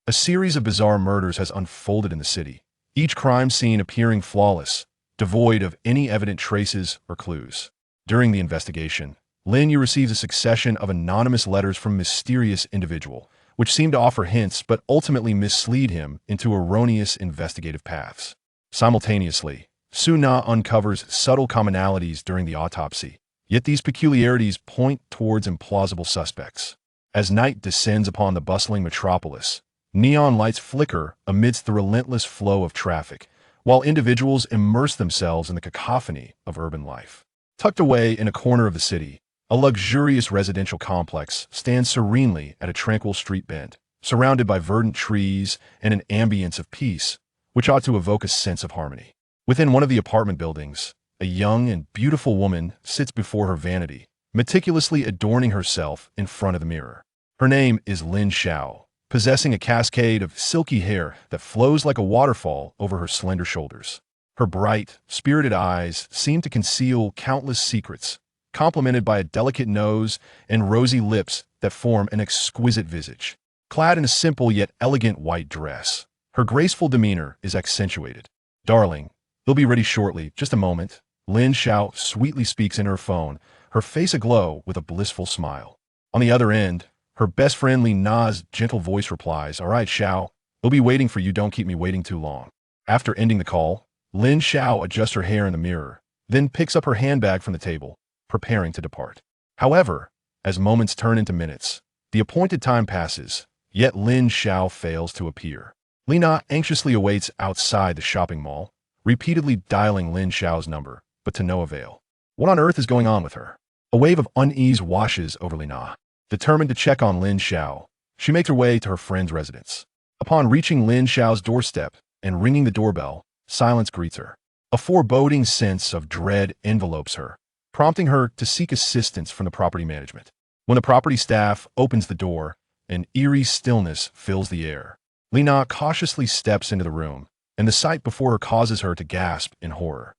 A series of bizarre murders has unfolded in the city, each crime scene appearing flawless, devoid of any evident traces or clues. During the investigation, Lin Yu receives a succession of anonymous letters from mysterious individual, which seem to offer hints but ultimately mislead him into erroneous investigative paths. Simultaneously, Su Na uncovers subtle commonalities during the autopsy, yet these peculiarities point towards implausible suspects. As night descends upon the bustling metropolis, neon lights flicker amidst the relentless flow of traffic, while individuals immerse themselves in the cacophony of urban life. Tucked away in a corner of the city, a luxurious residential complex stands serenely at a tranquil street bend, surrounded by verdant trees and an ambience of peace, which ought to evoke a sense of harmony. Within one of the apartment buildings, a young and beautiful woman sits before her vanity, meticulously adorning herself in front of the mirror. Her name is Lin Xiao, possessing a cascade of silky hair that flows like a waterfall over her slender shoulders. Her bright, spirited eyes seem to conceal countless secrets, complemented by a delicate nose and rosy lips that form an exquisite visage. Clad in a simple yet elegant white dress, her graceful demeanor is accentuated. "Darling, they'll be ready shortly, just a moment," Lin Xiao sweetly speaks in her phone, her face aglow with a blissful smile. On the other end, her best friend Li Na's gentle voice replies, "All right, Xiao, they'll be waiting for you, don't keep me waiting too long." After ending the call, Lin Xiao adjusts her hair in the mirror, then picks up her handbag from the table, preparing to depart. However, as moments turn into minutes, the appointed time passes, yet Lin Xiao fails to appear. Li Na anxiously awaits outside the shopping mall, repeatedly dialing Lin Xiao's number, but to no avail. What on earth is going on with her? A wave of unease washes over Li Na. Determined to check on Lin Xiao, she makes her way to her friend's residence. Upon reaching Lin Xiao's doorstep and ringing the doorbell, silence greets her. A foreboding sense of dread envelopes her, prompting her to seek assistance from the property management. When the property staff opens the door, an eerie stillness fills the air. Li Na cautiously steps into the room, and the sight before her causes her to gasp in horror.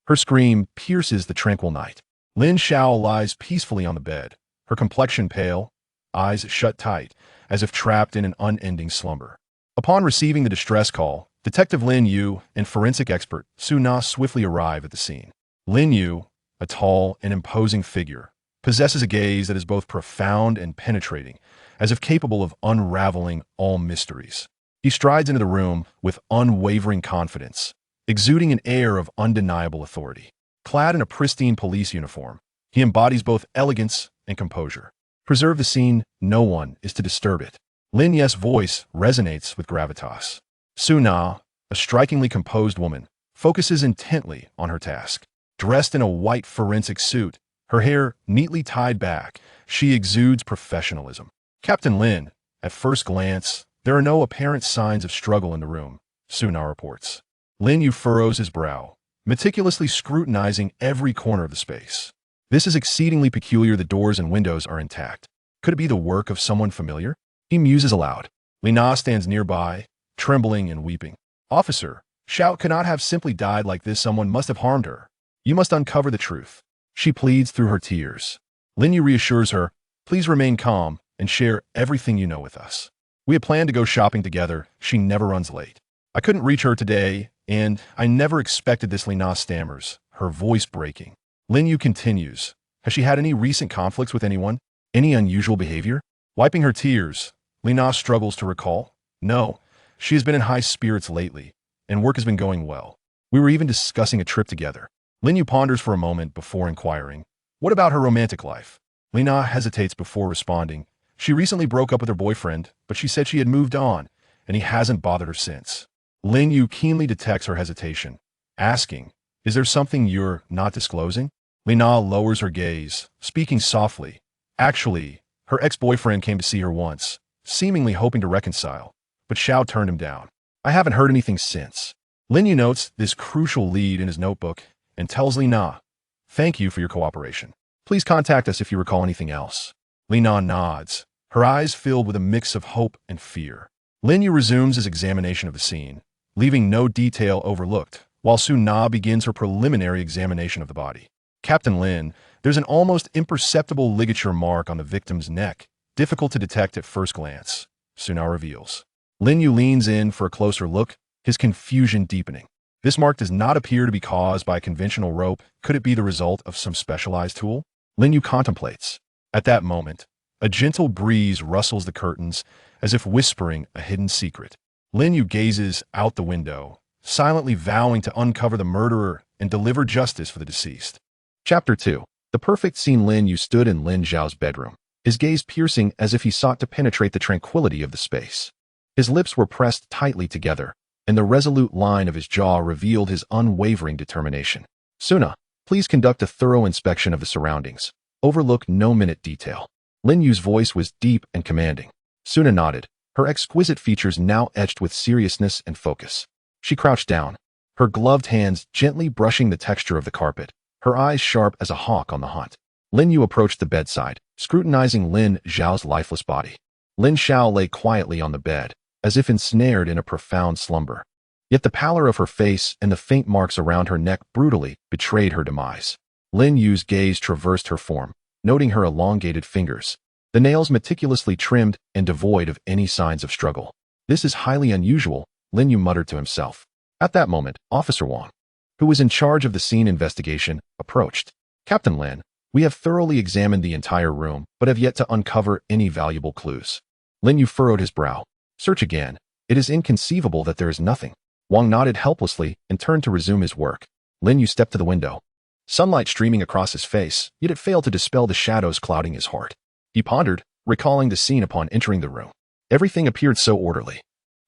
Her scream pierces the tranquil night. Lin Xiao lies peacefully on the bed, her complexion pale, eyes shut tight, as if trapped in an unending slumber. Upon receiving the distress call, Detective Lin Yu and forensic expert Su Na swiftly arrive at the scene. Lin Yu, a tall and imposing figure, possesses a gaze that is both profound and penetrating, as if capable of unraveling all mysteries. He strides into the room with unwavering confidence, exuding an air of undeniable authority. Clad in a pristine police uniform, he embodies both elegance and composure. Preserve the scene, no one is to disturb it. Lin Yu's voice resonates with gravitas. Su Na, a strikingly composed woman, focuses intently on her task. Dressed in a white forensic suit, her hair neatly tied back, she exudes professionalism. "Captain Lin, at first glance, there are no apparent signs of struggle in the room," Su Na reports. Lin Yu furrows his brow, meticulously scrutinizing every corner of the space. "This is exceedingly peculiar. The doors and windows are intact. Could it be the work of someone familiar?" He muses aloud. Li Na stands nearby, trembling and weeping. "Officer, Xiao could not have simply died like this. Someone must have harmed her. You must uncover the truth," she pleads through her tears. Lin Yu reassures her, "Please remain calm and share everything you know with us. We had planned to go shopping together. She never runs late. I couldn't reach her today, and I never expected this." Li Na stammers, her voice breaking. Lin Yu continues, "Has she had any recent conflicts with anyone? Any unusual behavior?" Wiping her tears, Li Na struggles to recall. "No, she has been in high spirits lately, and work has been going well. We were even discussing a trip together." Lin Yu ponders for a moment before inquiring, "What about her romantic life?" Li Na hesitates before responding. She recently broke up with her boyfriend, but she said she had moved on, and he hasn't bothered her since. Lin Yu keenly detects her hesitation, asking, "Is there something you're not disclosing?" Li Na lowers her gaze, speaking softly. "Actually, her ex-boyfriend came to see her once, seemingly hoping to reconcile, but Xiao turned him down. I haven't heard anything since." Lin Yu notes this crucial lead in his notebook and tells Li Na, "Thank you for your cooperation. Please contact us if you recall anything else." Li Na nods, her eyes filled with a mix of hope and fear. Lin Yu resumes his examination of the scene, leaving no detail overlooked, while Su Na begins her preliminary examination of the body. "Captain Lin, there's an almost imperceptible ligature mark on the victim's neck, difficult to detect at first glance," Su Na reveals. Lin Yu leans in for a closer look, his confusion deepening. This mark does not appear to be caused by a conventional rope. Could it be the result of some specialized tool? Lin Yu contemplates. At that moment, a gentle breeze rustles the curtains as if whispering a hidden secret. Lin Yu gazes out the window, silently vowing to uncover the murderer and deliver justice for the deceased. Chapter 2. The perfect scene. Lin Yu stood in Lin Zhao's bedroom, his gaze piercing as if he sought to penetrate the tranquility of the space. His lips were pressed tightly together, and the resolute line of his jaw revealed his unwavering determination. Suna, please conduct a thorough inspection of the surroundings. Overlook no minute detail. Lin Yu's voice was deep and commanding. Suna nodded, her exquisite features now etched with seriousness and focus. She crouched down, her gloved hands gently brushing the texture of the carpet, her eyes sharp as a hawk on the hunt. Lin Yu approached the bedside, scrutinizing Lin Zhao's lifeless body. Lin Zhao lay quietly on the bed, as if ensnared in a profound slumber. Yet the pallor of her face and the faint marks around her neck brutally betrayed her demise. Lin Yu's gaze traversed her form, noting her elongated fingers, the nails meticulously trimmed and devoid of any signs of struggle. This is highly unusual, Lin Yu muttered to himself. At that moment, Officer Wang, who was in charge of the scene investigation, approached. Captain Lin, we have thoroughly examined the entire room, but have yet to uncover any valuable clues. Lin Yu furrowed his brow. Search again. It is inconceivable that there is nothing. Wang nodded helplessly and turned to resume his work. Lin Yu stepped to the window, sunlight streaming across his face, yet it failed to dispel the shadows clouding his heart. He pondered, recalling the scene upon entering the room. Everything appeared so orderly,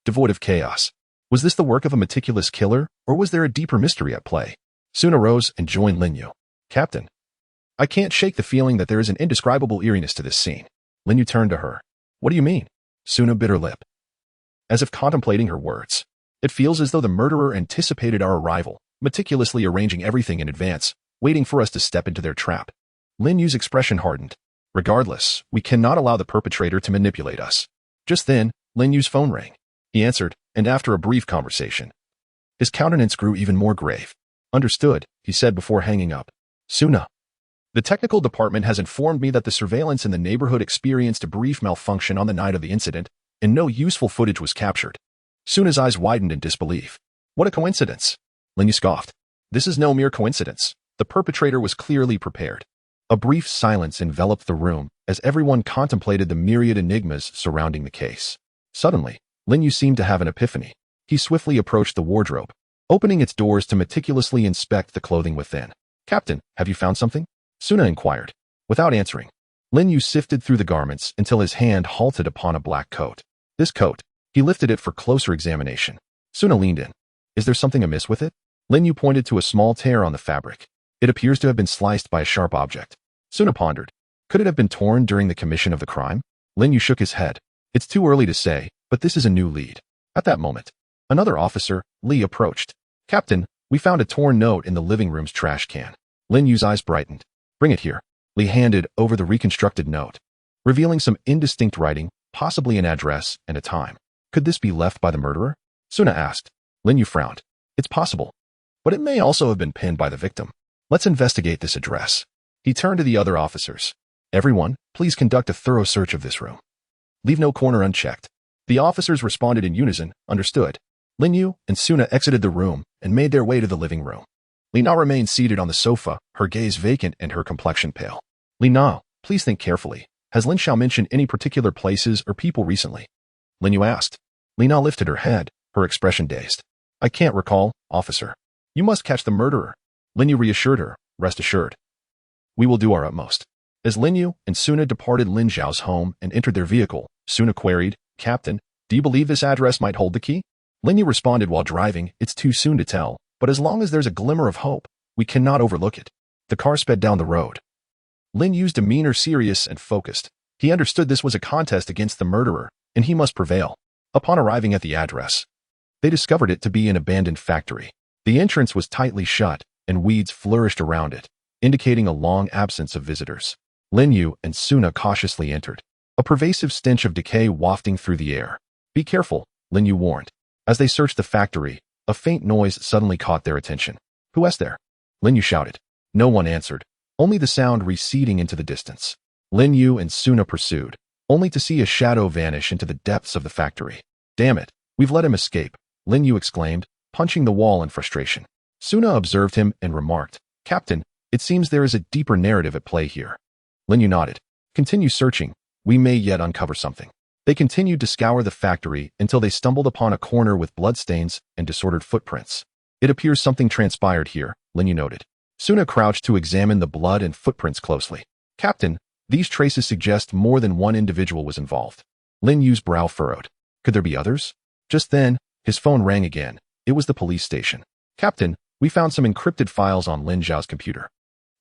devoid of chaos. Was this the work of a meticulous killer, or was there a deeper mystery at play? Suna rose and joined Lin Yu. Captain, I can't shake the feeling that there is an indescribable eeriness to this scene. Lin Yu turned to her. What do you mean? Suna bit her lip, as if contemplating her words. It feels as though the murderer anticipated our arrival, meticulously arranging everything in advance, waiting for us to step into their trap. Lin Yu's expression hardened. Regardless, we cannot allow the perpetrator to manipulate us. Just then, Lin Yu's phone rang. He answered, and after a brief conversation, his countenance grew even more grave. Understood, he said before hanging up. Suna, the technical department has informed me that the surveillance in the neighborhood experienced a brief malfunction on the night of the incident, and no useful footage was captured. Suna's eyes widened in disbelief. What a coincidence! Lin Yu scoffed. This is no mere coincidence. The perpetrator was clearly prepared. A brief silence enveloped the room as everyone contemplated the myriad enigmas surrounding the case. Suddenly, Lin Yu seemed to have an epiphany. He swiftly approached the wardrobe, opening its doors to meticulously inspect the clothing within. Captain, have you found something? Suna inquired. Without answering, Lin Yu sifted through the garments until his hand halted upon a black coat. This coat, he lifted it for closer examination. Suna leaned in. Is there something amiss with it? Lin Yu pointed to a small tear on the fabric. It appears to have been sliced by a sharp object. Suna pondered. Could it have been torn during the commission of the crime? Lin Yu shook his head. It's too early to say, but this is a new lead. At that moment, another officer, Li, approached. Captain, we found a torn note in the living room's trash can. Lin Yu's eyes brightened. Bring it here. Li handed over the reconstructed note, revealing some indistinct writing, possibly an address and a time. Could this be left by the murderer? Suna asked. Lin Yu frowned. It's possible, but it may also have been pinned by the victim. Let's investigate this address. He turned to the other officers. Everyone, please conduct a thorough search of this room. Leave no corner unchecked. The officers responded in unison, understood. Lin Yu and Suna exited the room and made their way to the living room. Li Na remained seated on the sofa, her gaze vacant and her complexion pale. Li Na, please think carefully. Has Lin Xiao mentioned any particular places or people recently? Lin Yu asked. Li Na lifted her head, her expression dazed. I can't recall, officer. You must catch the murderer. Lin Yu reassured her, rest assured. We will do our utmost. As Lin Yu and Suna departed Lin Zhao's home and entered their vehicle, Suna queried, Captain, do you believe this address might hold the key? Lin Yu responded while driving, it's too soon to tell, but as long as there's a glimmer of hope, we cannot overlook it. The car sped down the road. Lin Yu's demeanor serious and focused. He understood this was a contest against the murderer, and he must prevail. Upon arriving at the address, they discovered it to be an abandoned factory. The entrance was tightly shut, and weeds flourished around it, indicating a long absence of visitors. Lin Yu and Suna cautiously entered, a pervasive stench of decay wafting through the air. Be careful, Lin Yu warned. As they searched the factory, a faint noise suddenly caught their attention. Who is there? Lin Yu shouted. No one answered, only the sound receding into the distance. Lin Yu and Suna pursued, only to see a shadow vanish into the depths of the factory. Damn it, we've let him escape, Lin Yu exclaimed, punching the wall in frustration. Suna observed him and remarked, Captain, it seems there is a deeper narrative at play here. Lin Yu nodded. Continue searching, we may yet uncover something. They continued to scour the factory until they stumbled upon a corner with bloodstains and disordered footprints. It appears something transpired here, Lin Yu noted. Suna crouched to examine the blood and footprints closely. Captain, these traces suggest more than one individual was involved. Lin Yu's brow furrowed. Could there be others? Just then, his phone rang again. It was the police station. Captain, we found some encrypted files on Lin Zhao's computer,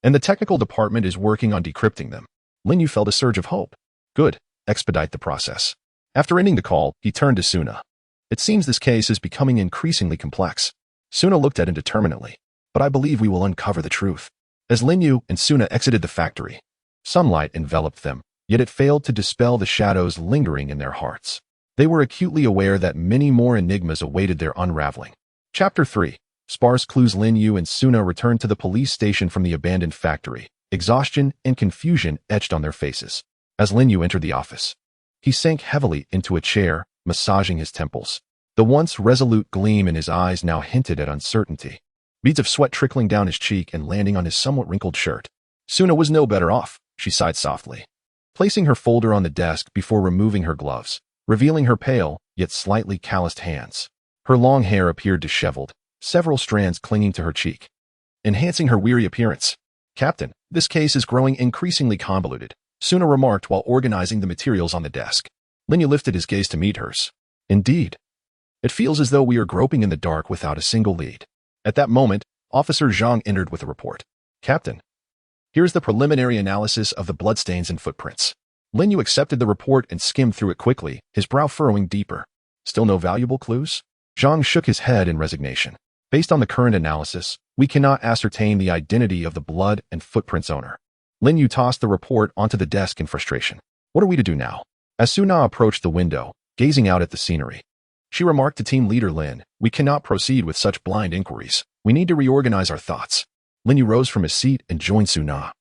and the technical department is working on decrypting them. Lin Yu felt a surge of hope. Good, expedite the process. After ending the call, he turned to Suna. It seems this case is becoming increasingly complex. Suna looked at him determinedly. But I believe we will uncover the truth. As Lin Yu and Suna exited the factory, sunlight enveloped them, yet it failed to dispel the shadows lingering in their hearts. They were acutely aware that many more enigmas awaited their unraveling. Chapter 3. Sparse clues. Lin Yu and Suna returned to the police station from the abandoned factory, exhaustion and confusion etched on their faces. As Lin Yu entered the office, he sank heavily into a chair, massaging his temples. The once resolute gleam in his eyes now hinted at uncertainty. Beads of sweat trickling down his cheek and landing on his somewhat wrinkled shirt. Suna was no better off, she sighed softly, placing her folder on the desk before removing her gloves, revealing her pale, yet slightly calloused hands. Her long hair appeared disheveled, several strands clinging to her cheek, enhancing her weary appearance. Captain, this case is growing increasingly convoluted, Suna remarked while organizing the materials on the desk. Lin Yu lifted his gaze to meet hers. Indeed. It feels as though we are groping in the dark without a single lead. At that moment, Officer Zhang entered with a report. Captain, here's the preliminary analysis of the bloodstains and footprints. Lin Yu accepted the report and skimmed through it quickly, his brow furrowing deeper. Still no valuable clues? Zhang shook his head in resignation. Based on the current analysis, we cannot ascertain the identity of the blood and footprints owner. Lin Yu tossed the report onto the desk in frustration. What are we to do now? As Suna approached the window, gazing out at the scenery, she remarked to team leader Lin, we cannot proceed with such blind inquiries. We need to reorganize our thoughts. Lin Yu rose from his seat and joined Suna.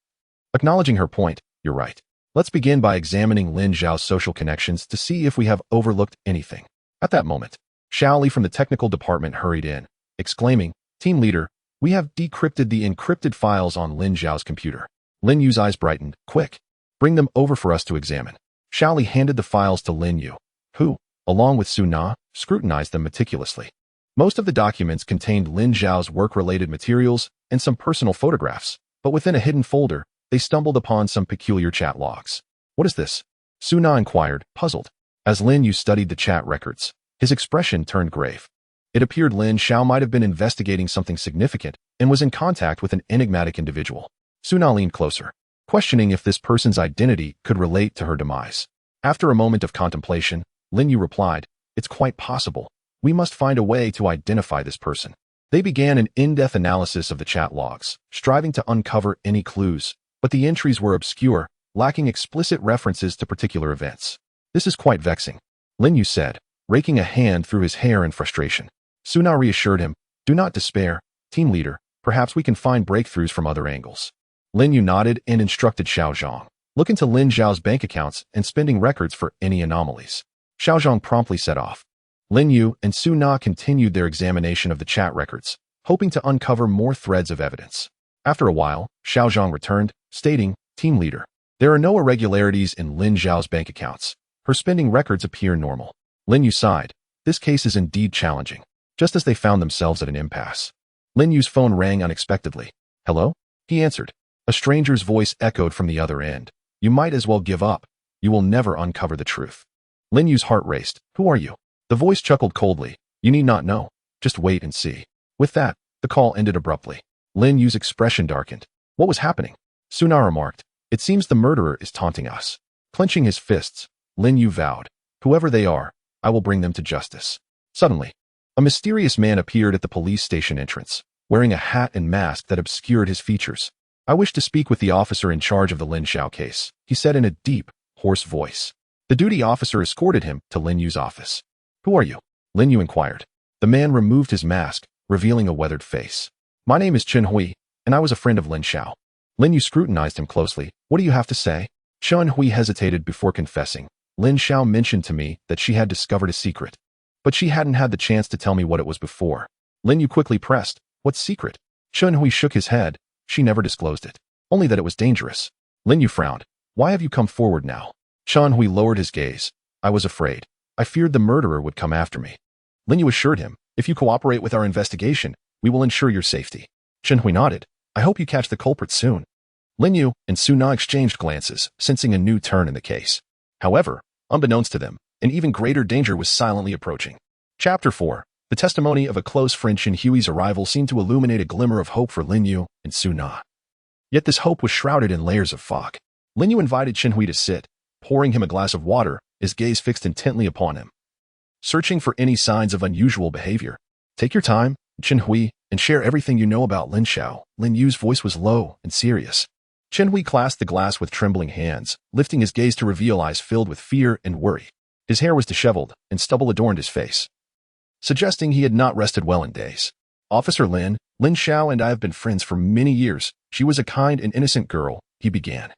Acknowledging her point, you're right. Let's begin by examining Lin Zhao's social connections to see if we have overlooked anything. At that moment, Xiaoli from the technical department hurried in, exclaiming, Team leader, we have decrypted the encrypted files on Lin Zhao's computer. Lin Yu's eyes brightened. Quick, bring them over for us to examine. Xiaoli handed the files to Lin Yu, who, along with Suna, scrutinized them meticulously. Most of the documents contained Lin Zhao's work-related materials and some personal photographs, but within a hidden folder, they stumbled upon some peculiar chat logs. What is this? Suna inquired, puzzled. As Lin Yu studied the chat records, his expression turned grave. It appeared Lin Zhao might have been investigating something significant and was in contact with an enigmatic individual. Suna leaned closer, questioning if this person's identity could relate to her demise. After a moment of contemplation, Lin Yu replied, It's quite possible. We must find a way to identify this person. They began an in-depth analysis of the chat logs, striving to uncover any clues, but the entries were obscure, lacking explicit references to particular events. This is quite vexing, Lin Yu said, raking a hand through his hair in frustration. Suna reassured him, Do not despair, team leader, perhaps we can find breakthroughs from other angles. Lin Yu nodded and instructed Xiao Zhang, Look into Lin Zhao's bank accounts and spending records for any anomalies. Xiao Zhang promptly set off. Lin Yu and Suna continued their examination of the chat records, hoping to uncover more threads of evidence. After a while, Xiao Zhang returned, stating, Team leader, there are no irregularities in Lin Zhao's bank accounts. Her spending records appear normal. Lin Yu sighed. This case is indeed challenging, just as they found themselves at an impasse. Lin Yu's phone rang unexpectedly. Hello? He answered. A stranger's voice echoed from the other end. You might as well give up. You will never uncover the truth. Lin Yu's heart raced. Who are you? The voice chuckled coldly. You need not know. Just wait and see. With that, the call ended abruptly. Lin Yu's expression darkened. What was happening? Suna remarked. It seems the murderer is taunting us. Clenching his fists, Lin Yu vowed, Whoever they are, I will bring them to justice. Suddenly, a mysterious man appeared at the police station entrance, wearing a hat and mask that obscured his features. I wish to speak with the officer in charge of the Lin Zhao case, he said in a deep, hoarse voice. The duty officer escorted him to Lin Yu's office. Who are you? Lin Yu inquired. The man removed his mask, revealing a weathered face. My name is Chen Hui, and I was a friend of Lin Zhao. Lin Yu scrutinized him closely. What do you have to say? Chen Hui hesitated before confessing. Lin Zhao mentioned to me that she had discovered a secret. But she hadn't had the chance to tell me what it was before. Lin Yu quickly pressed, "What secret?" Chen Hui shook his head. "She never disclosed it. Only that it was dangerous." Lin Yu frowned. "Why have you come forward now?" Chen Hui lowered his gaze. "I was afraid. I feared the murderer would come after me." Lin Yu assured him, "If you cooperate with our investigation, we will ensure your safety." Chen Hui nodded. "I hope you catch the culprit soon." Lin Yu and Su Na exchanged glances, sensing a new turn in the case. However, unbeknownst to them, an even greater danger was silently approaching. Chapter 4. The testimony of a close friend. Chen Hui's arrival seemed to illuminate a glimmer of hope for Lin Yu and Su Na. Yet this hope was shrouded in layers of fog. Lin Yu invited Chen Hui to sit, pouring him a glass of water, his gaze fixed intently upon him, searching for any signs of unusual behavior. "Take your time, Chen Hui, and share everything you know about Lin Xiao." Lin Yu's voice was low and serious. Chen Hui clasped the glass with trembling hands, lifting his gaze to reveal eyes filled with fear and worry. His hair was disheveled, and stubble adorned his face, suggesting he had not rested well in days. "Officer Lin Xiao and I have been friends for many years. She was a kind and innocent girl," he began,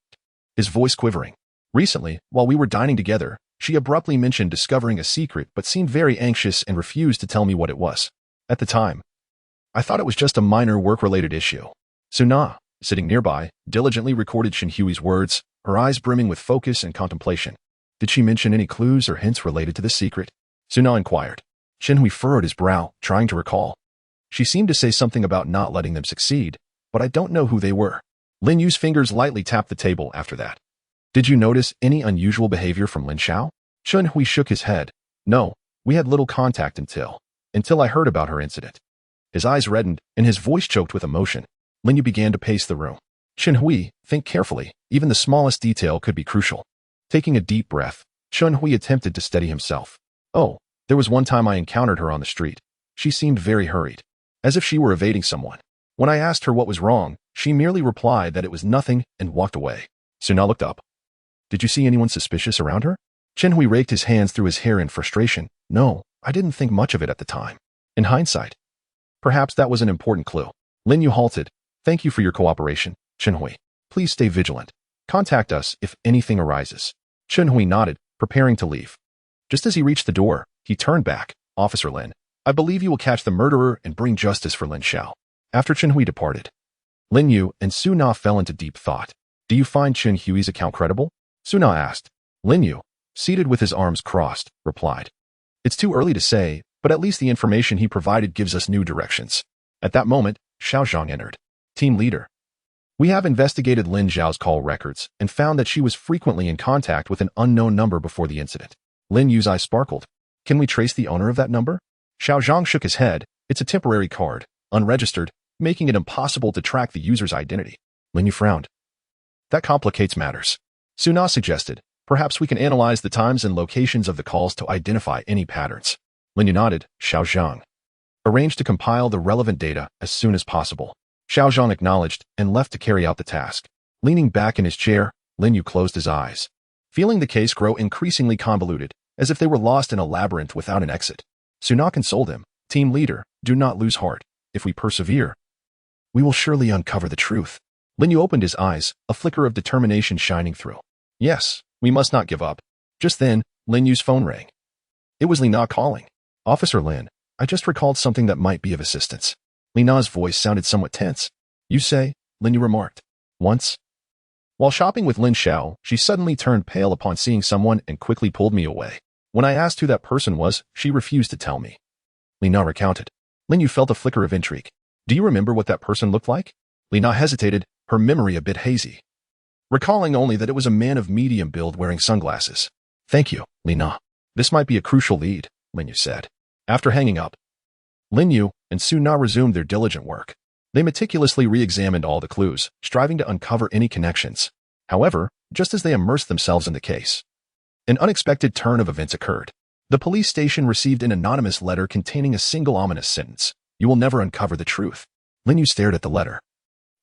his voice quivering. "Recently, while we were dining together, she abruptly mentioned discovering a secret but seemed very anxious and refused to tell me what it was. At the time, I thought it was just a minor work-related issue." Su Na, sitting nearby, diligently recorded Chen Hui's words, her eyes brimming with focus and contemplation. "Did she mention any clues or hints related to the secret?" Su Na inquired. Chen Hui furrowed his brow, trying to recall. "She seemed to say something about not letting them succeed, but I don't know who they were." Lin Yu's fingers lightly tapped the table after that. "Did you notice any unusual behavior from Lin Xiao?" Chen Hui shook his head. "No, we had little contact until I heard about her incident." His eyes reddened, and his voice choked with emotion. Lin Yu began to pace the room. "Chen Hui, think carefully. Even the smallest detail could be crucial." Taking a deep breath, Chen Hui attempted to steady himself. "Oh, there was one time I encountered her on the street. She seemed very hurried, as if she were evading someone. When I asked her what was wrong, she merely replied that it was nothing and walked away." Su Na looked up. "Did you see anyone suspicious around her?" Chen Hui raked his hands through his hair in frustration. "No, I didn't think much of it at the time. In hindsight, perhaps that was an important clue." Lin Yu halted. "Thank you for your cooperation, Chen Hui. Please stay vigilant. Contact us if anything arises." Chen Hui nodded, preparing to leave. Just as he reached the door, he turned back. "Officer Lin, I believe you will catch the murderer and bring justice for Lin Xiao." After Chen Hui departed, Lin Yu and Su Na fell into deep thought. "Do you find Chen Hui's account credible?" Su Na asked. Lin Yu, seated with his arms crossed, replied, "It's too early to say, but at least the information he provided gives us new directions." At that moment, Xiao Zhang entered. "Team leader, we have investigated Lin Xiao's call records and found that she was frequently in contact with an unknown number before the incident." Lin Yu's eyes sparkled. "Can we trace the owner of that number?" Xiao Zhang shook his head. "It's a temporary card, unregistered, making it impossible to track the user's identity." Lin Yu frowned. "That complicates matters." Su Na suggested, "Perhaps we can analyze the times and locations of the calls to identify any patterns." Lin Yu nodded. Xiao Zhang arranged to compile the relevant data as soon as possible. Xiao Zhang acknowledged and left to carry out the task. Leaning back in his chair, Lin Yu closed his eyes, feeling the case grow increasingly convoluted, as if they were lost in a labyrinth without an exit. Su Na consoled him. "Team leader, do not lose heart. If we persevere, we will surely uncover the truth." Lin Yu opened his eyes, a flicker of determination shining through. "Yes, we must not give up." Just then, Lin Yu's phone rang. It was Li Na calling. "Officer Lin, I just recalled something that might be of assistance." Li Na's voice sounded somewhat tense. "You say?" Lin Yu remarked. "Once, while shopping with Lin Xiao, she suddenly turned pale upon seeing someone and quickly pulled me away. When I asked who that person was, she refused to tell me." Li Na recounted. Lin Yu felt a flicker of intrigue. "Do you remember what that person looked like?" Li Na hesitated, her memory a bit hazy, recalling only that it was a man of medium build wearing sunglasses. "Thank you, Li Na. This might be a crucial lead," Lin Yu said. After hanging up, Lin Yu and Su Na resumed their diligent work. They meticulously re-examined all the clues, striving to uncover any connections. However, just as they immersed themselves in the case, an unexpected turn of events occurred. The police station received an anonymous letter containing a single ominous sentence: "You will never uncover the truth." Lin Yu stared at the letter,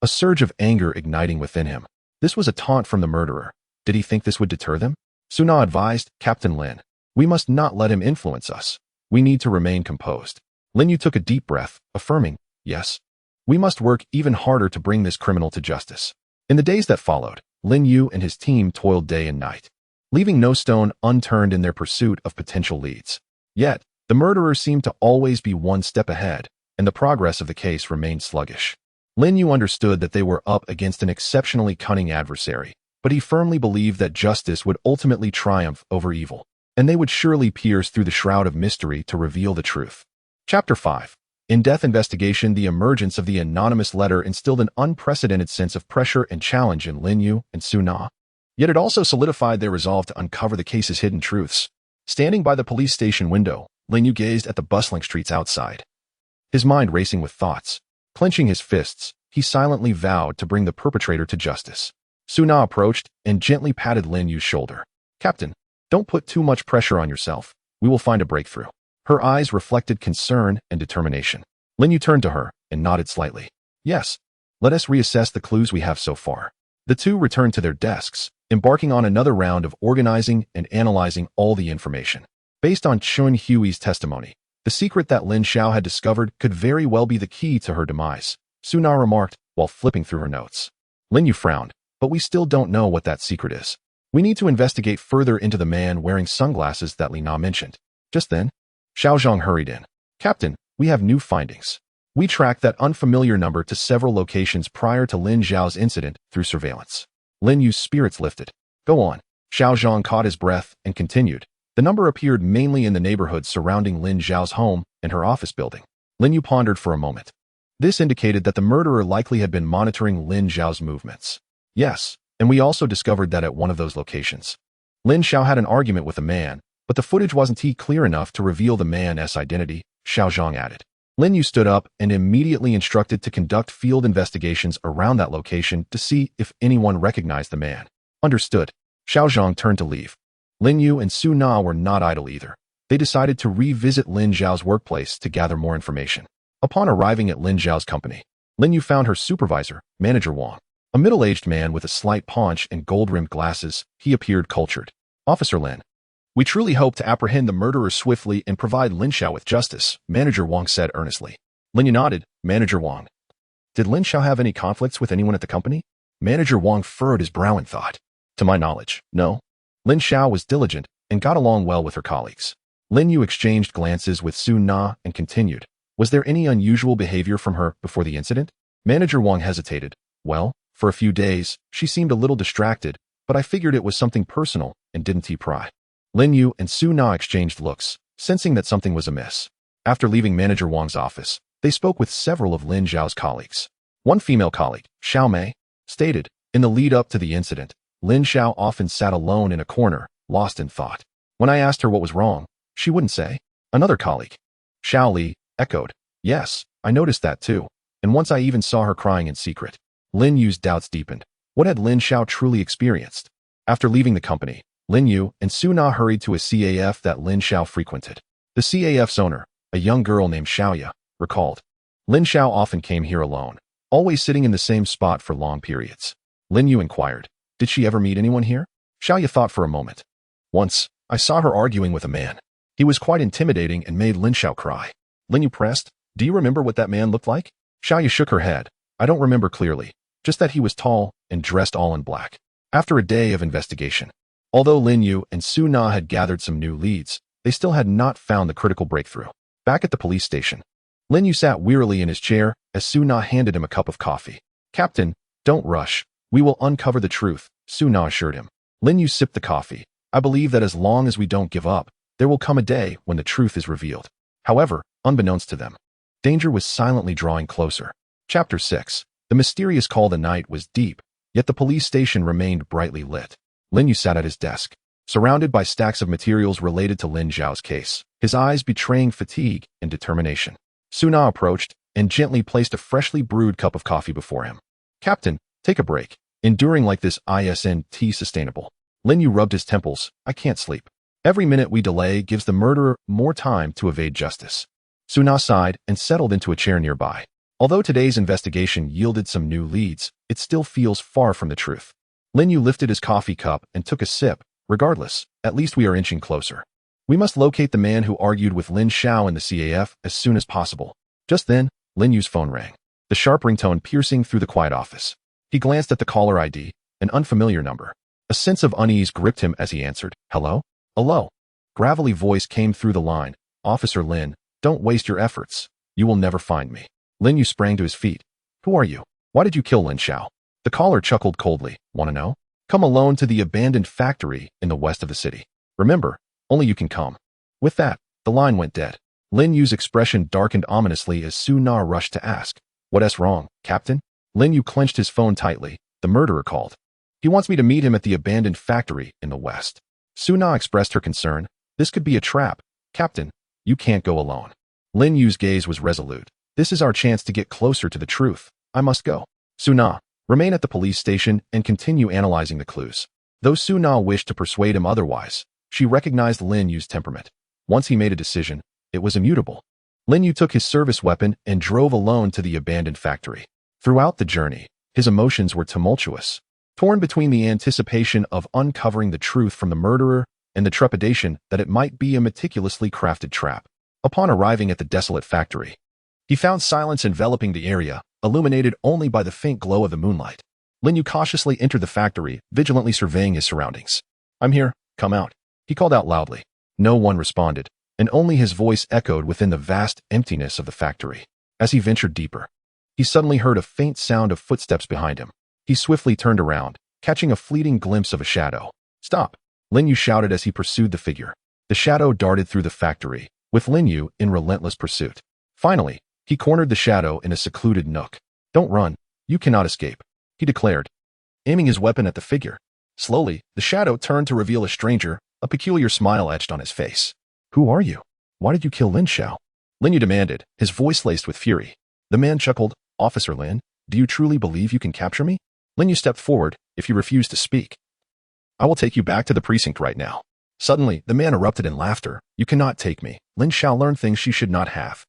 a surge of anger igniting within him. This was a taunt from the murderer. Did he think this would deter them? Su Na advised, "Captain Lin, we must not let him influence us. We need to remain composed." Lin Yu took a deep breath, affirming, "Yes, we must work even harder to bring this criminal to justice." In the days that followed, Lin Yu and his team toiled day and night, leaving no stone unturned in their pursuit of potential leads. Yet, The murderer seemed to always be one step ahead, and the progress of the case remained sluggish. Lin Yu understood that they were up against an exceptionally cunning adversary, but he firmly believed that justice would ultimately triumph over evil, and they would surely pierce through the shroud of mystery to reveal the truth. Chapter 5. In-depth investigation. The emergence of the anonymous letter instilled an unprecedented sense of pressure and challenge in Lin Yu and Su Na. Yet it also solidified their resolve to uncover the case's hidden truths. Standing by the police station window, Lin Yu gazed at the bustling streets outside, his mind racing with thoughts. Clenching his fists, he silently vowed to bring the perpetrator to justice. Su Na approached and gently patted Lin Yu's shoulder. "Captain, don't put too much pressure on yourself. We will find a breakthrough." Her eyes reflected concern and determination. Lin Yu turned to her and nodded slightly. "Yes, let us reassess the clues we have so far." The two returned to their desks, embarking on another round of organizing and analyzing all the information. Based on Chun Hui's testimony, the secret that Lin Xiao had discovered could very well be the key to her demise, Su Na remarked while flipping through her notes. Lin Yu frowned, "But we still don't know what that secret is. We need to investigate further into the man wearing sunglasses that Li Na mentioned." Just then, Xiao Zhang hurried in. "Captain, we have new findings. We tracked that unfamiliar number to several locations prior to Lin Xiao's incident through surveillance." Lin Yu's spirits lifted. "Go on." Xiao Zhang caught his breath and continued. The number appeared mainly in the neighborhood surrounding Lin Xiao's home and her office building. Lin Yu pondered for a moment. This indicated that the murderer likely had been monitoring Lin Xiao's movements. "Yes, and we also discovered that at one of those locations, Lin Xiao had an argument with a man, but the footage wasn't clear enough to reveal the man's identity," Xiao Zhang added. Lin Yu stood up and immediately instructed to conduct field investigations around that location to see if anyone recognized the man. "Understood." Xiao Zhang turned to leave. Lin Yu and Su Na were not idle either. They decided to revisit Lin Xiao's workplace to gather more information. Upon arriving at Lin Xiao's company, Lin Yu found her supervisor, Manager Wang. A middle-aged man with a slight paunch and gold-rimmed glasses, he appeared cultured. "Officer Lin, we truly hope to apprehend the murderer swiftly and provide Lin Xiao with justice," Manager Wang said earnestly. Lin Yu nodded. "Manager Wang, did Lin Xiao have any conflicts with anyone at the company?" Manager Wang furrowed his brow in thought. "To my knowledge, no. Lin Xiao was diligent and got along well with her colleagues." Lin Yu exchanged glances with Su Na and continued. "Was there any unusual behavior from her before the incident?" Manager Wang hesitated. "Well, for a few days, she seemed a little distracted, but I figured it was something personal and didn't pry." Lin Yu and Su Na exchanged looks, sensing that something was amiss. After leaving Manager Wang's office, they spoke with several of Lin Xiao's colleagues. One female colleague, Xiao Mei, stated, in the lead-up to the incident, Lin Xiao often sat alone in a corner, lost in thought. When I asked her what was wrong, she wouldn't say. Another colleague, Xiao Li, echoed, "Yes, I noticed that too, and once I even saw her crying in secret." Lin Yu's doubts deepened. What had Lin Xiao truly experienced? After leaving the company, Lin Yu and Su Na hurried to a CAF that Lin Xiao frequented. The CAF's owner, a young girl named Xiaoya, recalled, "Lin Xiao often came here alone, always sitting in the same spot for long periods." Lin Yu inquired, "Did she ever meet anyone here?" Xiaoya thought for a moment. "Once, I saw her arguing with a man. He was quite intimidating and made Lin Xiao cry." Lin Yu pressed, "Do you remember what that man looked like?" Xiaoya shook her head. "I don't remember clearly, just that he was tall and dressed all in black." After a day of investigation, although Lin Yu and Su Na had gathered some new leads, they still had not found the critical breakthrough. Back at the police station, Lin Yu sat wearily in his chair as Su Na handed him a cup of coffee. "Captain, don't rush. We will uncover the truth," Su Na assured him. Lin Yu sipped the coffee. "I believe that as long as we don't give up, there will come a day when the truth is revealed." However, unbeknownst to them, danger was silently drawing closer. Chapter 6. The mysterious call. The night was deep, yet the police station remained brightly lit. Lin Yu sat at his desk, surrounded by stacks of materials related to Lin Xiao's case, his eyes betraying fatigue and determination. Su Na approached and gently placed a freshly brewed cup of coffee before him. "Captain, take a break. Enduring like this isn't sustainable." Lin Yu rubbed his temples. "I can't sleep. Every minute we delay gives the murderer more time to evade justice." Su Na sighed and settled into a chair nearby. Although today's investigation yielded some new leads, it still feels far from the truth. Lin Yu lifted his coffee cup and took a sip. "Regardless, at least we are inching closer. We must locate the man who argued with Lin Xiao in the CAF as soon as possible." Just then, Lin Yu's phone rang, the sharp ringtone piercing through the quiet office. He glanced at the caller ID, an unfamiliar number. A sense of unease gripped him as he answered. "Hello? Hello?" Gravelly voice came through the line. Officer Lin, don't waste your efforts. You will never find me. Lin Yu sprang to his feet. Who are you? Why did you kill Lin Xiao? The caller chuckled coldly. Want to know? Come alone to the abandoned factory in the west of the city. Remember, only you can come. With that, the line went dead. Lin Yu's expression darkened ominously as Su Na rushed to ask, "What's wrong, Captain?" Lin Yu clenched his phone tightly. The murderer called. He wants me to meet him at the abandoned factory in the west. Su Na expressed her concern. This could be a trap. Captain, you can't go alone. Lin Yu's gaze was resolute. This is our chance to get closer to the truth. I must go. Su Na, remain at the police station and continue analyzing the clues. Though Su Na wished to persuade him otherwise, she recognized Lin Yu's temperament. Once he made a decision, it was immutable. Lin Yu took his service weapon and drove alone to the abandoned factory. Throughout the journey, his emotions were tumultuous, torn between the anticipation of uncovering the truth from the murderer and the trepidation that it might be a meticulously crafted trap. Upon arriving at the desolate factory, he found silence enveloping the area, illuminated only by the faint glow of the moonlight. Lin Yu cautiously entered the factory, vigilantly surveying his surroundings. "I'm here, come out," he called out loudly. No one responded, and only his voice echoed within the vast emptiness of the factory. As he ventured deeper, he suddenly heard a faint sound of footsteps behind him. He swiftly turned around, catching a fleeting glimpse of a shadow. "Stop!" Lin Yu shouted as he pursued the figure. The shadow darted through the factory, with Lin Yu in relentless pursuit. Finally, he cornered the shadow in a secluded nook. "Don't run. You cannot escape," he declared, aiming his weapon at the figure. Slowly, the shadow turned to reveal a stranger, a peculiar smile etched on his face. "Who are you? Why did you kill Lin Xiao?" Lin Yu demanded, his voice laced with fury. The man chuckled. "Officer Lin, do you truly believe you can capture me?" Lin Yu stepped forward. "If you refuse to speak, I will take you back to the precinct right now." Suddenly, the man erupted in laughter. "You cannot take me. Lin Xiao learned things she should not have.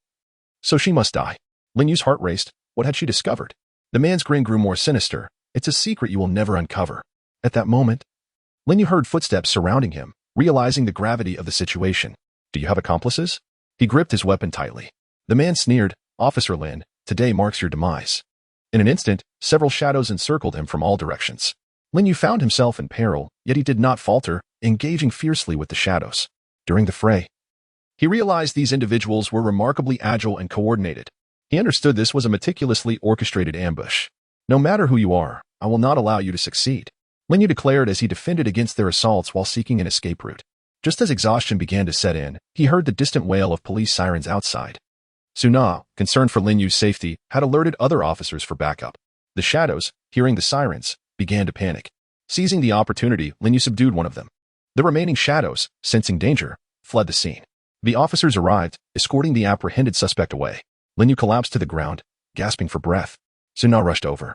So she must die." Lin Yu's heart raced. What had she discovered? The man's grin grew more sinister. "It's a secret you will never uncover." At that moment, Lin Yu heard footsteps surrounding him, realizing the gravity of the situation. "Do you have accomplices?" He gripped his weapon tightly. The man sneered. "Officer Lin, today marks your demise." In an instant, several shadows encircled him from all directions. Lin Yu found himself in peril, yet he did not falter, engaging fiercely with the shadows. During the fray, he realized these individuals were remarkably agile and coordinated. He understood this was a meticulously orchestrated ambush. "No matter who you are, I will not allow you to succeed," Lin Yu declared as he defended against their assaults while seeking an escape route. Just as exhaustion began to set in, he heard the distant wail of police sirens outside. Su Na, concerned for Lin Yu's safety, had alerted other officers for backup. The shadows, hearing the sirens, began to panic. Seizing the opportunity, Lin Yu subdued one of them. The remaining shadows, sensing danger, fled the scene. The officers arrived, escorting the apprehended suspect away. Lin Yu collapsed to the ground, gasping for breath. Su Na rushed over.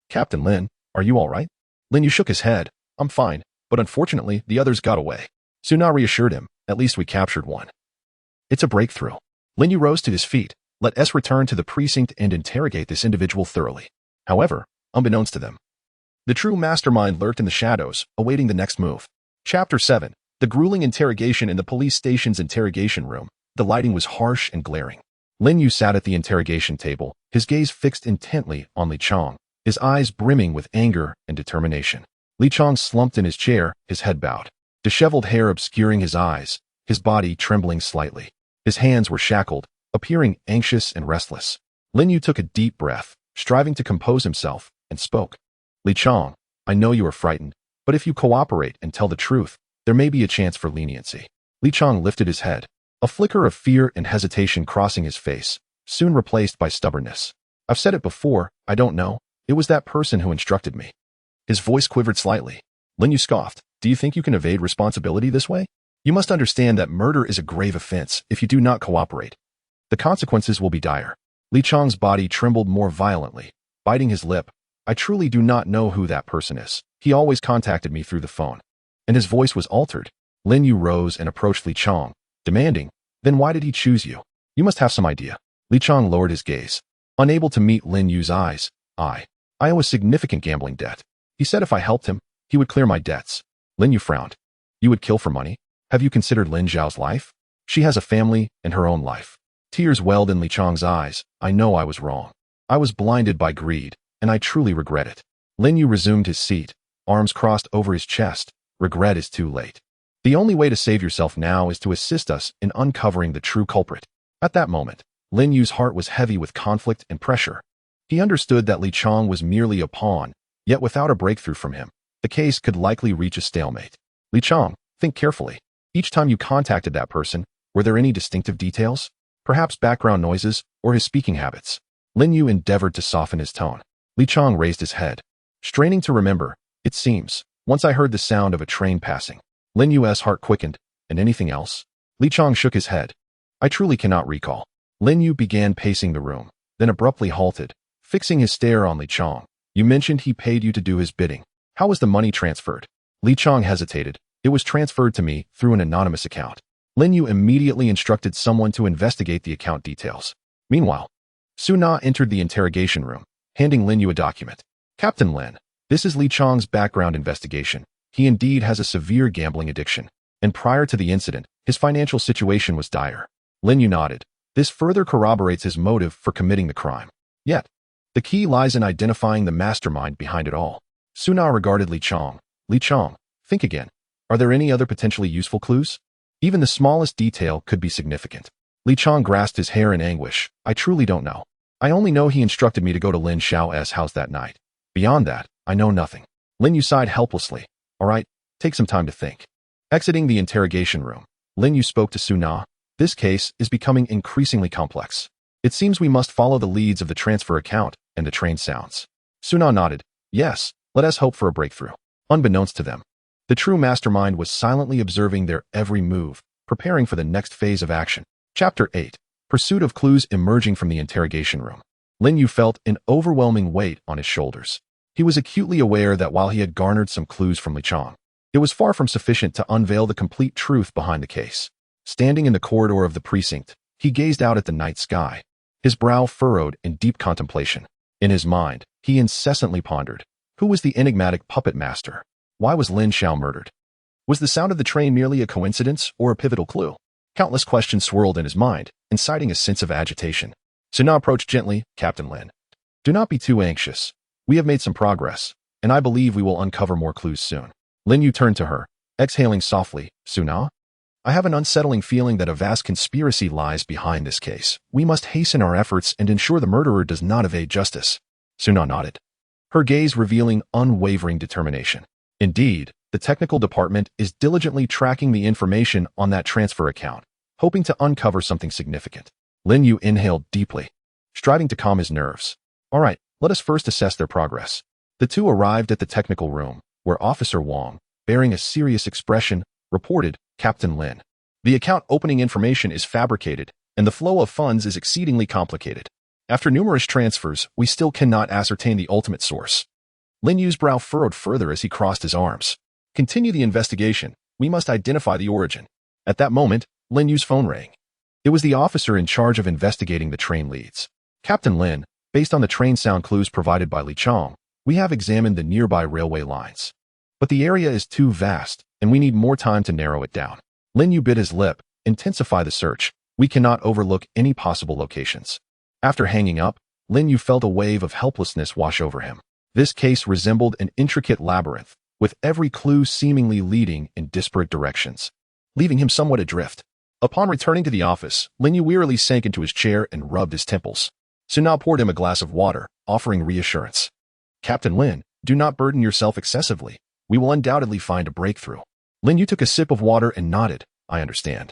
"Captain Lin, are you all right?" Lin Yu shook his head. "I'm fine, but unfortunately, the others got away." Su Na reassured him. "At least we captured one." "It's a breakthrough." Lin Yu rose to his feet. "Let us return to the precinct and interrogate this individual thoroughly." However, unbeknownst to them, the true mastermind lurked in the shadows, awaiting the next move. Chapter 7. The grueling interrogation in the police station's interrogation room. The lighting was harsh and glaring. Lin Yu sat at the interrogation table, his gaze fixed intently on Li Chong, his eyes brimming with anger and determination. Li Chong slumped in his chair, his head bowed, disheveled hair obscuring his eyes, his body trembling slightly. His hands were shackled, appearing anxious and restless. Lin Yu took a deep breath, striving to compose himself, and spoke. "Li Chong, I know you are frightened, but if you cooperate and tell the truth, there may be a chance for leniency." Li Chong lifted his head, a flicker of fear and hesitation crossing his face, soon replaced by stubbornness. "I've said it before, I don't know. It was that person who instructed me." His voice quivered slightly. Lin Yu scoffed. "Do you think you can evade responsibility this way? You must understand that murder is a grave offense if you do not cooperate. The consequences will be dire." Li Chong's body trembled more violently, biting his lip. "I truly do not know who that person is. He always contacted me through the phone." And his voice was altered. Lin Yu rose and approached Li Chong, demanding, "Then why did he choose you? You must have some idea." Li Chong lowered his gaze. Unable to meet Lin Yu's eyes, I owe a significant gambling debt. He said if I helped him, he would clear my debts." Lin Yu frowned. "You would kill for money? Have you considered Lin Xiao's life? She has a family and her own life." Tears welled in Li Chong's eyes. "I know I was wrong. I was blinded by greed, and I truly regret it." Lin Yu resumed his seat, arms crossed over his chest. "Regret is too late. The only way to save yourself now is to assist us in uncovering the true culprit. At that moment, Lin Yu's heart was heavy with conflict and pressure. He understood that Li Chong was merely a pawn, yet without a breakthrough from him, the case could likely reach a stalemate. Li Chong, think carefully. Each time you contacted that person, were there any distinctive details? Perhaps background noises or his speaking habits? Lin Yu endeavored to soften his tone. Li Chong raised his head. Straining to remember, it seems, once I heard the sound of a train passing. Lin Yu's heart quickened. And anything else? Li Chong shook his head. I truly cannot recall. Lin Yu began pacing the room, then abruptly halted, fixing his stare on Li Chong. You mentioned he paid you to do his bidding. How was the money transferred? Li Chong hesitated. It was transferred to me through an anonymous account. Lin Yu immediately instructed someone to investigate the account details. Meanwhile, Su Na entered the interrogation room, handing Lin Yu a document. Captain Lin, this is Li Chong's background investigation. He indeed has a severe gambling addiction, and prior to the incident, his financial situation was dire. Lin Yu nodded. This further corroborates his motive for committing the crime. Yet, the key lies in identifying the mastermind behind it all. Su Na regarded Li Chong. Li Chong, think again. Are there any other potentially useful clues? Even the smallest detail could be significant. Li Chong grasped his hair in anguish. I truly don't know. I only know he instructed me to go to Lin Xiao's house that night. Beyond that, I know nothing. Lin Yu sighed helplessly. All right, take some time to think. Exiting the interrogation room, Lin Yu spoke to Su Na. This case is becoming increasingly complex. It seems we must follow the leads of the transfer account and the train sounds. Su Na nodded. Yes, let us hope for a breakthrough. Unbeknownst to them, the true mastermind was silently observing their every move, preparing for the next phase of action. Chapter 8. Pursuit of clues emerging from the interrogation room. Lin Yu felt an overwhelming weight on his shoulders. He was acutely aware that while he had garnered some clues from Li Chong, it was far from sufficient to unveil the complete truth behind the case. Standing in the corridor of the precinct, he gazed out at the night sky, his brow furrowed in deep contemplation. In his mind, he incessantly pondered, who was the enigmatic puppet master? Why was Lin Xiao murdered? Was the sound of the train merely a coincidence or a pivotal clue? Countless questions swirled in his mind, inciting a sense of agitation. Su Na approached gently. Captain Lin, do not be too anxious. We have made some progress, and I believe we will uncover more clues soon. Lin Yu turned to her, exhaling softly. Su Na? I have an unsettling feeling that a vast conspiracy lies behind this case. We must hasten our efforts and ensure the murderer does not evade justice. Su Na nodded, her gaze revealing unwavering determination. Indeed, the technical department is diligently tracking the information on that transfer account, hoping to uncover something significant. Lin Yu inhaled deeply, striving to calm his nerves. All right, let us first assess their progress. The two arrived at the technical room, where Officer Wang, bearing a serious expression, reported, Captain Lin, the account opening information is fabricated, and the flow of funds is exceedingly complicated. After numerous transfers, we still cannot ascertain the ultimate source. Lin Yu's brow furrowed further as he crossed his arms. Continue the investigation. We must identify the origin. At that moment, Lin Yu's phone rang. It was the officer in charge of investigating the train leads. Captain Lin, based on the train sound clues provided by Li Chong, we have examined the nearby railway lines. But the area is too vast, and we need more time to narrow it down. Lin Yu bit his lip. Intensify the search. We cannot overlook any possible locations. After hanging up, Lin Yu felt a wave of helplessness wash over him. This case resembled an intricate labyrinth, with every clue seemingly leading in disparate directions, leaving him somewhat adrift. Upon returning to the office, Lin Yu wearily sank into his chair and rubbed his temples. Su Na poured him a glass of water, offering reassurance. Captain Lin, do not burden yourself excessively. We will undoubtedly find a breakthrough. Lin Yu took a sip of water and nodded. I understand.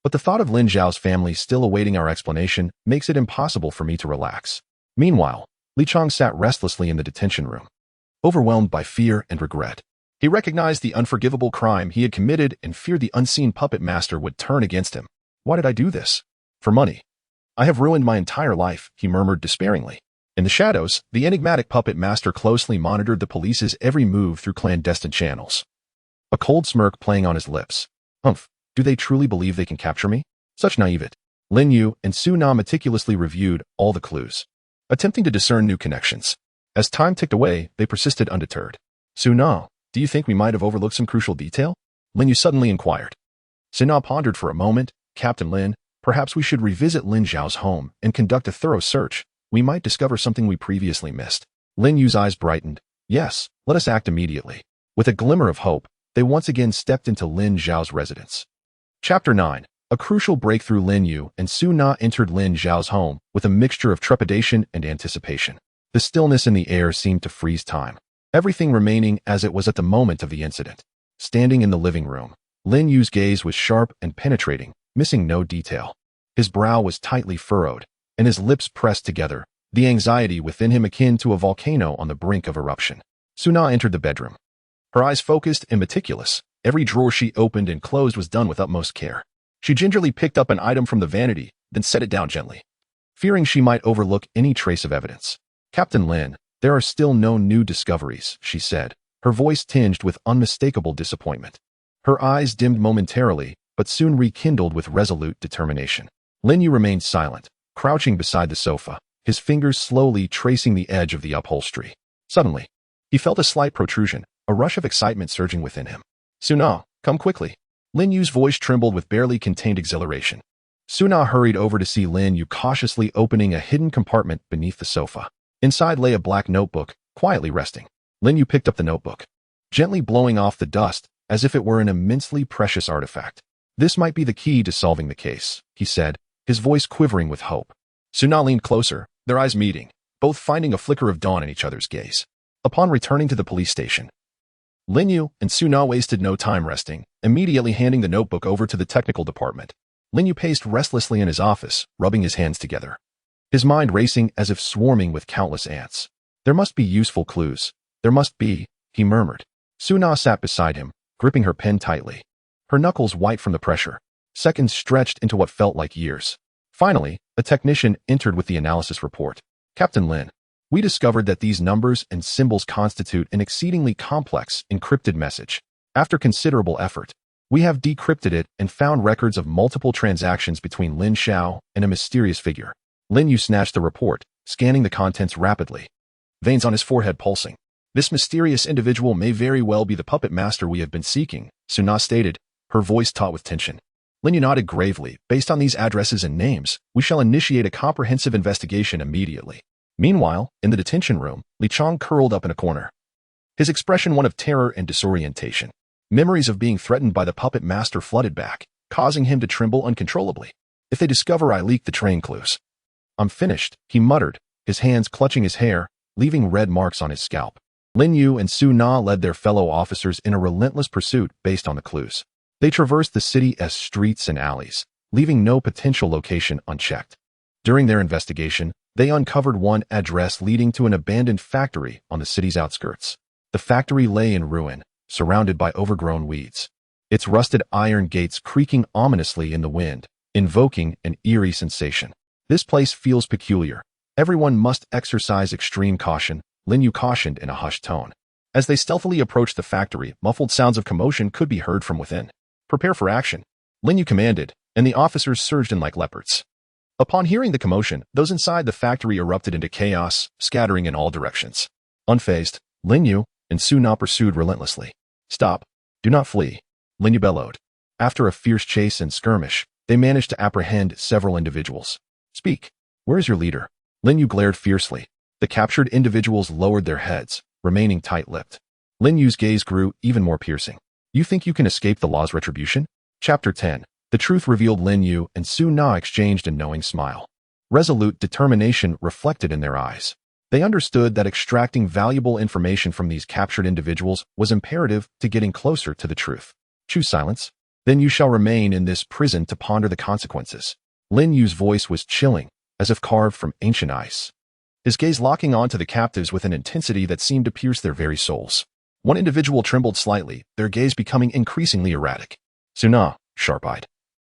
But the thought of Lin Xiao's family still awaiting our explanation makes it impossible for me to relax. Meanwhile, Li Chong sat restlessly in the detention room, overwhelmed by fear and regret. He recognized the unforgivable crime he had committed and feared the unseen puppet master would turn against him. Why did I do this? For money. I have ruined my entire life, he murmured despairingly. In the shadows, the enigmatic puppet master closely monitored the police's every move through clandestine channels, a cold smirk playing on his lips. Humph, do they truly believe they can capture me? Such naivete. Lin Yu and Su Na meticulously reviewed all the clues, attempting to discern new connections. As time ticked away, they persisted undeterred. Su Na, do you think we might have overlooked some crucial detail? Lin Yu suddenly inquired. Su Na pondered for a moment. Captain Lin, perhaps we should revisit Lin Xiao's home and conduct a thorough search. We might discover something we previously missed. Lin Yu's eyes brightened. Yes, let us act immediately. With a glimmer of hope, they once again stepped into Lin Zhao's residence. Chapter 9. A crucial breakthrough. Lin Yu and Su Na entered Lin Zhao's home with a mixture of trepidation and anticipation. The stillness in the air seemed to freeze time, everything remaining as it was at the moment of the incident. Standing in the living room, Lin Yu's gaze was sharp and penetrating, missing no detail. His brow was tightly furrowed, and his lips pressed together, the anxiety within him akin to a volcano on the brink of eruption. Su Na entered the bedroom. Her eyes focused and meticulous. Every drawer she opened and closed was done with utmost care. She gingerly picked up an item from the vanity, then set it down gently, fearing she might overlook any trace of evidence. "Captain Lin, there are still no new discoveries," she said, her voice tinged with unmistakable disappointment. Her eyes dimmed momentarily, but soon rekindled with resolute determination. Lin Yu remained silent, crouching beside the sofa, his fingers slowly tracing the edge of the upholstery. Suddenly, he felt a slight protrusion, a rush of excitement surging within him. "Su Na, come quickly." Lin Yu's voice trembled with barely contained exhilaration. Su Na hurried over to see Lin Yu cautiously opening a hidden compartment beneath the sofa. Inside lay a black notebook, quietly resting. Lin Yu picked up the notebook, gently blowing off the dust as if it were an immensely precious artifact. "This might be the key to solving the case," he said, his voice quivering with hope. Su Na leaned closer, their eyes meeting, both finding a flicker of dawn in each other's gaze. Upon returning to the police station, Lin Yu and Su Na wasted no time resting, immediately handing the notebook over to the technical department. Lin Yu paced restlessly in his office, rubbing his hands together, his mind racing as if swarming with countless ants. "There must be useful clues. There must be," he murmured. Su Na sat beside him, gripping her pen tightly, her knuckles white from the pressure. Seconds stretched into what felt like years. Finally, a technician entered with the analysis report. "Captain Lin, we discovered that these numbers and symbols constitute an exceedingly complex, encrypted message. After considerable effort, we have decrypted it and found records of multiple transactions between Lin Xiao and a mysterious figure." Lin Yu snatched the report, scanning the contents rapidly, veins on his forehead pulsing. "This mysterious individual may very well be the puppet master we have been seeking," Su Na stated, her voice taut with tension. Lin Yu nodded gravely. "Based on these addresses and names, we shall initiate a comprehensive investigation immediately." Meanwhile, in the detention room, Li Chong curled up in a corner, his expression one of terror and disorientation. Memories of being threatened by the puppet master flooded back, causing him to tremble uncontrollably. "If they discover I leaked the train clues, I'm finished," he muttered, his hands clutching his hair, leaving red marks on his scalp. Lin Yu and Su Na led their fellow officers in a relentless pursuit based on the clues. They traversed the city as streets and alleys, leaving no potential location unchecked. During their investigation, they uncovered one address leading to an abandoned factory on the city's outskirts. The factory lay in ruin, surrounded by overgrown weeds, its rusted iron gates creaking ominously in the wind, invoking an eerie sensation. "This place feels peculiar. Everyone must exercise extreme caution," Lin Yu cautioned in a hushed tone. As they stealthily approached the factory, muffled sounds of commotion could be heard from within. "Prepare for action," Lin Yu commanded, and the officers surged in like leopards. Upon hearing the commotion, those inside the factory erupted into chaos, scattering in all directions. Unfazed, Lin Yu and Su Na pursued relentlessly. "Stop. Do not flee," Lin Yu bellowed. After a fierce chase and skirmish, they managed to apprehend several individuals. "Speak. Where is your leader?" Lin Yu glared fiercely. The captured individuals lowered their heads, remaining tight-lipped. Lin Yu's gaze grew even more piercing. "You think you can escape the law's retribution?" Chapter 10. The truth revealed. Lin Yu and Su Na exchanged a knowing smile. Resolute determination reflected in their eyes. They understood that extracting valuable information from these captured individuals was imperative to getting closer to the truth. "Choose silence. Then you shall remain in this prison to ponder the consequences." Lin Yu's voice was chilling, as if carved from ancient ice, his gaze locking onto the captives with an intensity that seemed to pierce their very souls. One individual trembled slightly, their gaze becoming increasingly erratic. Su Na, sharp-eyed,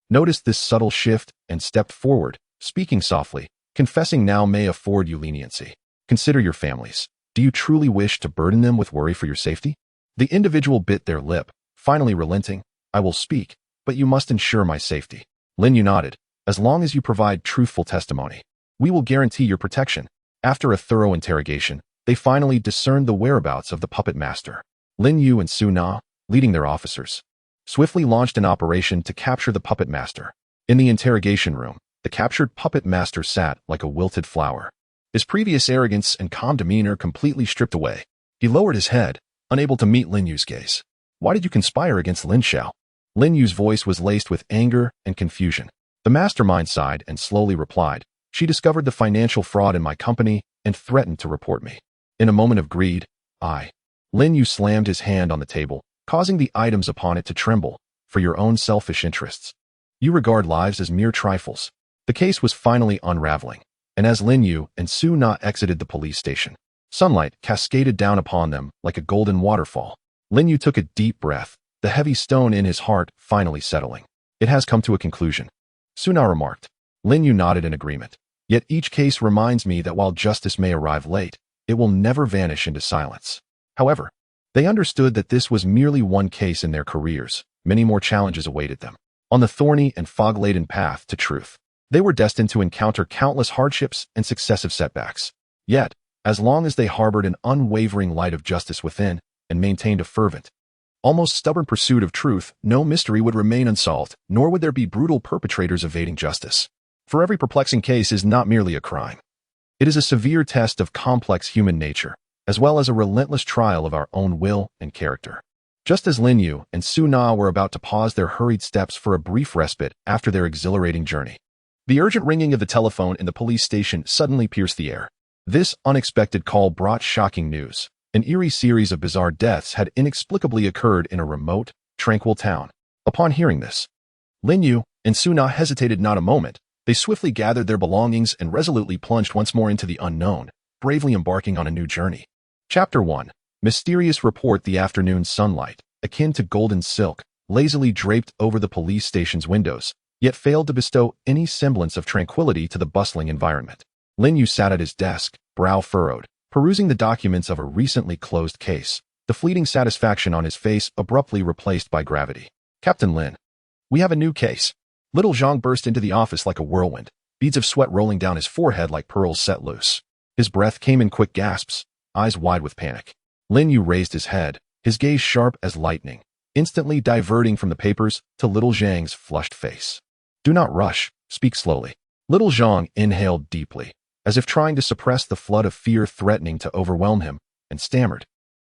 noticed this subtle shift and stepped forward, speaking softly. "Confessing now may afford you leniency. Consider your families. Do you truly wish to burden them with worry for your safety?" The individual bit their lip, finally relenting. "I will speak, but you must ensure my safety." Lin Yu nodded. "As long as you provide truthful testimony, we will guarantee your protection." After a thorough interrogation, they finally discerned the whereabouts of the puppet master. Lin Yu and Su Na, leading their officers, swiftly launched an operation to capture the puppet master. In the interrogation room, the captured puppet master sat like a wilted flower, his previous arrogance and calm demeanor completely stripped away. He lowered his head, unable to meet Lin Yu's gaze. Why did you conspire against Lin Xiao? Lin Yu's voice was laced with anger and confusion. The mastermind sighed and slowly replied, she discovered the financial fraud in my company and threatened to report me. In a moment of greed, Lin Yu slammed his hand on the table, causing the items upon it to tremble. For your own selfish interests. You regard lives as mere trifles. The case was finally unraveling, and as Lin Yu and Su Na exited the police station, sunlight cascaded down upon them like a golden waterfall. Lin Yu took a deep breath, the heavy stone in his heart finally settling. It has come to a conclusion. Su Na remarked. Lin Yu nodded in agreement. Yet each case reminds me that while justice may arrive late, it will never vanish into silence. However, they understood that this was merely one case in their careers. Many more challenges awaited them. On the thorny and fog-laden path to truth, they were destined to encounter countless hardships and successive setbacks. Yet, as long as they harbored an unwavering light of justice within and maintained a fervent, almost stubborn pursuit of truth, no mystery would remain unsolved, nor would there be brutal perpetrators evading justice. For every perplexing case is not merely a crime. It is a severe test of complex human nature, as well as a relentless trial of our own will and character. Just as Lin Yu and Su Na were about to pause their hurried steps for a brief respite after their exhilarating journey, the urgent ringing of the telephone in the police station suddenly pierced the air. This unexpected call brought shocking news. An eerie series of bizarre deaths had inexplicably occurred in a remote, tranquil town. Upon hearing this, Lin Yu and Su Na hesitated not a moment. They swiftly gathered their belongings and resolutely plunged once more into the unknown, bravely embarking on a new journey. Chapter 1. Mysterious report. The afternoon sunlight, akin to golden silk, lazily draped over the police station's windows, yet failed to bestow any semblance of tranquility to the bustling environment. Lin Yu sat at his desk, brow furrowed, perusing the documents of a recently closed case, the fleeting satisfaction on his face abruptly replaced by gravity. Captain Lin, we have a new case. Little Zhang burst into the office like a whirlwind, beads of sweat rolling down his forehead like pearls set loose. His breath came in quick gasps, eyes wide with panic. Lin Yu raised his head, his gaze sharp as lightning, instantly diverting from the papers to Little Zhang's flushed face. Do not rush, speak slowly. Little Zhang inhaled deeply, as if trying to suppress the flood of fear threatening to overwhelm him, and stammered.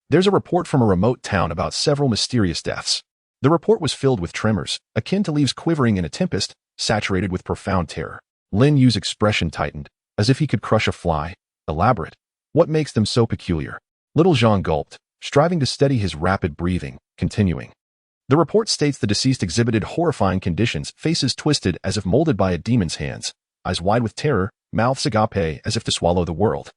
There's a report from a remote town about several mysterious deaths. The report was filled with tremors, akin to leaves quivering in a tempest, saturated with profound terror. Lin Yu's expression tightened, as if he could crush a fly. Elaborate. What makes them so peculiar? Little Zhang gulped, striving to steady his rapid breathing, continuing. The report states the deceased exhibited horrifying conditions, faces twisted as if molded by a demon's hands, eyes wide with terror, mouths agape as if to swallow the world.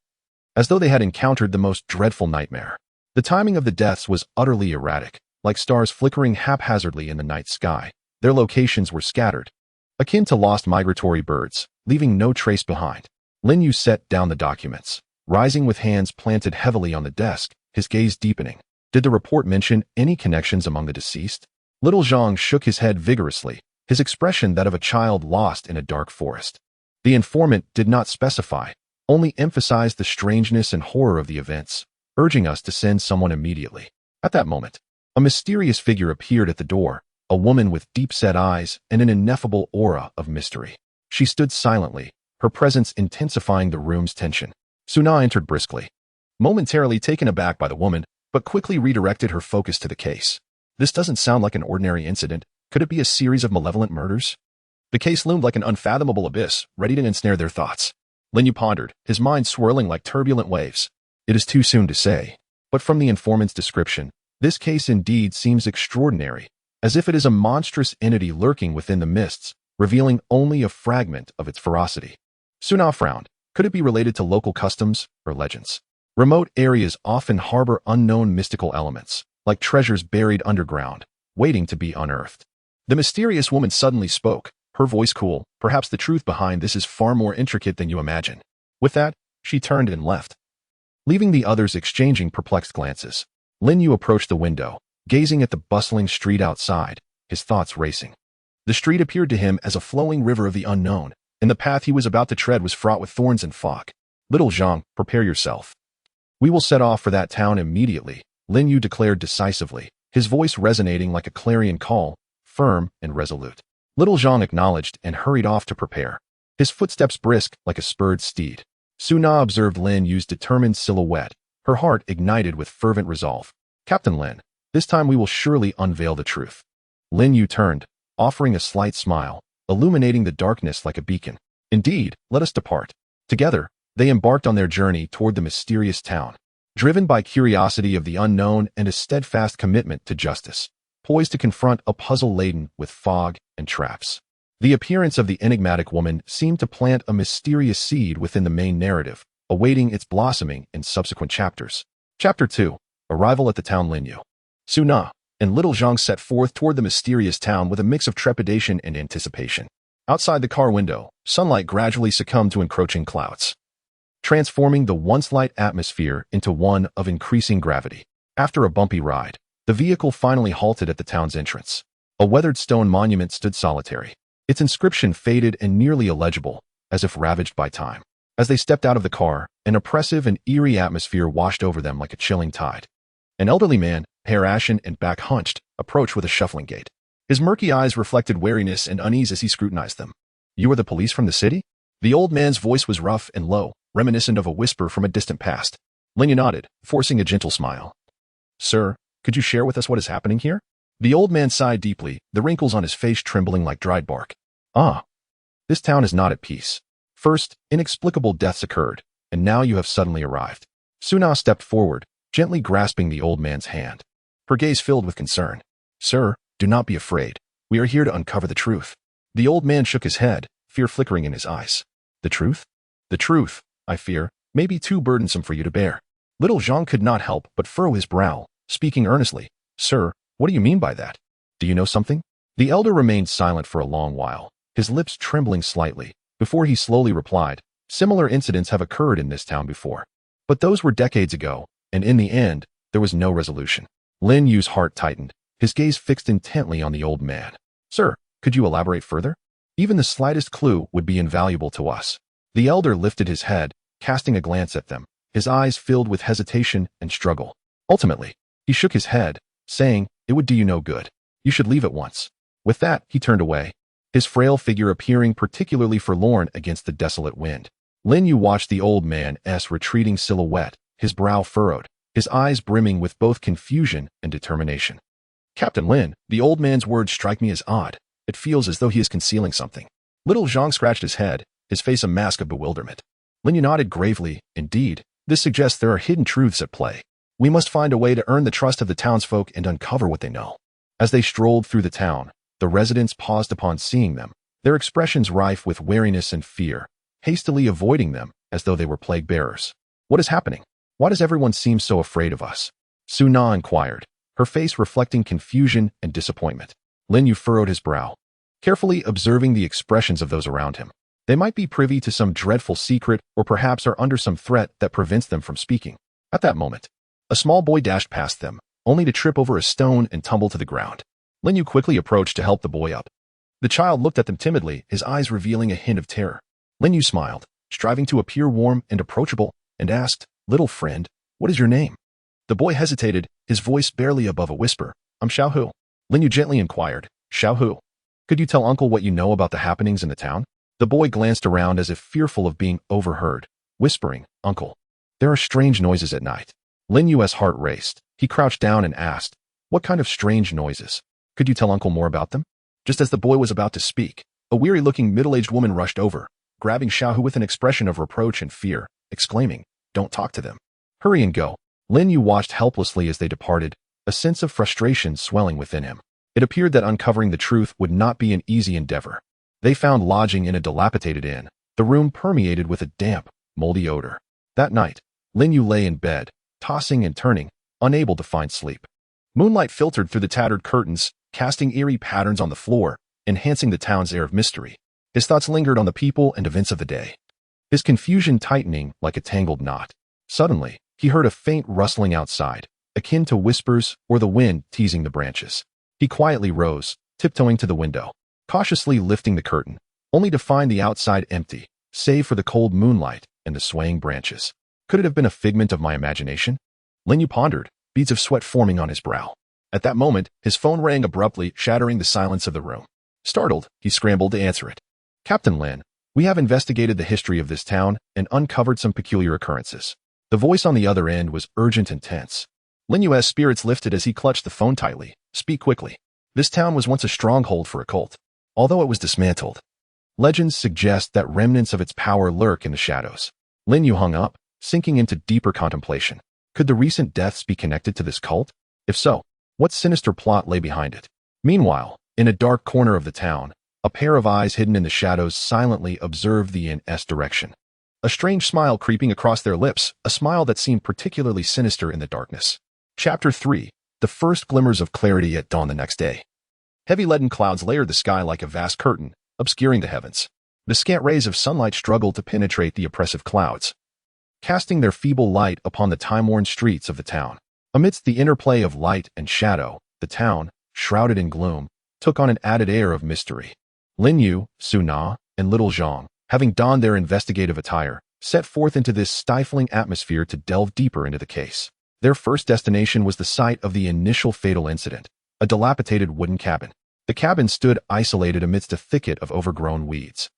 As though they had encountered the most dreadful nightmare. The timing of the deaths was utterly erratic, like stars flickering haphazardly in the night sky. Their locations were scattered, akin to lost migratory birds, leaving no trace behind. Lin Yu set down the documents, rising with hands planted heavily on the desk, his gaze deepening. Did the report mention any connections among the deceased? Little Zhang shook his head vigorously, his expression that of a child lost in a dark forest. The informant did not specify, only emphasized the strangeness and horror of the events, urging us to send someone immediately. At that moment, a mysterious figure appeared at the door, a woman with deep-set eyes and an ineffable aura of mystery. She stood silently, her presence intensifying the room's tension. Su Na entered briskly, momentarily taken aback by the woman, but quickly redirected her focus to the case. This doesn't sound like an ordinary incident. Could it be a series of malevolent murders? The case loomed like an unfathomable abyss, ready to ensnare their thoughts. Lin Yu pondered, his mind swirling like turbulent waves. It is too soon to say, but from the informant's description, this case indeed seems extraordinary, as if it is a monstrous entity lurking within the mists, revealing only a fragment of its ferocity. Su Na frowned. Could it be related to local customs or legends? Remote areas often harbor unknown mystical elements, like treasures buried underground, waiting to be unearthed. The mysterious woman suddenly spoke, her voice cool. Perhaps the truth behind this is far more intricate than you imagine. With that, she turned and left, leaving the others exchanging perplexed glances. Lin Yu approached the window, gazing at the bustling street outside, his thoughts racing. The street appeared to him as a flowing river of the unknown, and the path he was about to tread was fraught with thorns and fog. Little Zhang, prepare yourself. We will set off for that town immediately, Lin Yu declared decisively, his voice resonating like a clarion call, firm and resolute. Little Zhang acknowledged and hurried off to prepare, his footsteps brisk like a spurred steed. Su Na observed Lin Yu's determined silhouette, her heart ignited with fervent resolve. Captain Lin, This time we will surely unveil the truth. Lin Yu turned, offering a slight smile, illuminating the darkness like a beacon. Indeed, let us depart. Together, they embarked on their journey toward the mysterious town, driven by curiosity of the unknown and a steadfast commitment to justice, poised to confront a puzzle laden with fog and traps. The appearance of the enigmatic woman seemed to plant a mysterious seed within the main narrative, awaiting its blossoming in subsequent chapters. Chapter 2. Arrival at the town. Lin Yu, Su Na, and little Zhang set forth toward the mysterious town with a mix of trepidation and anticipation. Outside the car window, sunlight gradually succumbed to encroaching clouds, transforming the once light atmosphere into one of increasing gravity. After a bumpy ride, the vehicle finally halted at the town's entrance. A weathered stone monument stood solitary, its inscription faded and nearly illegible, as if ravaged by time. As they stepped out of the car, an oppressive and eerie atmosphere washed over them like a chilling tide. An elderly man, hair ashen and back hunched, approached with a shuffling gait. His murky eyes reflected wariness and unease as he scrutinized them. "You are the police from the city?" The old man's voice was rough and low, reminiscent of a whisper from a distant past. Lin Yu nodded, forcing a gentle smile. "Sir, could you share with us what is happening here?" The old man sighed deeply, the wrinkles on his face trembling like dried bark. "Ah, this town is not at peace. First, inexplicable deaths occurred, and now you have suddenly arrived." Su Na stepped forward, gently grasping the old man's hand. Her gaze filled with concern. "Sir, do not be afraid. We are here to uncover the truth." The old man shook his head, fear flickering in his eyes. "The truth? The truth, I fear, may be too burdensome for you to bear." Little Zhang could not help but furrow his brow, speaking earnestly. "Sir, what do you mean by that? Do you know something?" The elder remained silent for a long while, his lips trembling slightly, before he slowly replied, "Similar incidents have occurred in this town before. But those were decades ago, and in the end, there was no resolution." Lin Yu's heart tightened, his gaze fixed intently on the old man. "Sir, could you elaborate further? Even the slightest clue would be invaluable to us." The elder lifted his head, casting a glance at them, his eyes filled with hesitation and struggle. Ultimately, he shook his head, saying, "It would do you no good. You should leave at once." With that, he turned away, his frail figure appearing particularly forlorn against the desolate wind. Lin Yu watched the old man's retreating silhouette, his brow furrowed, his eyes brimming with both confusion and determination. "Captain Lin, the old man's words strike me as odd. It feels as though he is concealing something." Little Zhang scratched his head, his face a mask of bewilderment. Lin Yu nodded gravely. "Indeed, this suggests there are hidden truths at play. We must find a way to earn the trust of the townsfolk and uncover what they know." As they strolled through the town, the residents paused upon seeing them, their expressions rife with wariness and fear, hastily avoiding them as though they were plague bearers. "What is happening? Why does everyone seem so afraid of us?" Su Na inquired, her face reflecting confusion and disappointment. Lin Yu furrowed his brow, carefully observing the expressions of those around him. They might be privy to some dreadful secret or perhaps are under some threat that prevents them from speaking. At that moment, a small boy dashed past them, only to trip over a stone and tumble to the ground. Lin Yu quickly approached to help the boy up. The child looked at them timidly, his eyes revealing a hint of terror. Lin Yu smiled, striving to appear warm and approachable, and asked, "Little friend, what is your name?" The boy hesitated, his voice barely above a whisper. "I'm Xiao Hu." Lin Yu gently inquired, "Xiao Hu, could you tell uncle what you know about the happenings in the town?" The boy glanced around as if fearful of being overheard, whispering, "Uncle, there are strange noises at night." Lin Yu's heart raced. He crouched down and asked, "What kind of strange noises? Could you tell uncle more about them?" Just as the boy was about to speak, a weary-looking middle-aged woman rushed over, grabbing Xiao Hu with an expression of reproach and fear, exclaiming, "Don't talk to them. Hurry and go." Lin Yu watched helplessly as they departed, a sense of frustration swelling within him. It appeared that uncovering the truth would not be an easy endeavor. They found lodging in a dilapidated inn, the room permeated with a damp, moldy odor. That night, Lin Yu lay in bed, tossing and turning, unable to find sleep. Moonlight filtered through the tattered curtains, casting eerie patterns on the floor, enhancing the town's air of mystery. His thoughts lingered on the people and events of the day, his confusion tightening like a tangled knot. Suddenly, he heard a faint rustling outside, akin to whispers or the wind teasing the branches. He quietly rose, tiptoeing to the window, cautiously lifting the curtain, only to find the outside empty, save for the cold moonlight and the swaying branches. Could it have been a figment of my imagination? Lin Yu pondered, beads of sweat forming on his brow. At that moment, his phone rang abruptly, shattering the silence of the room. Startled, he scrambled to answer it. "Captain Lin, we have investigated the history of this town and uncovered some peculiar occurrences." The voice on the other end was urgent and tense. Lin Yu's spirits lifted as he clutched the phone tightly. Speak quickly. This town was once a stronghold for a cult. Although it was dismantled, legends suggest that remnants of its power lurk in the shadows. Lin Yu hung up, sinking into deeper contemplation. Could the recent deaths be connected to this cult? If so, what sinister plot lay behind it? Meanwhile, in a dark corner of the town, a pair of eyes hidden in the shadows silently observed the In's direction. A strange smile creeping across their lips, a smile that seemed particularly sinister in the darkness. Chapter 3. The first glimmers of clarity at dawn the next day. Heavy leaden clouds layered the sky like a vast curtain, obscuring the heavens. The scant rays of sunlight struggled to penetrate the oppressive clouds, casting their feeble light upon the time-worn streets of the town. Amidst the interplay of light and shadow, the town, shrouded in gloom, took on an added air of mystery. Lin Yu, Su Na, and Little Zhang, having donned their investigative attire, set forth into this stifling atmosphere to delve deeper into the case. Their first destination was the site of the initial fatal incident, a dilapidated wooden cabin. The cabin stood isolated amidst a thicket of overgrown weeds,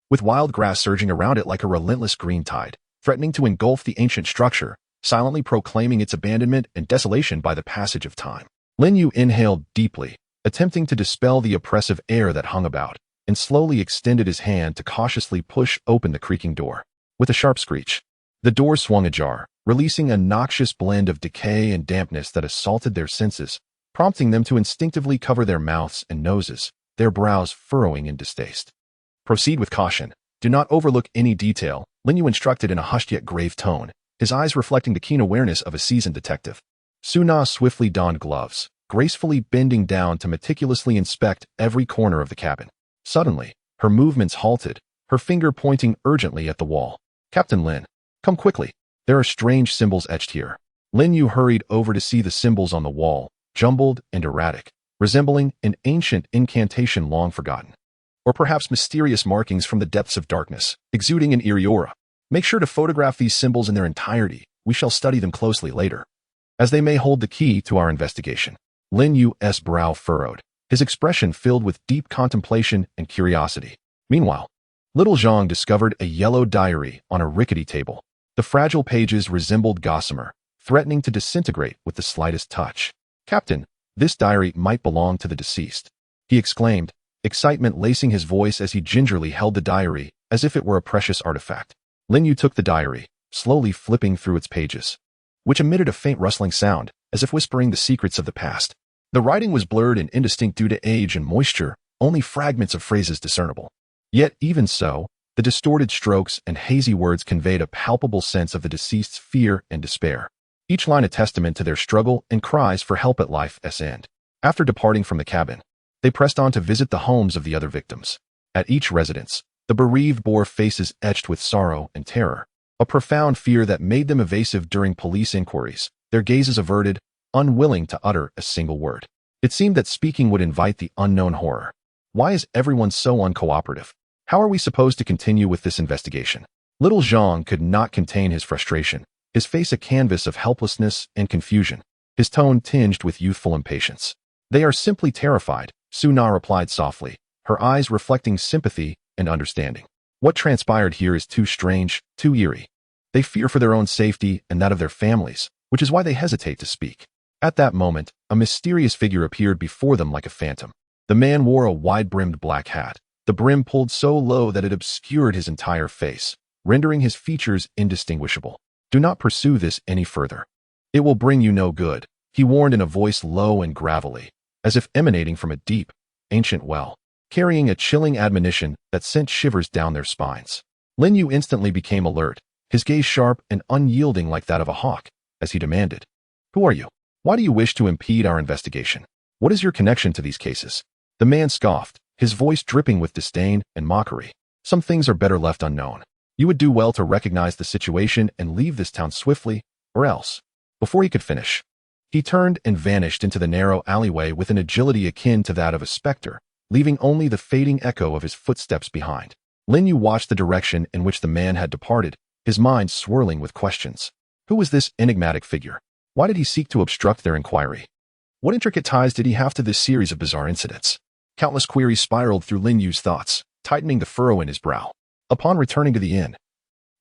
with wild grass surging around it like a relentless green tide, threatening to engulf the ancient structure, silently proclaiming its abandonment and desolation by the passage of time. Lin Yu inhaled deeply, attempting to dispel the oppressive air that hung about, and slowly extended his hand to cautiously push open the creaking door. With a sharp screech, the door swung ajar, releasing a noxious blend of decay and dampness that assaulted their senses, prompting them to instinctively cover their mouths and noses, their brows furrowing in distaste. Proceed with caution. Do not overlook any detail, Lin Yu instructed in a hushed yet grave tone, his eyes reflecting the keen awareness of a seasoned detective. Su Na swiftly donned gloves, gracefully bending down to meticulously inspect every corner of the cabin. Suddenly, her movements halted, her finger pointing urgently at the wall. Captain Lin, come quickly. There are strange symbols etched here. Lin Yu hurried over to see the symbols on the wall, jumbled and erratic, resembling an ancient incantation long forgotten. Or perhaps mysterious markings from the depths of darkness, exuding an eerie aura. Make sure to photograph these symbols in their entirety. We shall study them closely later, as they may hold the key to our investigation. Lin Yu's brow furrowed, his expression filled with deep contemplation and curiosity. Meanwhile, Little Zhang discovered a yellow diary on a rickety table. The fragile pages resembled gossamer, threatening to disintegrate with the slightest touch. Captain, this diary might belong to the deceased, he exclaimed, excitement lacing his voice as he gingerly held the diary as if it were a precious artifact. Lin Yu took the diary, slowly flipping through its pages, which emitted a faint rustling sound, as if whispering the secrets of the past. The writing was blurred and indistinct due to age and moisture, only fragments of phrases discernible. Yet even so, the distorted strokes and hazy words conveyed a palpable sense of the deceased's fear and despair, each line a testament to their struggle and cries for help at life's end. After departing from the cabin, they pressed on to visit the homes of the other victims. At each residence, the bereaved bore faces etched with sorrow and terror, a profound fear that made them evasive during police inquiries, their gazes averted, unwilling to utter a single word. It seemed that speaking would invite the unknown horror. Why is everyone so uncooperative? How are we supposed to continue with this investigation? Little Zhang could not contain his frustration, his face a canvas of helplessness and confusion, his tone tinged with youthful impatience. They are simply terrified, Su Na replied softly, her eyes reflecting sympathy and understanding. What transpired here is too strange, too eerie. They fear for their own safety and that of their families, which is why they hesitate to speak. At that moment, a mysterious figure appeared before them like a phantom. The man wore a wide-brimmed black hat, the brim pulled so low that it obscured his entire face, rendering his features indistinguishable. Do not pursue this any further. It will bring you no good, he warned in a voice low and gravelly, as if emanating from a deep, ancient well, carrying a chilling admonition that sent shivers down their spines. Lin Yu instantly became alert, his gaze sharp and unyielding like that of a hawk, as he demanded, "Who are you? Why do you wish to impede our investigation? What is your connection to these cases?" The man scoffed, his voice dripping with disdain and mockery. "Some things are better left unknown. You would do well to recognize the situation and leave this town swiftly, or else." Before he could finish, he turned and vanished into the narrow alleyway with an agility akin to that of a specter, leaving only the fading echo of his footsteps behind. Lin Yu watched the direction in which the man had departed, his mind swirling with questions. Who was this enigmatic figure? Why did he seek to obstruct their inquiry? What intricate ties did he have to this series of bizarre incidents? Countless queries spiraled through Lin Yu's thoughts, tightening the furrow in his brow. Upon returning to the inn,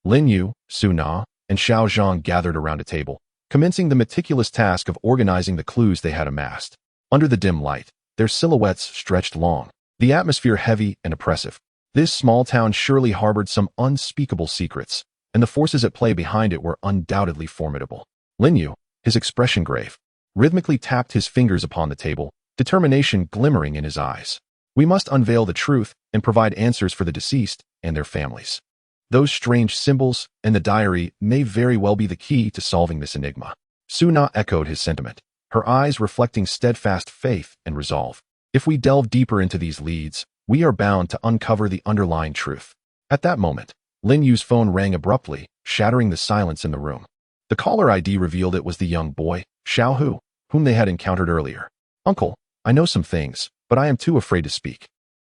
Lin Yu, Su Na, and Xiao Zhang gathered around a table, commencing the meticulous task of organizing the clues they had amassed. Under the dim light, their silhouettes stretched long, the atmosphere heavy and oppressive. This small town surely harbored some unspeakable secrets, and the forces at play behind it were undoubtedly formidable. Lin Yu, his expression grave, rhythmically tapped his fingers upon the table, determination glimmering in his eyes. We must unveil the truth and provide answers for the deceased and their families. Those strange symbols and the diary may very well be the key to solving this enigma. Su Na echoed his sentiment, her eyes reflecting steadfast faith and resolve. If we delve deeper into these leads, we are bound to uncover the underlying truth. At that moment, Lin Yu's phone rang abruptly, shattering the silence in the room. The caller ID revealed it was the young boy, Xiaohu, whom they had encountered earlier. "Uncle, I know some things, but I am too afraid to speak.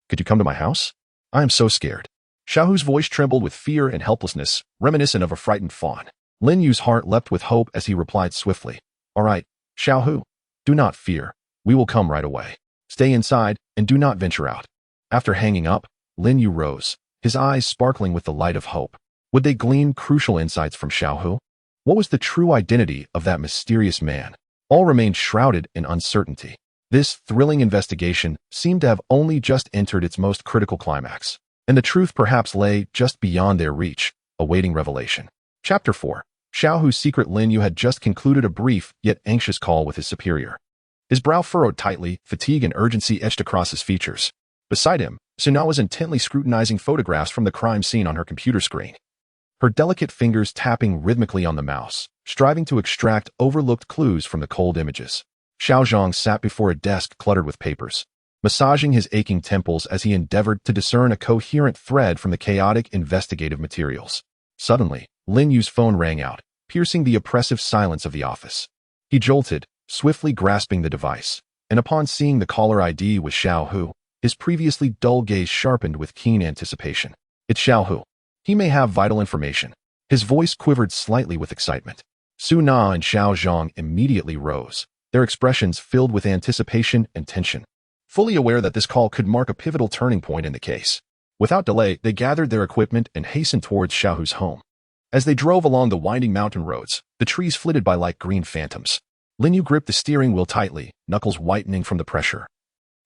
Could you come to my house? I am so scared." Xiaohu's voice trembled with fear and helplessness, reminiscent of a frightened fawn. Lin Yu's heart leapt with hope as he replied swiftly, "All right, Xiaohu, do not fear. We will come right away. Stay inside and do not venture out." After hanging up, Lin Yu rose, his eyes sparkling with the light of hope. Would they glean crucial insights from Xiaohu? What was the true identity of that mysterious man? All remained shrouded in uncertainty. This thrilling investigation seemed to have only just entered its most critical climax, and the truth perhaps lay just beyond their reach, awaiting revelation. Chapter 4. Xiaohu's secret. Lin Yu had just concluded a brief yet anxious call with his superior. His brow furrowed tightly, fatigue and urgency etched across his features. Beside him, Su Na was intently scrutinizing photographs from the crime scene on her computer screen, her delicate fingers tapping rhythmically on the mouse, striving to extract overlooked clues from the cold images. Xiao Zhang sat before a desk cluttered with papers, massaging his aching temples as he endeavored to discern a coherent thread from the chaotic investigative materials. Suddenly, Lin Yu's phone rang out, piercing the oppressive silence of the office. He jolted, swiftly grasping the device, and upon seeing the caller ID was Xiaohu, his previously dull gaze sharpened with keen anticipation. "It's Xiaohu. He may have vital information." His voice quivered slightly with excitement. Su Na and Xiao Zhang immediately rose, their expressions filled with anticipation and tension, fully aware that this call could mark a pivotal turning point in the case. Without delay, they gathered their equipment and hastened towards Xiaohu's home. As they drove along the winding mountain roads, the trees flitted by like green phantoms. Lin Yu gripped the steering wheel tightly, knuckles whitening from the pressure,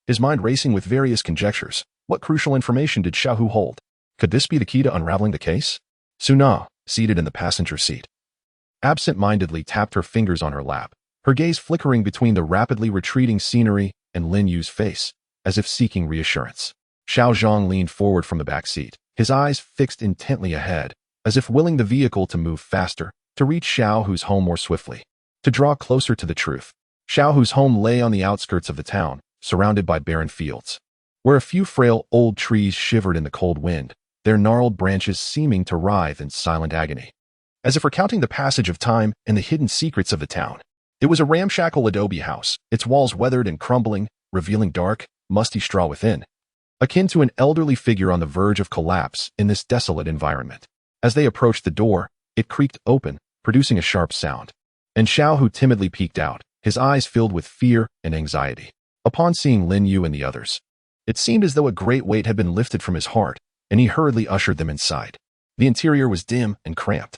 his mind racing with various conjectures. What crucial information did Xiaohu hold? Could this be the key to unraveling the case? Su Na, seated in the passenger seat, absent-mindedly tapped her fingers on her lap, her gaze flickering between the rapidly retreating scenery and Lin Yu's face, as if seeking reassurance. Xiao Zhang leaned forward from the back seat, his eyes fixed intently ahead, as if willing the vehicle to move faster, to reach Xiaohu's home more swiftly, to draw closer to the truth. Xiaohu's home lay on the outskirts of the town, surrounded by barren fields, where a few frail old trees shivered in the cold wind, their gnarled branches seeming to writhe in silent agony, as if recounting the passage of time and the hidden secrets of the town. It was a ramshackle adobe house, its walls weathered and crumbling, revealing dark, musty straw within, akin to an elderly figure on the verge of collapse in this desolate environment. As they approached the door, it creaked open, producing a sharp sound, and Xiaohu timidly peeked out, his eyes filled with fear and anxiety. Upon seeing Lin Yu and the others, it seemed as though a great weight had been lifted from his heart, and he hurriedly ushered them inside. The interior was dim and cramped,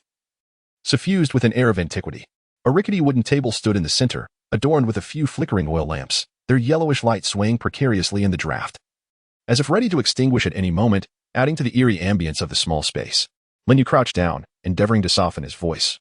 suffused with an air of antiquity. A rickety wooden table stood in the center, adorned with a few flickering oil lamps, their yellowish light swaying precariously in the draft, as if ready to extinguish at any moment, adding to the eerie ambience of the small space. Lin Yu crouched down, endeavoring to soften his voice,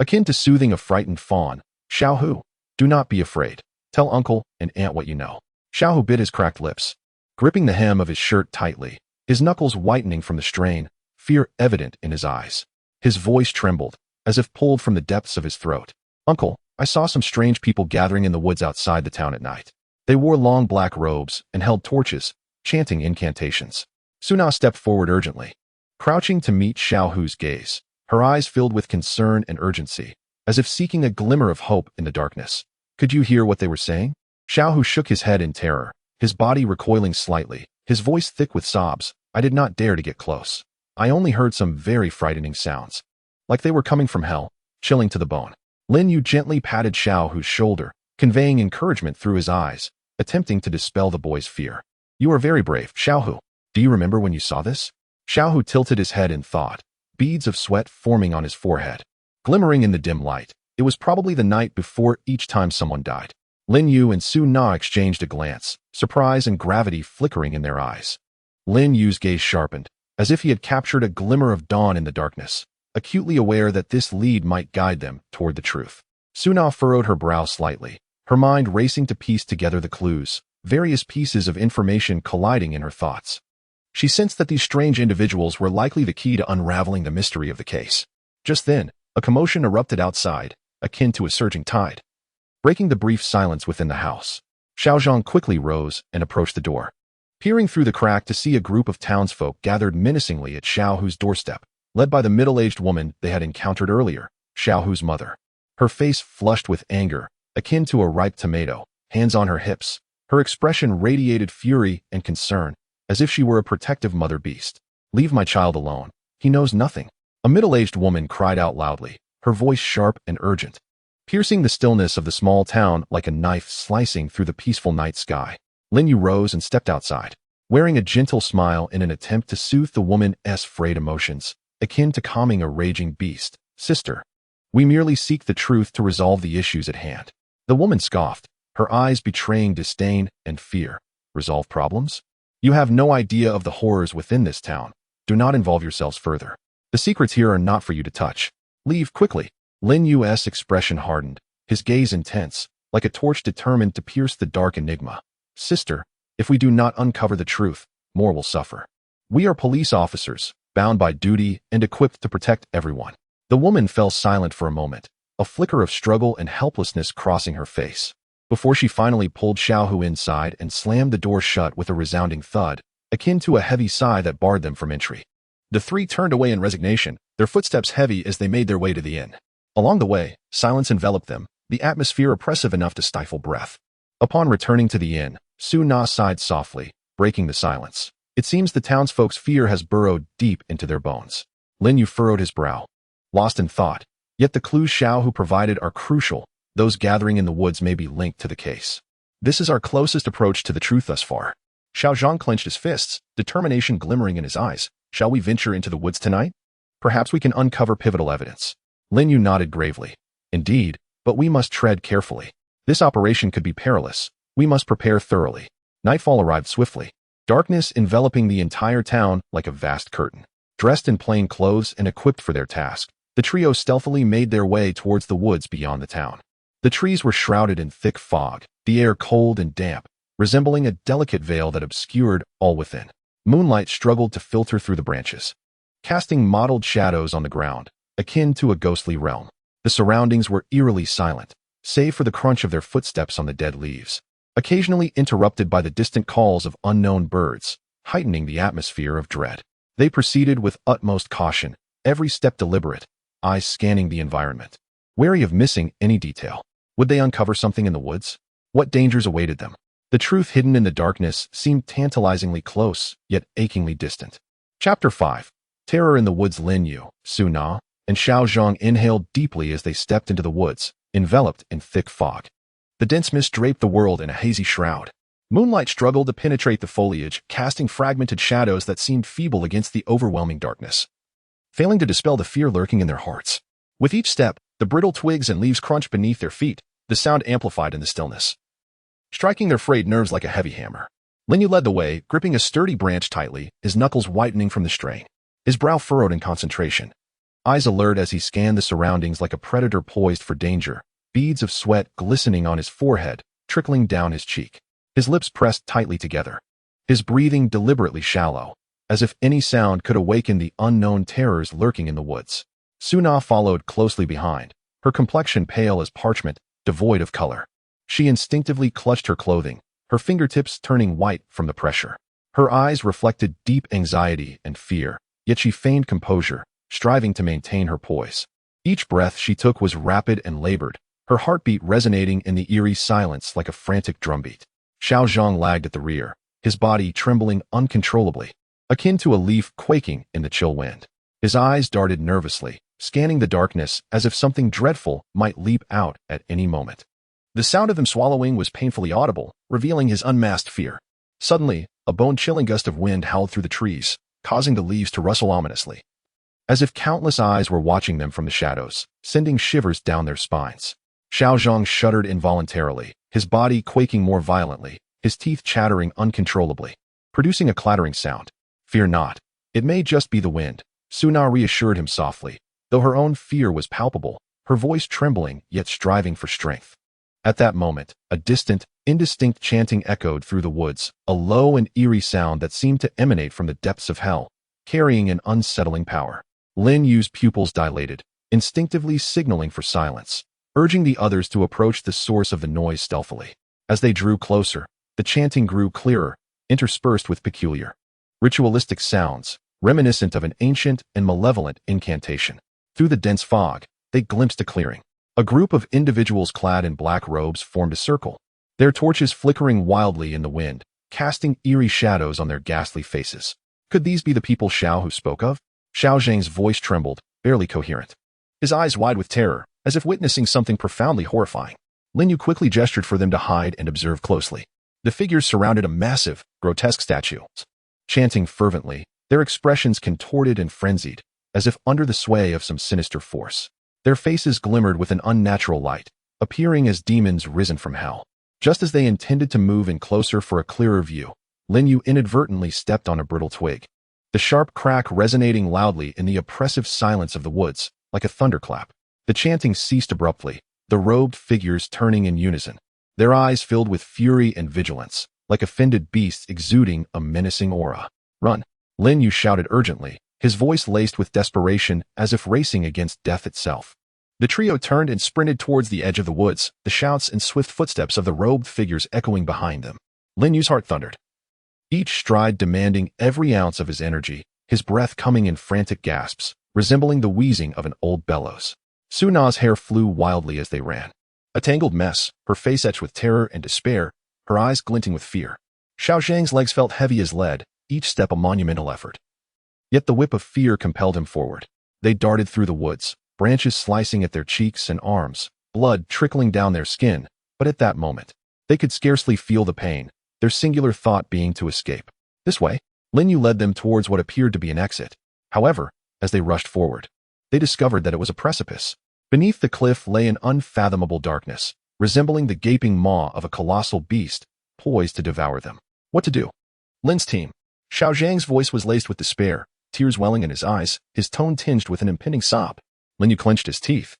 akin to soothing a frightened fawn. "Xiaohu, do not be afraid. Tell uncle and aunt what you know." Xiaohu bit his cracked lips, gripping the hem of his shirt tightly, his knuckles whitening from the strain, fear evident in his eyes. His voice trembled, as if pulled from the depths of his throat. "Uncle, I saw some strange people gathering in the woods outside the town at night. They wore long black robes and held torches, chanting incantations." Su Na stepped forward urgently, crouching to meet Xiaohu's gaze, her eyes filled with concern and urgency, as if seeking a glimmer of hope in the darkness. "Could you hear what they were saying?" Xiaohu shook his head in terror, his body recoiling slightly, his voice thick with sobs. "I did not dare to get close. I only heard some very frightening sounds, like they were coming from hell, chilling to the bone." Lin Yu gently patted Xiaohu's shoulder, conveying encouragement through his eyes, attempting to dispel the boy's fear. "You are very brave, Xiaohu. Do you remember when you saw this?" Xiaohu tilted his head in thought, beads of sweat forming on his forehead, glimmering in the dim light. It was probably the night before each time someone died. Lin Yu and Su Na exchanged a glance, surprise and gravity flickering in their eyes. Lin Yu's gaze sharpened, as if he had captured a glimmer of dawn in the darkness, acutely aware that this lead might guide them toward the truth. Su Na furrowed her brow slightly, her mind racing to piece together the clues, various pieces of information colliding in her thoughts. She sensed that these strange individuals were likely the key to unraveling the mystery of the case. Just then, a commotion erupted outside, akin to a surging tide. Breaking the brief silence within the house, Xiao Zhang quickly rose and approached the door, peering through the crack to see a group of townsfolk gathered menacingly at Xiao Hu's doorstep, led by the middle-aged woman they had encountered earlier, Xiao Hu's mother. Her face flushed with anger, akin to a ripe tomato, hands on her hips. Her expression radiated fury and concern, as if she were a protective mother beast. "Leave my child alone. He knows nothing." A middle-aged woman cried out loudly, her voice sharp and urgent, piercing the stillness of the small town like a knife slicing through the peaceful night sky. Lin Yu rose and stepped outside, wearing a gentle smile in an attempt to soothe the woman's frayed emotions, akin to calming a raging beast. "Sister, we merely seek the truth to resolve the issues at hand." The woman scoffed, her eyes betraying disdain and fear. "Resolve problems? You have no idea of the horrors within this town. Do not involve yourselves further. The secrets here are not for you to touch. Leave quickly." Lin Yu's expression hardened, his gaze intense, like a torch determined to pierce the dark enigma. "Sister, if we do not uncover the truth, more will suffer. We are police officers, bound by duty and equipped to protect everyone." The woman fell silent for a moment, a flicker of struggle and helplessness crossing her face, before she finally pulled Xiao Hu inside and slammed the door shut with a resounding thud, akin to a heavy sigh that barred them from entry. The three turned away in resignation, their footsteps heavy as they made their way to the inn. Along the way, silence enveloped them, the atmosphere oppressive enough to stifle breath. Upon returning to the inn, Su Na sighed softly, breaking the silence. "It seems the townsfolk's fear has burrowed deep into their bones." Lin Yu furrowed his brow, lost in thought. Yet the clues Xiao Hu provided are crucial. Those gathering in the woods may be linked to the case. This is our closest approach to the truth thus far. Xiao Zhang clenched his fists, determination glimmering in his eyes. "Shall we venture into the woods tonight? Perhaps we can uncover pivotal evidence." Lin Yu nodded gravely. "Indeed, but we must tread carefully. This operation could be perilous. We must prepare thoroughly." Nightfall arrived swiftly, darkness enveloping the entire town like a vast curtain. Dressed in plain clothes and equipped for their task, the trio stealthily made their way towards the woods beyond the town. The trees were shrouded in thick fog, the air cold and damp, resembling a delicate veil that obscured all within. Moonlight struggled to filter through the branches, casting mottled shadows on the ground, akin to a ghostly realm. The surroundings were eerily silent, save for the crunch of their footsteps on the dead leaves, occasionally interrupted by the distant calls of unknown birds, heightening the atmosphere of dread. They proceeded with utmost caution, every step deliberate, eyes scanning the environment, wary of missing any detail. Would they uncover something in the woods? What dangers awaited them? The truth hidden in the darkness seemed tantalizingly close, yet achingly distant. Chapter 5. Terror in the Woods. Lin Yu, Su Na, and Xiao Zhang inhaled deeply as they stepped into the woods, enveloped in thick fog. The dense mist draped the world in a hazy shroud. Moonlight struggled to penetrate the foliage, casting fragmented shadows that seemed feeble against the overwhelming darkness, failing to dispel the fear lurking in their hearts. With each step, the brittle twigs and leaves crunched beneath their feet, the sound amplified in the stillness, striking their frayed nerves like a heavy hammer. Lin Yu led the way, gripping a sturdy branch tightly, his knuckles whitening from the strain, his brow furrowed in concentration, eyes alert as he scanned the surroundings like a predator poised for danger, beads of sweat glistening on his forehead, trickling down his cheek. His lips pressed tightly together, his breathing deliberately shallow, as if any sound could awaken the unknown terrors lurking in the woods. Su Na followed closely behind, her complexion pale as parchment, devoid of color. She instinctively clutched her clothing, her fingertips turning white from the pressure. Her eyes reflected deep anxiety and fear, yet she feigned composure, striving to maintain her poise. Each breath she took was rapid and labored, her heartbeat resonating in the eerie silence like a frantic drumbeat. Xiao Zhang lagged at the rear, his body trembling uncontrollably, akin to a leaf quaking in the chill wind. His eyes darted nervously, scanning the darkness as if something dreadful might leap out at any moment. The sound of him swallowing was painfully audible, revealing his unmasked fear. Suddenly, a bone-chilling gust of wind howled through the trees, causing the leaves to rustle ominously. as if countless eyes were watching them from the shadows, sending shivers down their spines. Xiao Zhang shuddered involuntarily, his body quaking more violently, his teeth chattering uncontrollably, producing a clattering sound. "Fear not. It may just be the wind," Su Na reassured him softly, though her own fear was palpable, her voice trembling yet striving for strength. At that moment, a distant, indistinct chanting echoed through the woods, a low and eerie sound that seemed to emanate from the depths of hell, carrying an unsettling power. Lin Yu's pupils dilated, instinctively signaling for silence, urging the others to approach the source of the noise stealthily. As they drew closer, the chanting grew clearer, interspersed with peculiar, ritualistic sounds, reminiscent of an ancient and malevolent incantation. Through the dense fog, they glimpsed a clearing. A group of individuals clad in black robes formed a circle, their torches flickering wildly in the wind, casting eerie shadows on their ghastly faces. Could these be the people Xiao Hu spoke of? Xiao Zhang's voice trembled, barely coherent, his eyes wide with terror, as if witnessing something profoundly horrifying. Lin Yu quickly gestured for them to hide and observe closely. The figures surrounded a massive, grotesque statue, chanting fervently, their expressions contorted and frenzied, as if under the sway of some sinister force. Their faces glimmered with an unnatural light, appearing as demons risen from hell. Just as they intended to move in closer for a clearer view, Lin Yu inadvertently stepped on a brittle twig. The sharp crack resonating loudly in the oppressive silence of the woods, like a thunderclap. The chanting ceased abruptly, the robed figures turning in unison, their eyes filled with fury and vigilance, like offended beasts exuding a menacing aura. "Run!" Lin Yu shouted urgently, his voice laced with desperation as if racing against death itself. The trio turned and sprinted towards the edge of the woods, the shouts and swift footsteps of the robed figures echoing behind them. Lin Yu's heart thundered, each stride demanding every ounce of his energy, his breath coming in frantic gasps, resembling the wheezing of an old bellows. Su Na's hair flew wildly as they ran. A tangled mess, her face etched with terror and despair, her eyes glinting with fear. Xiao Zhang's legs felt heavy as lead, each step a monumental effort. Yet the whip of fear compelled him forward. They darted through the woods, branches slicing at their cheeks and arms, blood trickling down their skin, but at that moment, they could scarcely feel the pain, their singular thought being to escape. This way, Lin Yu led them towards what appeared to be an exit. However, as they rushed forward, they discovered that it was a precipice. Beneath the cliff lay an unfathomable darkness, resembling the gaping maw of a colossal beast, poised to devour them. What to do? Lin's team. Xiao Zhang's voice was laced with despair, tears welling in his eyes, his tone tinged with an impending sob. Lin Yu clenched his teeth,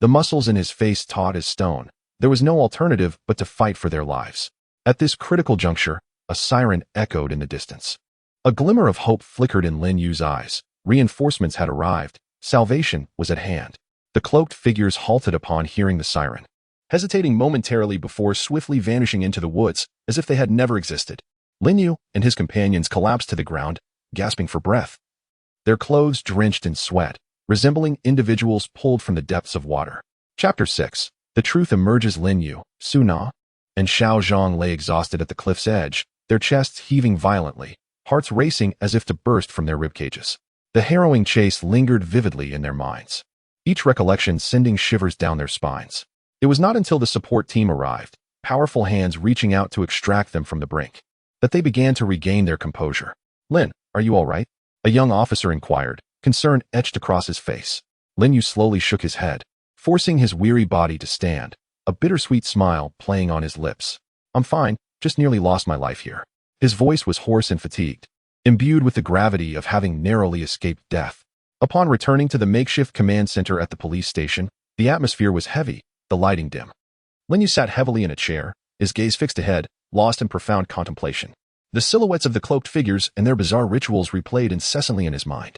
the muscles in his face taut as stone. There was no alternative but to fight for their lives. At this critical juncture, a siren echoed in the distance. A glimmer of hope flickered in Lin Yu's eyes. Reinforcements had arrived. Salvation was at hand. The cloaked figures halted upon hearing the siren, hesitating momentarily before swiftly vanishing into the woods as if they had never existed. Lin Yu and his companions collapsed to the ground, gasping for breath, their clothes drenched in sweat, resembling individuals pulled from the depths of water. Chapter 6. The truth emerges. Lin Yu, Su Na, and Xiao Zhang lay exhausted at the cliff's edge, their chests heaving violently, hearts racing as if to burst from their ribcages. The harrowing chase lingered vividly in their minds, each recollection sending shivers down their spines. It was not until the support team arrived, powerful hands reaching out to extract them from the brink, that they began to regain their composure. "Lin, are you all right?" a young officer inquired, concern etched across his face. Lin Yu slowly shook his head, forcing his weary body to stand, a bittersweet smile playing on his lips. "I'm fine, just nearly lost my life here." His voice was hoarse and fatigued, imbued with the gravity of having narrowly escaped death. Upon returning to the makeshift command center at the police station, the atmosphere was heavy, the lighting dim. Lin Yu sat heavily in a chair, his gaze fixed ahead, lost in profound contemplation. The silhouettes of the cloaked figures and their bizarre rituals replayed incessantly in his mind.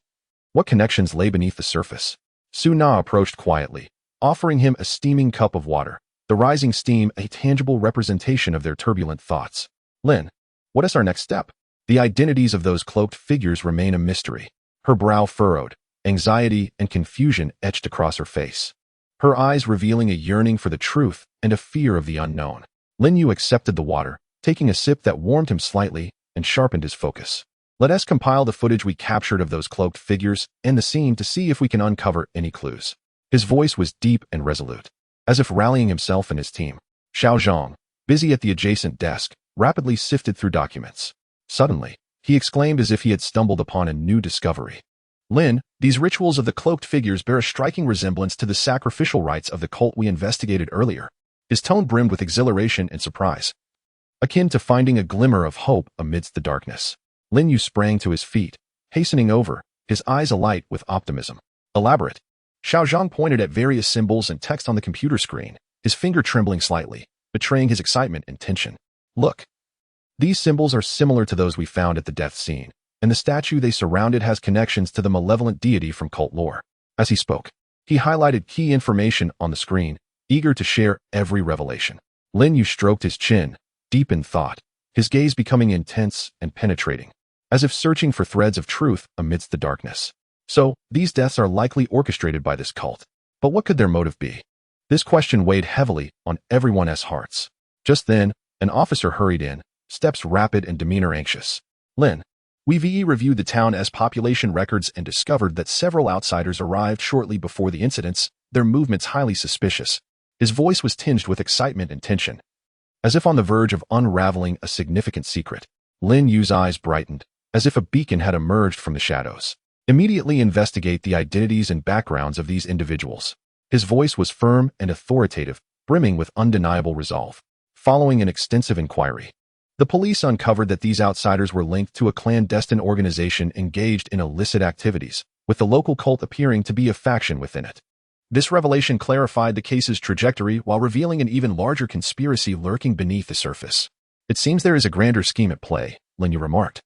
What connections lay beneath the surface? Su Na approached quietly, offering him a steaming cup of water, the rising steam a tangible representation of their turbulent thoughts. "Lin, what is our next step?" The identities of those cloaked figures remain a mystery. Her brow furrowed, anxiety and confusion etched across her face, her eyes revealing a yearning for the truth and a fear of the unknown. Lin Yu accepted the water, taking a sip that warmed him slightly and sharpened his focus. "Let us compile the footage we captured of those cloaked figures and the scene to see if we can uncover any clues." His voice was deep and resolute, as if rallying himself and his team. Xiao Zhang, busy at the adjacent desk, rapidly sifted through documents. Suddenly, he exclaimed as if he had stumbled upon a new discovery. Lin, these rituals of the cloaked figures bear a striking resemblance to the sacrificial rites of the cult we investigated earlier. His tone brimmed with exhilaration and surprise, akin to finding a glimmer of hope amidst the darkness. Lin Yu sprang to his feet, hastening over, his eyes alight with optimism. Elaborate. Xiao Zhang pointed at various symbols and text on the computer screen, his finger trembling slightly, betraying his excitement and tension. Look. These symbols are similar to those we found at the death scene, and the statue they surrounded has connections to the malevolent deity from cult lore. As he spoke, he highlighted key information on the screen, eager to share every revelation. Lin Yu stroked his chin, deep in thought, his gaze becoming intense and penetrating, as if searching for threads of truth amidst the darkness. So, these deaths are likely orchestrated by this cult. But what could their motive be? This question weighed heavily on everyone's hearts. Just then, an officer hurried in, steps rapid and demeanor anxious. Lin, we've reviewed the town's population records and discovered that several outsiders arrived shortly before the incidents, their movements highly suspicious. His voice was tinged with excitement and tension, as if on the verge of unraveling a significant secret. Lin Yu's eyes brightened, as if a beacon had emerged from the shadows. Immediately investigate the identities and backgrounds of these individuals. His voice was firm and authoritative, brimming with undeniable resolve. Following an extensive inquiry, the police uncovered that these outsiders were linked to a clandestine organization engaged in illicit activities, with the local cult appearing to be a faction within it. This revelation clarified the case's trajectory while revealing an even larger conspiracy lurking beneath the surface. It seems there is a grander scheme at play, Lin Yu remarked.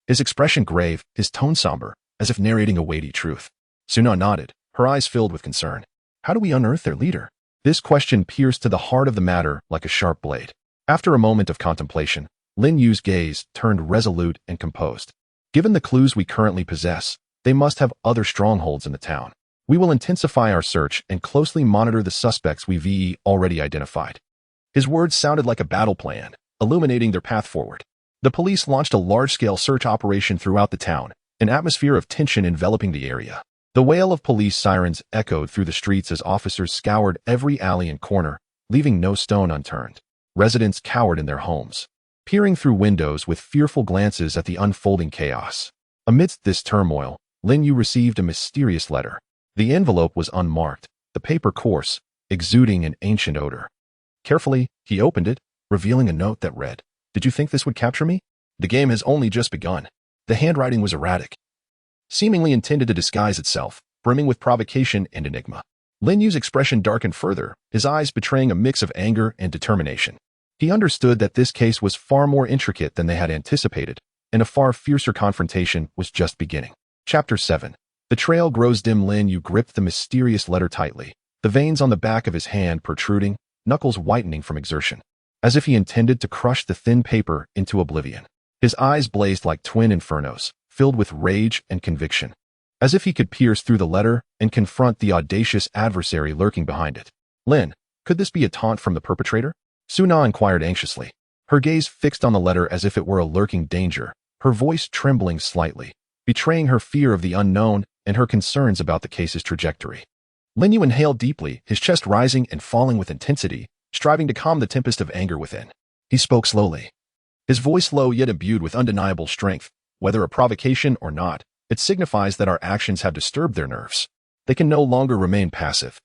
His expression grave, his tone somber, as if narrating a weighty truth. Suna nodded, her eyes filled with concern. How do we unearth their leader? This question pierced to the heart of the matter like a sharp blade. After a moment of contemplation, Lin Yu's gaze turned resolute and composed. Given the clues we currently possess, they must have other strongholds in the town. We will intensify our search and closely monitor the suspects we've already identified. His words sounded like a battle plan, illuminating their path forward. The police launched a large-scale search operation throughout the town, an atmosphere of tension enveloping the area. The wail of police sirens echoed through the streets as officers scoured every alley and corner, leaving no stone unturned. Residents cowered in their homes, peering through windows with fearful glances at the unfolding chaos. Amidst this turmoil, Lin Yu received a mysterious letter. The envelope was unmarked, the paper coarse, exuding an ancient odor. Carefully, he opened it, revealing a note that read, "Did you think this would capture me? The game has only just begun." The handwriting was erratic, seemingly intended to disguise itself, brimming with provocation and enigma. Lin Yu's expression darkened further, his eyes betraying a mix of anger and determination. He understood that this case was far more intricate than they had anticipated, and a far fiercer confrontation was just beginning. Chapter 7. The trail grows dim. Lin Yu gripped the mysterious letter tightly, the veins on the back of his hand protruding, knuckles whitening from exertion, as if he intended to crush the thin paper into oblivion. His eyes blazed like twin infernos, filled with rage and conviction, as if he could pierce through the letter and confront the audacious adversary lurking behind it. Lin, could this be a taunt from the perpetrator? Suna inquired anxiously, her gaze fixed on the letter as if it were a lurking danger, her voice trembling slightly, betraying her fear of the unknown and her concerns about the case's trajectory. Lin Yu inhaled deeply, his chest rising and falling with intensity, striving to calm the tempest of anger within. He spoke slowly, his voice low yet imbued with undeniable strength. Whether a provocation or not, it signifies that our actions have disturbed their nerves. They can no longer remain passive.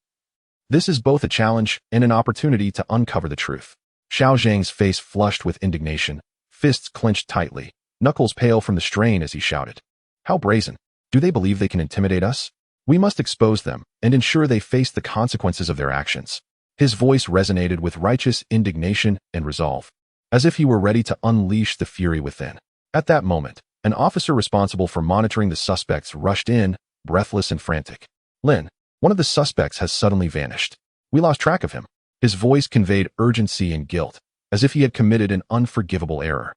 This is both a challenge and an opportunity to uncover the truth. Xiao Zhang's face flushed with indignation, fists clenched tightly, knuckles pale from the strain as he shouted. How brazen! Do they believe they can intimidate us? We must expose them and ensure they face the consequences of their actions. His voice resonated with righteous indignation and resolve, as if he were ready to unleash the fury within. At that moment, an officer responsible for monitoring the suspects rushed in, breathless and frantic. Lin, one of the suspects has suddenly vanished. We lost track of him. His voice conveyed urgency and guilt, as if he had committed an unforgivable error.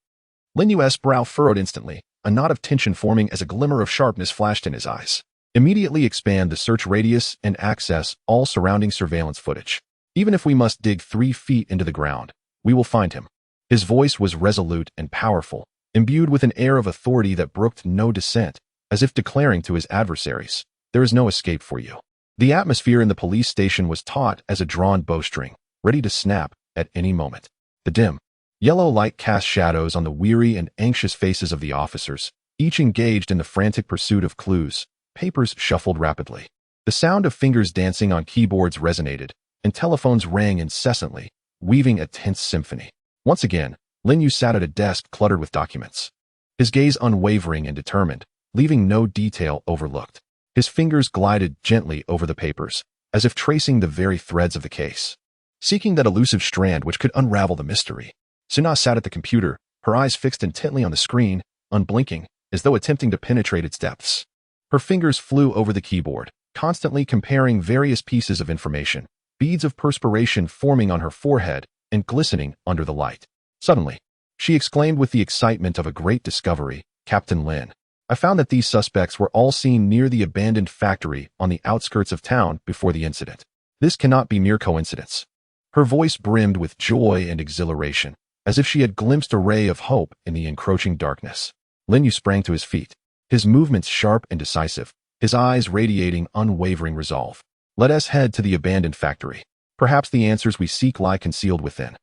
Lin Yu's brow furrowed instantly, a knot of tension forming as a glimmer of sharpness flashed in his eyes. Immediately expand the search radius and access all surrounding surveillance footage. Even if we must dig 3 feet into the ground, we will find him. His voice was resolute and powerful, imbued with an air of authority that brooked no dissent, as if declaring to his adversaries, there is no escape for you. The atmosphere in the police station was taut as a drawn bowstring, ready to snap at any moment. The dim, yellow light cast shadows on the weary and anxious faces of the officers, each engaged in the frantic pursuit of clues, papers shuffled rapidly. The sound of fingers dancing on keyboards resonated, and telephones rang incessantly, weaving a tense symphony. Once again, Lin Yu sat at a desk cluttered with documents. His gaze unwavering and determined, leaving no detail overlooked. His fingers glided gently over the papers, as if tracing the very threads of the case, seeking that elusive strand which could unravel the mystery. Suna sat at the computer, her eyes fixed intently on the screen, unblinking, as though attempting to penetrate its depths. Her fingers flew over the keyboard, constantly comparing various pieces of information, beads of perspiration forming on her forehead and glistening under the light. Suddenly, she exclaimed with the excitement of a great discovery, "Captain Lin, I found that these suspects were all seen near the abandoned factory on the outskirts of town before the incident. This cannot be mere coincidence." Her voice brimmed with joy and exhilaration, as if she had glimpsed a ray of hope in the encroaching darkness. Lin Yu sprang to his feet, his movements sharp and decisive, his eyes radiating unwavering resolve. "Let us head to the abandoned factory. Perhaps the answers we seek lie concealed within."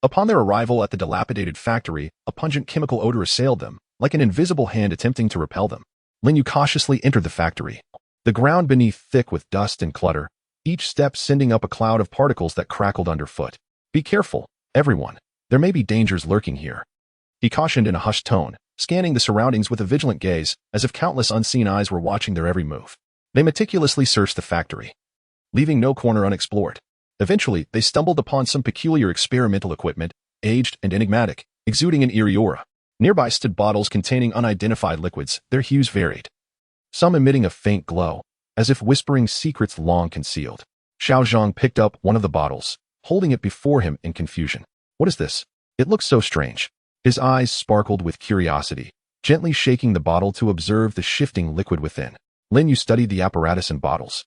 Upon their arrival at the dilapidated factory, a pungent chemical odor assailed them, like an invisible hand attempting to repel them. Lin Yu cautiously entered the factory, the ground beneath thick with dust and clutter, each step sending up a cloud of particles that crackled underfoot. "Be careful, everyone. There may be dangers lurking here," he cautioned in a hushed tone, scanning the surroundings with a vigilant gaze, as if countless unseen eyes were watching their every move. They meticulously searched the factory, leaving no corner unexplored. Eventually, they stumbled upon some peculiar experimental equipment, aged and enigmatic, exuding an eerie aura. Nearby stood bottles containing unidentified liquids, their hues varied, some emitting a faint glow, as if whispering secrets long concealed. Xiao Zhang picked up one of the bottles, holding it before him in confusion. "What is this? It looks so strange." His eyes sparkled with curiosity, gently shaking the bottle to observe the shifting liquid within. Lin Yu studied the apparatus and bottles,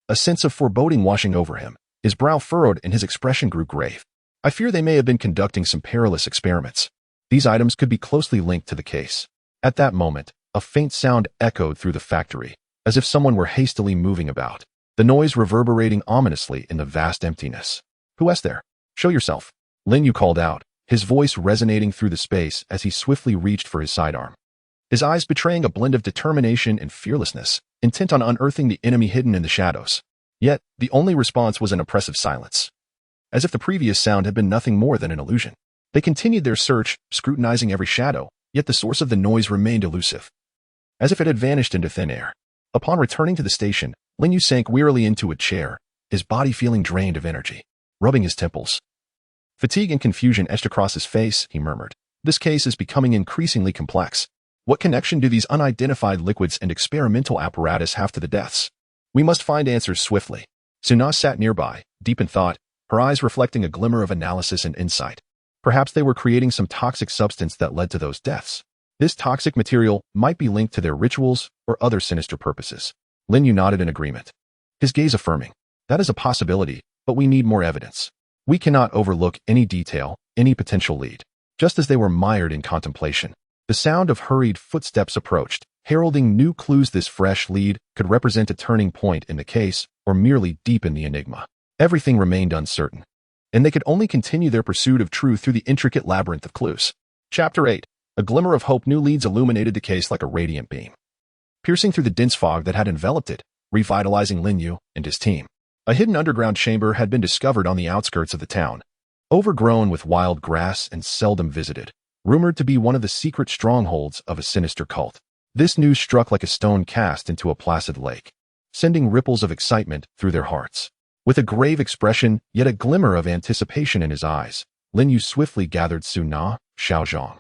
a sense of foreboding washing over him. His brow furrowed and his expression grew grave. "I fear they may have been conducting some perilous experiments. These items could be closely linked to the case." At that moment, a faint sound echoed through the factory, as if someone were hastily moving about, the noise reverberating ominously in the vast emptiness. "Who is there? Show yourself," Lin Yu called out, his voice resonating through the space as he swiftly reached for his sidearm. His eyes betraying a blend of determination and fearlessness, intent on unearthing the enemy hidden in the shadows. Yet, the only response was an oppressive silence, as if the previous sound had been nothing more than an illusion. They continued their search, scrutinizing every shadow, yet the source of the noise remained elusive, as if it had vanished into thin air. Upon returning to the station, Lin Yu sank wearily into a chair, his body feeling drained of energy. Rubbing his temples, fatigue and confusion etched across his face, he murmured, "This case is becoming increasingly complex. What connection do these unidentified liquids and experimental apparatus have to the deaths? We must find answers swiftly." Suna sat nearby, deep in thought, her eyes reflecting a glimmer of analysis and insight. Perhaps they were creating some toxic substance that led to those deaths. This toxic material might be linked to their rituals or other sinister purposes. Lin Yu nodded in agreement, his gaze affirming, "That is a possibility, but we need more evidence. We cannot overlook any detail, any potential lead." Just as they were mired in contemplation, the sound of hurried footsteps approached, heralding new clues. This fresh lead could represent a turning point in the case or merely deepen the enigma. Everything remained uncertain, and they could only continue their pursuit of truth through the intricate labyrinth of clues. Chapter 8. A glimmer of hope. New leads illuminated the case like a radiant beam, piercing through the dense fog that had enveloped it, revitalizing Lin Yu and his team. A hidden underground chamber had been discovered on the outskirts of the town, overgrown with wild grass and seldom visited, rumored to be one of the secret strongholds of a sinister cult. This news struck like a stone cast into a placid lake, sending ripples of excitement through their hearts. With a grave expression, yet a glimmer of anticipation in his eyes, Lin Yu swiftly gathered Suna, Xiao Zhang,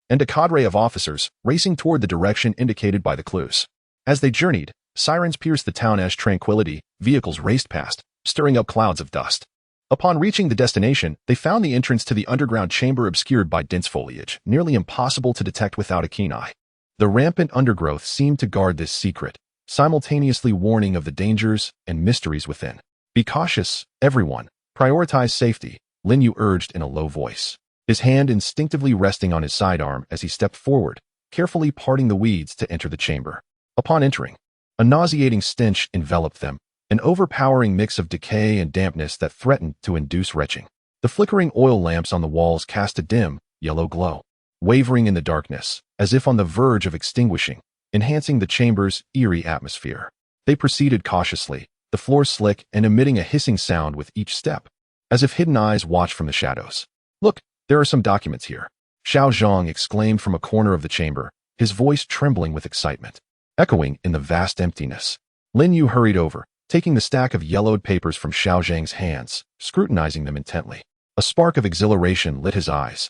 and a cadre of officers, racing toward the direction indicated by the clues. As they journeyed, sirens pierced the town as tranquility, vehicles raced past, stirring up clouds of dust. Upon reaching the destination, they found the entrance to the underground chamber obscured by dense foliage, nearly impossible to detect without a keen eye. The rampant undergrowth seemed to guard this secret, simultaneously warning of the dangers and mysteries within. "Be cautious, everyone. Prioritize safety," Lin Yu urged in a low voice, his hand instinctively resting on his sidearm as he stepped forward, carefully parting the weeds to enter the chamber. Upon entering, a nauseating stench enveloped them, an overpowering mix of decay and dampness that threatened to induce retching. The flickering oil lamps on the walls cast a dim, yellow glow, wavering in the darkness, as if on the verge of extinguishing, enhancing the chamber's eerie atmosphere. They proceeded cautiously, the floor slick and emitting a hissing sound with each step, as if hidden eyes watched from the shadows. "Look, there are some documents here," Xiao Zhang exclaimed from a corner of the chamber, his voice trembling with excitement. Echoing in the vast emptiness, Lin Yu hurried over, taking the stack of yellowed papers from Xiao Zhang's hands, scrutinizing them intently. A spark of exhilaration lit his eyes,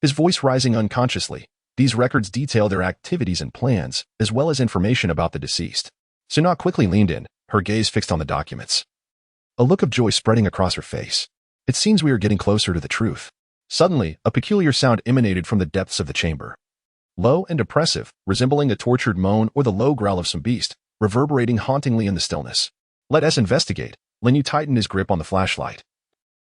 his voice rising unconsciously. These records detail their activities and plans, as well as information about the deceased. Suna quickly leaned in, her gaze fixed on the documents, a look of joy spreading across her face. "It seems we are getting closer to the truth." Suddenly, a peculiar sound emanated from the depths of the chamber. Low and oppressive, resembling a tortured moan or the low growl of some beast, reverberating hauntingly in the stillness. "Let us investigate." Lin Yu tightened his grip on the flashlight,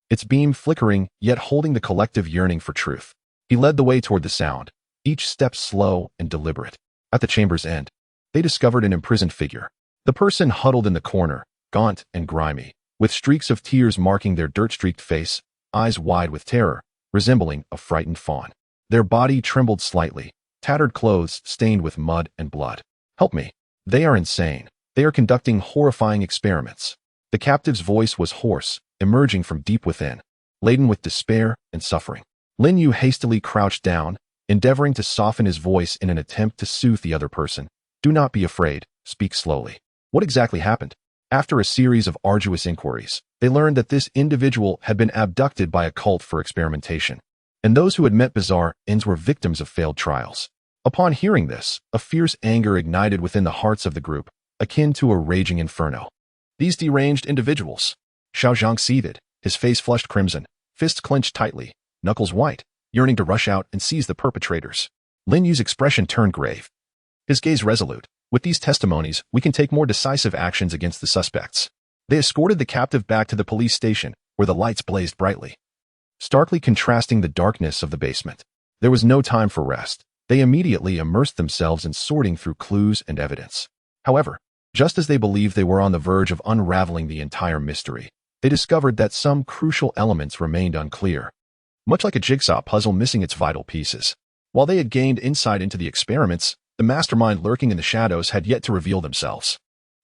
its beam flickering, yet holding the collective yearning for truth. He led the way toward the sound, each step slow and deliberate. At the chamber's end, they discovered an imprisoned figure. The person huddled in the corner, gaunt and grimy, with streaks of tears marking their dirt-streaked face, eyes wide with terror, resembling a frightened fawn. Their body trembled slightly, tattered clothes stained with mud and blood. "Help me. They are insane. They are conducting horrifying experiments." The captive's voice was hoarse, emerging from deep within, laden with despair and suffering. Lin Yu hastily crouched down, endeavoring to soften his voice in an attempt to soothe the other person. "Do not be afraid. Speak slowly. What exactly happened?" After a series of arduous inquiries, they learned that this individual had been abducted by a cult for experimentation, and those who had met bizarre ends were victims of failed trials. Upon hearing this, a fierce anger ignited within the hearts of the group, akin to a raging inferno. "These deranged individuals!" Xiao Zhang seethed, his face flushed crimson, fists clenched tightly, knuckles white, yearning to rush out and seize the perpetrators. Lin Yu's expression turned grave, his gaze resolute. "With these testimonies, we can take more decisive actions against the suspects." They escorted the captive back to the police station, where the lights blazed brightly, starkly contrasting the darkness of the basement. There was no time for rest. They immediately immersed themselves in sorting through clues and evidence. However, just as they believed they were on the verge of unraveling the entire mystery, they discovered that some crucial elements remained unclear, much like a jigsaw puzzle missing its vital pieces. While they had gained insight into the experiments, the mastermind lurking in the shadows had yet to reveal themselves.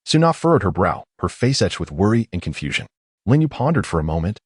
Suna furrowed her brow, her face etched with worry and confusion. Lin Yu pondered for a moment,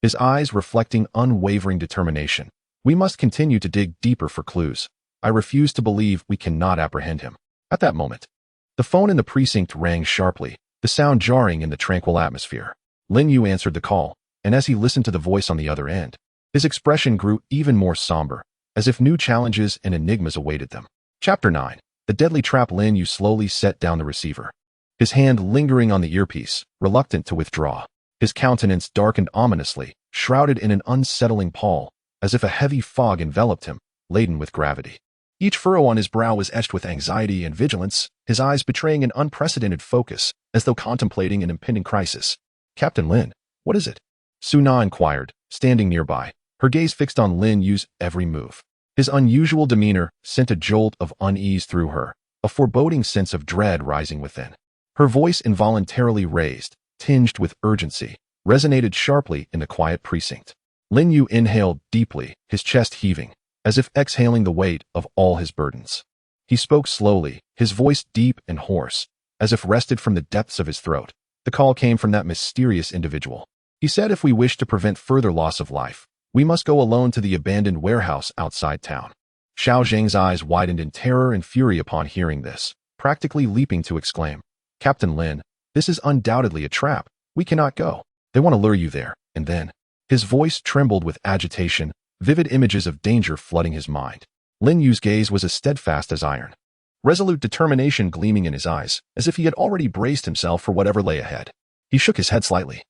his eyes reflecting unwavering determination. "We must continue to dig deeper for clues. I refuse to believe we cannot apprehend him." At that moment, the phone in the precinct rang sharply, the sound jarring in the tranquil atmosphere. Lin Yu answered the call, and as he listened to the voice on the other end, his expression grew even more somber, as if new challenges and enigmas awaited them. Chapter 9. The Deadly Trap. Lin Yu slowly set down the receiver, his hand lingering on the earpiece, reluctant to withdraw. His countenance darkened ominously, shrouded in an unsettling pall, as if a heavy fog enveloped him, laden with gravity. Each furrow on his brow was etched with anxiety and vigilance, his eyes betraying an unprecedented focus, as though contemplating an impending crisis. "Captain Lin, what is it?" Suna inquired, standing nearby, her gaze fixed on Lin Yu's every move. His unusual demeanor sent a jolt of unease through her, a foreboding sense of dread rising within. Her voice, involuntarily raised, tinged with urgency, resonated sharply in the quiet precinct. Lin Yu inhaled deeply, his chest heaving, as if exhaling the weight of all his burdens. He spoke slowly, his voice deep and hoarse, as if wrested from the depths of his throat. The call came from that mysterious individual. He said if we wish to prevent further loss of life, we must go alone to the abandoned warehouse outside town. Xiao Zhang's eyes widened in terror and fury upon hearing this, practically leaping to exclaim, "Captain Lin, this is undoubtedly a trap. We cannot go. They want to lure you there." And then, his voice trembled with agitation, vivid images of danger flooding his mind. Lin Yu's gaze was as steadfast as iron, resolute determination gleaming in his eyes, as if he had already braced himself for whatever lay ahead. He shook his head slightly,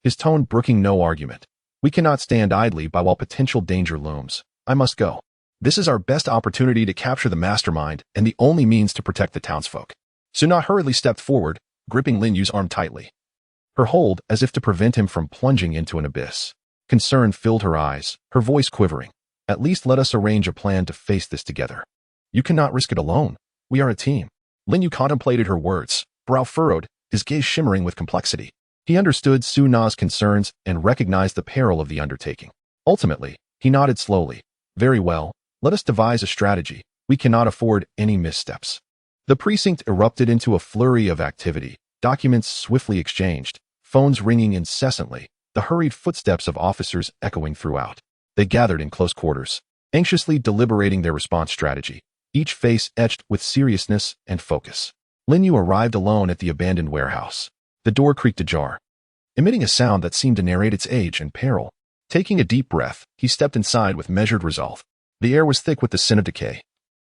his tone brooking no argument. "We cannot stand idly by while potential danger looms. I must go. This is our best opportunity to capture the mastermind and the only means to protect the townsfolk." Suna hurriedly stepped forward, gripping Lin Yu's arm tightly, her hold as if to prevent him from plunging into an abyss. Concern filled her eyes, her voice quivering. "At least let us arrange a plan to face this together. You cannot risk it alone. We are a team." Lin Yu contemplated her words, brow furrowed, his gaze shimmering with complexity. He understood Suna's concerns and recognized the peril of the undertaking. Ultimately, he nodded slowly. "Very well, let us devise a strategy. We cannot afford any missteps." The precinct erupted into a flurry of activity, documents swiftly exchanged, phones ringing incessantly, the hurried footsteps of officers echoing throughout. They gathered in close quarters, anxiously deliberating their response strategy, each face etched with seriousness and focus. Lin Yu arrived alone at the abandoned warehouse. The door creaked ajar, emitting a sound that seemed to narrate its age and peril. Taking a deep breath, he stepped inside with measured resolve. The air was thick with the scent of decay.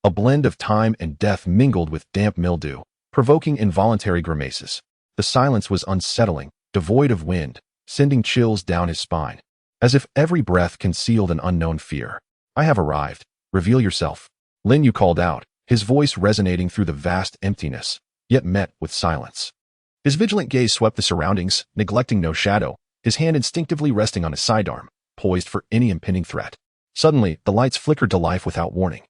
A blend of time and death mingled with damp mildew, provoking involuntary grimaces. The silence was unsettling, devoid of wind, sending chills down his spine, as if every breath concealed an unknown fear. "I have arrived. Reveal yourself," Lin Yu called out, his voice resonating through the vast emptiness, yet met with silence. His vigilant gaze swept the surroundings, neglecting no shadow, his hand instinctively resting on his sidearm, poised for any impending threat. Suddenly, the lights flickered to life without warning,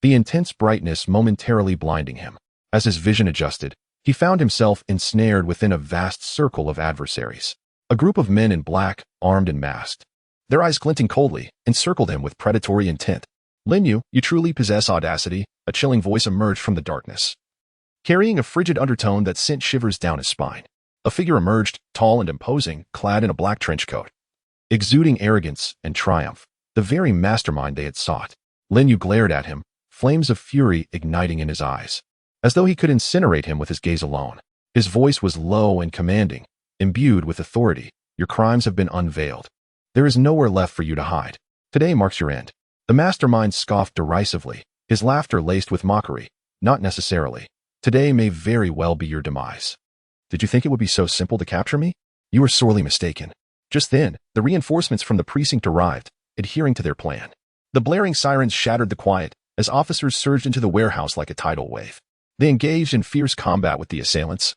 the intense brightness momentarily blinding him. As his vision adjusted, he found himself ensnared within a vast circle of adversaries. A group of men in black, armed and masked. Their eyes glinting coldly, encircled him with predatory intent. "Lin Yu, you truly possess audacity," a chilling voice emerged from the darkness, carrying a frigid undertone that sent shivers down his spine. A figure emerged, tall and imposing, clad in a black trench coat, exuding arrogance and triumph, the very mastermind they had sought. Lin Yu glared at him, flames of fury igniting in his eyes, as though he could incinerate him with his gaze alone. His voice was low and commanding, imbued with authority. "Your crimes have been unveiled. There is nowhere left for you to hide. Today marks your end." The mastermind scoffed derisively, his laughter laced with mockery. "Not necessarily. Today may very well be your demise. Did you think it would be so simple to capture me? You were sorely mistaken." Just then, the reinforcements from the precinct arrived, adhering to their plan. The blaring sirens shattered the quiet as officers surged into the warehouse like a tidal wave. They engaged in fierce combat with the assailants,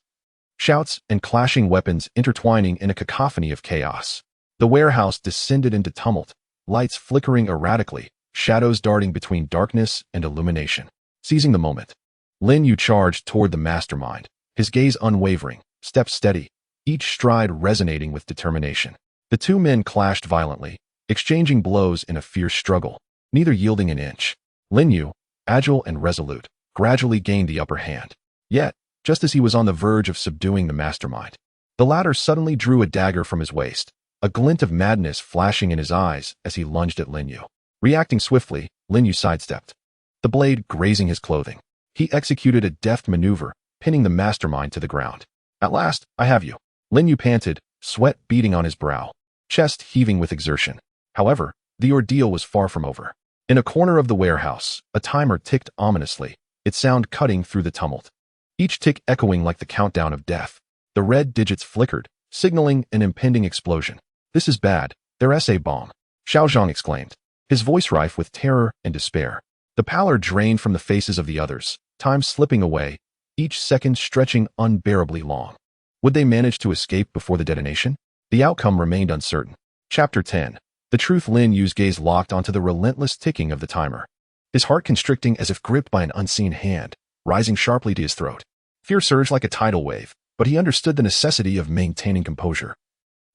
shouts and clashing weapons intertwining in a cacophony of chaos. The warehouse descended into tumult, lights flickering erratically, shadows darting between darkness and illumination. Seizing the moment, Lin Yu charged toward the mastermind, his gaze unwavering, steps steady, each stride resonating with determination. The two men clashed violently, exchanging blows in a fierce struggle, neither yielding an inch. Lin Yu, agile and resolute, gradually gained the upper hand. Yet, just as he was on the verge of subduing the mastermind, the latter suddenly drew a dagger from his waist, a glint of madness flashing in his eyes as he lunged at Lin Yu. Reacting swiftly, Lin Yu sidestepped, the blade grazing his clothing. He executed a deft maneuver, pinning the mastermind to the ground. "At last, I have you," Lin Yu panted, sweat beading on his brow, chest heaving with exertion. However, the ordeal was far from over. In a corner of the warehouse, a timer ticked ominously, its sound cutting through the tumult, each tick echoing like the countdown of death. The red digits flickered, signaling an impending explosion. "This is bad. Their essay bomb," Xiao Zhang exclaimed, his voice rife with terror and despair. The pallor drained from the faces of the others, time slipping away, each second stretching unbearably long. Would they manage to escape before the detonation? The outcome remained uncertain. Chapter 10. The truth. Lin Yu's gaze locked onto the relentless ticking of the timer, his heart constricting as if gripped by an unseen hand, rising sharply to his throat. Fear surged like a tidal wave, but he understood the necessity of maintaining composure,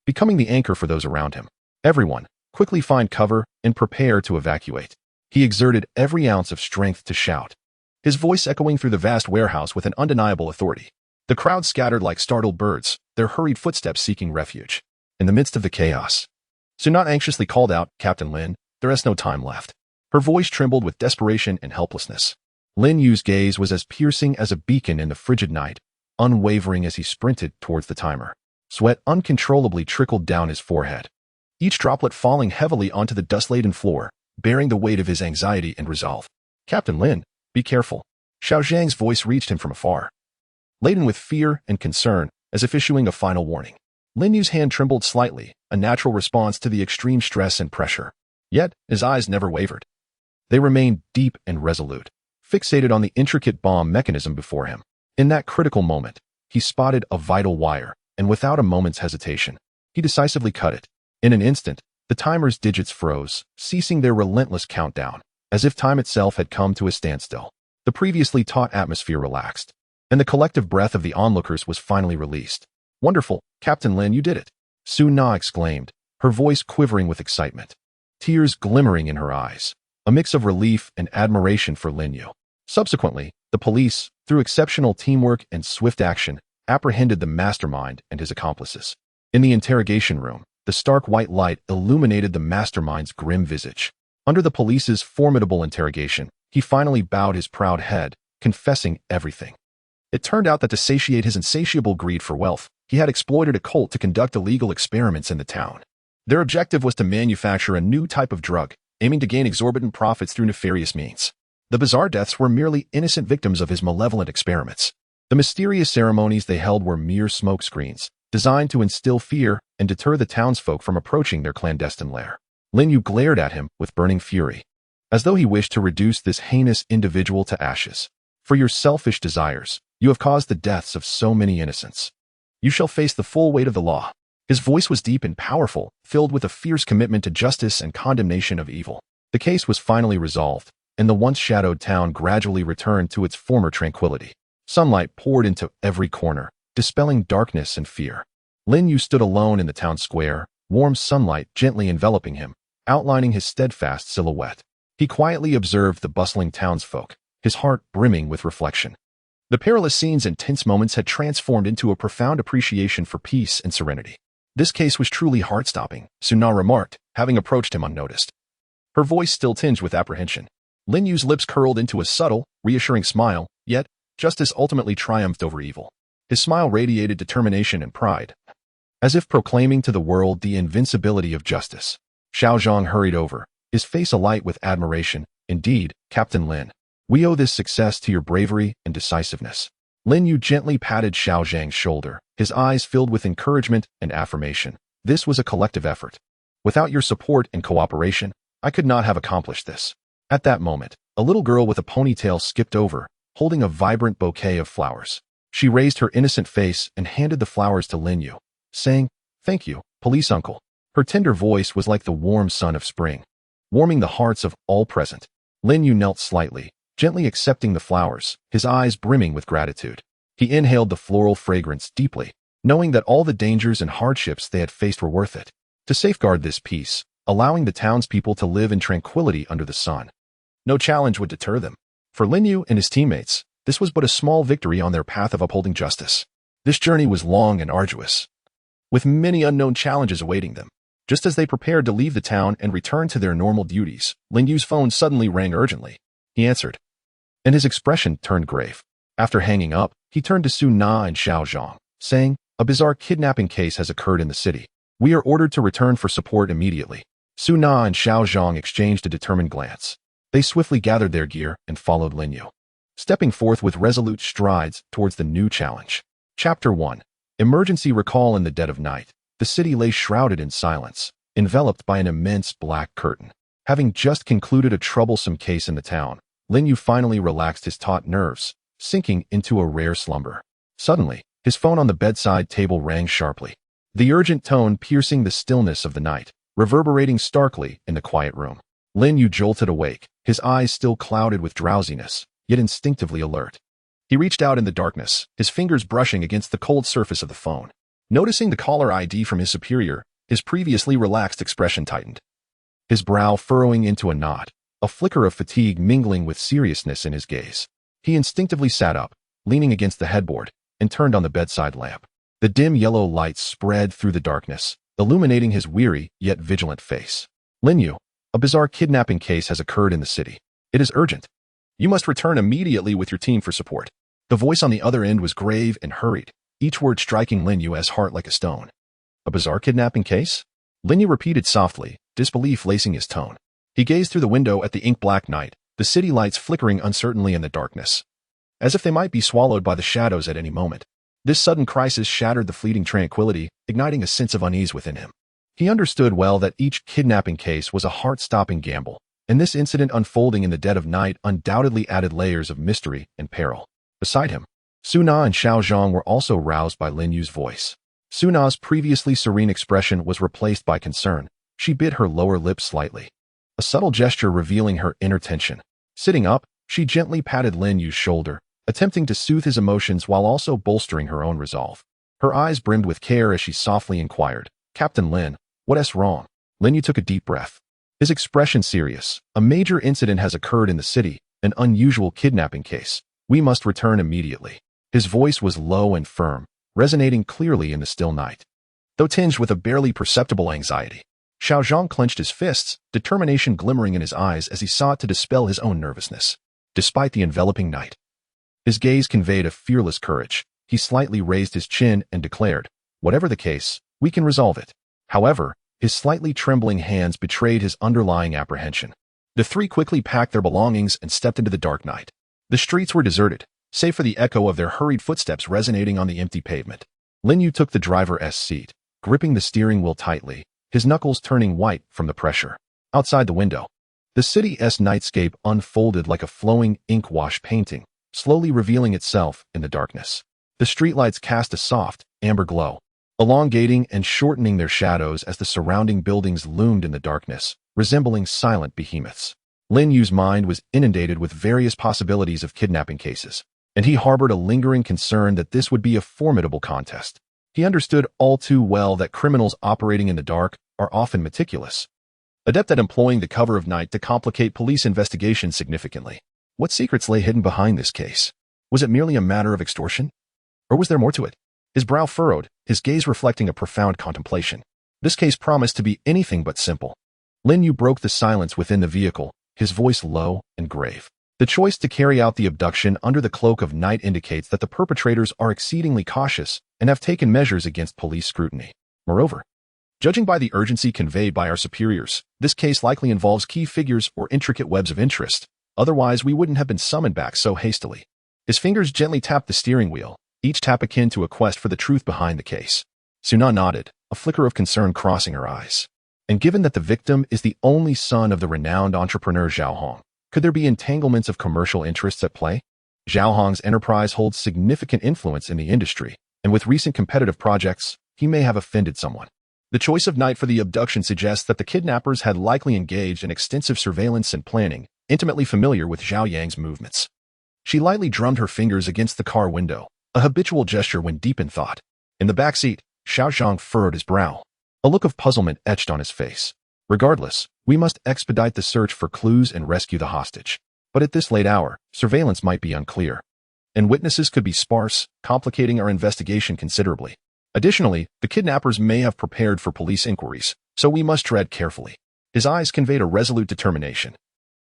becoming the anchor for those around him. "Everyone, quickly find cover and prepare to evacuate." He exerted every ounce of strength to shout, his voice echoing through the vast warehouse with an undeniable authority. The crowd scattered like startled birds, their hurried footsteps seeking refuge. In the midst of the chaos, Sunat anxiously called out, "Captain Lin, there is no time left." Her voice trembled with desperation and helplessness. Lin Yu's gaze was as piercing as a beacon in the frigid night, unwavering as he sprinted towards the timer. Sweat uncontrollably trickled down his forehead, each droplet falling heavily onto the dust-laden floor, bearing the weight of his anxiety and resolve. "Captain Lin, be careful." Xiao Zhang's voice reached him from afar, laden with fear and concern, as if issuing a final warning. Lin Yu's hand trembled slightly, a natural response to the extreme stress and pressure. Yet, his eyes never wavered. They remained deep and resolute, fixated on the intricate bomb mechanism before him. In that critical moment, he spotted a vital wire, and without a moment's hesitation, he decisively cut it. In an instant, the timer's digits froze, ceasing their relentless countdown, as if time itself had come to a standstill. The previously taut atmosphere relaxed, and the collective breath of the onlookers was finally released. "Wonderful, Captain Lin, you did it," Su Na exclaimed, her voice quivering with excitement, tears glimmering in her eyes, a mix of relief and admiration for Lin Yu. Subsequently, The police, through exceptional teamwork and swift action, apprehended the mastermind and his accomplices. In the interrogation room, the stark white light illuminated the mastermind's grim visage. Under the police's formidable interrogation, he finally bowed his proud head, confessing everything. It turned out that to satiate his insatiable greed for wealth, he had exploited a cult to conduct illegal experiments in the town. Their objective was to manufacture a new type of drug, aiming to gain exorbitant profits through nefarious means. The bizarre deaths were merely innocent victims of his malevolent experiments. The mysterious ceremonies they held were mere smokescreens, designed to instill fear and deter the townsfolk from approaching their clandestine lair. Lin Yu glared at him with burning fury, as though he wished to reduce this heinous individual to ashes. For your selfish desires, you have caused the deaths of so many innocents. You shall face the full weight of the law. His voice was deep and powerful, filled with a fierce commitment to justice and condemnation of evil. The case was finally resolved, and the once shadowed town gradually returned to its former tranquility. Sunlight poured into every corner, dispelling darkness and fear. Lin Yu stood alone in the town square, warm sunlight gently enveloping him, outlining his steadfast silhouette. He quietly observed the bustling townsfolk, his heart brimming with reflection. The perilous scenes and tense moments had transformed into a profound appreciation for peace and serenity. This case was truly heart-stopping, Suna remarked, having approached him unnoticed. Her voice still tinged with apprehension. Lin Yu's lips curled into a subtle, reassuring smile, yet justice ultimately triumphed over evil. His smile radiated determination and pride, as if proclaiming to the world the invincibility of justice. Xiao Zhang hurried over, his face alight with admiration. Indeed, Captain Lin, we owe this success to your bravery and decisiveness. Lin Yu gently patted Xiao Zhang's shoulder, his eyes filled with encouragement and affirmation. This was a collective effort. Without your support and cooperation, I could not have accomplished this. At that moment, a little girl with a ponytail skipped over, holding a vibrant bouquet of flowers. She raised her innocent face and handed the flowers to Lin Yu, saying, "Thank you, police uncle." Her tender voice was like the warm sun of spring, warming the hearts of all present. Lin Yu knelt slightly, gently accepting the flowers, his eyes brimming with gratitude. He inhaled the floral fragrance deeply, knowing that all the dangers and hardships they had faced were worth it. To safeguard this peace, allowing the townspeople to live in tranquility under the sun, no challenge would deter them. For Lin Yu and his teammates, this was but a small victory on their path of upholding justice. This journey was long and arduous, with many unknown challenges awaiting them. Just as they prepared to leave the town and return to their normal duties, Lin Yu's phone suddenly rang urgently. He answered, and his expression turned grave. After hanging up, he turned to Su Na and Xiao Zhang, saying, "A bizarre kidnapping case has occurred in the city. We are ordered to return for support immediately." Su Na and Xiao Zhang exchanged a determined glance. They swiftly gathered their gear and followed Lin Yu, stepping forth with resolute strides towards the new challenge. Chapter 1. Emergency recall. In the dead of night, the city lay shrouded in silence, enveloped by an immense black curtain. Having just concluded a troublesome case in the town, Lin Yu finally relaxed his taut nerves, sinking into a rare slumber. Suddenly, his phone on the bedside table rang sharply, the urgent tone piercing the stillness of the night, reverberating starkly in the quiet room. Lin Yu jolted awake, his eyes still clouded with drowsiness, yet instinctively alert. He reached out in the darkness, his fingers brushing against the cold surface of the phone. Noticing the caller ID from his superior, his previously relaxed expression tightened, his brow furrowing into a knot, a flicker of fatigue mingling with seriousness in his gaze. He instinctively sat up, leaning against the headboard, and turned on the bedside lamp. The dim yellow light spread through the darkness, illuminating his weary yet vigilant face. "Lin Yu, a bizarre kidnapping case has occurred in the city. It is urgent. You must return immediately with your team for support." The voice on the other end was grave and hurried, each word striking Lin Yu's heart like a stone. "A bizarre kidnapping case?" Lin Yu repeated softly, disbelief lacing his tone. He gazed through the window at the ink-black night, the city lights flickering uncertainly in the darkness, as if they might be swallowed by the shadows at any moment. This sudden crisis shattered the fleeting tranquility, igniting a sense of unease within him. He understood well that each kidnapping case was a heart-stopping gamble, and this incident unfolding in the dead of night undoubtedly added layers of mystery and peril. Beside him, Su Na and Xiao Zhang were also roused by Lin Yu's voice. Su Na's previously serene expression was replaced by concern. She bit her lower lip slightly, a subtle gesture revealing her inner tension. Sitting up, she gently patted Lin Yu's shoulder, attempting to soothe his emotions while also bolstering her own resolve. Her eyes brimmed with care as she softly inquired, "Captain Lin, what's wrong?" Lin Yu took a deep breath, his expression serious. "A major incident has occurred in the city, an unusual kidnapping case. We must return immediately. His voice was low and firm, resonating clearly in the still night, though tinged with a barely perceptible anxiety. Xiao Zhang clenched his fists, determination glimmering in his eyes as he sought to dispel his own nervousness. Despite the enveloping night, his gaze conveyed a fearless courage. He slightly raised his chin and declared, "Whatever the case, we can resolve it." However, his slightly trembling hands betrayed his underlying apprehension. The three quickly packed their belongings and stepped into the dark night. The streets were deserted, save for the echo of their hurried footsteps resonating on the empty pavement. Lin Yu took the driver's seat, gripping the steering wheel tightly, his knuckles turning white from the pressure. Outside the window, the city's nightscape unfolded like a flowing ink-wash painting, slowly revealing itself in the darkness. The streetlights cast a soft, amber glow, elongating and shortening their shadows as the surrounding buildings loomed in the darkness, resembling silent behemoths. Lin Yu's mind was inundated with various possibilities of kidnapping cases, and he harbored a lingering concern that this would be a formidable contest. He understood all too well that criminals operating in the dark are often meticulous, adept at employing the cover of night to complicate police investigations significantly. What secrets lay hidden behind this case? Was it merely a matter of extortion? Or was there more to it? His brow furrowed, his gaze reflecting a profound contemplation. This case promised to be anything but simple. Lin Yu broke the silence within the vehicle, his voice low and grave. The choice to carry out the abduction under the cloak of night indicates that the perpetrators are exceedingly cautious and have taken measures against police scrutiny. Moreover, judging by the urgency conveyed by our superiors, this case likely involves key figures or intricate webs of interest. Otherwise, we wouldn't have been summoned back so hastily. His fingers gently tapped the steering wheel, each tap akin to a quest for the truth behind the case. Suna nodded, a flicker of concern crossing her eyes. And given that the victim is the only son of the renowned entrepreneur Zhao Hong, could there be entanglements of commercial interests at play? Zhao Hong's enterprise holds significant influence in the industry, and with recent competitive projects, he may have offended someone. The choice of night for the abduction suggests that the kidnappers had likely engaged in extensive surveillance and planning, intimately familiar with Zhao Yang's movements. She lightly drummed her fingers against the car window, a habitual gesture when deep in thought. In the back seat, Xiao Zhang furrowed his brow. A look of puzzlement etched on his face. Regardless, we must expedite the search for clues and rescue the hostage. But at this late hour, surveillance might be unclear, and witnesses could be sparse, complicating our investigation considerably. Additionally, the kidnappers may have prepared for police inquiries, so we must tread carefully. His eyes conveyed a resolute determination.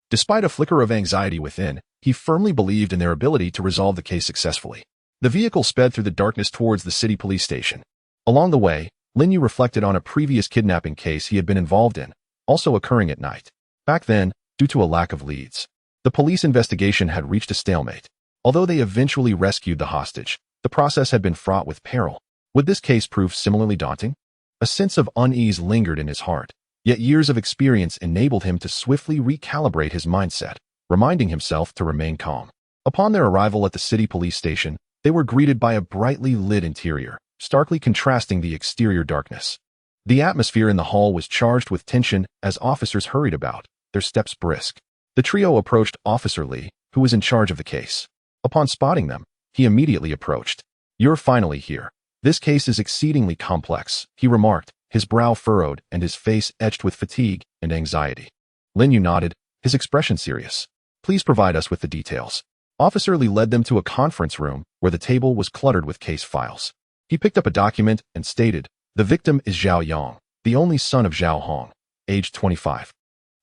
Despite a flicker of anxiety within, he firmly believed in their ability to resolve the case successfully. The vehicle sped through the darkness towards the city police station. Along the way, Lin Yu reflected on a previous kidnapping case he had been involved in, also occurring at night. Back then, due to a lack of leads, the police investigation had reached a stalemate. Although they eventually rescued the hostage, the process had been fraught with peril. Would this case prove similarly daunting? A sense of unease lingered in his heart, yet years of experience enabled him to swiftly recalibrate his mindset, reminding himself to remain calm. Upon their arrival at the city police station, they were greeted by a brightly lit interior, starkly contrasting the exterior darkness. The atmosphere in the hall was charged with tension as officers hurried about, their steps brisk. The trio approached Officer Li, who was in charge of the case. Upon spotting them, he immediately approached. "You're finally here. This case is exceedingly complex," he remarked, his brow furrowed and his face etched with fatigue and anxiety. Lin Yu nodded, his expression serious. "Please provide us with the details." Officer Li led them to a conference room where the table was cluttered with case files. He picked up a document and stated, "The victim is Zhao Yang, the only son of Zhao Hong, aged 25.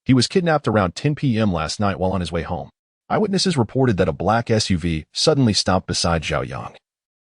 He was kidnapped around 10 p.m. last night while on his way home. Eyewitnesses reported that a black SUV suddenly stopped beside Zhao Yang,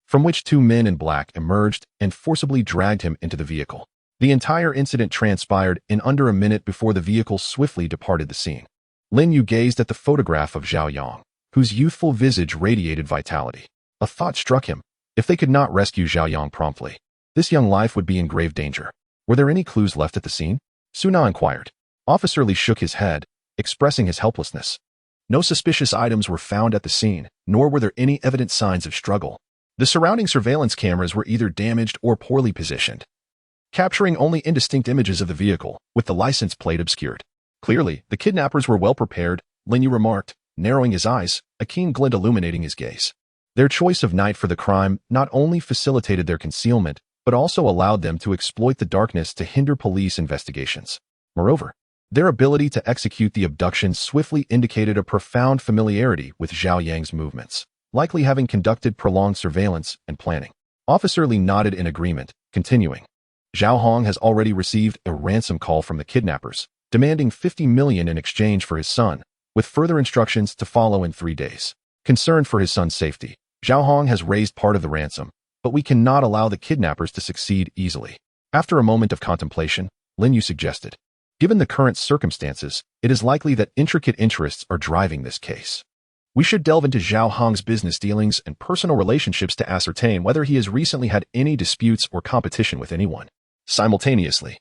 from which two men in black emerged and forcibly dragged him into the vehicle. The entire incident transpired in under a minute before the vehicle swiftly departed the scene." Lin Yu gazed at the photograph of Zhao Yang, whose youthful visage radiated vitality. A thought struck him. If they could not rescue Zhao Yang promptly, this young life would be in grave danger. Were there any clues left at the scene? Suna inquired. Officer Li shook his head, expressing his helplessness. No suspicious items were found at the scene, nor were there any evident signs of struggle. The surrounding surveillance cameras were either damaged or poorly positioned, capturing only indistinct images of the vehicle, with the license plate obscured. Clearly, the kidnappers were well prepared, Lin Yu remarked, narrowing his eyes, a keen glint illuminating his gaze. Their choice of night for the crime not only facilitated their concealment, but also allowed them to exploit the darkness to hinder police investigations. Moreover, their ability to execute the abduction swiftly indicated a profound familiarity with Zhao Yang's movements. likely having conducted prolonged surveillance and planning. Officer Li nodded in agreement, continuing. Zhao Hong has already received a ransom call from the kidnappers, demanding 50 million in exchange for his son, with further instructions to follow in 3 days. Concerned for his son's safety, Zhao Hong has raised part of the ransom, but we cannot allow the kidnappers to succeed easily. After a moment of contemplation, Lin Yu suggested, given the current circumstances, it is likely that intricate interests are driving this case. We should delve into Zhao Hong's business dealings and personal relationships to ascertain whether he has recently had any disputes or competition with anyone. Simultaneously,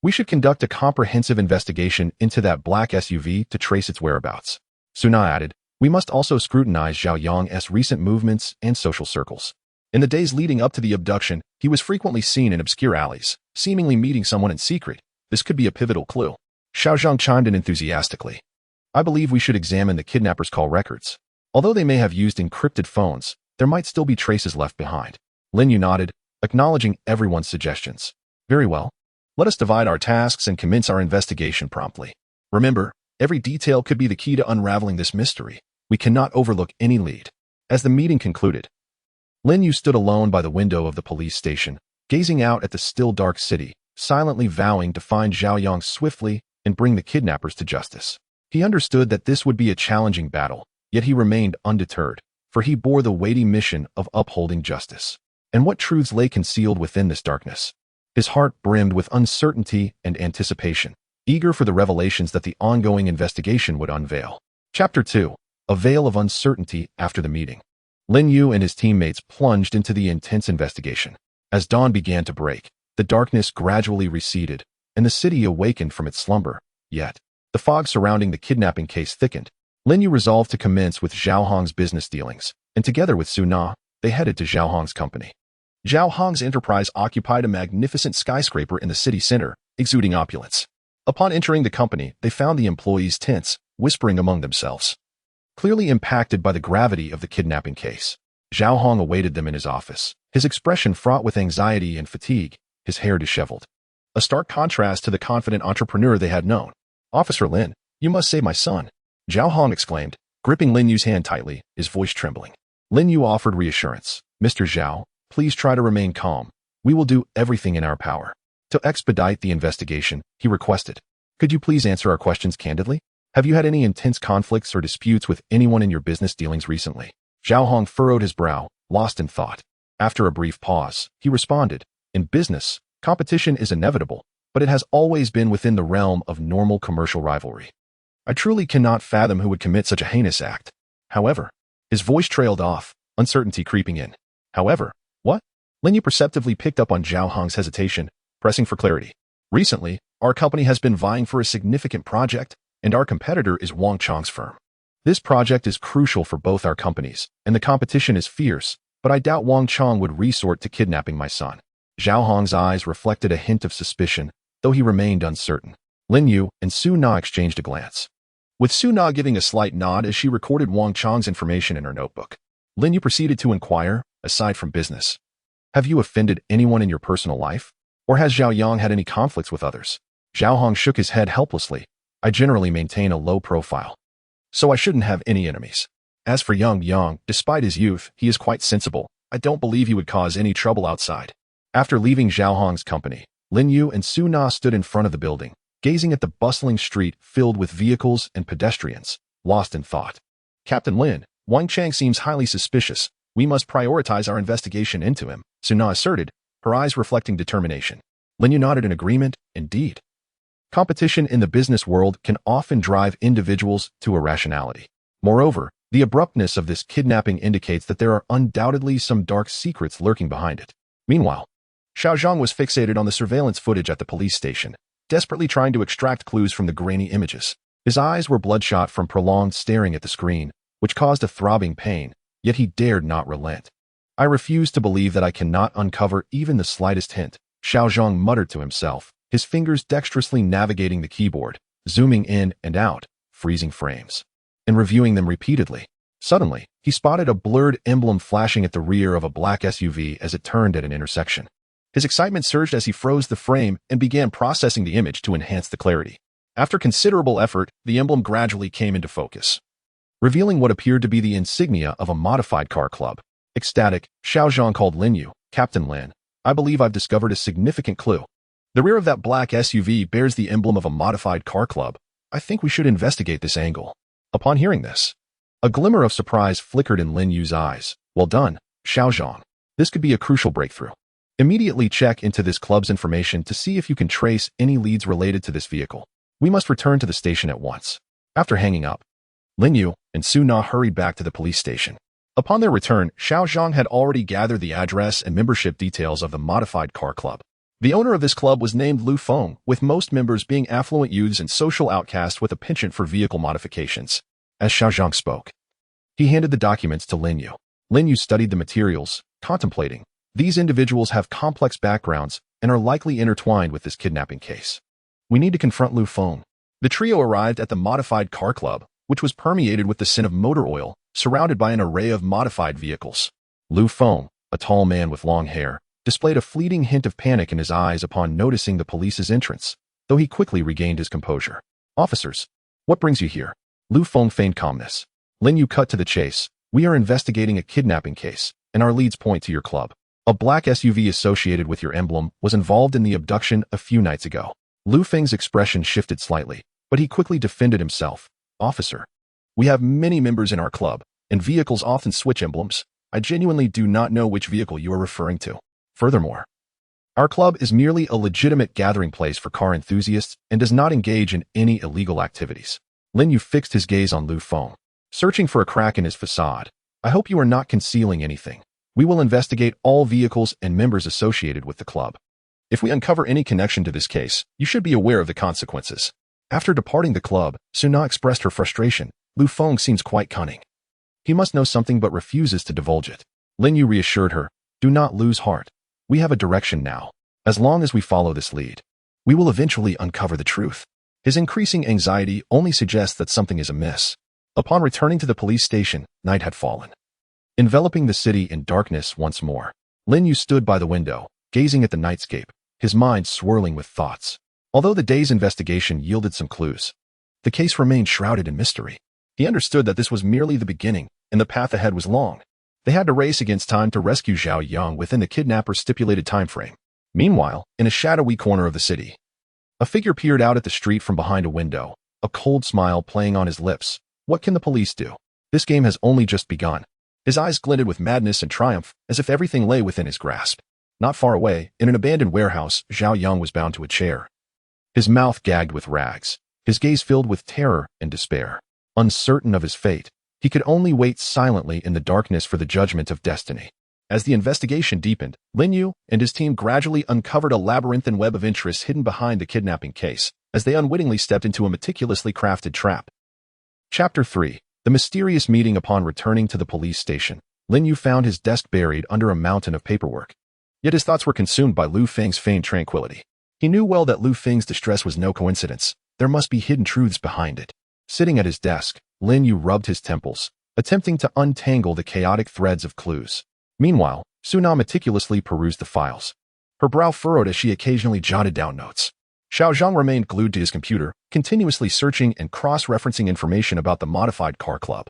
we should conduct a comprehensive investigation into that black SUV to trace its whereabouts. Suna added, we must also scrutinize Zhao Yang's recent movements and social circles. In the days leading up to the abduction, he was frequently seen in obscure alleys, seemingly meeting someone in secret. This could be a pivotal clue. Xiao Zhang chimed in enthusiastically. I believe we should examine the kidnappers' call records. Although they may have used encrypted phones, there might still be traces left behind. Lin Yu nodded, acknowledging everyone's suggestions. Very well. Let us divide our tasks and commence our investigation promptly. Remember, every detail could be the key to unraveling this mystery. We cannot overlook any lead. As the meeting concluded, Lin Yu stood alone by the window of the police station, gazing out at the still dark city, silently vowing to find Zhao Yang swiftly and bring the kidnappers to justice. He understood that this would be a challenging battle, yet he remained undeterred, for he bore the weighty mission of upholding justice. And what truths lay concealed within this darkness? His heart brimmed with uncertainty and anticipation, eager for the revelations that the ongoing investigation would unveil. Chapter 2. A Veil of Uncertainty After the Meeting. Lin Yu and his teammates plunged into the intense investigation. As dawn began to break, the darkness gradually receded, and the city awakened from its slumber. Yet, the fog surrounding the kidnapping case thickened. Lin Yu resolved to commence with Zhao Hong's business dealings, and together with Su Na, they headed to Zhao Hong's company. Zhao Hong's enterprise occupied a magnificent skyscraper in the city center, exuding opulence. Upon entering the company, they found the employees tense, whispering among themselves. Clearly impacted by the gravity of the kidnapping case, Zhao Hong awaited them in his office, his expression fraught with anxiety and fatigue, his hair disheveled. A stark contrast to the confident entrepreneur they had known. Officer Lin, you must save my son, Zhao Hong exclaimed, gripping Lin Yu's hand tightly, his voice trembling. Lin Yu offered reassurance. Mr. Zhao, please try to remain calm. We will do everything in our power. To expedite the investigation, he requested, could you please answer our questions candidly? Have you had any intense conflicts or disputes with anyone in your business dealings recently? Zhao Hong furrowed his brow, lost in thought. After a brief pause, he responded, in business, competition is inevitable, but it has always been within the realm of normal commercial rivalry. I truly cannot fathom who would commit such a heinous act. However, his voice trailed off, uncertainty creeping in. However, what? Lin Yu perceptively picked up on Zhao Hong's hesitation, pressing for clarity. Recently, our company has been vying for a significant project, and our competitor is Wang Chang's firm. This project is crucial for both our companies, and the competition is fierce, but I doubt Wang Chang would resort to kidnapping my son. Zhao Hong's eyes reflected a hint of suspicion, though he remained uncertain. Lin Yu and Su Na exchanged a glance, with Su Na giving a slight nod as she recorded Wang Chang's information in her notebook. Lin Yu proceeded to inquire, aside from business, have you offended anyone in your personal life? Or has Zhao Yang had any conflicts with others? Zhao Hong shook his head helplessly. I generally maintain a low profile, so I shouldn't have any enemies. As for Yang, despite his youth, he is quite sensible. I don't believe he would cause any trouble outside. After leaving Zhao Hong's company, Lin Yu and Su Na stood in front of the building, gazing at the bustling street filled with vehicles and pedestrians, lost in thought. Captain Lin, Wang Chang seems highly suspicious. We must prioritize our investigation into him, Su Na asserted, her eyes reflecting determination. Lin Yu nodded in agreement. Indeed. Competition in the business world can often drive individuals to irrationality. Moreover, the abruptness of this kidnapping indicates that there are undoubtedly some dark secrets lurking behind it. Meanwhile, Xiao Zhang was fixated on the surveillance footage at the police station, desperately trying to extract clues from the grainy images. His eyes were bloodshot from prolonged staring at the screen, which caused a throbbing pain, yet he dared not relent. I refuse to believe that I cannot uncover even the slightest hint, Xiao Zhang muttered to himself, his fingers dexterously navigating the keyboard, zooming in and out, freezing frames, and reviewing them repeatedly. Suddenly, he spotted a blurred emblem flashing at the rear of a black SUV as it turned at an intersection. His excitement surged as he froze the frame and began processing the image to enhance the clarity. After considerable effort, the emblem gradually came into focus. revealing what appeared to be the insignia of a modified car club. Ecstatic, Xiaozhang called Lin Yu, "Captain Lin, I believe I've discovered a significant clue. The rear of that black SUV bears the emblem of a modified car club. I think we should investigate this angle." Upon hearing this, a glimmer of surprise flickered in Lin Yu's eyes. "Well done, Xiaozhang. This could be a crucial breakthrough. Immediately check into this club's information to see if you can trace any leads related to this vehicle. We must return to the station at once." After hanging up, Lin Yu and Su Na hurried back to the police station. Upon their return, Xiaozhang had already gathered the address and membership details of the modified car club. The owner of this club was named Lu Feng, with most members being affluent youths and social outcasts with a penchant for vehicle modifications. As Xiaozhang spoke, he handed the documents to Lin Yu. Lin Yu studied the materials, contemplating. These individuals have complex backgrounds and are likely intertwined with this kidnapping case. We need to confront Lu Feng. The trio arrived at the modified car club, which was permeated with the scent of motor oil, surrounded by an array of modified vehicles. Lu Feng, a tall man with long hair, displayed a fleeting hint of panic in his eyes upon noticing the police's entrance, though he quickly regained his composure. "Officers, what brings you here?" Lu Feng feigned calmness. Lin Yu cut to the chase. "We are investigating a kidnapping case, and our leads point to your club. A black SUV associated with your emblem was involved in the abduction a few nights ago." Lu Feng's expression shifted slightly, but he quickly defended himself. "Officer, we have many members in our club, and vehicles often switch emblems. I genuinely do not know which vehicle you are referring to. Furthermore, our club is merely a legitimate gathering place for car enthusiasts and does not engage in any illegal activities." Lin Yu fixed his gaze on Lu Feng, searching for a crack in his facade. "I hope you are not concealing anything. We will investigate all vehicles and members associated with the club. If we uncover any connection to this case, you should be aware of the consequences." After departing the club, Su Na expressed her frustration. "Lu Feng seems quite cunning. He must know something but refuses to divulge it." Lin Yu reassured her, "Do not lose heart. We have a direction now. As long as we follow this lead, we will eventually uncover the truth." His increasing anxiety only suggests that something is amiss. Upon returning to the police station, night had fallen, enveloping the city in darkness once more. Lin Yu stood by the window, gazing at the nightscape, his mind swirling with thoughts. Although the day's investigation yielded some clues, the case remained shrouded in mystery. He understood that this was merely the beginning, and the path ahead was long. They had to race against time to rescue Zhao Yang within the kidnapper's stipulated time frame. Meanwhile, in a shadowy corner of the city, a figure peered out at the street from behind a window, a cold smile playing on his lips. What can the police do? This game has only just begun. His eyes glinted with madness and triumph, as if everything lay within his grasp. Not far away, in an abandoned warehouse, Zhao Yang was bound to a chair, his mouth gagged with rags, his gaze filled with terror and despair. Uncertain of his fate, he could only wait silently in the darkness for the judgment of destiny. As the investigation deepened, Lin Yu and his team gradually uncovered a labyrinthine web of interests hidden behind the kidnapping case, as they unwittingly stepped into a meticulously crafted trap. Chapter 3. The mysterious meeting. Upon returning to the police station, Lin Yu found his desk buried under a mountain of paperwork. Yet his thoughts were consumed by Lu Feng's feigned tranquility. He knew well that Lu Feng's distress was no coincidence. There must be hidden truths behind it. Sitting at his desk, Lin Yu rubbed his temples, attempting to untangle the chaotic threads of clues. Meanwhile, Su Na meticulously perused the files, her brow furrowed as she occasionally jotted down notes. Xiaozhang remained glued to his computer, continuously searching and cross-referencing information about the modified car club.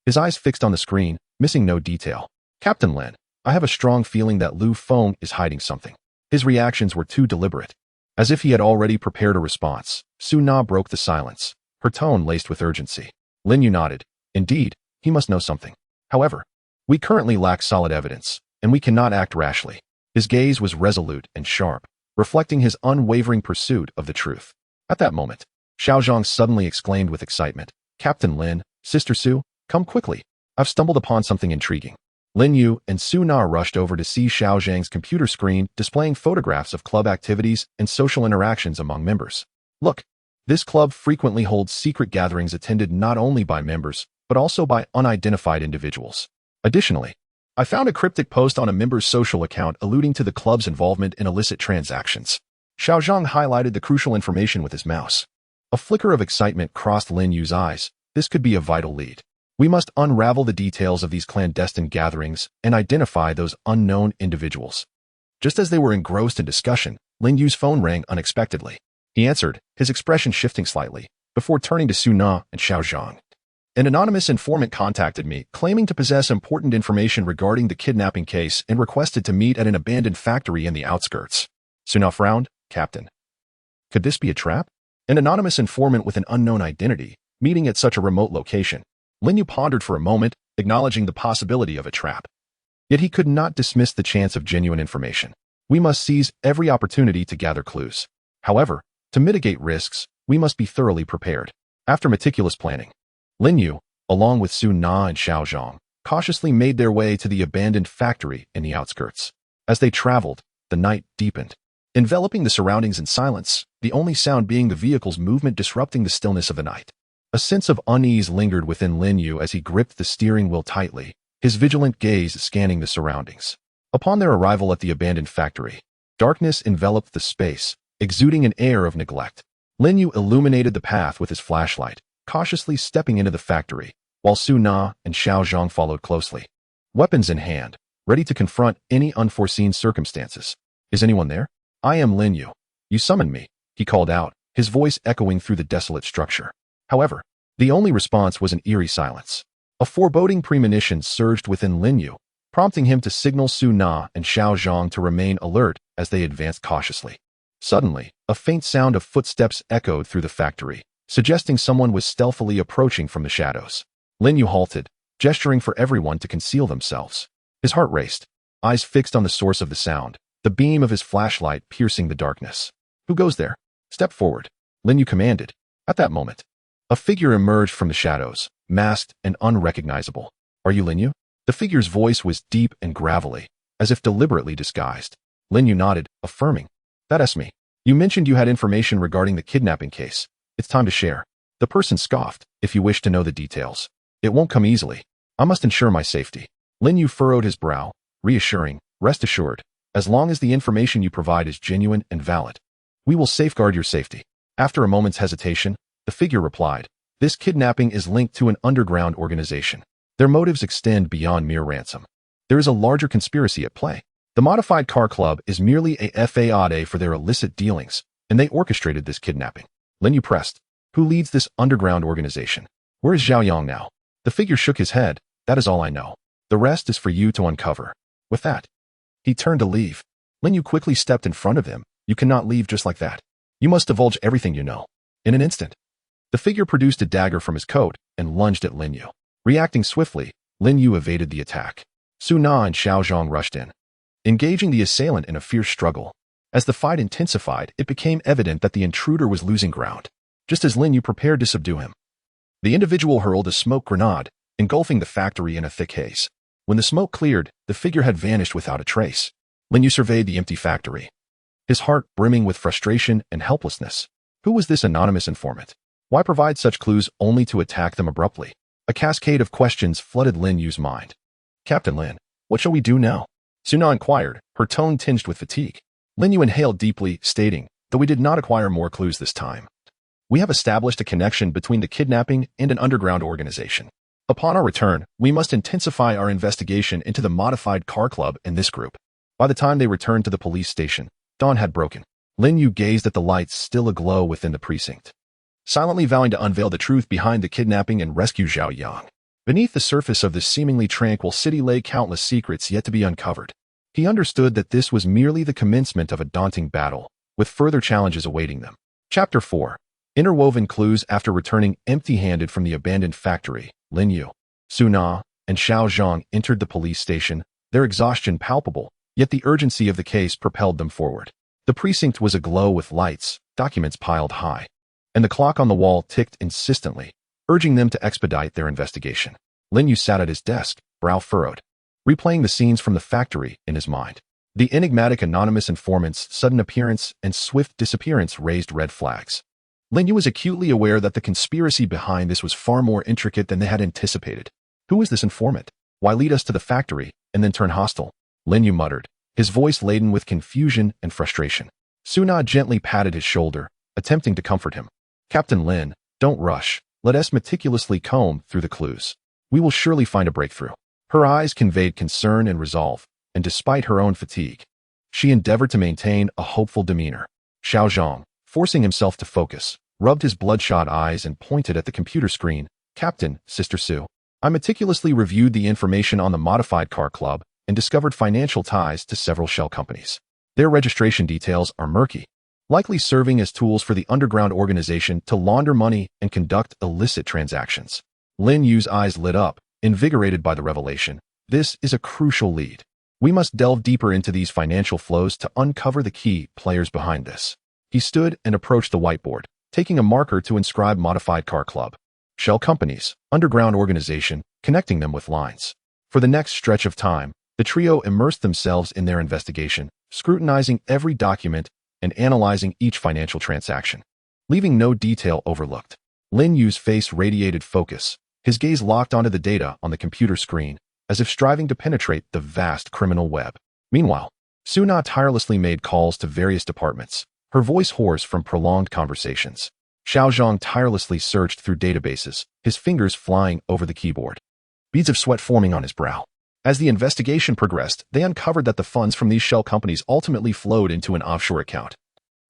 His eyes fixed on the screen, missing no detail. "Captain Lin, I have a strong feeling that Lu Feng is hiding something." His reactions were too deliberate, as if he had already prepared a response. Su Na broke the silence, her tone laced with urgency. Lin Yu nodded. "Indeed, he must know something. However, we currently lack solid evidence, and we cannot act rashly." His gaze was resolute and sharp, reflecting his unwavering pursuit of the truth. At that moment, Xiaozhang suddenly exclaimed with excitement, "Captain Lin, Sister Su, come quickly. I've stumbled upon something intriguing." Lin Yu and Su Na rushed over to see Xiaozhang's computer screen displaying photographs of club activities and social interactions among members. "Look, this club frequently holds secret gatherings attended not only by members, but also by unidentified individuals. Additionally, I found a cryptic post on a member's social account alluding to the club's involvement in illicit transactions." Xiaozhang highlighted the crucial information with his mouse. A flicker of excitement crossed Lin Yu's eyes. This could be a vital lead. We must unravel the details of these clandestine gatherings and identify those unknown individuals. Just as they were engrossed in discussion, Lin Yu's phone rang unexpectedly. He answered, his expression shifting slightly, before turning to Su Na and Xiaozhang. An anonymous informant contacted me, claiming to possess important information regarding the kidnapping case and requested to meet at an abandoned factory in the outskirts. Suna frowned. Captain, could this be a trap? An anonymous informant with an unknown identity, meeting at such a remote location. Lin Yu pondered for a moment, acknowledging the possibility of a trap. Yet he could not dismiss the chance of genuine information. We must seize every opportunity to gather clues. However, to mitigate risks, we must be thoroughly prepared. After meticulous planning, Lin Yu, along with Su Na and Xiao Zhang, cautiously made their way to the abandoned factory in the outskirts. As they traveled, the night deepened, enveloping the surroundings in silence, the only sound being the vehicle's movement disrupting the stillness of the night. A sense of unease lingered within Lin Yu as he gripped the steering wheel tightly, his vigilant gaze scanning the surroundings. Upon their arrival at the abandoned factory, darkness enveloped the space, exuding an air of neglect. Lin Yu illuminated the path with his flashlight, cautiously stepping into the factory, while Su Na and Xiao Zhang followed closely, weapons in hand, ready to confront any unforeseen circumstances. Is anyone there? I am Lin Yu. You summoned me, he called out, his voice echoing through the desolate structure. However, the only response was an eerie silence. A foreboding premonition surged within Lin Yu, prompting him to signal Su Na and Xiao Zhang to remain alert as they advanced cautiously. Suddenly, a faint sound of footsteps echoed through the factory, suggesting someone was stealthily approaching from the shadows. Lin Yu halted, gesturing for everyone to conceal themselves. His heart raced, eyes fixed on the source of the sound, the beam of his flashlight piercing the darkness. Who goes there? Step forward, Lin Yu commanded. At that moment, a figure emerged from the shadows, masked and unrecognizable. Are you Lin Yu? The figure's voice was deep and gravelly, as if deliberately disguised. Lin Yu nodded, affirming. That's me. You mentioned you had information regarding the kidnapping case. It's time to share. The person scoffed. If you wish to know the details, it won't come easily. I must ensure my safety. Lin Yu furrowed his brow, reassuring. Rest assured, as long as the information you provide is genuine and valid, we will safeguard your safety. After a moment's hesitation, the figure replied, this kidnapping is linked to an underground organization. Their motives extend beyond mere ransom. There is a larger conspiracy at play. The Modified Car Club is merely a faade for their illicit dealings, and they orchestrated this kidnapping. Lin Yu pressed. Who leads this underground organization? Where is Zhao Yang now? The figure shook his head. That is all I know. The rest is for you to uncover. With that, he turned to leave. Lin Yu quickly stepped in front of him. You cannot leave just like that. You must divulge everything you know. In an instant, the figure produced a dagger from his coat and lunged at Lin Yu. Reacting swiftly, Lin Yu evaded the attack. Su Na and Xiao Zhang rushed in, engaging the assailant in a fierce struggle. As the fight intensified, it became evident that the intruder was losing ground, just as Lin Yu prepared to subdue him. The individual hurled a smoke grenade, engulfing the factory in a thick haze. When the smoke cleared, the figure had vanished without a trace. Lin Yu surveyed the empty factory, his heart brimming with frustration and helplessness. Who was this anonymous informant? Why provide such clues only to attack them abruptly? A cascade of questions flooded Lin Yu's mind. Captain Lin, what shall we do now? Su Na inquired, her tone tinged with fatigue. Lin Yu inhaled deeply, stating, though we did not acquire more clues this time, we have established a connection between the kidnapping and an underground organization. Upon our return, we must intensify our investigation into the Modified Car Club and this group. By the time they returned to the police station, dawn had broken. Lin Yu gazed at the lights still aglow within the precinct, silently vowing to unveil the truth behind the kidnapping and rescue Zhao Yang. Beneath the surface of this seemingly tranquil city lay countless secrets yet to be uncovered. He understood that this was merely the commencement of a daunting battle, with further challenges awaiting them. Chapter 4. Interwoven clues. After returning empty-handed from the abandoned factory, Lin Yu, Su Na, and Xiao Zhang entered the police station, their exhaustion palpable, yet the urgency of the case propelled them forward. The precinct was aglow with lights, documents piled high, and the clock on the wall ticked insistently, urging them to expedite their investigation. Lin Yu sat at his desk, brow furrowed, replaying the scenes from the factory in his mind. The enigmatic anonymous informant's sudden appearance and swift disappearance raised red flags. Lin Yu was acutely aware that the conspiracy behind this was far more intricate than they had anticipated. Who was this informant? Why lead us to the factory and then turn hostile? Lin Yu muttered, his voice laden with confusion and frustration. Su Na gently patted his shoulder, attempting to comfort him. Captain Lin, don't rush. Let us meticulously comb through the clues. We will surely find a breakthrough. Her eyes conveyed concern and resolve, and despite her own fatigue, she endeavored to maintain a hopeful demeanor. Xiao Zhang, forcing himself to focus, rubbed his bloodshot eyes and pointed at the computer screen, Captain, Sister Sue. I meticulously reviewed the information on the Modified Car Club and discovered financial ties to several shell companies. Their registration details are murky, likely serving as tools for the underground organization to launder money and conduct illicit transactions. Lin Yu's eyes lit up, invigorated by the revelation. This is a crucial lead. We must delve deeper into these financial flows to uncover the key players behind this. He stood and approached the whiteboard, taking a marker to inscribe Modified Car Club. Shell companies, underground organization, connecting them with lines. For the next stretch of time, the trio immersed themselves in their investigation, scrutinizing every document and analyzing each financial transaction, leaving no detail overlooked. Lin Yu's face radiated focus, his gaze locked onto the data on the computer screen, as if striving to penetrate the vast criminal web. Meanwhile, Suna tirelessly made calls to various departments, her voice hoarse from prolonged conversations. Xiaozhang tirelessly searched through databases, his fingers flying over the keyboard, beads of sweat forming on his brow. As the investigation progressed, they uncovered that the funds from these shell companies ultimately flowed into an offshore account.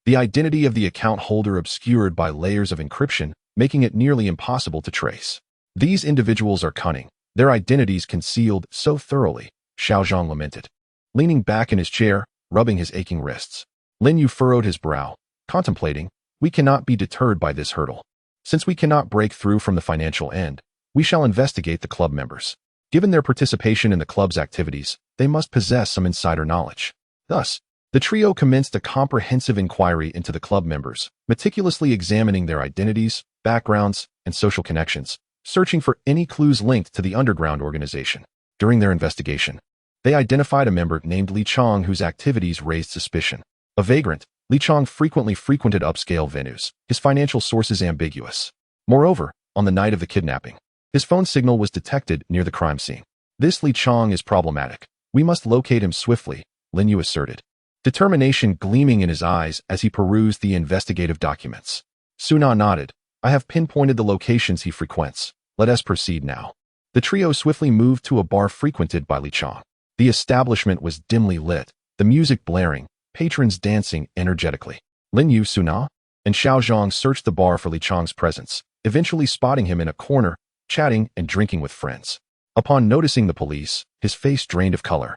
The identity of the account holder obscured by layers of encryption, making it nearly impossible to trace. These individuals are cunning, their identities concealed so thoroughly, Xiaozhang lamented. Leaning back in his chair, rubbing his aching wrists, Lin Yu furrowed his brow, contemplating, we cannot be deterred by this hurdle. Since we cannot break through from the financial end, we shall investigate the club members. Given their participation in the club's activities, they must possess some insider knowledge. Thus, the trio commenced a comprehensive inquiry into the club members, meticulously examining their identities, backgrounds, and social connections, searching for any clues linked to the underground organization. During their investigation, they identified a member named Li Chong whose activities raised suspicion. A vagrant, Li Chong frequently frequented upscale venues, his financial sources ambiguous. Moreover, on the night of the kidnapping, his phone signal was detected near the crime scene. This Li Chong is problematic. We must locate him swiftly, Lin Yu asserted, determination gleaming in his eyes as he perused the investigative documents. Suna nodded. I have pinpointed the locations he frequents. Let us proceed now. The trio swiftly moved to a bar frequented by Li Chong. The establishment was dimly lit, the music blaring, patrons dancing energetically. Lin Yu, Suna, and Xiaozhang searched the bar for Li Chong's presence, eventually spotting him in a corner, chatting and drinking with friends. Upon noticing the police, his face drained of color,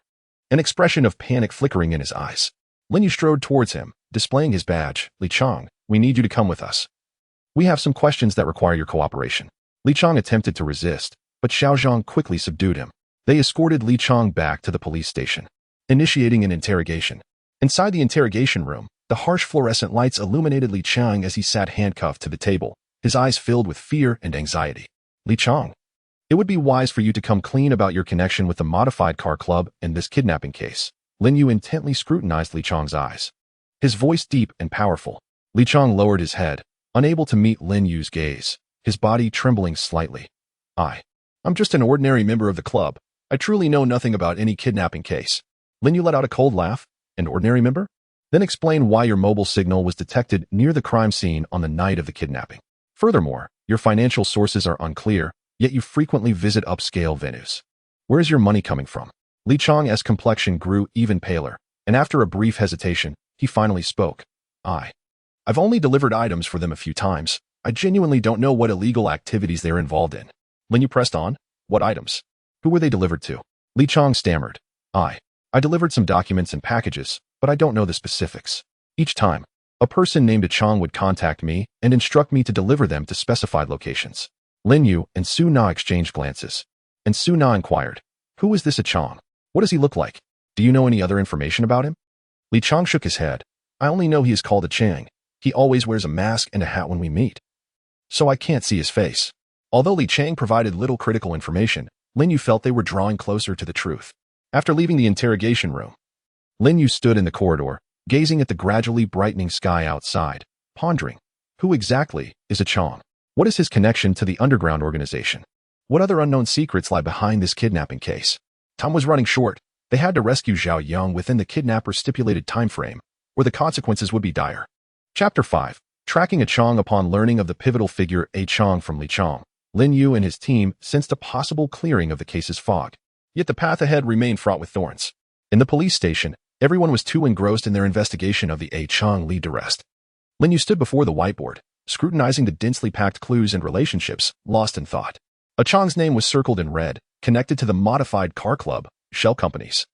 an expression of panic flickering in his eyes. Lin Yu strode towards him, displaying his badge. Li Chong, we need you to come with us. We have some questions that require your cooperation. Li Chong attempted to resist, but Xiaozhang quickly subdued him. They escorted Li Chong back to the police station, initiating an interrogation. Inside the interrogation room, the harsh fluorescent lights illuminated Li Chong as he sat handcuffed to the table, his eyes filled with fear and anxiety. Li Chong, it would be wise for you to come clean about your connection with the Modified Car Club and this kidnapping case. Lin Yu intently scrutinized Li Chong's eyes, his voice deep and powerful. Li Chong lowered his head, unable to meet Lin Yu's gaze, his body trembling slightly. I'm just an ordinary member of the club. I truly know nothing about any kidnapping case. Lin Yu let out a cold laugh. An ordinary member? Then explain why your mobile signal was detected near the crime scene on the night of the kidnapping. Furthermore, your financial sources are unclear, yet you frequently visit upscale venues. Where is your money coming from? Li Chong's complexion grew even paler, and after a brief hesitation, he finally spoke. I've only delivered items for them a few times. I genuinely don't know what illegal activities they're involved in. Lin Yu pressed on. What items? Who were they delivered to? Li Chong stammered. I delivered some documents and packages, but I don't know the specifics. Each time, a person named Chong would contact me and instruct me to deliver them to specified locations. Lin Yu and Su Na exchanged glances, and Su Na inquired, who is this Chong? What does he look like? Do you know any other information about him? Li Chong shook his head. I only know he is called a Chang. He always wears a mask and a hat when we meet, so I can't see his face. Although Li Chang provided little critical information, Lin Yu felt they were drawing closer to the truth. After leaving the interrogation room, Lin Yu stood in the corridor, gazing at the gradually brightening sky outside, pondering, who exactly is Chong? What is his connection to the underground organization? What other unknown secrets lie behind this kidnapping case? Time was running short. They had to rescue Zhao Yang within the kidnapper's stipulated time frame, or the consequences would be dire. Chapter 5. Tracking Chong. Upon learning of the pivotal figure Chong from Li Chong, Lin Yu and his team sensed a possible clearing of the case's fog. Yet the path ahead remained fraught with thorns. In the police station, everyone was too engrossed in their investigation of the Chong lead to rest. Lin Yu stood before the whiteboard, scrutinizing the densely packed clues and relationships, lost in thought. Chang's name was circled in red, connected to the modified car club, shell companies,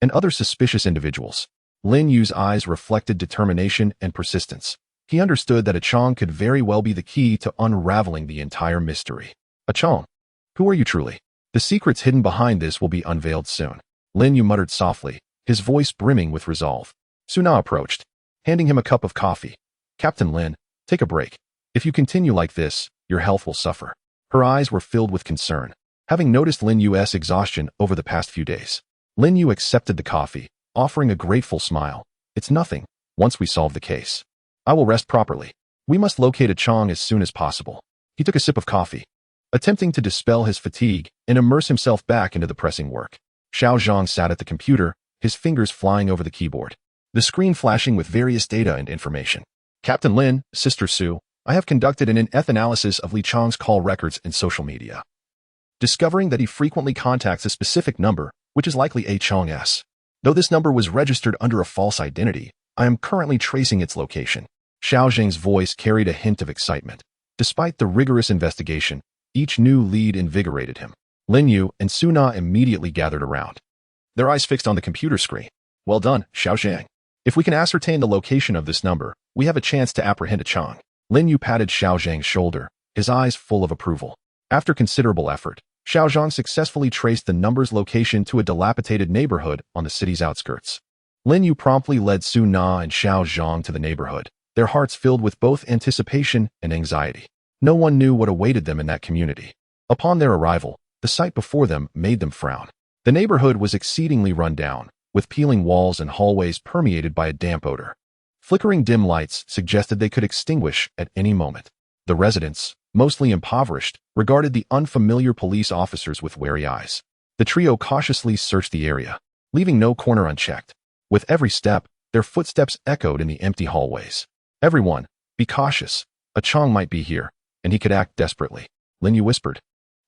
and other suspicious individuals. Lin Yu's eyes reflected determination and persistence. He understood that Chang could very well be the key to unraveling the entire mystery. Chang, who are you truly? The secrets hidden behind this will be unveiled soon. Lin Yu muttered softly, his voice brimming with resolve. Suna approached, handing him a cup of coffee. Captain Lin, take a break. If you continue like this, your health will suffer. Her eyes were filled with concern, having noticed Lin Yu's exhaustion over the past few days. Lin Yu accepted the coffee, offering a grateful smile. It's nothing, once we solve the case. I will rest properly. We must locate Chang as soon as possible. He took a sip of coffee, attempting to dispel his fatigue and immerse himself back into the pressing work. Xiao Zhang sat at the computer, his fingers flying over the keyboard, the screen flashing with various data and information. Captain Lin, Sister Su, I have conducted an in-depth analysis of Li Chang's call records and social media, discovering that he frequently contacts a specific number, which is likely Chang's. Though this number was registered under a false identity, I am currently tracing its location. Xiao Zhang's voice carried a hint of excitement. Despite the rigorous investigation, each new lead invigorated him. Lin Yu and Suna immediately gathered around, their eyes fixed on the computer screen. Well done, Xiao Zhang. If we can ascertain the location of this number, we have a chance to apprehend Chang. Lin Yu patted Xiao Zhang's shoulder, his eyes full of approval. After considerable effort, Xiao Zhang successfully traced the number's location to a dilapidated neighborhood on the city's outskirts. Lin Yu promptly led Su Na and Xiao Zhang to the neighborhood, their hearts filled with both anticipation and anxiety. No one knew what awaited them in that community. Upon their arrival, the sight before them made them frown. The neighborhood was exceedingly run down, with peeling walls and hallways permeated by a damp odor. Flickering dim lights suggested they could extinguish at any moment. The residents, mostly impoverished, regarded the unfamiliar police officers with wary eyes. The trio cautiously searched the area, leaving no corner unchecked. With every step, their footsteps echoed in the empty hallways. Everyone, be cautious. Chang might be here, and he could act desperately, Lin Yu whispered,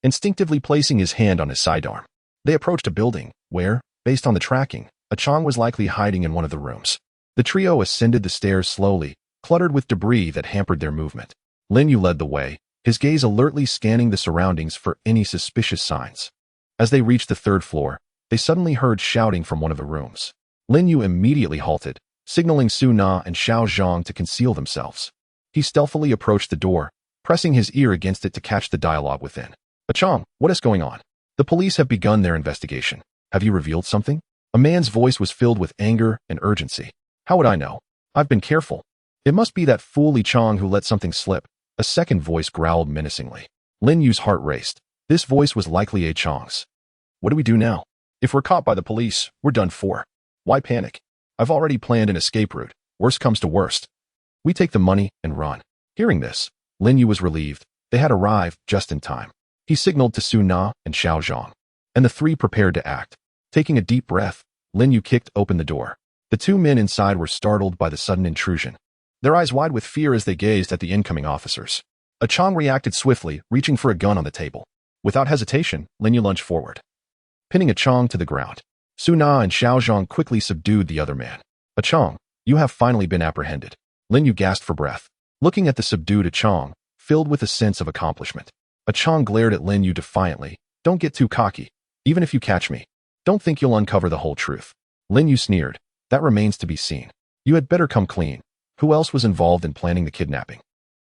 instinctively placing his hand on his sidearm. They approached a building where, based on the tracking, Chang was likely hiding in one of the rooms. The trio ascended the stairs slowly, cluttered with debris that hampered their movement. Lin Yu led the way, his gaze alertly scanning the surroundings for any suspicious signs. As they reached the third floor, they suddenly heard shouting from one of the rooms. Lin Yu immediately halted, signaling Su Na and Xiao Zhang to conceal themselves. He stealthily approached the door, pressing his ear against it to catch the dialogue within. Chang, what is going on? The police have begun their investigation. Have you revealed something? A man's voice was filled with anger and urgency. How would I know? I've been careful. It must be that fool Li Chang who let something slip. A second voice growled menacingly. Lin Yu's heart raced. This voice was likely Chang's. What do we do now? If we're caught by the police, we're done for. Why panic? I've already planned an escape route. Worst comes to worst. We take the money and run. Hearing this, Lin Yu was relieved. They had arrived just in time. He signaled to Su Na and Xiao Zhang, and the three prepared to act. Taking a deep breath, Lin Yu kicked open the door. The two men inside were startled by the sudden intrusion, their eyes wide with fear as they gazed at the incoming officers. Chang reacted swiftly, reaching for a gun on the table. Without hesitation, Lin Yu lunged forward, pinning Chang to the ground. Su Na and Xiao Zhang quickly subdued the other man. Chang, you have finally been apprehended. Lin Yu gasped for breath, looking at the subdued Chang, filled with a sense of accomplishment. Chang glared at Lin Yu defiantly. Don't get too cocky. Even if you catch me, don't think you'll uncover the whole truth. Lin Yu sneered. That remains to be seen. You had better come clean. Who else was involved in planning the kidnapping?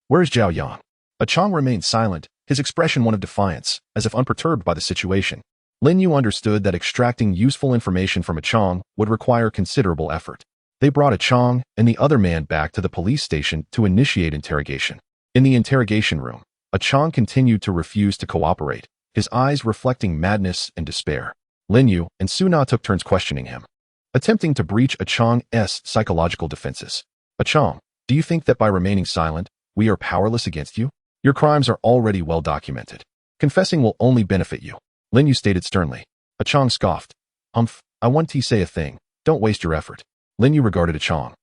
Where is Zhao Yang? Chang remained silent, his expression one of defiance, as if unperturbed by the situation. Lin Yu understood that extracting useful information from Chang would require considerable effort. They brought Chang and the other man back to the police station to initiate interrogation. In the interrogation room, Chang continued to refuse to cooperate, his eyes reflecting madness and despair. Lin Yu and Su Na took turns questioning him, attempting to breach Chang's psychological defenses. Chang, do you think that by remaining silent, we are powerless against you? Your crimes are already well documented. Confessing will only benefit you, Lin Yu stated sternly. Chang scoffed. I want to say a thing. Don't waste your effort. Lin Yu regarded Chang,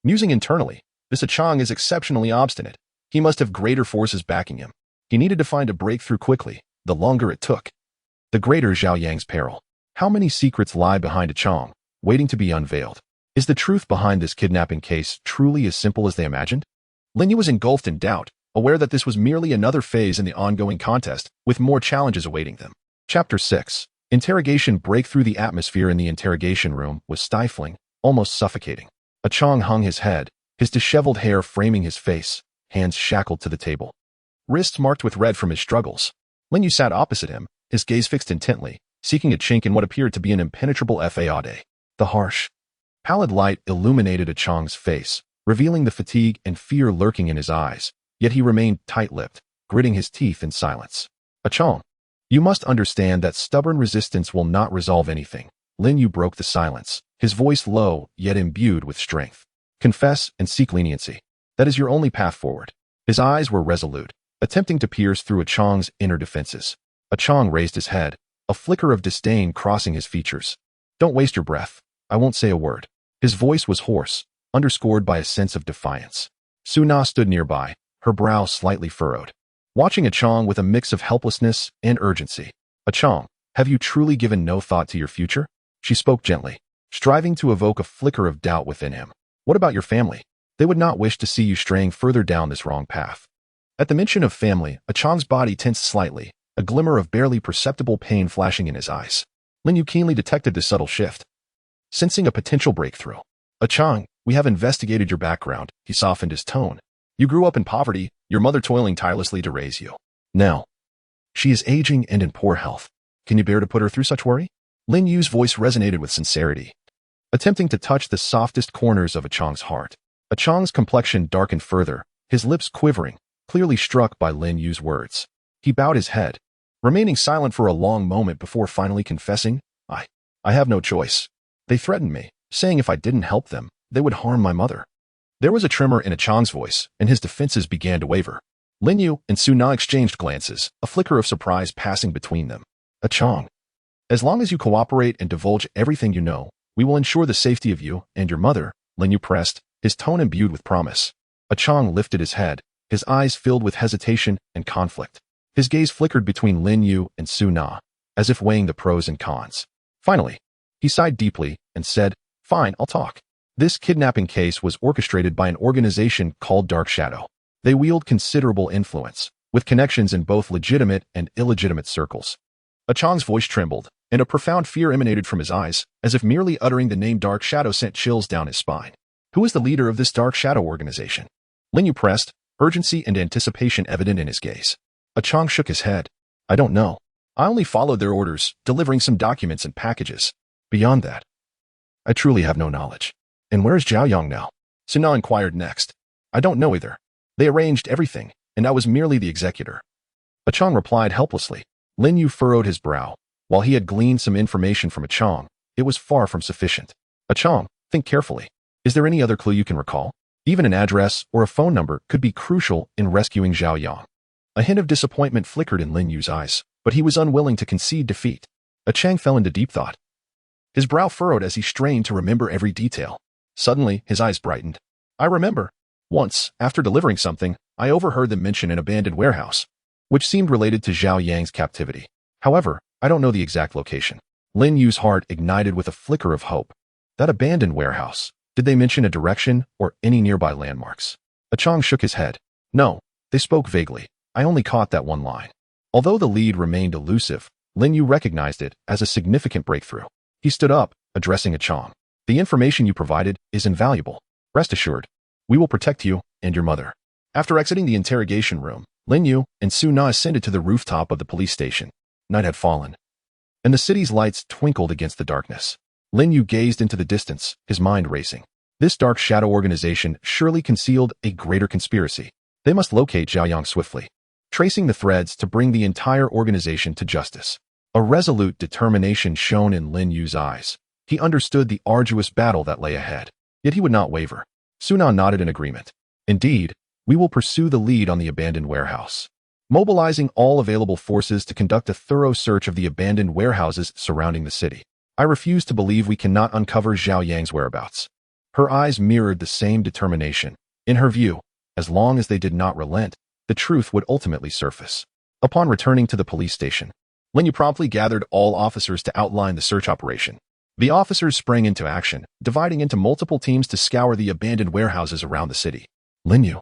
musing internally. This Chang is exceptionally obstinate. He must have greater forces backing him. He needed to find a breakthrough quickly. The longer it took, the greater Zhao Yang's peril. How many secrets lie behind Chang, waiting to be unveiled? Is the truth behind this kidnapping case truly as simple as they imagined? Lin Yu was engulfed in doubt, aware that this was merely another phase in the ongoing contest, with more challenges awaiting them. Chapter 6. Interrogation. Breakthrough. The atmosphere in the interrogation room was stifling, almost suffocating. Chang hung his head, his disheveled hair framing his face, hands shackled to the table, wrists marked with red from his struggles. Lin Yu sat opposite him, his gaze fixed intently, seeking a chink in what appeared to be an impenetrable facade. The harsh, pallid light illuminated Chang's face, revealing the fatigue and fear lurking in his eyes, yet he remained tight-lipped, gritting his teeth in silence. Chang, you must understand that stubborn resistance will not resolve anything. Lin Yu broke the silence, his voice low, yet imbued with strength. Confess and seek leniency. That is your only path forward. His eyes were resolute, attempting to pierce through Chang's inner defenses. Chang raised his head, a flicker of disdain crossing his features. Don't waste your breath. I won't say a word. His voice was hoarse, underscored by a sense of defiance. Su Na stood nearby, her brow slightly furrowed, watching Chang with a mix of helplessness and urgency. Chang, have you truly given no thought to your future? She spoke gently, striving to evoke a flicker of doubt within him. What about your family? They would not wish to see you straying further down this wrong path. At the mention of family, Chang's body tensed slightly, a glimmer of barely perceptible pain flashing in his eyes. Lin Yu keenly detected this subtle shift, sensing a potential breakthrough. Chang, we have investigated your background. He softened his tone. You grew up in poverty, your mother toiling tirelessly to raise you. Now, she is aging and in poor health. Can you bear to put her through such worry? Lin Yu's voice resonated with sincerity, attempting to touch the softest corners of Chang's heart. Chang's complexion darkened further, his lips quivering, clearly struck by Lin Yu's words. He bowed his head, remaining silent for a long moment before finally confessing, I have no choice. They threatened me, saying if I didn't help them, they would harm my mother. There was a tremor in Chang's voice, and his defenses began to waver. Lin Yu and Su Na exchanged glances, a flicker of surprise passing between them. Chang, as long as you cooperate and divulge everything you know, we will ensure the safety of you and your mother, Lin Yu pressed, his tone imbued with promise. Chang lifted his head, his eyes filled with hesitation and conflict. His gaze flickered between Lin Yu and Su Na, as if weighing the pros and cons. Finally, he sighed deeply and said, Fine, I'll talk. This kidnapping case was orchestrated by an organization called Dark Shadow. They wield considerable influence, with connections in both legitimate and illegitimate circles. Chang's voice trembled, and a profound fear emanated from his eyes, as if merely uttering the name Dark Shadow sent chills down his spine. Who is the leader of this Dark Shadow organization? Lin Yu pressed, urgency and anticipation evident in his gaze. Chang shook his head. I don't know. I only followed their orders, delivering some documents and packages. Beyond that, I truly have no knowledge. And where is Zhao Yang now? Su Na inquired next. I don't know either. They arranged everything, and I was merely the executor. Chang replied helplessly. Lin Yu furrowed his brow. While he had gleaned some information from Chang, it was far from sufficient. Chang, think carefully. Is there any other clue you can recall? Even an address or a phone number could be crucial in rescuing Zhao Yang. A hint of disappointment flickered in Lin Yu's eyes, but he was unwilling to concede defeat. Chang fell into deep thought. His brow furrowed as he strained to remember every detail. Suddenly, his eyes brightened. I remember. Once, after delivering something, I overheard them mention an abandoned warehouse, which seemed related to Zhao Yang's captivity. However, I don't know the exact location. Lin Yu's heart ignited with a flicker of hope. That abandoned warehouse. Did they mention a direction or any nearby landmarks? Chang shook his head. No, they spoke vaguely. I only caught that one line. Although the lead remained elusive, Lin Yu recognized it as a significant breakthrough. He stood up, addressing Chang. The information you provided is invaluable. Rest assured, we will protect you and your mother. After exiting the interrogation room, Lin Yu and Su Na ascended to the rooftop of the police station. Night had fallen, and the city's lights twinkled against the darkness. Lin Yu gazed into the distance, his mind racing. This Dark Shadow organization surely concealed a greater conspiracy. They must locate Zhao Yang swiftly, tracing the threads to bring the entire organization to justice. A resolute determination shone in Lin Yu's eyes. He understood the arduous battle that lay ahead, yet he would not waver. Su Na nodded in agreement. Indeed, we will pursue the lead on the abandoned warehouse, mobilizing all available forces to conduct a thorough search of the abandoned warehouses surrounding the city. I refuse to believe we cannot uncover Zhao Yang's whereabouts. Her eyes mirrored the same determination. In her view, as long as they did not relent, the truth would ultimately surface. Upon returning to the police station, Lin Yu promptly gathered all officers to outline the search operation. The officers sprang into action, dividing into multiple teams to scour the abandoned warehouses around the city. Lin Yu,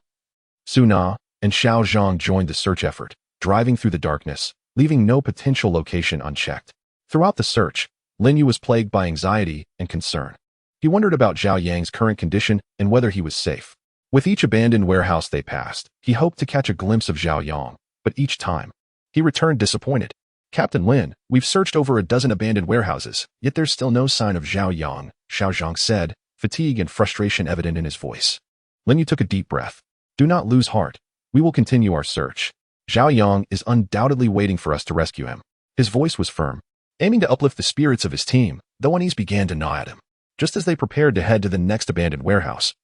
Su Na, and Xiao Zhang joined the search effort, driving through the darkness, leaving no potential location unchecked. Throughout the search, Lin Yu was plagued by anxiety and concern. He wondered about Zhao Yang's current condition and whether he was safe. With each abandoned warehouse they passed, he hoped to catch a glimpse of Zhao Yang, but each time, he returned disappointed. "Captain Lin, we've searched over a dozen abandoned warehouses, yet there's still no sign of Zhao Yang," Xiao Zhang said, fatigue and frustration evident in his voice. Lin Yu took a deep breath. "Do not lose heart. We will continue our search. Zhao Yang is undoubtedly waiting for us to rescue him." His voice was firm, aiming to uplift the spirits of his team, though unease began to gnaw at him. Just as they prepared to head to the next abandoned warehouse,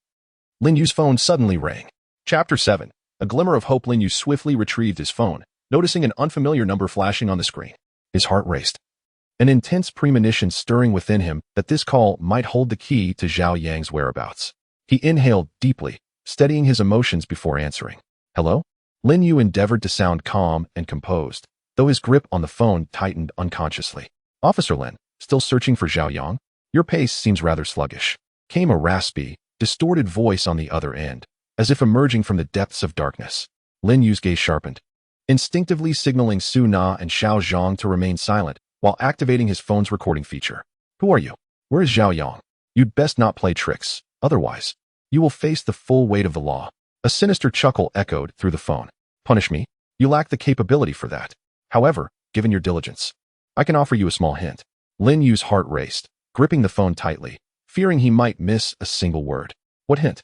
Lin Yu's phone suddenly rang. Chapter 7. A glimmer of hope. Lin Yu swiftly retrieved his phone, noticing an unfamiliar number flashing on the screen. His heart raced, an intense premonition stirring within him that this call might hold the key to Zhao Yang's whereabouts. He inhaled deeply, steadying his emotions before answering. "Hello?" Lin Yu endeavored to sound calm and composed, though his grip on the phone tightened unconsciously. "Officer Lin, still searching for Zhao Yang? Your pace seems rather sluggish," came a raspy, distorted voice on the other end, as if emerging from the depths of darkness. Lin Yu's gaze sharpened, instinctively signaling Su Na and Xiao Zhang to remain silent while activating his phone's recording feature. "Who are you? Where is Zhao Yang? You'd best not play tricks, otherwise, you will face the full weight of the law." A sinister chuckle echoed through the phone. "Punish me? You lack the capability for that. However, given your diligence, I can offer you a small hint." Lin Yu's heart raced, gripping the phone tightly, fearing he might miss a single word. "What hint?"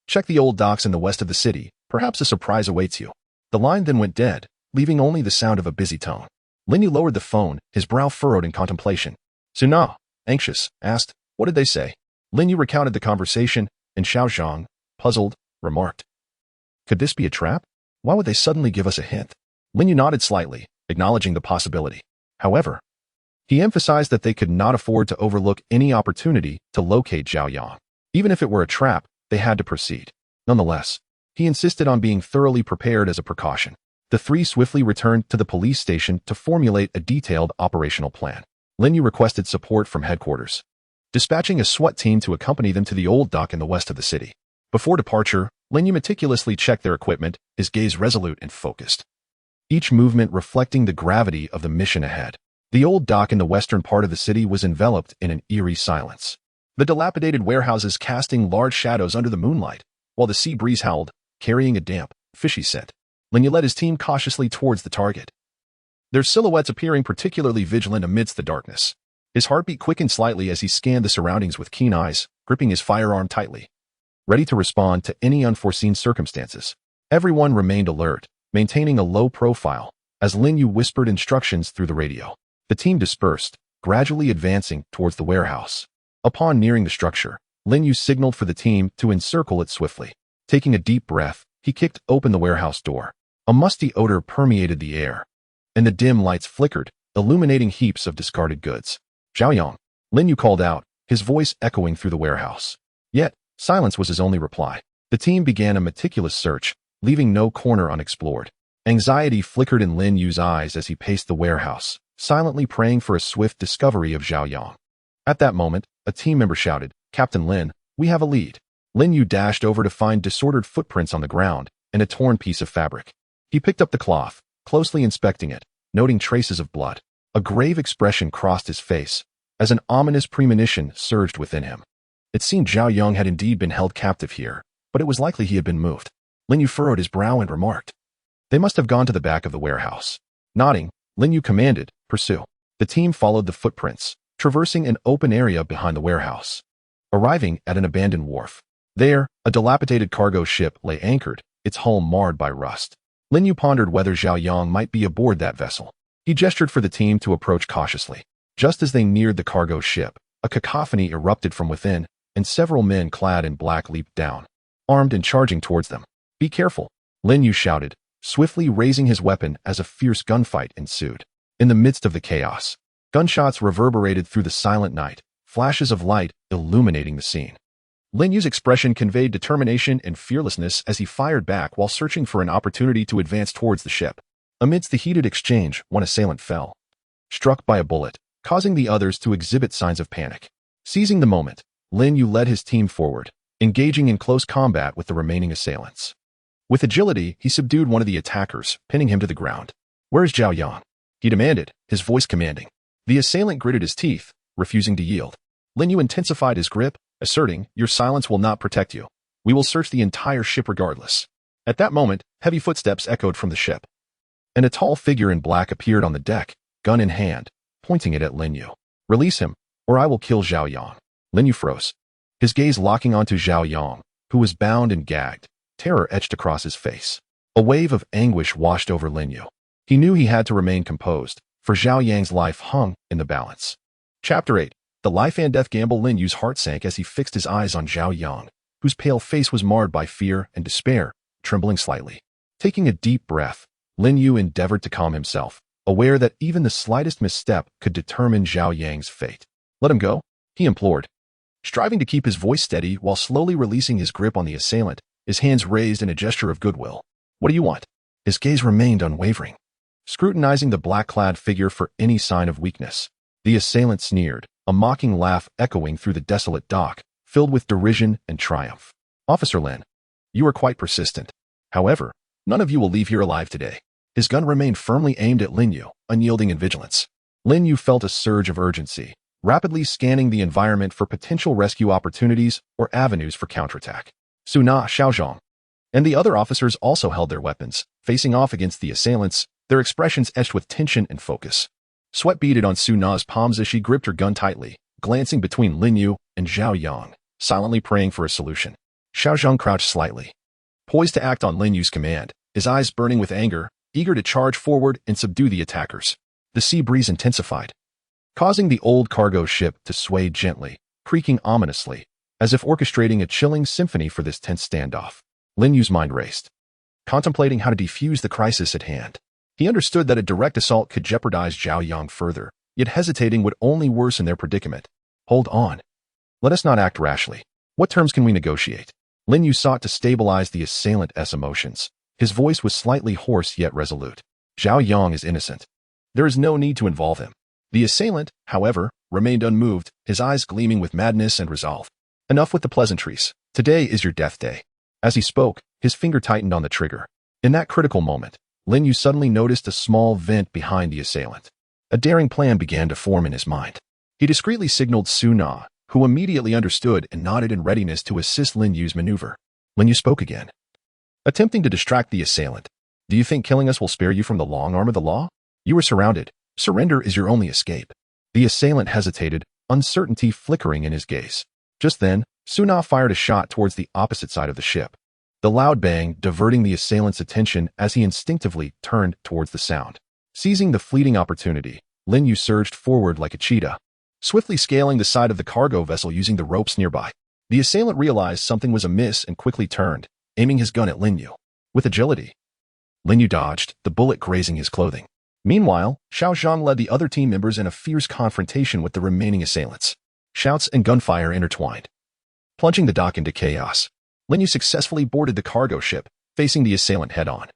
"Check the old docks in the west of the city. Perhaps a surprise awaits you." The line then went dead, leaving only the sound of a busy tone. Lin Yu lowered the phone, his brow furrowed in contemplation. Su Na, anxious, asked, "What did they say?" Lin Yu recounted the conversation, and Xiao Zhang, puzzled, remarked, "Could this be a trap? Why would they suddenly give us a hint?" Lin Yu nodded slightly, acknowledging the possibility. However, he emphasized that they could not afford to overlook any opportunity to locate Zhao Yang. Even if it were a trap, they had to proceed. Nonetheless, he insisted on being thoroughly prepared as a precaution. The three swiftly returned to the police station to formulate a detailed operational plan. Lin Yu requested support from headquarters, dispatching a SWAT team to accompany them to the old dock in the west of the city. Before departure, Lin Yu meticulously checked their equipment, his gaze resolute and focused, each movement reflecting the gravity of the mission ahead. The old dock in the western part of the city was enveloped in an eerie silence, the dilapidated warehouses casting large shadows under the moonlight, while the sea breeze howled, carrying a damp, fishy scent. Lin Yu led his team cautiously towards the target, their silhouettes appearing particularly vigilant amidst the darkness. His heartbeat quickened slightly as he scanned the surroundings with keen eyes, gripping his firearm tightly, ready to respond to any unforeseen circumstances. Everyone remained alert, maintaining a low profile, as Lin Yu whispered instructions through the radio. The team dispersed, gradually advancing towards the warehouse. Upon nearing the structure, Lin Yu signaled for the team to encircle it swiftly. Taking a deep breath, he kicked open the warehouse door. A musty odor permeated the air, and the dim lights flickered, illuminating heaps of discarded goods. "Zhao Yang," Lin Yu called out, his voice echoing through the warehouse. Yet, silence was his only reply. The team began a meticulous search, leaving no corner unexplored. Anxiety flickered in Lin Yu's eyes as he paced the warehouse, silently praying for a swift discovery of Zhao Yang. At that moment, a team member shouted, "Captain Lin, we have a lead." Lin Yu dashed over to find disordered footprints on the ground and a torn piece of fabric. He picked up the cloth, closely inspecting it, noting traces of blood. A grave expression crossed his face, as an ominous premonition surged within him. It seemed Zhao Yang had indeed been held captive here, but it was likely he had been moved. Lin Yu furrowed his brow and remarked, "They must have gone to the back of the warehouse." Nodding, Lin Yu commanded, "Pursue." The team followed the footprints, traversing an open area behind the warehouse. Arriving at an abandoned wharf, there, a dilapidated cargo ship lay anchored, its hull marred by rust. Lin Yu pondered whether Zhao Yang might be aboard that vessel. He gestured for the team to approach cautiously. Just as they neared the cargo ship, a cacophony erupted from within, and several men clad in black leaped down, armed and charging towards them. "Be careful," Lin Yu shouted, swiftly raising his weapon as a fierce gunfight ensued. In the midst of the chaos, gunshots reverberated through the silent night, flashes of light illuminating the scene. Lin Yu's expression conveyed determination and fearlessness as he fired back while searching for an opportunity to advance towards the ship. Amidst the heated exchange, one assailant fell, struck by a bullet, causing the others to exhibit signs of panic. Seizing the moment, Lin Yu led his team forward, engaging in close combat with the remaining assailants. With agility, he subdued one of the attackers, pinning him to the ground. "Where's Zhao Yang?" he demanded, his voice commanding. The assailant gritted his teeth, refusing to yield. Lin Yu intensified his grip, asserting, "Your silence will not protect you. We will search the entire ship regardless." At that moment, heavy footsteps echoed from the ship, and a tall figure in black appeared on the deck, gun in hand, pointing it at Lin Yu. "Release him, or I will kill Zhao Yang." Lin Yu froze, his gaze locking onto Zhao Yang, who was bound and gagged, terror etched across his face. A wave of anguish washed over Lin Yu. He knew he had to remain composed, for Zhao Yang's life hung in the balance. Chapter 8. The life and death gamble. Lin Yu's heart sank as he fixed his eyes on Zhao Yang, whose pale face was marred by fear and despair, trembling slightly. Taking a deep breath, Lin Yu endeavored to calm himself, aware that even the slightest misstep could determine Zhao Yang's fate. "Let him go," he implored, striving to keep his voice steady while slowly releasing his grip on the assailant, his hands raised in a gesture of goodwill. "What do you want?" His gaze remained unwavering, scrutinizing the black-clad figure for any sign of weakness. The assailant sneered, a mocking laugh echoing through the desolate dock, filled with derision and triumph. "Officer Lin, you are quite persistent. However, none of you will leave here alive today." His gun remained firmly aimed at Lin Yu, unyielding in vigilance. Lin Yu felt a surge of urgency, rapidly scanning the environment for potential rescue opportunities or avenues for counterattack. Su Na, Xiaozhong, and the other officers also held their weapons, facing off against the assailants, their expressions etched with tension and focus. Sweat beaded on Su Na's palms as she gripped her gun tightly, glancing between Lin Yu and Zhao Yang, silently praying for a solution. Xiaozhong crouched slightly, poised to act on Lin Yu's command, his eyes burning with anger, eager to charge forward and subdue the attackers. The sea breeze intensified, causing the old cargo ship to sway gently, creaking ominously, as if orchestrating a chilling symphony for this tense standoff. Lin Yu's mind raced, contemplating how to defuse the crisis at hand. He understood that a direct assault could jeopardize Zhao Yang further, yet hesitating would only worsen their predicament. "Hold on. Let us not act rashly. What terms can we negotiate?" Lin Yu sought to stabilize the assailant's emotions. His voice was slightly hoarse yet resolute. "Zhao Yang is innocent. There is no need to involve him." The assailant, however, remained unmoved, his eyes gleaming with madness and resolve. "Enough with the pleasantries. Today is your death day." As he spoke, his finger tightened on the trigger. In that critical moment, Lin Yu suddenly noticed a small vent behind the assailant. A daring plan began to form in his mind. He discreetly signaled Su Na, who immediately understood and nodded in readiness to assist Lin Yu's maneuver. Lin Yu spoke again, attempting to distract the assailant. "Do you think killing us will spare you from the long arm of the law? You are surrounded. Surrender is your only escape." The assailant hesitated, uncertainty flickering in his gaze. Just then, Su Na fired a shot towards the opposite side of the ship, the loud bang diverting the assailant's attention as he instinctively turned towards the sound. Seizing the fleeting opportunity, Lin Yu surged forward like a cheetah, swiftly scaling the side of the cargo vessel using the ropes nearby. The assailant realized something was amiss and quickly turned, aiming his gun at Lin Yu. With agility, Lin Yu dodged, the bullet grazing his clothing. Meanwhile, Xiaozhong led the other team members in a fierce confrontation with the remaining assailants. Shouts and gunfire intertwined, plunging the dock into chaos. Lin Yu successfully boarded the cargo ship, facing the assailant head-on.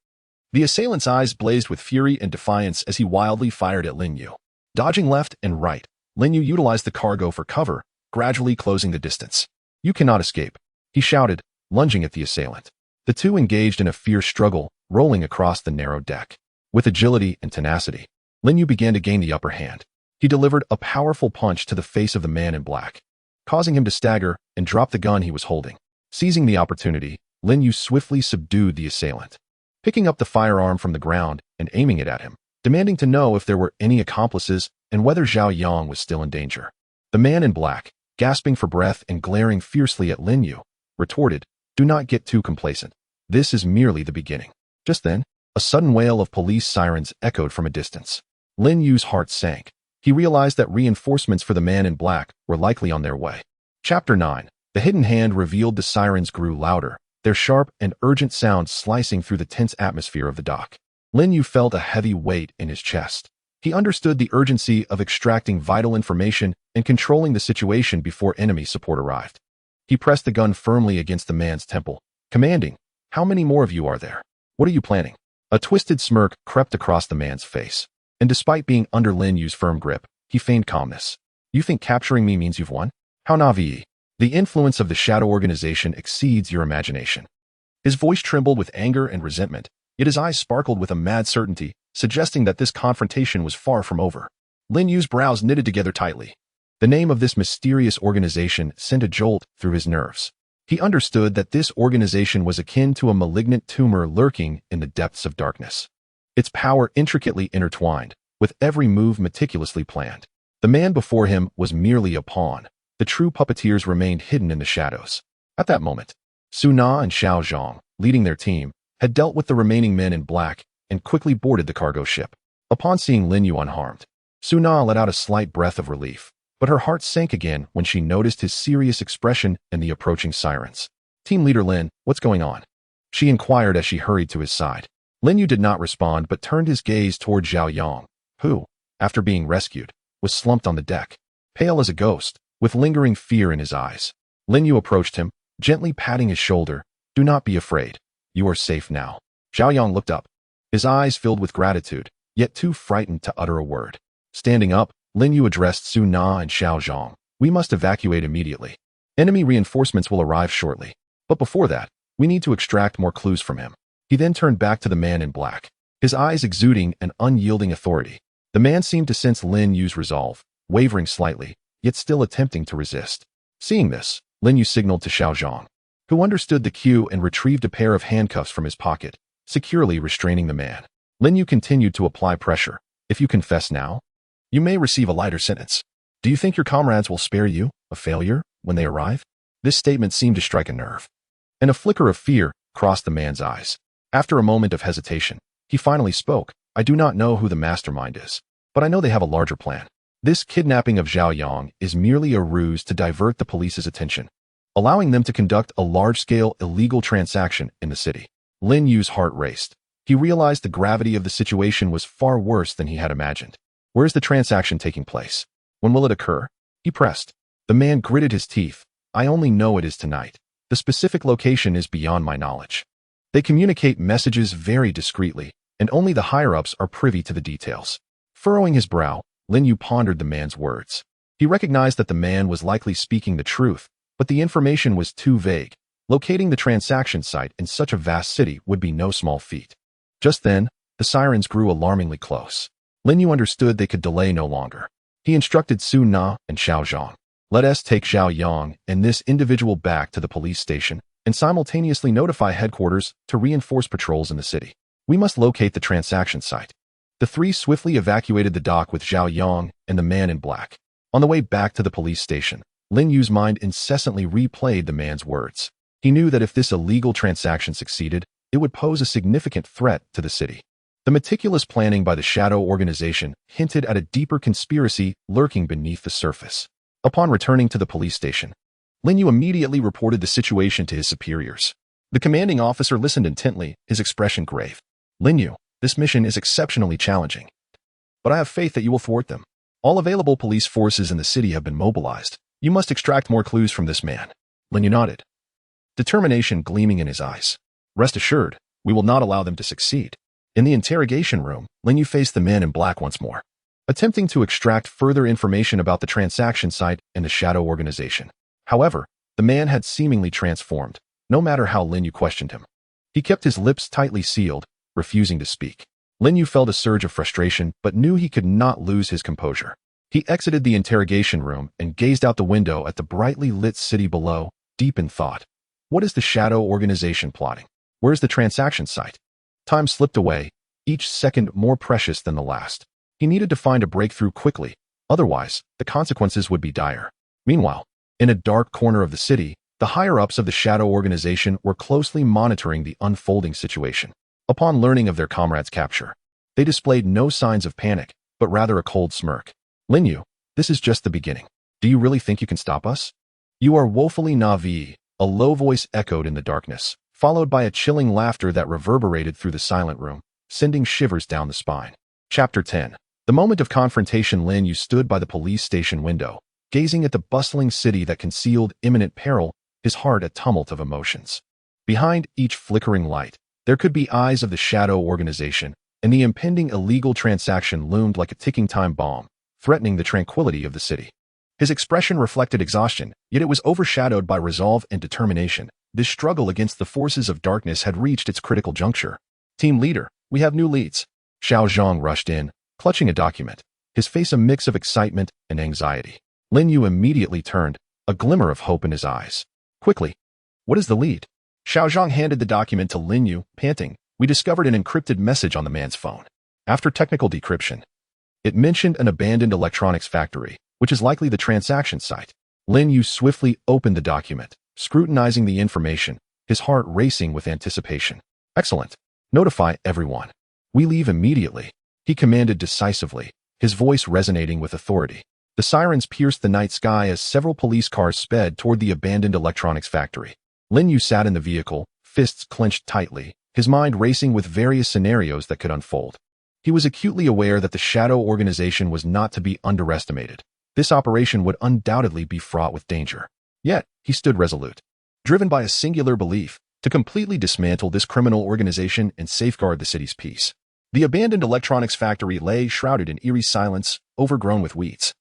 The assailant's eyes blazed with fury and defiance as he wildly fired at Lin Yu. Dodging left and right, Lin Yu utilized the cargo for cover, gradually closing the distance. "You cannot escape," he shouted, lunging at the assailant. The two engaged in a fierce struggle, rolling across the narrow deck. With agility and tenacity, Lin Yu began to gain the upper hand. He delivered a powerful punch to the face of the man in black, causing him to stagger and drop the gun he was holding. Seizing the opportunity, Lin Yu swiftly subdued the assailant, picking up the firearm from the ground and aiming it at him, demanding to know if there were any accomplices and whether Zhao Yang was still in danger. The man in black, gasping for breath and glaring fiercely at Lin Yu, retorted, "Do not get too complacent. This is merely the beginning." Just then, a sudden wail of police sirens echoed from a distance. Lin Yu's heart sank. He realized that reinforcements for the man in black were likely on their way. Chapter 9. The hidden hand revealed. The sirens grew louder, their sharp and urgent sounds slicing through the tense atmosphere of the dock. Lin Yu felt a heavy weight in his chest. He understood the urgency of extracting vital information and controlling the situation before enemy support arrived. He pressed the gun firmly against the man's temple, commanding, "How many more of you are there? What are you planning?" A twisted smirk crept across the man's face, and despite being under Lin Yu's firm grip, he feigned calmness. "You think capturing me means you've won? How naive. The influence of the Shadow Organization exceeds your imagination." His voice trembled with anger and resentment, yet his eyes sparkled with a mad certainty, suggesting that this confrontation was far from over. Lin Yu's brows knitted together tightly. The name of this mysterious organization sent a jolt through his nerves. He understood that this organization was akin to a malignant tumor lurking in the depths of darkness. Its power intricately intertwined, with every move meticulously planned. The man before him was merely a pawn. The true puppeteers remained hidden in the shadows. At that moment, Su Na and Xiao Zhang, leading their team, had dealt with the remaining men in black and quickly boarded the cargo ship. Upon seeing Lin Yu unharmed, Su Na let out a slight breath of relief, but her heart sank again when she noticed his serious expression and the approaching sirens. Team leader Lin, what's going on? She inquired as she hurried to his side. Lin Yu did not respond but turned his gaze toward Zhao Yang, who, after being rescued, was slumped on the deck, pale as a ghost, with lingering fear in his eyes. Lin Yu approached him, gently patting his shoulder. Do not be afraid. You are safe now. Zhao Yang looked up, his eyes filled with gratitude, yet too frightened to utter a word. Standing up, Lin Yu addressed Su Na and Xiao Zhang. We must evacuate immediately. Enemy reinforcements will arrive shortly. But before that, we need to extract more clues from him. He then turned back to the man in black, his eyes exuding an unyielding authority. The man seemed to sense Lin Yu's resolve, wavering slightly, yet still attempting to resist. Seeing this, Lin Yu signaled to Xiao Zhang, who understood the cue and retrieved a pair of handcuffs from his pocket, securely restraining the man. Lin Yu continued to apply pressure. If you confess now, you may receive a lighter sentence. Do you think your comrades will spare you, a failure, when they arrive? This statement seemed to strike a nerve, and a flicker of fear crossed the man's eyes. After a moment of hesitation, he finally spoke. I do not know who the mastermind is, but I know they have a larger plan. This kidnapping of Zhao Yang is merely a ruse to divert the police's attention, allowing them to conduct a large-scale illegal transaction in the city. Lin Yu's heart raced. He realized the gravity of the situation was far worse than he had imagined. Where is the transaction taking place? When will it occur? He pressed. The man gritted his teeth. I only know it is tonight. The specific location is beyond my knowledge. They communicate messages very discreetly, and only the higher-ups are privy to the details. Furrowing his brow, Lin Yu pondered the man's words. He recognized that the man was likely speaking the truth, but the information was too vague. Locating the transaction site in such a vast city would be no small feat. Just then, the sirens grew alarmingly close. Lin Yu understood they could delay no longer. He instructed Su Na and Xiao Zhang. Let us take Zhao Yang and this individual back to the police station and simultaneously notify headquarters to reinforce patrols in the city. We must locate the transaction site. The three swiftly evacuated the dock with Zhao Yang and the man in black. On the way back to the police station, Lin Yu's mind incessantly replayed the man's words. He knew that if this illegal transaction succeeded, it would pose a significant threat to the city. The meticulous planning by the Shadow Organization hinted at a deeper conspiracy lurking beneath the surface. Upon returning to the police station, Lin Yu immediately reported the situation to his superiors. The commanding officer listened intently, his expression grave. Lin Yu, this mission is exceptionally challenging, but I have faith that you will thwart them. All available police forces in the city have been mobilized. You must extract more clues from this man. Lin Yu nodded, determination gleaming in his eyes. Rest assured, we will not allow them to succeed. In the interrogation room, Lin Yu faced the man in black once more, attempting to extract further information about the transaction site and the Shadow Organization. However, the man had seemingly transformed, no matter how Lin Yu questioned him. He kept his lips tightly sealed, refusing to speak. Lin Yu felt a surge of frustration but knew he could not lose his composure. He exited the interrogation room and gazed out the window at the brightly lit city below, deep in thought. What is the Shadow Organization plotting? Where is the transaction site? Time slipped away, each second more precious than the last. He needed to find a breakthrough quickly, otherwise, the consequences would be dire. Meanwhile, in a dark corner of the city, the higher-ups of the Shadow Organization were closely monitoring the unfolding situation. Upon learning of their comrade's capture, they displayed no signs of panic, but rather a cold smirk. Lin Yu, this is just the beginning. Do you really think you can stop us? You are woefully naive, a low voice echoed in the darkness, followed by a chilling laughter that reverberated through the silent room, sending shivers down the spine. Chapter 10. The moment of confrontation. Lin Yu stood by the police station window, gazing at the bustling city that concealed imminent peril, his heart a tumult of emotions. Behind each flickering light, there could be eyes of the Shadow Organization, and the impending illegal transaction loomed like a ticking time bomb, threatening the tranquility of the city. His expression reflected exhaustion, yet it was overshadowed by resolve and determination. This struggle against the forces of darkness had reached its critical juncture. Team leader, we have new leads. Xiao Zhang rushed in, clutching a document, his face a mix of excitement and anxiety. Lin Yu immediately turned, a glimmer of hope in his eyes. Quickly, what is the lead? Xiao Zhang handed the document to Lin Yu, panting. We discovered an encrypted message on the man's phone. After technical decryption, it mentioned an abandoned electronics factory, which is likely the transaction site. Lin Yu swiftly opened the document, scrutinizing the information, his heart racing with anticipation. Excellent. Notify everyone. We leave immediately, he commanded decisively, his voice resonating with authority. The sirens pierced the night sky as several police cars sped toward the abandoned electronics factory. Lin Yu sat in the vehicle, fists clenched tightly, his mind racing with various scenarios that could unfold. He was acutely aware that the Shadow Organization was not to be underestimated. This operation would undoubtedly be fraught with danger. Yet, he stood resolute, driven by a singular belief to completely dismantle this criminal organization and safeguard the city's peace. The abandoned electronics factory lay shrouded in eerie silence, overgrown with weeds,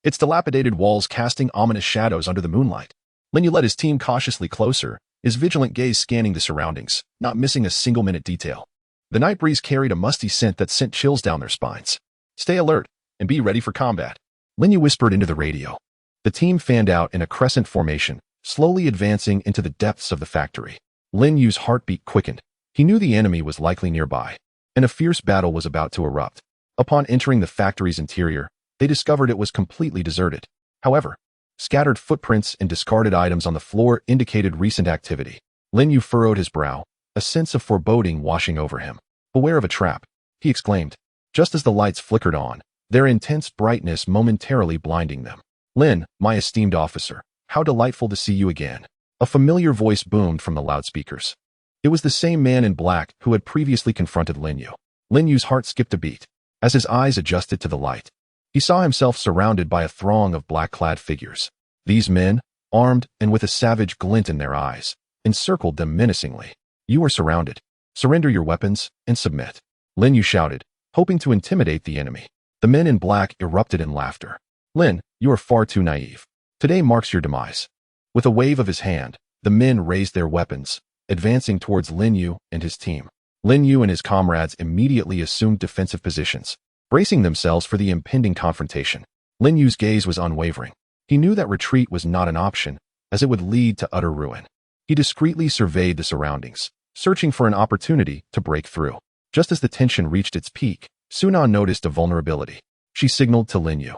its dilapidated walls casting ominous shadows under the moonlight. Lin Yu led his team cautiously closer, his vigilant gaze scanning the surroundings, not missing a single-minute detail. The night breeze carried a musty scent that sent chills down their spines. Stay alert and be ready for combat, Lin Yu whispered into the radio. The team fanned out in a crescent formation, slowly advancing into the depths of the factory. Lin Yu's heartbeat quickened. He knew the enemy was likely nearby, and a fierce battle was about to erupt. Upon entering the factory's interior, they discovered it was completely deserted. However, scattered footprints and discarded items on the floor indicated recent activity. Lin Yu furrowed his brow, a sense of foreboding washing over him. Beware of a trap, he exclaimed, just as the lights flickered on, their intense brightness momentarily blinding them. Lin, my esteemed officer, how delightful to see you again. A familiar voice boomed from the loudspeakers. It was the same man in black who had previously confronted Lin Yu. Lin Yu's heart skipped a beat. As his eyes adjusted to the light, he saw himself surrounded by a throng of black-clad figures. These men, armed and with a savage glint in their eyes, encircled them menacingly. You are surrounded. Surrender your weapons and submit, Lin Yu shouted, hoping to intimidate the enemy. The men in black erupted in laughter. Lin, you are far too naive. Today marks your demise. With a wave of his hand, the men raised their weapons, advancing towards Lin Yu and his team. Lin Yu and his comrades immediately assumed defensive positions, bracing themselves for the impending confrontation. Lin Yu's gaze was unwavering. He knew that retreat was not an option, as it would lead to utter ruin. He discreetly surveyed the surroundings, searching for an opportunity to break through. Just as the tension reached its peak, Suna noticed a vulnerability. She signaled to Lin Yu,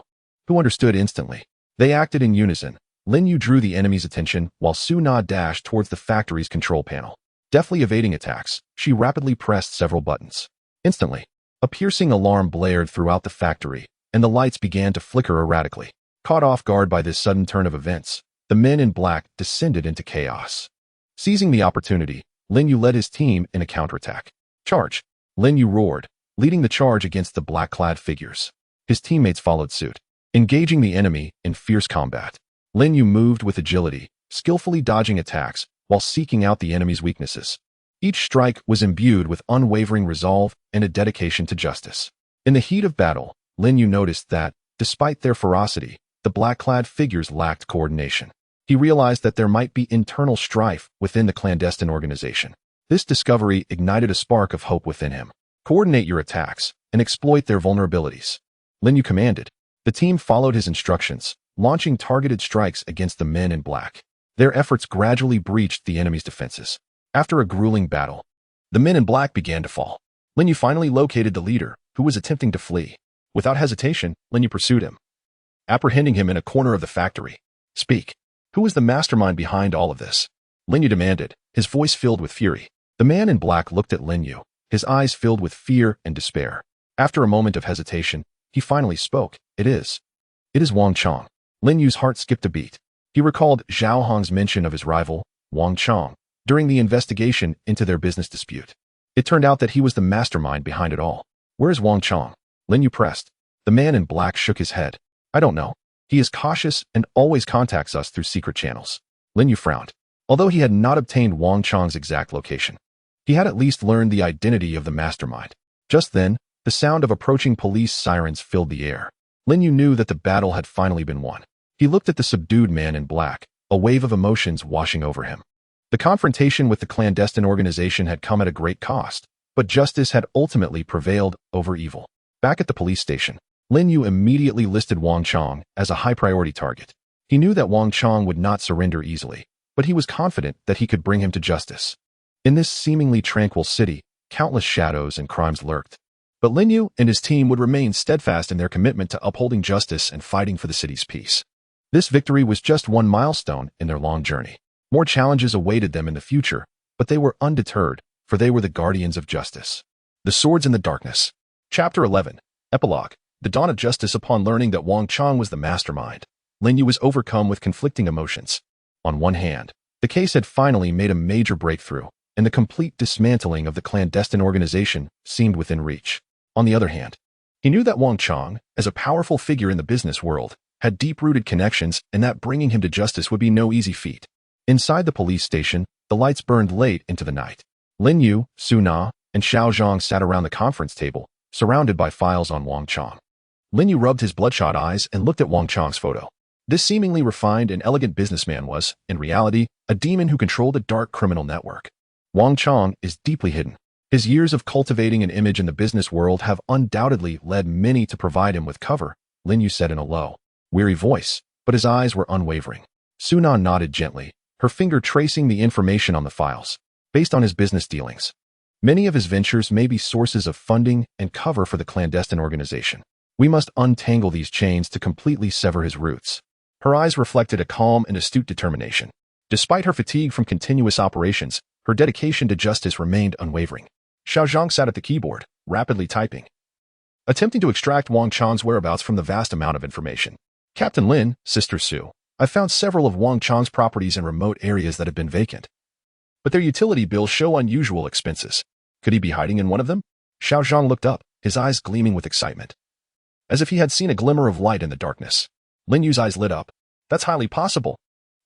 who understood instantly. They acted in unison. Lin Yu drew the enemy's attention while Suna dashed towards the factory's control panel. Deftly evading attacks, she rapidly pressed several buttons. Instantly, a piercing alarm blared throughout the factory, and the lights began to flicker erratically. Caught off guard by this sudden turn of events, the men in black descended into chaos. Seizing the opportunity, Lin Yu led his team in a counterattack. Charge! Lin Yu roared, leading the charge against the black-clad figures. His teammates followed suit, engaging the enemy in fierce combat. Lin Yu moved with agility, skillfully dodging attacks while seeking out the enemy's weaknesses. Each strike was imbued with unwavering resolve and a dedication to justice. In the heat of battle, Lin Yu noticed that, despite their ferocity, the black-clad figures lacked coordination. He realized that there might be internal strife within the clandestine organization. This discovery ignited a spark of hope within him. Coordinate your attacks and exploit their vulnerabilities, Lin Yu commanded. The team followed his instructions, launching targeted strikes against the men in black. Their efforts gradually breached the enemy's defenses. After a grueling battle, the men in black began to fall. Lin Yu finally located the leader, who was attempting to flee. Without hesitation, Lin Yu pursued him, apprehending him in a corner of the factory. Speak. Who is the mastermind behind all of this? Lin Yu demanded, his voice filled with fury. The man in black looked at Lin Yu, his eyes filled with fear and despair. After a moment of hesitation, he finally spoke. It is Wang Chong. Lin Yu's heart skipped a beat. He recalled Zhao Hong's mention of his rival, Wang Chong, during the investigation into their business dispute. It turned out that he was the mastermind behind it all. Where is Wang Chong? Lin Yu pressed. The man in black shook his head. I don't know. He is cautious and always contacts us through secret channels. Lin Yu frowned. Although he had not obtained Wang Chong's exact location, he had at least learned the identity of the mastermind. Just then, the sound of approaching police sirens filled the air. Lin Yu knew that the battle had finally been won. He looked at the subdued man in black, a wave of emotions washing over him. The confrontation with the clandestine organization had come at a great cost, but justice had ultimately prevailed over evil. Back at the police station, Lin Yu immediately listed Wang Chong as a high-priority target. He knew that Wang Chong would not surrender easily, but he was confident that he could bring him to justice. In this seemingly tranquil city, countless shadows and crimes lurked. But Lin Yu and his team would remain steadfast in their commitment to upholding justice and fighting for the city's peace. This victory was just one milestone in their long journey. More challenges awaited them in the future, but they were undeterred, for they were the guardians of justice. The Swords in the Darkness. Chapter 11. Epilogue. The dawn of justice. Upon learning that Wang Chong was the mastermind, Lin Yu was overcome with conflicting emotions. On one hand, the case had finally made a major breakthrough, and the complete dismantling of the clandestine organization seemed within reach. On the other hand, he knew that Wang Chong, as a powerful figure in the business world, had deep-rooted connections and that bringing him to justice would be no easy feat. Inside the police station, the lights burned late into the night. Lin Yu, Su Na, and Xiao Zhang sat around the conference table, surrounded by files on Wang Chong. Lin Yu rubbed his bloodshot eyes and looked at Wang Chong's photo. This seemingly refined and elegant businessman was, in reality, a demon who controlled a dark criminal network. Wang Chong is deeply hidden. His years of cultivating an image in the business world have undoubtedly led many to provide him with cover, Lin Yu said in a low, weary voice, but his eyes were unwavering. Su Na nodded gently, her finger tracing the information on the files. Based on his business dealings, many of his ventures may be sources of funding and cover for the clandestine organization. We must untangle these chains to completely sever his roots. Her eyes reflected a calm and astute determination. Despite her fatigue from continuous operations, her dedication to justice remained unwavering. Xiao Zhang sat at the keyboard, rapidly typing, attempting to extract Wang Chong's whereabouts from the vast amount of information. Captain Lin, Sister Su, I found several of Wang Chong's properties in remote areas that have been vacant, but their utility bills show unusual expenses. Could he be hiding in one of them? Xiao Zhang looked up, his eyes gleaming with excitement, as if he had seen a glimmer of light in the darkness. Lin Yu's eyes lit up. That's highly possible.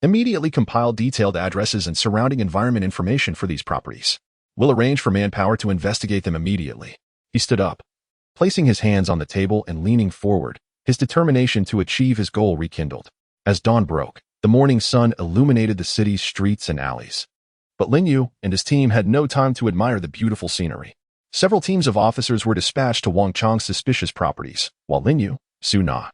Immediately compile detailed addresses and surrounding environment information for these properties. We'll arrange for manpower to investigate them immediately. He stood up, placing his hands on the table and leaning forward, his determination to achieve his goal rekindled. As dawn broke, the morning sun illuminated the city's streets and alleys. But Lin Yu and his team had no time to admire the beautiful scenery. Several teams of officers were dispatched to Wang Chong's suspicious properties, while Lin Yu, Su Na,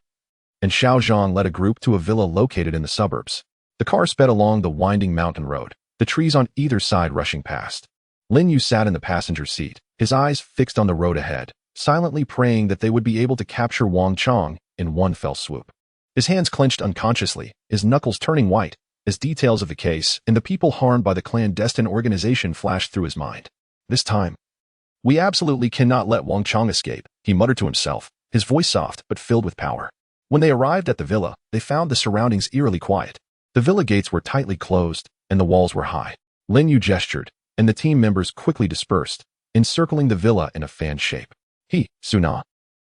and Xiao Zhang led a group to a villa located in the suburbs. The car sped along the winding mountain road, the trees on either side rushing past. Lin Yu sat in the passenger seat, his eyes fixed on the road ahead, silently praying that they would be able to capture Wang Chong in one fell swoop. His hands clenched unconsciously, his knuckles turning white, as details of the case and the people harmed by the clandestine organization flashed through his mind. This time, we absolutely cannot let Wang Chong escape, he muttered to himself, his voice soft but filled with power. When they arrived at the villa, they found the surroundings eerily quiet. The villa gates were tightly closed, and the walls were high. Lin Yu gestured, and the team members quickly dispersed, encircling the villa in a fan shape. He, Su Na,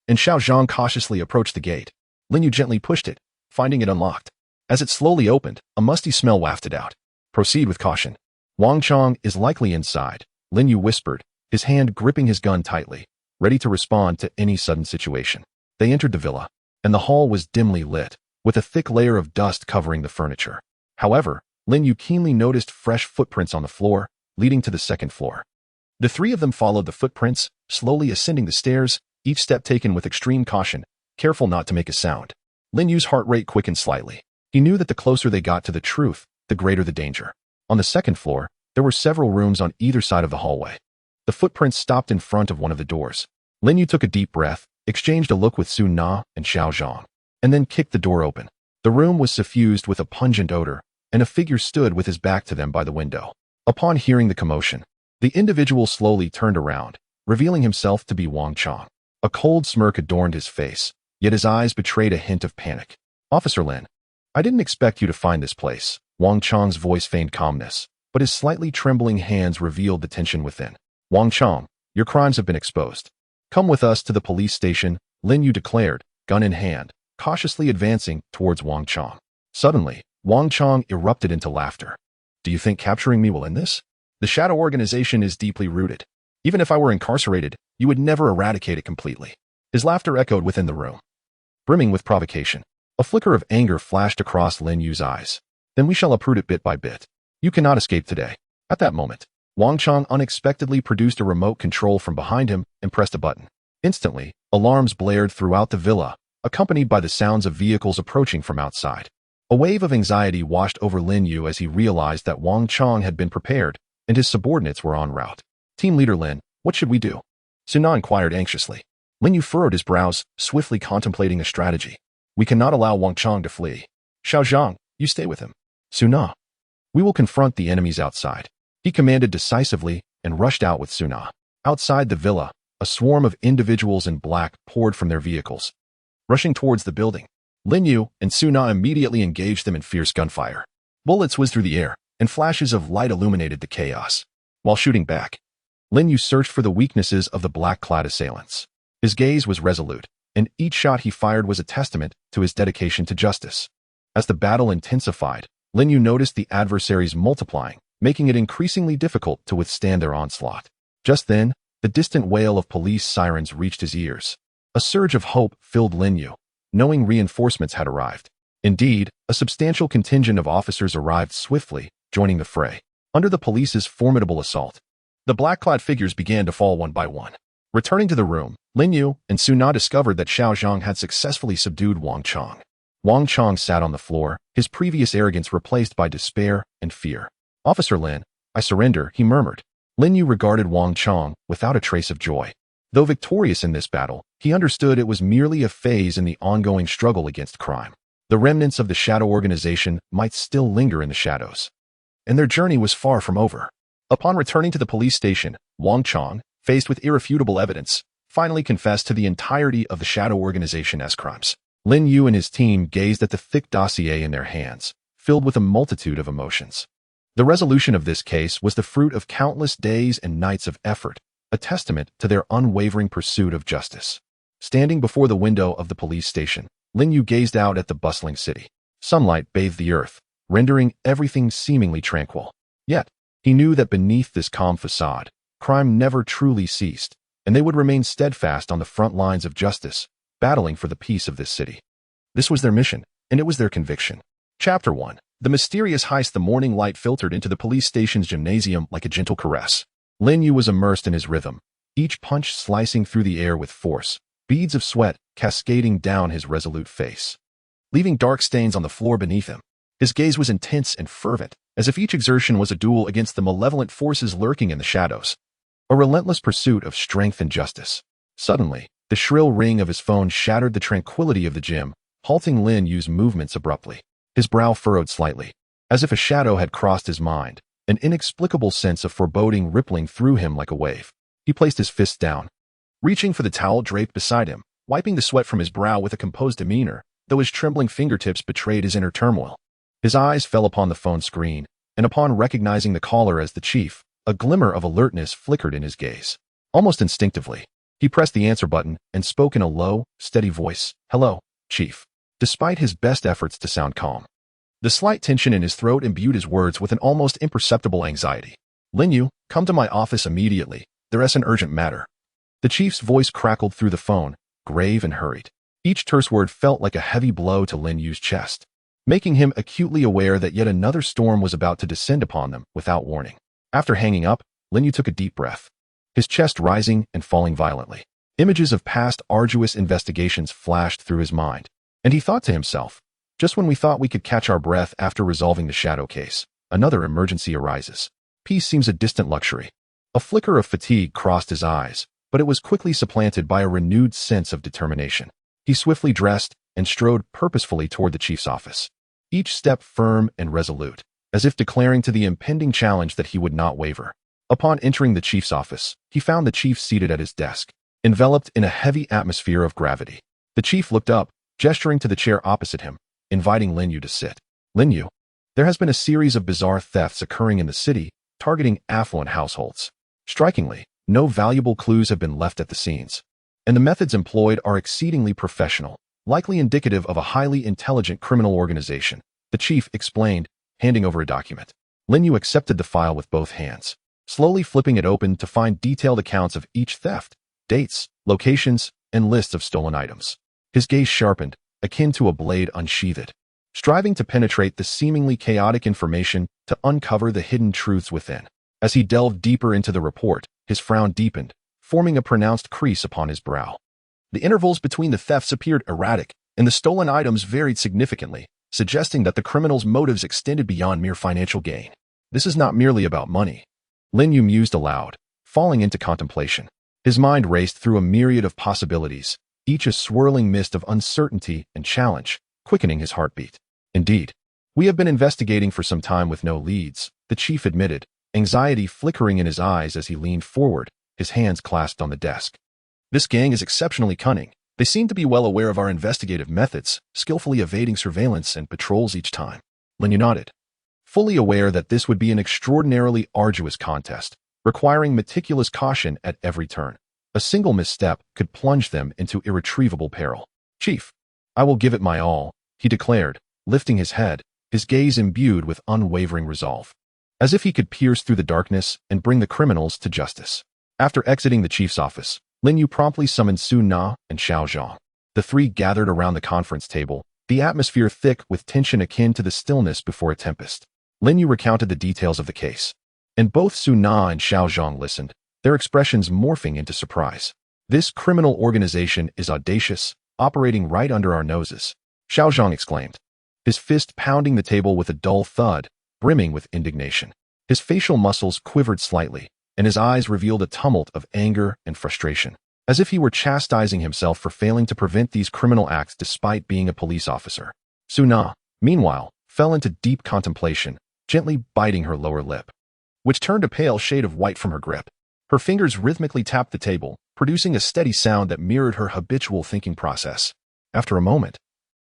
and Xiao Zhang cautiously approached the gate. Lin Yu gently pushed it, finding it unlocked. As it slowly opened, a musty smell wafted out. Proceed with caution. Wang Chong is likely inside, Lin Yu whispered, his hand gripping his gun tightly, ready to respond to any sudden situation. They entered the villa, and the hall was dimly lit, with a thick layer of dust covering the furniture. However, Lin Yu keenly noticed fresh footprints on the floor, leading to the second floor. The three of them followed the footprints, slowly ascending the stairs, each step taken with extreme caution, careful not to make a sound. Lin Yu's heart rate quickened slightly. He knew that the closer they got to the truth, the greater the danger. On the second floor, there were several rooms on either side of the hallway. The footprints stopped in front of one of the doors. Lin Yu took a deep breath, exchanged a look with Su Na and Xiao Zhang, and then kicked the door open. The room was suffused with a pungent odor, and a figure stood with his back to them by the window. Upon hearing the commotion, the individual slowly turned around, revealing himself to be Wang Chong. A cold smirk adorned his face, yet his eyes betrayed a hint of panic. Officer Lin, I didn't expect you to find this place. Wang Chong's voice feigned calmness, but his slightly trembling hands revealed the tension within. Wang Chong, your crimes have been exposed. Come with us to the police station, Lin Yu declared, gun in hand, cautiously advancing towards Wang Chong. Suddenly, Wang Chong erupted into laughter. Do you think capturing me will end this? The shadow organization is deeply rooted. Even if I were incarcerated, you would never eradicate it completely. His laughter echoed within the room, brimming with provocation. A flicker of anger flashed across Lin Yu's eyes. Then we shall uproot it bit by bit. You cannot escape today. At that moment, Wang Chong unexpectedly produced a remote control from behind him and pressed a button. Instantly, alarms blared throughout the villa, accompanied by the sounds of vehicles approaching from outside. A wave of anxiety washed over Lin Yu as he realized that Wang Chong had been prepared and his subordinates were en route. Team leader Lin, what should we do? Suna inquired anxiously. Lin Yu furrowed his brows, swiftly contemplating a strategy. We cannot allow Wang Chong to flee. Xiao Zhang, you stay with him. Suna. We will confront the enemies outside. He commanded decisively and rushed out with Suna. Outside the villa, a swarm of individuals in black poured from their vehicles. Rushing towards the building, Lin Yu and Suna immediately engaged them in fierce gunfire. Bullets whizzed through the air, and flashes of light illuminated the chaos. While shooting back, Lin Yu searched for the weaknesses of the black-clad assailants. His gaze was resolute, and each shot he fired was a testament to his dedication to justice. As the battle intensified, Lin Yu noticed the adversaries multiplying, making it increasingly difficult to withstand their onslaught. Just then, the distant wail of police sirens reached his ears. A surge of hope filled Lin Yu, knowing reinforcements had arrived. Indeed, a substantial contingent of officers arrived swiftly, joining the fray. Under the police's formidable assault, the black-clad figures began to fall one by one. Returning to the room, Lin Yu and Suna discovered that Xiao Zhang had successfully subdued Wang Chong. Wang Chong sat on the floor, his previous arrogance replaced by despair and fear. Officer Lin, I surrender, he murmured. Lin Yu regarded Wang Chong without a trace of joy. Though victorious in this battle, he understood it was merely a phase in the ongoing struggle against crime. The remnants of the shadow organization might still linger in the shadows, and their journey was far from over. Upon returning to the police station, Wang Chong, faced with irrefutable evidence, finally confessed to the entirety of the shadow organization as crimes. Lin Yu and his team gazed at the thick dossier in their hands, filled with a multitude of emotions. The resolution of this case was the fruit of countless days and nights of effort, a testament to their unwavering pursuit of justice. Standing before the window of the police station, Lin Yu gazed out at the bustling city. Sunlight bathed the earth, rendering everything seemingly tranquil. Yet, he knew that beneath this calm facade, crime never truly ceased, and they would remain steadfast on the front lines of justice, battling for the peace of this city. This was their mission, and it was their conviction. Chapter 1. The mysterious heist. The morning light filtered into the police station's gymnasium like a gentle caress. Lin Yu was immersed in his rhythm, each punch slicing through the air with force, beads of sweat cascading down his resolute face, leaving dark stains on the floor beneath him. His gaze was intense and fervent, as if each exertion was a duel against the malevolent forces lurking in the shadows, a relentless pursuit of strength and justice. Suddenly, the shrill ring of his phone shattered the tranquility of the gym, halting Lin Yu's movements abruptly. His brow furrowed slightly, as if a shadow had crossed his mind, an inexplicable sense of foreboding rippling through him like a wave. He placed his fists down, reaching for the towel draped beside him, wiping the sweat from his brow with a composed demeanor, though his trembling fingertips betrayed his inner turmoil. His eyes fell upon the phone screen, and upon recognizing the caller as the chief, a glimmer of alertness flickered in his gaze. Almost instinctively, he pressed the answer button and spoke in a low, steady voice. Hello, Chief. Despite his best efforts to sound calm, the slight tension in his throat imbued his words with an almost imperceptible anxiety. Lin Yu, come to my office immediately. There's an urgent matter. The chief's voice crackled through the phone, grave and hurried. Each terse word felt like a heavy blow to Lin Yu's chest, making him acutely aware that yet another storm was about to descend upon them without warning. After hanging up, Lin Yu took a deep breath, his chest rising and falling violently. Images of past arduous investigations flashed through his mind, and he thought to himself, just when we thought we could catch our breath after resolving the shadow case, another emergency arises. Peace seems a distant luxury. A flicker of fatigue crossed his eyes, but it was quickly supplanted by a renewed sense of determination. He swiftly dressed and strode purposefully toward the chief's office, each step firm and resolute, as if declaring to the impending challenge that he would not waver. Upon entering the chief's office, he found the chief seated at his desk, enveloped in a heavy atmosphere of gravity. The chief looked up, gesturing to the chair opposite him, inviting Lin Yu to sit. Lin Yu, there has been a series of bizarre thefts occurring in the city, targeting affluent households. Strikingly, no valuable clues have been left at the scenes, and the methods employed are exceedingly professional, likely indicative of a highly intelligent criminal organization, the chief explained, handing over a document. Lin Yu accepted the file with both hands, slowly flipping it open to find detailed accounts of each theft, dates, locations, and lists of stolen items. His gaze sharpened, akin to a blade unsheathed. striving to penetrate the seemingly chaotic information to uncover the hidden truths within. As he delved deeper into the report, his frown deepened, forming a pronounced crease upon his brow. The intervals between the thefts appeared erratic, and the stolen items varied significantly, suggesting that the criminals' motives extended beyond mere financial gain. This is not merely about money. Lin Yu mused aloud, falling into contemplation. His mind raced through a myriad of possibilities, each a swirling mist of uncertainty and challenge, quickening his heartbeat. Indeed, we have been investigating for some time with no leads, the chief admitted, anxiety flickering in his eyes as he leaned forward, his hands clasped on the desk. This gang is exceptionally cunning. They seem to be well aware of our investigative methods, skillfully evading surveillance and patrols each time. Lin Yu nodded, fully aware that this would be an extraordinarily arduous contest, requiring meticulous caution at every turn. A single misstep could plunge them into irretrievable peril. Chief, I will give it my all, he declared, lifting his head, his gaze imbued with unwavering resolve, as if he could pierce through the darkness and bring the criminals to justice. After exiting the chief's office, Lin Yu promptly summoned Su Na and Xiao Zhang. The three gathered around the conference table, the atmosphere thick with tension akin to the stillness before a tempest. Lin Yu recounted the details of the case, and both Su Na and Xiao Zhang listened, their expressions morphing into surprise. This criminal organization is audacious, operating right under our noses, Xiao Zhang exclaimed, his fist pounding the table with a dull thud, brimming with indignation. His facial muscles quivered slightly, and his eyes revealed a tumult of anger and frustration, as if he were chastising himself for failing to prevent these criminal acts despite being a police officer. Su Na, meanwhile, fell into deep contemplation, gently biting her lower lip, which turned a pale shade of white from her grip. Her fingers rhythmically tapped the table, producing a steady sound that mirrored her habitual thinking process. After a moment,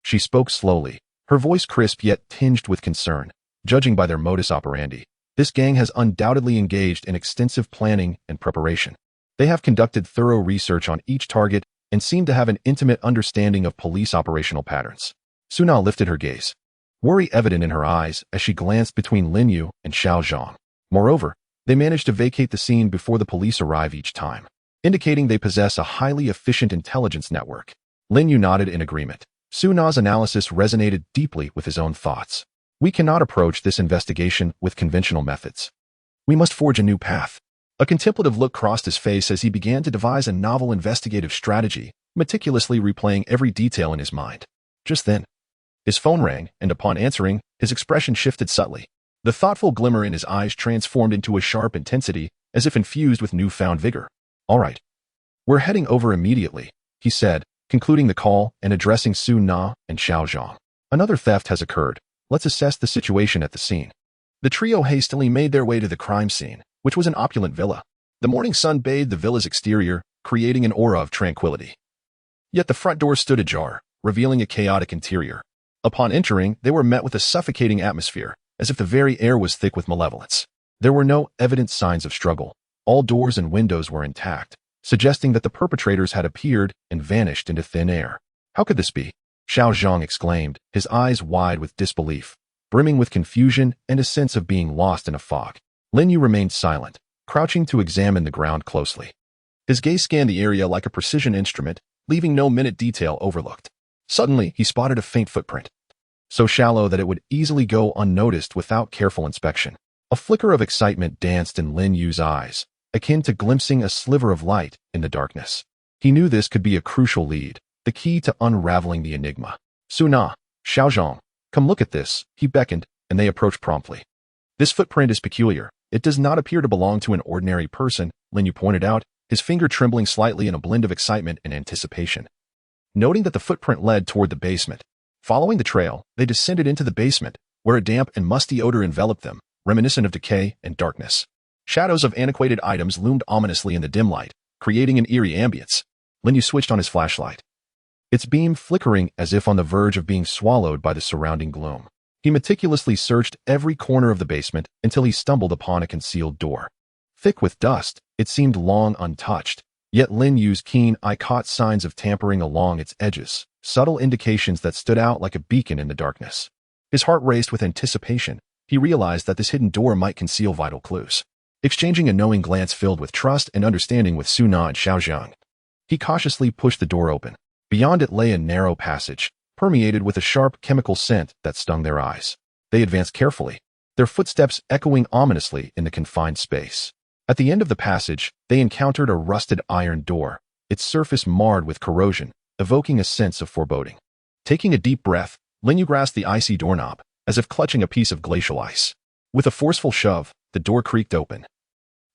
she spoke slowly, her voice crisp yet tinged with concern. Judging by their modus operandi, this gang has undoubtedly engaged in extensive planning and preparation. They have conducted thorough research on each target and seem to have an intimate understanding of police operational patterns. Su Na lifted her gaze, worry evident in her eyes as she glanced between Lin Yu and Xiao Zhang. Moreover, they managed to vacate the scene before the police arrive each time, indicating they possess a highly efficient intelligence network. Lin Yu nodded in agreement. Su Na's analysis resonated deeply with his own thoughts. We cannot approach this investigation with conventional methods. We must forge a new path. A contemplative look crossed his face as he began to devise a novel investigative strategy, meticulously replaying every detail in his mind. Just then, his phone rang, and upon answering, his expression shifted subtly. The thoughtful glimmer in his eyes transformed into a sharp intensity, as if infused with newfound vigor. All right. We're heading over immediately, he said, concluding the call and addressing Su Na and Xiao Zhang. Another theft has occurred. Let's assess the situation at the scene. The trio hastily made their way to the crime scene, which was an opulent villa. The morning sun bathed the villa's exterior, creating an aura of tranquility. Yet the front door stood ajar, revealing a chaotic interior. Upon entering, they were met with a suffocating atmosphere, as if the very air was thick with malevolence. There were no evident signs of struggle. All doors and windows were intact, suggesting that the perpetrators had appeared and vanished into thin air. How could this be? Xiao Zhang exclaimed, his eyes wide with disbelief, brimming with confusion and a sense of being lost in a fog. Lin Yu remained silent, crouching to examine the ground closely. His gaze scanned the area like a precision instrument, leaving no minute detail overlooked. Suddenly, he spotted a faint footprint, so shallow that it would easily go unnoticed without careful inspection. A flicker of excitement danced in Lin Yu's eyes, akin to glimpsing a sliver of light in the darkness. He knew this could be a crucial lead, the key to unraveling the enigma. Su Na, Xiao Zhang, come look at this, he beckoned, and they approached promptly. This footprint is peculiar. It does not appear to belong to an ordinary person, Lin Yu pointed out, his finger trembling slightly in a blend of excitement and anticipation. Noting that the footprint led toward the basement. Following the trail, they descended into the basement, where a damp and musty odor enveloped them, reminiscent of decay and darkness. Shadows of antiquated items loomed ominously in the dim light, creating an eerie ambience. Lin Yu switched on his flashlight, its beam flickering as if on the verge of being swallowed by the surrounding gloom. He meticulously searched every corner of the basement until he stumbled upon a concealed door. Thick with dust, it seemed long untouched, yet Lin Yu's keen eye caught signs of tampering along its edges, subtle indications that stood out like a beacon in the darkness. His heart raced with anticipation. He realized that this hidden door might conceal vital clues. Exchanging a knowing glance filled with trust and understanding with Su Na and Xiao Zhang, he cautiously pushed the door open. Beyond it lay a narrow passage, permeated with a sharp chemical scent that stung their eyes. They advanced carefully, their footsteps echoing ominously in the confined space. At the end of the passage, they encountered a rusted iron door, its surface marred with corrosion, evoking a sense of foreboding. Taking a deep breath, Lin Yu grasped the icy doorknob, as if clutching a piece of glacial ice. With a forceful shove, the door creaked open,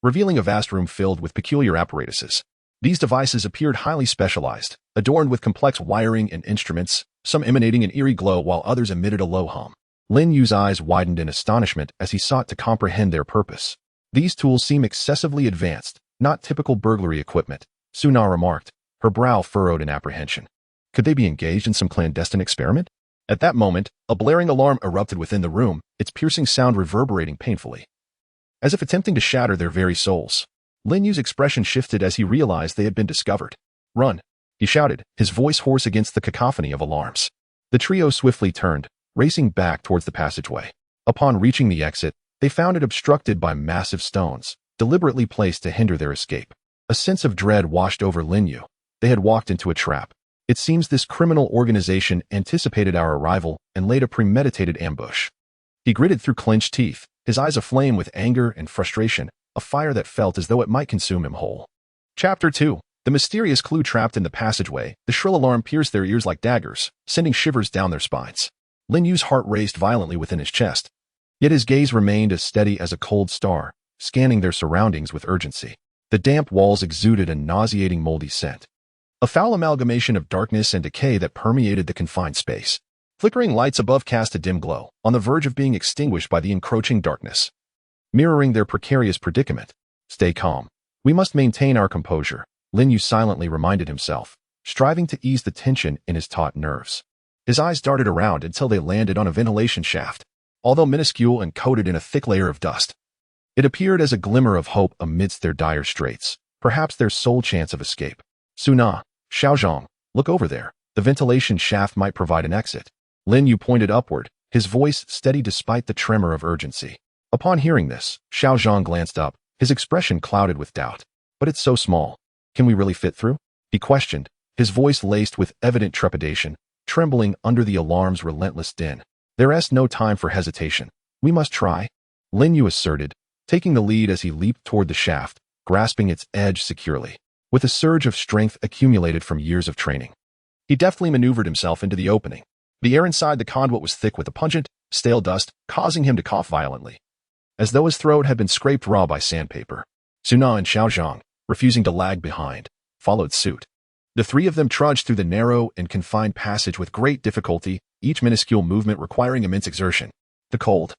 revealing a vast room filled with peculiar apparatuses. These devices appeared highly specialized, adorned with complex wiring and instruments, some emanating an eerie glow while others emitted a low hum. Lin Yu's eyes widened in astonishment as he sought to comprehend their purpose. These tools seem excessively advanced, not typical burglary equipment, Suna remarked, her brow furrowed in apprehension. Could they be engaged in some clandestine experiment? At that moment, a blaring alarm erupted within the room, its piercing sound reverberating painfully, as if attempting to shatter their very souls. Lin Yu's expression shifted as he realized they had been discovered. Run, he shouted, his voice hoarse against the cacophony of alarms. The trio swiftly turned, racing back towards the passageway. Upon reaching the exit, they found it obstructed by massive stones, deliberately placed to hinder their escape. A sense of dread washed over Lin Yu. They had walked into a trap. It seems this criminal organization anticipated our arrival and laid a premeditated ambush. He gritted through clenched teeth, his eyes aflame with anger and frustration, a fire that felt as though it might consume him whole. Chapter 2. The mysterious clue trapped in the passageway. The shrill alarm pierced their ears like daggers, sending shivers down their spines. Lin Yu's heart raced violently within his chest. Yet his gaze remained as steady as a cold star, scanning their surroundings with urgency. The damp walls exuded a nauseating moldy scent, a foul amalgamation of darkness and decay that permeated the confined space. Flickering lights above cast a dim glow, on the verge of being extinguished by the encroaching darkness, mirroring their precarious predicament. Stay calm. We must maintain our composure, Lin Yu silently reminded himself, striving to ease the tension in his taut nerves. His eyes darted around until they landed on a ventilation shaft. Although minuscule and coated in a thick layer of dust, it appeared as a glimmer of hope amidst their dire straits, perhaps their sole chance of escape. Suna, Xiaozhong, look over there. The ventilation shaft might provide an exit. Lin Yu pointed upward, his voice steady despite the tremor of urgency. Upon hearing this, Xiaozhong glanced up, his expression clouded with doubt. But it's so small. Can we really fit through? He questioned, his voice laced with evident trepidation, trembling under the alarm's relentless din. There's no time for hesitation. We must try, Lin Yu asserted, taking the lead as he leaped toward the shaft, grasping its edge securely. With a surge of strength accumulated from years of training, he deftly maneuvered himself into the opening. The air inside the conduit was thick with a pungent, stale dust, causing him to cough violently, as though his throat had been scraped raw by sandpaper. Suna and Xiaozhong, refusing to lag behind, followed suit. The three of them trudged through the narrow and confined passage with great difficulty, each minuscule movement requiring immense exertion. The cold,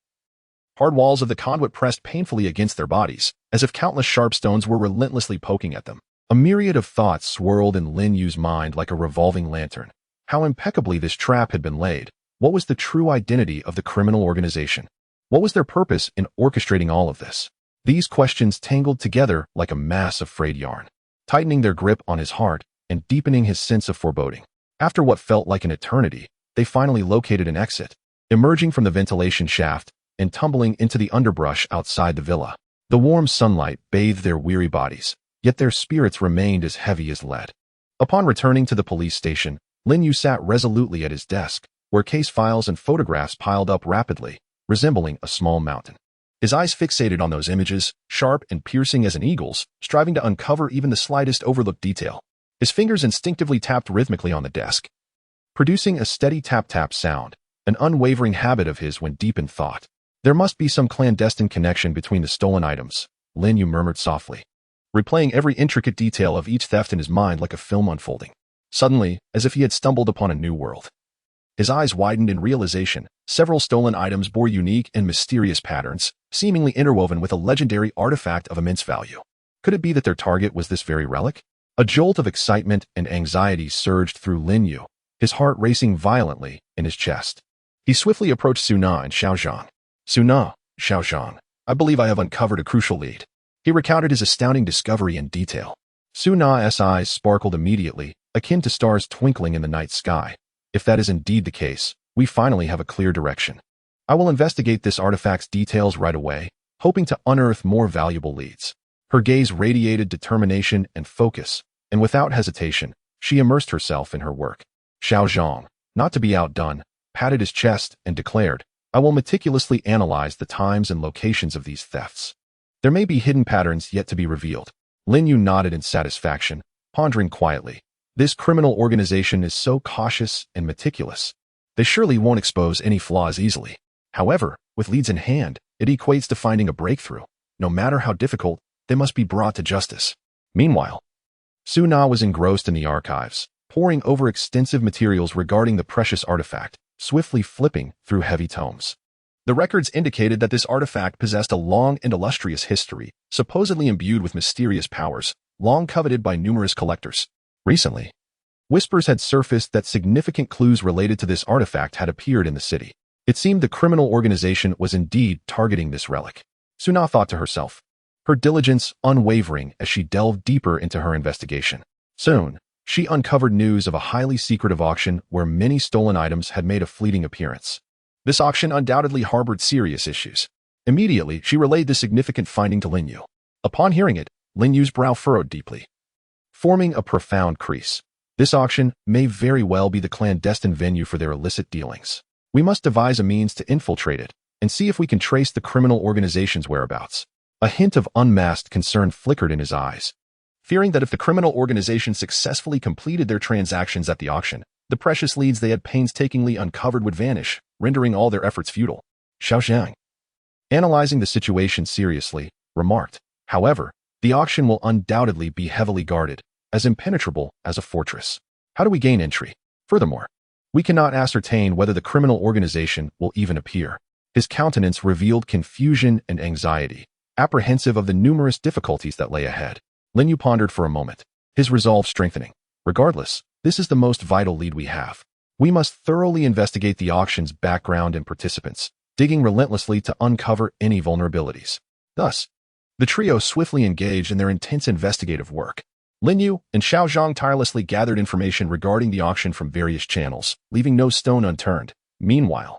hard walls of the conduit pressed painfully against their bodies, as if countless sharp stones were relentlessly poking at them. A myriad of thoughts swirled in Lin Yu's mind like a revolving lantern. How impeccably this trap had been laid. What was the true identity of the criminal organization? What was their purpose in orchestrating all of this? These questions tangled together like a mass of frayed yarn, tightening their grip on his heart and deepening his sense of foreboding. After what felt like an eternity, they finally located an exit, emerging from the ventilation shaft and tumbling into the underbrush outside the villa. The warm sunlight bathed their weary bodies, yet their spirits remained as heavy as lead. Upon returning to the police station, Lin Yu sat resolutely at his desk, where case files and photographs piled up rapidly, resembling a small mountain. His eyes fixated on those images, sharp and piercing as an eagle's, striving to uncover even the slightest overlooked detail. His fingers instinctively tapped rhythmically on the desk, producing a steady tap-tap sound, an unwavering habit of his when deep in thought. There must be some clandestine connection between the stolen items, Lin Yu murmured softly, replaying every intricate detail of each theft in his mind like a film unfolding. Suddenly, as if he had stumbled upon a new world, his eyes widened in realization. Several stolen items bore unique and mysterious patterns, seemingly interwoven with a legendary artifact of immense value. Could it be that their target was this very relic? A jolt of excitement and anxiety surged through Lin Yu, his heart racing violently in his chest. He swiftly approached Suna and Xiaozhong. Suna, Xiaozhong, I believe I have uncovered a crucial lead. He recounted his astounding discovery in detail. Suna's eyes sparkled immediately, akin to stars twinkling in the night sky. If that is indeed the case, we finally have a clear direction. I will investigate this artifact's details right away, hoping to unearth more valuable leads. Her gaze radiated determination and focus, and without hesitation, she immersed herself in her work. Xiaozhong, Not to be outdone, patted his chest and declared, "I will meticulously analyze the times and locations of these thefts. There may be hidden patterns yet to be revealed." Lin Yu nodded in satisfaction, pondering quietly. This criminal organization is so cautious and meticulous. They surely won't expose any flaws easily. However, with leads in hand, it equates to finding a breakthrough. No matter how difficult, they must be brought to justice. Meanwhile, Su Na was engrossed in the archives, poring over extensive materials regarding the precious artifact, swiftly flipping through heavy tomes. The records indicated that this artifact possessed a long and illustrious history, supposedly imbued with mysterious powers, long coveted by numerous collectors. Recently, whispers had surfaced that significant clues related to this artifact had appeared in the city. It seemed the criminal organization was indeed targeting this relic. Su Na thought to herself, her diligence unwavering as she delved deeper into her investigation. Soon, she uncovered news of a highly secretive auction where many stolen items had made a fleeting appearance. This auction undoubtedly harbored serious issues. Immediately, she relayed the significant finding to Lin Yu. Upon hearing it, Lin Yu's brow furrowed deeply, forming a profound crease. This auction may very well be the clandestine venue for their illicit dealings. We must devise a means to infiltrate it and see if we can trace the criminal organization's whereabouts. A hint of unmasked concern flickered in his eyes, fearing that if the criminal organization successfully completed their transactions at the auction, the precious leads they had painstakingly uncovered would vanish, rendering all their efforts futile. Xiao Xiang, analyzing the situation seriously, remarked, "However, the auction will undoubtedly be heavily guarded, as impenetrable as a fortress. How do we gain entry? Furthermore, we cannot ascertain whether the criminal organization will even appear." His countenance revealed confusion and anxiety, apprehensive of the numerous difficulties that lay ahead. Lin Yu pondered for a moment, his resolve strengthening. Regardless, this is the most vital lead we have. We must thoroughly investigate the auction's background and participants, digging relentlessly to uncover any vulnerabilities. Thus, the trio swiftly engaged in their intense investigative work. Lin Yu and Xiao Zhang tirelessly gathered information regarding the auction from various channels, leaving no stone unturned. Meanwhile,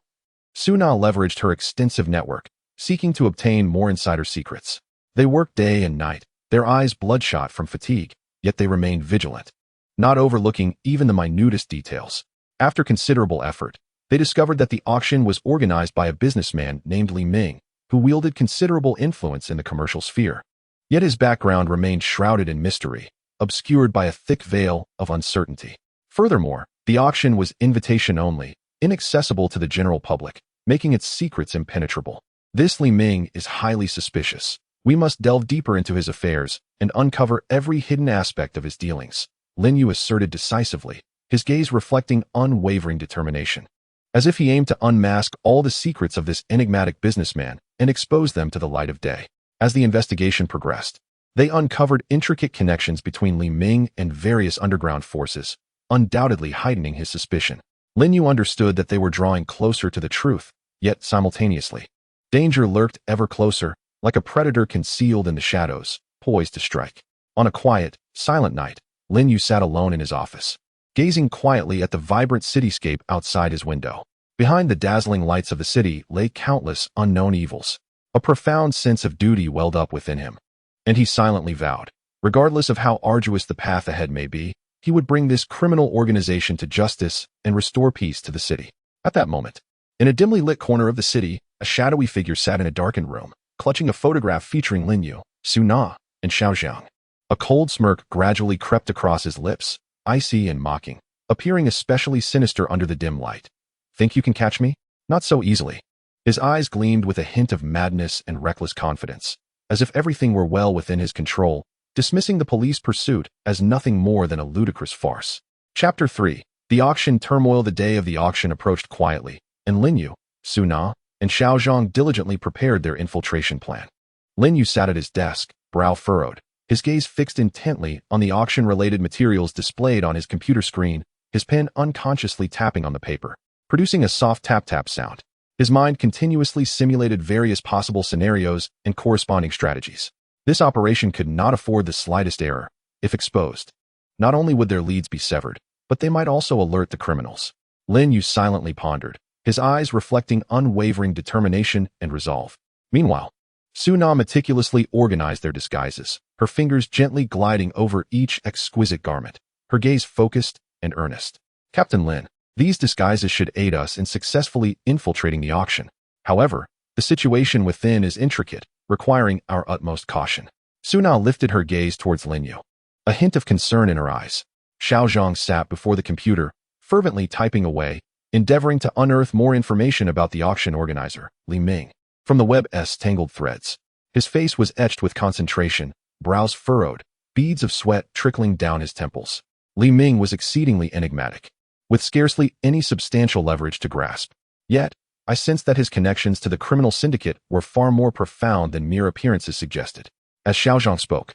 Su Na leveraged her extensive network, seeking to obtain more insider secrets. They worked day and night, their eyes bloodshot from fatigue, yet they remained vigilant, not overlooking even the minutest details. After considerable effort, they discovered that the auction was organized by a businessman named Li Ming, who wielded considerable influence in the commercial sphere. Yet his background remained shrouded in mystery, obscured by a thick veil of uncertainty. Furthermore, the auction was invitation only, inaccessible to the general public, making its secrets impenetrable. This Li Ming is highly suspicious. We must delve deeper into his affairs and uncover every hidden aspect of his dealings, Lin Yu asserted decisively, his gaze reflecting unwavering determination, as if he aimed to unmask all the secrets of this enigmatic businessman and expose them to the light of day. As the investigation progressed, they uncovered intricate connections between Li Ming and various underground forces, undoubtedly heightening his suspicion. Lin Yu understood that they were drawing closer to the truth, yet simultaneously, danger lurked ever closer, like a predator concealed in the shadows, poised to strike. On a quiet, silent night, Lin Yu sat alone in his office, gazing quietly at the vibrant cityscape outside his window. Behind the dazzling lights of the city lay countless unknown evils. A profound sense of duty welled up within him, and he silently vowed, regardless of how arduous the path ahead may be, he would bring this criminal organization to justice and restore peace to the city. At that moment, in a dimly lit corner of the city, a shadowy figure sat in a darkened room, clutching a photograph featuring Lin Yu, Su Na, and Xiao Zhang. A cold smirk gradually crept across his lips, icy and mocking, appearing especially sinister under the dim light. "Think you can catch me? Not so easily." His eyes gleamed with a hint of madness and reckless confidence, as if everything were well within his control, dismissing the police pursuit as nothing more than a ludicrous farce. Chapter 3. The auction turmoil. The day of the auction approached quietly, and Lin Yu, Su Na, and Xiao Zhang diligently prepared their infiltration plan. Lin Yu sat at his desk, brow furrowed, his gaze fixed intently on the auction-related materials displayed on his computer screen, his pen unconsciously tapping on the paper, producing a soft tap-tap sound. His mind continuously simulated various possible scenarios and corresponding strategies. This operation could not afford the slightest error. If exposed, not only would their leads be severed, but they might also alert the criminals. Lin Yu silently pondered, his eyes reflecting unwavering determination and resolve. Meanwhile, Su Na meticulously organized their disguises, her fingers gently gliding over each exquisite garment, her gaze focused and earnest. "Captain Lin, These disguises should aid us in successfully infiltrating the auction. However, the situation within is intricate, requiring our utmost caution. Suna lifted her gaze towards Lin Yu, a hint of concern in her eyes. Xiao Zhang sat before the computer, fervently typing away, endeavoring to unearth more information about the auction organizer, Li Ming, from the web's tangled threads. His face was etched with concentration, brows furrowed, beads of sweat trickling down his temples. Li Ming was exceedingly enigmatic, with scarcely any substantial leverage to grasp. Yet, I sensed that his connections to the criminal syndicate were far more profound than mere appearances suggested. As Xiao Zhang spoke,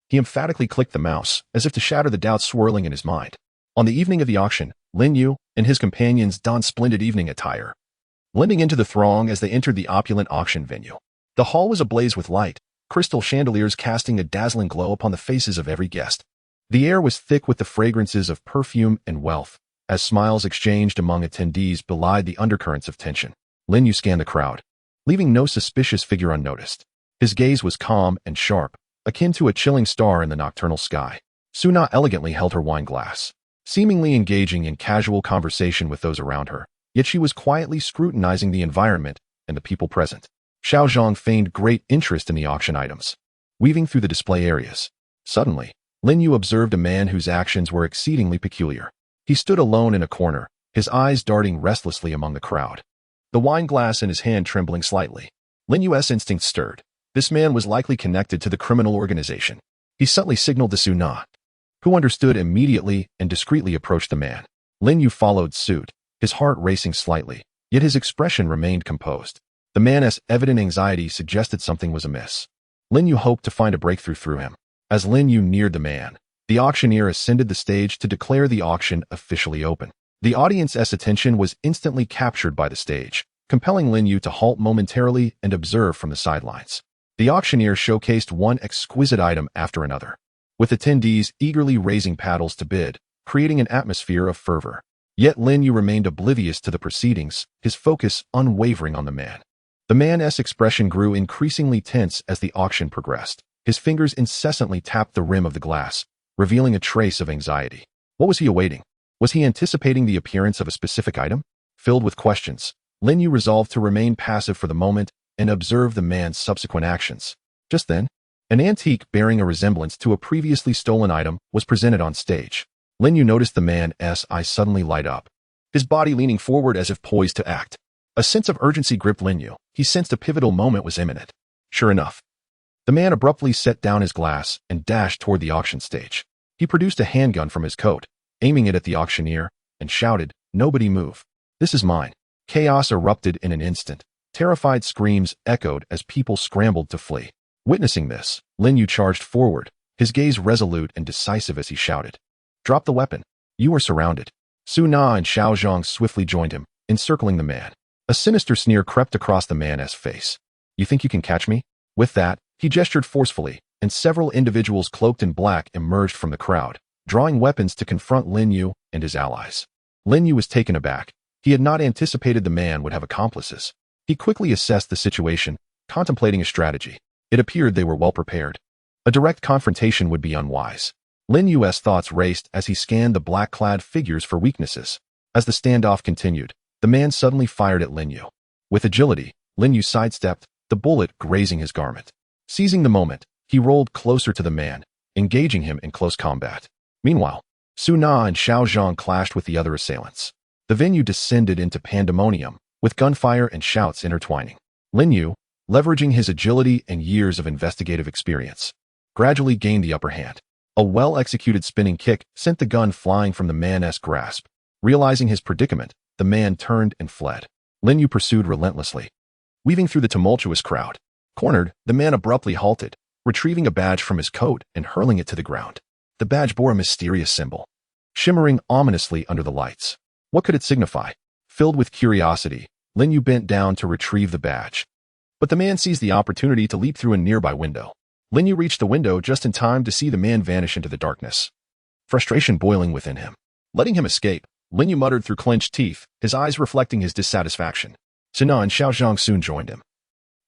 he emphatically clicked the mouse, as if to shatter the doubts swirling in his mind. On the evening of the auction, Lin Yu and his companions donned splendid evening attire, blending into the throng as they entered the opulent auction venue. The hall was ablaze with light, crystal chandeliers casting a dazzling glow upon the faces of every guest. The air was thick with the fragrances of perfume and wealth, as smiles exchanged among attendees belied the undercurrents of tension. Lin Yu scanned the crowd, leaving no suspicious figure unnoticed. His gaze was calm and sharp, akin to a chilling star in the nocturnal sky. Suna elegantly held her wine glass, seemingly engaging in casual conversation with those around her, yet she was quietly scrutinizing the environment and the people present. Xiao Zhang feigned great interest in the auction items, weaving through the display areas. Suddenly, Lin Yu observed a man whose actions were exceedingly peculiar. He stood alone in a corner, his eyes darting restlessly among the crowd, the wine glass in his hand trembling slightly. Lin Yu's instinct stirred. This man was likely connected to the criminal organization. He subtly signaled to Suna, who understood immediately and discreetly approached the man. Lin Yu followed suit, his heart racing slightly, yet his expression remained composed. The man's evident anxiety suggested something was amiss. Lin Yu hoped to find a breakthrough through him. As Lin Yu neared the man, the auctioneer ascended the stage to declare the auction officially open. The audience's attention was instantly captured by the stage, compelling Lin Yu to halt momentarily and observe from the sidelines. The auctioneer showcased one exquisite item after another, with attendees eagerly raising paddles to bid, creating an atmosphere of fervor. Yet Lin Yu remained oblivious to the proceedings, his focus unwavering on the man. The man's expression grew increasingly tense as the auction progressed. His fingers incessantly tapped the rim of the glass, revealing a trace of anxiety. What was he awaiting? Was he anticipating the appearance of a specific item? Filled with questions, Lin Yu resolved to remain passive for the moment and observe the man's subsequent actions. Just then, an antique bearing a resemblance to a previously stolen item was presented on stage. Lin Yu noticed the man's eyes suddenly light up, his body leaning forward as if poised to act. A sense of urgency gripped Lin Yu. He sensed a pivotal moment was imminent. Sure enough, the man abruptly set down his glass and dashed toward the auction stage. He produced a handgun from his coat, aiming it at the auctioneer, and shouted, "Nobody move. This is mine." Chaos erupted in an instant. Terrified screams echoed as people scrambled to flee. Witnessing this, Lin Yu charged forward, his gaze resolute and decisive as he shouted, "Drop the weapon. You are surrounded." Suna and Xiao Zhang swiftly joined him, encircling the man. A sinister sneer crept across the man's face. "You think you can catch me?" With that, he gestured forcefully, and several individuals cloaked in black emerged from the crowd, drawing weapons to confront Lin Yu and his allies. Lin Yu was taken aback. He had not anticipated the man would have accomplices. He quickly assessed the situation, contemplating a strategy. It appeared they were well prepared. A direct confrontation would be unwise. Lin Yu's thoughts raced as he scanned the black-clad figures for weaknesses. As the standoff continued, the man suddenly fired at Lin Yu. With agility, Lin Yu sidestepped, the bullet grazing his garment. Seizing the moment, he rolled closer to the man, engaging him in close combat. Meanwhile, Suna and Xiao Zhang clashed with the other assailants. The venue descended into pandemonium, with gunfire and shouts intertwining. Lin Yu, leveraging his agility and years of investigative experience, gradually gained the upper hand. A well-executed spinning kick sent the gun flying from the man's grasp. Realizing his predicament, the man turned and fled. Lin Yu pursued relentlessly, weaving through the tumultuous crowd. Cornered, the man abruptly halted, retrieving a badge from his coat and hurling it to the ground. The badge bore a mysterious symbol, shimmering ominously under the lights. What could it signify? Filled with curiosity, Lin Yu bent down to retrieve the badge. But the man seized the opportunity to leap through a nearby window. Lin Yu reached the window just in time to see the man vanish into the darkness, frustration boiling within him. Letting him escape, Lin Yu muttered through clenched teeth, his eyes reflecting his dissatisfaction. Sina and Xiao Zhang soon joined him,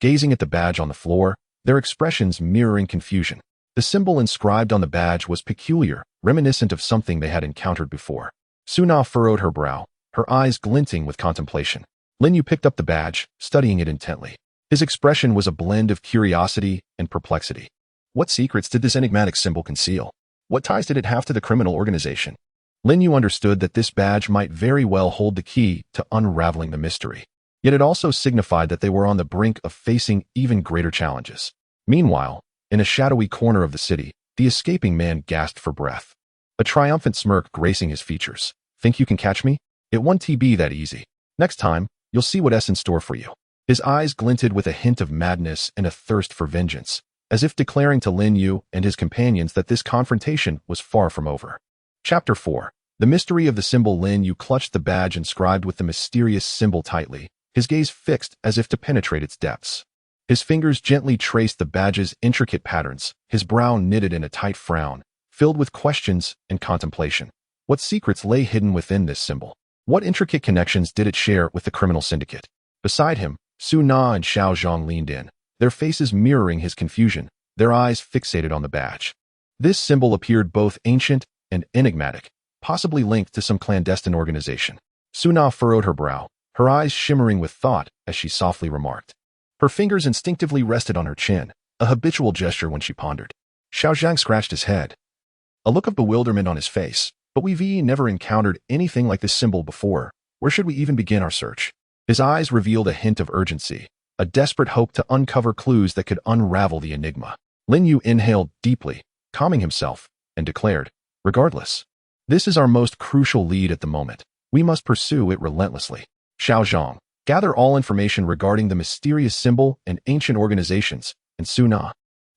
gazing at the badge on the floor, their expressions mirroring confusion. The symbol inscribed on the badge was peculiar, reminiscent of something they had encountered before. Suna furrowed her brow, her eyes glinting with contemplation. Lin Yu picked up the badge, studying it intently. His expression was a blend of curiosity and perplexity. What secrets did this enigmatic symbol conceal? What ties did it have to the criminal organization? Lin Yu understood that this badge might very well hold the key to unraveling the mystery. Yet it also signified that they were on the brink of facing even greater challenges. Meanwhile, in a shadowy corner of the city, the escaping man gasped for breath. A triumphant smirk gracing his features. Think you can catch me? It won't be that easy. Next time, you'll see what's in store for you. His eyes glinted with a hint of madness and a thirst for vengeance, as if declaring to Lin Yu and his companions that this confrontation was far from over. Chapter 4. The mystery of the symbol. Lin Yu clutched the badge inscribed with the mysterious symbol tightly, his gaze fixed as if to penetrate its depths. His fingers gently traced the badge's intricate patterns, his brow knitted in a tight frown, filled with questions and contemplation. What secrets lay hidden within this symbol? What intricate connections did it share with the criminal syndicate? Beside him, Su Na and Xiao Zhang leaned in, their faces mirroring his confusion, their eyes fixated on the badge. This symbol appeared both ancient and enigmatic, possibly linked to some clandestine organization. Su Na furrowed her brow, her eyes shimmering with thought as she softly remarked. Her fingers instinctively rested on her chin, a habitual gesture when she pondered. Xiao Zhang scratched his head, a look of bewilderment on his face. But we've never encountered anything like this symbol before. Where should we even begin our search? His eyes revealed a hint of urgency, a desperate hope to uncover clues that could unravel the enigma. Lin Yu inhaled deeply, calming himself, and declared, regardless, this is our most crucial lead at the moment. We must pursue it relentlessly. Xiao Zhang, gather all information regarding the mysterious symbol and ancient organizations, and Su Na,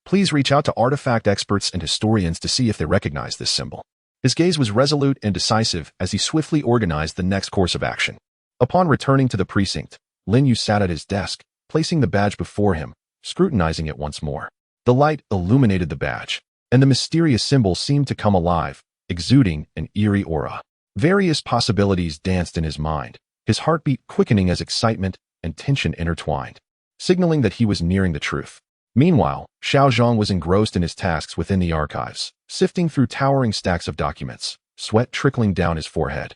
please reach out to artifact experts and historians to see if they recognize this symbol. His gaze was resolute and decisive as he swiftly organized the next course of action. Upon returning to the precinct, Lin Yu sat at his desk, placing the badge before him, scrutinizing it once more. The light illuminated the badge, and the mysterious symbol seemed to come alive, exuding an eerie aura. Various possibilities danced in his mind, his heartbeat quickening as excitement and tension intertwined, signaling that he was nearing the truth. Meanwhile, Xiao Zhang was engrossed in his tasks within the archives, sifting through towering stacks of documents, sweat trickling down his forehead,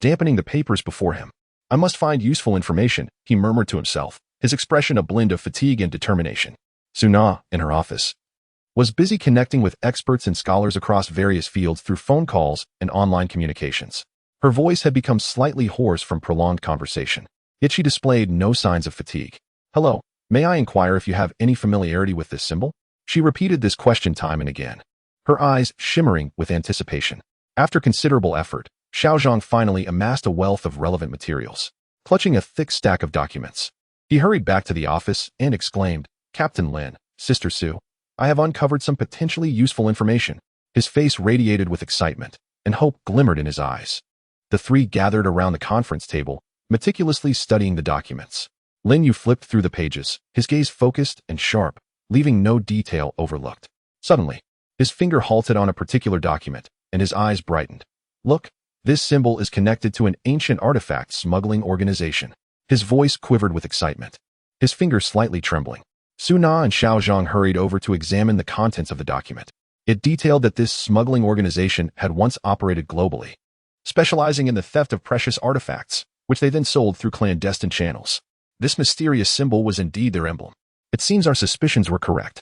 dampening the papers before him. I must find useful information, he murmured to himself, his expression a blend of fatigue and determination. Su Na, in her office, was busy connecting with experts and scholars across various fields through phone calls and online communications. Her voice had become slightly hoarse from prolonged conversation, yet she displayed no signs of fatigue. Hello. May I inquire if you have any familiarity with this symbol? She repeated this question time and again, her eyes shimmering with anticipation. After considerable effort, Xiao Zhang finally amassed a wealth of relevant materials, clutching a thick stack of documents. He hurried back to the office and exclaimed, Captain Lin, Sister Su, I have uncovered some potentially useful information. His face radiated with excitement, and hope glimmered in his eyes. The three gathered around the conference table, meticulously studying the documents. Lin Yu flipped through the pages, his gaze focused and sharp, leaving no detail overlooked. Suddenly, his finger halted on a particular document, and his eyes brightened. Look, this symbol is connected to an ancient artifact smuggling organization. His voice quivered with excitement, his fingers slightly trembling. Su Na and Xiao Zhang hurried over to examine the contents of the document. It detailed that this smuggling organization had once operated globally, specializing in the theft of precious artifacts, which they then sold through clandestine channels. This mysterious symbol was indeed their emblem. It seems our suspicions were correct.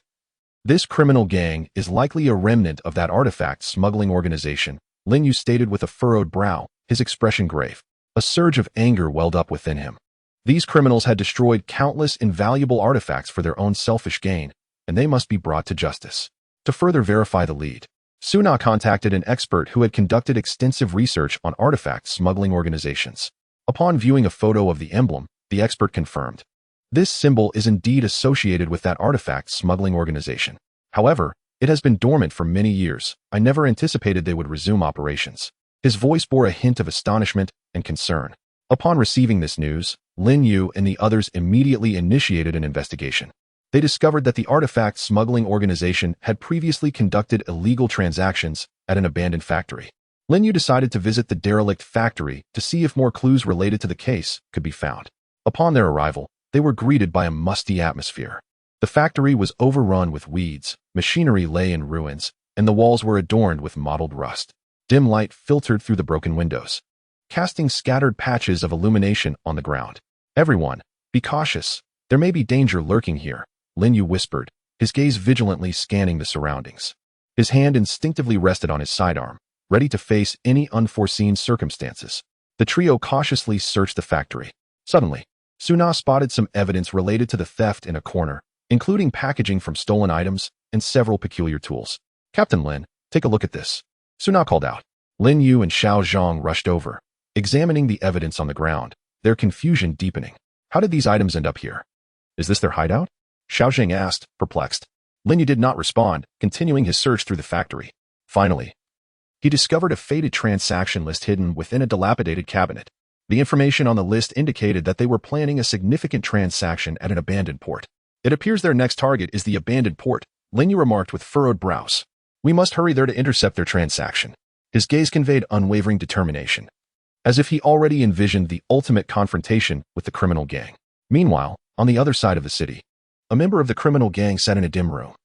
This criminal gang is likely a remnant of that artifact smuggling organization, Lin Yu stated with a furrowed brow, his expression grave. A surge of anger welled up within him. These criminals had destroyed countless invaluable artifacts for their own selfish gain, and they must be brought to justice. To further verify the lead, Su Na contacted an expert who had conducted extensive research on artifact smuggling organizations. Upon viewing a photo of the emblem, the expert confirmed, this symbol is indeed associated with that artifact smuggling organization. However, it has been dormant for many years. I never anticipated they would resume operations. His voice bore a hint of astonishment and concern. Upon receiving this news, Lin Yu and the others immediately initiated an investigation. They discovered that the artifact smuggling organization had previously conducted illegal transactions at an abandoned factory. Lin Yu decided to visit the derelict factory to see if more clues related to the case could be found. Upon their arrival, they were greeted by a musty atmosphere. The factory was overrun with weeds, machinery lay in ruins, and the walls were adorned with mottled rust. Dim light filtered through the broken windows. casting scattered patches of illumination on the ground. "Everyone, be cautious. There may be danger lurking here," Lin Yu whispered, his gaze vigilantly scanning the surroundings. His hand instinctively rested on his sidearm, ready to face any unforeseen circumstances. The trio cautiously searched the factory. Suddenly, Suna spotted some evidence related to the theft in a corner, including packaging from stolen items and several peculiar tools. "Captain Lin, take a look at this," Suna called out. Lin Yu and Xiao Zhang rushed over, examining the evidence on the ground, their confusion deepening. "How did these items end up here? Is this their hideout?" Xiao Zhang asked, perplexed. Lin Yu did not respond, continuing his search through the factory. Finally, he discovered a faded transaction list hidden within a dilapidated cabinet. The information on the list indicated that they were planning a significant transaction at an abandoned port. "It appears their next target is the abandoned port," Lin Yu remarked with furrowed brows. "We must hurry there to intercept their transaction." His gaze conveyed unwavering determination, as if he already envisioned the ultimate confrontation with the criminal gang. Meanwhile, on the other side of the city, a member of the criminal gang sat in a dim room,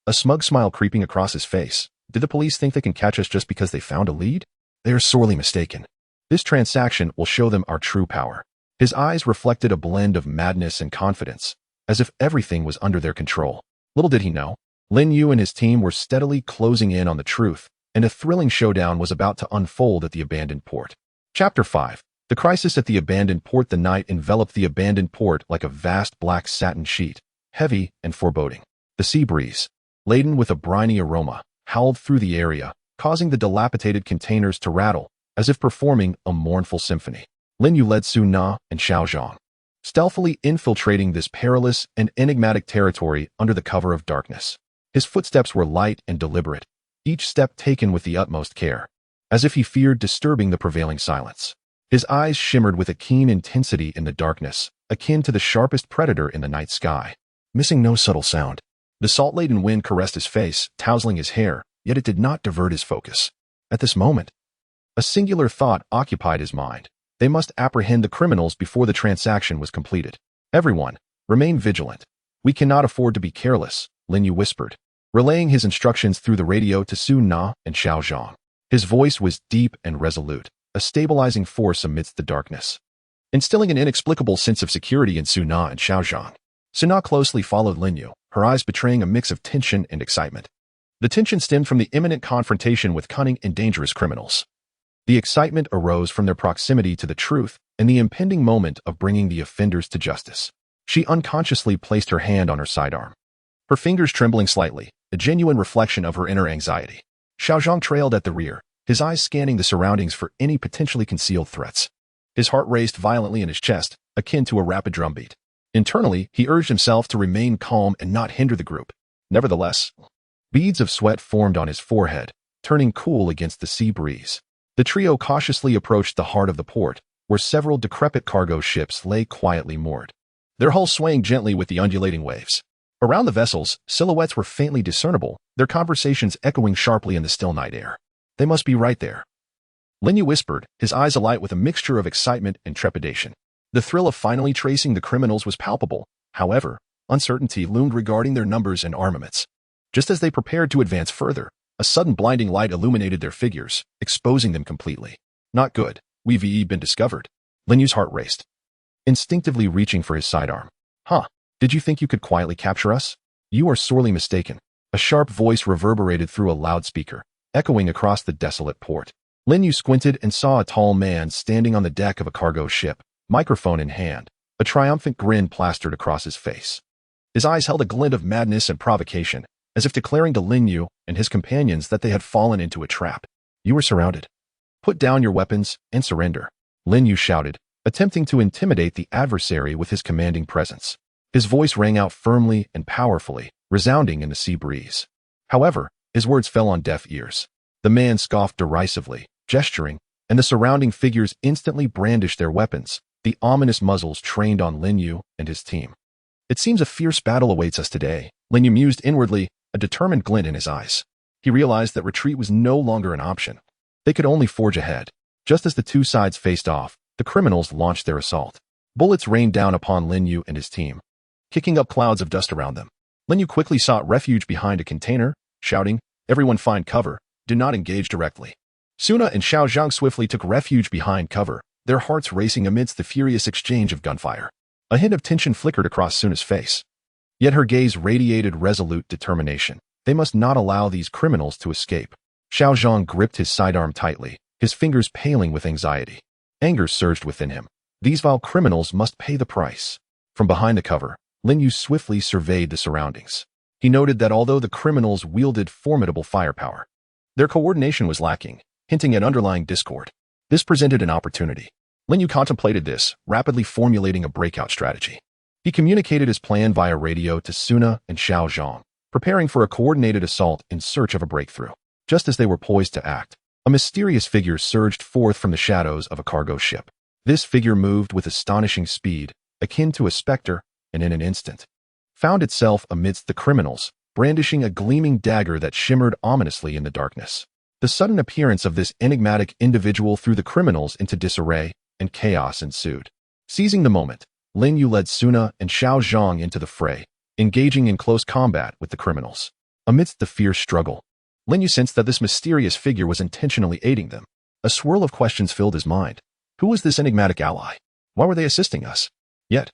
a smug smile creeping across his face. "Did the police think they can catch us just because they found a lead? They are sorely mistaken. This transaction will show them our true power." His eyes reflected a blend of madness and confidence, as if everything was under their control. Little did he know, Lin Yu and his team were steadily closing in on the truth, and a thrilling showdown was about to unfold at the abandoned port. Chapter 5. The crisis at the abandoned port. The night enveloped the abandoned port like a vast black satin sheet, heavy and foreboding. The sea breeze, laden with a briny aroma, howled through the area, causing the dilapidated containers to rattle, as if performing a mournful symphony. Lin Yu led Su Na and Xiao Zhang, stealthily infiltrating this perilous and enigmatic territory under the cover of darkness. His footsteps were light and deliberate, each step taken with the utmost care, as if he feared disturbing the prevailing silence. His eyes shimmered with a keen intensity in the darkness, akin to the sharpest predator in the night sky, missing no subtle sound. The salt-laden wind caressed his face, tousling his hair, yet it did not divert his focus. At this moment, a singular thought occupied his mind. They must apprehend the criminals before the transaction was completed. "Everyone, remain vigilant. We cannot afford to be careless," Lin Yu whispered, relaying his instructions through the radio to Su Na and Xiao Zhang. His voice was deep and resolute, a stabilizing force amidst the darkness, instilling an inexplicable sense of security in Su Na and Xiao Zhang. Su Na closely followed Lin Yu, her eyes betraying a mix of tension and excitement. The tension stemmed from the imminent confrontation with cunning and dangerous criminals. The excitement arose from their proximity to the truth and the impending moment of bringing the offenders to justice. She unconsciously placed her hand on her sidearm, her fingers trembling slightly, a genuine reflection of her inner anxiety. Xiao Zhang trailed at the rear, his eyes scanning the surroundings for any potentially concealed threats. His heart raced violently in his chest, akin to a rapid drumbeat. Internally, he urged himself to remain calm and not hinder the group. Nevertheless, beads of sweat formed on his forehead, turning cool against the sea breeze. The trio cautiously approached the heart of the port, where several decrepit cargo ships lay quietly moored, their hulls swaying gently with the undulating waves. Around the vessels, silhouettes were faintly discernible, their conversations echoing sharply in the still night air. "They must be right there," Lin Yu whispered, his eyes alight with a mixture of excitement and trepidation. The thrill of finally tracing the criminals was palpable. However, uncertainty loomed regarding their numbers and armaments. Just as they prepared to advance further, a sudden blinding light illuminated their figures, exposing them completely. "Not good. We've been discovered." Lin Yu's heart raced, instinctively reaching for his sidearm. "Huh? Did you think you could quietly capture us? You are sorely mistaken." A sharp voice reverberated through a loudspeaker, echoing across the desolate port. Lin Yu squinted and saw a tall man standing on the deck of a cargo ship, microphone in hand, a triumphant grin plastered across his face. His eyes held a glint of madness and provocation, as if declaring to Lin Yu and his companions that they had fallen into a trap. "You were surrounded. Put down your weapons and surrender," Lin Yu shouted, attempting to intimidate the adversary with his commanding presence. His voice rang out firmly and powerfully, resounding in the sea breeze. However, his words fell on deaf ears. The man scoffed derisively, gesturing, and the surrounding figures instantly brandished their weapons, the ominous muzzles trained on Lin Yu and his team. "It seems a fierce battle awaits us today," Lin Yu mused inwardly, a determined glint in his eyes. He realized that retreat was no longer an option. They could only forge ahead. Just as the two sides faced off, the criminals launched their assault. Bullets rained down upon Lin Yu and his team, kicking up clouds of dust around them. Lin Yu quickly sought refuge behind a container, shouting, "Everyone find cover, do not engage directly." Suna and Xiao Zhang swiftly took refuge behind cover, their hearts racing amidst the furious exchange of gunfire. A hint of tension flickered across Suna's face. Yet her gaze radiated resolute determination. They must not allow these criminals to escape. Xiao Zhang gripped his sidearm tightly, his fingers paling with anxiety. Anger surged within him. These vile criminals must pay the price. From behind the cover, Lin Yu swiftly surveyed the surroundings. He noted that although the criminals wielded formidable firepower, their coordination was lacking, hinting at underlying discord. This presented an opportunity. Lin Yu contemplated this, rapidly formulating a breakout strategy. He communicated his plan via radio to Suna and Xiao Zhang, preparing for a coordinated assault in search of a breakthrough. Just as they were poised to act, a mysterious figure surged forth from the shadows of a cargo ship. This figure moved with astonishing speed, akin to a specter, and in an instant, found itself amidst the criminals, brandishing a gleaming dagger that shimmered ominously in the darkness. The sudden appearance of this enigmatic individual threw the criminals into disarray, and chaos ensued. Seizing the moment, Lin Yu led Suna and Xiao Zhang into the fray, engaging in close combat with the criminals. Amidst the fierce struggle, Lin Yu sensed that this mysterious figure was intentionally aiding them. A swirl of questions filled his mind. Who was this enigmatic ally? Why were they assisting us? Yet,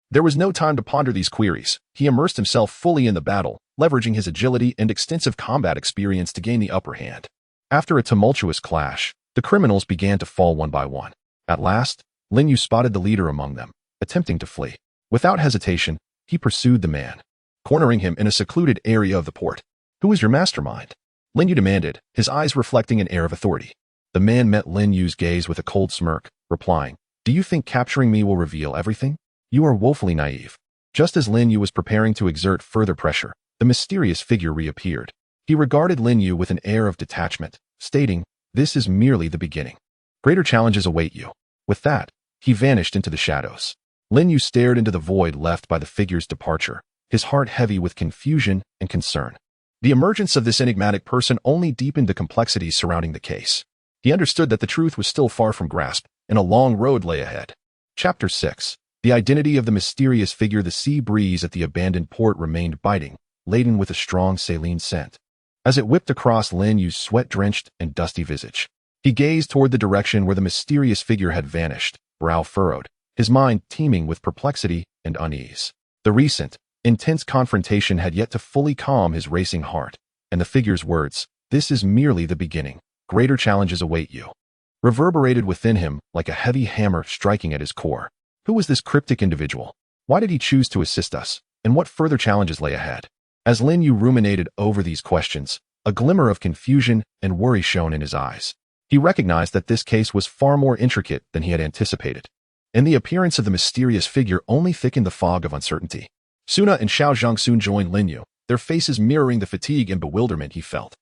there was no time to ponder these queries. He immersed himself fully in the battle, leveraging his agility and extensive combat experience to gain the upper hand. After a tumultuous clash, the criminals began to fall one by one. At last, Lin Yu spotted the leader among them, attempting to flee. Without hesitation, he pursued the man, cornering him in a secluded area of the port. Who is your mastermind? Lin Yu demanded, his eyes reflecting an air of authority. The man met Lin Yu's gaze with a cold smirk, replying, "Do you think capturing me will reveal everything? You are woefully naive." Just as Lin Yu was preparing to exert further pressure, the mysterious figure reappeared. He regarded Lin Yu with an air of detachment, stating, "This is merely the beginning. Greater challenges await you." With that, he vanished into the shadows. Lin Yu stared into the void left by the figure's departure, his heart heavy with confusion and concern. The emergence of this enigmatic person only deepened the complexities surrounding the case. He understood that the truth was still far from grasp, and a long road lay ahead. Chapter 6. The identity of the mysterious figure. The sea breeze at the abandoned port remained biting, laden with a strong saline scent. As it whipped across Lin Yu's sweat-drenched and dusty visage, he gazed toward the direction where the mysterious figure had vanished, brow furrowed, his mind teeming with perplexity and unease. The recent, intense confrontation had yet to fully calm his racing heart, and the figure's words, "This is merely the beginning. Greater challenges await you," reverberated within him like a heavy hammer striking at his core. Who was this cryptic individual? Why did he choose to assist us? And what further challenges lay ahead? As Lin Yu ruminated over these questions, a glimmer of confusion and worry shone in his eyes. He recognized that this case was far more intricate than he had anticipated, and the appearance of the mysterious figure only thickened the fog of uncertainty. Suna and Xiao Zhang soon joined Lin Yu, their faces mirroring the fatigue and bewilderment he felt.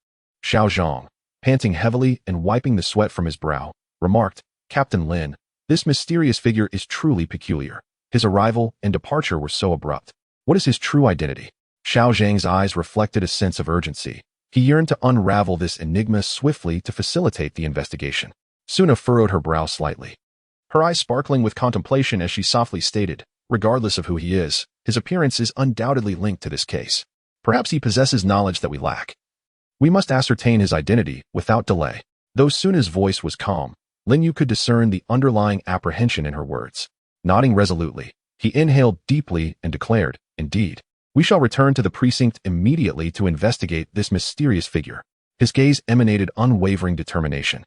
Xiao Zhang, panting heavily and wiping the sweat from his brow, remarked, "Captain Lin, this mysterious figure is truly peculiar. His arrival and departure were so abrupt. What is his true identity?" Xiao Zhang's eyes reflected a sense of urgency. He yearned to unravel this enigma swiftly to facilitate the investigation. Suna furrowed her brow slightly, her eyes sparkling with contemplation as she softly stated, "Regardless of who he is, his appearance is undoubtedly linked to this case. Perhaps he possesses knowledge that we lack. We must ascertain his identity without delay." Though Suna's voice was calm, Lin Yu could discern the underlying apprehension in her words. Nodding resolutely, he inhaled deeply and declared, "Indeed, we shall return to the precinct immediately to investigate this mysterious figure." His gaze emanated unwavering determination,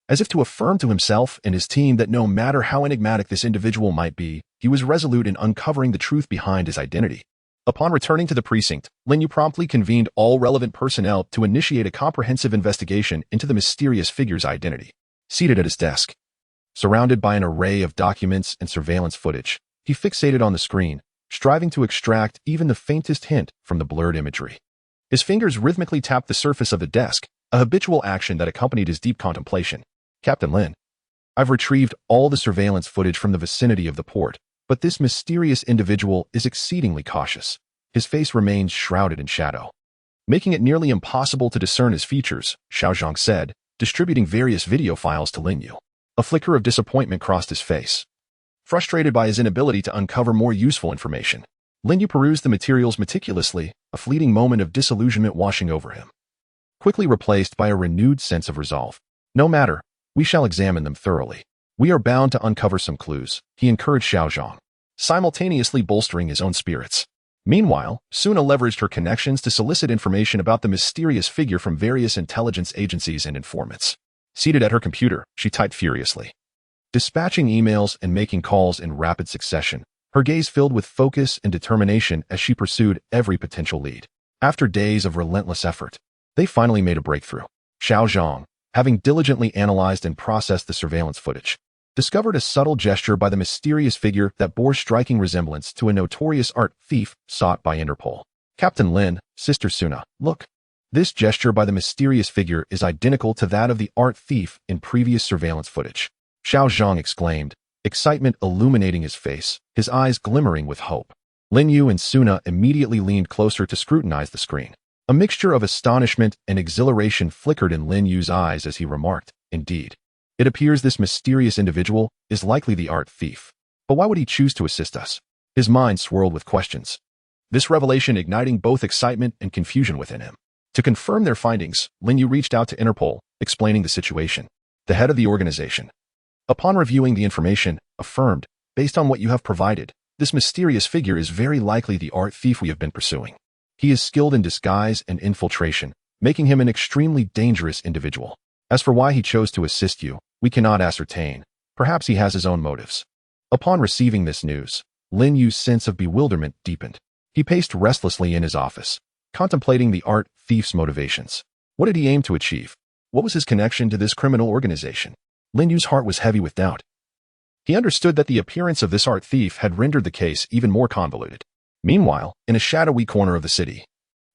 as if to affirm to himself and his team that no matter how enigmatic this individual might be, he was resolute in uncovering the truth behind his identity. Upon returning to the precinct, Lin Yu promptly convened all relevant personnel to initiate a comprehensive investigation into the mysterious figure's identity. Seated at his desk, surrounded by an array of documents and surveillance footage, he fixated on the screen, striving to extract even the faintest hint from the blurred imagery. His fingers rhythmically tapped the surface of the desk, a habitual action that accompanied his deep contemplation. "Captain Lin, I've retrieved all the surveillance footage from the vicinity of the port, but this mysterious individual is exceedingly cautious. His face remains shrouded in shadow, making it nearly impossible to discern his features," Xiao Zhang said, distributing various video files to Lin Yu. A flicker of disappointment crossed his face. Frustrated by his inability to uncover more useful information, Lin Yu perused the materials meticulously, a fleeting moment of disillusionment washing over him, quickly replaced by a renewed sense of resolve. No matter, we shall examine them thoroughly. We are bound to uncover some clues, he encouraged Xiao Zhang, simultaneously bolstering his own spirits. Meanwhile, Suna leveraged her connections to solicit information about the mysterious figure from various intelligence agencies and informants. Seated at her computer, she typed furiously, dispatching emails and making calls in rapid succession, her gaze filled with focus and determination as she pursued every potential lead. After days of relentless effort, they finally made a breakthrough. Xiao Zhang, having diligently analyzed and processed the surveillance footage, discovered a subtle gesture by the mysterious figure that bore striking resemblance to a notorious art thief sought by Interpol. Captain Lin, Sister Suna, look. This gesture by the mysterious figure is identical to that of the art thief in previous surveillance footage. Xiao Zhang exclaimed, excitement illuminating his face, his eyes glimmering with hope. Lin Yu and Suna immediately leaned closer to scrutinize the screen. A mixture of astonishment and exhilaration flickered in Lin Yu's eyes as he remarked, indeed. It appears this mysterious individual is likely the art thief. But why would he choose to assist us? His mind swirled with questions, this revelation igniting both excitement and confusion within him. To confirm their findings, Lin Yu reached out to Interpol, explaining the situation. The head of the organization, upon reviewing the information, affirmed, based on what you have provided, this mysterious figure is very likely the art thief we have been pursuing. He is skilled in disguise and infiltration, making him an extremely dangerous individual. As for why he chose to assist you, we cannot ascertain. Perhaps he has his own motives. Upon receiving this news, Lin Yu's sense of bewilderment deepened. He paced restlessly in his office, contemplating the art thief's motivations. What did he aim to achieve? What was his connection to this criminal organization? Lin Yu's heart was heavy with doubt. He understood that the appearance of this art thief had rendered the case even more convoluted. Meanwhile, in a shadowy corner of the city,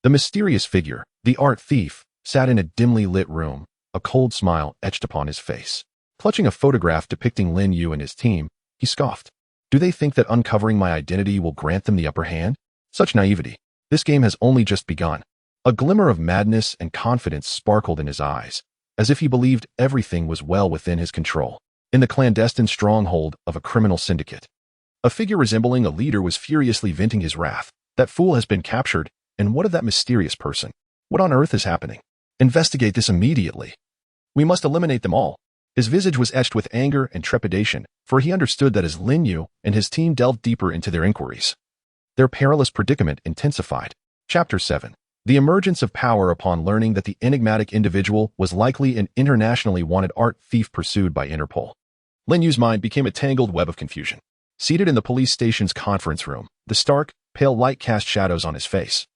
the mysterious figure, the art thief, sat in a dimly lit room, a cold smile etched upon his face. Clutching a photograph depicting Lin Yu and his team, he scoffed. Do they think that uncovering my identity will grant them the upper hand? Such naivety. This game has only just begun. A glimmer of madness and confidence sparkled in his eyes, as if he believed everything was well within his control. In the clandestine stronghold of a criminal syndicate, a figure resembling a leader was furiously venting his wrath. That fool has been captured, and what of that mysterious person? What on earth is happening? Investigate this immediately. We must eliminate them all. His visage was etched with anger and trepidation, for he understood that as Lin Yu and his team delved deeper into their inquiries, their perilous predicament intensified. Chapter 7. The emergence of power upon learning that the enigmatic individual was likely an internationally wanted art thief pursued by Interpol. Lin Yu's mind became a tangled web of confusion. Seated in the police station's conference room, the stark, pale light cast shadows on his face.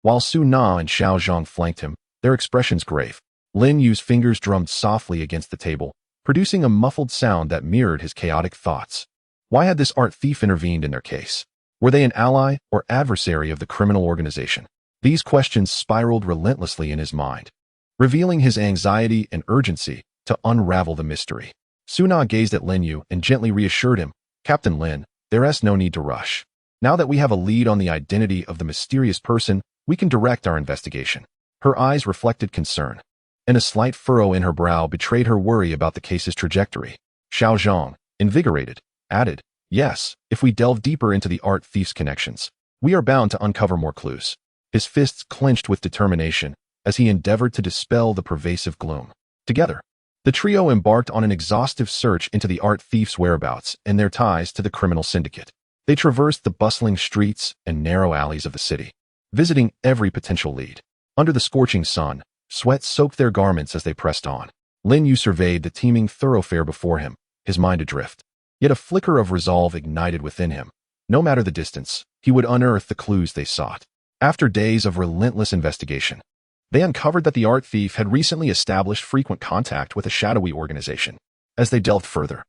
While Su Na and Xiao Zhang flanked him, their expressions grave. Lin Yu's fingers drummed softly against the table, producing a muffled sound that mirrored his chaotic thoughts. Why had this art thief intervened in their case? Were they an ally or adversary of the criminal organization? These questions spiraled relentlessly in his mind, revealing his anxiety and urgency to unravel the mystery. Su Na gazed at Lin Yu and gently reassured him, Captain Lin, there's no need to rush. Now that we have a lead on the identity of the mysterious person, we can direct our investigation. Her eyes reflected concern, and a slight furrow in her brow betrayed her worry about the case's trajectory. Xiao Zhang, invigorated, added, yes, if we delve deeper into the art thief's connections, we are bound to uncover more clues. His fists clenched with determination as he endeavored to dispel the pervasive gloom. Together, the trio embarked on an exhaustive search into the art thief's whereabouts and their ties to the criminal syndicate. They traversed the bustling streets and narrow alleys of the city, visiting every potential lead. Under the scorching sun, sweat soaked their garments as they pressed on. Lin Yu surveyed the teeming thoroughfare before him, his mind adrift. Yet a flicker of resolve ignited within him. No matter the distance, he would unearth the clues they sought. After days of relentless investigation, they uncovered that the art thief had recently established frequent contact with a shadowy organization. As they delved further,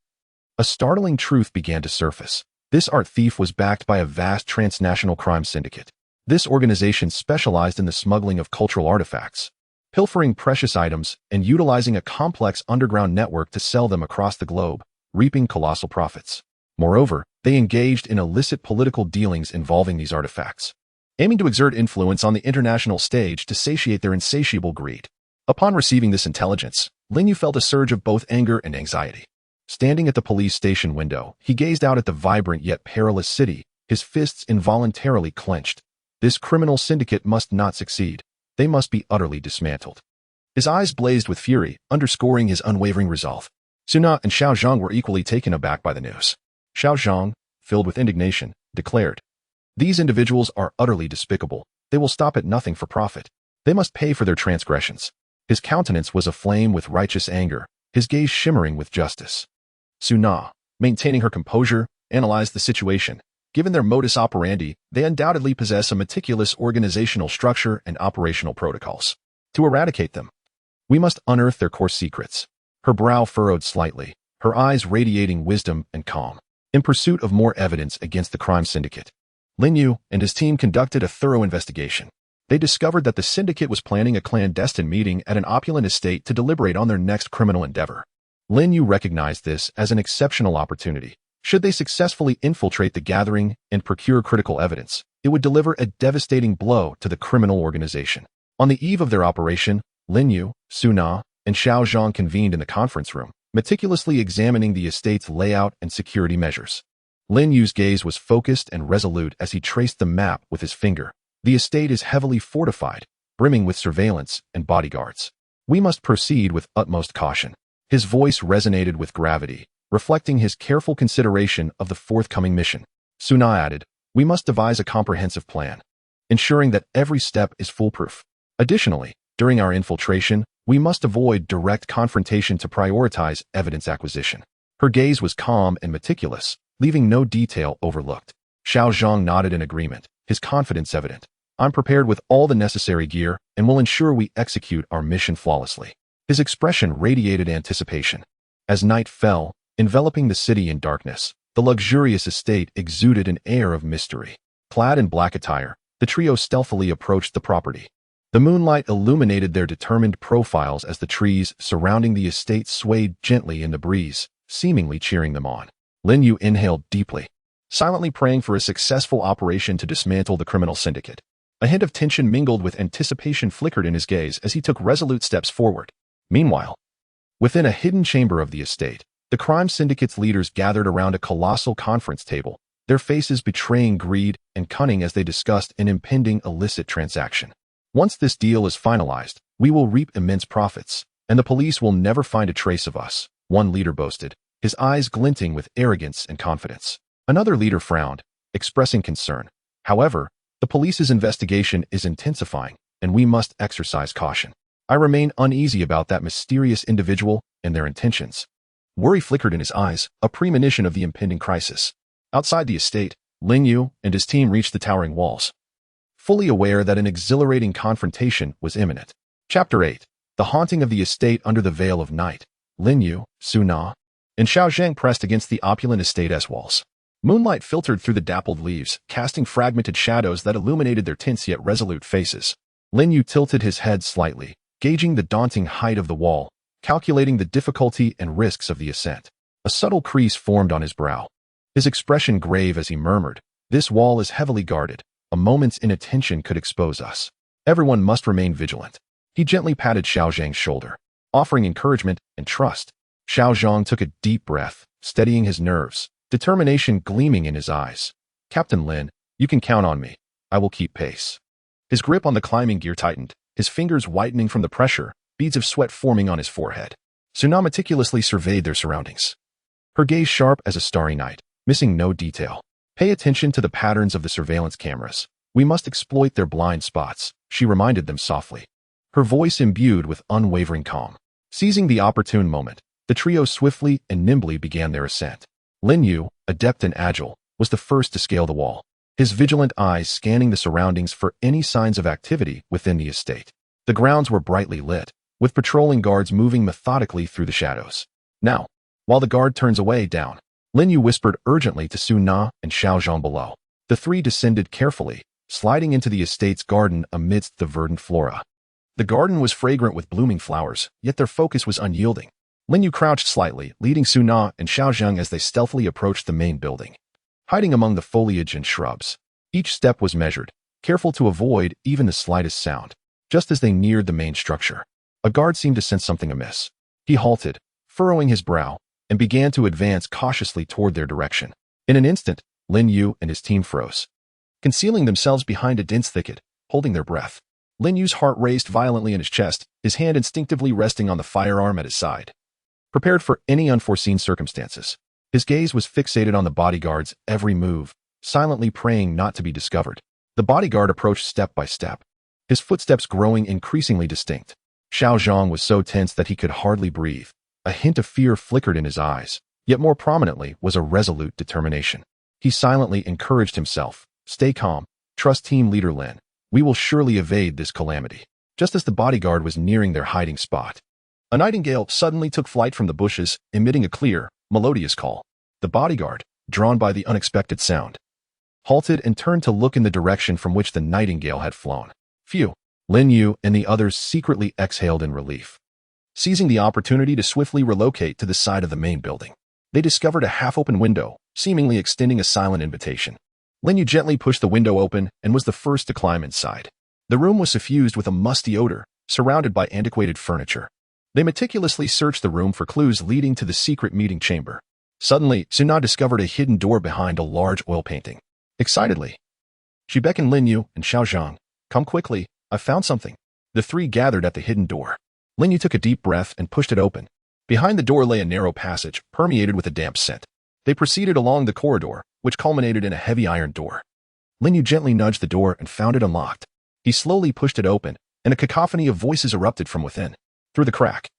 a startling truth began to surface. This art thief was backed by a vast transnational crime syndicate. This organization specialized in the smuggling of cultural artifacts, pilfering precious items, and utilizing a complex underground network to sell them across the globe, reaping colossal profits. Moreover, they engaged in illicit political dealings involving these artifacts, aiming to exert influence on the international stage to satiate their insatiable greed. Upon receiving this intelligence, Lin Yu felt a surge of both anger and anxiety. Standing at the police station window, he gazed out at the vibrant yet perilous city, his fists involuntarily clenched. This criminal syndicate must not succeed. They must be utterly dismantled. His eyes blazed with fury, underscoring his unwavering resolve. Suna and Xiao Zhang were equally taken aback by the news. Xiao Zhang, filled with indignation, declared, "These individuals are utterly despicable. They will stop at nothing for profit. They must pay for their transgressions." His countenance was aflame with righteous anger, his gaze shimmering with justice. Suna, maintaining her composure, analyzed the situation. Given their modus operandi, they undoubtedly possess a meticulous organizational structure and operational protocols. To eradicate them, we must unearth their core secrets. Her brow furrowed slightly, her eyes radiating wisdom and calm. In pursuit of more evidence against the crime syndicate, Lin Yu and his team conducted a thorough investigation. They discovered that the syndicate was planning a clandestine meeting at an opulent estate to deliberate on their next criminal endeavor. Lin Yu recognized this as an exceptional opportunity. Should they successfully infiltrate the gathering and procure critical evidence, it would deliver a devastating blow to the criminal organization. On the eve of their operation, Lin Yu, Suna, and Xiao Zhang convened in the conference room, meticulously examining the estate's layout and security measures. Lin Yu's gaze was focused and resolute as he traced the map with his finger. The estate is heavily fortified, brimming with surveillance and bodyguards. We must proceed with utmost caution. His voice resonated with gravity, reflecting his careful consideration of the forthcoming mission. Suna added, "We must devise a comprehensive plan, ensuring that every step is foolproof. Additionally, during our infiltration, we must avoid direct confrontation to prioritize evidence acquisition." Her gaze was calm and meticulous, leaving no detail overlooked. Xiao Zhang nodded in agreement, his confidence evident. "I'm prepared with all the necessary gear and will ensure we execute our mission flawlessly." His expression radiated anticipation. As night fell, enveloping the city in darkness, the luxurious estate exuded an air of mystery. Clad in black attire, the trio stealthily approached the property. The moonlight illuminated their determined profiles as the trees surrounding the estate swayed gently in the breeze, seemingly cheering them on. Lin Yu inhaled deeply, silently praying for a successful operation to dismantle the criminal syndicate. A hint of tension mingled with anticipation flickered in his gaze as he took resolute steps forward. Meanwhile, within a hidden chamber of the estate, the crime syndicate's leaders gathered around a colossal conference table, their faces betraying greed and cunning as they discussed an impending illicit transaction. "Once this deal is finalized, we will reap immense profits, and the police will never find a trace of us," one leader boasted, his eyes glinting with arrogance and confidence. Another leader frowned, expressing concern. "However, the police's investigation is intensifying, and we must exercise caution. I remain uneasy about that mysterious individual and their intentions." Worry flickered in his eyes, a premonition of the impending crisis. Outside the estate, Lin Yu and his team reached the towering walls, fully aware that an exhilarating confrontation was imminent. Chapter 8. The Haunting of the Estate Under the Veil of Night. Lin Yu, Suna, and Xiao Zhang pressed against the opulent estate's walls. Moonlight filtered through the dappled leaves, casting fragmented shadows that illuminated their tense yet resolute faces. Lin Yu tilted his head slightly, gauging the daunting height of the wall, calculating the difficulty and risks of the ascent. A subtle crease formed on his brow, his expression grave as he murmured, "This wall is heavily guarded. A moment's inattention could expose us. Everyone must remain vigilant." He gently patted Xiao Zhang's shoulder, offering encouragement and trust. Xiao Zhang took a deep breath, steadying his nerves, determination gleaming in his eyes. "Captain Lin, you can count on me. I will keep pace." His grip on the climbing gear tightened, his fingers whitening from the pressure, beads of sweat forming on his forehead. Suna meticulously surveyed their surroundings, her gaze sharp as a starry night, missing no detail. "Pay attention to the patterns of the surveillance cameras. We must exploit their blind spots," she reminded them softly, her voice imbued with unwavering calm. Seizing the opportune moment, the trio swiftly and nimbly began their ascent. Lin Yu, adept and agile, was the first to scale the wall, his vigilant eyes scanning the surroundings for any signs of activity within the estate. The grounds were brightly lit, with patrolling guards moving methodically through the shadows. "Now, while the guard turns away down," Lin Yu whispered urgently to Su Na and Xiao Zhang below. The three descended carefully, sliding into the estate's garden amidst the verdant flora. The garden was fragrant with blooming flowers, yet their focus was unyielding. Lin Yu crouched slightly, leading Su Na and Xiao Zhang as they stealthily approached the main building, hiding among the foliage and shrubs. Each step was measured, careful to avoid even the slightest sound. Just as they neared the main structure, a guard seemed to sense something amiss. He halted, furrowing his brow, and began to advance cautiously toward their direction. In an instant, Lin Yu and his team froze, concealing themselves behind a dense thicket, holding their breath. Lin Yu's heart raced violently in his chest, his hand instinctively resting on the firearm at his side. Prepared for any unforeseen circumstances, his gaze was fixated on the bodyguard's every move, silently praying not to be discovered. The bodyguard approached step by step, his footsteps growing increasingly distinct. Xiao Zhang was so tense that he could hardly breathe. A hint of fear flickered in his eyes, yet more prominently was a resolute determination. He silently encouraged himself, "Stay calm, trust team leader Lin. We will surely evade this calamity." Just as the bodyguard was nearing their hiding spot, a nightingale suddenly took flight from the bushes, emitting a clear, melodious call. The bodyguard, drawn by the unexpected sound, halted and turned to look in the direction from which the nightingale had flown. Phew! Lin Yu and the others secretly exhaled in relief. Seizing the opportunity to swiftly relocate to the side of the main building, they discovered a half-open window, seemingly extending a silent invitation. Lin Yu gently pushed the window open and was the first to climb inside. The room was suffused with a musty odor, surrounded by antiquated furniture. They meticulously searched the room for clues leading to the secret meeting chamber. Suddenly, Suna discovered a hidden door behind a large oil painting. Excitedly, she beckoned Lin Yu and Xiao Zhang. "Come quickly, I found something." The three gathered at the hidden door. Lin Yu took a deep breath and pushed it open. Behind the door lay a narrow passage, permeated with a damp scent. They proceeded along the corridor, which culminated in a heavy iron door. Lin Yu gently nudged the door and found it unlocked. He slowly pushed it open, and a cacophony of voices erupted from within. Through the crack,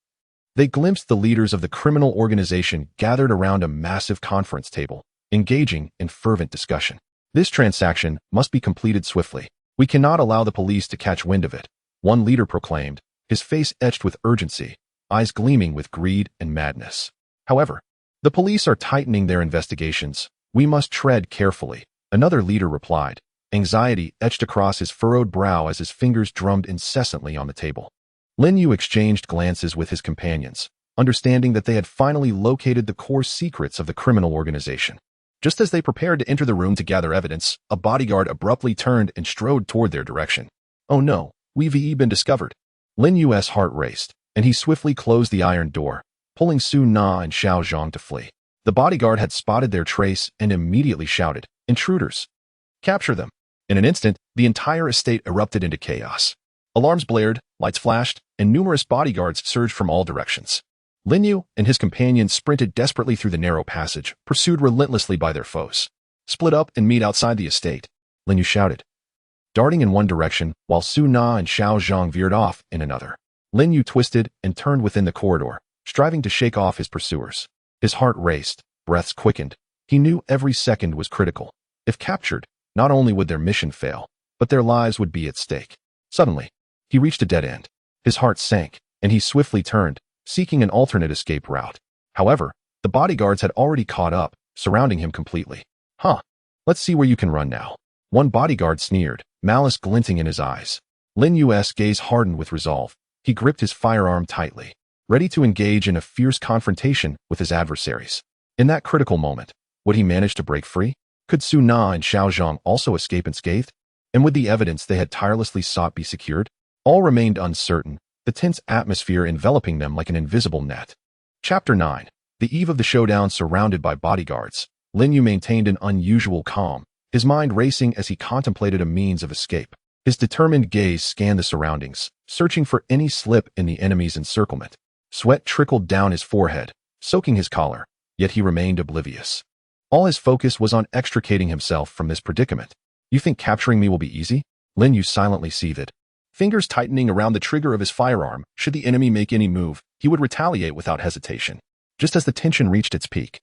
they glimpsed the leaders of the criminal organization gathered around a massive conference table, engaging in fervent discussion. "This transaction must be completed swiftly. We cannot allow the police to catch wind of it," one leader proclaimed, his face etched with urgency, eyes gleaming with greed and madness. "However, the police are tightening their investigations. We must tread carefully," another leader replied, anxiety etched across his furrowed brow as his fingers drummed incessantly on the table. Lin Yu exchanged glances with his companions, understanding that they had finally located the core secrets of the criminal organization. Just as they prepared to enter the room to gather evidence, a bodyguard abruptly turned and strode toward their direction. "Oh no, we've been discovered." Lin Yu's heart raced, and he swiftly closed the iron door, pulling Su Na and Xiao Zhang to flee. The bodyguard had spotted their trace and immediately shouted, "Intruders! Capture them!" In an instant, the entire estate erupted into chaos. Alarms blared, lights flashed, and numerous bodyguards surged from all directions. Lin Yu and his companions sprinted desperately through the narrow passage, pursued relentlessly by their foes. "Split up and meet outside the estate," Lin Yu shouted, darting in one direction while Su Na and Xiao Zhang veered off in another. Lin Yu twisted and turned within the corridor, striving to shake off his pursuers. His heart raced, breaths quickened. He knew every second was critical. If captured, not only would their mission fail, but their lives would be at stake. Suddenly, he reached a dead end. His heart sank, and he swiftly turned, seeking an alternate escape route. However, the bodyguards had already caught up, surrounding him completely. "Huh, let's see where you can run now," one bodyguard sneered, malice glinting in his eyes. Lin Yu's gaze hardened with resolve. He gripped his firearm tightly, ready to engage in a fierce confrontation with his adversaries. In that critical moment, would he manage to break free? Could Su Na and Xiao Zhang also escape unscathed? And would the evidence they had tirelessly sought be secured? All remained uncertain, the tense atmosphere enveloping them like an invisible net. Chapter 9. The eve of the showdown surrounded by bodyguards, Lin Yu maintained an unusual calm, his mind racing as he contemplated a means of escape. His determined gaze scanned the surroundings, searching for any slip in the enemy's encirclement. Sweat trickled down his forehead, soaking his collar, yet he remained oblivious. All his focus was on extricating himself from this predicament. "You think capturing me will be easy?" Lin Yu silently seethed, fingers tightening around the trigger of his firearm. Should the enemy make any move, he would retaliate without hesitation. Just as the tension reached its peak,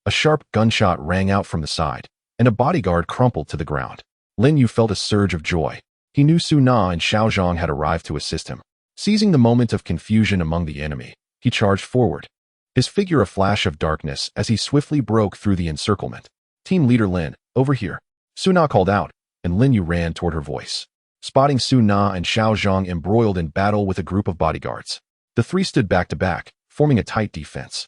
a sharp gunshot rang out from the side, and a bodyguard crumpled to the ground. Lin Yu felt a surge of joy. He knew Su Na and Xiao Zhang had arrived to assist him. Seizing the moment of confusion among the enemy, he charged forward, his figure a flash of darkness as he swiftly broke through the encirclement. "Team leader Lin, over here," Su Na called out, and Lin Yu ran toward her voice, spotting Su Na and Xiao Zhang embroiled in battle with a group of bodyguards. The three stood back to back, forming a tight defense.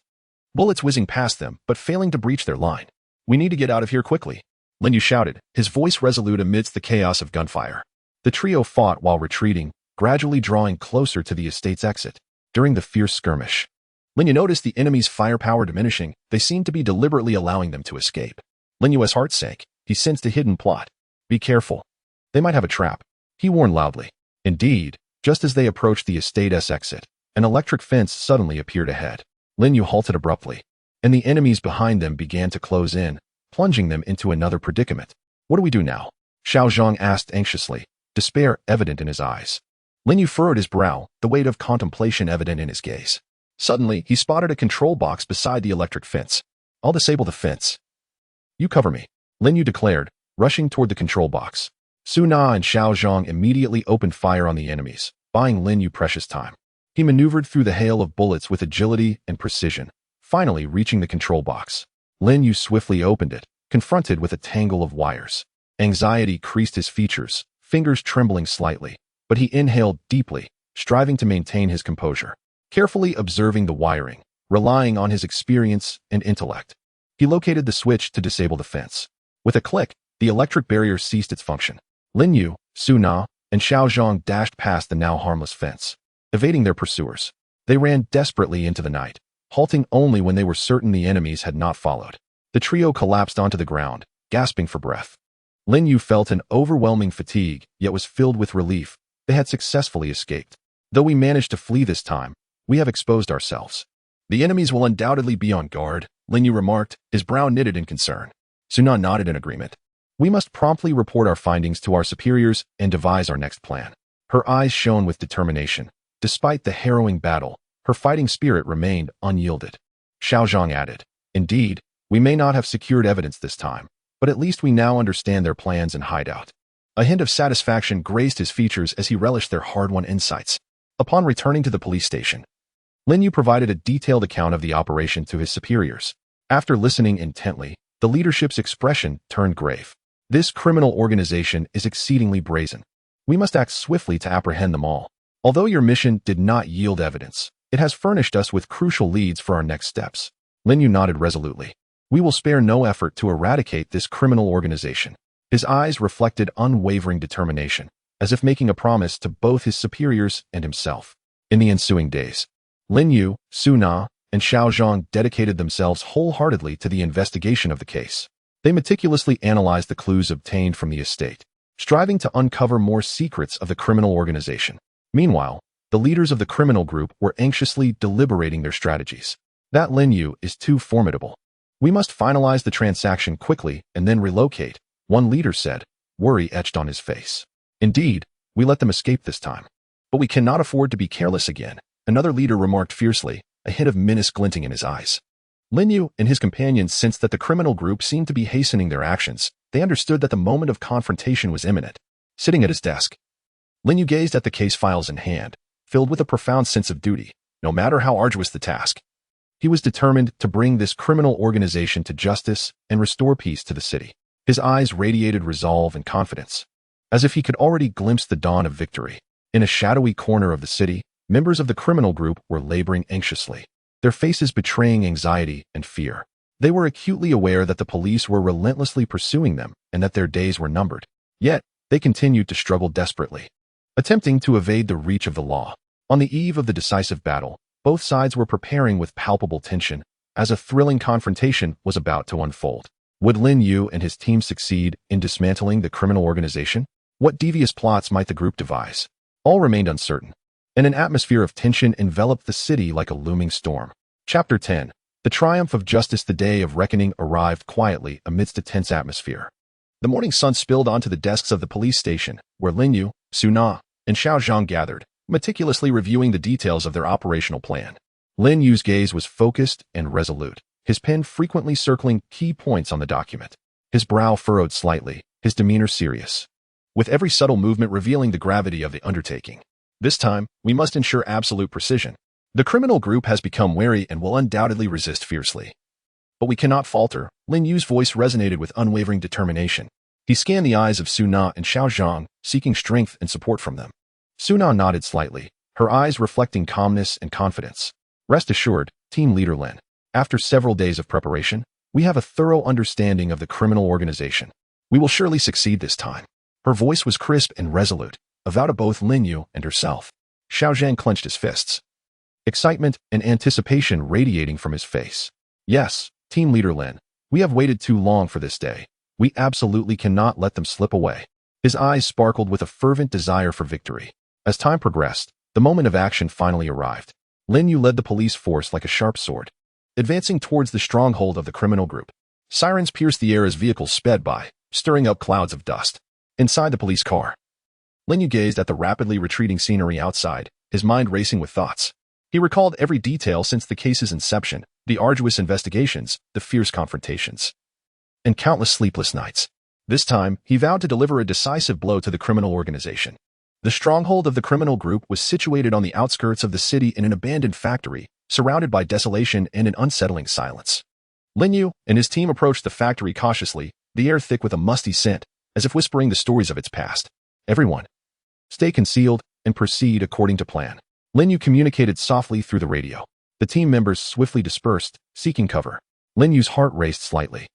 Bullets whizzing past them, but failing to breach their line. "We need to get out of here quickly," Lin Yu shouted, his voice resolute amidst the chaos of gunfire. The trio fought while retreating, gradually drawing closer to the estate's exit. During the fierce skirmish, Lin Yu noticed the enemy's firepower diminishing. They seemed to be deliberately allowing them to escape. Lin Yu's heart sank. He sensed a hidden plot. "Be careful. They might have a trap," he warned loudly. Indeed, just as they approached the estate's exit, an electric fence suddenly appeared ahead. Lin Yu halted abruptly, and the enemies behind them began to close in, plunging them into another predicament. What do we do now? Xiao Zhang asked anxiously, despair evident in his eyes. Lin Yu furrowed his brow, the weight of contemplation evident in his gaze. Suddenly, he spotted a control box beside the electric fence. I'll disable the fence. You cover me, Lin Yu declared, rushing toward the control box. Su Na and Xiao Zhang immediately opened fire on the enemies, buying Lin Yu precious time. He maneuvered through the hail of bullets with agility and precision, finally reaching the control box. Lin Yu swiftly opened it, confronted with a tangle of wires. Anxiety creased his features, fingers trembling slightly, but he inhaled deeply, striving to maintain his composure. Carefully observing the wiring, relying on his experience and intellect, he located the switch to disable the fence. With a click, the electric barrier ceased its function. Lin Yu, Su Na, and Xiao Zhang dashed past the now harmless fence, evading their pursuers. They ran desperately into the night, halting only when they were certain the enemies had not followed. The trio collapsed onto the ground, gasping for breath. Lin Yu felt an overwhelming fatigue, yet was filled with relief. They had successfully escaped. Though we managed to flee this time, we have exposed ourselves. The enemies will undoubtedly be on guard, Lin Yu remarked, his brow knitted in concern. Su Na nodded in agreement. We must promptly report our findings to our superiors and devise our next plan. Her eyes shone with determination. Despite the harrowing battle, her fighting spirit remained unyielded. Xiao Zhang added, indeed, we may not have secured evidence this time, but at least we now understand their plans and hideout. A hint of satisfaction graced his features as he relished their hard-won insights. Upon returning to the police station, Lin Yu provided a detailed account of the operation to his superiors. After listening intently, the leadership's expression turned grave. This criminal organization is exceedingly brazen. We must act swiftly to apprehend them all. Although your mission did not yield evidence, it has furnished us with crucial leads for our next steps. Lin Yu nodded resolutely. We will spare no effort to eradicate this criminal organization. His eyes reflected unwavering determination, as if making a promise to both his superiors and himself. In the ensuing days, Lin Yu, Su Na, and Xiao Zhang dedicated themselves wholeheartedly to the investigation of the case. They meticulously analyzed the clues obtained from the estate, striving to uncover more secrets of the criminal organization. Meanwhile, the leaders of the criminal group were anxiously deliberating their strategies. That Lin Yu is too formidable. We must finalize the transaction quickly and then relocate, one leader said, worry etched on his face. Indeed, we let them escape this time. But we cannot afford to be careless again, another leader remarked fiercely, a hint of menace glinting in his eyes. Lin Yu and his companions sensed that the criminal group seemed to be hastening their actions. They understood that the moment of confrontation was imminent. Sitting at his desk, Lin Yu gazed at the case files in hand, filled with a profound sense of duty, no matter how arduous the task. He was determined to bring this criminal organization to justice and restore peace to the city. His eyes radiated resolve and confidence, as if he could already glimpse the dawn of victory. In a shadowy corner of the city, members of the criminal group were laboring anxiously, their faces betraying anxiety and fear. They were acutely aware that the police were relentlessly pursuing them and that their days were numbered. Yet, they continued to struggle desperately, attempting to evade the reach of the law. On the eve of the decisive battle, both sides were preparing with palpable tension, as a thrilling confrontation was about to unfold. Would Lin Yu and his team succeed in dismantling the criminal organization? What devious plots might the group devise? All remained uncertain, and an atmosphere of tension enveloped the city like a looming storm. Chapter 10. The triumph of justice. The day of reckoning arrived quietly amidst a tense atmosphere. The morning sun spilled onto the desks of the police station, where Lin Yu, Su Na, and Xiao Zhang gathered, meticulously reviewing the details of their operational plan. Lin Yu's gaze was focused and resolute, his pen frequently circling key points on the document. His brow furrowed slightly, his demeanor serious, with every subtle movement revealing the gravity of the undertaking. This time, we must ensure absolute precision. The criminal group has become wary and will undoubtedly resist fiercely. But we cannot falter. Lin Yu's voice resonated with unwavering determination. He scanned the eyes of Su Na and Xiao Zhang, seeking strength and support from them. Su Na nodded slightly, her eyes reflecting calmness and confidence. Rest assured, Team Leader Lin. After several days of preparation, we have a thorough understanding of the criminal organization. We will surely succeed this time. Her voice was crisp and resolute, a vow to both Lin Yu and herself. Xiao Zhang clenched his fists, excitement and anticipation radiating from his face. Yes, Team Leader Lin, we have waited too long for this day. We absolutely cannot let them slip away. His eyes sparkled with a fervent desire for victory. As time progressed, the moment of action finally arrived. Lin Yu led the police force like a sharp sword, advancing towards the stronghold of the criminal group. Sirens pierced the air as vehicles sped by, stirring up clouds of dust. Inside the police car, Lin Yu gazed at the rapidly retreating scenery outside, his mind racing with thoughts. He recalled every detail since the case's inception, the arduous investigations, the fierce confrontations, and countless sleepless nights. This time, he vowed to deliver a decisive blow to the criminal organization. The stronghold of the criminal group was situated on the outskirts of the city in an abandoned factory, surrounded by desolation and an unsettling silence. Lin Yu and his team approached the factory cautiously, the air thick with a musty scent, as if whispering the stories of its past. Everyone, stay concealed and proceed according to plan. Lin Yu communicated softly through the radio. The team members swiftly dispersed, seeking cover. Lin Yu's heart raced slightly.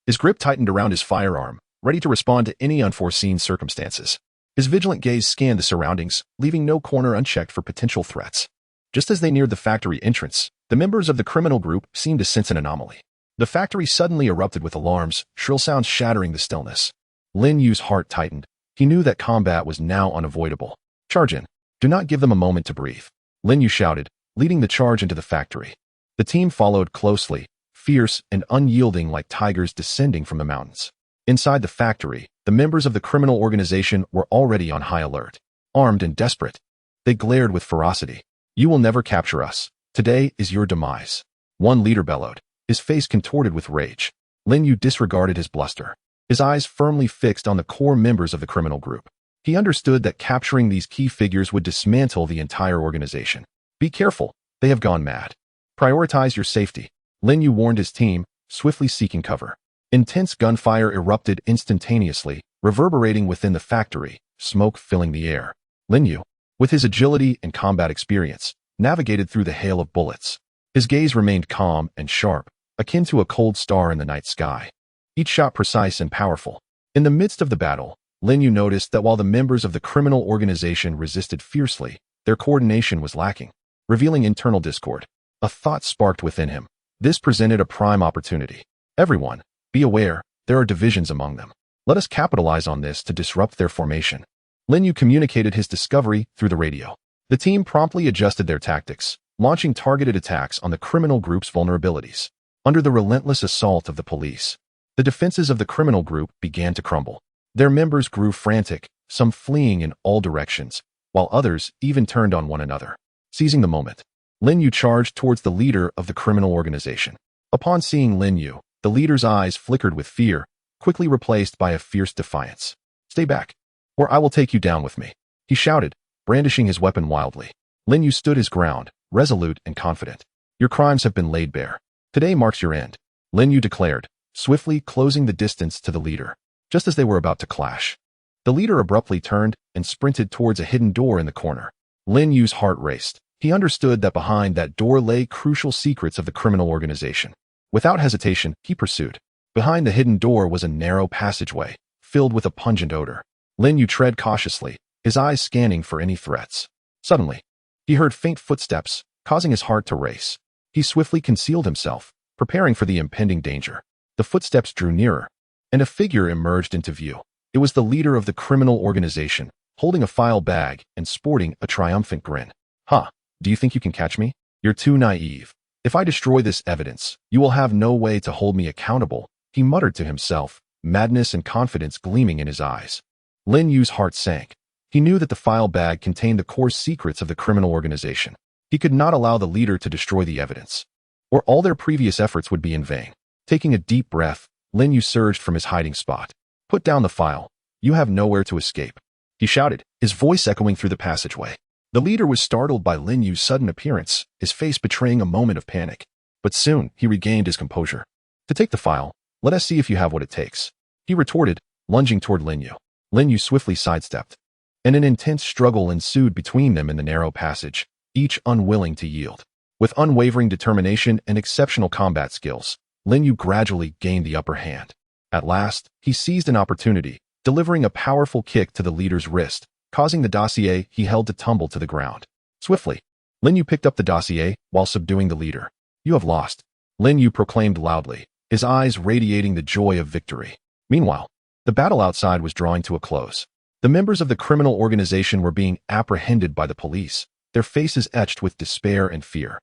His grip tightened around his firearm, ready to respond to any unforeseen circumstances. His vigilant gaze scanned the surroundings, leaving no corner unchecked for potential threats. Just as they neared the factory entrance, the members of the criminal group seemed to sense an anomaly. The factory suddenly erupted with alarms, shrill sounds shattering the stillness. Lin Yu's heart tightened. He knew that combat was now unavoidable. Charge in. Do not give them a moment to breathe. Lin Yu shouted, leading the charge into the factory. The team followed closely, fierce and unyielding like tigers descending from the mountains. Inside the factory, the members of the criminal organization were already on high alert. Armed and desperate, they glared with ferocity. You will never capture us. Today is your demise. One leader bellowed, his face contorted with rage. Lin Yu disregarded his bluster, his eyes firmly fixed on the core members of the criminal group. He understood that capturing these key figures would dismantle the entire organization. Be careful, they have gone mad. Prioritize your safety. Lin Yu warned his team, swiftly seeking cover. Intense gunfire erupted instantaneously, reverberating within the factory, smoke filling the air. Lin Yu, with his agility and combat experience, navigated through the hail of bullets. His gaze remained calm and sharp, akin to a cold star in the night sky. Each shot precise and powerful. In the midst of the battle, Lin Yu noticed that while the members of the criminal organization resisted fiercely, their coordination was lacking, revealing internal discord. A thought sparked within him. This presented a prime opportunity. Everyone, be aware, there are divisions among them. Let us capitalize on this to disrupt their formation. Lin Yu communicated his discovery through the radio. The team promptly adjusted their tactics, launching targeted attacks on the criminal group's vulnerabilities. Under the relentless assault of the police, the defenses of the criminal group began to crumble. Their members grew frantic, some fleeing in all directions, while others even turned on one another. Seizing the moment, Lin Yu charged towards the leader of the criminal organization. Upon seeing Lin Yu, the leader's eyes flickered with fear, quickly replaced by a fierce defiance. Stay back, or I will take you down with me, he shouted, brandishing his weapon wildly. Lin Yu stood his ground, resolute and confident. Your crimes have been laid bare. Today marks your end, Lin Yu declared, swiftly closing the distance to the leader. Just as they were about to clash, the leader abruptly turned and sprinted towards a hidden door in the corner. Lin Yu's heart raced. He understood that behind that door lay crucial secrets of the criminal organization. Without hesitation, he pursued. Behind the hidden door was a narrow passageway, filled with a pungent odor. Lin Yu tread cautiously, his eyes scanning for any threats. Suddenly, he heard faint footsteps, causing his heart to race. He swiftly concealed himself, preparing for the impending danger. The footsteps drew nearer, and a figure emerged into view. It was the leader of the criminal organization, holding a file bag and sporting a triumphant grin. "Ha, do you think you can catch me? You're too naive. If I destroy this evidence, you will have no way to hold me accountable," he muttered to himself, madness and confidence gleaming in his eyes. Lin Yu's heart sank. He knew that the file bag contained the core secrets of the criminal organization. He could not allow the leader to destroy the evidence, or all their previous efforts would be in vain. Taking a deep breath, Lin Yu surged from his hiding spot. "Put down the file. You have nowhere to escape," he shouted, his voice echoing through the passageway. The leader was startled by Lin Yu's sudden appearance, his face betraying a moment of panic. But soon, he regained his composure. "To take the file, let us see if you have what it takes," he retorted, lunging toward Lin Yu. Lin Yu swiftly sidestepped, and an intense struggle ensued between them in the narrow passage, each unwilling to yield. With unwavering determination and exceptional combat skills, Lin Yu gradually gained the upper hand. At last, he seized an opportunity, delivering a powerful kick to the leader's wrist, causing the dossier he held to tumble to the ground. Swiftly, Lin Yu picked up the dossier while subduing the leader. "You have lost," Lin Yu proclaimed loudly, his eyes radiating the joy of victory. Meanwhile, the battle outside was drawing to a close. The members of the criminal organization were being apprehended by the police, their faces etched with despair and fear.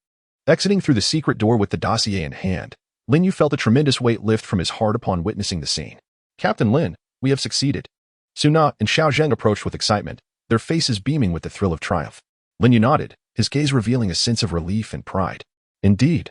Exiting through the secret door with the dossier in hand, Lin Yu felt a tremendous weight lift from his heart upon witnessing the scene. "Captain Lin, we have succeeded." Suna and Xiao Zheng approached with excitement, their faces beaming with the thrill of triumph. Lin Yu nodded, his gaze revealing a sense of relief and pride. "Indeed,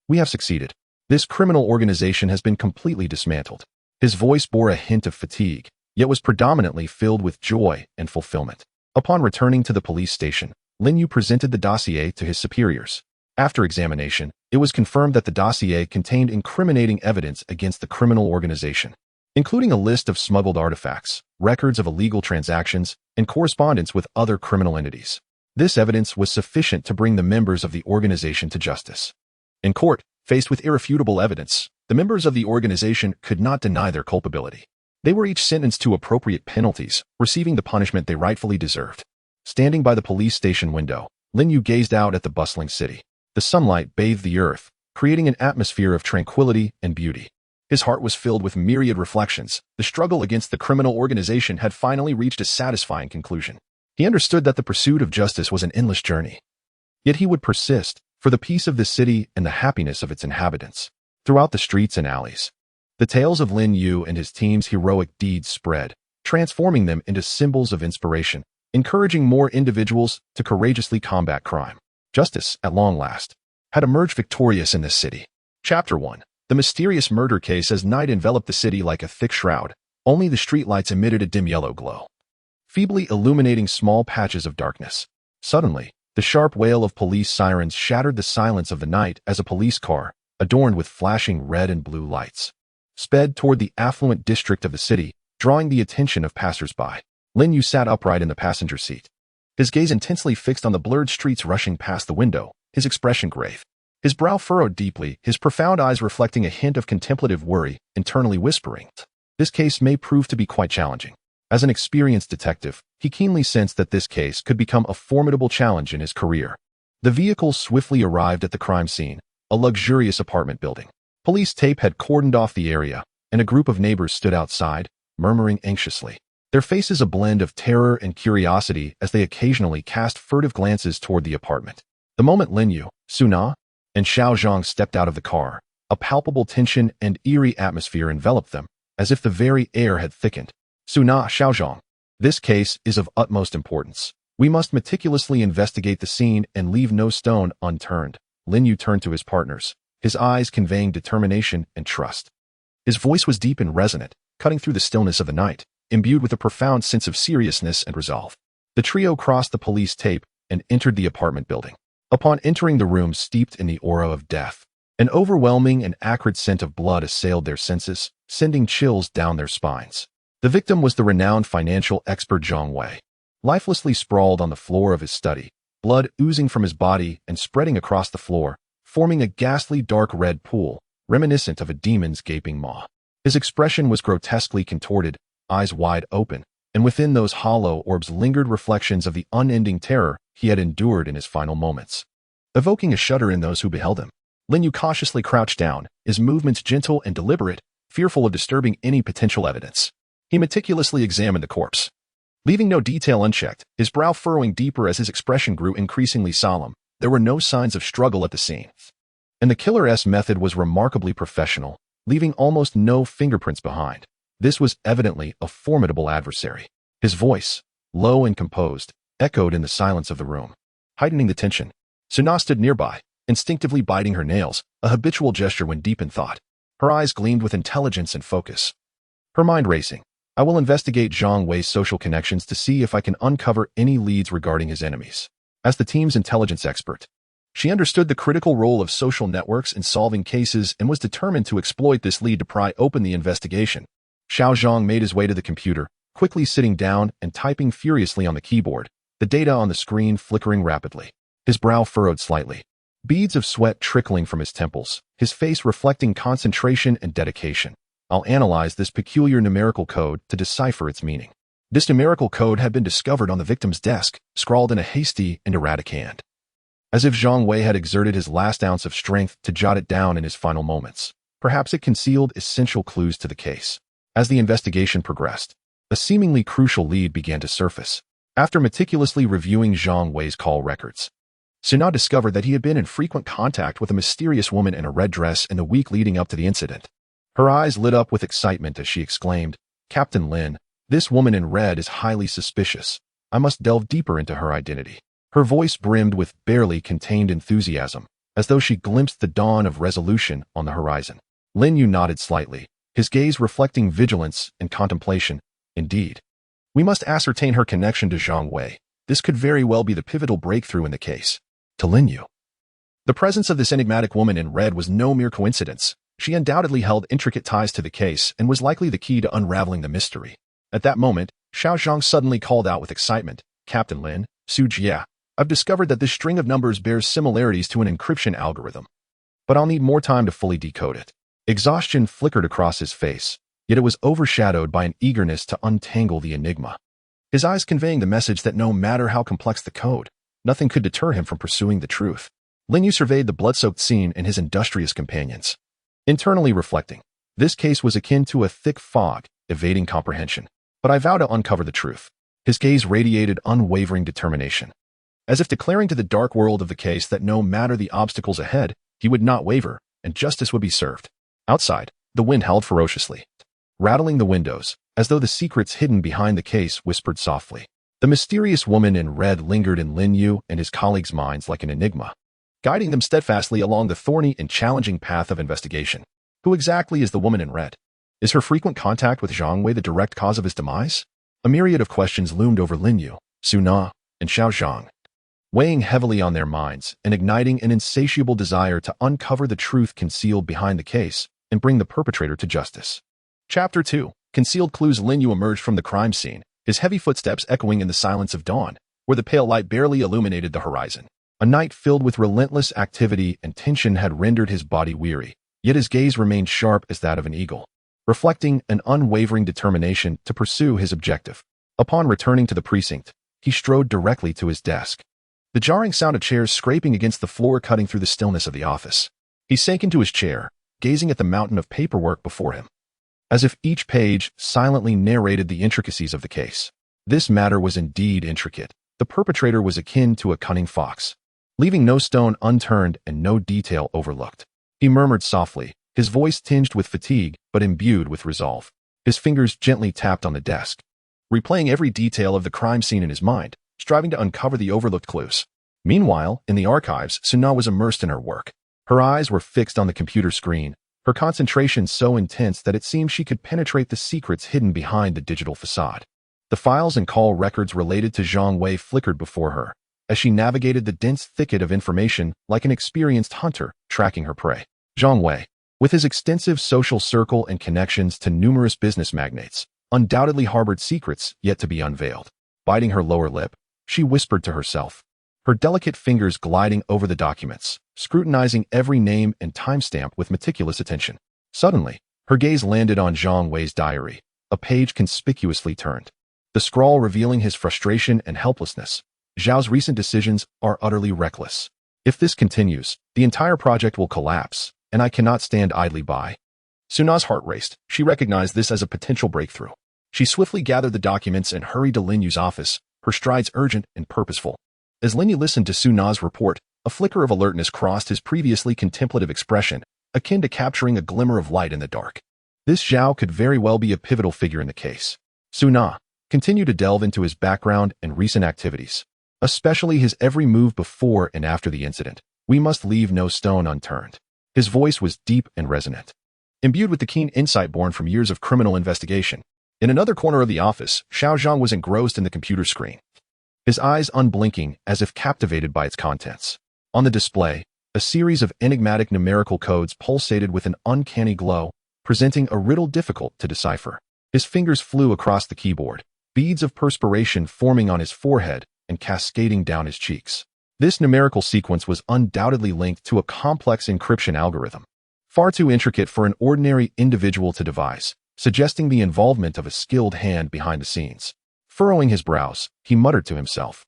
we have succeeded. This criminal organization has been completely dismantled." His voice bore a hint of fatigue, yet was predominantly filled with joy and fulfillment. Upon returning to the police station, Lin Yu presented the dossier to his superiors. After examination, it was confirmed that the dossier contained incriminating evidence against the criminal organization, including a list of smuggled artifacts, records of illegal transactions, and correspondence with other criminal entities. This evidence was sufficient to bring the members of the organization to justice. In court, faced with irrefutable evidence, the members of the organization could not deny their culpability. They were each sentenced to appropriate penalties, receiving the punishment they rightfully deserved. Standing by the police station window, Lin Yu gazed out at the bustling city. The sunlight bathed the earth, creating an atmosphere of tranquility and beauty. His heart was filled with myriad reflections. The struggle against the criminal organization had finally reached a satisfying conclusion. He understood that the pursuit of justice was an endless journey. Yet he would persist, for the peace of the city and the happiness of its inhabitants. Throughout the streets and alleys, the tales of Lin Yu and his team's heroic deeds spread, transforming them into symbols of inspiration, encouraging more individuals to courageously combat crime. Justice, at long last, had emerged victorious in this city. Chapter 1. The mysterious murder case. As night enveloped the city like a thick shroud, only the streetlights emitted a dim yellow glow, feebly illuminating small patches of darkness. Suddenly, the sharp wail of police sirens shattered the silence of the night as a police car, adorned with flashing red and blue lights, sped toward the affluent district of the city, drawing the attention of passers-by. Lin Yu sat upright in the passenger seat, his gaze intensely fixed on the blurred streets rushing past the window, his expression grave. His brow furrowed deeply, his profound eyes reflecting a hint of contemplative worry, internally whispering, "This case may prove to be quite challenging." As an experienced detective, he keenly sensed that this case could become a formidable challenge in his career. The vehicle swiftly arrived at the crime scene, a luxurious apartment building. Police tape had cordoned off the area, and a group of neighbors stood outside, murmuring anxiously, their faces a blend of terror and curiosity as they occasionally cast furtive glances toward the apartment. The moment Lin Yu, Suna, and Xiao Zhang stepped out of the car, a palpable tension and eerie atmosphere enveloped them, as if the very air had thickened. "Suna, Xiao Zhang, this case is of utmost importance. We must meticulously investigate the scene and leave no stone unturned." Lin Yu turned to his partners, his eyes conveying determination and trust. His voice was deep and resonant, cutting through the stillness of the night, imbued with a profound sense of seriousness and resolve. The trio crossed the police tape and entered the apartment building. Upon entering the room steeped in the aura of death, an overwhelming and acrid scent of blood assailed their senses, sending chills down their spines. The victim was the renowned financial expert Zhang Wei, lifelessly sprawled on the floor of his study, blood oozing from his body and spreading across the floor, forming a ghastly dark red pool, reminiscent of a demon's gaping maw. His expression was grotesquely contorted, eyes wide open, and within those hollow orbs lingered reflections of the unending terror he had endured in his final moments, evoking a shudder in those who beheld him. Lin Yu cautiously crouched down, his movements gentle and deliberate, fearful of disturbing any potential evidence. He meticulously examined the corpse, leaving no detail unchecked, his brow furrowing deeper as his expression grew increasingly solemn. There were no signs of struggle at the scene, and the killer's method was remarkably professional, leaving almost no fingerprints behind. This was evidently a formidable adversary. His voice, low and composed, echoed in the silence of the room, heightening the tension. Suna stood nearby, instinctively biting her nails, a habitual gesture when deep in thought. Her eyes gleamed with intelligence and focus, her mind racing. "I will investigate Zhang Wei's social connections to see if I can uncover any leads regarding his enemies." As the team's intelligence expert, she understood the critical role of social networks in solving cases and was determined to exploit this lead to pry open the investigation. Xiao Zhang made his way to the computer, quickly sitting down and typing furiously on the keyboard, the data on the screen flickering rapidly. His brow furrowed slightly, beads of sweat trickling from his temples, his face reflecting concentration and dedication. "I'll analyze this peculiar numerical code to decipher its meaning." This numerical code had been discovered on the victim's desk, scrawled in a hasty and erratic hand, as if Zhang Wei had exerted his last ounce of strength to jot it down in his final moments. Perhaps it concealed essential clues to the case. As the investigation progressed, A seemingly crucial lead began to surface. After meticulously reviewing Zhang Wei's call records, Suna discovered that he had been in frequent contact with a mysterious woman in a red dress in the week leading up to the incident. Her eyes lit up with excitement as she exclaimed, "Captain Lin, this woman in red is highly suspicious. I must delve deeper into her identity." Her voice brimmed with barely contained enthusiasm, as though she glimpsed the dawn of resolution on the horizon. Lin Yu nodded slightly, his gaze reflecting vigilance and contemplation. "Indeed. We must ascertain her connection to Zhang Wei. This could very well be the pivotal breakthrough in the case." To Lin Yu, the presence of this enigmatic woman in red was no mere coincidence. She undoubtedly held intricate ties to the case and was likely the key to unraveling the mystery. At that moment, Xiao Zhang suddenly called out with excitement, "Captain Lin, Su Jia, I've discovered that this string of numbers bears similarities to an encryption algorithm. But I'll need more time to fully decode it." Exhaustion flickered across his face, yet it was overshadowed by an eagerness to untangle the enigma. His eyes conveying the message that no matter how complex the code, nothing could deter him from pursuing the truth. Lin Yu surveyed the blood-soaked scene and his industrious companions, internally reflecting, this case was akin to a thick fog, evading comprehension. But I vow to uncover the truth. His gaze radiated unwavering determination, as if declaring to the dark world of the case that no matter the obstacles ahead, he would not waver, and justice would be served. Outside, the wind howled ferociously, rattling the windows, as though the secrets hidden behind the case whispered softly. The mysterious woman in red lingered in Lin Yu and his colleagues' minds like an enigma, guiding them steadfastly along the thorny and challenging path of investigation. Who exactly is the woman in red? Is her frequent contact with Zhang Wei the direct cause of his demise? A myriad of questions loomed over Lin Yu, Su Na, and Xiao Zhang, weighing heavily on their minds and igniting an insatiable desire to uncover the truth concealed behind the case and bring the perpetrator to justice. Chapter 2. Concealed clues. Lin Yu emerged from the crime scene, his heavy footsteps echoing in the silence of dawn, where the pale light barely illuminated the horizon. A night filled with relentless activity and tension had rendered his body weary, yet his gaze remained sharp as that of an eagle, reflecting an unwavering determination to pursue his objective. Upon returning to the precinct, he strode directly to his desk, the jarring sound of chairs scraping against the floor cutting through the stillness of the office. He sank into his chair, gazing at the mountain of paperwork before him, as if each page silently narrated the intricacies of the case. This matter was indeed intricate. The perpetrator was akin to a cunning fox, leaving no stone unturned and no detail overlooked. He murmured softly, his voice tinged with fatigue but imbued with resolve. His fingers gently tapped on the desk, replaying every detail of the crime scene in his mind, striving to uncover the overlooked clues. Meanwhile, in the archives, Suna was immersed in her work. Her eyes were fixed on the computer screen, her concentration so intense that it seemed she could penetrate the secrets hidden behind the digital facade. The files and call records related to Zhang Wei flickered before her, as she navigated the dense thicket of information like an experienced hunter tracking her prey. Zhang Wei, with his extensive social circle and connections to numerous business magnates, undoubtedly harbored secrets yet to be unveiled. Biting her lower lip, she whispered to herself, her delicate fingers gliding over the documents, scrutinizing every name and timestamp with meticulous attention. Suddenly, her gaze landed on Zhang Wei's diary, a page conspicuously turned, the scrawl revealing his frustration and helplessness. Zhao's recent decisions are utterly reckless. If this continues, the entire project will collapse, and I cannot stand idly by. Suna's heart raced. She recognized this as a potential breakthrough. She swiftly gathered the documents and hurried to Lin Yu's office, her strides urgent and purposeful. As Lin Yu listened to Suna's report, a flicker of alertness crossed his previously contemplative expression, akin to capturing a glimmer of light in the dark. This Zhao could very well be a pivotal figure in the case. Suna continued to delve into his background and recent activities, especially his every move before and after the incident. We must leave no stone unturned. His voice was deep and resonant, imbued with the keen insight born from years of criminal investigation. In another corner of the office, Xiao Zhang was engrossed in the computer screen, his eyes unblinking as if captivated by its contents. On the display, a series of enigmatic numerical codes pulsated with an uncanny glow, presenting a riddle difficult to decipher. His fingers flew across the keyboard, beads of perspiration forming on his forehead and cascading down his cheeks. This numerical sequence was undoubtedly linked to a complex encryption algorithm, far too intricate for an ordinary individual to devise, suggesting the involvement of a skilled hand behind the scenes. Furrowing his brows, he muttered to himself,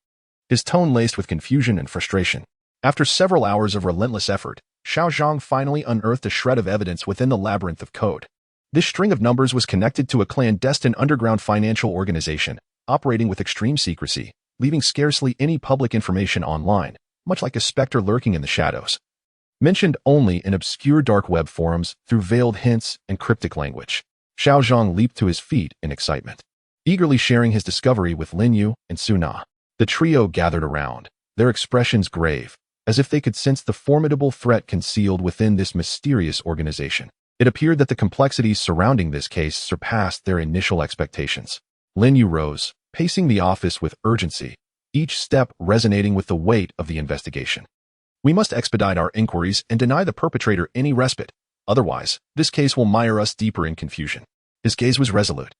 his tone laced with confusion and frustration. After several hours of relentless effort, Xiao Zhang finally unearthed a shred of evidence within the labyrinth of code. This string of numbers was connected to a clandestine underground financial organization, operating with extreme secrecy, leaving scarcely any public information online, much like a specter lurking in the shadows. Mentioned only in obscure dark web forums through veiled hints and cryptic language. Xiao Zhang leaped to his feet in excitement, eagerly sharing his discovery with Lin Yu and Su Na. The trio gathered around, their expressions grave, as if they could sense the formidable threat concealed within this mysterious organization. It appeared that the complexities surrounding this case surpassed their initial expectations. Lin Yu rose, pacing the office with urgency, each step resonating with the weight of the investigation. We must expedite our inquiries and deny the perpetrator any respite. Otherwise, this case will mire us deeper in confusion. His gaze was resolute,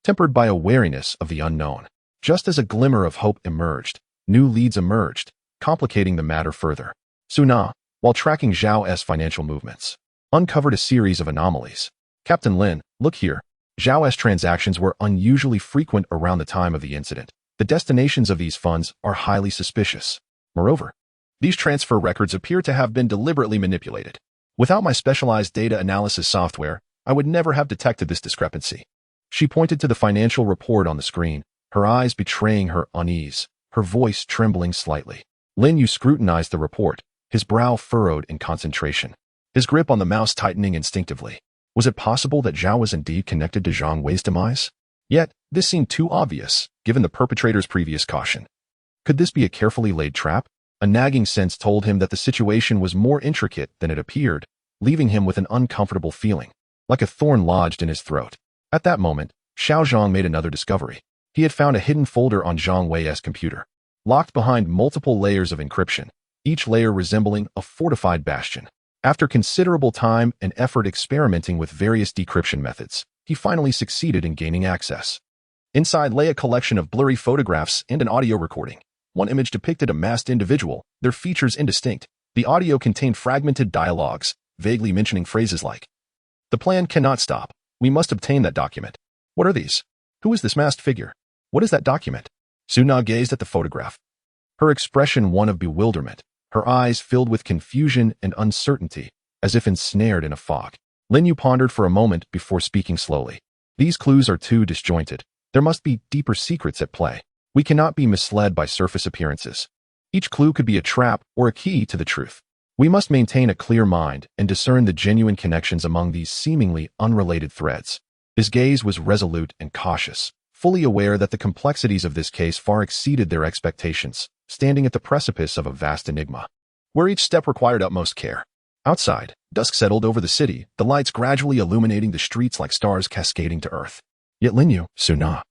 tempered by a wariness of the unknown. Just as a glimmer of hope emerged, new leads emerged, complicating the matter further. Su Na, while tracking Zhao's financial movements, uncovered a series of anomalies. Captain Lin, look here. Zhao's transactions were unusually frequent around the time of the incident. The destinations of these funds are highly suspicious. Moreover, these transfer records appear to have been deliberately manipulated. Without my specialized data analysis software, I would never have detected this discrepancy. She pointed to the financial report on the screen, her eyes betraying her unease, her voice trembling slightly. Lin Yu scrutinized the report, his brow furrowed in concentration, his grip on the mouse tightening instinctively. Was it possible that Zhao was indeed connected to Zhang Wei's demise? Yet, this seemed too obvious, given the perpetrator's previous caution. Could this be a carefully laid trap? A nagging sense told him that the situation was more intricate than it appeared, leaving him with an uncomfortable feeling, like a thorn lodged in his throat. At that moment, Xiao Zhang made another discovery. He had found a hidden folder on Zhang Wei's computer, locked behind multiple layers of encryption, each layer resembling a fortified bastion. After considerable time and effort experimenting with various decryption methods, he finally succeeded in gaining access. Inside lay a collection of blurry photographs and an audio recording. One image depicted a masked individual, their features indistinct. The audio contained fragmented dialogues, vaguely mentioning phrases like, "The plan cannot stop. We must obtain that document. What are these? Who is this masked figure? What is that document?" Su Na gazed at the photograph, her expression one of bewilderment, her eyes filled with confusion and uncertainty, as if ensnared in a fog. Lin Yu pondered for a moment before speaking slowly. These clues are too disjointed. There must be deeper secrets at play. We cannot be misled by surface appearances. Each clue could be a trap or a key to the truth. We must maintain a clear mind and discern the genuine connections among these seemingly unrelated threads. His gaze was resolute and cautious, fully aware that the complexities of this case far exceeded their expectations, standing at the precipice of a vast enigma, where each step required utmost care. Outside, dusk settled over the city, the lights gradually illuminating the streets like stars cascading to earth. Yet Lin Yu, Su Na,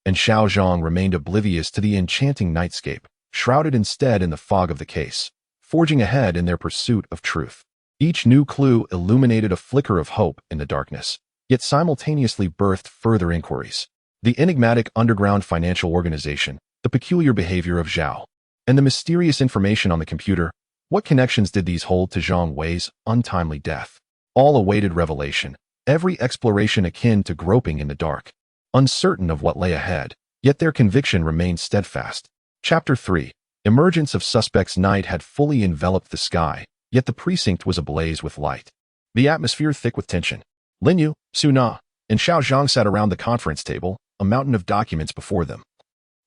and Xiao Zhang remained oblivious to the enchanting nightscape, shrouded instead in the fog of the case, forging ahead in their pursuit of truth. Each new clue illuminated a flicker of hope in the darkness, yet simultaneously birthed further inquiries. The enigmatic underground financial organization, the peculiar behavior of Zhao, and the mysterious information on the computer. What connections did these hold to Zhang Wei's untimely death? All awaited revelation, every exploration akin to groping in the dark, uncertain of what lay ahead, yet their conviction remained steadfast. Chapter 3. Emergence of suspects. Night had fully enveloped the sky, yet the precinct was ablaze with light, the atmosphere thick with tension. Lin Yu, Su Na, and Xiao Zhang sat around the conference table, a mountain of documents before them,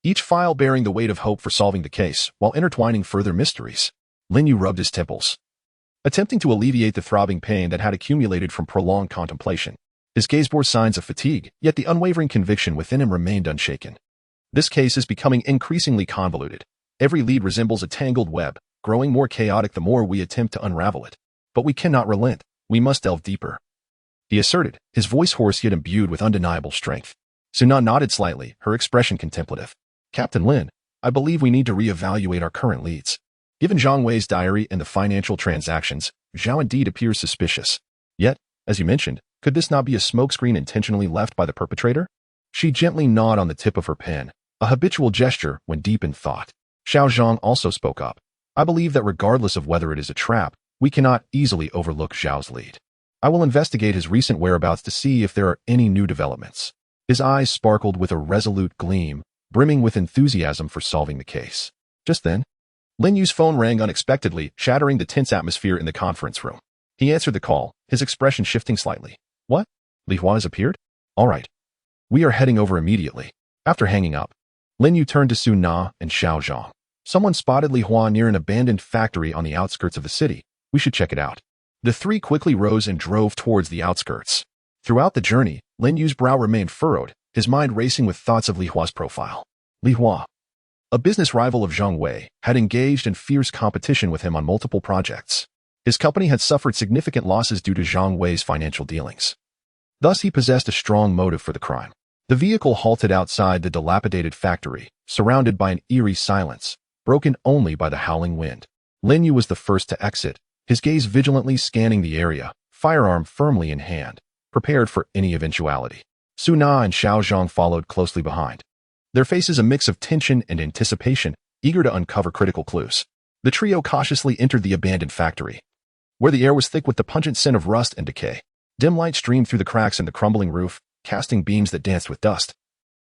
each file bearing the weight of hope for solving the case, while intertwining further mysteries. Lin Yu rubbed his temples, attempting to alleviate the throbbing pain that had accumulated from prolonged contemplation. His gaze bore signs of fatigue, yet the unwavering conviction within him remained unshaken. This case is becoming increasingly convoluted. Every lead resembles a tangled web, growing more chaotic the more we attempt to unravel it. But we cannot relent. We must delve deeper, he asserted, his voice hoarse yet imbued with undeniable strength. Su Na nodded slightly, her expression contemplative. Captain Lin, I believe we need to reevaluate our current leads. Given Zhang Wei's diary and the financial transactions, Zhao indeed appears suspicious. Yet, as you mentioned, could this not be a smokescreen intentionally left by the perpetrator? She gently gnawed on the tip of her pen, a habitual gesture when deep in thought. Xiao Zhang also spoke up. I believe that regardless of whether it is a trap, we cannot easily overlook Zhao's lead. I will investigate his recent whereabouts to see if there are any new developments. His eyes sparkled with a resolute gleam, brimming with enthusiasm for solving the case. Just then, Lin Yu's phone rang unexpectedly, shattering the tense atmosphere in the conference room. He answered the call, his expression shifting slightly. What? Li Hua has appeared? All right. We are heading over immediately. After hanging up, Lin Yu turned to Su Na and Xiao Zhang. Someone spotted Li Hua near an abandoned factory on the outskirts of the city. We should check it out. The three quickly rose and drove towards the outskirts. Throughout the journey, Lin Yu's brow remained furrowed, his mind racing with thoughts of Li Hua's profile. Li Hua, a business rival of Zhang Wei, had engaged in fierce competition with him on multiple projects. His company had suffered significant losses due to Zhang Wei's financial dealings. Thus, he possessed a strong motive for the crime. The vehicle halted outside the dilapidated factory, surrounded by an eerie silence, broken only by the howling wind. Lin Yu was the first to exit, his gaze vigilantly scanning the area, firearm firmly in hand, prepared for any eventuality. Su Na and Xiao Zhang followed closely behind, their faces a mix of tension and anticipation, eager to uncover critical clues. The trio cautiously entered the abandoned factory, where the air was thick with the pungent scent of rust and decay. Dim light streamed through the cracks in the crumbling roof, casting beams that danced with dust,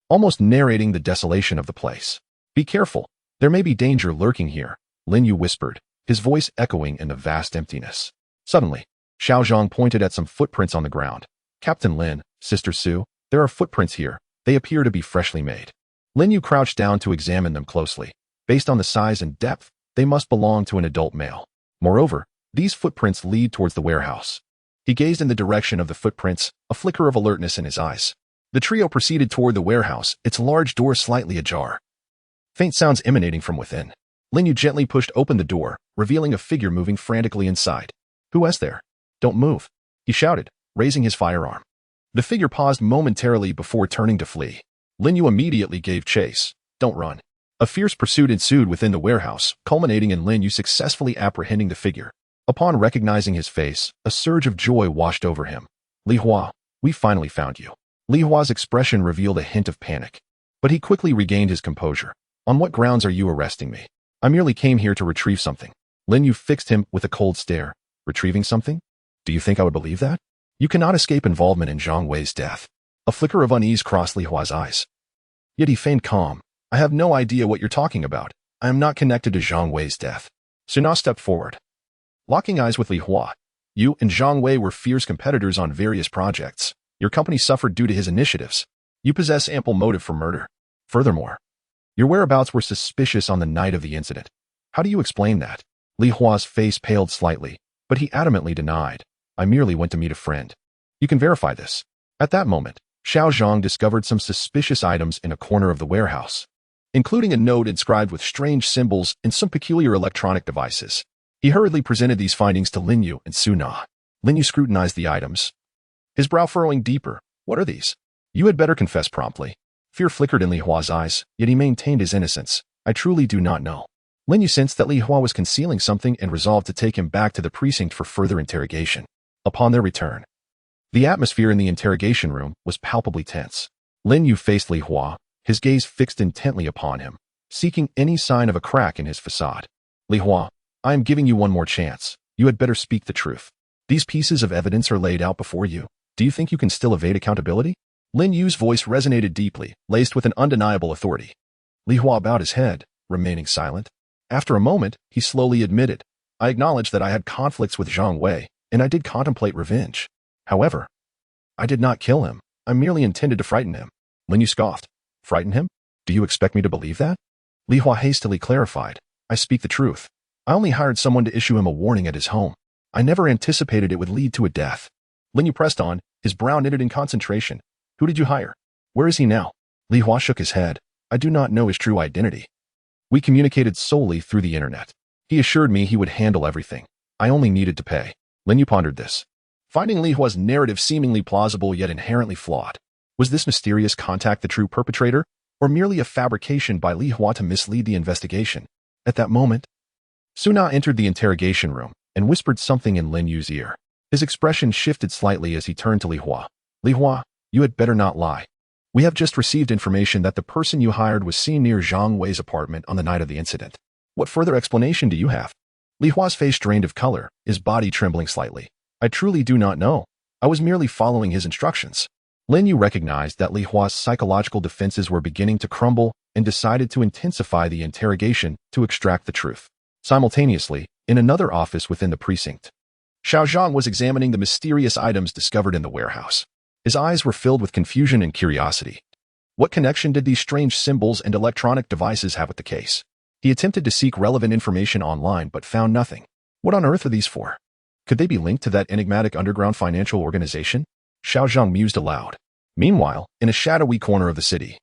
almost narrating the desolation of the place. Be careful, there may be danger lurking here, Lin Yu whispered, his voice echoing in the vast emptiness. Suddenly, Xiao Zhang pointed at some footprints on the ground. Captain Lin, Sister Su, there are footprints here. They appear to be freshly made. Lin Yu crouched down to examine them closely. Based on the size and depth, they must belong to an adult male. Moreover, these footprints lead towards the warehouse. He gazed in the direction of the footprints, a flicker of alertness in his eyes. The trio proceeded toward the warehouse, its large door slightly ajar. Faint sounds emanating from within. Lin Yu gently pushed open the door, revealing a figure moving frantically inside. Who is there? Don't move, he shouted, raising his firearm. The figure paused momentarily before turning to flee. Lin Yu immediately gave chase. Don't run. A fierce pursuit ensued within the warehouse, culminating in Lin Yu successfully apprehending the figure. Upon recognizing his face, a surge of joy washed over him. Li Hua, we finally found you. Li Hua's expression revealed a hint of panic, but he quickly regained his composure. On what grounds are you arresting me? I merely came here to retrieve something. Lin Yu fixed him with a cold stare. Retrieving something? Do you think I would believe that? You cannot escape involvement in Zhang Wei's death. A flicker of unease crossed Li Hua's eyes. Yet he feigned calm. I have no idea what you're talking about. I am not connected to Zhang Wei's death. Su Na stepped forward, locking eyes with Li Hua. You and Zhang Wei were fierce competitors on various projects. Your company suffered due to his initiatives. You possess ample motive for murder. Furthermore, your whereabouts were suspicious on the night of the incident. How do you explain that? Li Hua's face paled slightly, but he adamantly denied. I merely went to meet a friend. You can verify this. At that moment, Xiao Zhang discovered some suspicious items in a corner of the warehouse, including a note inscribed with strange symbols and some peculiar electronic devices. He hurriedly presented these findings to Lin Yu and Su Na. Lin Yu scrutinized the items, his brow furrowing deeper. What are these? You had better confess promptly. Fear flickered in Li Hua's eyes, yet he maintained his innocence. I truly do not know. Lin Yu sensed that Li Hua was concealing something and resolved to take him back to the precinct for further interrogation. Upon their return, the atmosphere in the interrogation room was palpably tense. Lin Yu faced Li Hua, his gaze fixed intently upon him, seeking any sign of a crack in his facade. Li Hua, I am giving you one more chance. You had better speak the truth. These pieces of evidence are laid out before you. Do you think you can still evade accountability? Lin Yu's voice resonated deeply, laced with an undeniable authority. Li Hua bowed his head, remaining silent. After a moment, he slowly admitted, I acknowledge that I had conflicts with Zhang Wei, and I did contemplate revenge. However, I did not kill him. I merely intended to frighten him. Lin Yu scoffed. Frighten him? Do you expect me to believe that? Li Hua hastily clarified. I speak the truth. I only hired someone to issue him a warning at his home. I never anticipated it would lead to a death. Lin Yu pressed on, his brow knitted in concentration. Who did you hire? Where is he now? Li Hua shook his head. I do not know his true identity. We communicated solely through the internet. He assured me he would handle everything. I only needed to pay. Lin Yu pondered this, finding Li Hua's narrative seemingly plausible yet inherently flawed. Was this mysterious contact the true perpetrator, or merely a fabrication by Li Hua to mislead the investigation? At that moment, Su Na entered the interrogation room and whispered something in Lin Yu's ear. His expression shifted slightly as he turned to Li Hua. Li Hua, you had better not lie. We have just received information that the person you hired was seen near Zhang Wei's apartment on the night of the incident. What further explanation do you have? Li Hua's face drained of color, his body trembling slightly. I truly do not know. I was merely following his instructions. Lin Yu recognized that Li Hua's psychological defenses were beginning to crumble and decided to intensify the interrogation to extract the truth. Simultaneously, in another office within the precinct, Xiao Zhang was examining the mysterious items discovered in the warehouse. His eyes were filled with confusion and curiosity. What connection did these strange symbols and electronic devices have with the case? He attempted to seek relevant information online but found nothing. What on earth are these for? Could they be linked to that enigmatic underground financial organization? Xiao Zhang mused aloud. Meanwhile, in a shadowy corner of the city,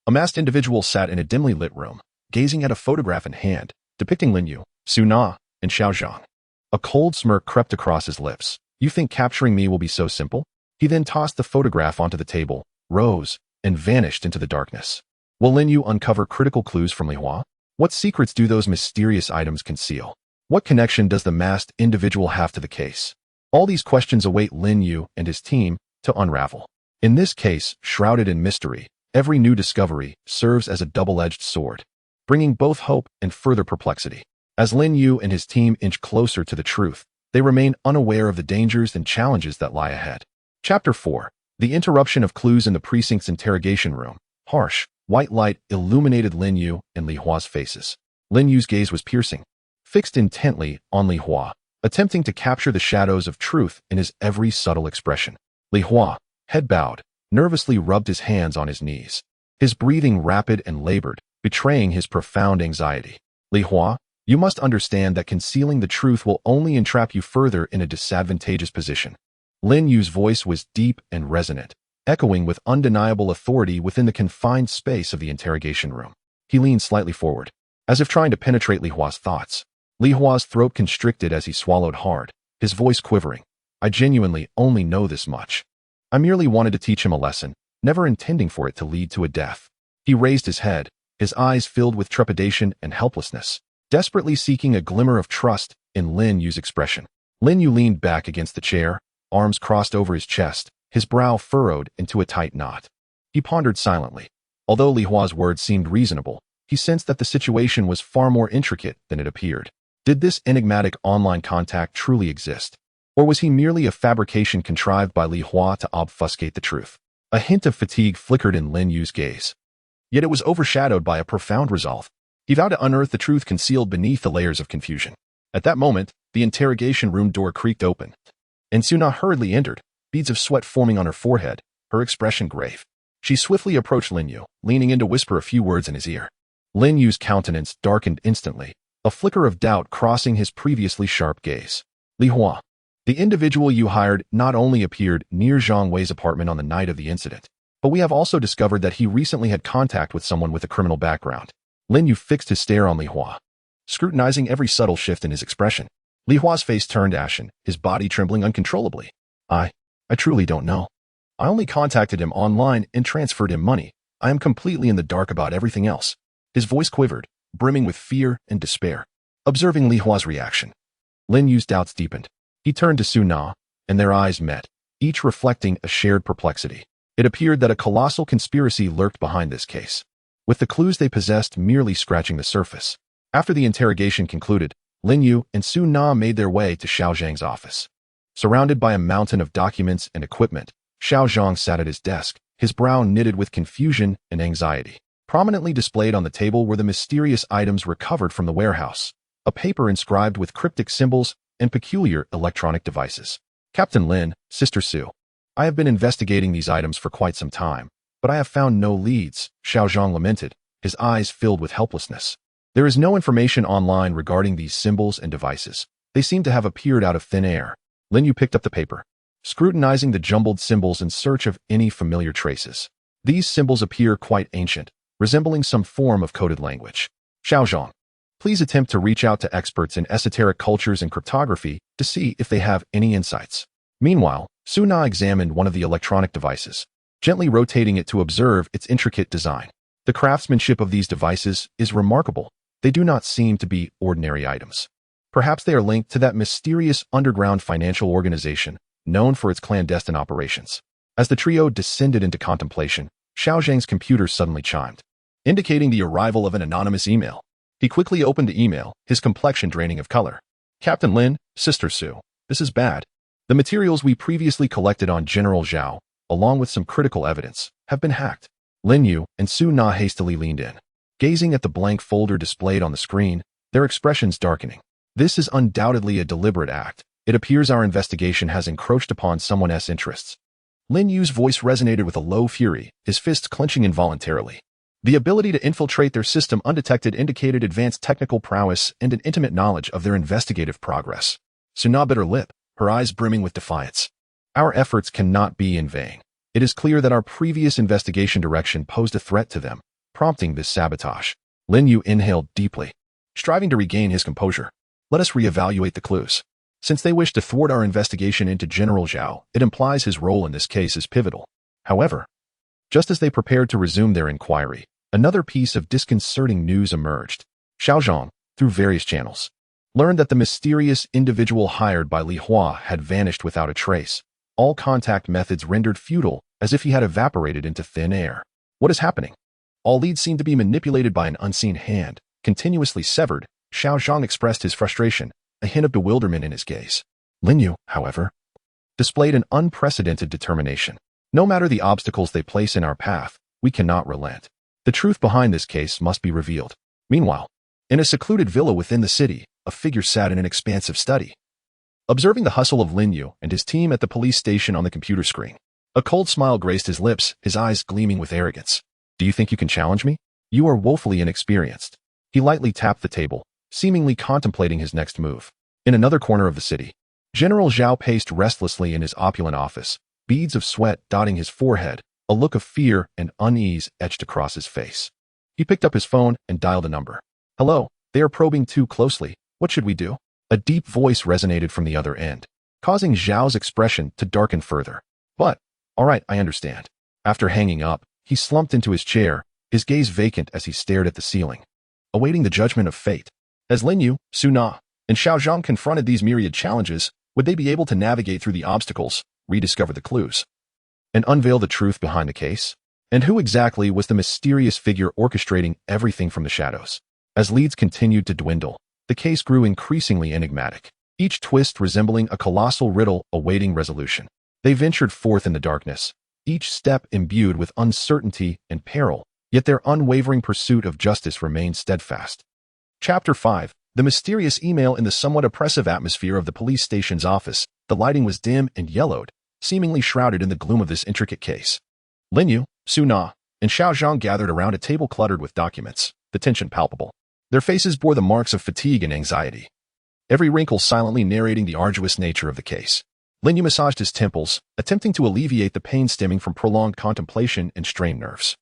a masked individual sat in a dimly lit room, gazing at a photograph in hand, depicting Lin Yu, Su Na, and Xiao Zhang. A cold smirk crept across his lips. You think capturing me will be so simple? He then tossed the photograph onto the table, rose, and vanished into the darkness. Will Lin Yu uncover critical clues from Li Hua? What secrets do those mysterious items conceal? What connection does the masked individual have to the case? All these questions await Lin Yu and his team to unravel. In this case, shrouded in mystery, every new discovery serves as a double-edged sword, bringing both hope and further perplexity. As Lin Yu and his team inch closer to the truth, they remain unaware of the dangers and challenges that lie ahead. Chapter 4. The interruption of clues in the precinct's interrogation room. Harsh, white light illuminated Lin Yu and Li Hua's faces. Lin Yu's gaze was piercing, fixed intently on Li Hua, attempting to capture the shadows of truth in his every subtle expression. Li Hua, head bowed, nervously rubbed his hands on his knees. His breathing rapid and labored, betraying his profound anxiety. Li Hua, you must understand that concealing the truth will only entrap you further in a disadvantageous position. Lin Yu's voice was deep and resonant, echoing with undeniable authority within the confined space of the interrogation room. He leaned slightly forward, as if trying to penetrate Li Hua's thoughts. Li Hua's throat constricted as he swallowed hard, his voice quivering. I genuinely only know this much. I merely wanted to teach him a lesson, never intending for it to lead to a death. He raised his head, his eyes filled with trepidation and helplessness, desperately seeking a glimmer of trust in Lin Yu's expression. Lin Yu leaned back against the chair, arms crossed over his chest, his brow furrowed into a tight knot. He pondered silently. Although Li Hua's words seemed reasonable, he sensed that the situation was far more intricate than it appeared. Did this enigmatic online contact truly exist? Or was he merely a fabrication contrived by Li Hua to obfuscate the truth? A hint of fatigue flickered in Lin Yu's gaze. Yet it was overshadowed by a profound resolve. He vowed to unearth the truth concealed beneath the layers of confusion. At that moment, the interrogation room door creaked open, and Su Na hurriedly entered, beads of sweat forming on her forehead, her expression grave. She swiftly approached Lin Yu, leaning in to whisper a few words in his ear. Lin Yu's countenance darkened instantly, a flicker of doubt crossing his previously sharp gaze. Li Hua, the individual you hired, not only appeared near Zhang Wei's apartment on the night of the incident, but we have also discovered that he recently had contact with someone with a criminal background. Lin Yu fixed his stare on Li Hua, scrutinizing every subtle shift in his expression. Li Hua's face turned ashen, his body trembling uncontrollably. I truly don't know. I only contacted him online and transferred him money. I am completely in the dark about everything else. His voice quivered, brimming with fear and despair. Observing Li Hua's reaction, Lin Yu's doubts deepened. He turned to Su Na, and their eyes met, each reflecting a shared perplexity. It appeared that a colossal conspiracy lurked behind this case, with the clues they possessed merely scratching the surface. After the interrogation concluded, Lin Yu and Su Na made their way to Xiao Zhang's office. Surrounded by a mountain of documents and equipment, Xiao Zhang sat at his desk, his brow knitted with confusion and anxiety. Prominently displayed on the table were the mysterious items recovered from the warehouse, a paper inscribed with cryptic symbols and peculiar electronic devices. Captain Lin, Sister Su, I have been investigating these items for quite some time, but I have found no leads, Xiao Zhang lamented, his eyes filled with helplessness. There is no information online regarding these symbols and devices. They seem to have appeared out of thin air. Lin Yu picked up the paper, scrutinizing the jumbled symbols in search of any familiar traces. These symbols appear quite ancient, resembling some form of coded language. Xiao Zhang, please attempt to reach out to experts in esoteric cultures and cryptography to see if they have any insights. Meanwhile, Su Na examined one of the electronic devices, gently rotating it to observe its intricate design. The craftsmanship of these devices is remarkable. They do not seem to be ordinary items. Perhaps they are linked to that mysterious underground financial organization known for its clandestine operations. As the trio descended into contemplation, Xiao Zhang's computer suddenly chimed, indicating the arrival of an anonymous email. He quickly opened the email, his complexion draining of color. Captain Lin, Sister Su, this is bad. The materials we previously collected on General Zhao, along with some critical evidence, have been hacked. Lin Yu and Su Na hastily leaned in, gazing at the blank folder displayed on the screen, their expressions darkening. This is undoubtedly a deliberate act. It appears our investigation has encroached upon someone's interests. Lin Yu's voice resonated with a low fury, his fists clenching involuntarily. The ability to infiltrate their system undetected indicated advanced technical prowess and an intimate knowledge of their investigative progress. Suna bit her lip, her eyes brimming with defiance. Our efforts cannot be in vain. It is clear that our previous investigation direction posed a threat to them, prompting this sabotage. Lin Yu inhaled deeply, striving to regain his composure. Let us reevaluate the clues. Since they wish to thwart our investigation into General Zhao, it implies his role in this case is pivotal. However, just as they prepared to resume their inquiry, another piece of disconcerting news emerged. Xiaozhang, through various channels, learned that the mysterious individual hired by Li Hua had vanished without a trace. All contact methods rendered futile, as if he had evaporated into thin air. What is happening? All leads seem to be manipulated by an unseen hand, continuously severed. Xiaozhang expressed his frustration, a hint of bewilderment in his gaze. Lin Yu, however, displayed an unprecedented determination. No matter the obstacles they place in our path, we cannot relent. The truth behind this case must be revealed. Meanwhile, in a secluded villa within the city, a figure sat in an expansive study, observing the hustle of Lin Yu and his team at the police station on the computer screen. A cold smile graced his lips, his eyes gleaming with arrogance. Do you think you can challenge me? You are woefully inexperienced. He lightly tapped the table, seemingly contemplating his next move. In another corner of the city, General Zhao paced restlessly in his opulent office, beads of sweat dotting his forehead, a look of fear and unease etched across his face. He picked up his phone and dialed a number. Hello, they are probing too closely. What should we do? A deep voice resonated from the other end, causing Zhao's expression to darken further. But, all right, I understand. After hanging up, he slumped into his chair, his gaze vacant as he stared at the ceiling, awaiting the judgment of fate. As Lin Yu, Suna, and Xiaozhang confronted these myriad challenges, would they be able to navigate through the obstacles, rediscover the clues, and unveil the truth behind the case? And who exactly was the mysterious figure orchestrating everything from the shadows? As leads continued to dwindle, the case grew increasingly enigmatic, each twist resembling a colossal riddle awaiting resolution. They ventured forth in the darkness, each step imbued with uncertainty and peril, yet their unwavering pursuit of justice remained steadfast. Chapter 5. The mysterious email. In the somewhat oppressive atmosphere of the police station's office, the lighting was dim and yellowed, seemingly shrouded in the gloom of this intricate case. Lin Yu, Suna, and Xiaozhang gathered around a table cluttered with documents, the tension palpable. Their faces bore the marks of fatigue and anxiety, every wrinkle silently narrating the arduous nature of the case. Lin Yu massaged his temples, attempting to alleviate the pain stemming from prolonged contemplation and strained nerves.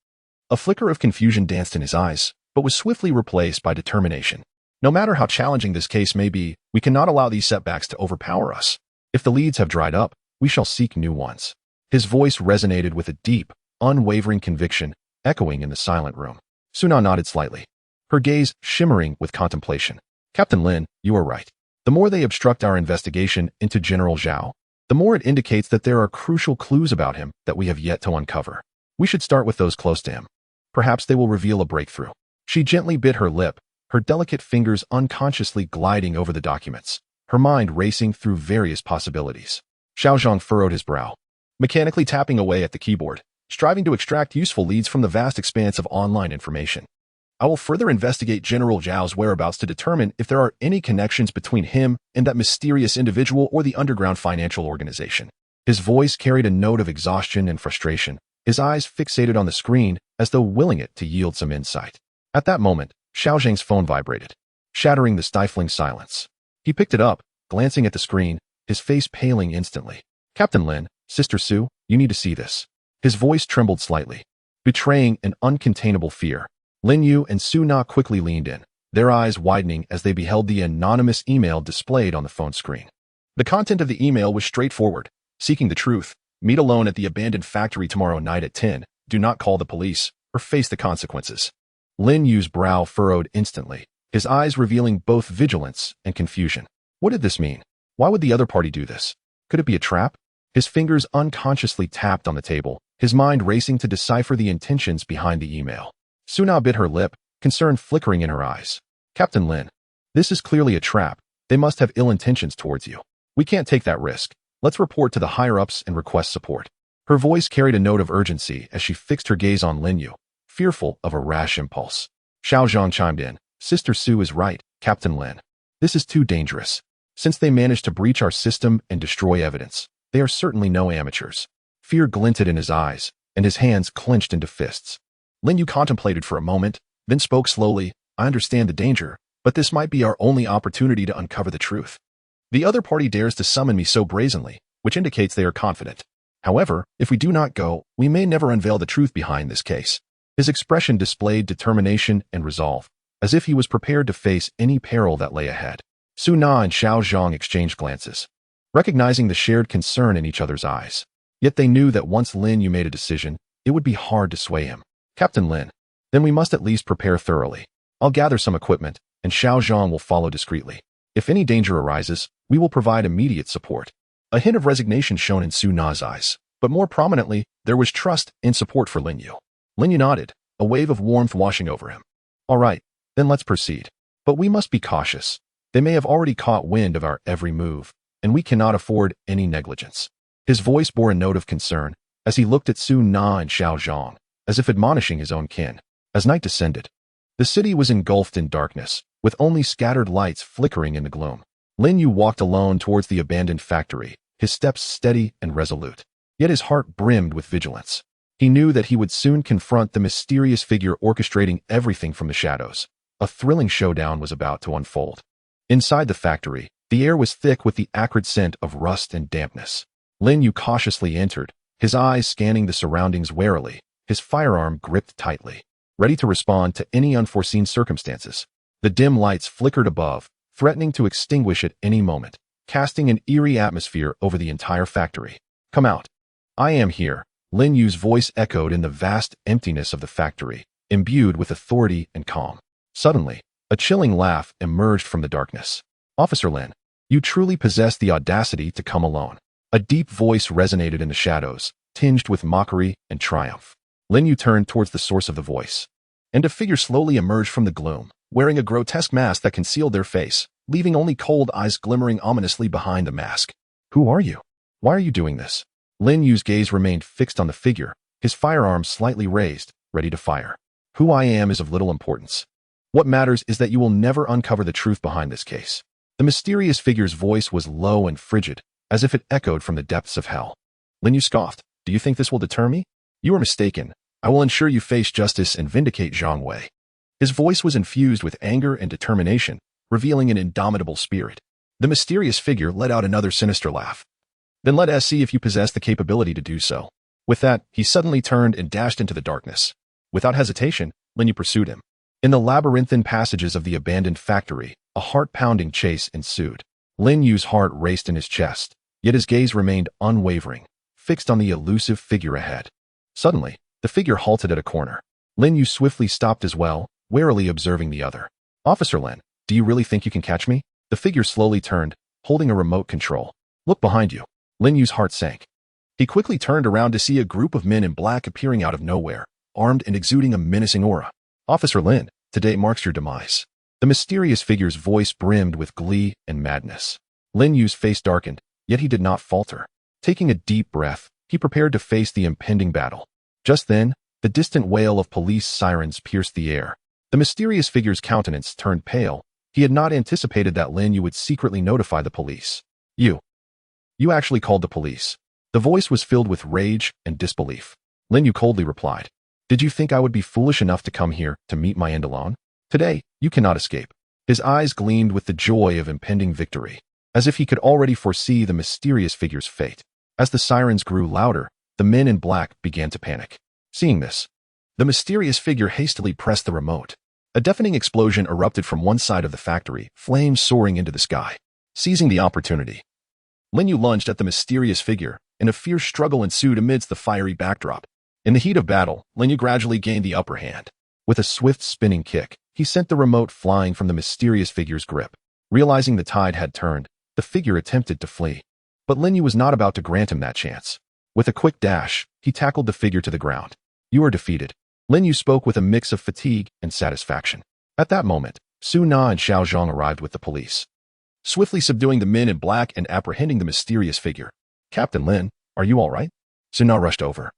A flicker of confusion danced in his eyes, but was swiftly replaced by determination. No matter how challenging this case may be, we cannot allow these setbacks to overpower us. If the leads have dried up, we shall seek new ones. His voice resonated with a deep, unwavering conviction, echoing in the silent room. Suna nodded slightly, her gaze shimmering with contemplation. Captain Lin, you are right. The more they obstruct our investigation into General Zhao, the more it indicates that there are crucial clues about him that we have yet to uncover. We should start with those close to him. Perhaps they will reveal a breakthrough. She gently bit her lip, her delicate fingers unconsciously gliding over the documents, her mind racing through various possibilities. Xiaozhang furrowed his brow, mechanically tapping away at the keyboard, striving to extract useful leads from the vast expanse of online information. I will further investigate General Zhao's whereabouts to determine if there are any connections between him and that mysterious individual or the underground financial organization. His voice carried a note of exhaustion and frustration, his eyes fixated on the screen as though willing it to yield some insight. At that moment, Xiaozhang's phone vibrated, shattering the stifling silence. He picked it up, glancing at the screen, his face paling instantly. Captain Lin, Sister Su, you need to see this. His voice trembled slightly, betraying an uncontainable fear. Lin Yu and Su Na quickly leaned in, their eyes widening as they beheld the anonymous email displayed on the phone screen. The content of the email was straightforward, seeking the truth. Meet alone at the abandoned factory tomorrow night at 10. Do not call the police, or face the consequences. Lin Yu's brow furrowed instantly, his eyes revealing both vigilance and confusion. What did this mean? Why would the other party do this? Could it be a trap? His fingers unconsciously tapped on the table, his mind racing to decipher the intentions behind the email. Suna bit her lip, concern flickering in her eyes. Captain Lin, this is clearly a trap. They must have ill intentions towards you. We can't take that risk. Let's report to the higher-ups and request support. Her voice carried a note of urgency as she fixed her gaze on Lin Yu, fearful of a rash impulse. Xiaozhang chimed in. Sister Su is right, Captain Lin. This is too dangerous. Since they managed to breach our system and destroy evidence, they are certainly no amateurs. Fear glinted in his eyes, and his hands clenched into fists. Lin Yu contemplated for a moment, then spoke slowly. I understand the danger, but this might be our only opportunity to uncover the truth. The other party dares to summon me so brazenly, which indicates they are confident. However, if we do not go, we may never unveil the truth behind this case. His expression displayed determination and resolve, as if he was prepared to face any peril that lay ahead. Su Na and Xiao Zhang exchanged glances, recognizing the shared concern in each other's eyes. Yet they knew that once Lin Yu made a decision, it would be hard to sway him. Captain Lin, then we must at least prepare thoroughly. I'll gather some equipment, and Xiao Zhang will follow discreetly. If any danger arises, we will provide immediate support. A hint of resignation shone in Su Na's eyes, but more prominently, there was trust and support for Lin Yu. Lin Yu nodded, a wave of warmth washing over him. All right, then let's proceed. But we must be cautious. They may have already caught wind of our every move, and we cannot afford any negligence. His voice bore a note of concern as he looked at Su Na and Xiao Zhang, as if admonishing his own kin. As night descended, the city was engulfed in darkness, with only scattered lights flickering in the gloom. Lin Yu walked alone towards the abandoned factory, his steps steady and resolute. Yet his heart brimmed with vigilance. He knew that he would soon confront the mysterious figure orchestrating everything from the shadows. A thrilling showdown was about to unfold. Inside the factory, the air was thick with the acrid scent of rust and dampness. Lin Yu cautiously entered, his eyes scanning the surroundings warily, his firearm gripped tightly, ready to respond to any unforeseen circumstances. The dim lights flickered above, threatening to extinguish at any moment, casting an eerie atmosphere over the entire factory. Come out. I am here. Lin Yu's voice echoed in the vast emptiness of the factory, imbued with authority and calm. Suddenly, a chilling laugh emerged from the darkness. Officer Lin, you truly possess the audacity to come alone. A deep voice resonated in the shadows, tinged with mockery and triumph. Lin Yu turned towards the source of the voice, and a figure slowly emerged from the gloom, wearing a grotesque mask that concealed their face, leaving only cold eyes glimmering ominously behind the mask. Who are you? Why are you doing this? Lin Yu's gaze remained fixed on the figure, his firearm slightly raised, ready to fire. Who I am is of little importance. What matters is that you will never uncover the truth behind this case. The mysterious figure's voice was low and frigid, as if it echoed from the depths of hell. Lin Yu scoffed. Do you think this will deter me? You are mistaken. I will ensure you face justice and vindicate Zhang Wei. His voice was infused with anger and determination, revealing an indomitable spirit. The mysterious figure let out another sinister laugh. Then let us see if you possess the capability to do so. With that, he suddenly turned and dashed into the darkness. Without hesitation, Lin Yu pursued him. In the labyrinthine passages of the abandoned factory, a heart-pounding chase ensued. Lin Yu's heart raced in his chest, yet his gaze remained unwavering, fixed on the elusive figure ahead. Suddenly, the figure halted at a corner. Lin Yu swiftly stopped as well, warily observing the other. Officer Lin, do you really think you can catch me? The figure slowly turned, holding a remote control. Look behind you. Lin Yu's heart sank. He quickly turned around to see a group of men in black appearing out of nowhere, armed and exuding a menacing aura. Officer Lin, today marks your demise. The mysterious figure's voice brimmed with glee and madness. Lin Yu's face darkened, yet he did not falter. Taking a deep breath, he prepared to face the impending battle. Just then, the distant wail of police sirens pierced the air. The mysterious figure's countenance turned pale. He had not anticipated that Lin Yu would secretly notify the police. You actually called the police. The voice was filled with rage and disbelief. Lin Yu coldly replied, Did you think I would be foolish enough to come here to meet my end alone? Today, you cannot escape. His eyes gleamed with the joy of impending victory, as if he could already foresee the mysterious figure's fate. As the sirens grew louder, the men in black began to panic. Seeing this, the mysterious figure hastily pressed the remote. A deafening explosion erupted from one side of the factory, flames soaring into the sky. Seizing the opportunity, Lin Yu lunged at the mysterious figure, and a fierce struggle ensued amidst the fiery backdrop. In the heat of battle, Lin Yu gradually gained the upper hand. With a swift spinning kick, he sent the remote flying from the mysterious figure's grip. Realizing the tide had turned, the figure attempted to flee. But Lin Yu was not about to grant him that chance. With a quick dash, he tackled the figure to the ground. You are defeated. Lin Yu spoke with a mix of fatigue and satisfaction. At that moment, Su Na and Xiao Zhang arrived with the police, swiftly subduing the men in black and apprehending the mysterious figure. Captain Lin, are you all right? Su Na rushed over.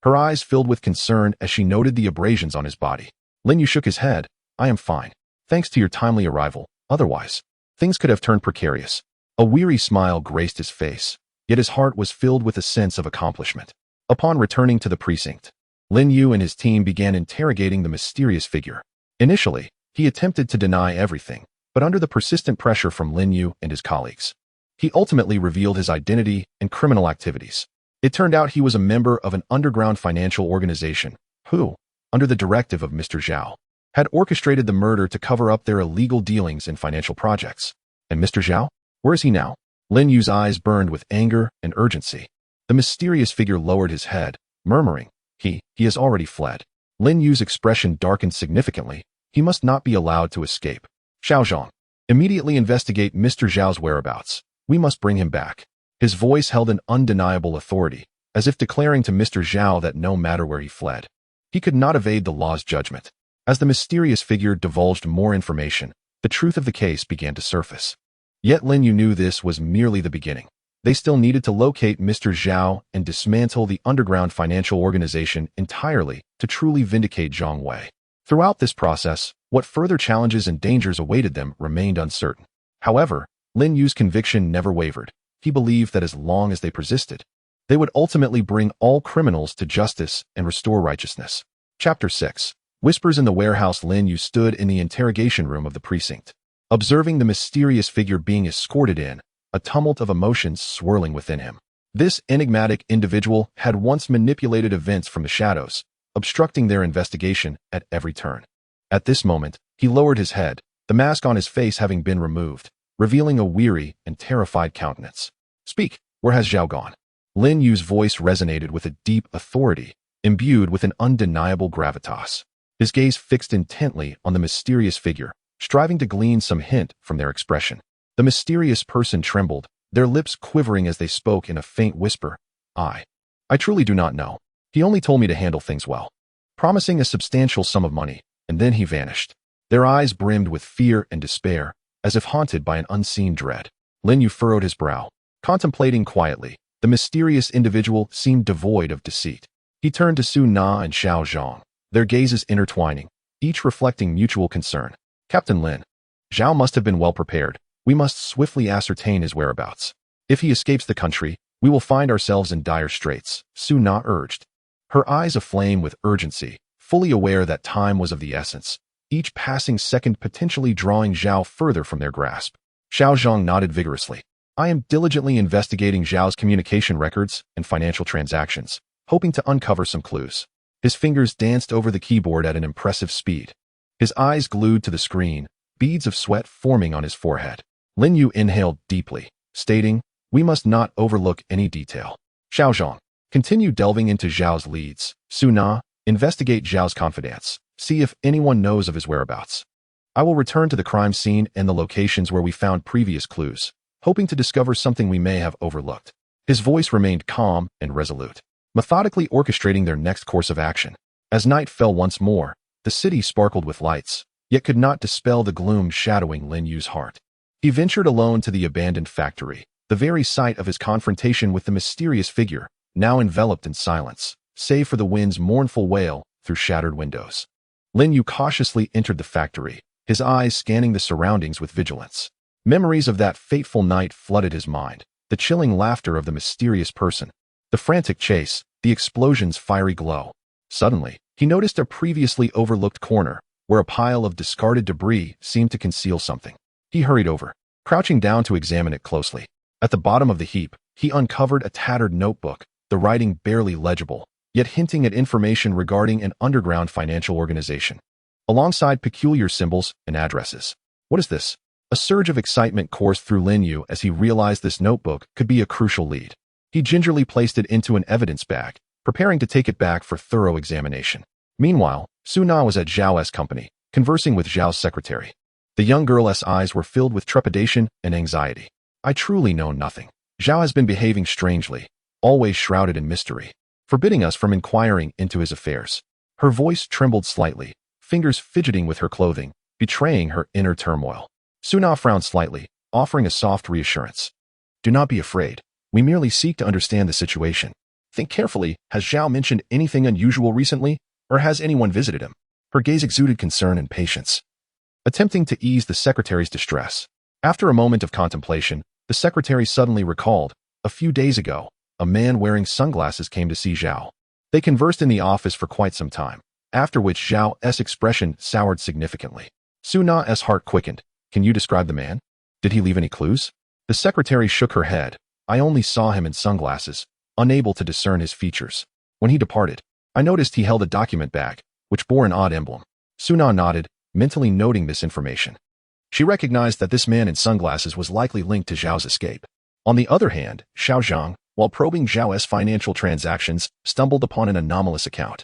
Her eyes filled with concern as she noted the abrasions on his body. Lin Yu shook his head. I am fine. Thanks to your timely arrival. Otherwise, things could have turned precarious. A weary smile graced his face, yet his heart was filled with a sense of accomplishment. Upon returning to the precinct, Lin Yu and his team began interrogating the mysterious figure. Initially, he attempted to deny everything, but under the persistent pressure from Lin Yu and his colleagues, he ultimately revealed his identity and criminal activities. It turned out he was a member of an underground financial organization who, under the directive of Mr. Zhao, had orchestrated the murder to cover up their illegal dealings in financial projects. And Mr. Zhao? Where is he now? Lin Yu's eyes burned with anger and urgency. The mysterious figure lowered his head, murmuring, He has already fled. Lin Yu's expression darkened significantly. He must not be allowed to escape. Xiaozhong, immediately investigate Mr. Zhao's whereabouts. We must bring him back. His voice held an undeniable authority, as if declaring to Mr. Zhao that no matter where he fled, he could not evade the law's judgment. As the mysterious figure divulged more information, the truth of the case began to surface. Yet Lin Yu knew this was merely the beginning. They still needed to locate Mr. Zhao and dismantle the underground financial organization entirely to truly vindicate Zhang Wei. Throughout this process, what further challenges and dangers awaited them remained uncertain. However, Lin Yu's conviction never wavered. He believed that as long as they persisted, they would ultimately bring all criminals to justice and restore righteousness. Chapter 6. Whispers in the warehouse. Lin Yu stood in the interrogation room of the precinct, observing the mysterious figure being escorted in, a tumult of emotions swirling within him. This enigmatic individual had once manipulated events from the shadows, obstructing their investigation at every turn. At this moment, he lowered his head, the mask on his face having been removed, revealing a weary and terrified countenance. Speak, where has Zhao gone? Lin Yu's voice resonated with a deep authority, imbued with an undeniable gravitas. His gaze fixed intently on the mysterious figure, striving to glean some hint from their expression. The mysterious person trembled, their lips quivering as they spoke in a faint whisper. I truly do not know. He only told me to handle things well, promising a substantial sum of money, and then he vanished. Their eyes brimmed with fear and despair, as if haunted by an unseen dread. Lin Yu furrowed his brow, contemplating quietly. The mysterious individual seemed devoid of deceit. He turned to Su Na and Xiao Zhang, their gazes intertwining, each reflecting mutual concern. Captain Lin, Zhao must have been well prepared. We must swiftly ascertain his whereabouts. If he escapes the country, we will find ourselves in dire straits, Su Na urged, her eyes aflame with urgency, fully aware that time was of the essence, each passing second potentially drawing Zhao further from their grasp. Xiao Zhang nodded vigorously. I am diligently investigating Zhao's communication records and financial transactions, hoping to uncover some clues. His fingers danced over the keyboard at an impressive speed. His eyes glued to the screen, beads of sweat forming on his forehead. Lin Yu inhaled deeply, stating, We must not overlook any detail. Xiao Zhang, continue delving into Zhao's leads. Su Na, investigate Zhao's confidants. See if anyone knows of his whereabouts. I will return to the crime scene and the locations where we found previous clues, hoping to discover something we may have overlooked. His voice remained calm and resolute, methodically orchestrating their next course of action. As night fell once more, the city sparkled with lights, yet could not dispel the gloom shadowing Lin Yu's heart. He ventured alone to the abandoned factory, the very site of his confrontation with the mysterious figure, now enveloped in silence, save for the wind's mournful wail through shattered windows. Lin Yu cautiously entered the factory, his eyes scanning the surroundings with vigilance. Memories of that fateful night flooded his mind, the chilling laughter of the mysterious person, the frantic chase, the explosion's fiery glow. Suddenly, he noticed a previously overlooked corner, where a pile of discarded debris seemed to conceal something. He hurried over, crouching down to examine it closely. At the bottom of the heap, he uncovered a tattered notebook, the writing barely legible, yet hinting at information regarding an underground financial organization, alongside peculiar symbols and addresses. What is this? A surge of excitement coursed through Lin Yu as he realized this notebook could be a crucial lead. He gingerly placed it into an evidence bag, preparing to take it back for thorough examination. Meanwhile, Su Na was at Zhao's company, conversing with Zhao's secretary. The young girl's eyes were filled with trepidation and anxiety. I truly know nothing. Zhao has been behaving strangely, always shrouded in mystery, forbidding us from inquiring into his affairs. Her voice trembled slightly, fingers fidgeting with her clothing, betraying her inner turmoil. Su Na frowned slightly, offering a soft reassurance. Do not be afraid. We merely seek to understand the situation. Think carefully. Has Zhao mentioned anything unusual recently, or has anyone visited him? Her gaze exuded concern and patience, attempting to ease the secretary's distress. After a moment of contemplation, the secretary suddenly recalled, a few days ago, a man wearing sunglasses came to see Zhao. They conversed in the office for quite some time, after which Zhao's expression soured significantly. Su Na's heart quickened. Can you describe the man? Did he leave any clues? The secretary shook her head. I only saw him in sunglasses, unable to discern his features. When he departed, I noticed he held a document bag, which bore an odd emblem. Su Na nodded, mentally noting this information. She recognized that this man in sunglasses was likely linked to Zhao's escape. On the other hand, Xiao Zhang, while probing Zhao's financial transactions, stumbled upon an anomalous account.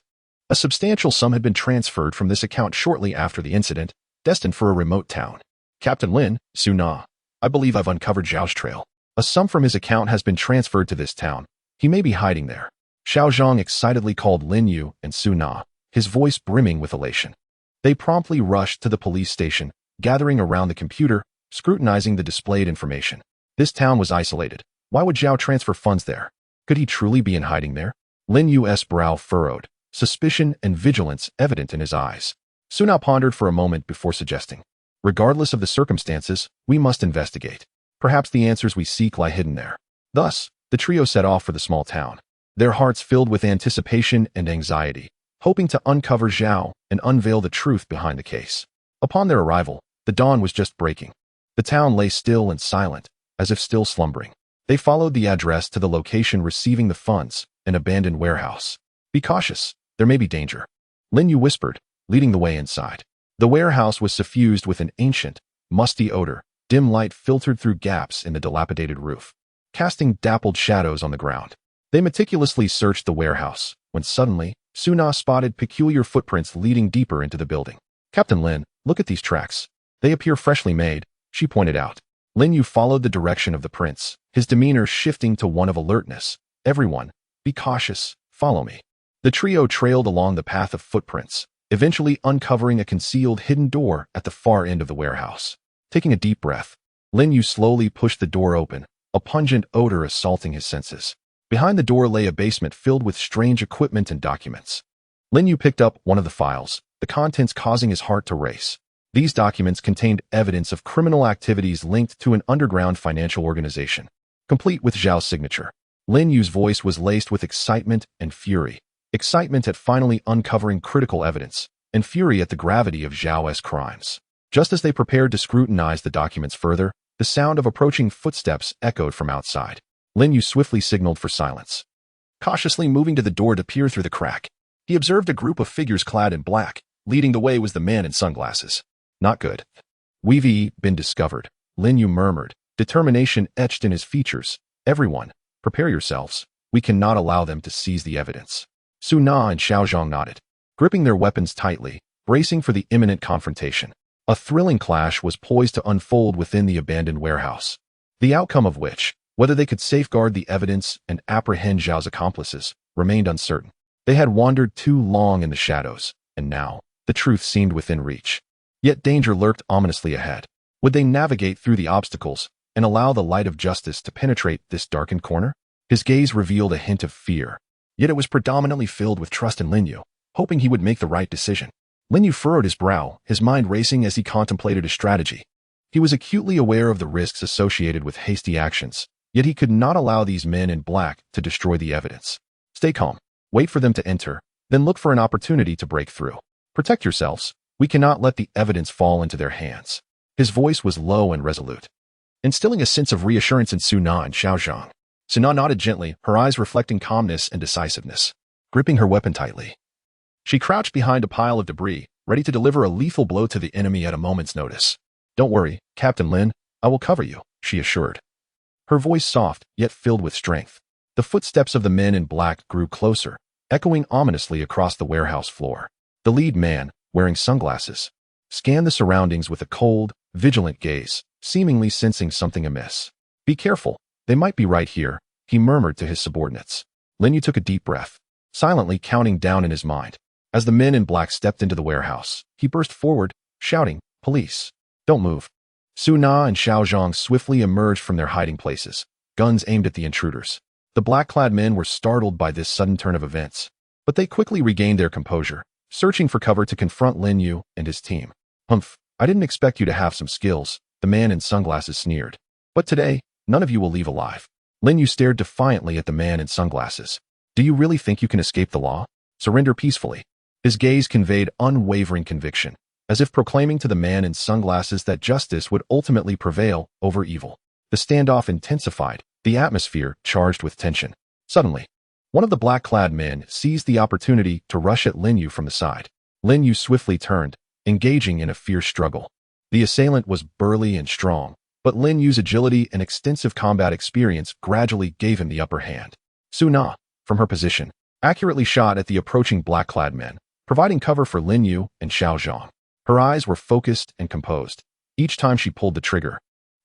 A substantial sum had been transferred from this account shortly after the incident, destined for a remote town. Captain Lin, Su Na, I believe I've uncovered Zhao's trail. A sum from his account has been transferred to this town. He may be hiding there. Xiao Zhang excitedly called Lin Yu and Su Na, his voice brimming with elation. They promptly rushed to the police station, gathering around the computer, scrutinizing the displayed information. This town was isolated. Why would Zhao transfer funds there? Could he truly be in hiding there? Lin Yu's brow furrowed, suspicion and vigilance evident in his eyes. Su Na pondered for a moment before suggesting, regardless of the circumstances, we must investigate. Perhaps the answers we seek lie hidden there. Thus, the trio set off for the small town, their hearts filled with anticipation and anxiety, hoping to uncover Zhao and unveil the truth behind the case. Upon their arrival, the dawn was just breaking. The town lay still and silent, as if still slumbering. They followed the address to the location receiving the funds, an abandoned warehouse. Be cautious, there may be danger. Lin Yu whispered, leading the way inside. The warehouse was suffused with an ancient, musty odor. Dim light filtered through gaps in the dilapidated roof, casting dappled shadows on the ground. They meticulously searched the warehouse, when suddenly, Su Na spotted peculiar footprints leading deeper into the building. Captain Lin, look at these tracks. They appear freshly made, she pointed out. Lin Yu followed the direction of the prints, his demeanor shifting to one of alertness. Everyone, be cautious, follow me. The trio trailed along the path of footprints, eventually uncovering a concealed hidden door at the far end of the warehouse. Taking a deep breath, Lin Yu slowly pushed the door open, a pungent odor assaulting his senses. Behind the door lay a basement filled with strange equipment and documents. Lin Yu picked up one of the files, the contents causing his heart to race. These documents contained evidence of criminal activities linked to an underground financial organization, complete with Zhao's signature. Lin Yu's voice was laced with excitement and fury. Excitement at finally uncovering critical evidence, and fury at the gravity of Zhao's crimes. Just as they prepared to scrutinize the documents further, the sound of approaching footsteps echoed from outside. Lin Yu swiftly signaled for silence. Cautiously moving to the door to peer through the crack, he observed a group of figures clad in black. Leading the way was the man in sunglasses. Not good. We've been discovered, Lin Yu murmured, determination etched in his features. Everyone, prepare yourselves. We cannot allow them to seize the evidence. Su Na and Xiao Zhang nodded, gripping their weapons tightly, bracing for the imminent confrontation. A thrilling clash was poised to unfold within the abandoned warehouse, the outcome of which, whether they could safeguard the evidence and apprehend Zhao's accomplices, remained uncertain. They had wandered too long in the shadows, and now, the truth seemed within reach. Yet danger lurked ominously ahead. Would they navigate through the obstacles and allow the light of justice to penetrate this darkened corner? His gaze revealed a hint of fear, yet it was predominantly filled with trust in Lin Yu, hoping he would make the right decision. Lin Yu furrowed his brow, his mind racing as he contemplated a strategy. He was acutely aware of the risks associated with hasty actions, yet he could not allow these men in black to destroy the evidence. Stay calm, wait for them to enter, then look for an opportunity to break through. Protect yourselves, we cannot let the evidence fall into their hands. His voice was low and resolute, instilling a sense of reassurance in Su Na and Xiao Zhang. Su Na nodded gently, her eyes reflecting calmness and decisiveness. Gripping her weapon tightly, she crouched behind a pile of debris, ready to deliver a lethal blow to the enemy at a moment's notice. Don't worry, Captain Lin, I will cover you, she assured. Her voice soft, yet filled with strength. The footsteps of the men in black grew closer, echoing ominously across the warehouse floor. The lead man, wearing sunglasses, scanned the surroundings with a cold, vigilant gaze, seemingly sensing something amiss. Be careful, they might be right here, he murmured to his subordinates. Lin Yu took a deep breath, silently counting down in his mind. As the men in black stepped into the warehouse, he burst forward, shouting, "Police! Don't move." Su Na and Xiao Zhang swiftly emerged from their hiding places, guns aimed at the intruders. The black-clad men were startled by this sudden turn of events, but they quickly regained their composure, searching for cover to confront Lin Yu and his team. "Humph, I didn't expect you to have some skills," the man in sunglasses sneered. "But today, none of you will leave alive." Lin Yu stared defiantly at the man in sunglasses. Do you really think you can escape the law? Surrender peacefully. His gaze conveyed unwavering conviction, as if proclaiming to the man in sunglasses that justice would ultimately prevail over evil. The standoff intensified, the atmosphere charged with tension. Suddenly, one of the black-clad men seized the opportunity to rush at Lin Yu from the side. Lin Yu swiftly turned, engaging in a fierce struggle. The assailant was burly and strong, but Lin Yu's agility and extensive combat experience gradually gave him the upper hand. Su Na, from her position, accurately shot at the approaching black-clad men, providing cover for Lin Yu and Xiao Zhang. Her eyes were focused and composed. Each time she pulled the trigger,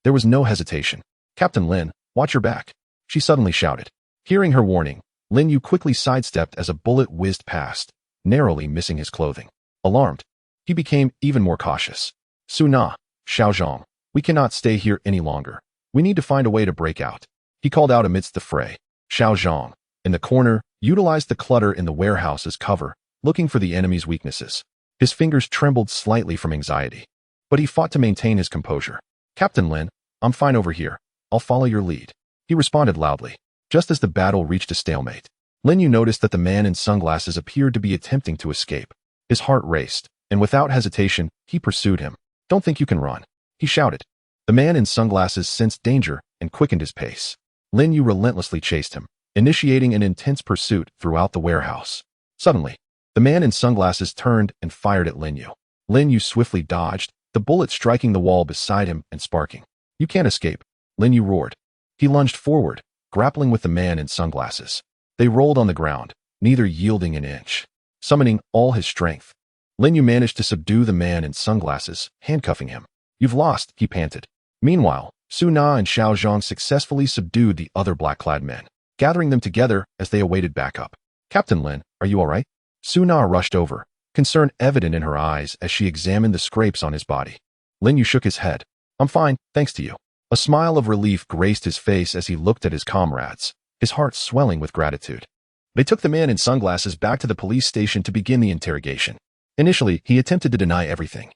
there was no hesitation. Captain Lin, watch your back, she suddenly shouted. Hearing her warning, Lin Yu quickly sidestepped as a bullet whizzed past, narrowly missing his clothing. Alarmed, he became even more cautious. Su Na, Xiao Zhang, we cannot stay here any longer. We need to find a way to break out, he called out amidst the fray. Xiao Zhang, in the corner, utilized the clutter in the warehouse as cover, looking for the enemy's weaknesses. His fingers trembled slightly from anxiety, but he fought to maintain his composure. Captain Lin, I'm fine over here. I'll follow your lead, he responded loudly. Just as the battle reached a stalemate, Lin Yu noticed that the man in sunglasses appeared to be attempting to escape. His heart raced, and without hesitation, he pursued him. Don't think you can run, he shouted. The man in sunglasses sensed danger and quickened his pace. Lin Yu relentlessly chased him, initiating an intense pursuit throughout the warehouse. Suddenly, the man in sunglasses turned and fired at Lin Yu. Lin Yu swiftly dodged, the bullet striking the wall beside him and sparking. You can't escape, Lin Yu roared. He lunged forward, grappling with the man in sunglasses. They rolled on the ground, neither yielding an inch. Summoning all his strength, Lin Yu managed to subdue the man in sunglasses, handcuffing him. You've lost, he panted. Meanwhile, Su Na and Xiao Zhang successfully subdued the other black-clad men, gathering them together as they awaited backup. Captain Lin, are you all right? Su Na rushed over, concern evident in her eyes as she examined the scrapes on his body. Lin Yu shook his head. I'm fine, thanks to you. A smile of relief graced his face as he looked at his comrades, his heart swelling with gratitude. They took the man in sunglasses back to the police station to begin the interrogation. Initially, he attempted to deny everything.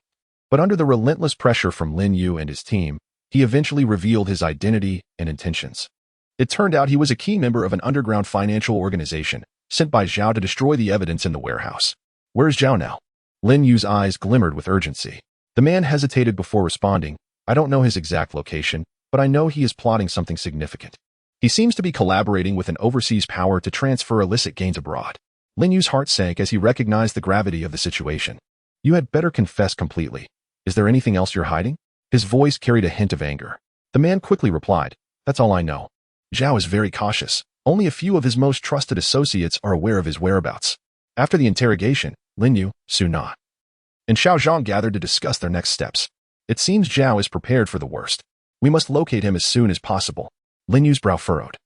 But under the relentless pressure from Lin Yu and his team, he eventually revealed his identity and intentions. It turned out he was a key member of an underground financial organization sent by Zhao to destroy the evidence in the warehouse. Where's Zhao now? Lin Yu's eyes glimmered with urgency. The man hesitated before responding. I don't know his exact location, but I know he is plotting something significant. He seems to be collaborating with an overseas power to transfer illicit gains abroad. Lin Yu's heart sank as he recognized the gravity of the situation. You had better confess completely. Is there anything else you're hiding? His voice carried a hint of anger. The man quickly replied, that's all I know. Zhao is very cautious. Only a few of his most trusted associates are aware of his whereabouts. After the interrogation, Lin Yu, Su Na, and Xiao Zhang gathered to discuss their next steps. It seems Zhao is prepared for the worst. We must locate him as soon as possible. Lin Yu's brow furrowed,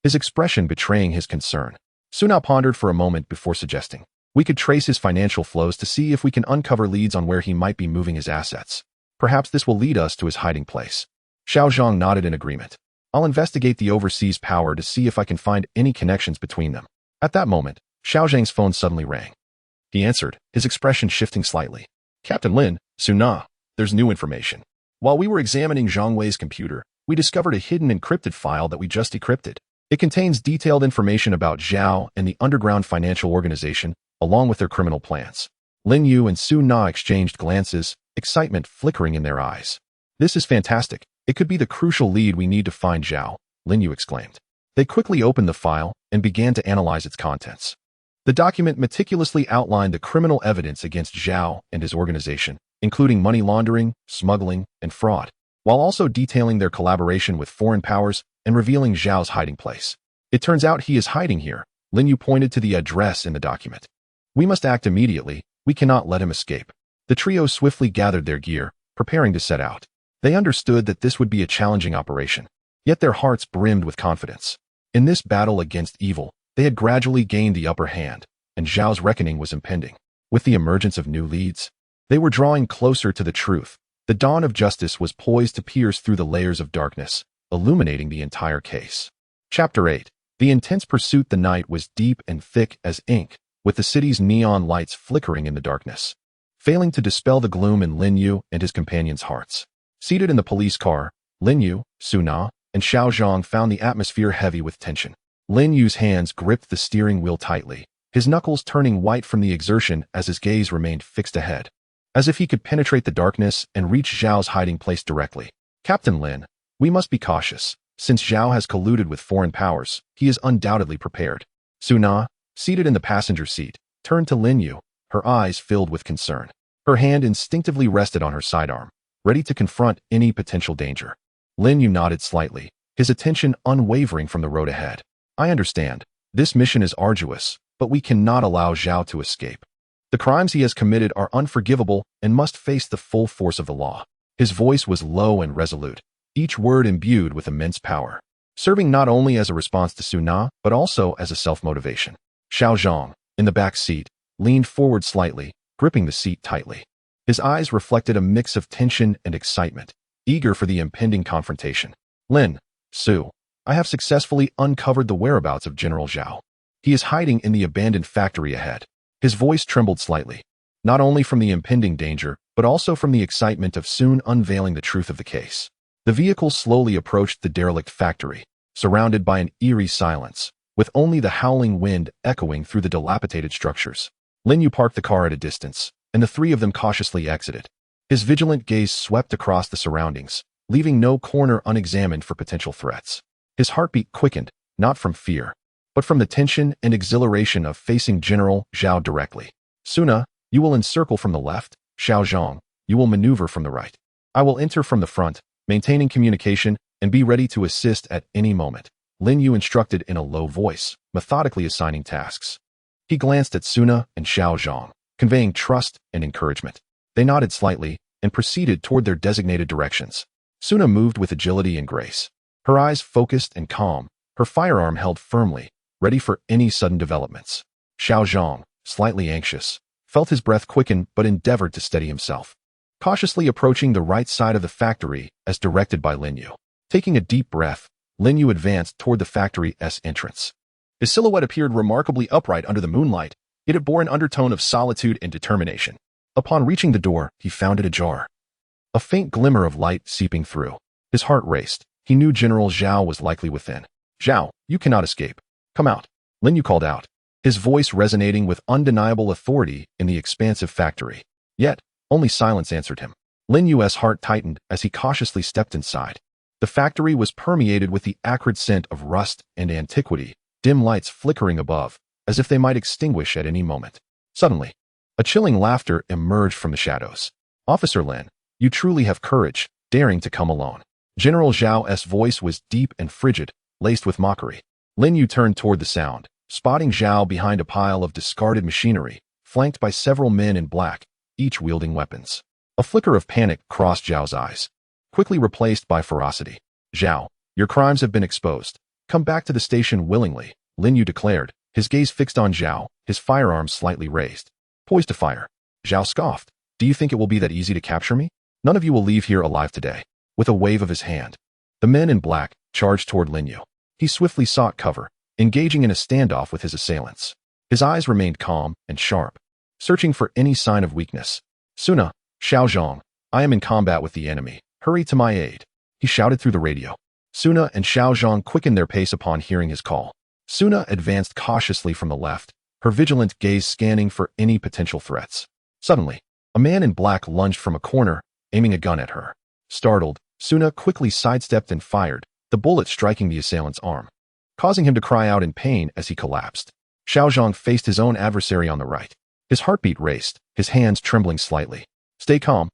his expression betraying his concern. Su Na pondered for a moment before suggesting, we could trace his financial flows to see if we can uncover leads on where he might be moving his assets. Perhaps this will lead us to his hiding place. Xiao Zhang nodded in agreement. I'll investigate the overseas power to see if I can find any connections between them. At that moment, Xiao Zhang's phone suddenly rang. He answered, his expression shifting slightly. Captain Lin, Su Na, there's new information. While we were examining Zhang Wei's computer, we discovered a hidden encrypted file that we just decrypted. It contains detailed information about Zhao and the underground financial organization, along with their criminal plans. Lin Yu and Su Na exchanged glances, excitement flickering in their eyes. This is fantastic. It could be the crucial lead we need to find Zhao, Lin Yu exclaimed. They quickly opened the file and began to analyze its contents. The document meticulously outlined the criminal evidence against Zhao and his organization, including money laundering, smuggling, and fraud, while also detailing their collaboration with foreign powers and revealing Zhao's hiding place. It turns out he is hiding here. Lin Yu pointed to the address in the document. We must act immediately. We cannot let him escape. The trio swiftly gathered their gear, preparing to set out. They understood that this would be a challenging operation, yet their hearts brimmed with confidence. In this battle against evil, they had gradually gained the upper hand, and Zhao's reckoning was impending. With the emergence of new leads, they were drawing closer to the truth. The dawn of justice was poised to pierce through the layers of darkness, illuminating the entire case. Chapter 8. The intense pursuit. The night was deep and thick as ink, with the city's neon lights flickering in the darkness, failing to dispel the gloom in Lin Yu and his companions' hearts. Seated in the police car, Lin Yu, Su Na, and Xiao Zhang found the atmosphere heavy with tension. Lin Yu's hands gripped the steering wheel tightly, his knuckles turning white from the exertion as his gaze remained fixed ahead, as if he could penetrate the darkness and reach Zhao's hiding place directly. Captain Lin, we must be cautious. Since Zhao has colluded with foreign powers, he is undoubtedly prepared. Su Na, seated in the passenger seat, turned to Lin Yu, her eyes filled with concern. Her hand instinctively rested on her sidearm, ready to confront any potential danger. Lin Yu nodded slightly, his attention unwavering from the road ahead. I understand. This mission is arduous, but we cannot allow Zhao to escape. The crimes he has committed are unforgivable and must face the full force of the law. His voice was low and resolute, each word imbued with immense power, serving not only as a response to Su Na, but also as a self-motivation. Xiao Zhang, in the back seat, leaned forward slightly, gripping the seat tightly. His eyes reflected a mix of tension and excitement, eager for the impending confrontation. Lin, Su, I have successfully uncovered the whereabouts of General Zhao. He is hiding in the abandoned factory ahead. His voice trembled slightly, not only from the impending danger, but also from the excitement of soon unveiling the truth of the case. The vehicle slowly approached the derelict factory, surrounded by an eerie silence, with only the howling wind echoing through the dilapidated structures. Lin Yu parked the car at a distance, and the three of them cautiously exited. His vigilant gaze swept across the surroundings, leaving no corner unexamined for potential threats. His heartbeat quickened, not from fear, but from the tension and exhilaration of facing General Zhao directly. Su Na, you will encircle from the left. Xiao Zhang, you will maneuver from the right. I will enter from the front, maintaining communication, and be ready to assist at any moment. Lin Yu instructed in a low voice, methodically assigning tasks. He glanced at Su Na and Xiao Zhang, conveying trust and encouragement. They nodded slightly and proceeded toward their designated directions. Su Na moved with agility and grace, her eyes focused and calm, her firearm held firmly, ready for any sudden developments. Xiao Zhang, slightly anxious, felt his breath quicken but endeavored to steady himself, cautiously approaching the right side of the factory as directed by Lin Yu. Taking a deep breath, Lin Yu advanced toward the factory's entrance. His silhouette appeared remarkably upright under the moonlight, yet it bore an undertone of solitude and determination. Upon reaching the door, he found it ajar, a faint glimmer of light seeping through. His heart raced. He knew General Zhao was likely within. Zhao, you cannot escape. Come out. Lin Yu called out, his voice resonating with undeniable authority in the expansive factory. Yet, only silence answered him. Lin Yu's heart tightened as he cautiously stepped inside. The factory was permeated with the acrid scent of rust and antiquity, dim lights flickering above, as if they might extinguish at any moment. Suddenly, a chilling laughter emerged from the shadows. Officer Lin, you truly have courage, daring to come alone. General Zhao's voice was deep and frigid, laced with mockery. Lin Yu turned toward the sound, spotting Zhao behind a pile of discarded machinery, flanked by several men in black, each wielding weapons. A flicker of panic crossed Zhao's eyes, quickly replaced by ferocity. Zhao, your crimes have been exposed. Come back to the station willingly, Lin Yu declared, his gaze fixed on Zhao, his firearm slightly raised, poised to fire. Zhao scoffed. Do you think it will be that easy to capture me? None of you will leave here alive today. With a wave of his hand, the men in black charged toward Lin Yu. He swiftly sought cover, engaging in a standoff with his assailants. His eyes remained calm and sharp, searching for any sign of weakness. Su Na, Xiao Zhang, I am in combat with the enemy. Hurry to my aid, he shouted through the radio. Su Na and Xiao Zhang quickened their pace upon hearing his call. Su Na advanced cautiously from the left, her vigilant gaze scanning for any potential threats. Suddenly, a man in black lunged from a corner, aiming a gun at her. Startled, Su Na quickly sidestepped and fired, the bullet striking the assailant's arm, causing him to cry out in pain as he collapsed. Xiao Zhang faced his own adversary on the right. His heartbeat raced, his hands trembling slightly. Stay calm,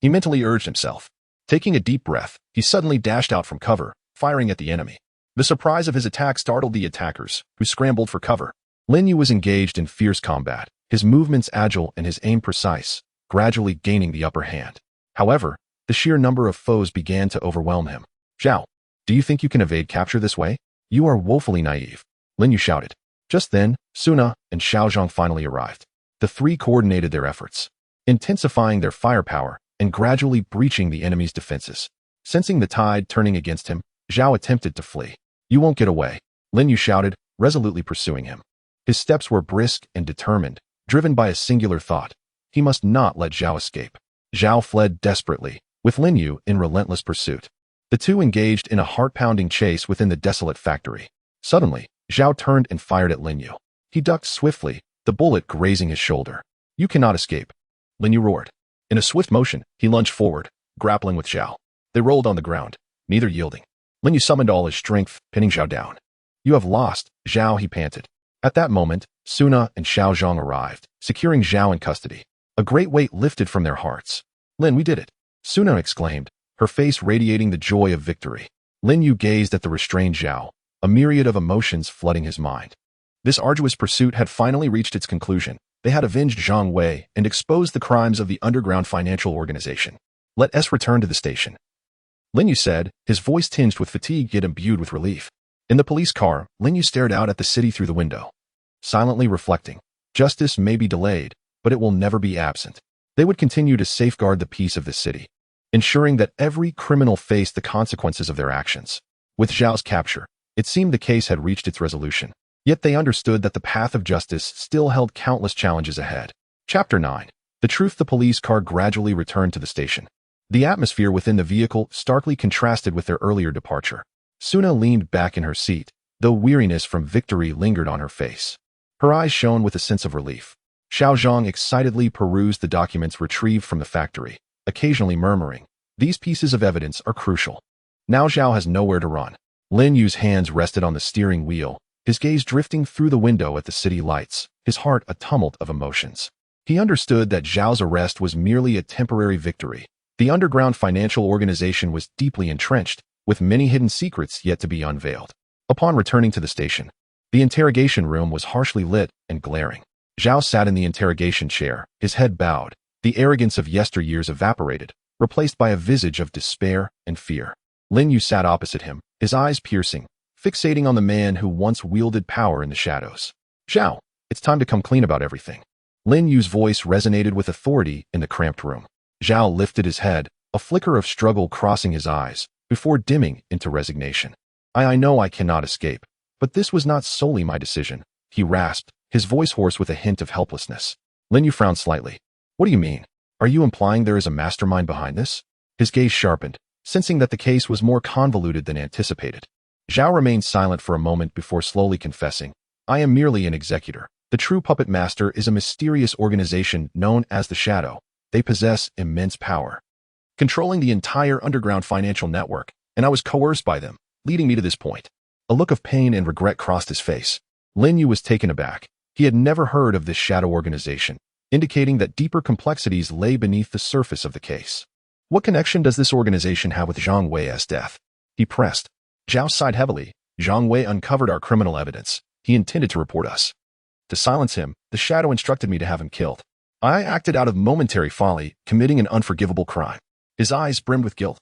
he mentally urged himself. Taking a deep breath, he suddenly dashed out from cover, firing at the enemy. The surprise of his attack startled the attackers, who scrambled for cover. Lin Yu was engaged in fierce combat, his movements agile and his aim precise, gradually gaining the upper hand. However, the sheer number of foes began to overwhelm him. Zhao, do you think you can evade capture this way? You are woefully naive, Lin Yu shouted. Just then, Su Na and Xiao Zhang finally arrived. The three coordinated their efforts, intensifying their firepower and gradually breaching the enemy's defenses. Sensing the tide turning against him, Zhao attempted to flee. You won't get away, Lin Yu shouted, resolutely pursuing him. His steps were brisk and determined, driven by a singular thought. He must not let Zhao escape. Zhao fled desperately, with Lin Yu in relentless pursuit. The two engaged in a heart-pounding chase within the desolate factory. Suddenly, Zhao turned and fired at Lin Yu. He ducked swiftly, the bullet grazing his shoulder. "You cannot escape," Lin Yu roared. In a swift motion, he lunged forward, grappling with Zhao. They rolled on the ground, neither yielding. Lin Yu summoned all his strength, pinning Zhao down. "You have lost, Zhao," he panted. At that moment, Suna and Xiao Zhang arrived, securing Zhao in custody. A great weight lifted from their hearts. "Lin, we did it," Suna exclaimed, her face radiating the joy of victory. Lin Yu gazed at the restrained Zhao, a myriad of emotions flooding his mind. This arduous pursuit had finally reached its conclusion. They had avenged Zhang Wei and exposed the crimes of the underground financial organization. "Let us return to the station," Lin Yu said, his voice tinged with fatigue yet imbued with relief. In the police car, Lin Yu stared out at the city through the window, silently reflecting. Justice may be delayed, but it will never be absent. They would continue to safeguard the peace of this city, ensuring that every criminal faced the consequences of their actions. With Zhao's capture, it seemed the case had reached its resolution. Yet they understood that the path of justice still held countless challenges ahead. Chapter 9. The truth. The police car gradually returned to the station. The atmosphere within the vehicle starkly contrasted with their earlier departure. Suna leaned back in her seat, though weariness from victory lingered on her face. Her eyes shone with a sense of relief. Xiao Zhang excitedly perused the documents retrieved from the factory, occasionally murmuring, "These pieces of evidence are crucial." Now Zhao has nowhere to run. Lin Yu's hands rested on the steering wheel, his gaze drifting through the window at the city lights, his heart a tumult of emotions. He understood that Zhao's arrest was merely a temporary victory. The underground financial organization was deeply entrenched, with many hidden secrets yet to be unveiled. Upon returning to the station, the interrogation room was harshly lit and glaring. Zhao sat in the interrogation chair, his head bowed, the arrogance of yesteryears evaporated, replaced by a visage of despair and fear. Lin Yu sat opposite him, his eyes piercing, fixating on the man who once wielded power in the shadows. "Zhao, it's time to come clean about everything." Lin Yu's voice resonated with authority in the cramped room. Zhao lifted his head, a flicker of struggle crossing his eyes, before dimming into resignation. I know I cannot escape, but this was not solely my decision," he rasped, his voice hoarse with a hint of helplessness. Lin Yu frowned slightly. "What do you mean? Are you implying there is a mastermind behind this?" His gaze sharpened, sensing that the case was more convoluted than anticipated. Zhao remained silent for a moment before slowly confessing, "I am merely an executor. The true puppet master is a mysterious organization known as the Shadow. They possess immense power, controlling the entire underground financial network, and I was coerced by them, leading me to this point." A look of pain and regret crossed his face. Lin Yu was taken aback. He had never heard of this shadow organization, indicating that deeper complexities lay beneath the surface of the case. "What connection does this organization have with Zhang Wei's death?" he pressed. Zhao sighed heavily. "Zhang Wei uncovered our criminal evidence. He intended to report us. To silence him, the shadow instructed me to have him killed. I acted out of momentary folly, committing an unforgivable crime." His eyes brimmed with guilt.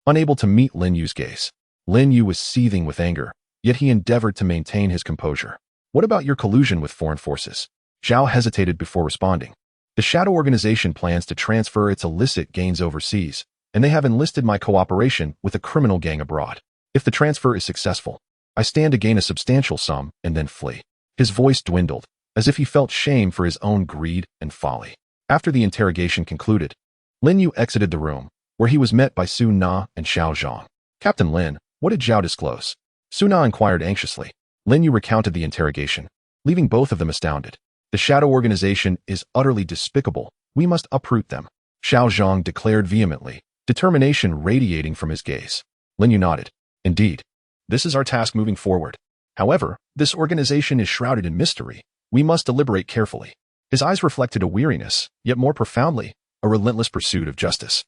Unable to meet Lin Yu's gaze, Lin Yu was seething with anger, yet he endeavored to maintain his composure. "What about your collusion with foreign forces?" Zhao hesitated before responding. "The Shadow Organization plans to transfer its illicit gains overseas, and they have enlisted my cooperation with a criminal gang abroad. If the transfer is successful, I stand to gain a substantial sum and then flee." His voice dwindled, as if he felt shame for his own greed and folly. After the interrogation concluded, Lin Yu exited the room, where he was met by Su Na and Xiao Zhang. "Captain Lin, what did Zhao disclose?" Su Na inquired anxiously. Lin Yu recounted the interrogation, leaving both of them astounded. "The Shadow Organization is utterly despicable. We must uproot them," Xiao Zhang declared vehemently, determination radiating from his gaze. Lin Yu nodded. "Indeed. This is our task moving forward. However, this organization is shrouded in mystery. We must deliberate carefully." His eyes reflected a weariness, yet more profoundly, a relentless pursuit of justice.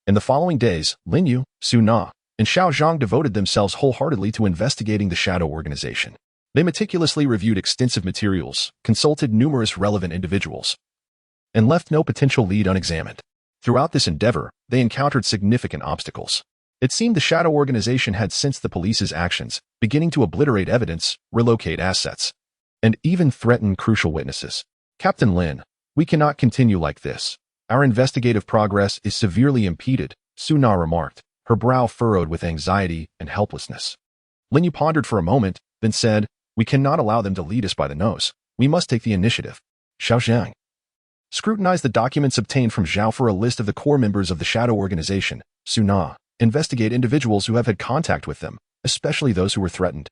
In the following days, Lin Yu, Su Na, and Xiao Zhang devoted themselves wholeheartedly to investigating the Shadow Organization. They meticulously reviewed extensive materials, consulted numerous relevant individuals, and left no potential lead unexamined. Throughout this endeavor, they encountered significant obstacles. It seemed the Shadow Organization had sensed the police's actions, beginning to obliterate evidence, relocate assets, and even threaten crucial witnesses. "Captain Lin, we cannot continue like this. Our investigative progress is severely impeded," Su Na remarked, her brow furrowed with anxiety and helplessness. Lin Yu pondered for a moment, then said, "We cannot allow them to lead us by the nose. We must take the initiative." Xiao Zhang scrutinized the documents obtained from Zhao for a list of the core members of the Shadow Organization. Su Na investigate individuals who have had contact with them, especially those who were threatened,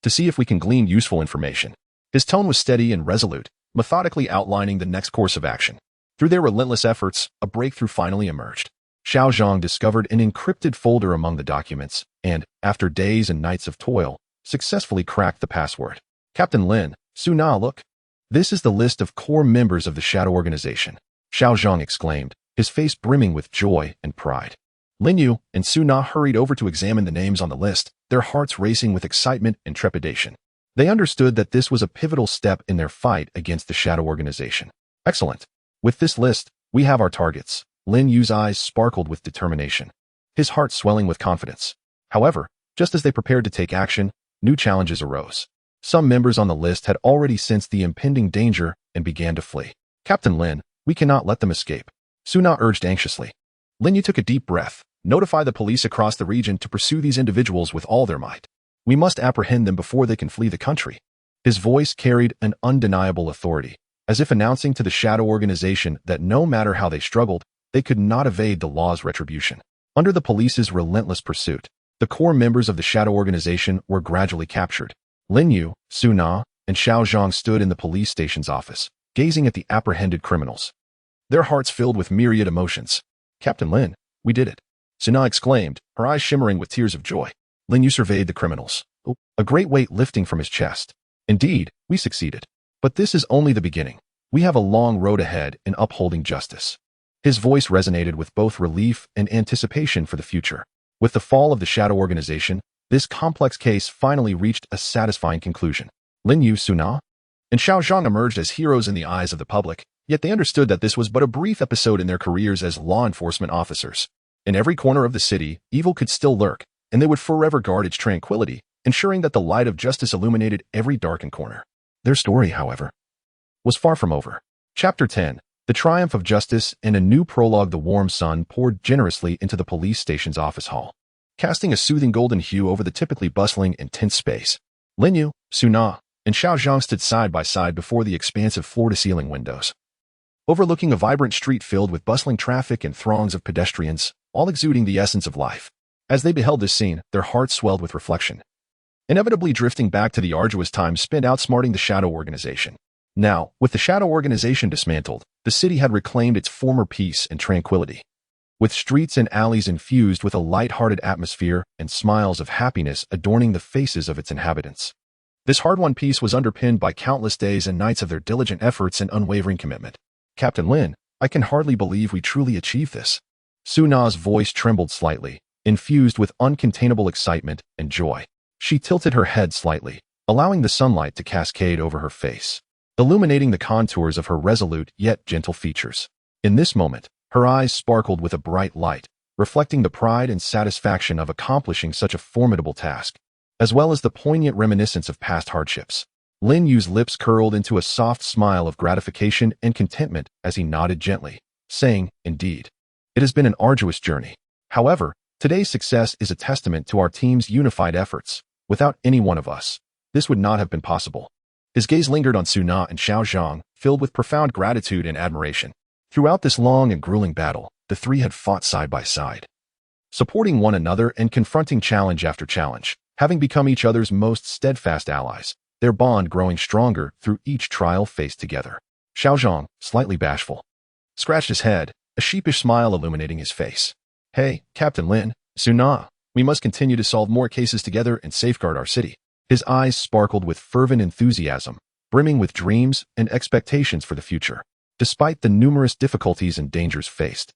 to see if we can glean useful information. His tone was steady and resolute, methodically outlining the next course of action. Through their relentless efforts, a breakthrough finally emerged. Xiao Zhang discovered an encrypted folder among the documents and, after days and nights of toil, successfully cracked the password. Captain Lin, Su Na, look. This is the list of core members of the Shadow Organization, Xiao Zhang exclaimed, his face brimming with joy and pride. Lin Yu and Su Na hurried over to examine the names on the list, their hearts racing with excitement and trepidation. They understood that this was a pivotal step in their fight against the Shadow Organization. Excellent. With this list, we have our targets. Lin Yu's eyes sparkled with determination, his heart swelling with confidence. However, just as they prepared to take action, new challenges arose. Some members on the list had already sensed the impending danger and began to flee. Captain Lin, we cannot let them escape, Su Na urged anxiously. Lin Yu took a deep breath. Notify the police across the region to pursue these individuals with all their might. We must apprehend them before they can flee the country. His voice carried an undeniable authority, as if announcing to the Shadow Organization that no matter how they struggled, they could not evade the law's retribution. Under the police's relentless pursuit, the core members of the Shadow Organization were gradually captured. Lin Yu, Su Na, and Xiao Zhang stood in the police station's office, gazing at the apprehended criminals. Their hearts filled with myriad emotions. Captain Lin, we did it, Su Na exclaimed, her eyes shimmering with tears of joy. Lin Yu surveyed the criminals, a great weight lifting from his chest. Indeed, we succeeded. But this is only the beginning. We have a long road ahead in upholding justice. His voice resonated with both relief and anticipation for the future. With the fall of the Shadow Organization, this complex case finally reached a satisfying conclusion. Lin Yu, Su Na, and Xiao Zhang emerged as heroes in the eyes of the public, yet they understood that this was but a brief episode in their careers as law enforcement officers. In every corner of the city, evil could still lurk, and they would forever guard its tranquility, ensuring that the light of justice illuminated every darkened corner. Their story, however, was far from over. Chapter 10. The Triumph of Justice. In a new prologue, the warm sun poured generously into the police station's office hall, casting a soothing golden hue over the typically bustling and tense space. Lin Yu, Su Na, and Xiao Zhang stood side by side before the expansive floor-to-ceiling windows, overlooking a vibrant street filled with bustling traffic and throngs of pedestrians, all exuding the essence of life. As they beheld this scene, their hearts swelled with reflection, inevitably drifting back to the arduous time spent outsmarting the Shadow Organization. Now, with the Shadow Organization dismantled, the city had reclaimed its former peace and tranquility, with streets and alleys infused with a light-hearted atmosphere and smiles of happiness adorning the faces of its inhabitants. This hard-won peace was underpinned by countless days and nights of their diligent efforts and unwavering commitment. Captain Lin, I can hardly believe we truly achieved this. Su Na's voice trembled slightly, infused with uncontainable excitement and joy. She tilted her head slightly, allowing the sunlight to cascade over her face, illuminating the contours of her resolute yet gentle features. In this moment, her eyes sparkled with a bright light, reflecting the pride and satisfaction of accomplishing such a formidable task, as well as the poignant reminiscence of past hardships. Lin Yu's lips curled into a soft smile of gratification and contentment as he nodded gently, saying, Indeed, it has been an arduous journey. However, today's success is a testament to our team's unified efforts. Without any one of us, this would not have been possible. His gaze lingered on Su Na and Xiao Zhang, filled with profound gratitude and admiration. Throughout this long and grueling battle, the three had fought side by side, supporting one another and confronting challenge after challenge, having become each other's most steadfast allies, their bond growing stronger through each trial faced together. Xiao Zhang, slightly bashful, scratched his head, a sheepish smile illuminating his face. Hey, Captain Lin, Su Na, we must continue to solve more cases together and safeguard our city. His eyes sparkled with fervent enthusiasm, brimming with dreams and expectations for the future. Despite the numerous difficulties and dangers faced,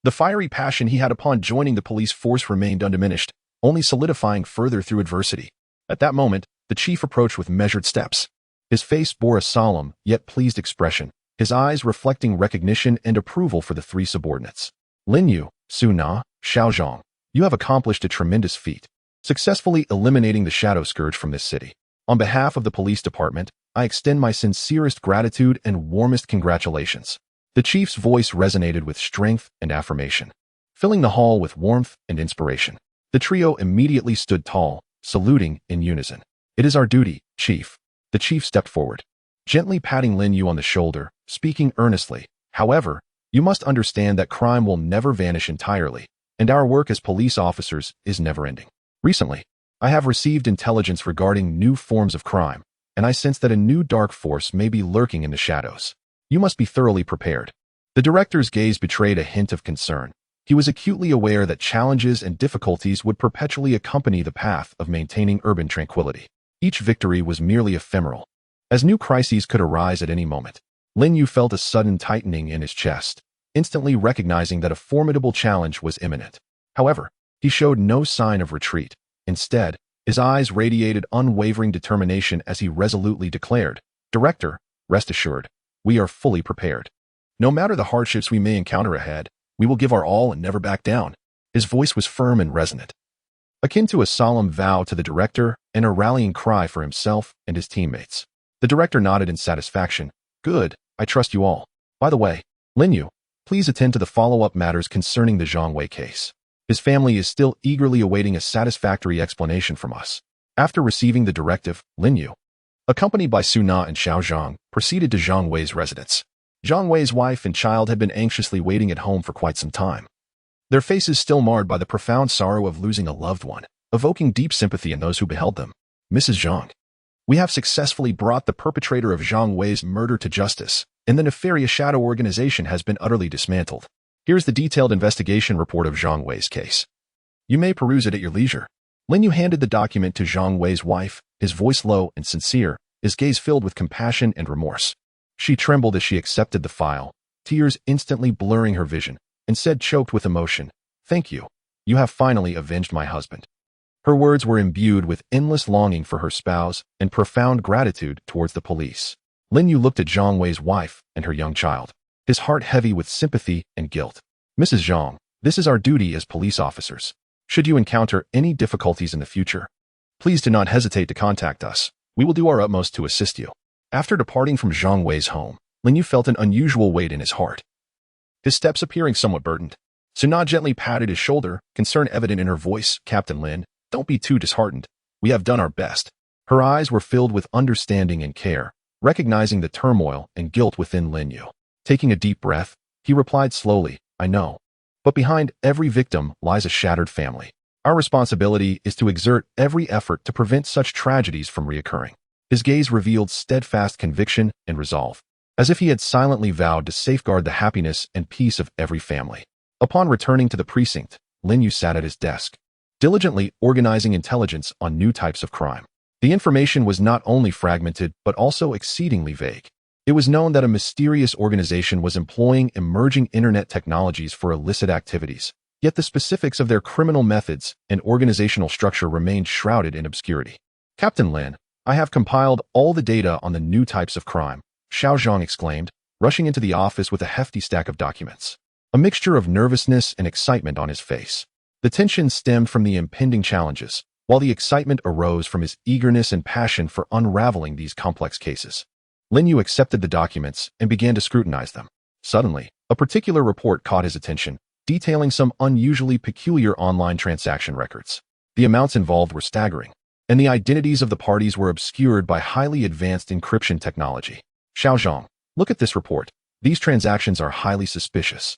the fiery passion he had upon joining the police force remained undiminished, only solidifying further through adversity. At that moment, the chief approached with measured steps. His face bore a solemn, yet pleased expression, his eyes reflecting recognition and approval for the three subordinates. Lin Yu, Su Na, Xiao Zhang, you have accomplished a tremendous feat, successfully eliminating the Shadow Scourge from this city. On behalf of the police department, I extend my sincerest gratitude and warmest congratulations. The chief's voice resonated with strength and affirmation, filling the hall with warmth and inspiration. The trio immediately stood tall, saluting in unison. It is our duty, Chief. The chief stepped forward, gently patting Lin Yu on the shoulder, speaking earnestly. However, you must understand that crime will never vanish entirely. and our work as police officers is never-ending. Recently, I have received intelligence regarding new forms of crime, and I sense that a new dark force may be lurking in the shadows. You must be thoroughly prepared. The director's gaze betrayed a hint of concern. He was acutely aware that challenges and difficulties would perpetually accompany the path of maintaining urban tranquility. Each victory was merely ephemeral, as new crises could arise at any moment. Lin Yu felt a sudden tightening in his chest, instantly recognizing that a formidable challenge was imminent. However, he showed no sign of retreat. Instead, his eyes radiated unwavering determination as he resolutely declared, "Director, rest assured, we are fully prepared. No matter the hardships we may encounter ahead, we will give our all and never back down." His voice was firm and resonant, akin to a solemn vow to the director and a rallying cry for himself and his teammates. The director nodded in satisfaction. "Good, I trust you all. By the way, Lin Yu, please attend to the follow-up matters concerning the Zhang Wei case. His family is still eagerly awaiting a satisfactory explanation from us." After receiving the directive, Lin Yu, accompanied by Su Na and Xiao Zhang, proceeded to Zhang Wei's residence. Zhang Wei's wife and child had been anxiously waiting at home for quite some time, their faces still marred by the profound sorrow of losing a loved one, evoking deep sympathy in those who beheld them. "Mrs. Zhang, we have successfully brought the perpetrator of Zhang Wei's murder to justice, and the nefarious shadow organization has been utterly dismantled. Here's the detailed investigation report of Zhang Wei's case. You may peruse it at your leisure." Lin Yu handed the document to Zhang Wei's wife, his voice low and sincere, his gaze filled with compassion and remorse. She trembled as she accepted the file, tears instantly blurring her vision, and said, choked with emotion, "Thank you. You have finally avenged my husband." Her words were imbued with endless longing for her spouse and profound gratitude towards the police. Lin Yu looked at Zhang Wei's wife and her young child, his heart heavy with sympathy and guilt. "Mrs. Zhang, this is our duty as police officers. Should you encounter any difficulties in the future, please do not hesitate to contact us. We will do our utmost to assist you." After departing from Zhang Wei's home, Lin Yu felt an unusual weight in his heart, his steps appearing somewhat burdened. Su Na gently patted his shoulder, concern evident in her voice. "Captain Lin, don't be too disheartened. We have done our best." Her eyes were filled with understanding and care, recognizing the turmoil and guilt within Lin Yu. Taking a deep breath, he replied slowly, "I know. But behind every victim lies a shattered family. Our responsibility is to exert every effort to prevent such tragedies from reoccurring." His gaze revealed steadfast conviction and resolve, as if he had silently vowed to safeguard the happiness and peace of every family. Upon returning to the precinct, Lin Yu sat at his desk, diligently organizing intelligence on new types of crime. The information was not only fragmented but also exceedingly vague. It was known that a mysterious organization was employing emerging internet technologies for illicit activities, yet the specifics of their criminal methods and organizational structure remained shrouded in obscurity. "Captain Lin, I have compiled all the data on the new types of crime," Xiao Zhang exclaimed, rushing into the office with a hefty stack of documents, a mixture of nervousness and excitement on his face. The tension stemmed from the impending challenges, while the excitement arose from his eagerness and passion for unraveling these complex cases. Lin Yu accepted the documents and began to scrutinize them. Suddenly, a particular report caught his attention, detailing some unusually peculiar online transaction records. The amounts involved were staggering, and the identities of the parties were obscured by highly advanced encryption technology. "Xiao Zhang, look at this report. These transactions are highly suspicious.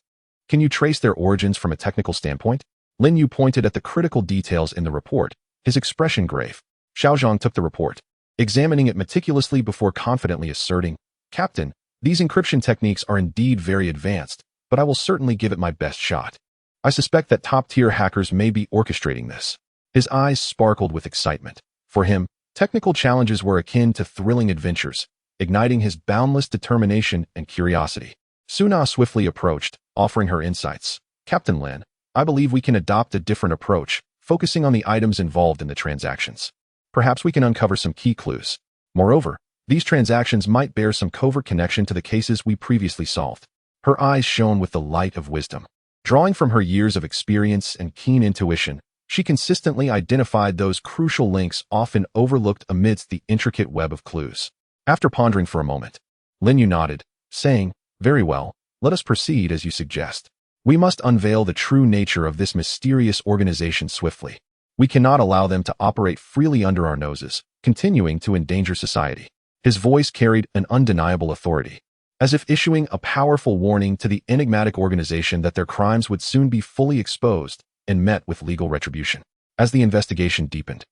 Can you trace their origins from a technical standpoint?" Lin Yu pointed at the critical details in the report, his expression grave. Xiao Zhang took the report, examining it meticulously before confidently asserting, "Captain, these encryption techniques are indeed very advanced, but I will certainly give it my best shot. I suspect that top-tier hackers may be orchestrating this." His eyes sparkled with excitement. For him, technical challenges were akin to thrilling adventures, igniting his boundless determination and curiosity. Su Na swiftly approached, offering her insights. "Captain Lin, I believe we can adopt a different approach, focusing on the items involved in the transactions. Perhaps we can uncover some key clues. Moreover, these transactions might bear some covert connection to the cases we previously solved." Her eyes shone with the light of wisdom. Drawing from her years of experience and keen intuition, she consistently identified those crucial links often overlooked amidst the intricate web of clues. After pondering for a moment, Lin Yu nodded, saying, "Very well, let us proceed as you suggest. We must unveil the true nature of this mysterious organization swiftly. We cannot allow them to operate freely under our noses, continuing to endanger society." His voice carried an undeniable authority. as if issuing a powerful warning to the enigmatic organization that their crimes would soon be fully exposed and met with legal retribution. As the investigation deepened,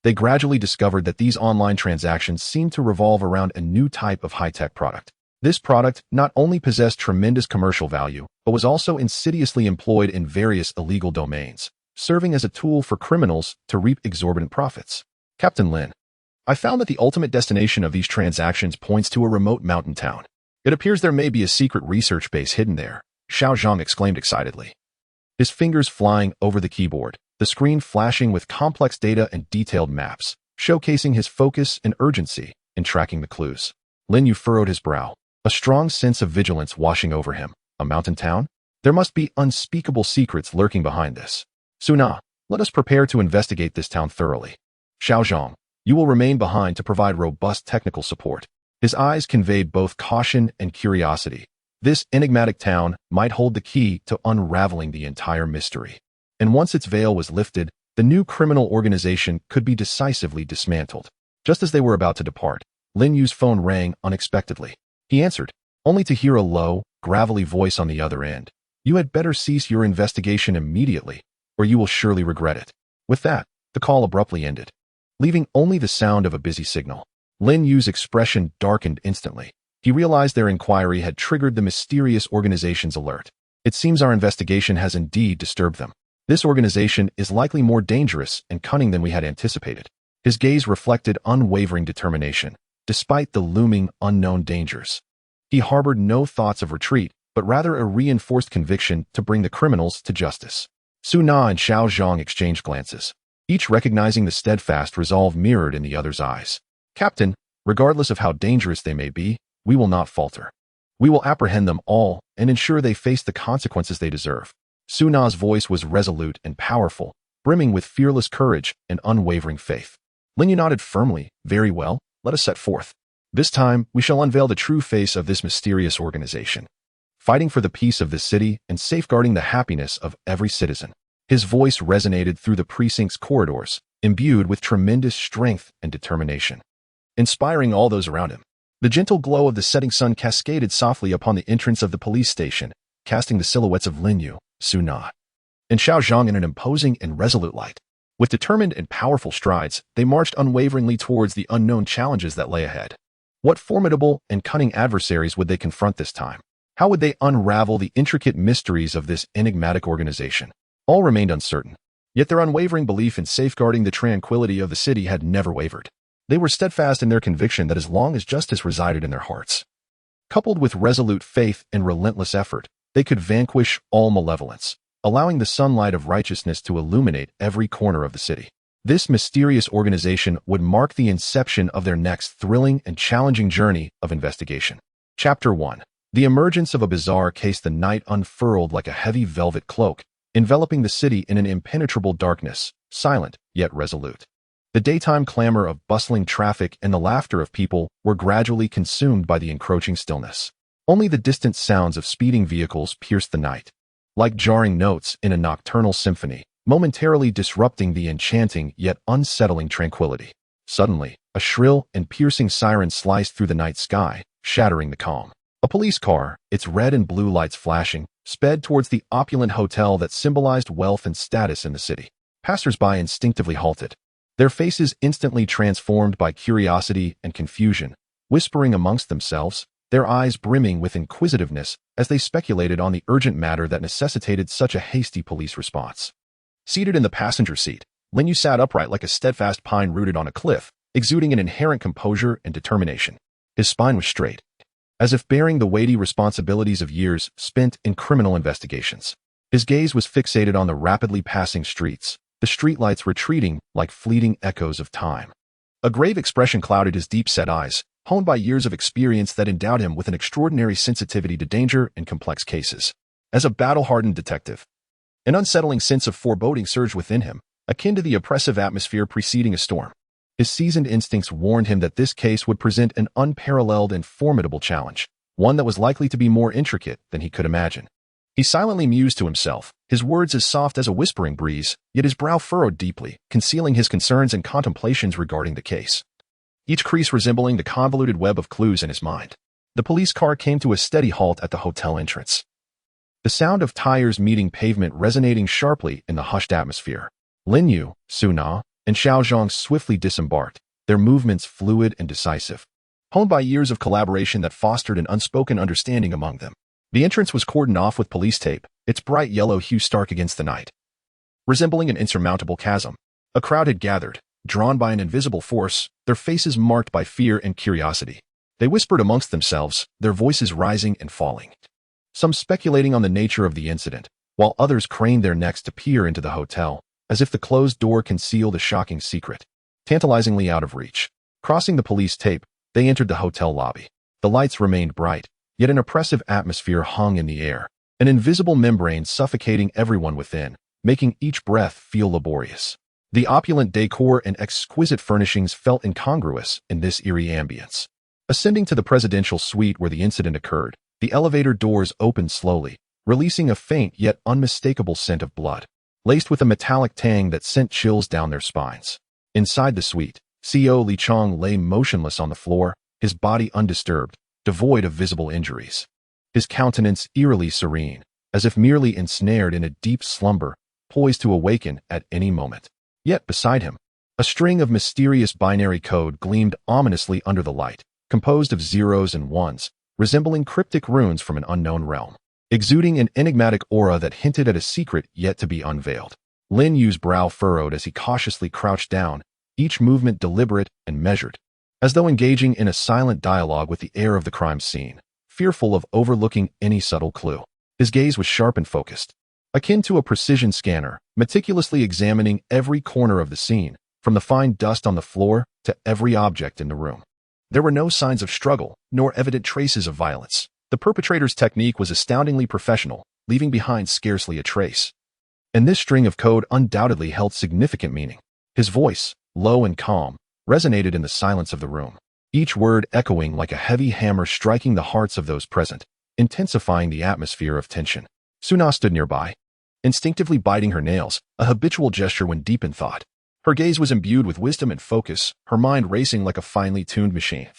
they gradually discovered that these online transactions seemed to revolve around a new type of high-tech product. This product not only possessed tremendous commercial value, but was also insidiously employed in various illegal domains, serving as a tool for criminals to reap exorbitant profits. Captain Lin, I found that the ultimate destination of these transactions points to a remote mountain town. It appears there may be a secret research base hidden there, Xiao Zhang exclaimed excitedly. His fingers flying over the keyboard, the screen flashing with complex data and detailed maps, showcasing his focus and urgency in tracking the clues. Lin Yu furrowed his brow, a strong sense of vigilance washing over him. A mountain town? There must be unspeakable secrets lurking behind this. Suna, let us prepare to investigate this town thoroughly. Xiao Zhang, you will remain behind to provide robust technical support. His eyes conveyed both caution and curiosity. This enigmatic town might hold the key to unraveling the entire mystery. And once its veil was lifted, the new criminal organization could be decisively dismantled. Just as they were about to depart, Lin Yu's phone rang unexpectedly. He answered, only to hear a low, gravelly voice on the other end. You had better cease your investigation immediately, or you will surely regret it. With that, the call abruptly ended, leaving only the sound of a busy signal. Lin Yu's expression darkened instantly. He realized their inquiry had triggered the mysterious organization's alert. It seems our investigation has indeed disturbed them. This organization is likely more dangerous and cunning than we had anticipated. His gaze reflected unwavering determination, despite the looming unknown dangers. He harbored no thoughts of retreat, but rather a reinforced conviction to bring the criminals to justice. Su Na and Xiao Zhang exchanged glances, each recognizing the steadfast resolve mirrored in the other's eyes. Captain, regardless of how dangerous they may be, we will not falter. We will apprehend them all and ensure they face the consequences they deserve. Su Na's voice was resolute and powerful, brimming with fearless courage and unwavering faith. Lin Yu nodded firmly. Very well, let us set forth. This time, we shall unveil the true face of this mysterious organization, fighting for the peace of this city and safeguarding the happiness of every citizen. His voice resonated through the precinct's corridors, imbued with tremendous strength and determination, inspiring all those around him. The gentle glow of the setting sun cascaded softly upon the entrance of the police station, casting the silhouettes of Lin Yu, Su Na, and Xiao Zhang in an imposing and resolute light. With determined and powerful strides, they marched unwaveringly towards the unknown challenges that lay ahead. What formidable and cunning adversaries would they confront this time? How would they unravel the intricate mysteries of this enigmatic organization? All remained uncertain, yet their unwavering belief in safeguarding the tranquility of the city had never wavered. They were steadfast in their conviction that as long as justice resided in their hearts, coupled with resolute faith and relentless effort, they could vanquish all malevolence, allowing the sunlight of righteousness to illuminate every corner of the city. This mysterious organization would mark the inception of their next thrilling and challenging journey of investigation. Chapter 1. The emergence of a bizarre case. The night unfurled like a heavy velvet cloak, enveloping the city in an impenetrable darkness, silent yet resolute. The daytime clamor of bustling traffic and the laughter of people were gradually consumed by the encroaching stillness. Only the distant sounds of speeding vehicles pierced the night, like jarring notes in a nocturnal symphony, momentarily disrupting the enchanting yet unsettling tranquility. Suddenly, a shrill and piercing siren sliced through the night sky, shattering the calm. A police car, its red and blue lights flashing, sped towards the opulent hotel that symbolized wealth and status in the city. Passers-by instinctively halted, their faces instantly transformed by curiosity and confusion, whispering amongst themselves, their eyes brimming with inquisitiveness as they speculated on the urgent matter that necessitated such a hasty police response. Seated in the passenger seat, Lin Yu sat upright like a steadfast pine rooted on a cliff, exuding an inherent composure and determination. His spine was straight, as if bearing the weighty responsibilities of years spent in criminal investigations. His gaze was fixated on the rapidly passing streets, the streetlights retreating like fleeting echoes of time. A grave expression clouded his deep-set eyes, honed by years of experience that endowed him with an extraordinary sensitivity to danger and complex cases. As a battle-hardened detective, an unsettling sense of foreboding surged within him, akin to the oppressive atmosphere preceding a storm. His seasoned instincts warned him that this case would present an unparalleled and formidable challenge, one that was likely to be more intricate than he could imagine. He silently mused to himself, his words as soft as a whispering breeze, yet his brow furrowed deeply, concealing his concerns and contemplations regarding the case, each crease resembling the convoluted web of clues in his mind. The police car came to a steady halt at the hotel entrance. The sound of tires meeting pavement resonating sharply in the hushed atmosphere. Lin Yu, Su Na, and Xiao Zhang swiftly disembarked, their movements fluid and decisive, honed by years of collaboration that fostered an unspoken understanding among them. The entrance was cordoned off with police tape, its bright yellow hue stark against the night, resembling an insurmountable chasm. A crowd had gathered, drawn by an invisible force, their faces marked by fear and curiosity. They whispered amongst themselves, their voices rising and falling, some speculating on the nature of the incident, while others craned their necks to peer into the hotel, as if the closed door concealed a shocking secret, tantalizingly out of reach. Crossing the police tape, they entered the hotel lobby. The lights remained bright, yet an oppressive atmosphere hung in the air, an invisible membrane suffocating everyone within, making each breath feel laborious. The opulent decor and exquisite furnishings felt incongruous in this eerie ambience. Ascending to the presidential suite where the incident occurred, the elevator doors opened slowly, releasing a faint yet unmistakable scent of blood, laced with a metallic tang that sent chills down their spines. Inside the suite, CEO Li Chong lay motionless on the floor, his body undisturbed, devoid of visible injuries. His countenance eerily serene, as if merely ensnared in a deep slumber, poised to awaken at any moment. Yet beside him, a string of mysterious binary code gleamed ominously under the light, composed of zeros and ones, resembling cryptic runes from an unknown realm, exuding an enigmatic aura that hinted at a secret yet to be unveiled. Lin Yu's brow furrowed as he cautiously crouched down, each movement deliberate and measured, as though engaging in a silent dialogue with the air of the crime scene, fearful of overlooking any subtle clue. His gaze was sharp and focused, akin to a precision scanner, meticulously examining every corner of the scene, from the fine dust on the floor to every object in the room. There were no signs of struggle, nor evident traces of violence. The perpetrator's technique was astoundingly professional, leaving behind scarcely a trace. And this string of code undoubtedly held significant meaning. His voice, low and calm, resonated in the silence of the room, each word echoing like a heavy hammer striking the hearts of those present, intensifying the atmosphere of tension. Suna stood nearby, instinctively biting her nails, a habitual gesture when deep in thought. Her gaze was imbued with wisdom and focus, her mind racing like a finely tuned machine.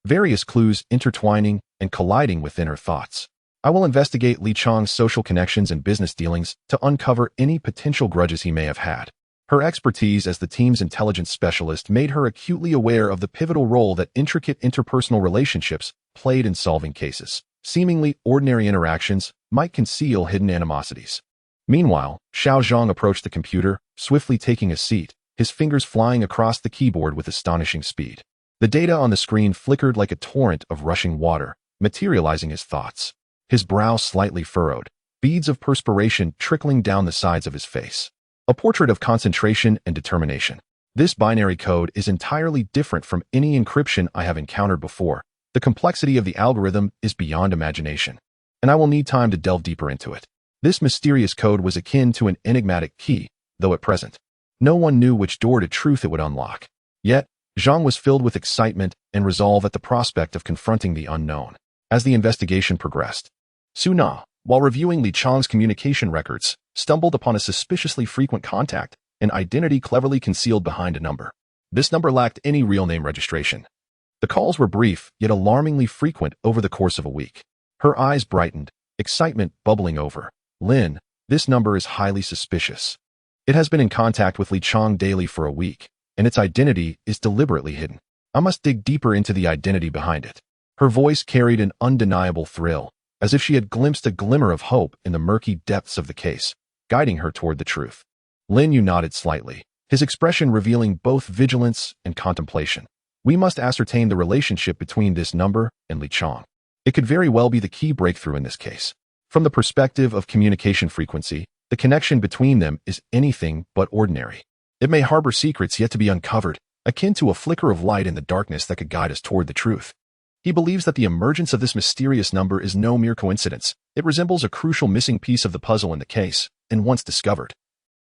Various clues intertwining and colliding within her thoughts. I will investigate Li Chong's social connections and business dealings to uncover any potential grudges he may have had. Her expertise as the team's intelligence specialist made her acutely aware of the pivotal role that intricate interpersonal relationships played in solving cases. Seemingly ordinary interactions might conceal hidden animosities. Meanwhile, Xiao Zhang approached the computer, swiftly taking a seat, his fingers flying across the keyboard with astonishing speed. The data on the screen flickered like a torrent of rushing water, materializing his thoughts. His brow slightly furrowed, beads of perspiration trickling down the sides of his face. A portrait of concentration and determination. This binary code is entirely different from any encryption I have encountered before. The complexity of the algorithm is beyond imagination, and I will need time to delve deeper into it. This mysterious code was akin to an enigmatic key, though at present, no one knew which door to truth it would unlock. Yet, Zhang was filled with excitement and resolve at the prospect of confronting the unknown. As the investigation progressed, Su Na, while reviewing Li Chong's communication records, stumbled upon a suspiciously frequent contact, an identity cleverly concealed behind a number. This number lacked any real name registration. The calls were brief, yet alarmingly frequent over the course of a week. Her eyes brightened, excitement bubbling over. Lin, this number is highly suspicious. It has been in contact with Li Chong daily for a week, and its identity is deliberately hidden. I must dig deeper into the identity behind it. Her voice carried an undeniable thrill, as if she had glimpsed a glimmer of hope in the murky depths of the case, guiding her toward the truth. Lin Yu nodded slightly, his expression revealing both vigilance and contemplation. We must ascertain the relationship between this number and Li Chong. It could very well be the key breakthrough in this case. From the perspective of communication frequency, the connection between them is anything but ordinary. It may harbor secrets yet to be uncovered, akin to a flicker of light in the darkness that could guide us toward the truth. He believes that the emergence of this mysterious number is no mere coincidence. It resembles a crucial missing piece of the puzzle in the case, and once discovered,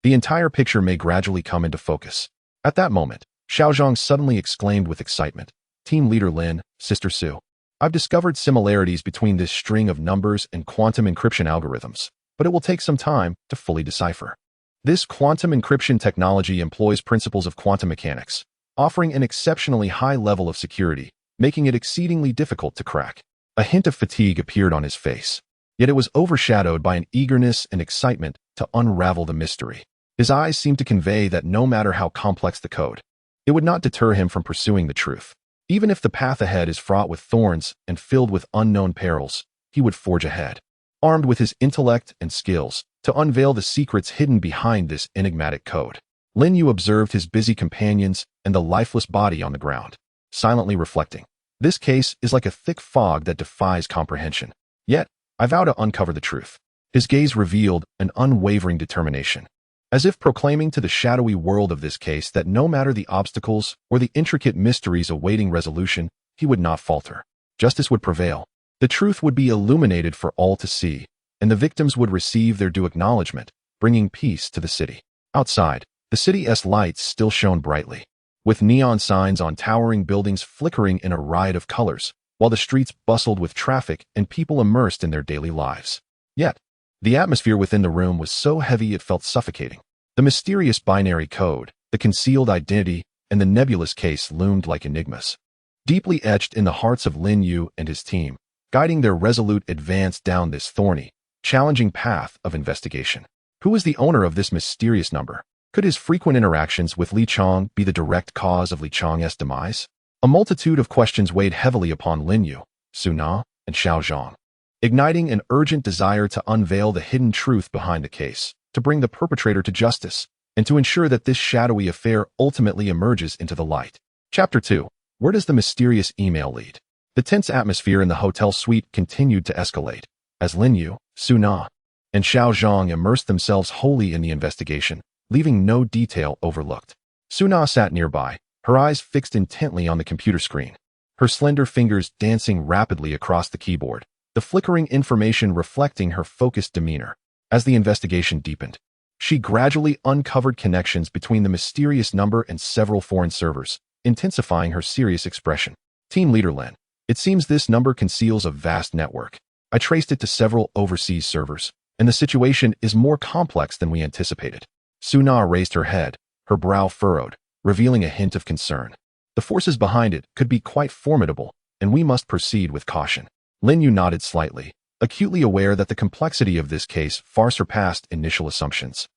the entire picture may gradually come into focus. At that moment, Xiao Zhang suddenly exclaimed with excitement, "Team leader Lin, Sister Su, I've discovered similarities between this string of numbers and quantum encryption algorithms, but it will take some time to fully decipher. This quantum encryption technology employs principles of quantum mechanics, offering an exceptionally high level of security, making it exceedingly difficult to crack. A hint of fatigue appeared on his face, yet it was overshadowed by an eagerness and excitement to unravel the mystery. His eyes seemed to convey that no matter how complex the code, it would not deter him from pursuing the truth. Even if the path ahead is fraught with thorns and filled with unknown perils, he would forge ahead, armed with his intellect and skills, to unveil the secrets hidden behind this enigmatic code. Lin Yu observed his busy companions and the lifeless body on the ground, silently reflecting. This case is like a thick fog that defies comprehension. Yet, I vow to uncover the truth. His gaze revealed an unwavering determination, as if proclaiming to the shadowy world of this case that no matter the obstacles or the intricate mysteries awaiting resolution, he would not falter. Justice would prevail. The truth would be illuminated for all to see, and the victims would receive their due acknowledgement, bringing peace to the city. Outside, the city's lights still shone brightly, with neon signs on towering buildings flickering in a riot of colors, while the streets bustled with traffic and people immersed in their daily lives. Yet, the atmosphere within the room was so heavy it felt suffocating. The mysterious binary code, the concealed identity, and the nebulous case loomed like enigmas, deeply etched in the hearts of Lin Yu and his team, guiding their resolute advance down this thorny, challenging path of investigation. Who was the owner of this mysterious number? Could his frequent interactions with Li Chong be the direct cause of Li Chong's demise? A multitude of questions weighed heavily upon Lin Yu, Su Na, and Xiao Zhang, igniting an urgent desire to unveil the hidden truth behind the case, to bring the perpetrator to justice, and to ensure that this shadowy affair ultimately emerges into the light. Chapter 2. Where does the mysterious email lead? The tense atmosphere in the hotel suite continued to escalate, as Lin Yu, Su Na, and Xiao Zhang immersed themselves wholly in the investigation, leaving no detail overlooked. Su Na sat nearby, her eyes fixed intently on the computer screen, her slender fingers dancing rapidly across the keyboard, the flickering information reflecting her focused demeanor. As the investigation deepened, she gradually uncovered connections between the mysterious number and several foreign servers, intensifying her serious expression. Team Leader Lin, it seems this number conceals a vast network. I traced it to several overseas servers, and the situation is more complex than we anticipated. Su Na raised her head, her brow furrowed, revealing a hint of concern. The forces behind it could be quite formidable, and we must proceed with caution. Lin Yu nodded slightly, acutely aware that the complexity of this case far surpassed initial assumptions.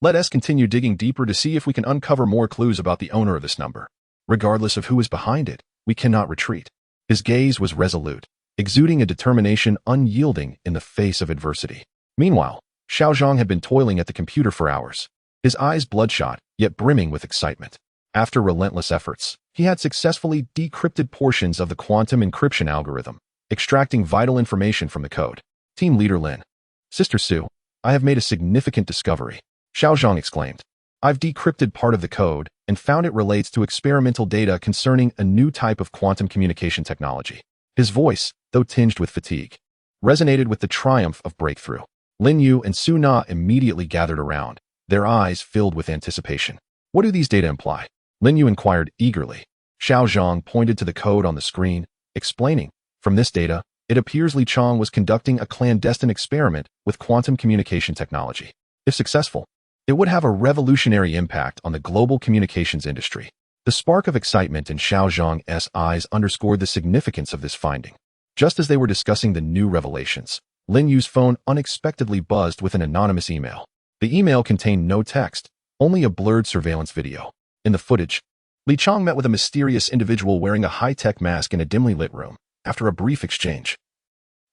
Let us continue digging deeper to see if we can uncover more clues about the owner of this number. Regardless of who is behind it, we cannot retreat. His gaze was resolute, exuding a determination unyielding in the face of adversity. Meanwhile, Xiao Zhang had been toiling at the computer for hours, his eyes bloodshot, yet brimming with excitement. After relentless efforts, he had successfully decrypted portions of the quantum encryption algorithm, extracting vital information from the code. Team Leader Lin. Sister Su, I have made a significant discovery, Xiao Zhang exclaimed. I've decrypted part of the code and found it relates to experimental data concerning a new type of quantum communication technology. His voice, though tinged with fatigue, resonated with the triumph of breakthrough. Lin Yu and Su Na immediately gathered around, their eyes filled with anticipation. What do these data imply? Lin Yu inquired eagerly. Xiao Zhang pointed to the code on the screen, explaining, from this data, it appears Li Chong was conducting a clandestine experiment with quantum communication technology. If successful, it would have a revolutionary impact on the global communications industry. The spark of excitement in Xiao Zhang's eyes underscored the significance of this finding. Just as they were discussing the new revelations, Lin Yu's phone unexpectedly buzzed with an anonymous email. The email contained no text, only a blurred surveillance video. In the footage, Li Chong met with a mysterious individual wearing a high-tech mask in a dimly lit room. After a brief exchange,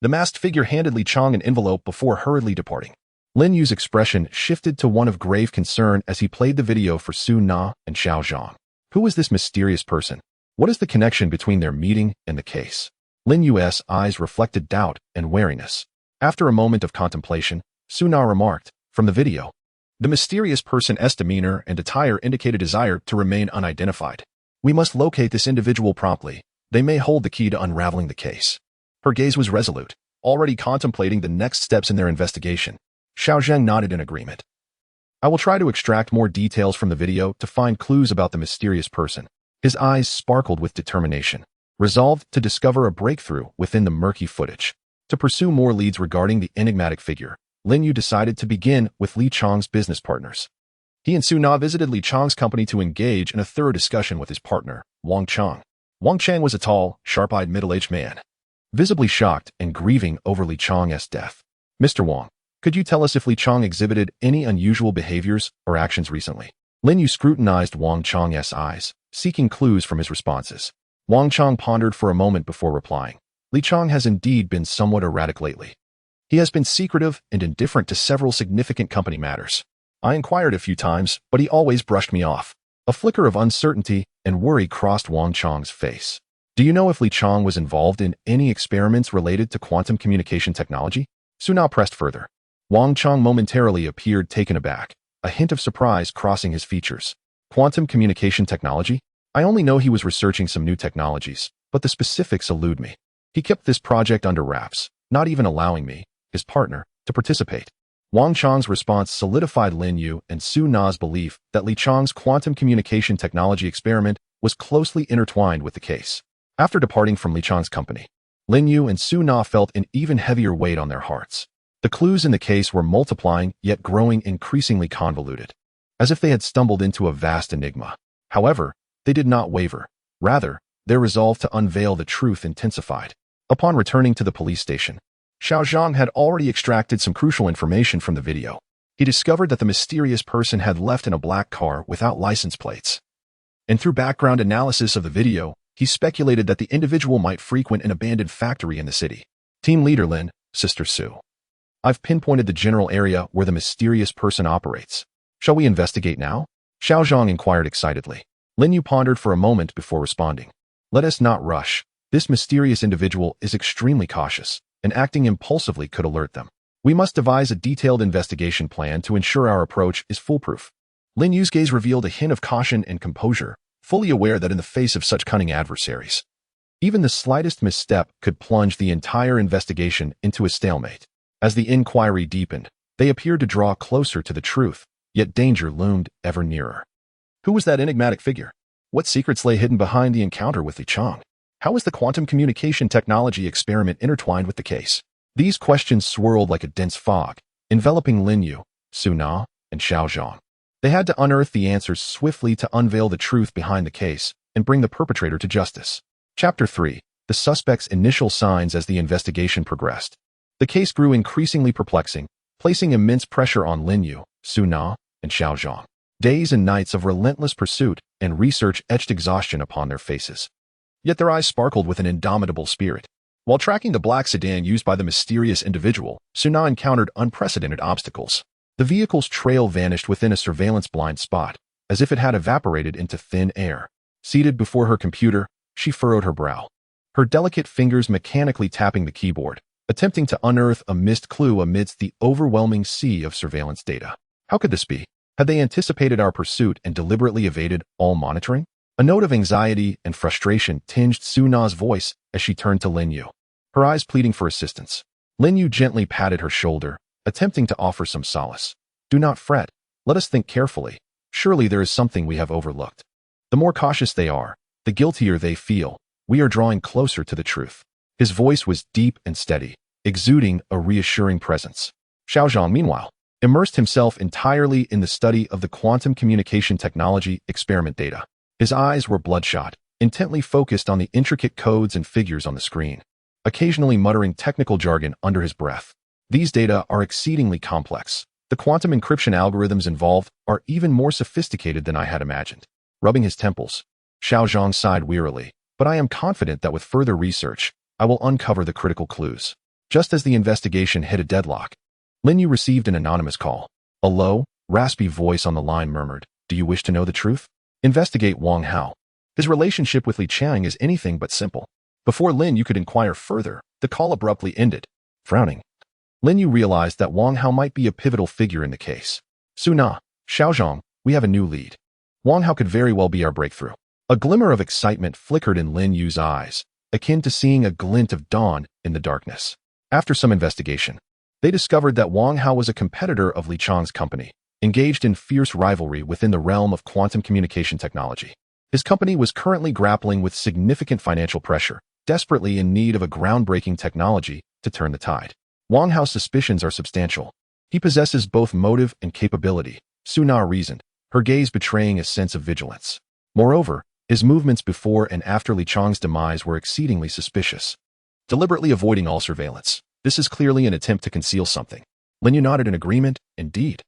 the masked figure handed Li Chong an envelope before hurriedly departing. Lin Yu's expression shifted to one of grave concern as he played the video for Su Na and Xiao Zhang. Who was this mysterious person? What is the connection between their meeting and the case? Lin Yu's eyes reflected doubt and wariness. After a moment of contemplation, Su Na remarked, from the video, the mysterious person's demeanor and attire indicate a desire to remain unidentified. We must locate this individual promptly. They may hold the key to unraveling the case. Her gaze was resolute, already contemplating the next steps in their investigation. Xiao Zhang nodded in agreement. I will try to extract more details from the video to find clues about the mysterious person. His eyes sparkled with determination, resolved to discover a breakthrough within the murky footage. To pursue more leads regarding the enigmatic figure, Lin Yu decided to begin with Li Chong's business partners. He and Su Na visited Li Chong's company to engage in a thorough discussion with his partner, Wang Chang. Wang Chang was a tall, sharp-eyed middle-aged man, visibly shocked and grieving over Li Chang's death. Mr. Wang, could you tell us if Li Chang exhibited any unusual behaviors or actions recently? Lin Yu scrutinized Wang Chang's eyes, seeking clues from his responses. Wang Chang pondered for a moment before replying. Li Chang has indeed been somewhat erratic lately. He has been secretive and indifferent to several significant company matters. I inquired a few times, but he always brushed me off. A flicker of uncertainty and worry crossed Wang Chang's face. Do you know if Li Chang was involved in any experiments related to quantum communication technology? Su Na pressed further. Wang Chang momentarily appeared taken aback, a hint of surprise crossing his features. Quantum communication technology? I only know he was researching some new technologies, but the specifics elude me. He kept this project under wraps, not even allowing me, his partner, to participate. Wang Chang's response solidified Lin Yu and Su Na's belief that Li Chang's quantum communication technology experiment was closely intertwined with the case. After departing from Li Chang's company, Lin Yu and Su Na felt an even heavier weight on their hearts. The clues in the case were multiplying yet growing increasingly convoluted, as if they had stumbled into a vast enigma. However, they did not waver. Rather, their resolve to unveil the truth intensified. Upon returning to the police station, Xiao Zhang had already extracted some crucial information from the video. He discovered that the mysterious person had left in a black car without license plates. And through background analysis of the video, he speculated that the individual might frequent an abandoned factory in the city. Team leader Lin, Sister Su. I've pinpointed the general area where the mysterious person operates. Shall we investigate now? Xiao Zhang inquired excitedly. Lin Yu pondered for a moment before responding. Let us not rush. This mysterious individual is extremely cautious, and acting impulsively could alert them. We must devise a detailed investigation plan to ensure our approach is foolproof. Lin Yu's gaze revealed a hint of caution and composure, fully aware that in the face of such cunning adversaries, even the slightest misstep could plunge the entire investigation into a stalemate. As the inquiry deepened, they appeared to draw closer to the truth, yet danger loomed ever nearer. Who was that enigmatic figure? What secrets lay hidden behind the encounter with Li Chang? How was the quantum communication technology experiment intertwined with the case? These questions swirled like a dense fog, enveloping Lin Yu, Su Na, and Xiao Zhang. They had to unearth the answers swiftly to unveil the truth behind the case and bring the perpetrator to justice. Chapter 3. The suspect's initial signs as the investigation progressed. The case grew increasingly perplexing, placing immense pressure on Lin Yu, Su Na, and Xiao Zhang. Days and nights of relentless pursuit and research etched exhaustion upon their faces. Yet their eyes sparkled with an indomitable spirit. While tracking the black sedan used by the mysterious individual, Su Na encountered unprecedented obstacles. The vehicle's trail vanished within a surveillance blind spot, as if it had evaporated into thin air. Seated before her computer, she furrowed her brow, her delicate fingers mechanically tapping the keyboard, attempting to unearth a missed clue amidst the overwhelming sea of surveillance data. How could this be? Had they anticipated our pursuit and deliberately evaded all monitoring? A note of anxiety and frustration tinged Su Na's voice as she turned to Lin Yu, her eyes pleading for assistance. Lin Yu gently patted her shoulder, attempting to offer some solace. Do not fret. Let us think carefully. Surely there is something we have overlooked. The more cautious they are, the guiltier they feel. We are drawing closer to the truth. His voice was deep and steady, exuding a reassuring presence. Xiao Zhang, meanwhile, immersed himself entirely in the study of the quantum communication technology experiment data. His eyes were bloodshot, intently focused on the intricate codes and figures on the screen, occasionally muttering technical jargon under his breath. These data are exceedingly complex. The quantum encryption algorithms involved are even more sophisticated than I had imagined. Rubbing his temples, Xiao Zhang sighed wearily, but I am confident that with further research, I will uncover the critical clues. Just as the investigation hit a deadlock, Lin Yu received an anonymous call. A low, raspy voice on the line murmured, "Do you wish to know the truth? Investigate Wang Hao. His relationship with Li Chang is anything but simple." Before Lin Yu could inquire further, the call abruptly ended. Frowning, Lin Yu realized that Wang Hao might be a pivotal figure in the case. Su Na, Xiao Zhang, we have a new lead. Wang Hao could very well be our breakthrough. A glimmer of excitement flickered in Lin Yu's eyes, akin to seeing a glint of dawn in the darkness. After some investigation, they discovered that Wang Hao was a competitor of Li Chang's company, engaged in fierce rivalry within the realm of quantum communication technology. His company was currently grappling with significant financial pressure, desperately in need of a groundbreaking technology to turn the tide. Wang Hao's suspicions are substantial. He possesses both motive and capability, Su Na reasoned, her gaze betraying a sense of vigilance. Moreover, his movements before and after Li Chang's demise were exceedingly suspicious. deliberately avoiding all surveillance. This is clearly an attempt to conceal something. Lin Yu nodded in agreement. Indeed.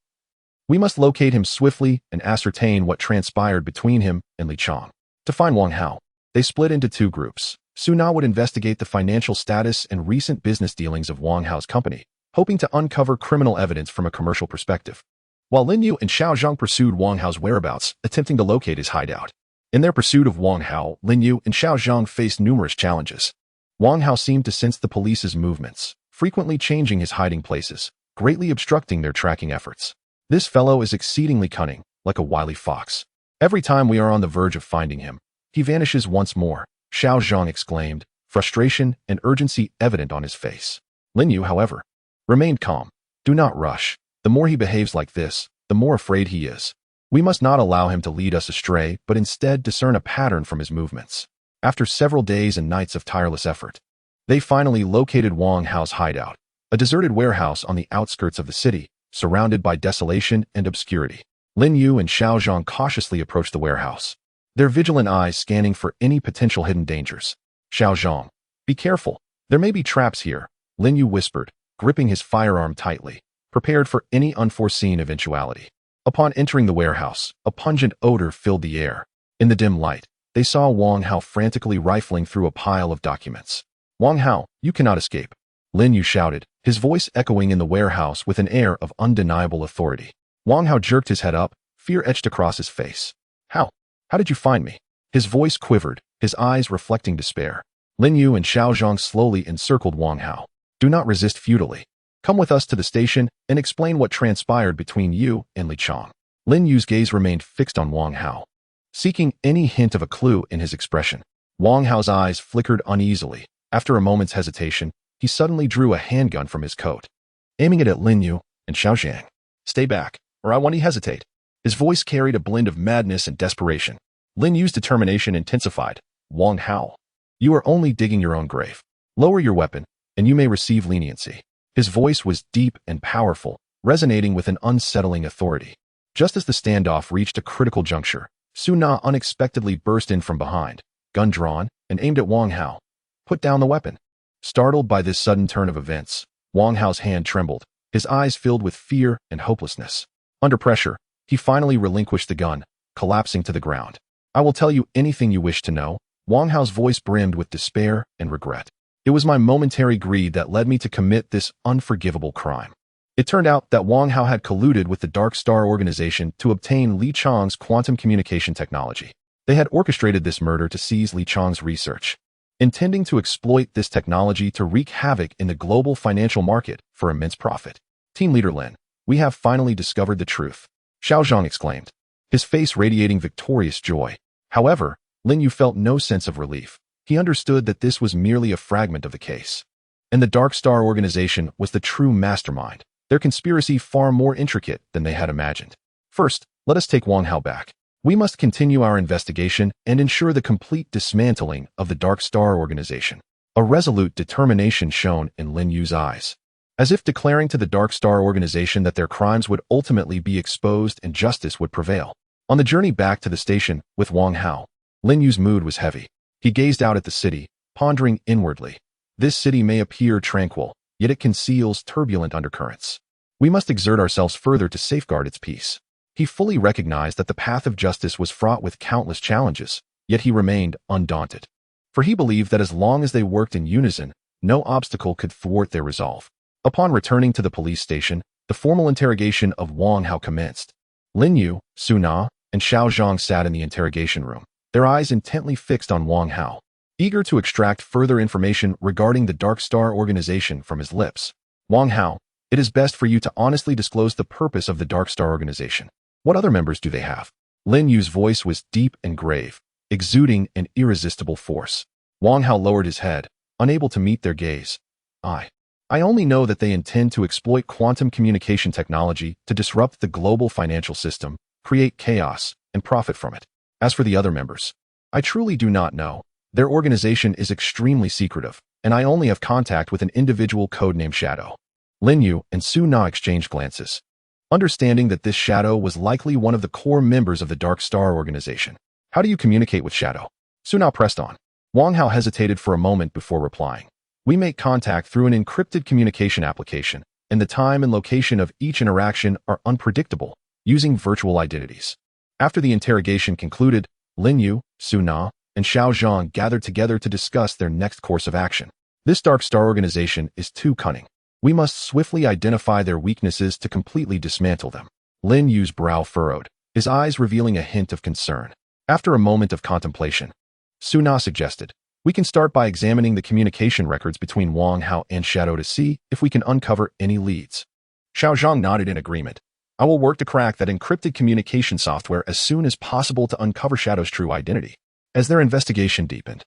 We must locate him swiftly and ascertain what transpired between him and Li Chang. To find Wang Hao, they split into two groups. Su Na would investigate the financial status and recent business dealings of Wang Hao's company, hoping to uncover criminal evidence from a commercial perspective, while Lin Yu and Xiao Zhang pursued Wang Hao's whereabouts, attempting to locate his hideout. In their pursuit of Wang Hao, Lin Yu and Xiao Zhang faced numerous challenges. Wang Hao seemed to sense the police's movements, frequently changing his hiding places, greatly obstructing their tracking efforts. This fellow is exceedingly cunning, like a wily fox. Every time we are on the verge of finding him, he vanishes once more, Xiao Zhang exclaimed, frustration and urgency evident on his face. Lin Yu, however, remained calm. Do not rush. The more he behaves like this, the more afraid he is. We must not allow him to lead us astray, but instead discern a pattern from his movements. After several days and nights of tireless effort, they finally located Wang Hao's hideout, a deserted warehouse on the outskirts of the city, surrounded by desolation and obscurity. Lin Yu and Xiao Zhang cautiously approached the warehouse, their vigilant eyes scanning for any potential hidden dangers. Xiao Zhang, be careful. There may be traps here, Lin Yu whispered, gripping his firearm tightly, prepared for any unforeseen eventuality. Upon entering the warehouse, a pungent odor filled the air. In the dim light, they saw Wang Hao frantically rifling through a pile of documents. Wang Hao, you cannot escape, Lin Yu shouted, his voice echoing in the warehouse with an air of undeniable authority. Wang Hao jerked his head up, fear etched across his face. How did you find me? His voice quivered, his eyes reflecting despair. Lin Yu and Xiao Zhang slowly encircled Wang Hao. Do not resist futilely. Come with us to the station and explain what transpired between you and Li Chang. Lin Yu's gaze remained fixed on Wang Hao, seeking any hint of a clue in his expression. Wang Hao's eyes flickered uneasily. After a moment's hesitation, he suddenly drew a handgun from his coat, aiming it at Lin Yu and Xiao Zhang. Stay back, or I won't hesitate. His voice carried a blend of madness and desperation. Lin Yu's determination intensified. Wang Hao, you are only digging your own grave. Lower your weapon, and you may receive leniency. His voice was deep and powerful, resonating with an unsettling authority. Just as the standoff reached a critical juncture, Su Na unexpectedly burst in from behind, gun drawn, and aimed at Wang Hao. Put down the weapon. Startled by this sudden turn of events, Wang Hao's hand trembled, his eyes filled with fear and hopelessness. Under pressure, he finally relinquished the gun, collapsing to the ground. I will tell you anything you wish to know. Wang Hao's voice brimmed with despair and regret. It was my momentary greed that led me to commit this unforgivable crime. It turned out that Wang Hao had colluded with the Dark Star organization to obtain Li Chang's quantum communication technology. They had orchestrated this murder to seize Li Chang's research, intending to exploit this technology to wreak havoc in the global financial market for immense profit. Team leader Lin, we have finally discovered the truth, Xiao Zhang exclaimed, his face radiating victorious joy. However, Lin Yu felt no sense of relief. He understood that this was merely a fragment of the case, and the Dark Star organization was the true mastermind, their conspiracy far more intricate than they had imagined. First, let us take Wang Hao back. We must continue our investigation and ensure the complete dismantling of the Dark Star organization. A resolute determination shone in Lin Yu's eyes, as if declaring to the Dark Star organization that their crimes would ultimately be exposed and justice would prevail. On the journey back to the station with Wang Hao, Lin Yu's mood was heavy. He gazed out at the city, pondering inwardly. This city may appear tranquil, yet it conceals turbulent undercurrents. We must exert ourselves further to safeguard its peace. He fully recognized that the path of justice was fraught with countless challenges, yet he remained undaunted. For he believed that as long as they worked in unison, no obstacle could thwart their resolve. Upon returning to the police station, the formal interrogation of Wang Hao commenced. Lin Yu, Su Na, and Xiao Zhang sat in the interrogation room, their eyes intently fixed on Wang Hao, eager to extract further information regarding the Dark Star organization from his lips. Wang Hao, it is best for you to honestly disclose the purpose of the Dark Star organization. What other members do they have? Lin Yu's voice was deep and grave, exuding an irresistible force. Wang Hao lowered his head, unable to meet their gaze. I only know that they intend to exploit quantum communication technology to disrupt the global financial system, create chaos, and profit from it. As for the other members, I truly do not know. Their organization is extremely secretive, and I only have contact with an individual codenamed Shadow. Lin Yu and Su Na exchanged glances, understanding that this Shadow was likely one of the core members of the Dark Star organization. How do you communicate with Shadow? Su Na pressed on. Wang Hao hesitated for a moment before replying. We make contact through an encrypted communication application, and the time and location of each interaction are unpredictable, using virtual identities. After the interrogation concluded, Lin Yu, Su Na, and Xiao Zhang gathered together to discuss their next course of action. This Dark Star organization is too cunning. We must swiftly identify their weaknesses to completely dismantle them. Lin Yu's brow furrowed, his eyes revealing a hint of concern. After a moment of contemplation, Su Na suggested, we can start by examining the communication records between Wang Hao and Shadow to see if we can uncover any leads. Xiao Zhang nodded in agreement. I will work to crack that encrypted communication software as soon as possible to uncover Shadow's true identity. As their investigation deepened,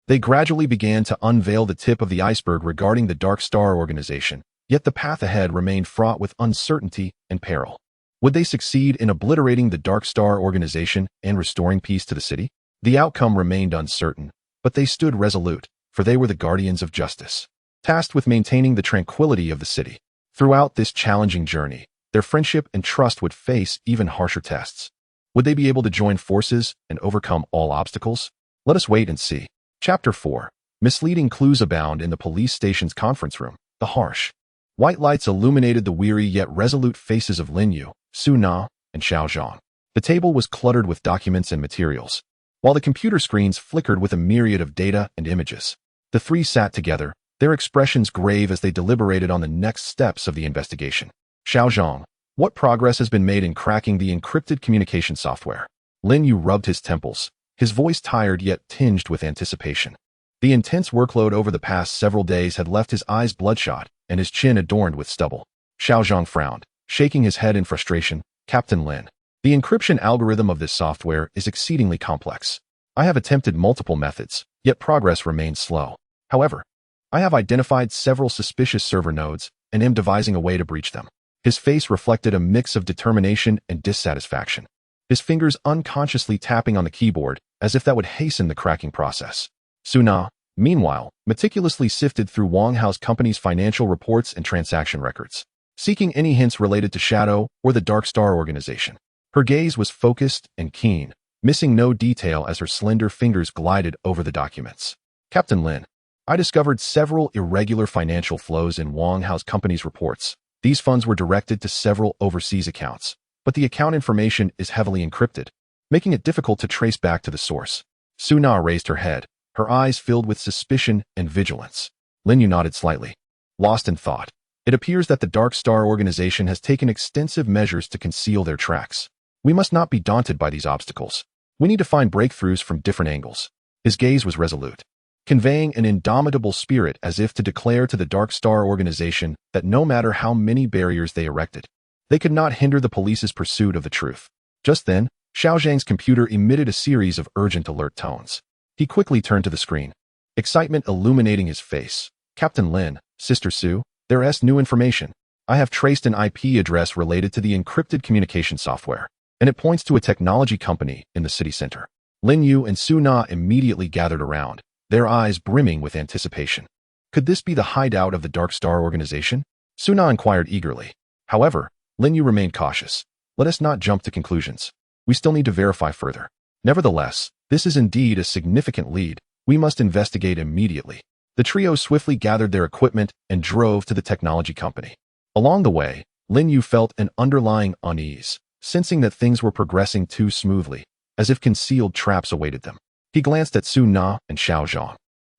they gradually began to unveil the tip of the iceberg regarding the Dark Star organization, yet the path ahead remained fraught with uncertainty and peril. Would they succeed in obliterating the Dark Star organization and restoring peace to the city? The outcome remained uncertain, but they stood resolute, for they were the guardians of justice, tasked with maintaining the tranquility of the city. Throughout this challenging journey, their friendship and trust would face even harsher tests. Would they be able to join forces and overcome all obstacles? Let us wait and see. Chapter 4. Misleading clues abound in the police station's conference room. The harsh white lights illuminated the weary yet resolute faces of Lin Yu, Su Na, and Xiao Zhang. The table was cluttered with documents and materials, while the computer screens flickered with a myriad of data and images. The three sat together, their expressions grave as they deliberated on the next steps of the investigation. Xiao Zhang, what progress has been made in cracking the encrypted communication software? Lin Yu rubbed his temples, his voice tired yet tinged with anticipation. The intense workload over the past several days had left his eyes bloodshot and his chin adorned with stubble. Xiao Zhang frowned, shaking his head in frustration. Captain Lin, the encryption algorithm of this software is exceedingly complex. I have attempted multiple methods, yet progress remains slow. However, I have identified several suspicious server nodes and am devising a way to breach them. His face reflected a mix of determination and dissatisfaction, his fingers unconsciously tapping on the keyboard as if that would hasten the cracking process. Su Na, meanwhile, meticulously sifted through Wang Hao's company's financial reports and transaction records, seeking any hints related to Shadow or the Dark Star organization. Her gaze was focused and keen, missing no detail as her slender fingers glided over the documents. Captain Lin, I discovered several irregular financial flows in Wang Hao's company's reports. These funds were directed to several overseas accounts, but the account information is heavily encrypted, making it difficult to trace back to the source. Su Na raised her head, her eyes filled with suspicion and vigilance. Lin Yu nodded slightly, lost in thought. It appears that the Dark Star organization has taken extensive measures to conceal their tracks. We must not be daunted by these obstacles. We need to find breakthroughs from different angles. His gaze was resolute, conveying an indomitable spirit as if to declare to the Dark Star organization that no matter how many barriers they erected, they could not hinder the police's pursuit of the truth. Just then, Xiao Zhang's computer emitted a series of urgent alert tones. He quickly turned to the screen, excitement illuminating his face. Captain Lin, Sister Su, there is new information. I have traced an IP address related to the encrypted communication software, and it points to a technology company in the city center. Lin Yu and Su Na immediately gathered around, their eyes brimming with anticipation. Could this be the hideout of the Dark Star organization? Su Na inquired eagerly. However, Lin Yu remained cautious. Let us not jump to conclusions. We still need to verify further. Nevertheless, this is indeed a significant lead. We must investigate immediately. The trio swiftly gathered their equipment and drove to the technology company. Along the way, Lin Yu felt an underlying unease, sensing that things were progressing too smoothly, as if concealed traps awaited them. He glanced at Su Na and Xiao Zhang,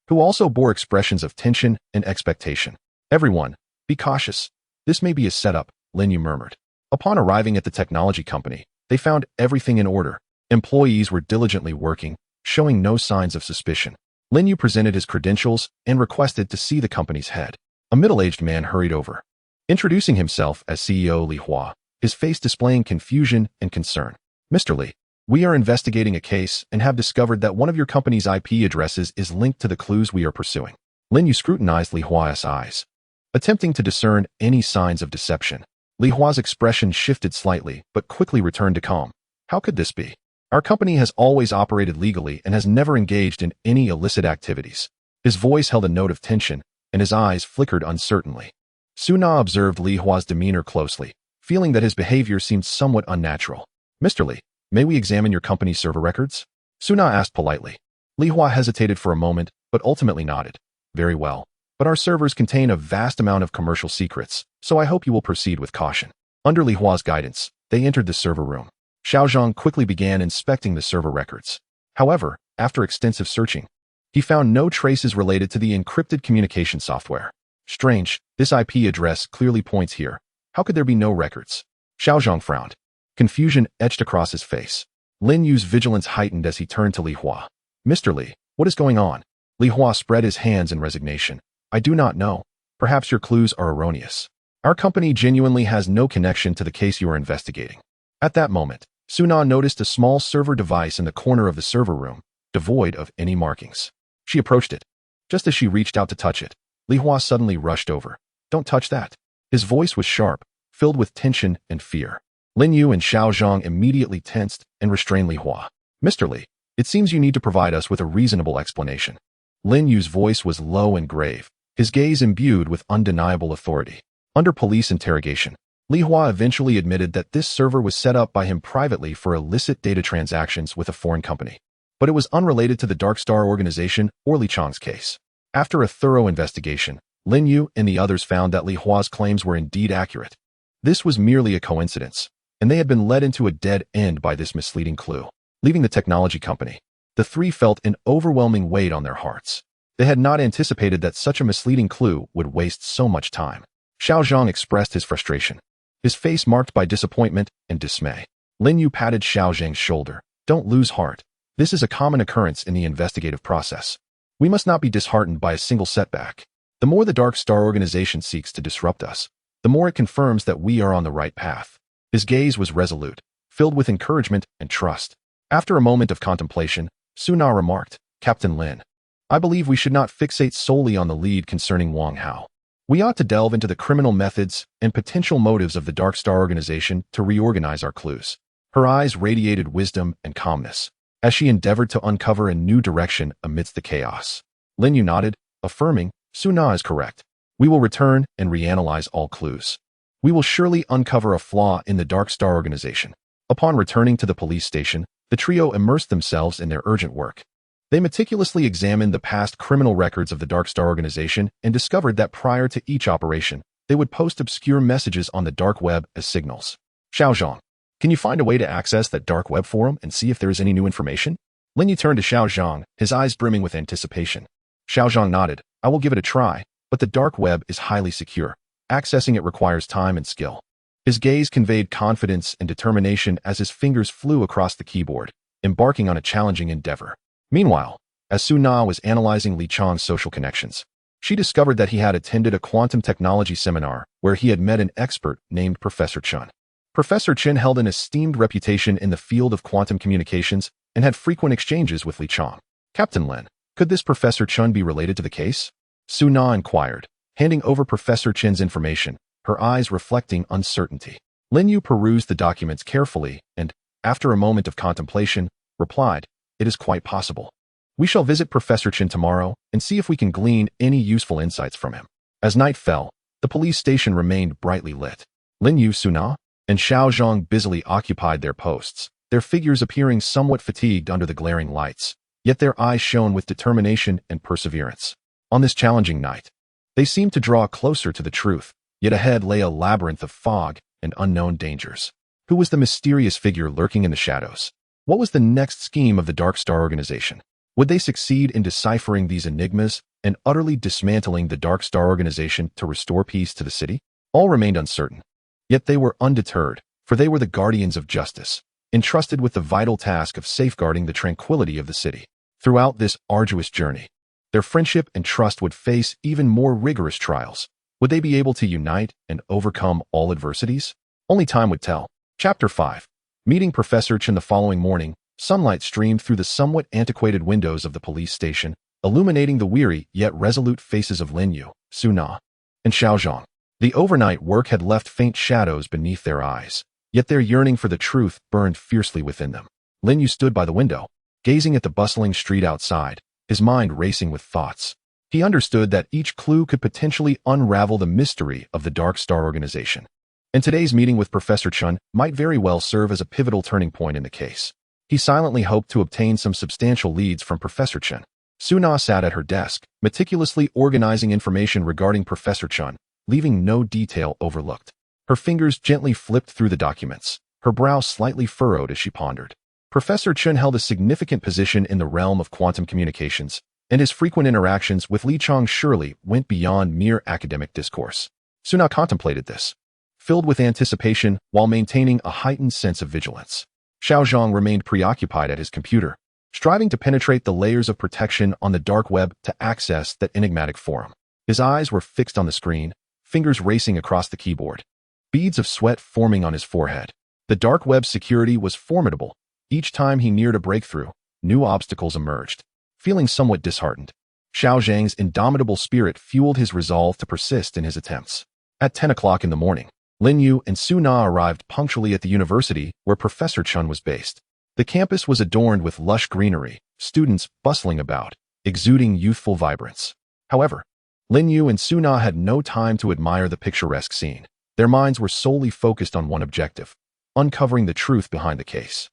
who also bore expressions of tension and expectation. Everyone, be cautious. This may be a setup, Lin Yu murmured. Upon arriving at the technology company, they found everything in order. Employees were diligently working, showing no signs of suspicion. Lin Yu presented his credentials and requested to see the company's head. A middle-aged man hurried over, introducing himself as CEO Li Hua, his face displaying confusion and concern. Mr. Li, we are investigating a case and have discovered that one of your company's IP addresses is linked to the clues we are pursuing. Lin Yu scrutinized Li Hua's eyes, attempting to discern any signs of deception. Li Hua's expression shifted slightly, but quickly returned to calm. How could this be? Our company has always operated legally and has never engaged in any illicit activities. His voice held a note of tension, and his eyes flickered uncertainly. Su Na observed Li Hua's demeanor closely, feeling that his behavior seemed somewhat unnatural. Mr. Li, may we examine your company's server records? Su Na asked politely. Li Hua hesitated for a moment, but ultimately nodded. Very well. But but our servers contain a vast amount of commercial secrets, so I hope you will proceed with caution. Under Li Hua's guidance, they entered the server room. Xiao Zhang quickly began inspecting the server records. However, after extensive searching, he found no traces related to the encrypted communication software. Strange, this IP address clearly points here. How could there be no records? Xiao Zhang frowned. Confusion etched across his face. Lin Yu's vigilance heightened as he turned to Li Hua. Mr. Li, what is going on? Li Hua spread his hands in resignation. I do not know. Perhaps your clues are erroneous. Our company genuinely has no connection to the case you are investigating. At that moment, Suna noticed a small server device in the corner of the server room, devoid of any markings. She approached it. Just as she reached out to touch it, Li Hua suddenly rushed over. Don't touch that. His voice was sharp, filled with tension and fear. Lin Yu and Xiao Zhang immediately tensed and restrained Li Hua. Mr. Li, it seems you need to provide us with a reasonable explanation. Lin Yu's voice was low and grave, his gaze imbued with undeniable authority. Under police interrogation, Li Hua eventually admitted that this server was set up by him privately for illicit data transactions with a foreign company. But it was unrelated to the Dark Star organization or Li Chang's case. After a thorough investigation, Lin Yu and the others found that Li Hua's claims were indeed accurate. This was merely a coincidence, and they had been led into a dead end by this misleading clue. Leaving the technology company, the three felt an overwhelming weight on their hearts. They had not anticipated that such a misleading clue would waste so much time. Xiao Zhang expressed his frustration, his face marked by disappointment and dismay. Lin Yu patted Xiao Zhang's shoulder. Don't lose heart. This is a common occurrence in the investigative process. We must not be disheartened by a single setback. The more the Dark Star organization seeks to disrupt us, the more it confirms that we are on the right path. His gaze was resolute, filled with encouragement and trust. After a moment of contemplation, Suna remarked, Captain Lin, I believe we should not fixate solely on the lead concerning Wang Hao. We ought to delve into the criminal methods and potential motives of the Dark Star organization to reorganize our clues. Her eyes radiated wisdom and calmness, as she endeavored to uncover a new direction amidst the chaos. Lin Yu nodded, affirming, Suna is correct. We will return and reanalyze all clues. We will surely uncover a flaw in the Dark Star organization. Upon returning to the police station, the trio immersed themselves in their urgent work. They meticulously examined the past criminal records of the Dark Star organization and discovered that prior to each operation, they would post obscure messages on the dark web as signals. Xiao Zhang, can you find a way to access that dark web forum and see if there is any new information? Lin Yu turned to Xiao Zhang, his eyes brimming with anticipation. Xiao Zhang nodded. I will give it a try, but the dark web is highly secure. Accessing it requires time and skill. His gaze conveyed confidence and determination as his fingers flew across the keyboard, embarking on a challenging endeavor. Meanwhile, as Suna was analyzing Li Chang's social connections, she discovered that he had attended a quantum technology seminar where he had met an expert named Professor Chen. Professor Chen held an esteemed reputation in the field of quantum communications and had frequent exchanges with Li Chang. Captain Lin, could this Professor Chen be related to the case? Suna inquired, handing over Professor Chen's information, her eyes reflecting uncertainty. Lin Yu perused the documents carefully and, after a moment of contemplation, replied, It is quite possible. We shall visit Professor Chen tomorrow and see if we can glean any useful insights from him. As night fell, the police station remained brightly lit. Lin Yu, Suna, and Xiao Zhang busily occupied their posts, their figures appearing somewhat fatigued under the glaring lights, yet their eyes shone with determination and perseverance. On this challenging night, they seemed to draw closer to the truth, yet ahead lay a labyrinth of fog and unknown dangers. Who was the mysterious figure lurking in the shadows? What was the next scheme of the Dark Star organization? Would they succeed in deciphering these enigmas and utterly dismantling the Dark Star organization to restore peace to the city? All remained uncertain. Yet they were undeterred, for they were the guardians of justice, entrusted with the vital task of safeguarding the tranquility of the city. Throughout this arduous journey, their friendship and trust would face even more rigorous trials. Would they be able to unite and overcome all adversities? Only time would tell. Chapter 5. Meeting Professor Chen the following morning, sunlight streamed through the somewhat antiquated windows of the police station, illuminating the weary yet resolute faces of Lin Yu, Suna, and Xiao Zhang. The overnight work had left faint shadows beneath their eyes, yet their yearning for the truth burned fiercely within them. Lin Yu stood by the window, gazing at the bustling street outside, his mind racing with thoughts. He understood that each clue could potentially unravel the mystery of the Dark Star organization. And today's meeting with Professor Chen might very well serve as a pivotal turning point in the case. He silently hoped to obtain some substantial leads from Professor Chen. Suna sat at her desk, meticulously organizing information regarding Professor Chun, leaving no detail overlooked. Her fingers gently flipped through the documents, her brow slightly furrowed as she pondered. Professor Chun held a significant position in the realm of quantum communications, and his frequent interactions with Li Chang surely went beyond mere academic discourse. Suna contemplated this, filled with anticipation while maintaining a heightened sense of vigilance. Xiao Zhang remained preoccupied at his computer, striving to penetrate the layers of protection on the dark web to access that enigmatic forum. His eyes were fixed on the screen, fingers racing across the keyboard, beads of sweat forming on his forehead. The dark web security was formidable. Each time he neared a breakthrough, new obstacles emerged. Feeling somewhat disheartened, Xiao Zhang's indomitable spirit fueled his resolve to persist in his attempts. At 10 o'clock in the morning, Lin Yu and Su Na arrived punctually at the university where Professor Chun was based. The campus was adorned with lush greenery, students bustling about, exuding youthful vibrance. However, Lin Yu and Su Na had no time to admire the picturesque scene. Their minds were solely focused on one objective: uncovering the truth behind the case.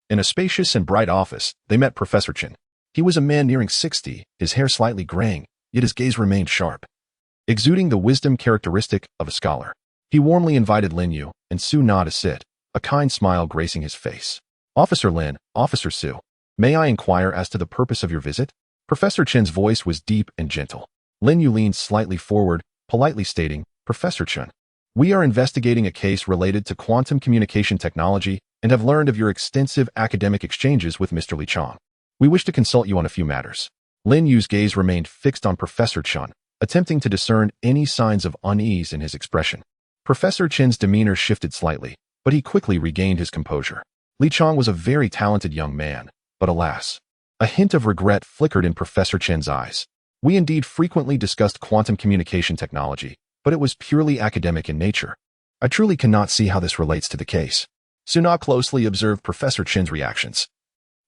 In a spacious and bright office, they met Professor Chun. He was a man nearing 60, his hair slightly graying, yet his gaze remained sharp, exuding the wisdom characteristic of a scholar. He warmly invited Lin Yu and Su Na to sit, a kind smile gracing his face. "Officer Lin, Officer Su, may I inquire as to the purpose of your visit?" Professor Chen's voice was deep and gentle. Lin Yu leaned slightly forward, politely stating, "Professor Chun, we are investigating a case related to quantum communication technology and have learned of your extensive academic exchanges with Mr. Li Chang. We wish to consult you on a few matters." Lin Yu's gaze remained fixed on Professor Chun, attempting to discern any signs of unease in his expression. Professor Chen's demeanor shifted slightly, but he quickly regained his composure. Li Chang was a very talented young man, but alas, a hint of regret flickered in Professor Chen's eyes. "We indeed frequently discussed quantum communication technology, but it was purely academic in nature. I truly cannot see how this relates to the case." Suna closely observed Professor Chen's reactions,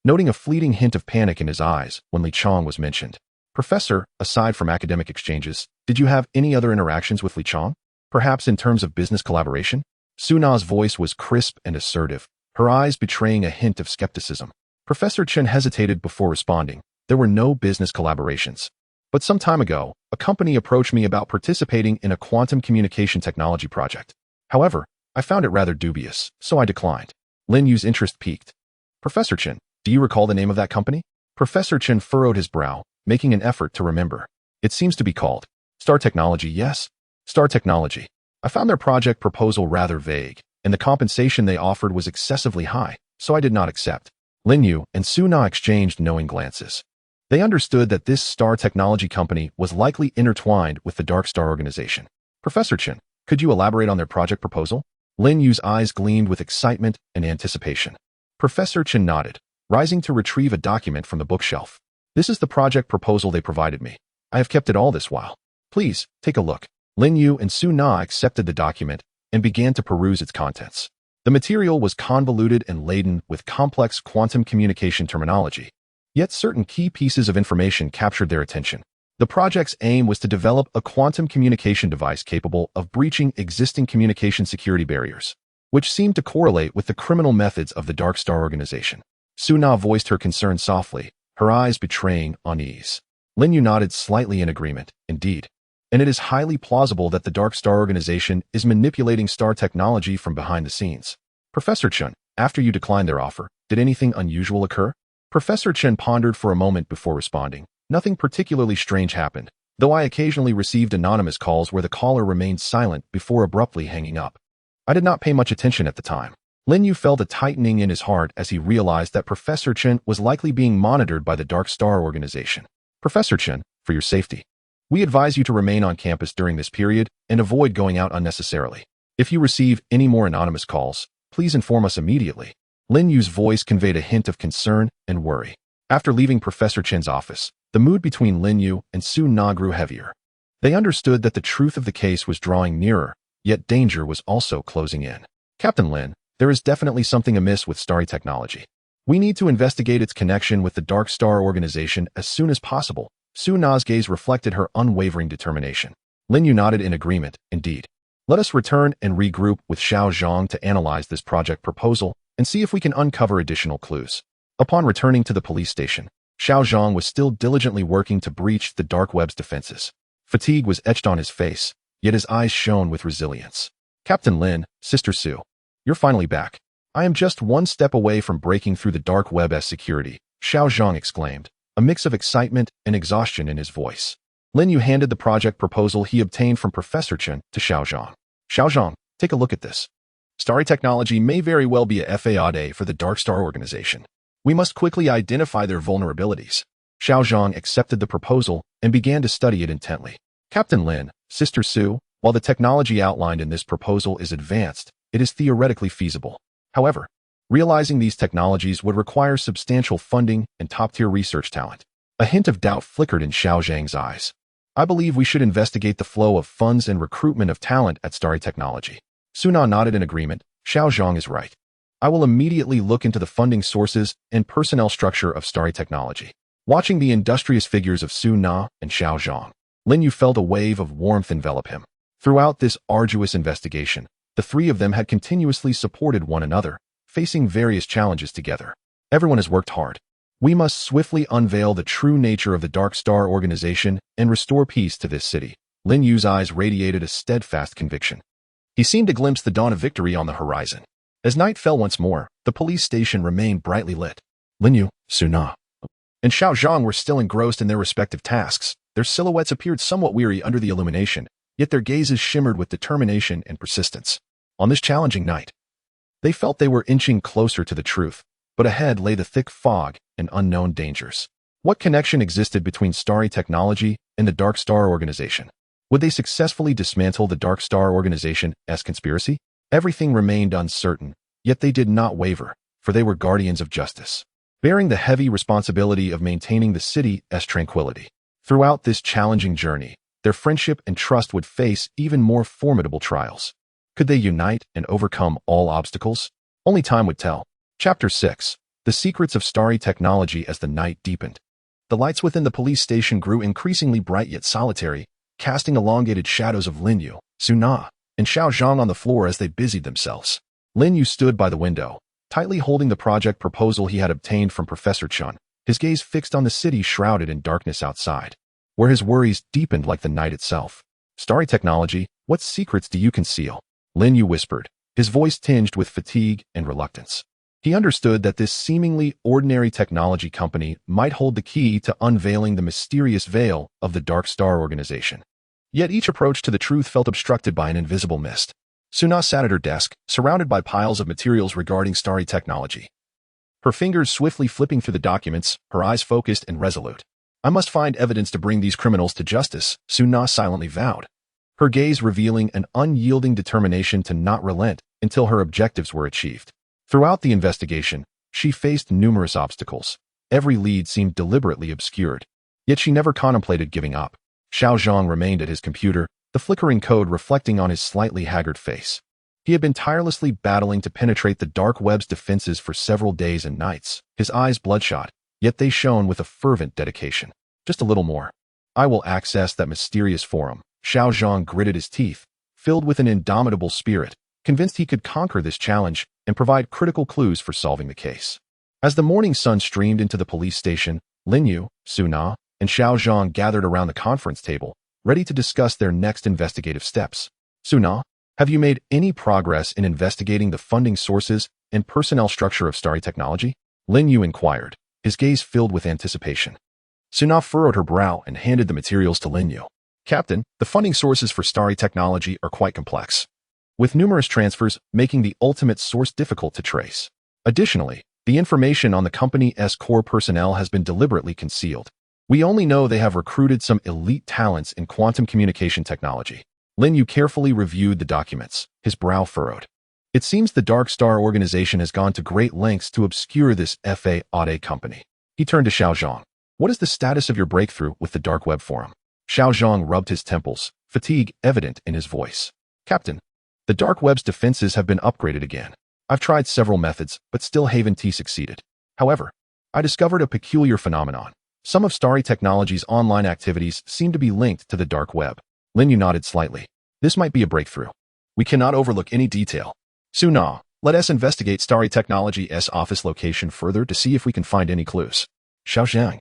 noting a fleeting hint of panic in his eyes when Li Chang was mentioned. "Professor, aside from academic exchanges, did you have any other interactions with Li Chang? Perhaps in terms of business collaboration?" Suna's voice was crisp and assertive, her eyes betraying a hint of skepticism. Professor Chen hesitated before responding. "There were no business collaborations. But some time ago, a company approached me about participating in a quantum communication technology project. However, I found it rather dubious, so I declined." Lin Yu's interest piqued. "Professor Chen, do you recall the name of that company?" Professor Chen furrowed his brow, making an effort to remember. "It seems to be called Star Technology, yes? Star Technology. I found their project proposal rather vague, and the compensation they offered was excessively high, so I did not accept." Lin Yu and Su Na exchanged knowing glances. They understood that this Star Technology company was likely intertwined with the Dark Star organization. "Professor Chen, could you elaborate on their project proposal?" Lin Yu's eyes gleamed with excitement and anticipation. Professor Chen nodded, rising to retrieve a document from the bookshelf. "This is the project proposal they provided me. I have kept it all this while. Please, take a look." Lin Yu and Su Na accepted the document and began to peruse its contents. The material was convoluted and laden with complex quantum communication terminology, yet certain key pieces of information captured their attention. The project's aim was to develop a quantum communication device capable of breaching existing communication security barriers, which seemed to correlate with the criminal methods of the Dark Star organization. Su Na voiced her concern softly, her eyes betraying unease. Lin Yu nodded slightly in agreement. "Indeed. And it is highly plausible that the Dark Star organization is manipulating Star Technology from behind the scenes." "Professor Chun, after you declined their offer, did anything unusual occur?" Professor Chen pondered for a moment before responding. "Nothing particularly strange happened, though I occasionally received anonymous calls where the caller remained silent before abruptly hanging up. I did not pay much attention at the time." Lin Yu felt a tightening in his heart as he realized that Professor Chen was likely being monitored by the Dark Star organization. "Professor Chen, for your safety, we advise you to remain on campus during this period and avoid going out unnecessarily. If you receive any more anonymous calls, please inform us immediately." Lin Yu's voice conveyed a hint of concern and worry. After leaving Professor Chen's office, the mood between Lin Yu and Su Na grew heavier. They understood that the truth of the case was drawing nearer, yet danger was also closing in. "Captain Lin, there is definitely something amiss with Starry Technology. We need to investigate its connection with the Dark Star organization as soon as possible." Su Na's gaze reflected her unwavering determination. Lin Yu nodded in agreement. "Indeed. Let us return and regroup with Xiao Zhang to analyze this project proposal and see if we can uncover additional clues." Upon returning to the police station, Xiao Zhang was still diligently working to breach the dark web's defenses. Fatigue was etched on his face, yet his eyes shone with resilience. Captain Lin, Sister Sue, you're finally back. I am just one step away from breaking through the dark web's security, Xiao Zhang exclaimed, a mix of excitement and exhaustion in his voice. Lin Yu handed the project proposal he obtained from Professor Chen to Xiao Zhang. Xiao Zhang, take a look at this. Starry technology may very well be a FAAD for the Dark Star organization. We must quickly identify their vulnerabilities. Xiao Zhang accepted the proposal and began to study it intently. Captain Lin, Sister Sue, while the technology outlined in this proposal is advanced, it is theoretically feasible. However, realizing these technologies would require substantial funding and top-tier research talent. A hint of doubt flickered in Xiao Zhang's eyes. I believe we should investigate the flow of funds and recruitment of talent at Starry Technology. Suna nodded in agreement. Xiao Zhang is right. I will immediately look into the funding sources and personnel structure of Starry Technology. Watching the industrious figures of Su Na and Xiao Zhang, Lin Yu felt a wave of warmth envelop him. Throughout this arduous investigation, the three of them had continuously supported one another, facing various challenges together. Everyone has worked hard. We must swiftly unveil the true nature of the Dark Star organization and restore peace to this city. Lin Yu's eyes radiated a steadfast conviction. He seemed to glimpse the dawn of victory on the horizon. As night fell once more, the police station remained brightly lit. Lin Yu, Su Na, and Xiao Zhang were still engrossed in their respective tasks. Their silhouettes appeared somewhat weary under the illumination, yet their gazes shimmered with determination and persistence. On this challenging night, they felt they were inching closer to the truth, but ahead lay the thick fog and unknown dangers. What connection existed between Starry Technology and the Dark Star organization? Would they successfully dismantle the Dark Star organization as conspiracy? Everything remained uncertain, yet they did not waver, for they were guardians of justice, bearing the heavy responsibility of maintaining the city as tranquility. Throughout this challenging journey, their friendship and trust would face even more formidable trials. Could they unite and overcome all obstacles? Only time would tell. Chapter 6. The Secrets of Starry Technology. As the night deepened, the lights within the police station grew increasingly bright yet solitary, casting elongated shadows of Lin Yu, Su Na, and Xiao Zhang on the floor as they busied themselves. Lin Yu stood by the window, tightly holding the project proposal he had obtained from Professor Chen, his gaze fixed on the city shrouded in darkness outside, where his worries deepened like the night itself. Starry Technology, what secrets do you conceal? Lin Yu whispered, his voice tinged with fatigue and reluctance. He understood that this seemingly ordinary technology company might hold the key to unveiling the mysterious veil of the Dark Star organization. Yet each approach to the truth felt obstructed by an invisible mist. Suna sat at her desk, surrounded by piles of materials regarding Starry Technology. Her fingers swiftly flipping through the documents, her eyes focused and resolute. I must find evidence to bring these criminals to justice, Suna silently vowed, her gaze revealing an unyielding determination to not relent until her objectives were achieved. Throughout the investigation, she faced numerous obstacles. Every lead seemed deliberately obscured, yet she never contemplated giving up. Xiao Zhang remained at his computer, the flickering code reflecting on his slightly haggard face. He had been tirelessly battling to penetrate the dark web's defenses for several days and nights, his eyes bloodshot, yet they shone with a fervent dedication. Just a little more. I will access that mysterious forum. Xiao Zhang gritted his teeth, filled with an indomitable spirit, convinced he could conquer this challenge and provide critical clues for solving the case. As the morning sun streamed into the police station, Lin Yu, Su Na, and Xiao Zhang gathered around the conference table, ready to discuss their next investigative steps. Su Na, have you made any progress in investigating the funding sources and personnel structure of Starry Technology? Lin Yu inquired, his gaze filled with anticipation. Su Na furrowed her brow and handed the materials to Lin Yu. Captain, the funding sources for Starry Technology are quite complex, with numerous transfers making the ultimate source difficult to trace. Additionally, the information on the company's core personnel has been deliberately concealed. We only know they have recruited some elite talents in quantum communication technology. Lin Yu carefully reviewed the documents, his brow furrowed. It seems the Dark Star organization has gone to great lengths to obscure this FAAD company. He turned to Xiao Zhang. What is the status of your breakthrough with the Dark Web Forum? Xiao Zhang rubbed his temples, fatigue evident in his voice. Captain, the Dark Web's defenses have been upgraded again. I've tried several methods, but still haven't succeeded. However, I discovered a peculiar phenomenon. Some of Starry Technology's online activities seem to be linked to the Dark Web. Lin Yu nodded slightly. This might be a breakthrough. We cannot overlook any detail. Su Na, let us investigate Starry Technology's office location further to see if we can find any clues. Xiaoxiang.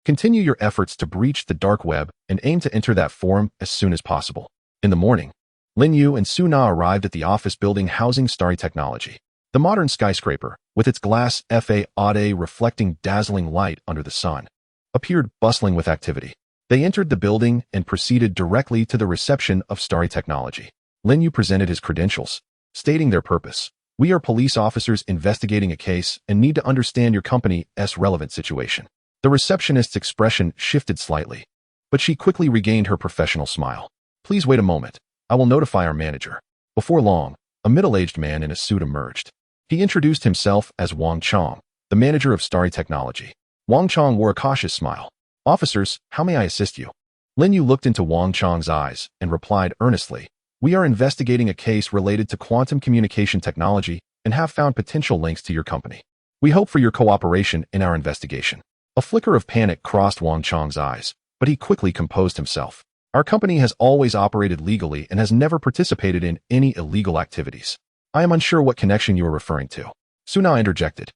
Continue your efforts to breach the dark web and aim to enter that forum as soon as possible. In the morning, Lin Yu and Su Na arrived at the office building housing Starry Technology. The modern skyscraper, with its glass facade reflecting dazzling light under the sun, appeared bustling with activity. They entered the building and proceeded directly to the reception of Starry Technology. Lin Yu presented his credentials, stating their purpose. We are police officers investigating a case and need to understand your company's relevant situation. The receptionist's expression shifted slightly, but she quickly regained her professional smile. Please wait a moment. I will notify our manager. Before long, a middle-aged man in a suit emerged. He introduced himself as Wang Chong, the manager of Starry Technology. Wang Chong wore a cautious smile. Officers, how may I assist you? Lin Yu looked into Wang Chong's eyes and replied earnestly. We are investigating a case related to quantum communication technology and have found potential links to your company. We hope for your cooperation in our investigation. A flicker of panic crossed Wang Chong's eyes, but he quickly composed himself. Our company has always operated legally and has never participated in any illegal activities. I am unsure what connection you are referring to. Su Na interjected.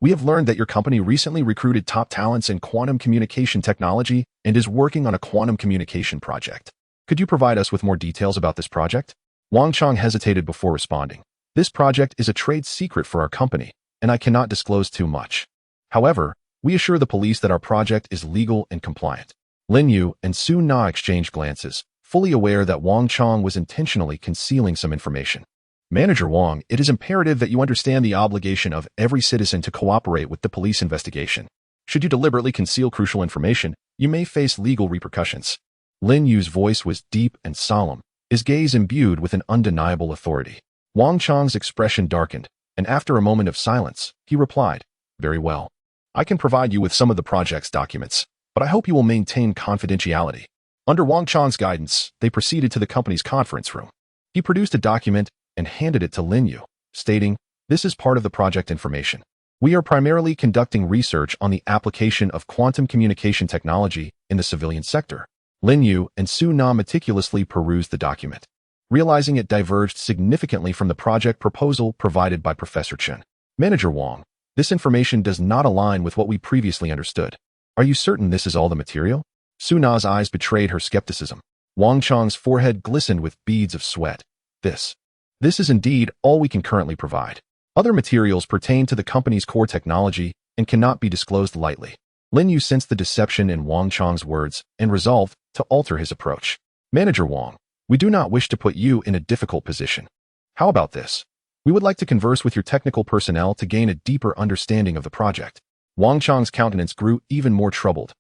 We have learned that your company recently recruited top talents in quantum communication technology and is working on a quantum communication project. Could you provide us with more details about this project? Wang Chong hesitated before responding. This project is a trade secret for our company, and I cannot disclose too much. However, we assure the police that our project is legal and compliant. Lin Yu and Su Na exchanged glances, fully aware that Wang Chong was intentionally concealing some information. Manager Wang, it is imperative that you understand the obligation of every citizen to cooperate with the police investigation. Should you deliberately conceal crucial information, you may face legal repercussions. Lin Yu's voice was deep and solemn, his gaze imbued with an undeniable authority. Wang Chong's expression darkened, and after a moment of silence, he replied, Very well. I can provide you with some of the project's documents, but I hope you will maintain confidentiality. Under Wang Chong's guidance, they proceeded to the company's conference room. He produced a document and handed it to Lin Yu, stating, This is part of the project information. We are primarily conducting research on the application of quantum communication technology in the civilian sector. Lin Yu and Su Na meticulously perused the document, realizing it diverged significantly from the project proposal provided by Professor Chen. Manager Wang, this information does not align with what we previously understood. Are you certain this is all the material? Su Na's eyes betrayed her skepticism. Wang Chong's forehead glistened with beads of sweat. This is indeed all we can currently provide. Other materials pertain to the company's core technology and cannot be disclosed lightly. Lin Yu sensed the deception in Wang Chong's words and resolved to alter his approach. Manager Wang, we do not wish to put you in a difficult position. How about this? We would like to converse with your technical personnel to gain a deeper understanding of the project. Wang Chong's countenance grew even more troubled.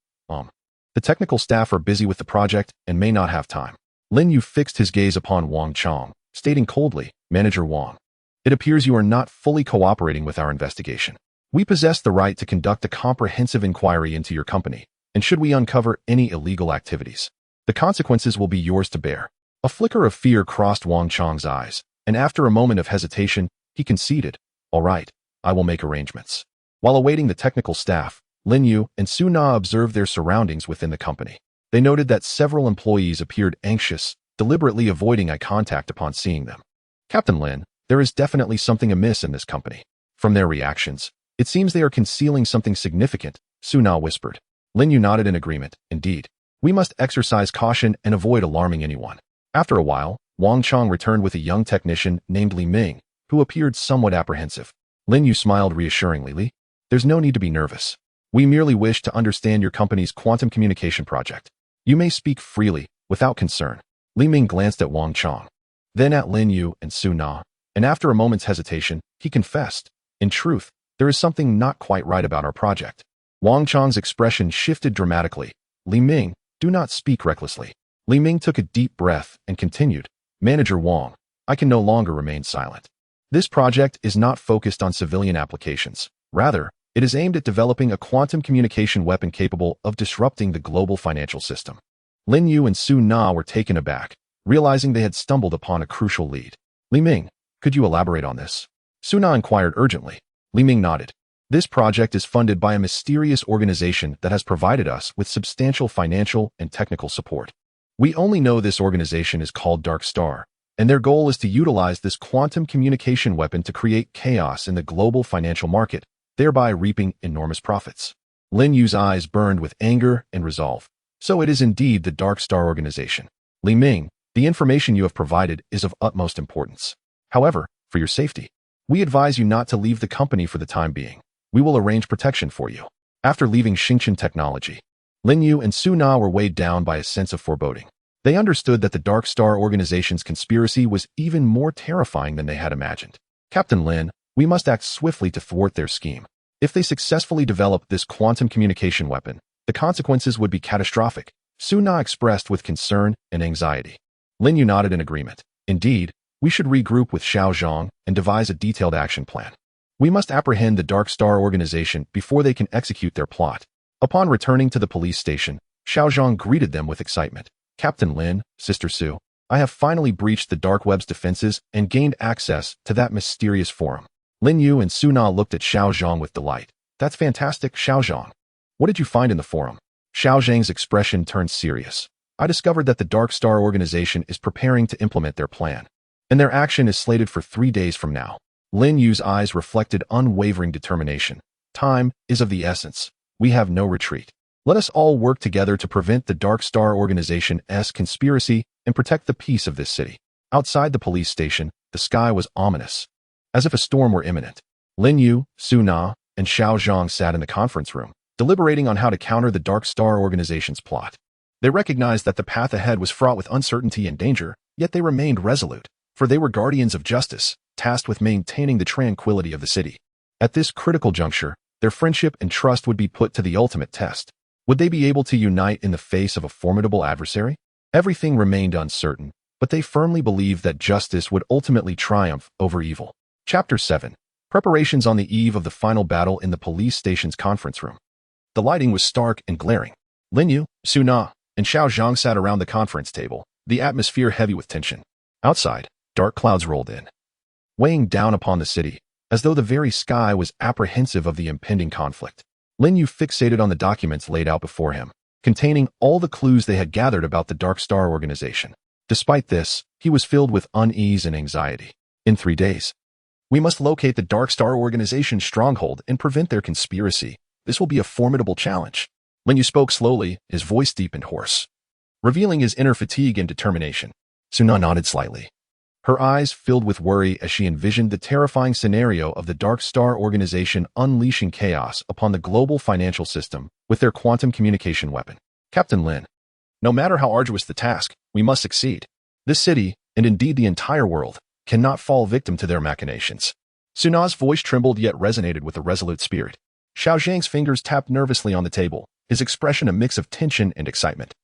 The technical staff are busy with the project and may not have time. Lin Yu fixed his gaze upon Wang Chong, stating coldly, Manager Wang, it appears you are not fully cooperating with our investigation. We possess the right to conduct a comprehensive inquiry into your company, and should we uncover any illegal activities, the consequences will be yours to bear. A flicker of fear crossed Wang Chong's eyes, and after a moment of hesitation, he conceded, All right, I will make arrangements. While awaiting the technical staff, Lin Yu and Su Na observed their surroundings within the company. They noted that several employees appeared anxious, deliberately avoiding eye contact upon seeing them. Captain Lin, there is definitely something amiss in this company. From their reactions, it seems they are concealing something significant, Su Na whispered. Lin Yu nodded in agreement. Indeed, we must exercise caution and avoid alarming anyone. After a while, Wang Chong returned with a young technician named Li Ming, who appeared somewhat apprehensive. Lin Yu smiled reassuringly. Li, there's no need to be nervous. We merely wish to understand your company's quantum communication project. You may speak freely, without concern. Li Ming glanced at Wang Chong, then at Lin Yu and Su Na, and after a moment's hesitation, he confessed, In truth, there is something not quite right about our project. Wang Chong's expression shifted dramatically. Li Ming, do not speak recklessly. Li Ming took a deep breath and continued, Manager Wang, I can no longer remain silent. This project is not focused on civilian applications. Rather, it is aimed at developing a quantum communication weapon capable of disrupting the global financial system. Lin Yu and Su Na were taken aback, realizing they had stumbled upon a crucial lead. Li Ming, could you elaborate on this? Su Na inquired urgently. Li Ming nodded. This project is funded by a mysterious organization that has provided us with substantial financial and technical support. We only know this organization is called Dark Star, and their goal is to utilize this quantum communication weapon to create chaos in the global financial market, thereby reaping enormous profits. Lin Yu's eyes burned with anger and resolve. So it is indeed the Dark Star Organization. Li Ming, the information you have provided is of utmost importance. However, for your safety, we advise you not to leave the company for the time being. We will arrange protection for you. After leaving Xingchen Technology, Lin Yu and Su Na were weighed down by a sense of foreboding. They understood that the Dark Star Organization's conspiracy was even more terrifying than they had imagined. Captain Lin, we must act swiftly to thwart their scheme. If they successfully develop this quantum communication weapon, the consequences would be catastrophic, Su Na expressed with concern and anxiety. Lin Yu nodded in agreement. Indeed, we should regroup with Xiao Zhang and devise a detailed action plan. We must apprehend the Dark Star Organization before they can execute their plot. Upon returning to the police station, Xiao Zhang greeted them with excitement. Captain Lin, Sister Su, I have finally breached the Dark Web's defenses and gained access to that mysterious forum. Lin Yu and Su Na looked at Xiao Zhang with delight. That's fantastic, Xiao Zhang. What did you find in the forum? Xiao Zhang's expression turned serious. I discovered that the Dark Star Organization is preparing to implement their plan, and their action is slated for 3 days from now. Lin Yu's eyes reflected unwavering determination. Time is of the essence. We have no retreat. Let us all work together to prevent the Dark Star Organization's conspiracy and protect the peace of this city. Outside the police station, the sky was ominous, as if a storm were imminent. Lin Yu, Su Na, and Xiao Zhang sat in the conference room, deliberating on how to counter the Dark Star Organization's plot. They recognized that the path ahead was fraught with uncertainty and danger, yet they remained resolute, for they were guardians of justice, tasked with maintaining the tranquility of the city. At this critical juncture, their friendship and trust would be put to the ultimate test. Would they be able to unite in the face of a formidable adversary? Everything remained uncertain, but they firmly believed that justice would ultimately triumph over evil. Chapter 7. Preparations on the eve of the final battle in the police station's conference room. The lighting was stark and glaring. Lin Yu, Su Na, and Xiao Zhang sat around the conference table, the atmosphere heavy with tension. Outside, dark clouds rolled in, weighing down upon the city, as though the very sky was apprehensive of the impending conflict. Lin Yu fixated on the documents laid out before him, containing all the clues they had gathered about the Dark Star Organization. Despite this, he was filled with unease and anxiety. In 3 days, we must locate the Dark Star Organization's stronghold and prevent their conspiracy. This will be a formidable challenge. Lin Yu spoke slowly, his voice deep and hoarse, revealing his inner fatigue and determination. Su Na nodded slightly, her eyes filled with worry as she envisioned the terrifying scenario of the Dark Star Organization unleashing chaos upon the global financial system with their quantum communication weapon. Captain Lin, no matter how arduous the task, we must succeed. This city, and indeed the entire world, cannot fall victim to their machinations. Su Na's voice trembled yet resonated with a resolute spirit. Xiao Zhang's fingers tapped nervously on the table, his expression a mix of tension and excitement.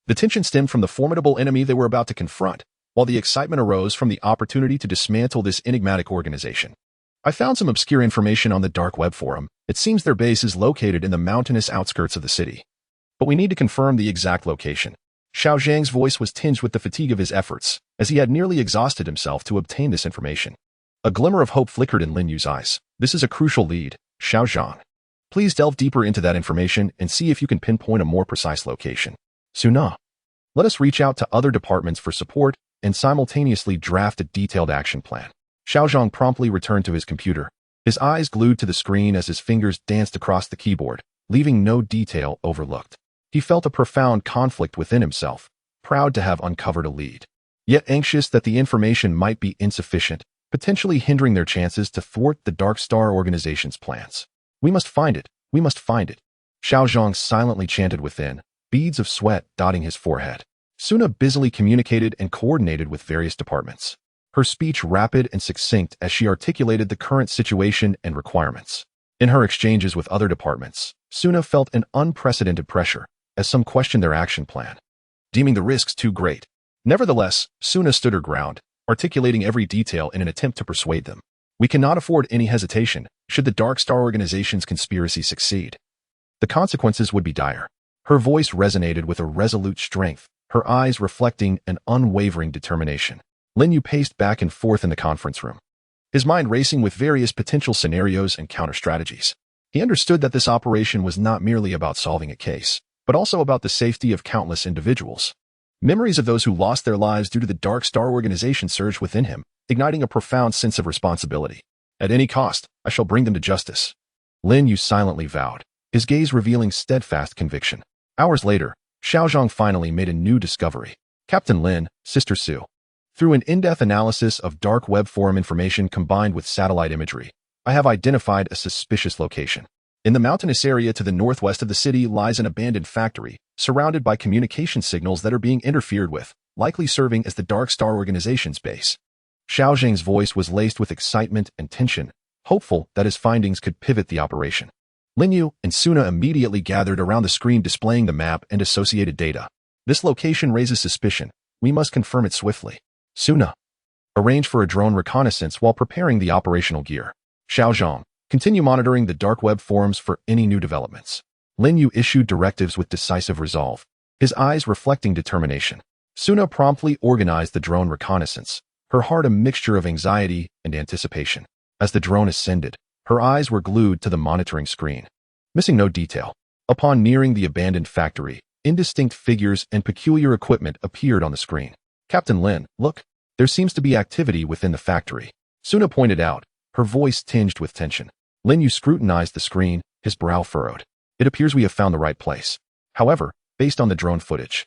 The tension stemmed from the formidable enemy they were about to confront, while the excitement arose from the opportunity to dismantle this enigmatic organization. I found some obscure information on the Dark Web forum. It seems their base is located in the mountainous outskirts of the city. But we need to confirm the exact location. Xiao Zhang's voice was tinged with the fatigue of his efforts, as he had nearly exhausted himself to obtain this information. A glimmer of hope flickered in Lin Yu's eyes. This is a crucial lead, Xiao Zhang. Please delve deeper into that information and see if you can pinpoint a more precise location. Su Na, let us reach out to other departments for support and simultaneously draft a detailed action plan. Xiao Zhang promptly returned to his computer, his eyes glued to the screen as his fingers danced across the keyboard, leaving no detail overlooked. He felt a profound conflict within himself, proud to have uncovered a lead, yet anxious that the information might be insufficient, potentially hindering their chances to thwart the Dark Star Organization's plans. We must find it. We must find it. Xiao Zhang silently chanted within, beads of sweat dotting his forehead. Su Na busily communicated and coordinated with various departments, her speech rapid and succinct as she articulated the current situation and requirements. In her exchanges with other departments, Su Na felt an unprecedented pressure, as some questioned their action plan, deeming the risks too great. Nevertheless, Su Na stood her ground, articulating every detail in an attempt to persuade them. We cannot afford any hesitation should the Dark Star Organization's conspiracy succeed. The consequences would be dire. Her voice resonated with a resolute strength, her eyes reflecting an unwavering determination. Lin Yu paced back and forth in the conference room, his mind racing with various potential scenarios and counter-strategies. He understood that this operation was not merely about solving a case, but also about the safety of countless individuals. Memories of those who lost their lives due to the Dark Star Organization surged within him, igniting a profound sense of responsibility. At any cost, I shall bring them to justice. Lin Yu silently vowed. his gaze revealing steadfast conviction. Hours later, Xiaozhang finally made a new discovery. Captain Lin, Sister Sue. Through an in-depth analysis of dark web forum information combined with satellite imagery, I have identified a suspicious location. In the mountainous area to the northwest of the city lies an abandoned factory, surrounded by communication signals that are being interfered with, likely serving as the Dark Star Organization's base. Xiaozhang's voice was laced with excitement and tension, hopeful that his findings could pivot the operation. Lin Yu and Suna immediately gathered around the screen displaying the map and associated data. This location raises suspicion. We must confirm it swiftly. Suna, arrange for a drone reconnaissance while preparing the operational gear. Xiaozhang, continue monitoring the dark web forums for any new developments. Lin Yu issued directives with decisive resolve, his eyes reflecting determination. Suna promptly organized the drone reconnaissance, her heart a mixture of anxiety and anticipation. As the drone ascended, her eyes were glued to the monitoring screen, missing no detail. Upon nearing the abandoned factory, indistinct figures and peculiar equipment appeared on the screen. Captain Lin, look, there seems to be activity within the factory. Suna pointed out, her voice tinged with tension. Lin Yu scrutinized the screen, his brow furrowed. It appears we have found the right place. However, based on the drone footage,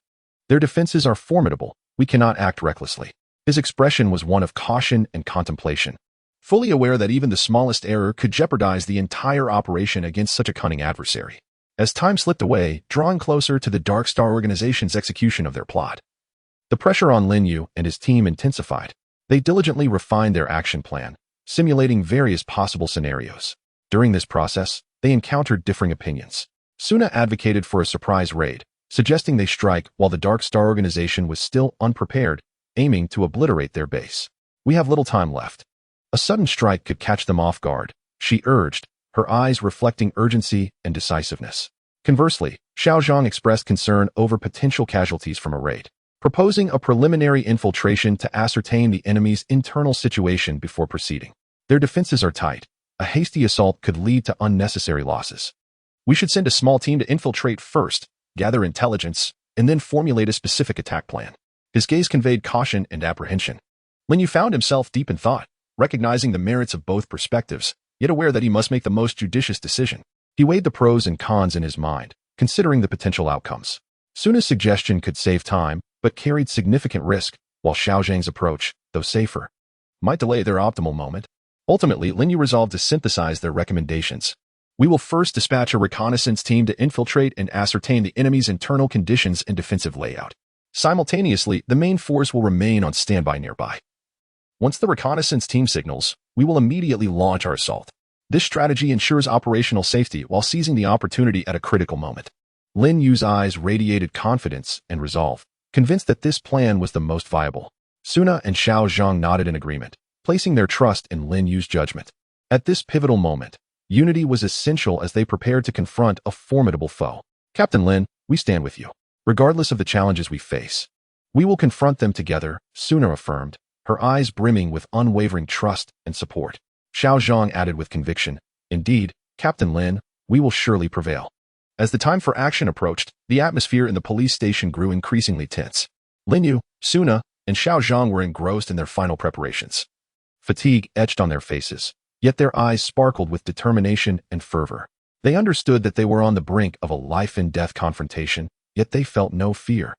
their defenses are formidable. We cannot act recklessly. His expression was one of caution and contemplation, fully aware that even the smallest error could jeopardize the entire operation against such a cunning adversary. As time slipped away, drawing closer to the Dark Star Organization's execution of their plot, the pressure on Lin Yu and his team intensified. They diligently refined their action plan, simulating various possible scenarios. During this process, they encountered differing opinions. Suna advocated for a surprise raid, suggesting they strike while the Dark Star Organization was still unprepared, aiming to obliterate their base. We have little time left. A sudden strike could catch them off guard, she urged, her eyes reflecting urgency and decisiveness. Conversely, Xiaozhang expressed concern over potential casualties from a raid, proposing a preliminary infiltration to ascertain the enemy's internal situation before proceeding. Their defenses are tight. A hasty assault could lead to unnecessary losses. We should send a small team to infiltrate first, gather intelligence, and then formulate a specific attack plan. His gaze conveyed caution and apprehension. Lin Yu found himself deep in thought, recognizing the merits of both perspectives, yet aware that he must make the most judicious decision. He weighed the pros and cons in his mind, considering the potential outcomes. Suna's suggestion could save time, but carried significant risk, while Xiaozhang's approach, though safer, might delay their optimal moment. Ultimately, Lin Yu resolved to synthesize their recommendations. We will first dispatch a reconnaissance team to infiltrate and ascertain the enemy's internal conditions and defensive layout. Simultaneously, the main force will remain on standby nearby. Once the reconnaissance team signals, we will immediately launch our assault. This strategy ensures operational safety while seizing the opportunity at a critical moment. Lin Yu's eyes radiated confidence and resolve, convinced that this plan was the most viable. Suna and Xiaozhang nodded in agreement, placing their trust in Lin Yu's judgment. At this pivotal moment, unity was essential as they prepared to confront a formidable foe. Captain Lin, we stand with you. Regardless of the challenges we face, we will confront them together, Suna affirmed, her eyes brimming with unwavering trust and support. Xiaozhang added with conviction, indeed, Captain Lin, we will surely prevail. As the time for action approached, the atmosphere in the police station grew increasingly tense. Lin Yu, Suna, and Xiaozhang were engrossed in their final preparations. Fatigue etched on their faces, yet their eyes sparkled with determination and fervor. They understood that they were on the brink of a life-and-death confrontation, yet they felt no fear.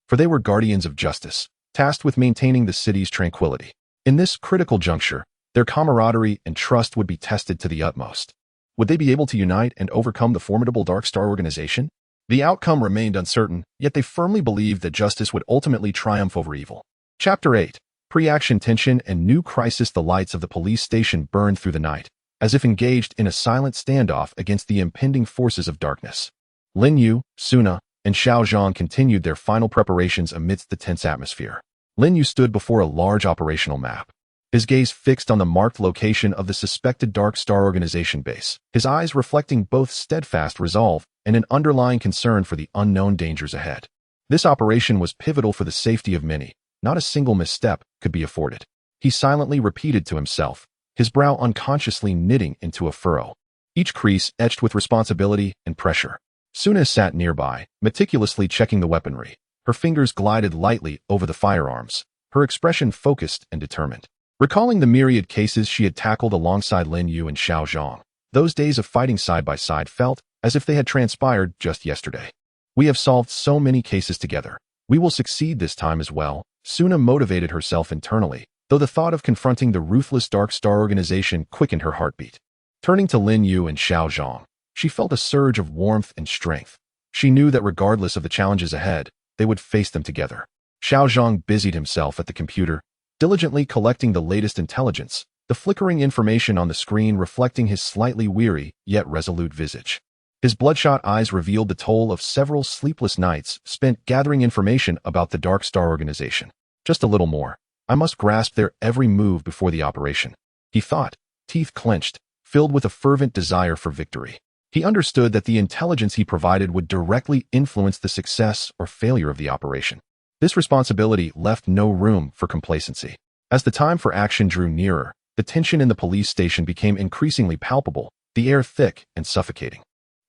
For they were guardians of justice, tasked with maintaining the city's tranquility. In this critical juncture, their camaraderie and trust would be tested to the utmost. Would they be able to unite and overcome the formidable Dark Star Organization? The outcome remained uncertain, yet they firmly believed that justice would ultimately triumph over evil. Chapter 8. Pre-action tension and new crisis. The lights of the police station burned through the night, as if engaged in a silent standoff against the impending forces of darkness. Lin Yu, Suna, and Xiaozhang continued their final preparations amidst the tense atmosphere. Lin Yu stood before a large operational map, his gaze fixed on the marked location of the suspected Dark Star Organization base, his eyes reflecting both steadfast resolve and an underlying concern for the unknown dangers ahead. This operation was pivotal for the safety of many. Not a single misstep could be afforded. He silently repeated to himself, his brow unconsciously knitting into a furrow, each crease etched with responsibility and pressure. Suna sat nearby, meticulously checking the weaponry. Her fingers glided lightly over the firearms, her expression focused and determined. Recalling the myriad cases she had tackled alongside Lin Yu and Xiaozhang, Those days of fighting side by side felt as if they had transpired just yesterday. We have solved so many cases together. We will succeed this time as well. Suna motivated herself internally, though the thought of confronting the ruthless Dark Star organization quickened her heartbeat. Turning to Lin Yu and Xiao Zhang, she felt a surge of warmth and strength. She knew that regardless of the challenges ahead, they would face them together. Xiao Zhang busied himself at the computer, diligently collecting the latest intelligence, the flickering information on the screen reflecting his slightly weary yet resolute visage. His bloodshot eyes revealed the toll of several sleepless nights spent gathering information about the Dark Star organization. Just a little more. I must grasp their every move before the operation, he thought, teeth clenched, filled with a fervent desire for victory. He understood that the intelligence he provided would directly influence the success or failure of the operation. This responsibility left no room for complacency. As the time for action drew nearer, the tension in the police station became increasingly palpable, the air thick and suffocating.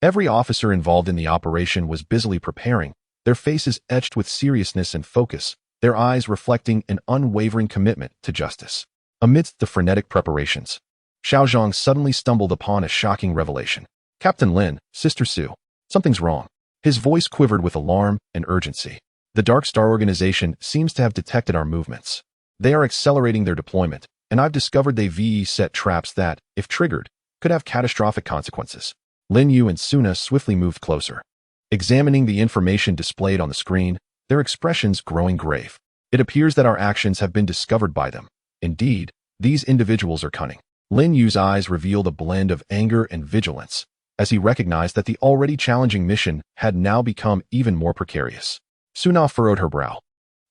Every officer involved in the operation was busily preparing, their faces etched with seriousness and focus, their eyes reflecting an unwavering commitment to justice. Amidst the frenetic preparations, Xiao Zhang suddenly stumbled upon a shocking revelation. Captain Lin, Sister Sue, something's wrong. His voice quivered with alarm and urgency. The Dark Star organization seems to have detected our movements. They are accelerating their deployment, and I've discovered they've set traps that, if triggered, could have catastrophic consequences. Lin Yu and Suna swiftly moved closer. Examining the information displayed on the screen, their expressions growing grave. It appears that our actions have been discovered by them. Indeed, these individuals are cunning. Lin Yu's eyes revealed a blend of anger and vigilance, as he recognized that the already challenging mission had now become even more precarious. Suna furrowed her brow.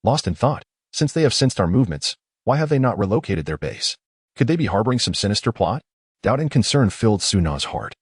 Lost in thought, since they have sensed our movements, why have they not relocated their base? Could they be harboring some sinister plot? Doubt and concern filled Suna's heart,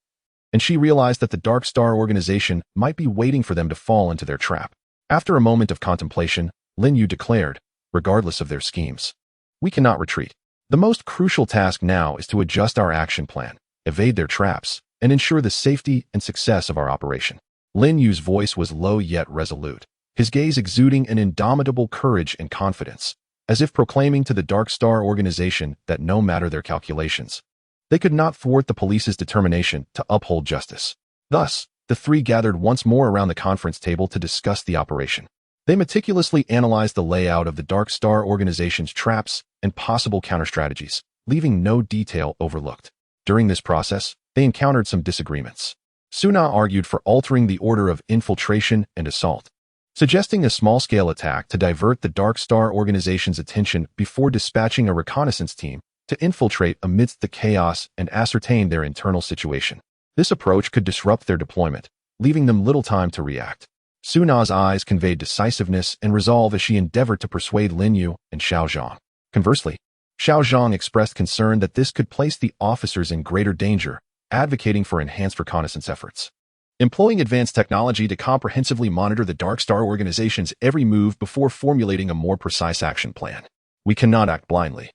and she realized that the Dark Star organization might be waiting for them to fall into their trap. After a moment of contemplation, Lin Yu declared, regardless of their schemes, we cannot retreat. The most crucial task now is to adjust our action plan, evade their traps, and ensure the safety and success of our operation. Lin Yu's voice was low yet resolute, his gaze exuding an indomitable courage and confidence, as if proclaiming to the Dark Star organization that no matter their calculations, they could not thwart the police's determination to uphold justice. Thus, the three gathered once more around the conference table to discuss the operation. They meticulously analyzed the layout of the Dark Star organization's traps and possible counter-strategies, leaving no detail overlooked. During this process, they encountered some disagreements. Suna argued for altering the order of infiltration and assault, suggesting a small-scale attack to divert the Dark Star organization's attention before dispatching a reconnaissance team to infiltrate amidst the chaos and ascertain their internal situation. This approach could disrupt their deployment, leaving them little time to react. Suna's eyes conveyed decisiveness and resolve as she endeavored to persuade Lin Yu and Xiao Zhang. Conversely, Xiao Zhang expressed concern that this could place the officers in greater danger, advocating for enhanced reconnaissance efforts. Employing advanced technology to comprehensively monitor the Dark Star organization's every move before formulating a more precise action plan. We cannot act blindly.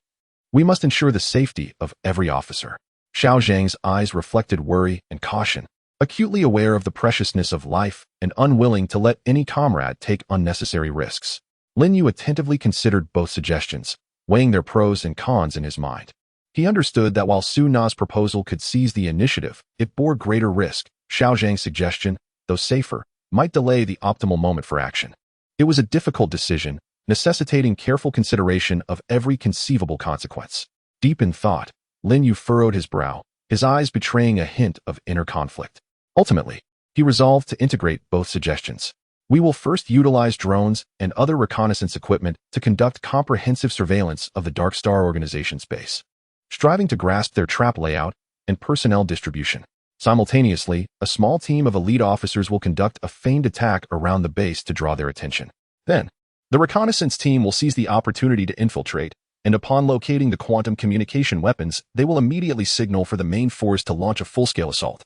We must ensure the safety of every officer. Xiao Zhang's eyes reflected worry and caution, acutely aware of the preciousness of life and unwilling to let any comrade take unnecessary risks. Lin Yu attentively considered both suggestions, weighing their pros and cons in his mind. He understood that while Suna's proposal could seize the initiative, it bore greater risk. Xiao Zhang's suggestion, though safer, might delay the optimal moment for action. It was a difficult decision, necessitating careful consideration of every conceivable consequence. Deep in thought, Lin Yu furrowed his brow, his eyes betraying a hint of inner conflict. Ultimately, he resolved to integrate both suggestions. We will first utilize drones and other reconnaissance equipment to conduct comprehensive surveillance of the Dark Star organization's base, striving to grasp their trap layout and personnel distribution. Simultaneously, a small team of elite officers will conduct a feigned attack around the base to draw their attention. Then, the reconnaissance team will seize the opportunity to infiltrate, and upon locating the quantum communication weapons, they will immediately signal for the main force to launch a full-scale assault.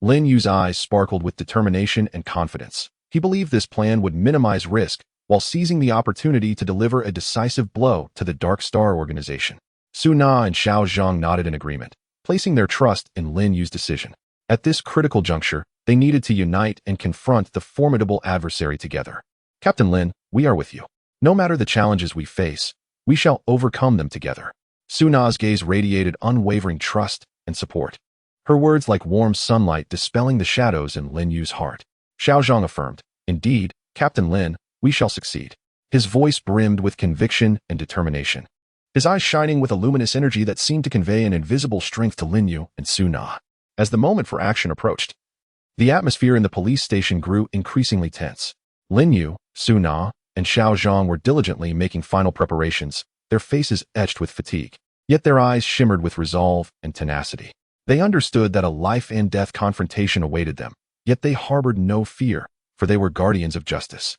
Lin Yu's eyes sparkled with determination and confidence. He believed this plan would minimize risk while seizing the opportunity to deliver a decisive blow to the Dark Star organization. Suna and Xiao Zhang nodded in agreement, placing their trust in Lin Yu's decision. At this critical juncture, they needed to unite and confront the formidable adversary together. Captain Lin, we are with you. No matter the challenges we face, we shall overcome them together. Suna's gaze radiated unwavering trust and support. her words like warm sunlight dispelling the shadows in Lin Yu's heart. Xiao Zhang affirmed, "Indeed, Captain Lin, we shall succeed." His voice brimmed with conviction and determination, his eyes shining with a luminous energy that seemed to convey an invisible strength to Lin Yu and Su Na. As the moment for action approached, the atmosphere in the police station grew increasingly tense. Lin Yu, Su Na, and Xiao Zhang were diligently making final preparations, their faces etched with fatigue. Yet their eyes shimmered with resolve and tenacity. They understood that a life-and-death confrontation awaited them, yet they harbored no fear, for they were guardians of justice,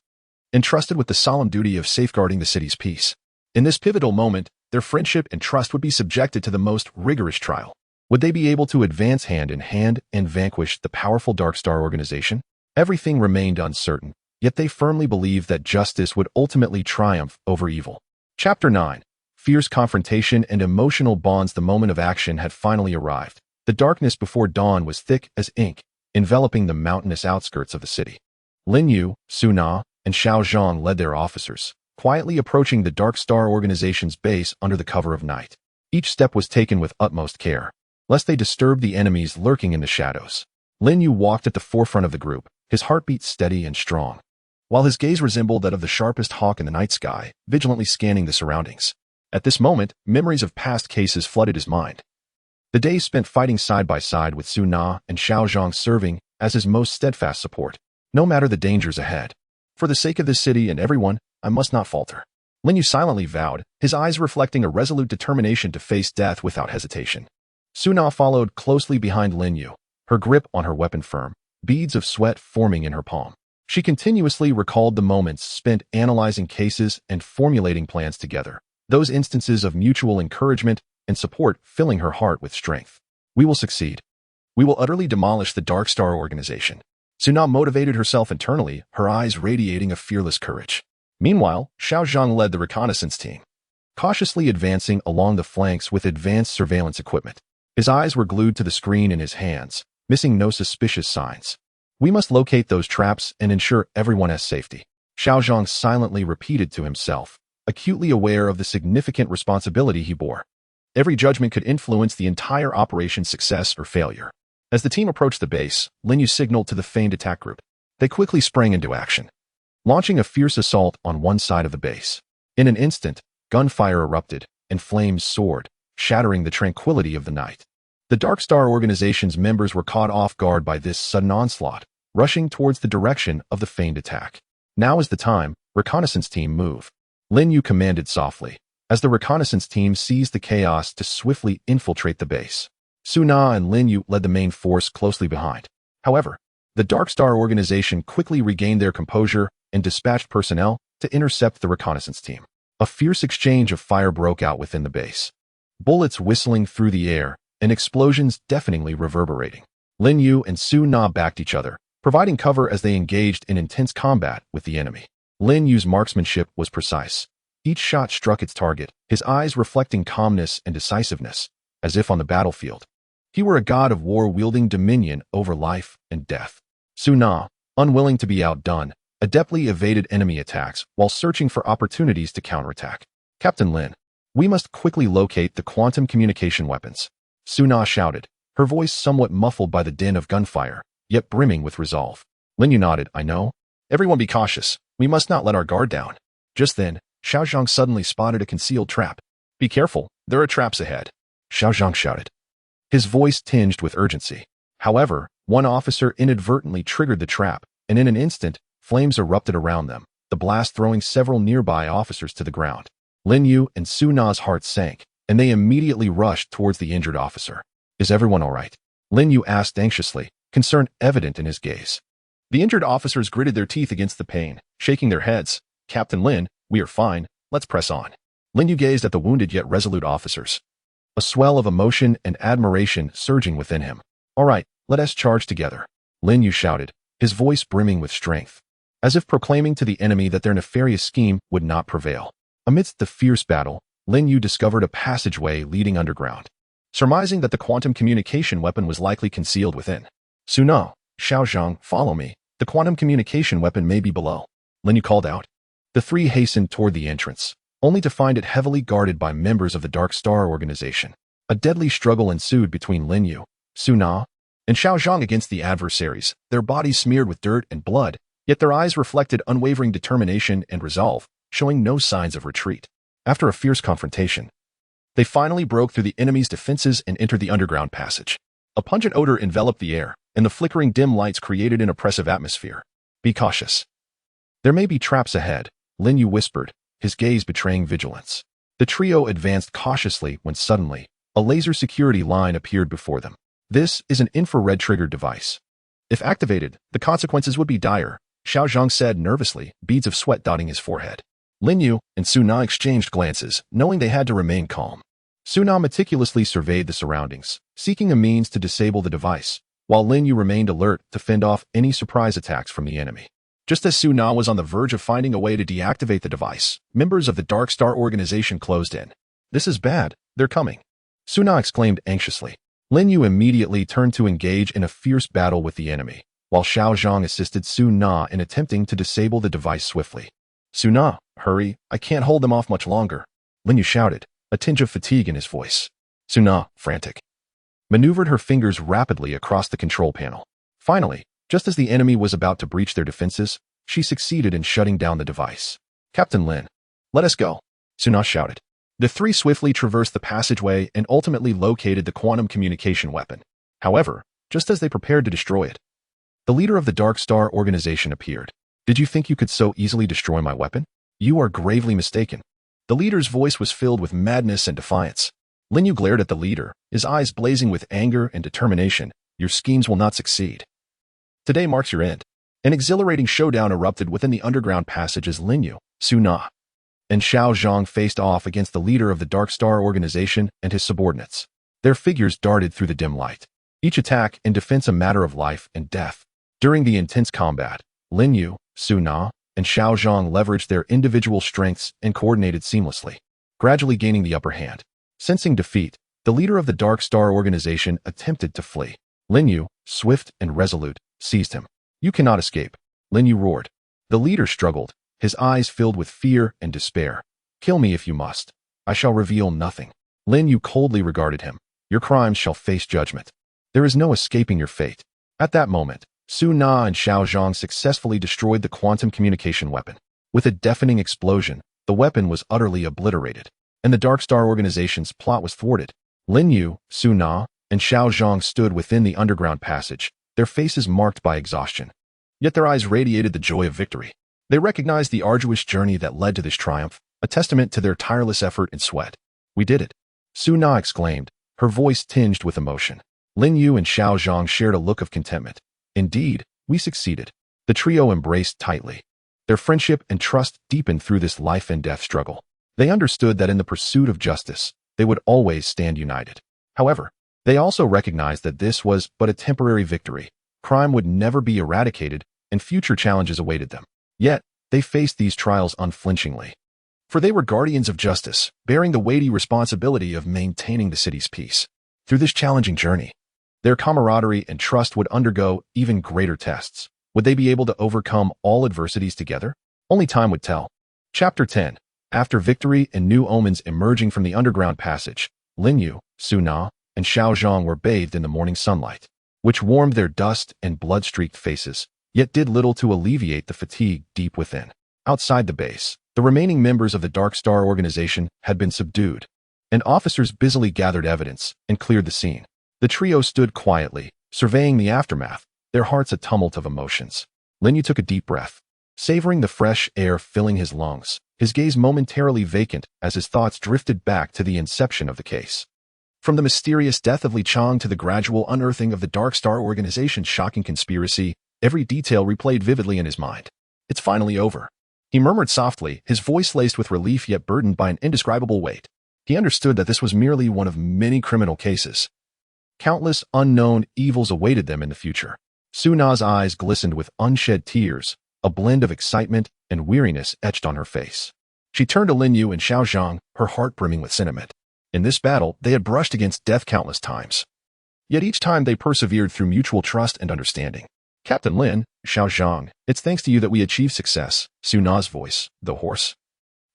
entrusted with the solemn duty of safeguarding the city's peace. In this pivotal moment, their friendship and trust would be subjected to the most rigorous trial. Would they be able to advance hand in hand and vanquish the powerful Dark Star organization? Everything remained uncertain, yet they firmly believed that justice would ultimately triumph over evil. Chapter 9. Fierce confrontation and emotional bonds. The moment of action had finally arrived. The darkness before dawn was thick as ink, enveloping the mountainous outskirts of the city. Lin Yu, Su Na, and Xiao Zhang led their officers, quietly approaching the Dark Star organization's base under the cover of night. Each step was taken with utmost care, lest they disturb the enemies lurking in the shadows. Lin Yu walked at the forefront of the group, his heartbeat steady and strong, while his gaze resembled that of the sharpest hawk in the night sky, vigilantly scanning the surroundings. At this moment, memories of past cases flooded his mind. The days spent fighting side by side with Su Na and Xiao Zhang serving as his most steadfast support, no matter the dangers ahead. For the sake of this city and everyone, I must not falter. Lin Yu silently vowed, his eyes reflecting a resolute determination to face death without hesitation. Su Na followed closely behind Lin Yu, her grip on her weapon firm, beads of sweat forming in her palm. She continuously recalled the moments spent analyzing cases and formulating plans together, those instances of mutual encouragement and support filling her heart with strength. We will succeed. We will utterly demolish the Dark Star organization. Su Na motivated herself internally, her eyes radiating a fearless courage. Meanwhile, Xiao Zhang led the reconnaissance team, cautiously advancing along the flanks with advanced surveillance equipment. His eyes were glued to the screen in his hands, missing no suspicious signs. We must locate those traps and ensure everyone has safety. Xiao Zhang silently repeated to himself, acutely aware of the significant responsibility he bore. Every judgment could influence the entire operation's success or failure. As the team approached the base, Lin Yu signaled to the feigned attack group. They quickly sprang into action, launching a fierce assault on one side of the base. In an instant, gunfire erupted, and flames soared, shattering the tranquility of the night. The Dark Star organization's members were caught off guard by this sudden onslaught, rushing towards the direction of the feigned attack. Now is the time, reconnaissance team, move. Lin Yu commanded softly, as the reconnaissance team seized the chaos to swiftly infiltrate the base. Su Na and Lin Yu led the main force closely behind. However, the Dark Star organization quickly regained their composure and dispatched personnel to intercept the reconnaissance team. A fierce exchange of fire broke out within the base, bullets whistling through the air and explosions deafeningly reverberating. Lin Yu and Su Na backed each other, providing cover as they engaged in intense combat with the enemy. Lin Yu's marksmanship was precise. Each shot struck its target, his eyes reflecting calmness and decisiveness, as if on the battlefield he were a god of war wielding dominion over life and death. Su Na, unwilling to be outdone, adeptly evaded enemy attacks while searching for opportunities to counterattack. Captain Lin, we must quickly locate the quantum communication weapons. Su Na shouted, her voice somewhat muffled by the din of gunfire, yet brimming with resolve. Lin Yu nodded, I know. Everyone be cautious. We must not let our guard down. Just then, Xiao Zhang suddenly spotted a concealed trap. Be careful, there are traps ahead. Xiao Zhang shouted, his voice tinged with urgency. However, one officer inadvertently triggered the trap, and in an instant, flames erupted around them, the blast throwing several nearby officers to the ground. Lin Yu and Su Na's hearts sank, and they immediately rushed towards the injured officer. Is everyone all right? Lin Yu asked anxiously, concern evident in his gaze. The injured officers gritted their teeth against the pain, shaking their heads. Captain Lin, we are fine, let's press on. Lin Yu gazed at the wounded yet resolute officers, a swell of emotion and admiration surging within him. All right, let us charge together. Lin Yu shouted, his voice brimming with strength, as if proclaiming to the enemy that their nefarious scheme would not prevail. Amidst the fierce battle, Lin Yu discovered a passageway leading underground, surmising that the quantum communication weapon was likely concealed within. Su Na, Xiao Zhang, follow me. The quantum communication weapon may be below. Lin Yu called out. The three hastened toward the entrance, only to find it heavily guarded by members of the Dark Star organization. A deadly struggle ensued between Lin Yu, Su Na, and Xiao Zhang against the adversaries, their bodies smeared with dirt and blood, yet their eyes reflected unwavering determination and resolve, showing no signs of retreat. After a fierce confrontation, they finally broke through the enemy's defenses and entered the underground passage. A pungent odor enveloped the air, and the flickering dim lights created an oppressive atmosphere. Be cautious. There may be traps ahead, Lin Yu whispered, his gaze betraying vigilance. The trio advanced cautiously when suddenly, a laser security line appeared before them. This is an infrared-triggered device. If activated, the consequences would be dire, Xiao Zhang said nervously, beads of sweat dotting his forehead. Lin Yu and Su Na exchanged glances, knowing they had to remain calm. Su Na meticulously surveyed the surroundings, seeking a means to disable the device, while Lin Yu remained alert to fend off any surprise attacks from the enemy. Just as Su Na was on the verge of finding a way to deactivate the device, members of the Dark Star organization closed in. This is bad, they're coming, Su Na exclaimed anxiously. Lin Yu immediately turned to engage in a fierce battle with the enemy, while Xiao Zhang assisted Su Na in attempting to disable the device swiftly. Su Na, hurry, I can't hold them off much longer, Lin Yu shouted, a tinge of fatigue in his voice. Su Na, frantic, maneuvered her fingers rapidly across the control panel. Finally, just as the enemy was about to breach their defenses, she succeeded in shutting down the device. Captain Lin, let us go, Su Na shouted. The three swiftly traversed the passageway and ultimately located the quantum communication weapon. However, just as they prepared to destroy it, the leader of the Dark Star organization appeared. Did you think you could so easily destroy my weapon? You are gravely mistaken. The leader's voice was filled with madness and defiance. Lin Yu glared at the leader, his eyes blazing with anger and determination. Your schemes will not succeed. Today marks your end. An exhilarating showdown erupted within the underground passage as Lin Yu, Su Na, and Xiao Zhang faced off against the leader of the Dark Star organization and his subordinates. Their figures darted through the dim light, each attack and defense a matter of life and death. During the intense combat, Lin Yu, Su Na, and Xiao Zhang leveraged their individual strengths and coordinated seamlessly, gradually gaining the upper hand. Sensing defeat, the leader of the Dark Star organization attempted to flee. Lin Yu, swift and resolute, seized him. You cannot escape, Lin Yu roared. The leader struggled, his eyes filled with fear and despair. Kill me if you must. I shall reveal nothing. Lin Yu coldly regarded him. Your crimes shall face judgment. There is no escaping your fate. At that moment, Su Na and Xiao Zhang successfully destroyed the quantum communication weapon. With a deafening explosion, the weapon was utterly obliterated, and the Dark Star organization's plot was thwarted. Lin Yu, Su Na, and Xiao Zhang stood within the underground passage, their faces marked by exhaustion. Yet their eyes radiated the joy of victory. They recognized the arduous journey that led to this triumph, a testament to their tireless effort and sweat. We did it, Su Na exclaimed, her voice tinged with emotion. Lin Yu and Xiao Zhang shared a look of contentment. Indeed, we succeeded. The trio embraced tightly. Their friendship and trust deepened through this life and death struggle. They understood that in the pursuit of justice, they would always stand united. However, they also recognized that this was but a temporary victory. Crime would never be eradicated, and future challenges awaited them. Yet, they faced these trials unflinchingly. For they were guardians of justice, bearing the weighty responsibility of maintaining the city's peace. Through this challenging journey, their camaraderie and trust would undergo even greater tests. Would they be able to overcome all adversities together? Only time would tell. Chapter 10. After victory and new omens emerging from the underground passage, Lin Yu, Su Na, and Xiao Zhang were bathed in the morning sunlight, which warmed their dust and blood-streaked faces, yet did little to alleviate the fatigue deep within. Outside the base, the remaining members of the Dark Star organization had been subdued, and officers busily gathered evidence and cleared the scene. The trio stood quietly, surveying the aftermath, their hearts a tumult of emotions. Lin Yu took a deep breath, savoring the fresh air filling his lungs, his gaze momentarily vacant as his thoughts drifted back to the inception of the case. From the mysterious death of Li Chang to the gradual unearthing of the Dark Star organization's shocking conspiracy, every detail replayed vividly in his mind. It's finally over, he murmured softly, his voice laced with relief yet burdened by an indescribable weight. He understood that this was merely one of many criminal cases. Countless unknown evils awaited them in the future. Su Na's eyes glistened with unshed tears, a blend of excitement and weariness etched on her face. She turned to Lin Yu and Xiao Zhang, her heart brimming with sentiment. In this battle, they had brushed against death countless times. Yet each time they persevered through mutual trust and understanding. Captain Lin, Xiao Zhang, it's thanks to you that we achieved success. Su Na's voice, though hoarse,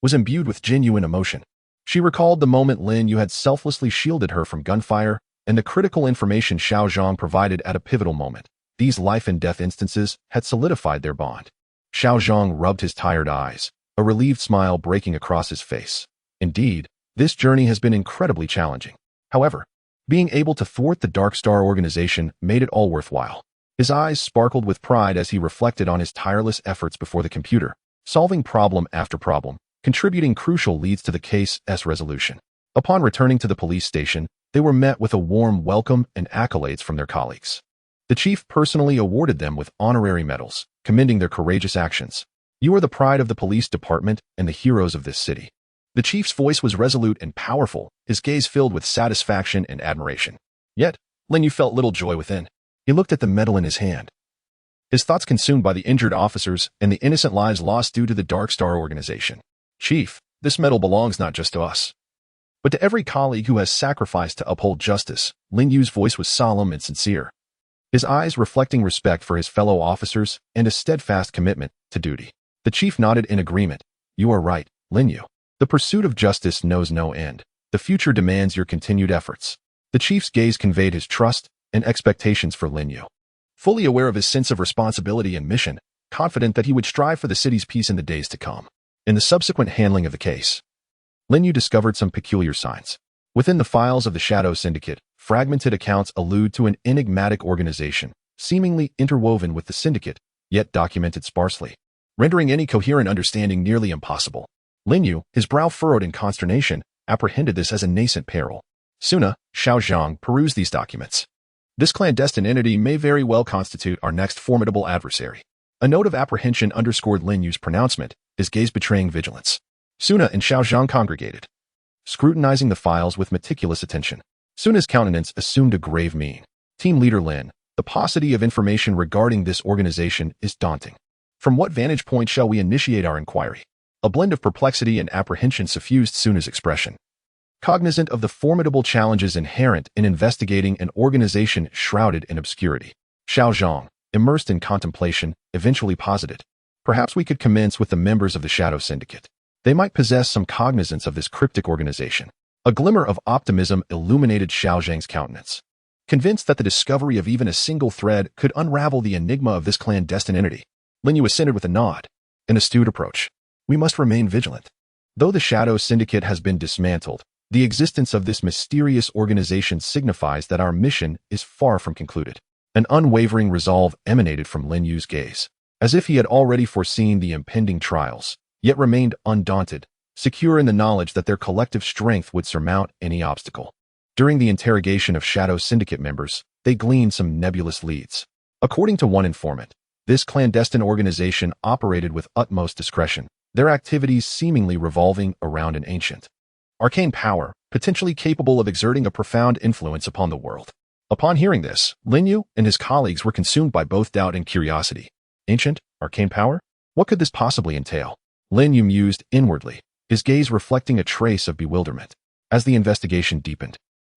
was imbued with genuine emotion. She recalled the moment Lin Yu had selflessly shielded her from gunfire, and the critical information Xiao Zhang provided at a pivotal moment. These life-and-death instances had solidified their bond. Xiao Zhang rubbed his tired eyes, a relieved smile breaking across his face. Indeed, this journey has been incredibly challenging. However, being able to thwart the Dark Star organization made it all worthwhile. His eyes sparkled with pride as he reflected on his tireless efforts before the computer, solving problem after problem, contributing crucial leads to the case's resolution. Upon returning to the police station, they were met with a warm welcome and accolades from their colleagues. The chief personally awarded them with honorary medals, commending their courageous actions. "You are the pride of the police department and the heroes of this city." The chief's voice was resolute and powerful, his gaze filled with satisfaction and admiration. Yet, Lin Yu felt little joy within. He looked at the medal in his hand, his thoughts consumed by the injured officers and the innocent lives lost due to the Dark Star organization. "Chief, this medal belongs not just to us, but to every colleague who has sacrificed to uphold justice." Lin Yu's voice was solemn and sincere, his eyes reflecting respect for his fellow officers and a steadfast commitment to duty. The chief nodded in agreement. "You are right, Lin Yu. The pursuit of justice knows no end. The future demands your continued efforts." The chief's gaze conveyed his trust and expectations for Lin Yu. Fully aware of his sense of responsibility and mission, confident that he would strive for the city's peace in the days to come. In the subsequent handling of the case, Lin Yu discovered some peculiar signs. Within the files of the Shadow Syndicate, fragmented accounts allude to an enigmatic organization, seemingly interwoven with the syndicate, yet documented sparsely, rendering any coherent understanding nearly impossible. Lin Yu, his brow furrowed in consternation, apprehended this as a nascent peril. Suna, Xiao Zhang perused these documents. "This clandestine entity may very well constitute our next formidable adversary." A note of apprehension underscored Lin Yu's pronouncement, his gaze betraying vigilance. Suna and Xiao Zhang congregated, scrutinizing the files with meticulous attention. Suna's countenance assumed a grave mien. "Team leader Lin, the paucity of information regarding this organization is daunting. From what vantage point shall we initiate our inquiry?" A blend of perplexity and apprehension suffused Suna's expression. Cognizant of the formidable challenges inherent in investigating an organization shrouded in obscurity, Xiao Zhang, immersed in contemplation, eventually posited, "Perhaps we could commence with the members of the Shadow Syndicate. They might possess some cognizance of this cryptic organization." A glimmer of optimism illuminated Xiao Zhang's countenance. Convinced that the discovery of even a single thread could unravel the enigma of this clandestine entity, Lin Yu assented with a nod. "An astute approach. We must remain vigilant. Though the Shadow Syndicate has been dismantled, the existence of this mysterious organization signifies that our mission is far from concluded." An unwavering resolve emanated from Lin Yu's gaze, as if he had already foreseen the impending trials, yet remained undaunted, secure in the knowledge that their collective strength would surmount any obstacle. During the interrogation of Shadow Syndicate members, they gleaned some nebulous leads. According to one informant, this clandestine organization operated with utmost discretion, their activities seemingly revolving around an ancient, arcane power, potentially capable of exerting a profound influence upon the world. Upon hearing this, Lin Yu and his colleagues were consumed by both doubt and curiosity. Ancient, arcane power? What could this possibly entail? Lin Yu mused inwardly, his gaze reflecting a trace of bewilderment. As the investigation deepened,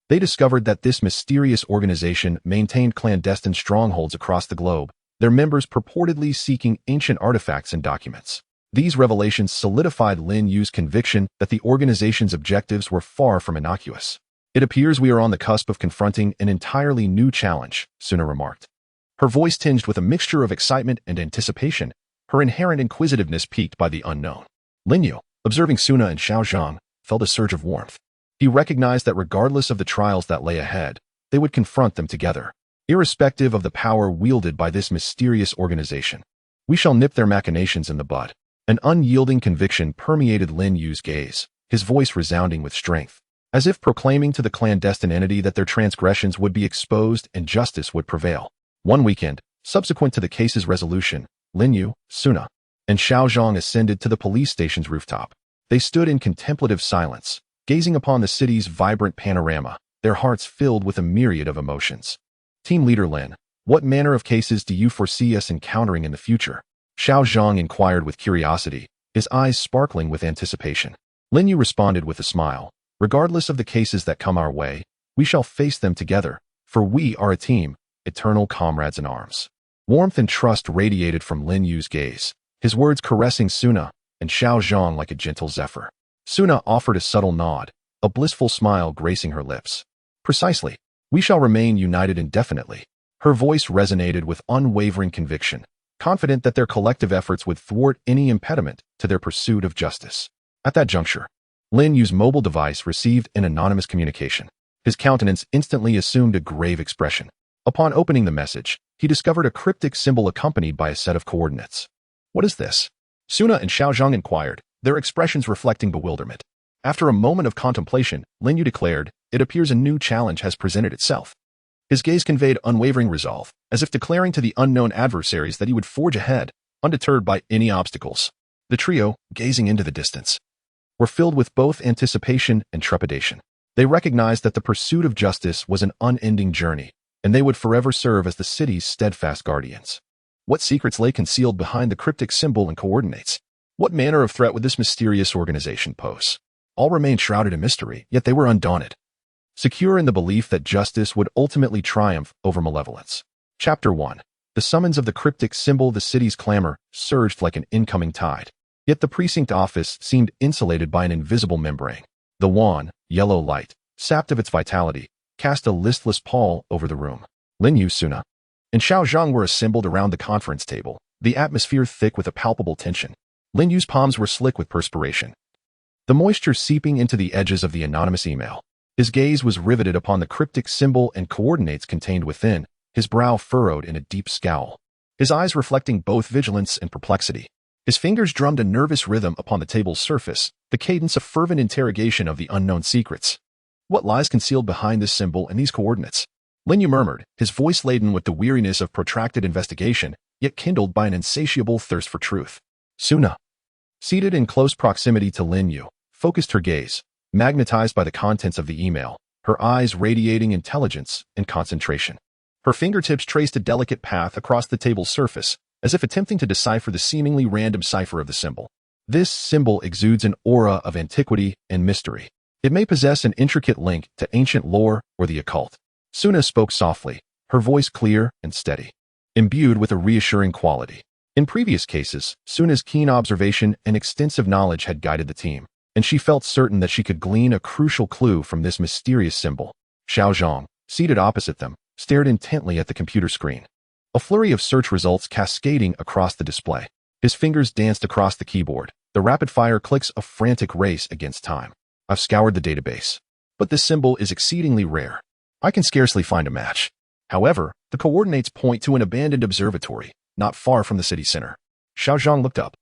they discovered that this mysterious organization maintained clandestine strongholds across the globe, their members purportedly seeking ancient artifacts and documents. These revelations solidified Lin Yu's conviction that the organization's objectives were far from innocuous. "It appears we are on the cusp of confronting an entirely new challenge," Suna remarked, her voice tinged with a mixture of excitement and anticipation, her inherent inquisitiveness piqued by the unknown. Lin Yu, observing Suna and Xiao Zhang, felt a surge of warmth. He recognized that regardless of the trials that lay ahead, they would confront them together, irrespective of the power wielded by this mysterious organization. "We shall nip their machinations in the bud." An unyielding conviction permeated Lin Yu's gaze, his voice resounding with strength, as if proclaiming to the clandestine entity that their transgressions would be exposed and justice would prevail. One weekend, subsequent to the case's resolution, Lin Yu, Suna, and Xiao Zhang ascended to the police station's rooftop. They stood in contemplative silence, gazing upon the city's vibrant panorama, their hearts filled with a myriad of emotions. "Team leader Lin, what manner of cases do you foresee us encountering in the future?" Xiao Zhang inquired with curiosity, his eyes sparkling with anticipation. Lin Yu responded with a smile. "Regardless of the cases that come our way, we shall face them together, for we are a team, eternal comrades in arms." Warmth and trust radiated from Lin Yu's gaze, his words caressing Suna and Xiao Zhang like a gentle zephyr. Suna offered a subtle nod, a blissful smile gracing her lips. "Precisely. We shall remain united indefinitely. Her voice resonated with unwavering conviction, confident that their collective efforts would thwart any impediment to their pursuit of justice. At that juncture, Lin Yu's mobile device received an anonymous communication. His countenance instantly assumed a grave expression. Upon opening the message, he discovered a cryptic symbol accompanied by a set of coordinates. "What is this?" Suna and Xiaozhang inquired, their expressions reflecting bewilderment. After a moment of contemplation, Lin Yu declared, "It appears a new challenge has presented itself." His gaze conveyed unwavering resolve, as if declaring to the unknown adversaries that he would forge ahead, undeterred by any obstacles. The trio, gazing into the distance, were filled with both anticipation and trepidation. They recognized that the pursuit of justice was an unending journey, and they would forever serve as the city's steadfast guardians. What secrets lay concealed behind the cryptic symbol and coordinates? What manner of threat would this mysterious organization pose? All remained shrouded in mystery, yet they were undaunted, secure in the belief that justice would ultimately triumph over malevolence. Chapter 1. The summons of the cryptic symbol. The city's clamor surged like an incoming tide. Yet the precinct office seemed insulated by an invisible membrane. The wan, yellow light, sapped of its vitality, cast a listless pall over the room. Lin Yu, Suna, and Xiaozhang were assembled around the conference table, the atmosphere thick with a palpable tension. Lin Yu's palms were slick with perspiration, the moisture seeping into the edges of the anonymous email. His gaze was riveted upon the cryptic symbol and coordinates contained within, his brow furrowed in a deep scowl, his eyes reflecting both vigilance and perplexity. His fingers drummed a nervous rhythm upon the table's surface, the cadence of fervent interrogation of the unknown secrets. What lies concealed behind this symbol and these coordinates? Lin Yu murmured, his voice laden with the weariness of protracted investigation, yet kindled by an insatiable thirst for truth. Suna, seated in close proximity to Lin Yu, focused her gaze, magnetized by the contents of the email, her eyes radiating intelligence and concentration. Her fingertips traced a delicate path across the table's surface, as if attempting to decipher the seemingly random cipher of the symbol. This symbol exudes an aura of antiquity and mystery. It may possess an intricate link to ancient lore or the occult. Suna spoke softly, her voice clear and steady, imbued with a reassuring quality. In previous cases, Suna's keen observation and extensive knowledge had guided the team, and she felt certain that she could glean a crucial clue from this mysterious symbol. Xiaozhang, seated opposite them, stared intently at the computer screen, a flurry of search results cascading across the display. His fingers danced across the keyboard, the rapid-fire clicks a frantic race against time. "I've scoured the database, but this symbol is exceedingly rare. I can scarcely find a match. However, the coordinates point to an abandoned observatory, not far from the city center." Xiaozhang looked up,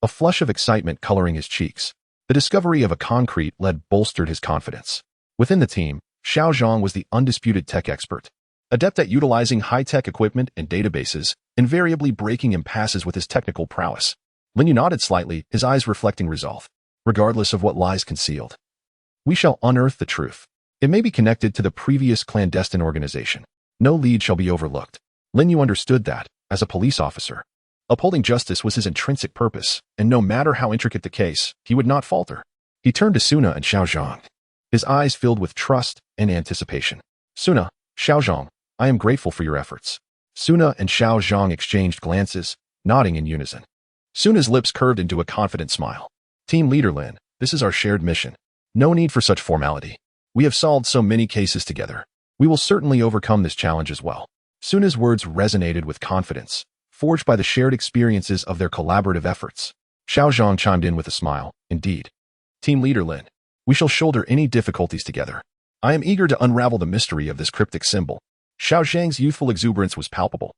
a flush of excitement coloring his cheeks. The discovery of a concrete lead bolstered his confidence. Within the team, Xiaozhang was the undisputed tech expert, adept at utilizing high-tech equipment and databases, invariably breaking impasses with his technical prowess. Lin Yu nodded slightly, his eyes reflecting resolve. "Regardless of what lies concealed, we shall unearth the truth. It may be connected to the previous clandestine organization. No lead shall be overlooked." Lin Yu understood that, as a police officer, upholding justice was his intrinsic purpose, and no matter how intricate the case, he would not falter. He turned to Suna and Xiaozhang, his eyes filled with trust and anticipation. "Suna, Xiaozhang, I am grateful for your efforts." Suna and Xiaozhang exchanged glances, nodding in unison. Suna's lips curved into a confident smile. "Team leader Lin, this is our shared mission. No need for such formality. We have solved so many cases together. We will certainly overcome this challenge as well." Suna's words resonated with confidence, forged by the shared experiences of their collaborative efforts. Xiaozhang chimed in with a smile. "Indeed. Team leader Lin, we shall shoulder any difficulties together. I am eager to unravel the mystery of this cryptic symbol." Xiaozhang's youthful exuberance was palpable,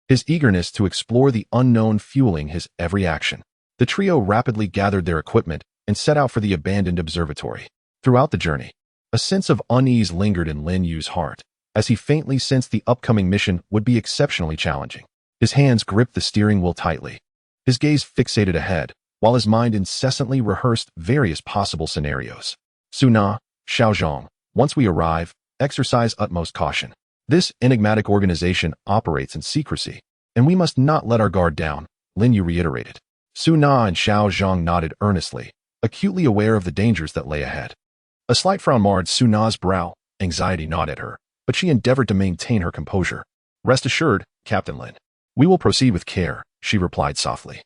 his eagerness to explore the unknown fueling his every action. The trio rapidly gathered their equipment and set out for the abandoned observatory. Throughout the journey, a sense of unease lingered in Lin Yu's heart, as he faintly sensed the upcoming mission would be exceptionally challenging. His hands gripped the steering wheel tightly, his gaze fixated ahead, while his mind incessantly rehearsed various possible scenarios. "Suna, Xiaozhang, once we arrive, exercise utmost caution. This enigmatic organization operates in secrecy, and we must not let our guard down," Lin Yu reiterated. Suna and Xiaozhang nodded earnestly, acutely aware of the dangers that lay ahead. A slight frown marred Suna's brow, anxiety gnawed at her, but she endeavored to maintain her composure. "Rest assured, Captain Lin. We will proceed with care," she replied softly,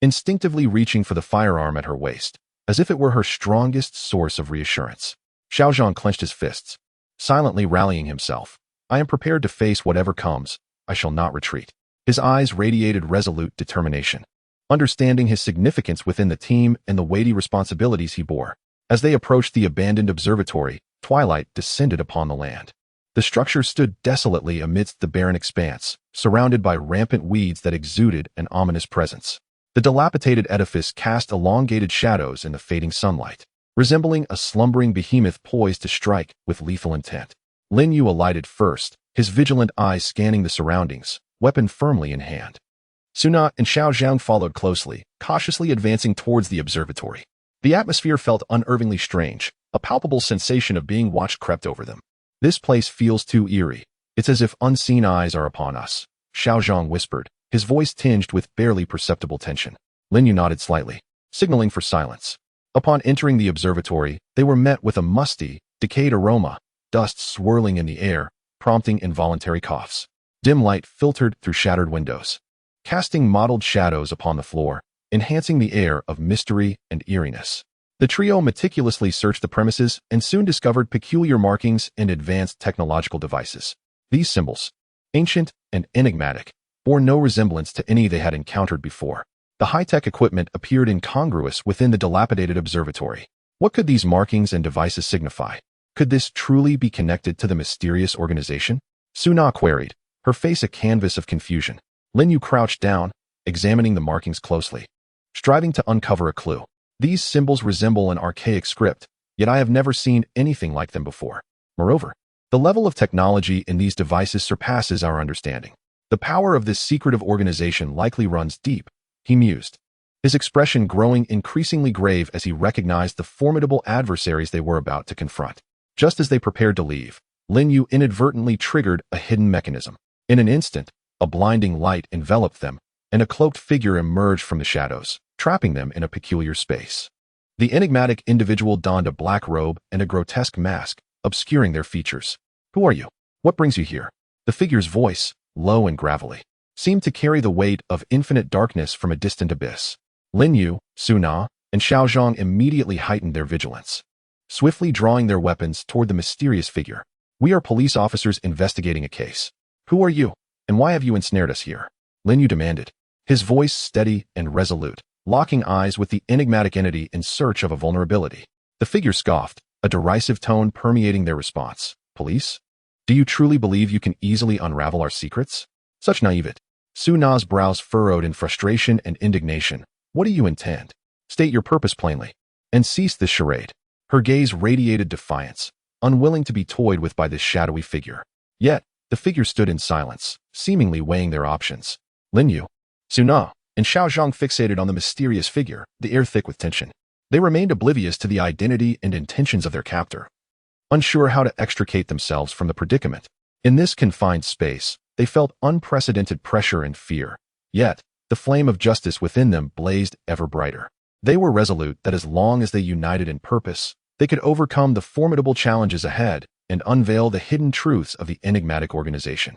instinctively reaching for the firearm at her waist, as if it were her strongest source of reassurance. Xiaozhang clenched his fists, silently rallying himself. I am prepared to face whatever comes. I shall not retreat. His eyes radiated resolute determination, understanding his significance within the team and the weighty responsibilities he bore. As they approached the abandoned observatory, twilight descended upon the land. The structure stood desolately amidst the barren expanse, surrounded by rampant weeds that exuded an ominous presence. The dilapidated edifice cast elongated shadows in the fading sunlight, resembling a slumbering behemoth poised to strike with lethal intent. Lin Yu alighted first, his vigilant eyes scanning the surroundings, weapon firmly in hand. Suna and Xiao Zhang followed closely, cautiously advancing towards the observatory. The atmosphere felt unnervingly strange, a palpable sensation of being watched crept over them. This place feels too eerie. It's as if unseen eyes are upon us, Xiao Zhang whispered, his voice tinged with barely perceptible tension. Lin Yu nodded slightly, signaling for silence. Upon entering the observatory, they were met with a musty, decayed aroma, dust swirling in the air, prompting involuntary coughs. Dim light filtered through shattered windows, casting mottled shadows upon the floor, enhancing the air of mystery and eeriness. The trio meticulously searched the premises and soon discovered peculiar markings and advanced technological devices. These symbols, ancient and enigmatic, bore no resemblance to any they had encountered before. The high-tech equipment appeared incongruous within the dilapidated observatory. What could these markings and devices signify? Could this truly be connected to the mysterious organization? Suna queried, her face a canvas of confusion. Lin Yu crouched down, examining the markings closely, striving to uncover a clue. These symbols resemble an archaic script, yet I have never seen anything like them before. Moreover, the level of technology in these devices surpasses our understanding. The power of this secretive organization likely runs deep, he mused, his expression growing increasingly grave as he recognized the formidable adversaries they were about to confront. Just as they prepared to leave, Lin Yu inadvertently triggered a hidden mechanism. In an instant, a blinding light enveloped them, and a cloaked figure emerged from the shadows, trapping them in a peculiar space. The enigmatic individual donned a black robe and a grotesque mask, obscuring their features. Who are you? What brings you here? The figure's voice, low and gravelly, seemed to carry the weight of infinite darkness from a distant abyss. Lin Yu, Suna, and Xiao Zhang immediately heightened their vigilance, swiftly drawing their weapons toward the mysterious figure. We are police officers investigating a case. Who are you, and why have you ensnared us here? Lin Yu demanded, his voice steady and resolute, locking eyes with the enigmatic entity in search of a vulnerability. The figure scoffed, a derisive tone permeating their response. Police? Do you truly believe you can easily unravel our secrets? Such naivete. Suna's brows furrowed in frustration and indignation. What do you intend? State your purpose plainly, and cease this charade. Her gaze radiated defiance, unwilling to be toyed with by this shadowy figure. Yet, the figure stood in silence, seemingly weighing their options. Lin Yu, Suna, and Xiao Zhang fixated on the mysterious figure, the air thick with tension. They remained oblivious to the identity and intentions of their captor, unsure how to extricate themselves from the predicament. In this confined space, they felt unprecedented pressure and fear. Yet, the flame of justice within them blazed ever brighter. They were resolute that as long as they united in purpose, they could overcome the formidable challenges ahead and unveil the hidden truths of the enigmatic organization.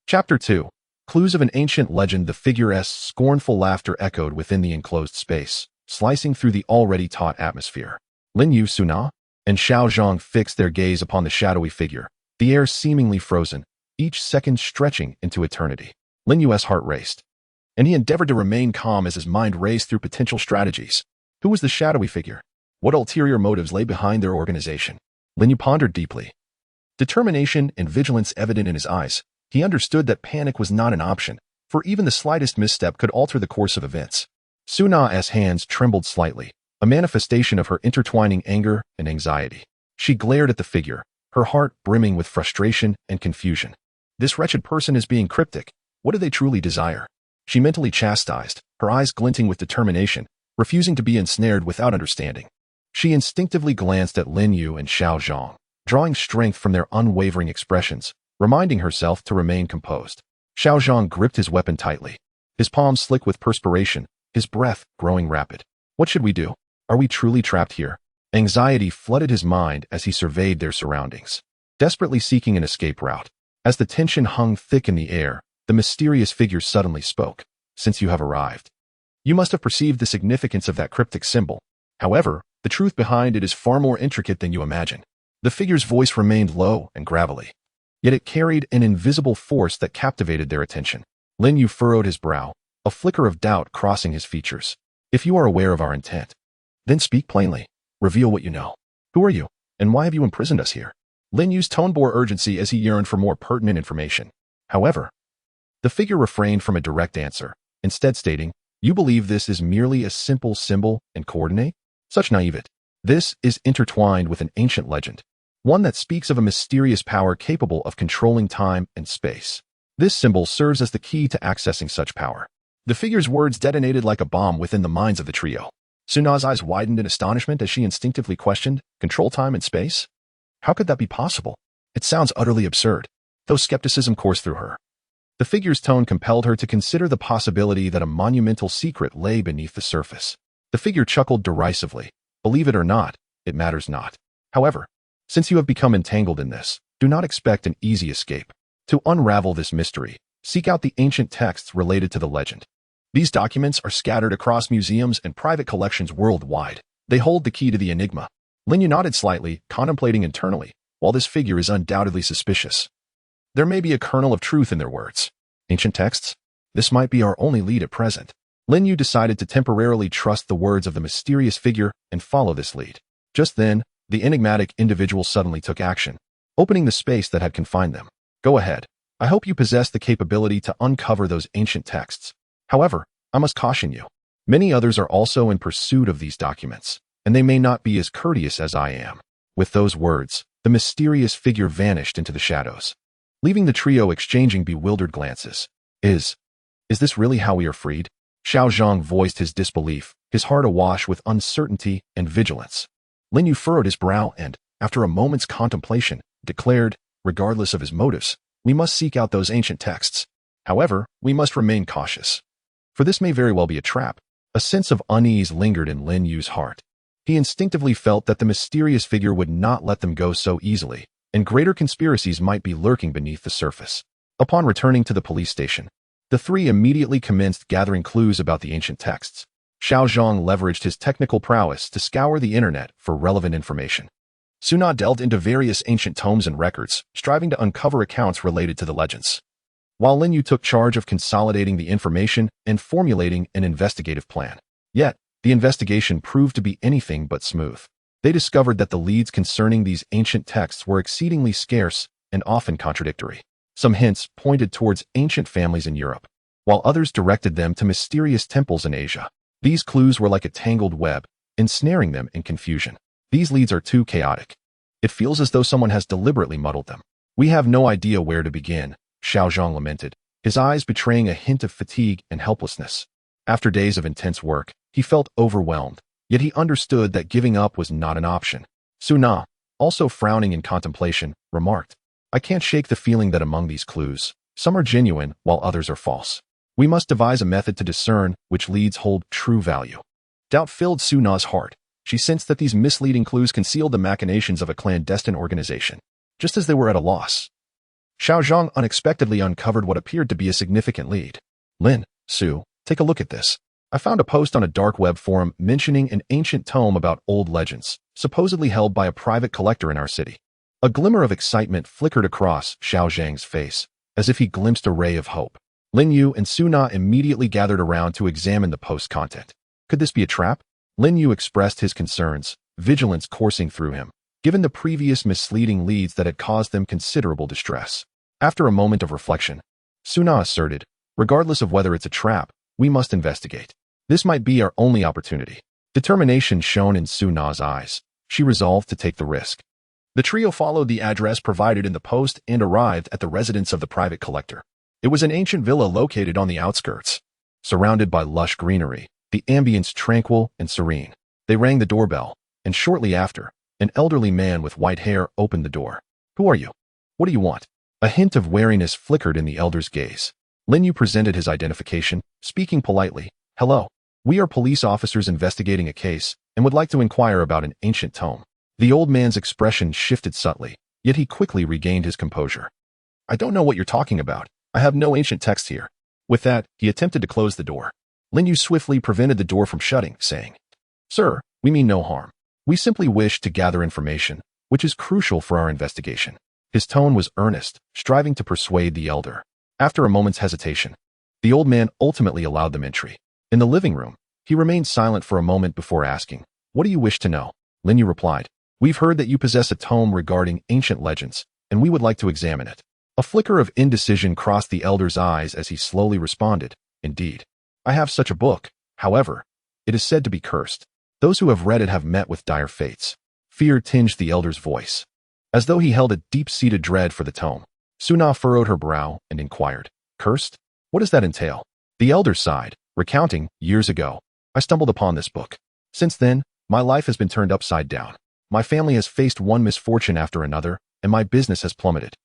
Chapter 2. Clues of an ancient legend. The figure's scornful laughter echoed within the enclosed space, slicing through the already taut atmosphere. Lin Yu, Suna, and Xiao Zhang fixed their gaze upon the shadowy figure, the air seemingly frozen, each second stretching into eternity. Lin Yu's heart raced, and he endeavored to remain calm as his mind raced through potential strategies. Who was the shadowy figure? What ulterior motives lay behind their organization? Lin Yu pondered deeply, determination and vigilance evident in his eyes. He understood that panic was not an option, for even the slightest misstep could alter the course of events. Suna's hands trembled slightly, a manifestation of her intertwining anger and anxiety. She glared at the figure, her heart brimming with frustration and confusion. This wretched person is being cryptic. What do they truly desire? She mentally chastised, her eyes glinting with determination, refusing to be ensnared without understanding. She instinctively glanced at Lin Yu and Xiao Zhang, drawing strength from their unwavering expressions, reminding herself to remain composed. Xiao Zhang gripped his weapon tightly, his palms slick with perspiration, his breath growing rapid. What should we do? Are we truly trapped here? Anxiety flooded his mind as he surveyed their surroundings, desperately seeking an escape route. As the tension hung thick in the air, the mysterious figure suddenly spoke. Since you have arrived, you must have perceived the significance of that cryptic symbol. However, the truth behind it is far more intricate than you imagine. The figure's voice remained low and gravelly, yet it carried an invisible force that captivated their attention. Lin Yu furrowed his brow, a flicker of doubt crossing his features. If you are aware of our intent, then speak plainly. Reveal what you know. Who are you, and why have you imprisoned us here? Lin Yu's tone bore urgency as he yearned for more pertinent information. However, the figure refrained from a direct answer, instead stating, "You believe this is merely a simple symbol and coordinate? Such naivete. This is intertwined with an ancient legend, one that speaks of a mysterious power capable of controlling time and space. This symbol serves as the key to accessing such power." The figure's words detonated like a bomb within the minds of the trio. Suna's eyes widened in astonishment as she instinctively questioned, control time and space? How could that be possible? It sounds utterly absurd, though skepticism coursed through her. The figure's tone compelled her to consider the possibility that a monumental secret lay beneath the surface. The figure chuckled derisively. Believe it or not, it matters not. However, since you have become entangled in this, do not expect an easy escape. To unravel this mystery, seek out the ancient texts related to the legend. These documents are scattered across museums and private collections worldwide. They hold the key to the enigma. Lin Yu nodded slightly, contemplating internally. While this figure is undoubtedly suspicious, there may be a kernel of truth in their words. Ancient texts? This might be our only lead at present. Lin Yu decided to temporarily trust the words of the mysterious figure and follow this lead. Just then, the enigmatic individual suddenly took action, opening the space that had confined them. Go ahead. I hope you possess the capability to uncover those ancient texts. However, I must caution you. Many others are also in pursuit of these documents, and they may not be as courteous as I am. With those words, the mysterious figure vanished into the shadows, leaving the trio exchanging bewildered glances. Is this really how we are freed? Xiao Zhang voiced his disbelief, his heart awash with uncertainty and vigilance. Lin Yu furrowed his brow and, after a moment's contemplation, declared, regardless of his motives, we must seek out those ancient texts. However, we must remain cautious, for this may very well be a trap. A sense of unease lingered in Lin Yu's heart. He instinctively felt that the mysterious figure would not let them go so easily, and greater conspiracies might be lurking beneath the surface. Upon returning to the police station, the three immediately commenced gathering clues about the ancient texts. Xiao Zhang leveraged his technical prowess to scour the internet for relevant information. Suna delved into various ancient tomes and records, striving to uncover accounts related to the legends, while Lin Yu took charge of consolidating the information and formulating an investigative plan. Yet, the investigation proved to be anything but smooth. They discovered that the leads concerning these ancient texts were exceedingly scarce and often contradictory. Some hints pointed towards ancient families in Europe, while others directed them to mysterious temples in Asia. These clues were like a tangled web, ensnaring them in confusion. These leads are too chaotic. It feels as though someone has deliberately muddled them. We have no idea where to begin, Xiao Zhang lamented, his eyes betraying a hint of fatigue and helplessness. After days of intense work, he felt overwhelmed, yet he understood that giving up was not an option. Suna, also frowning in contemplation, remarked, I can't shake the feeling that among these clues, some are genuine while others are false. We must devise a method to discern which leads hold true value. Doubt filled Suna's heart. She sensed that these misleading clues concealed the machinations of a clandestine organization, just as they were at a loss. Xiao Zhang unexpectedly uncovered what appeared to be a significant lead. Lin, Su, take a look at this. I found a post on a dark web forum mentioning an ancient tome about old legends, supposedly held by a private collector in our city. A glimmer of excitement flickered across Xiao Zhang's face, as if he glimpsed a ray of hope. Lin Yu and Suna immediately gathered around to examine the post's content. Could this be a trap? Lin Yu expressed his concerns, vigilance coursing through him, given the previous misleading leads that had caused them considerable distress. After a moment of reflection, Suna asserted, regardless of whether it's a trap, we must investigate. This might be our only opportunity. Determination shone in Suna's eyes. She resolved to take the risk. The trio followed the address provided in the post and arrived at the residence of the private collector. It was an ancient villa located on the outskirts. Surrounded by lush greenery, the ambience tranquil and serene. They rang the doorbell, and shortly after, an elderly man with white hair opened the door. Who are you? What do you want? A hint of wariness flickered in the elder's gaze. Lin Yu presented his identification, speaking politely. Hello. We are police officers investigating a case and would like to inquire about an ancient tome. The old man's expression shifted subtly, yet he quickly regained his composure. I don't know what you're talking about. I have no ancient text here. With that, he attempted to close the door. Lin Yu swiftly prevented the door from shutting, saying, Sir, we mean no harm. We simply wish to gather information, which is crucial for our investigation. His tone was earnest, striving to persuade the elder. After a moment's hesitation, the old man ultimately allowed them entry. In the living room, he remained silent for a moment before asking, "What do you wish to know?" Lin Yu replied, "We've heard that you possess a tome regarding ancient legends, and we would like to examine it." A flicker of indecision crossed the elder's eyes as he slowly responded, "Indeed, I have such a book. However, it is said to be cursed. Those who have read it have met with dire fates." Fear tinged the elder's voice, as though he held a deep-seated dread for the tome. Suna furrowed her brow and inquired, "Cursed? What does that entail?" The elder sighed, recounting, "Years ago, I stumbled upon this book. Since then, my life has been turned upside down. My family has faced one misfortune after another, and my business has plummeted.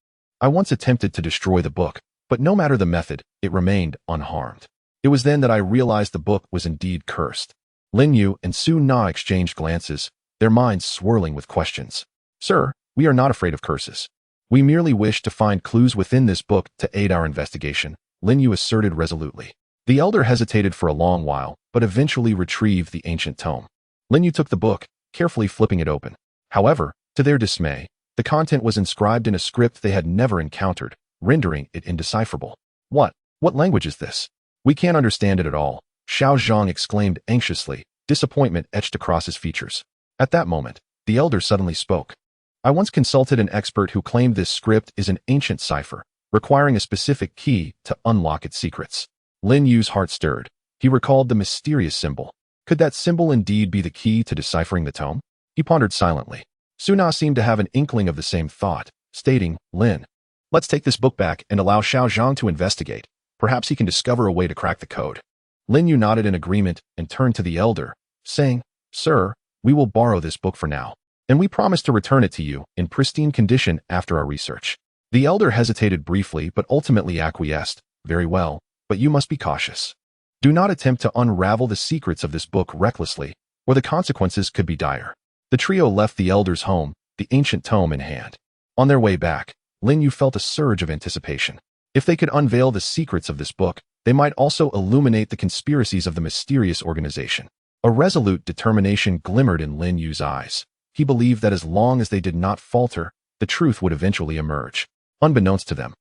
I once attempted to destroy the book, but no matter the method, it remained unharmed. It was then that I realized the book was indeed cursed." Lin Yu and Su Na exchanged glances, their minds swirling with questions. "Sir, we are not afraid of curses. We merely wish to find clues within this book to aid our investigation," Lin Yu asserted resolutely. The elder hesitated for a long while, but eventually retrieved the ancient tome. Lin Yu took the book, carefully flipping it open. However, to their dismay, the content was inscribed in a script they had never encountered, rendering it indecipherable. What language is this? We can't understand it at all," Xiao Zhang exclaimed anxiously, disappointment etched across his features. At that moment, the elder suddenly spoke. "I once consulted an expert who claimed this script is an ancient cipher, requiring a specific key to unlock its secrets." Lin Yu's heart stirred. He recalled the mysterious symbol. Could that symbol indeed be the key to deciphering the tome? He pondered silently. Suna seemed to have an inkling of the same thought, stating, "Lin, let's take this book back and allow Xiao Zhang to investigate. Perhaps he can discover a way to crack the code." Lin Yu nodded in agreement and turned to the elder, saying, "Sir, we will borrow this book for now, and we promise to return it to you in pristine condition after our research." The elder hesitated briefly but ultimately acquiesced. "Very well, but you must be cautious. Do not attempt to unravel the secrets of this book recklessly, or the consequences could be dire." The trio left the elder's home, the ancient tome in hand. On their way back, Lin Yu felt a surge of anticipation. If they could unveil the secrets of this book, they might also illuminate the conspiracies of the mysterious organization. A resolute determination glimmered in Lin Yu's eyes. He believed that as long as they did not falter, the truth would eventually emerge. Unbeknownst to them,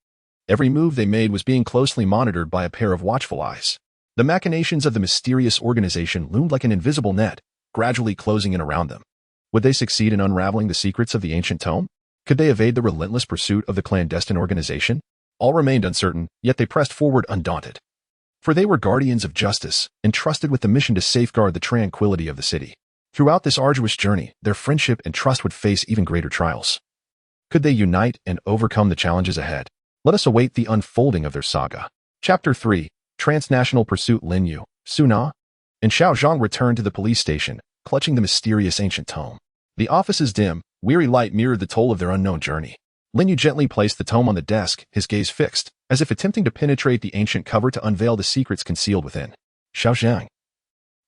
every move they made was being closely monitored by a pair of watchful eyes. The machinations of the mysterious organization loomed like an invisible net, gradually closing in around them. Would they succeed in unraveling the secrets of the ancient tome? Could they evade the relentless pursuit of the clandestine organization? All remained uncertain, yet they pressed forward undaunted. For they were guardians of justice, entrusted with the mission to safeguard the tranquility of the city. Throughout this arduous journey, their friendship and trust would face even greater trials. Could they unite and overcome the challenges ahead? Let us await the unfolding of their saga. Chapter 3. Transnational Pursuit. Lin Yu, Suna, and Xiao Zhang returned to the police station, clutching the mysterious ancient tome. The office's dim, weary light mirrored the toll of their unknown journey. Lin Yu gently placed the tome on the desk, his gaze fixed, as if attempting to penetrate the ancient cover to unveil the secrets concealed within. "Xiao Zhang,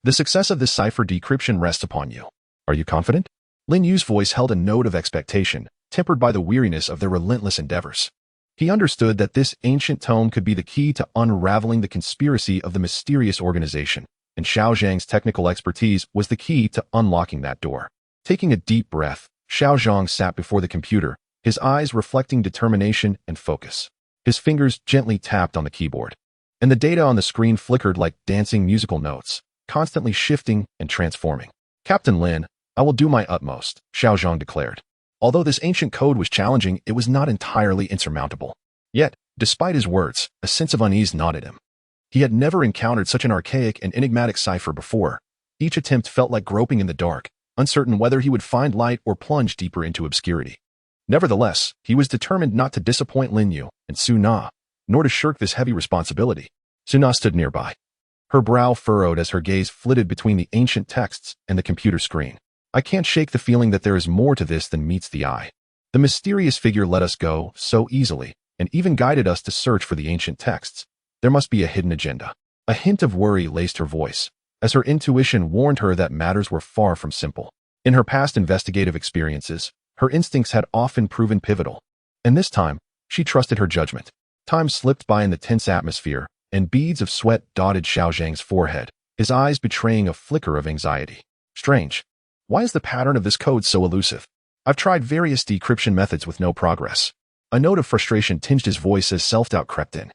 the success of this cipher decryption rests upon you. Are you confident?" Lin Yu's voice held a note of expectation, tempered by the weariness of their relentless endeavors. He understood that this ancient tome could be the key to unraveling the conspiracy of the mysterious organization, and Xiao Zhang's technical expertise was the key to unlocking that door. Taking a deep breath, Xiao Zhang sat before the computer, his eyes reflecting determination and focus. His fingers gently tapped on the keyboard, and the data on the screen flickered like dancing musical notes, constantly shifting and transforming. "Captain Lin, I will do my utmost," Xiao Zhang declared. Although this ancient code was challenging, it was not entirely insurmountable. Yet, despite his words, a sense of unease gnawed at him. He had never encountered such an archaic and enigmatic cipher before. Each attempt felt like groping in the dark, uncertain whether he would find light or plunge deeper into obscurity. Nevertheless, he was determined not to disappoint Lin Yu and Su Na, nor to shirk this heavy responsibility. Su Na stood nearby. Her brow furrowed as her gaze flitted between the ancient texts and the computer screen. "I can't shake the feeling that there is more to this than meets the eye. The mysterious figure let us go so easily, and even guided us to search for the ancient texts. There must be a hidden agenda." A hint of worry laced her voice, as her intuition warned her that matters were far from simple. In her past investigative experiences, her instincts had often proven pivotal, and this time, she trusted her judgment. Time slipped by in the tense atmosphere, and beads of sweat dotted Xiao Zhang's forehead, his eyes betraying a flicker of anxiety. Strange. Why is the pattern of this code so elusive? I've tried various decryption methods with no progress. A note of frustration tinged his voice as self-doubt crept in.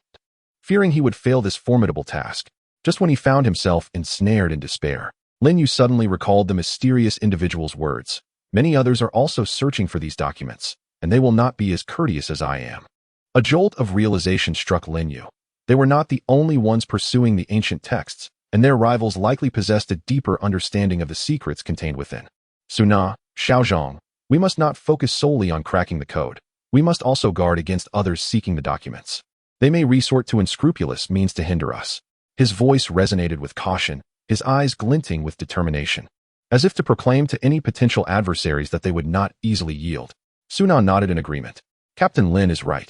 Fearing he would fail this formidable task, just when he found himself ensnared in despair, Lin Yu suddenly recalled the mysterious individual's words. Many others are also searching for these documents, and they will not be as courteous as I am. A jolt of realization struck Lin Yu. They were not the only ones pursuing the ancient texts, and their rivals likely possessed a deeper understanding of the secrets contained within. Suna, Xiaozhong, we must not focus solely on cracking the code. We must also guard against others seeking the documents. They may resort to unscrupulous means to hinder us. His voice resonated with caution, his eyes glinting with determination, as if to proclaim to any potential adversaries that they would not easily yield. Suna nodded in agreement. Captain Lin is right.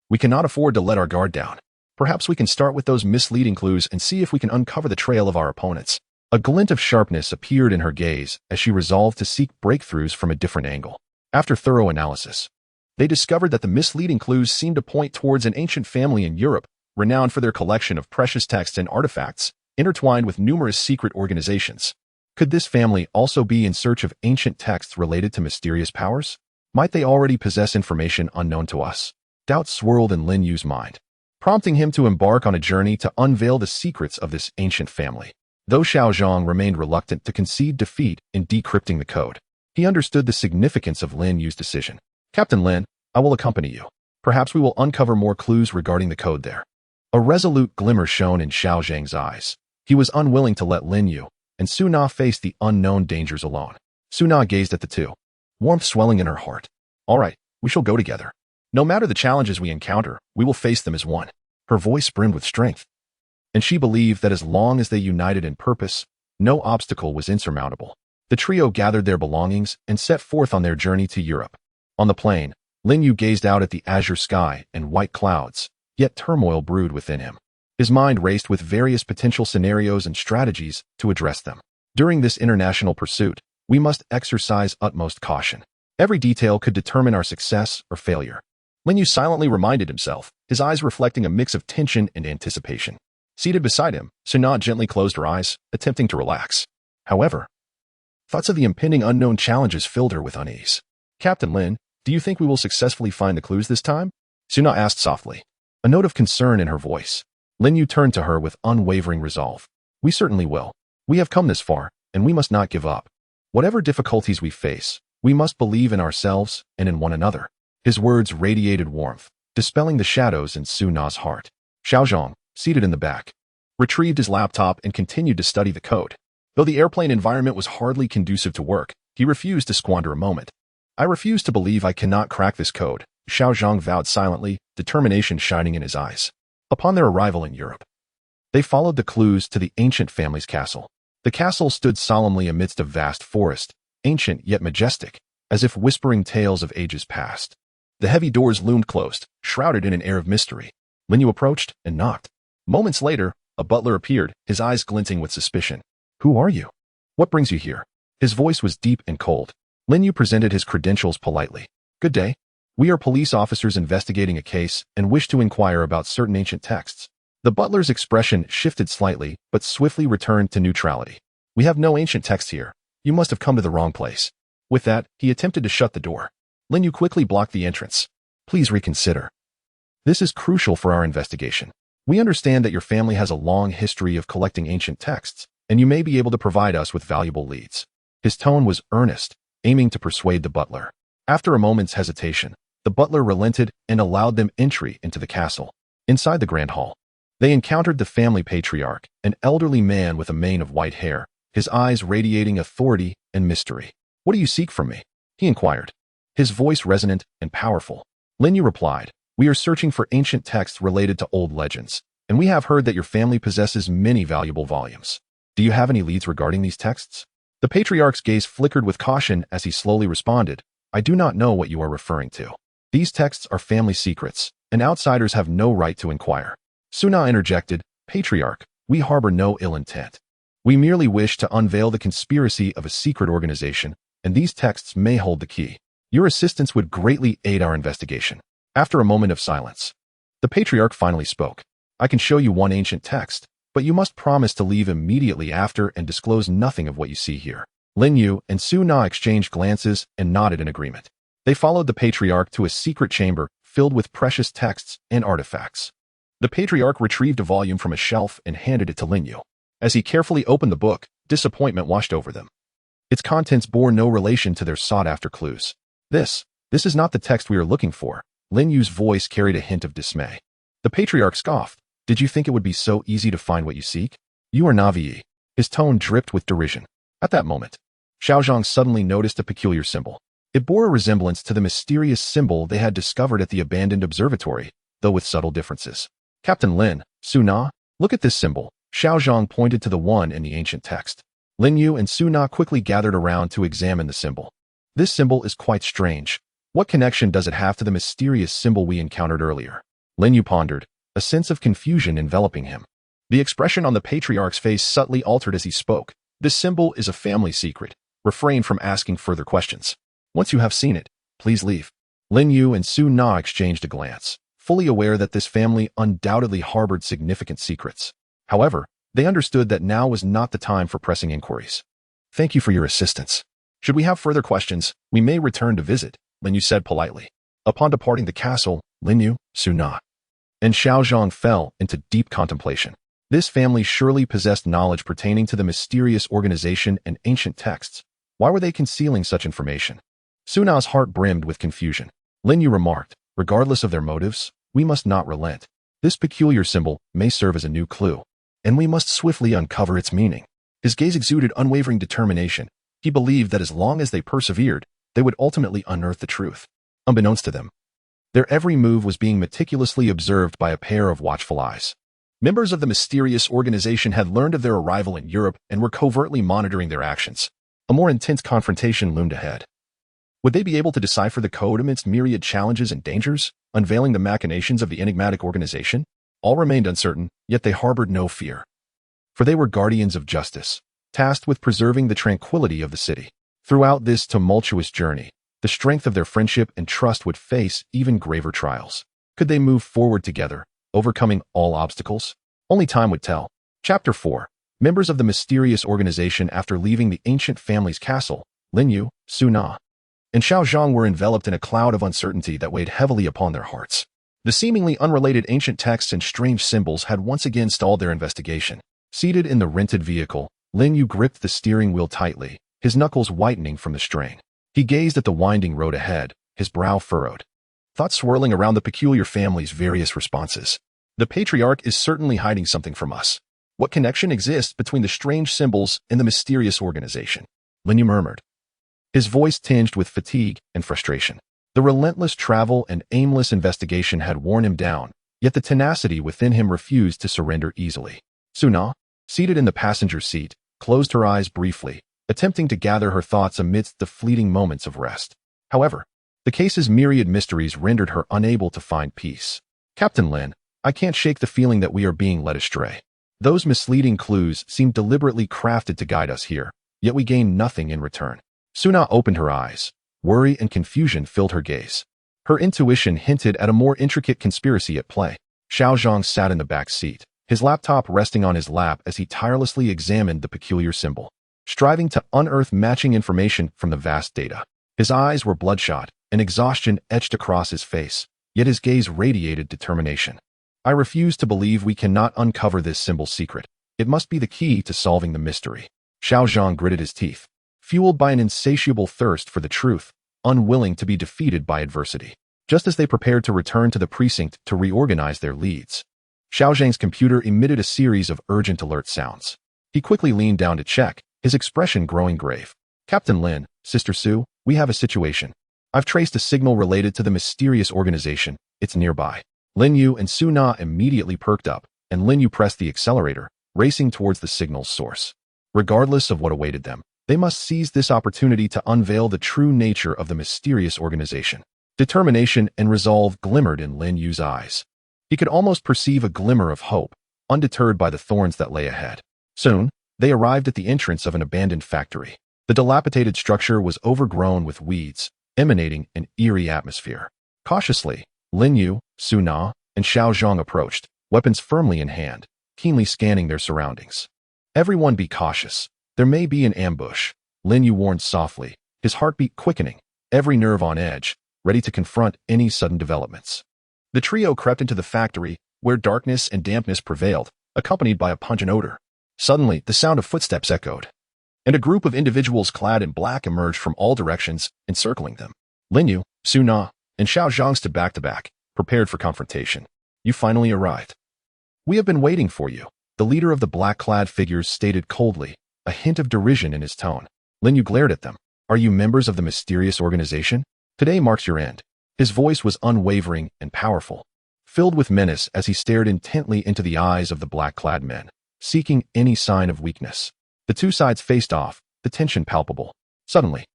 We cannot afford to let our guard down. Perhaps we can start with those misleading clues and see if we can uncover the trail of our opponents. A glint of sharpness appeared in her gaze as she resolved to seek breakthroughs from a different angle. After thorough analysis, they discovered that the misleading clues seemed to point towards an ancient family in Europe, renowned for their collection of precious texts and artifacts, intertwined with numerous secret organizations. Could this family also be in search of ancient texts related to mysterious powers? Might they already possess information unknown to us? Doubt swirled in Lin Yu's mind, prompting him to embark on a journey to unveil the secrets of this ancient family. Though Xiaozhong remained reluctant to concede defeat in decrypting the code, he understood the significance of Lin Yu's decision. Captain Lin, I will accompany you. Perhaps we will uncover more clues regarding the code there. A resolute glimmer shone in Xiaozhang's eyes. He was unwilling to let Lin Yu and Suna face the unknown dangers alone. Suna gazed at the two, warmth swelling in her heart. All right, we shall go together. No matter the challenges we encounter, we will face them as one. Her voice brimmed with strength, and she believed that as long as they united in purpose, no obstacle was insurmountable. The trio gathered their belongings and set forth on their journey to Europe. On the plain, Lin Yu gazed out at the azure sky and white clouds, yet turmoil brewed within him. His mind raced with various potential scenarios and strategies to address them. During this international pursuit, we must exercise utmost caution. Every detail could determine our success or failure. Lin Yu silently reminded himself, his eyes reflecting a mix of tension and anticipation. Seated beside him, Suna gently closed her eyes, attempting to relax. However, thoughts of the impending unknown challenges filled her with unease. Captain Lin, do you think we will successfully find the clues this time? Suna asked softly, a note of concern in her voice. Lin Yu turned to her with unwavering resolve. We certainly will. We have come this far, and we must not give up. Whatever difficulties we face, we must believe in ourselves and in one another. His words radiated warmth, dispelling the shadows in Suna's heart. Xiaozhong, seated in the back, retrieved his laptop and continued to study the code. Though the airplane environment was hardly conducive to work, he refused to squander a moment. I refuse to believe I cannot crack this code, Xiaozhong vowed silently, determination shining in his eyes. Upon their arrival in Europe, they followed the clues to the ancient family's castle. The castle stood solemnly amidst a vast forest, ancient yet majestic, as if whispering tales of ages past. The heavy doors loomed closed, shrouded in an air of mystery. Lin Yu approached and knocked. Moments later, a butler appeared, his eyes glinting with suspicion. Who are you? What brings you here? His voice was deep and cold. Lin Yu presented his credentials politely. Good day. We are police officers investigating a case and wish to inquire about certain ancient texts. The butler's expression shifted slightly, but swiftly returned to neutrality. We have no ancient texts here. You must have come to the wrong place. With that, he attempted to shut the door. Lin Yu quickly blocked the entrance. Please reconsider. This is crucial for our investigation. We understand that your family has a long history of collecting ancient texts, and you may be able to provide us with valuable leads. His tone was earnest, aiming to persuade the butler. After a moment's hesitation, the butler relented and allowed them entry into the castle. Inside the grand hall, they encountered the family patriarch, an elderly man with a mane of white hair, his eyes radiating authority and mystery. What do you seek from me? He inquired, his voice resonant and powerful. Lin Yu replied, we are searching for ancient texts related to old legends, and we have heard that your family possesses many valuable volumes. Do you have any leads regarding these texts? The patriarch's gaze flickered with caution as he slowly responded, I do not know what you are referring to. These texts are family secrets, and outsiders have no right to inquire. Suna interjected, Patriarch, we harbor no ill intent. We merely wish to unveil the conspiracy of a secret organization, and these texts may hold the key. Your assistance would greatly aid our investigation. After a moment of silence, the patriarch finally spoke. I can show you one ancient text, but you must promise to leave immediately after and disclose nothing of what you see here. Lin Yu and Su Na exchanged glances and nodded in agreement. They followed the patriarch to a secret chamber filled with precious texts and artifacts. The patriarch retrieved a volume from a shelf and handed it to Lin Yu. As he carefully opened the book, disappointment washed over them. Its contents bore no relation to their sought-after clues. This is not the text we are looking for. Lin Yu's voice carried a hint of dismay. The patriarch scoffed. Did you think it would be so easy to find what you seek? You are Navi. His tone dripped with derision. At that moment, Xiaozhang suddenly noticed a peculiar symbol. It bore a resemblance to the mysterious symbol they had discovered at the abandoned observatory, though with subtle differences. Captain Lin, Su Na, look at this symbol. Xiaozhang pointed to the one in the ancient text. Lin Yu and Su Na quickly gathered around to examine the symbol. This symbol is quite strange. What connection does it have to the mysterious symbol we encountered earlier? Lin Yu pondered, a sense of confusion enveloping him. The expression on the patriarch's face subtly altered as he spoke. This symbol is a family secret. Refrain from asking further questions. Once you have seen it, please leave. Lin Yu and Su Na exchanged a glance, fully aware that this family undoubtedly harbored significant secrets. However, they understood that now was not the time for pressing inquiries. Thank you for your assistance. Should we have further questions, we may return to visit, Lin Yu said politely. Upon departing the castle, Lin Yu, Su Na, and Xiaozhang fell into deep contemplation. This family surely possessed knowledge pertaining to the mysterious organization and ancient texts. Why were they concealing such information? Su Na's heart brimmed with confusion. Lin Yu remarked, regardless of their motives, we must not relent. This peculiar symbol may serve as a new clue, and we must swiftly uncover its meaning. His gaze exuded unwavering determination. He believed that as long as they persevered, they would ultimately unearth the truth. Unbeknownst to them, their every move was being meticulously observed by a pair of watchful eyes. Members of the mysterious organization had learned of their arrival in Europe and were covertly monitoring their actions. A more intense confrontation loomed ahead. Would they be able to decipher the code amidst myriad challenges and dangers, unveiling the machinations of the enigmatic organization? All remained uncertain, yet they harbored no fear. For they were guardians of justice, tasked with preserving the tranquility of the city. Throughout this tumultuous journey, the strength of their friendship and trust would face even graver trials. Could they move forward together, overcoming all obstacles? Only time would tell. Chapter 4. Members of the mysterious organization after leaving the ancient family's castle, Lin Yu, Su Na, and Xiaozhang were enveloped in a cloud of uncertainty that weighed heavily upon their hearts. The seemingly unrelated ancient texts and strange symbols had once again stalled their investigation. Seated in the rented vehicle, Lin Yu gripped the steering wheel tightly, his knuckles whitening from the strain. He gazed at the winding road ahead, his brow furrowed. Thoughts swirling around the peculiar family's various responses. The patriarch is certainly hiding something from us. What connection exists between the strange symbols and the mysterious organization? Lin Yu murmured, his voice tinged with fatigue and frustration. The relentless travel and aimless investigation had worn him down, yet the tenacity within him refused to surrender easily. Su Na, seated in the passenger seat, closed her eyes briefly, attempting to gather her thoughts amidst the fleeting moments of rest. However, the case's myriad mysteries rendered her unable to find peace. Captain Lin, I can't shake the feeling that we are being led astray. Those misleading clues seem deliberately crafted to guide us here, yet we gain nothing in return. Su Na opened her eyes. Worry and confusion filled her gaze. Her intuition hinted at a more intricate conspiracy at play. Xiaozhang sat in the back seat, his laptop resting on his lap as he tirelessly examined the peculiar symbol, striving to unearth matching information from the vast data. His eyes were bloodshot, and exhaustion etched across his face, yet his gaze radiated determination. I refuse to believe we cannot uncover this symbol's secret. It must be the key to solving the mystery. Xiaozhang gritted his teeth, fueled by an insatiable thirst for the truth, unwilling to be defeated by adversity. Just as they prepared to return to the precinct to reorganize their leads, Xiaozhang's computer emitted a series of urgent alert sounds. He quickly leaned down to check, his expression growing grave. Captain Lin, Sister Su, we have a situation. I've traced a signal related to the mysterious organization. It's nearby. Lin Yu and Su Na immediately perked up, and Lin Yu pressed the accelerator, racing towards the signal's source. Regardless of what awaited them, they must seize this opportunity to unveil the true nature of the mysterious organization. Determination and resolve glimmered in Lin Yu's eyes. He could almost perceive a glimmer of hope, undeterred by the thorns that lay ahead. Soon, they arrived at the entrance of an abandoned factory. The dilapidated structure was overgrown with weeds, emanating an eerie atmosphere. Cautiously, Lin Yu, Su Na, and Xiaozhang approached, weapons firmly in hand, keenly scanning their surroundings. Everyone be cautious. There may be an ambush. Lin Yu warned softly, his heartbeat quickening, every nerve on edge, ready to confront any sudden developments. The trio crept into the factory, where darkness and dampness prevailed, accompanied by a pungent odor. Suddenly, the sound of footsteps echoed, and a group of individuals clad in black emerged from all directions, encircling them. Lin Yu, Su Na, and Xiao Zhang stood back to back, prepared for confrontation. You finally arrived. We have been waiting for you, the leader of the black-clad figures stated coldly, a hint of derision in his tone. Lin Yu glared at them. Are you members of the mysterious organization? Today marks your end. His voice was unwavering and powerful, filled with menace as he stared intently into the eyes of the black-clad men, seeking any sign of weakness. The two sides faced off, the tension palpable. Suddenly,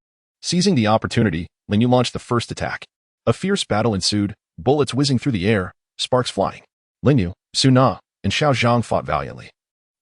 seizing the opportunity, Lin Yu launched the first attack. A fierce battle ensued, bullets whizzing through the air, sparks flying. Lin Yu, Su Na, and Xiao Zhang fought valiantly,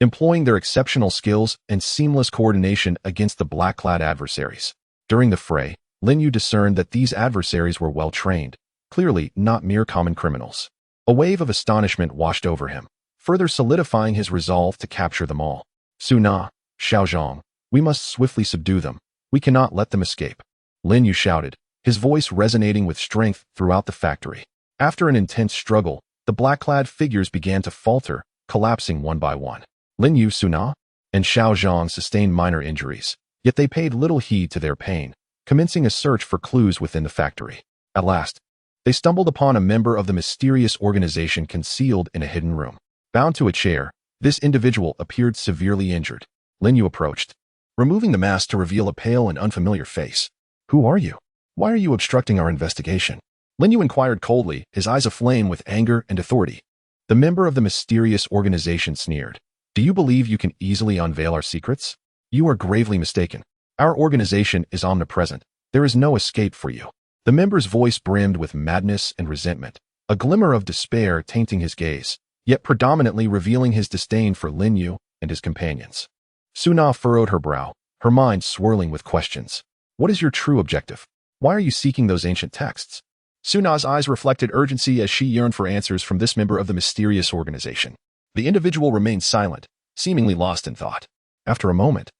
employing their exceptional skills and seamless coordination against the black-clad adversaries. During the fray, Lin Yu discerned that these adversaries were well-trained, clearly not mere common criminals. A wave of astonishment washed over him, further solidifying his resolve to capture them all. Su Na, Xiao Zhang, we must swiftly subdue them. We cannot let them escape. Lin Yu shouted, his voice resonating with strength throughout the factory. After an intense struggle, the black-clad figures began to falter, collapsing one by one. Lin Yu, Su Na, and Xiao Zhang sustained minor injuries, yet they paid little heed to their pain, commencing a search for clues within the factory. At last, they stumbled upon a member of the mysterious organization concealed in a hidden room. Bound to a chair, this individual appeared severely injured. Lin Yu approached, removing the mask to reveal a pale and unfamiliar face. Who are you? Why are you obstructing our investigation? Lin Yu inquired coldly, his eyes aflame with anger and authority. The member of the mysterious organization sneered. Do you believe you can easily unveil our secrets? You are gravely mistaken. Our organization is omnipresent. There is no escape for you. The member's voice brimmed with madness and resentment, a glimmer of despair tainting his gaze, yet predominantly revealing his disdain for Lin Yu and his companions. Su Na furrowed her brow, her mind swirling with questions. What is your true objective? Why are you seeking those ancient texts? Su Na's eyes reflected urgency as she yearned for answers from this member of the mysterious organization. The individual remained silent, seemingly lost in thought. After a moment,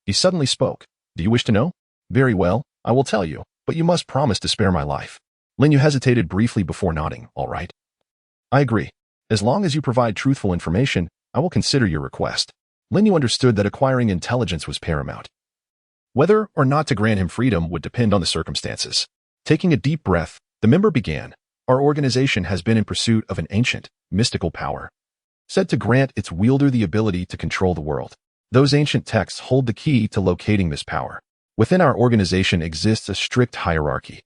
he suddenly spoke. Do you wish to know? Very well, I will tell you, but you must promise to spare my life. Lin Yu hesitated briefly before nodding. All right. I agree. As long as you provide truthful information, I will consider your request. Lin Yu understood that acquiring intelligence was paramount. Whether or not to grant him freedom would depend on the circumstances. Taking a deep breath, the member began. Our organization has been in pursuit of an ancient, mystical power, said to grant its wielder the ability to control the world. Those ancient texts hold the key to locating this power. Within our organization exists a strict hierarchy,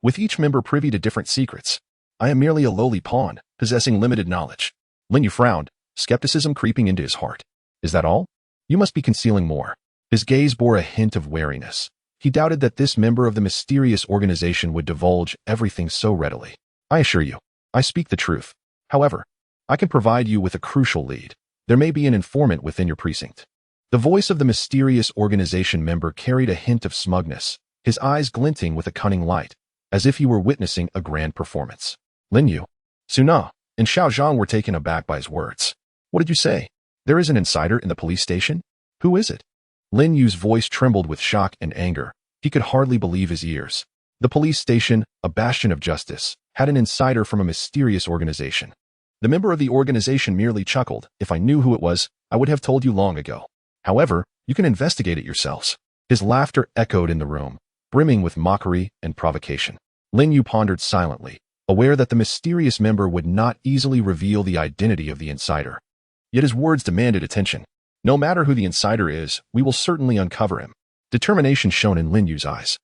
with each member privy to different secrets. I am merely a lowly pawn, possessing limited knowledge. Lin Yu frowned, skepticism creeping into his heart. Is that all? You must be concealing more. His gaze bore a hint of wariness. He doubted that this member of the mysterious organization would divulge everything so readily. I assure you, I speak the truth. However, I can provide you with a crucial lead. There may be an informant within your precinct. The voice of the mysterious organization member carried a hint of smugness, his eyes glinting with a cunning light, as if he were witnessing a grand performance. Lin Yu, Su Na, and Xiao Zhang were taken aback by his words. What did you say? There is an insider in the police station? Who is it? Lin Yu's voice trembled with shock and anger. He could hardly believe his ears. The police station, a bastion of justice, had an insider from a mysterious organization. The member of the organization merely chuckled. If I knew who it was, I would have told you long ago. However, you can investigate it yourselves. His laughter echoed in the room, brimming with mockery and provocation. Lin Yu pondered silently, aware that the mysterious member would not easily reveal the identity of the insider. Yet his words demanded attention. No matter who the insider is, we will certainly uncover him. Determination shone in Lin Yu's eyes.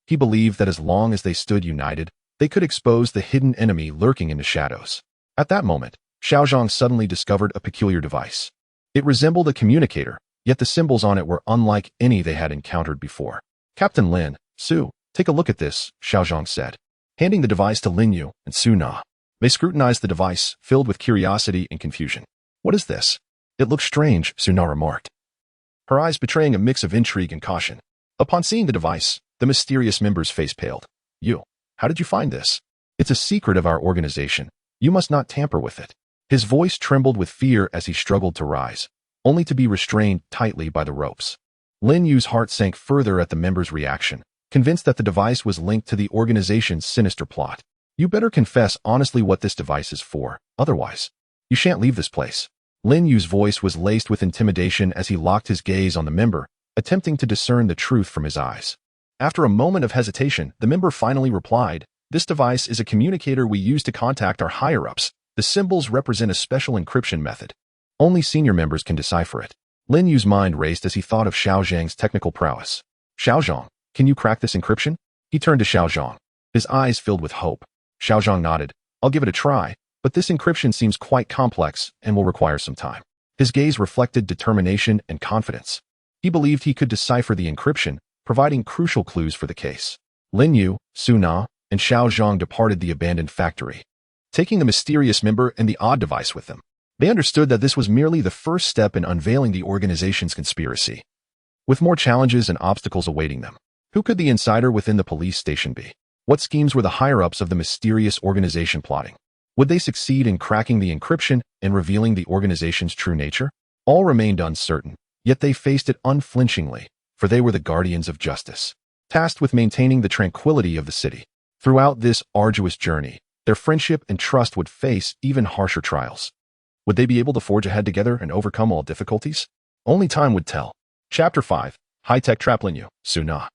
He believed that as long as they stood united, they could expose the hidden enemy lurking in the shadows. At that moment, Xiao Zhang suddenly discovered a peculiar device. It resembled a communicator, yet the symbols on it were unlike any they had encountered before. Captain Lin, Su, take a look at this, Xiao Zhang said, handing the device to Lin Yu and Su Na. They scrutinized the device, filled with curiosity and confusion. What is this? It looks strange, Su Na remarked, her eyes betraying a mix of intrigue and caution. Upon seeing the device, the mysterious member's face paled. You, how did you find this? It's a secret of our organization. You must not tamper with it. His voice trembled with fear as he struggled to rise, only to be restrained tightly by the ropes. Lin Yu's heart sank further at the member's reaction, convinced that the device was linked to the organization's sinister plot. You better confess honestly what this device is for, otherwise, you shan't leave this place. Lin Yu's voice was laced with intimidation as he locked his gaze on the member, attempting to discern the truth from his eyes. After a moment of hesitation, the member finally replied, "This device is a communicator we use to contact our higher-ups. The symbols represent a special encryption method. Only senior members can decipher it." Lin Yu's mind raced as he thought of Xiao Zhang's technical prowess. "Xiao Zhang, can you crack this encryption?" He turned to Xiao Zhang, his eyes filled with hope. Xiao Zhang nodded. "I'll give it a try, but this encryption seems quite complex and will require some time." His gaze reflected determination and confidence. He believed he could decipher the encryption, providing crucial clues for the case. Lin Yu, Su Na, and Xiao Zhang departed the abandoned factory, taking the mysterious member and the odd device with them. They understood that this was merely the first step in unveiling the organization's conspiracy, with more challenges and obstacles awaiting them. Who could the insider within the police station be? What schemes were the higher-ups of the mysterious organization plotting? Would they succeed in cracking the encryption and revealing the organization's true nature? All remained uncertain, yet they faced it unflinchingly, for they were the guardians of justice, tasked with maintaining the tranquility of the city. Throughout this arduous journey, their friendship and trust would face even harsher trials. Would they be able to forge ahead together and overcome all difficulties? Only time would tell. Chapter 5. High-Tech Trap. Lin Yu, Su Na,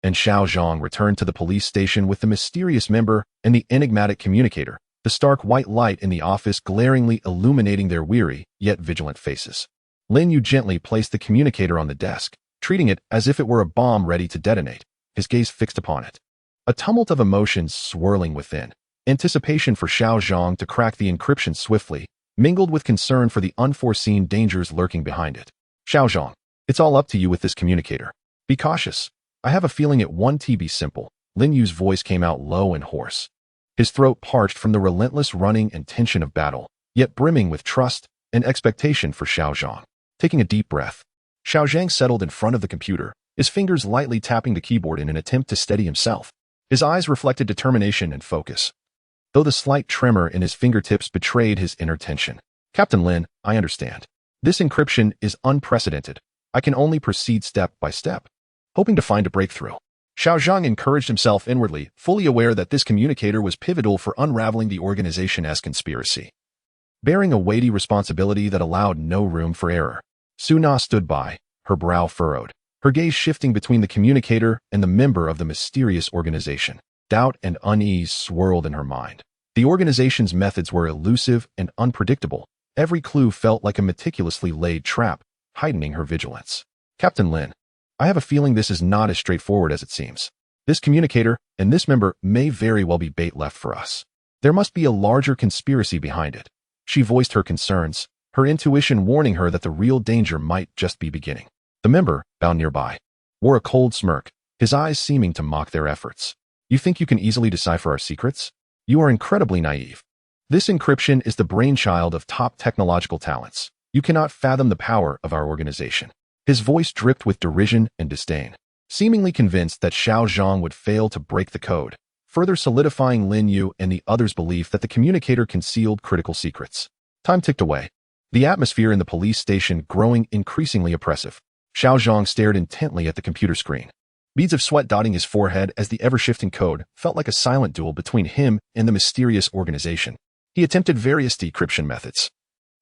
and Xiao Zhang returned to the police station with the mysterious member and the enigmatic communicator, the stark white light in the office glaringly illuminating their weary, yet vigilant faces. Lin Yu gently placed the communicator on the desk, treating it as if it were a bomb ready to detonate, his gaze fixed upon it. A tumult of emotions swirling within, anticipation for Xiao Zhang to crack the encryption swiftly, mingled with concern for the unforeseen dangers lurking behind it. "Xiao Zhang, it's all up to you with this communicator. Be cautious. I have a feeling it won't be simple." Lin Yu's voice came out low and hoarse, his throat parched from the relentless running and tension of battle, yet brimming with trust and expectation for Xiao Zhang. Taking a deep breath, Xiao Zhang settled in front of the computer, his fingers lightly tapping the keyboard in an attempt to steady himself. His eyes reflected determination and focus, though the slight tremor in his fingertips betrayed his inner tension. "Captain Lin, I understand. This encryption is unprecedented. I can only proceed step by step, hoping to find a breakthrough." Xiao Zhang encouraged himself inwardly, fully aware that this communicator was pivotal for unraveling the organization's conspiracy, bearing a weighty responsibility that allowed no room for error. Su Na stood by, her brow furrowed, her gaze shifting between the communicator and the member of the mysterious organization. Doubt and unease swirled in her mind. The organization's methods were elusive and unpredictable. Every clue felt like a meticulously laid trap, heightening her vigilance. "Captain Lin, I have a feeling this is not as straightforward as it seems. This communicator and this member may very well be bait left for us. There must be a larger conspiracy behind it." She voiced her concerns, her intuition warning her that the real danger might just be beginning. The member, bound nearby, wore a cold smirk, his eyes seeming to mock their efforts. "You think you can easily decipher our secrets? You are incredibly naive. This encryption is the brainchild of top technological talents. You cannot fathom the power of our organization." His voice dripped with derision and disdain, seemingly convinced that Xiao Zhang would fail to break the code, further solidifying Lin Yu and the others' belief that the communicator concealed critical secrets. Time ticked away, the atmosphere in the police station growing increasingly oppressive. Xiao Zhang stared intently at the computer screen, beads of sweat dotting his forehead as the ever-shifting code felt like a silent duel between him and the mysterious organization. He attempted various decryption methods,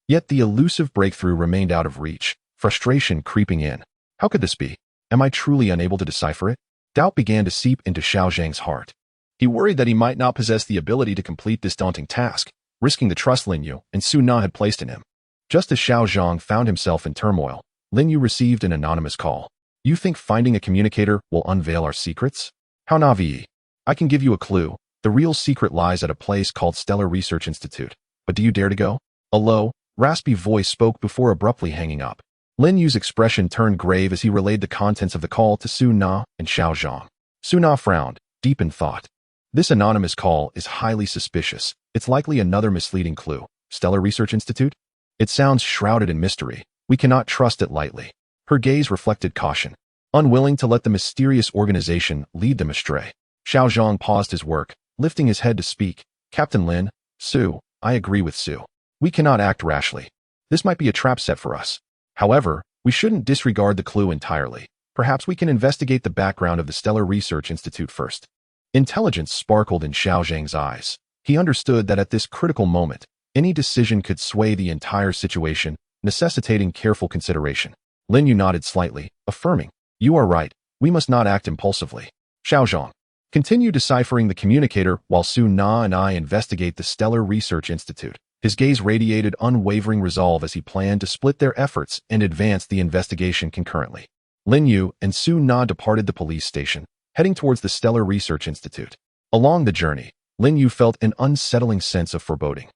yet the elusive breakthrough remained out of reach, frustration creeping in. How could this be? Am I truly unable to decipher it? Doubt began to seep into Xiao Zhang's heart. He worried that he might not possess the ability to complete this daunting task, risking the trust Lin Yu and Su Na had placed in him. Just as Xiao Zhang found himself in turmoil, Lin Yu received an anonymous call. "You think finding a communicator will unveil our secrets? How naive. I can give you a clue. The real secret lies at a place called Stellar Research Institute. But do you dare to go?" A low, raspy voice spoke before abruptly hanging up. Lin Yu's expression turned grave as he relayed the contents of the call to Su Na and Xiao Zhang. Su Na frowned, deep in thought. "This anonymous call is highly suspicious. It's likely another misleading clue. Stellar Research Institute? It sounds shrouded in mystery. We cannot trust it lightly." Her gaze reflected caution, unwilling to let the mysterious organization lead them astray. Xiao Zhang paused his work, lifting his head to speak. "Captain Lin, Su, I agree with Su. We cannot act rashly. This might be a trap set for us. However, we shouldn't disregard the clue entirely. Perhaps we can investigate the background of the Stellar Research Institute first. Intelligence sparkled in Xiao Zhang's eyes. He understood that at this critical moment, any decision could sway the entire situation, necessitating careful consideration. Lin Yu nodded slightly, affirming, "You are right. We must not act impulsively." Xiao Zhang, continue deciphering the communicator while Su Na and I investigate the Stellar Research Institute. His gaze radiated unwavering resolve as he planned to split their efforts and advance the investigation concurrently. Lin Yu and Su Na departed the police station, heading towards the Stellar Research Institute. Along the journey, Lin Yu felt an unsettling sense of foreboding.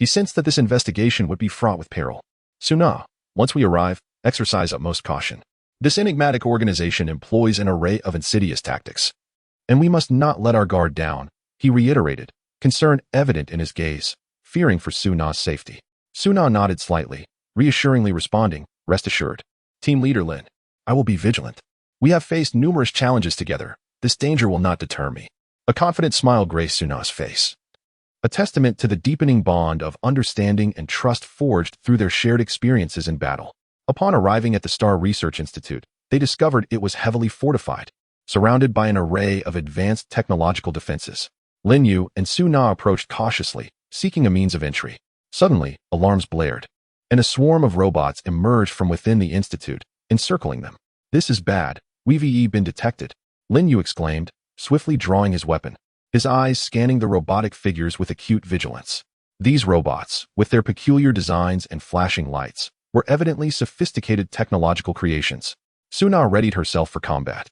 He sensed that this investigation would be fraught with peril. Su Na, once we arrive, exercise utmost caution. This enigmatic organization employs an array of insidious tactics, and we must not let our guard down, he reiterated, concern evident in his gaze, fearing for Su Na's safety. Su Na nodded slightly, reassuringly responding, "Rest assured. Team Leader Lin, I will be vigilant. We have faced numerous challenges together. This danger will not deter me." A confident smile graced Su Na's face, a testament to the deepening bond of understanding and trust forged through their shared experiences in battle. Upon arriving at the Star Research Institute, they discovered it was heavily fortified, surrounded by an array of advanced technological defenses. Lin Yu and Su Na approached cautiously, seeking a means of entry. Suddenly, alarms blared, and a swarm of robots emerged from within the institute, encircling them. "This is bad. We've been detected," Lin Yu exclaimed, swiftly drawing his weapon, his eyes scanning the robotic figures with acute vigilance. These robots, with their peculiar designs and flashing lights, were evidently sophisticated technological creations. Su Na readied herself for combat,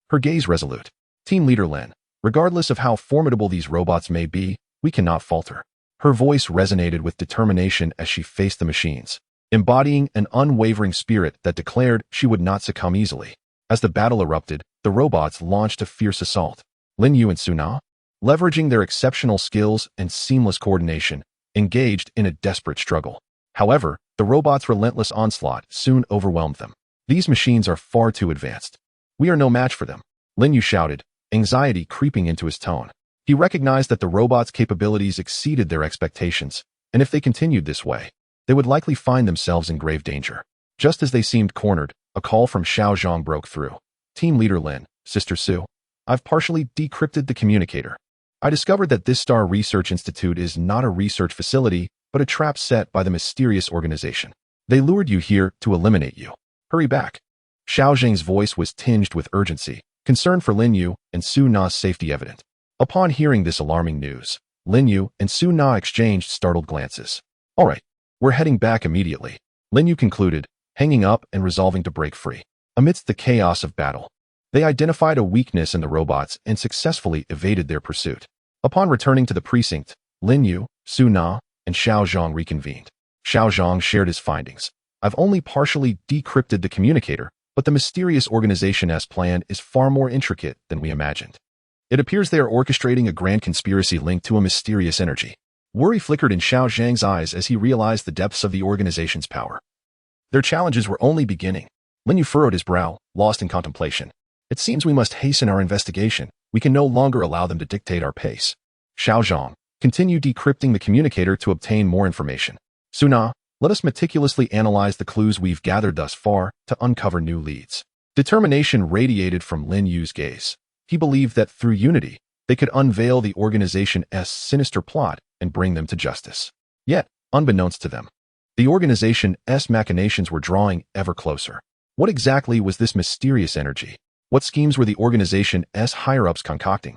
her gaze resolute. "Team Leader Lin, regardless of how formidable these robots may be, we cannot falter." Her voice resonated with determination as she faced the machines, embodying an unwavering spirit that declared she would not succumb easily. As the battle erupted, the robots launched a fierce assault. Lin Yu and Su Na, leveraging their exceptional skills and seamless coordination, engaged in a desperate struggle. However, the robots' relentless onslaught soon overwhelmed them. "These machines are far too advanced. We are no match for them," Lin Yu shouted, anxiety creeping into his tone. He recognized that the robots' capabilities exceeded their expectations, and if they continued this way, they would likely find themselves in grave danger. Just as they seemed cornered, a call from Xiao Zhang broke through. "Team Leader Lin, Sister Su, I've partially decrypted the communicator. I discovered that this Star Research Institute is not a research facility, but a trap set by the mysterious organization. They lured you here to eliminate you. Hurry back." Xiao Zhang's voice was tinged with urgency, concern for Lin Yu and Su Na's safety evident. Upon hearing this alarming news, Lin Yu and Su Na exchanged startled glances. "All right, we're heading back immediately," Lin Yu concluded, hanging up and resolving to break free. Amidst the chaos of battle, they identified a weakness in the robots and successfully evaded their pursuit. Upon returning to the precinct, Lin Yu, Su Na, and Xiao Zhang reconvened. Xiao Zhang shared his findings. "I've only partially decrypted the communicator, but the mysterious organization's plan is far more intricate than we imagined. It appears they are orchestrating a grand conspiracy linked to a mysterious energy." Worry flickered in Xiao Zhang's eyes as he realized the depths of the organization's power. Their challenges were only beginning. Lin Yu furrowed his brow, lost in contemplation. "It seems we must hasten our investigation. We can no longer allow them to dictate our pace." Xiao Zhang, continue decrypting the communicator to obtain more information. "Su Na, let us meticulously analyze the clues we've gathered thus far to uncover new leads." Determination radiated from Lin Yu's gaze. He believed that through unity, they could unveil the organization's sinister plot and bring them to justice. Yet, unbeknownst to them, the organization's machinations were drawing ever closer. What exactly was this mysterious energy? What schemes were the organization's higher-ups concocting?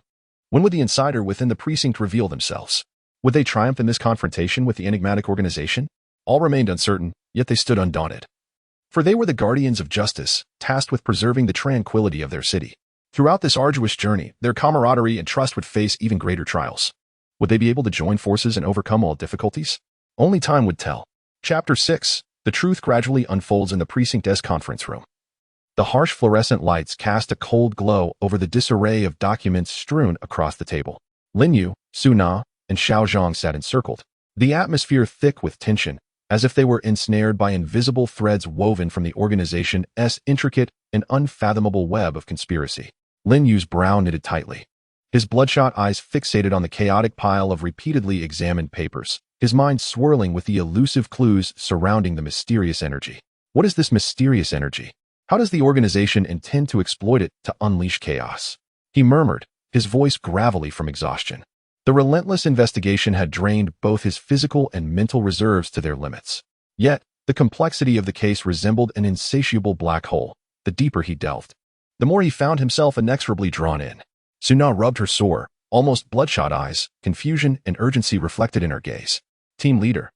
When would the insider within the precinct reveal themselves? Would they triumph in this confrontation with the enigmatic organization? All remained uncertain, yet they stood undaunted. For they were the guardians of justice, tasked with preserving the tranquility of their city. Throughout this arduous journey, their camaraderie and trust would face even greater trials. Would they be able to join forces and overcome all difficulties? Only time would tell. Chapter 6. The truth gradually unfolds in the precinct's conference room. The harsh fluorescent lights cast a cold glow over the disarray of documents strewn across the table. Lin Yu, Su Na, and Xiao Zhang sat encircled, the atmosphere thick with tension, as if they were ensnared by invisible threads woven from the organization's intricate and unfathomable web of conspiracy. Lin Yu's brow knitted tightly, his bloodshot eyes fixated on the chaotic pile of repeatedly examined papers, his mind swirling with the elusive clues surrounding the mysterious energy. What is this mysterious energy? How does the organization intend to exploit it to unleash chaos? He murmured, his voice gravelly from exhaustion. The relentless investigation had drained both his physical and mental reserves to their limits. Yet, the complexity of the case resembled an insatiable black hole. The deeper he delved, the more he found himself inexorably drawn in. Suna rubbed her sore, almost bloodshot eyes, confusion and urgency reflected in her gaze. Team leader.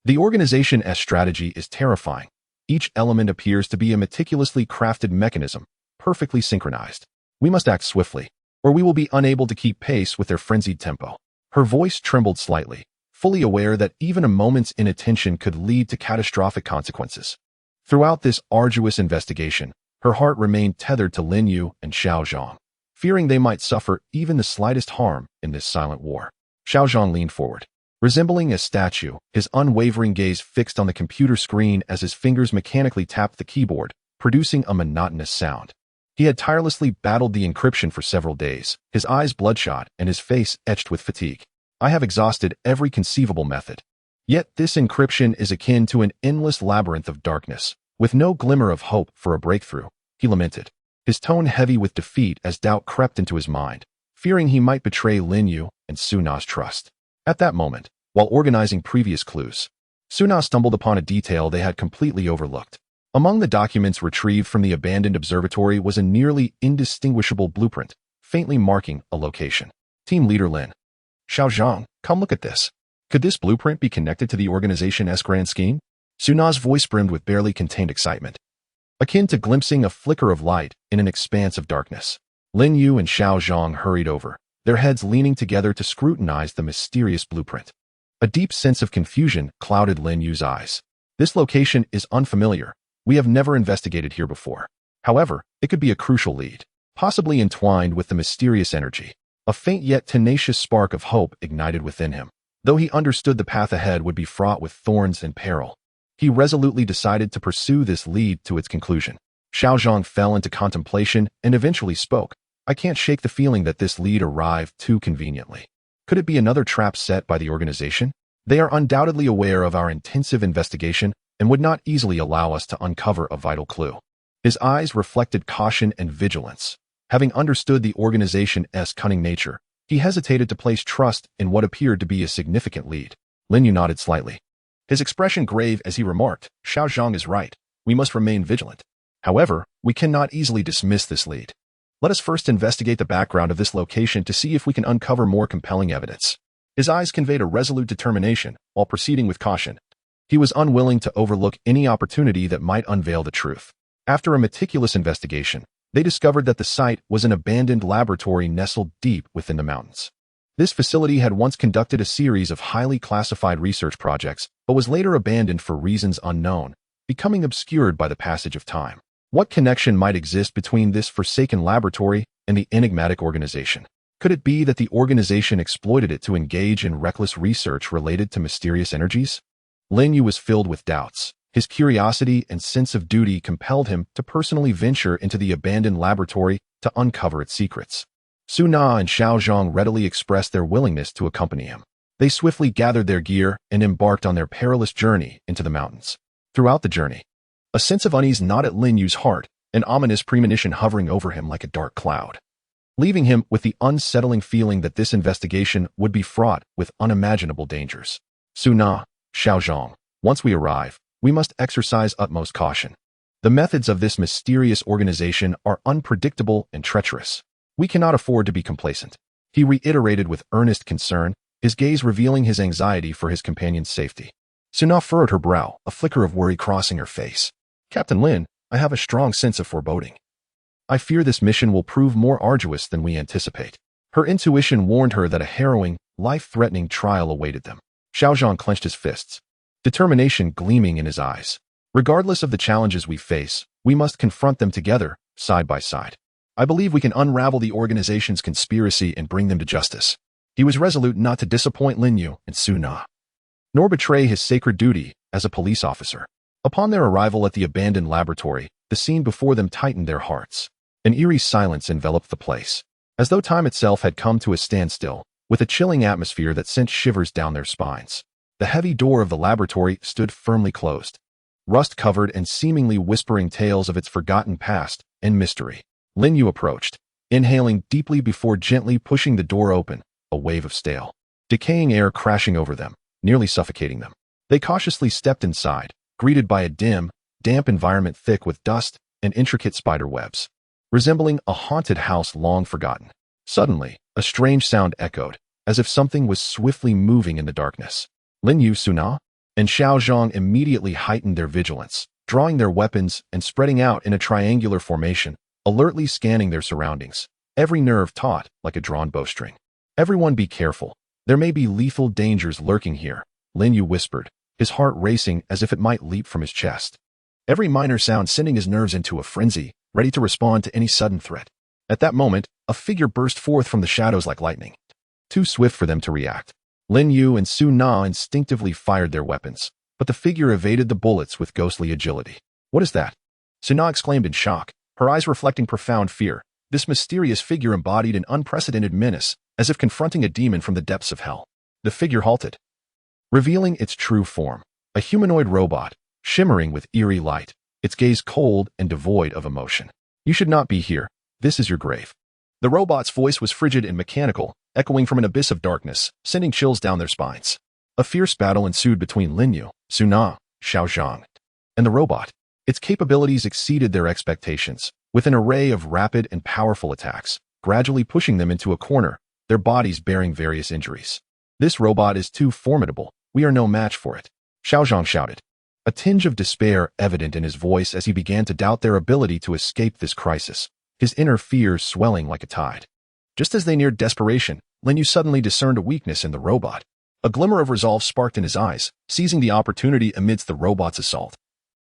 The organization's strategy is terrifying. Each element appears to be a meticulously crafted mechanism, perfectly synchronized. We must act swiftly, or we will be unable to keep pace with their frenzied tempo. Her voice trembled slightly, fully aware that even a moment's inattention could lead to catastrophic consequences. Throughout this arduous investigation, her heart remained tethered to Lin Yu and Xiao Zhang, fearing they might suffer even the slightest harm in this silent war. Xiao Zhang leaned forward, resembling a statue, his unwavering gaze fixed on the computer screen as his fingers mechanically tapped the keyboard, producing a monotonous sound. He had tirelessly battled the encryption for several days, his eyes bloodshot and his face etched with fatigue. I have exhausted every conceivable method. Yet this encryption is akin to an endless labyrinth of darkness, with no glimmer of hope for a breakthrough, he lamented, his tone heavy with defeat as doubt crept into his mind, fearing he might betray Lin Yu and Suna's trust. At that moment, while organizing previous clues, Suna stumbled upon a detail they had completely overlooked. Among the documents retrieved from the abandoned observatory was a nearly indistinguishable blueprint, faintly marking a location. Team leader Lin. Xiao Zhang, come look at this. Could this blueprint be connected to the organization's grand scheme? Suna's voice brimmed with barely contained excitement, akin to glimpsing a flicker of light in an expanse of darkness. Lin Yu and Xiao Zhang hurried over, their heads leaning together to scrutinize the mysterious blueprint. A deep sense of confusion clouded Lin Yu's eyes. This location is unfamiliar. We have never investigated here before. However, it could be a crucial lead, possibly entwined with the mysterious energy. A faint yet tenacious spark of hope ignited within him. Though he understood the path ahead would be fraught with thorns and peril, he resolutely decided to pursue this lead to its conclusion. Xiao Zhang fell into contemplation and eventually spoke. I can't shake the feeling that this lead arrived too conveniently. Could it be another trap set by the organization? They are undoubtedly aware of our intensive investigation and would not easily allow us to uncover a vital clue. His eyes reflected caution and vigilance. Having understood the organization's cunning nature, he hesitated to place trust in what appeared to be a significant lead. Lin Yu nodded slightly, his expression grave as he remarked, Xiao Zhang is right. We must remain vigilant. However, we cannot easily dismiss this lead. Let us first investigate the background of this location to see if we can uncover more compelling evidence. His eyes conveyed a resolute determination, while proceeding with caution. He was unwilling to overlook any opportunity that might unveil the truth. After a meticulous investigation, they discovered that the site was an abandoned laboratory nestled deep within the mountains. This facility had once conducted a series of highly classified research projects, but was later abandoned for reasons unknown, becoming obscured by the passage of time. What connection might exist between this forsaken laboratory and the enigmatic organization? Could it be that the organization exploited it to engage in reckless research related to mysterious energies? Lin Yu was filled with doubts. His curiosity and sense of duty compelled him to personally venture into the abandoned laboratory to uncover its secrets. Suna and Xiao Zhang readily expressed their willingness to accompany him. They swiftly gathered their gear and embarked on their perilous journey into the mountains. Throughout the journey, a sense of unease gnawed at Lin Yu's heart, an ominous premonition hovering over him like a dark cloud, leaving him with the unsettling feeling that this investigation would be fraught with unimaginable dangers. Suna, Xiao Zhang, once we arrive, we must exercise utmost caution. The methods of this mysterious organization are unpredictable and treacherous. We cannot afford to be complacent. He reiterated with earnest concern, his gaze revealing his anxiety for his companion's safety. Suna furrowed her brow, a flicker of worry crossing her face. Captain Lin, I have a strong sense of foreboding. I fear this mission will prove more arduous than we anticipate. Her intuition warned her that a harrowing, life-threatening trial awaited them. Xiao Zhang clenched his fists, determination gleaming in his eyes. Regardless of the challenges we face, we must confront them together, side by side. I believe we can unravel the organization's conspiracy and bring them to justice. He was resolute not to disappoint Lin Yu and Suna, nor betray his sacred duty as a police officer. Upon their arrival at the abandoned laboratory, the scene before them tightened their hearts. An eerie silence enveloped the place, as though time itself had come to a standstill, with a chilling atmosphere that sent shivers down their spines. The heavy door of the laboratory stood firmly closed, rust-covered and seemingly whispering tales of its forgotten past and mystery. Lin Yu approached, inhaling deeply before gently pushing the door open, a wave of stale, decaying air crashing over them, nearly suffocating them. They cautiously stepped inside, greeted by a dim, damp environment thick with dust and intricate spider webs, resembling a haunted house long forgotten. Suddenly, a strange sound echoed, as if something was swiftly moving in the darkness. Lin Yu, Suna, and Xiao Zhang immediately heightened their vigilance, drawing their weapons and spreading out in a triangular formation, alertly scanning their surroundings, every nerve taut like a drawn bowstring. "Everyone be careful. There may be lethal dangers lurking here," Lin Yu whispered, his heart racing as if it might leap from his chest. Every minor sound sending his nerves into a frenzy, ready to respond to any sudden threat. At that moment, a figure burst forth from the shadows like lightning. Too swift for them to react. Lin Yu and Su Na instinctively fired their weapons, but the figure evaded the bullets with ghostly agility. "What is that?" Su Na exclaimed in shock, her eyes reflecting profound fear. This mysterious figure embodied an unprecedented menace, as if confronting a demon from the depths of hell. The figure halted, revealing its true form, a humanoid robot, shimmering with eerie light, its gaze cold and devoid of emotion. "You should not be here. This is your grave." The robot's voice was frigid and mechanical, echoing from an abyss of darkness, sending chills down their spines. A fierce battle ensued between Lin Yu, Su Na, Xiao Zhang, and the robot. Its capabilities exceeded their expectations, with an array of rapid and powerful attacks, gradually pushing them into a corner, their bodies bearing various injuries. "This robot is too formidable. We are no match for it," Xiao Zhang shouted, a tinge of despair evident in his voice as he began to doubt their ability to escape this crisis, his inner fears swelling like a tide. Just as they neared desperation, Lin Yu suddenly discerned a weakness in the robot. A glimmer of resolve sparked in his eyes, seizing the opportunity amidst the robot's assault.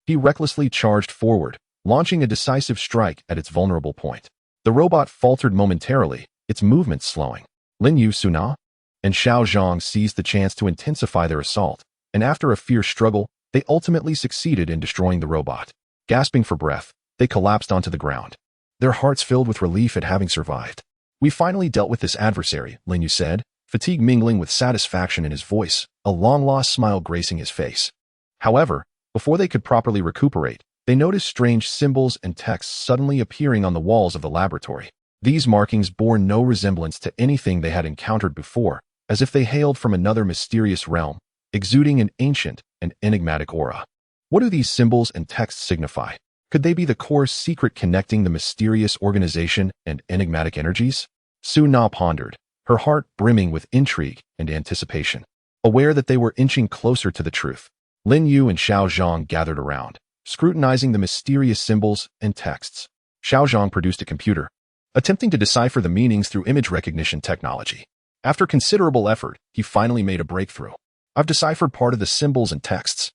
He recklessly charged forward, launching a decisive strike at its vulnerable point. The robot faltered momentarily, its movements slowing. Lin Yu, Su Na, and Xiao Zhang seized the chance to intensify their assault, and after a fierce struggle, they ultimately succeeded in destroying the robot. Gasping for breath, they collapsed onto the ground, their hearts filled with relief at having survived. "We finally dealt with this adversary," Lin Yu said, fatigue mingling with satisfaction in his voice, a long-lost smile gracing his face. However, before they could properly recuperate, they noticed strange symbols and texts suddenly appearing on the walls of the laboratory. These markings bore no resemblance to anything they had encountered before, as if they hailed from another mysterious realm, exuding an ancient and enigmatic aura. What do these symbols and texts signify? Could they be the core secret connecting the mysterious organization and enigmatic energies? Su Na pondered, her heart brimming with intrigue and anticipation, aware that they were inching closer to the truth. Lin Yu and Xiao Zhang gathered around, scrutinizing the mysterious symbols and texts. Xiao Zhang produced a computer, attempting to decipher the meanings through image recognition technology. After considerable effort, he finally made a breakthrough. "I've deciphered part of the symbols and texts.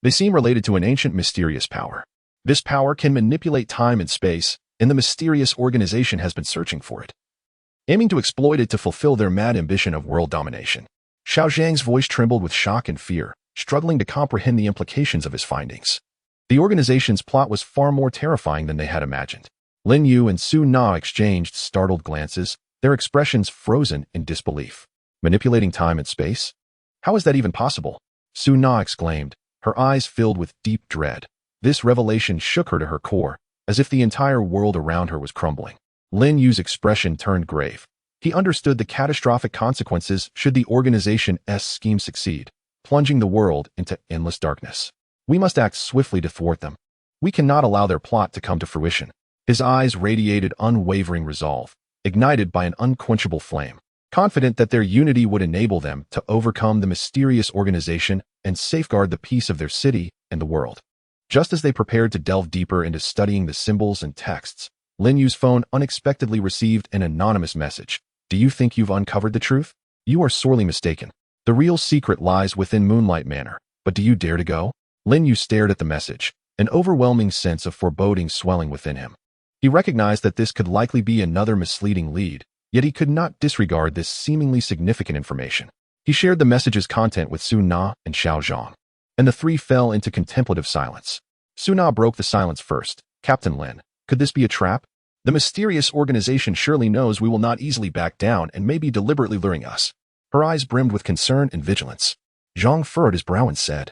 They seem related to an ancient mysterious power. This power can manipulate time and space, and the mysterious organization has been searching for it, aiming to exploit it to fulfill their mad ambition of world domination." Xiao Zhang's voice trembled with shock and fear, struggling to comprehend the implications of his findings. The organization's plot was far more terrifying than they had imagined. Lin Yu and Su Na exchanged startled glances, their expressions frozen in disbelief. "Manipulating time and space? How is that even possible?" Su Na exclaimed, her eyes filled with deep dread. This revelation shook her to her core, as if the entire world around her was crumbling. Lin Yu's expression turned grave. He understood the catastrophic consequences should the organization's scheme succeed, plunging the world into endless darkness. "We must act swiftly to thwart them. We cannot allow their plot to come to fruition." His eyes radiated unwavering resolve, ignited by an unquenchable flame, confident that their unity would enable them to overcome the mysterious organization and safeguard the peace of their city and the world. Just as they prepared to delve deeper into studying the symbols and texts, Lin Yu's phone unexpectedly received an anonymous message. "Do you think you've uncovered the truth? You are sorely mistaken. The real secret lies within Moonlight Manor, but do you dare to go?" Lin Yu stared at the message, an overwhelming sense of foreboding swelling within him. He recognized that this could likely be another misleading lead, yet he could not disregard this seemingly significant information. He shared the message's content with Su Na and Xiao Zhang, and the three fell into contemplative silence. Su Na broke the silence first. "Captain Lin, could this be a trap? The mysterious organization surely knows we will not easily back down and may be deliberately luring us." Her eyes brimmed with concern and vigilance. Zhang furrowed his brow and said,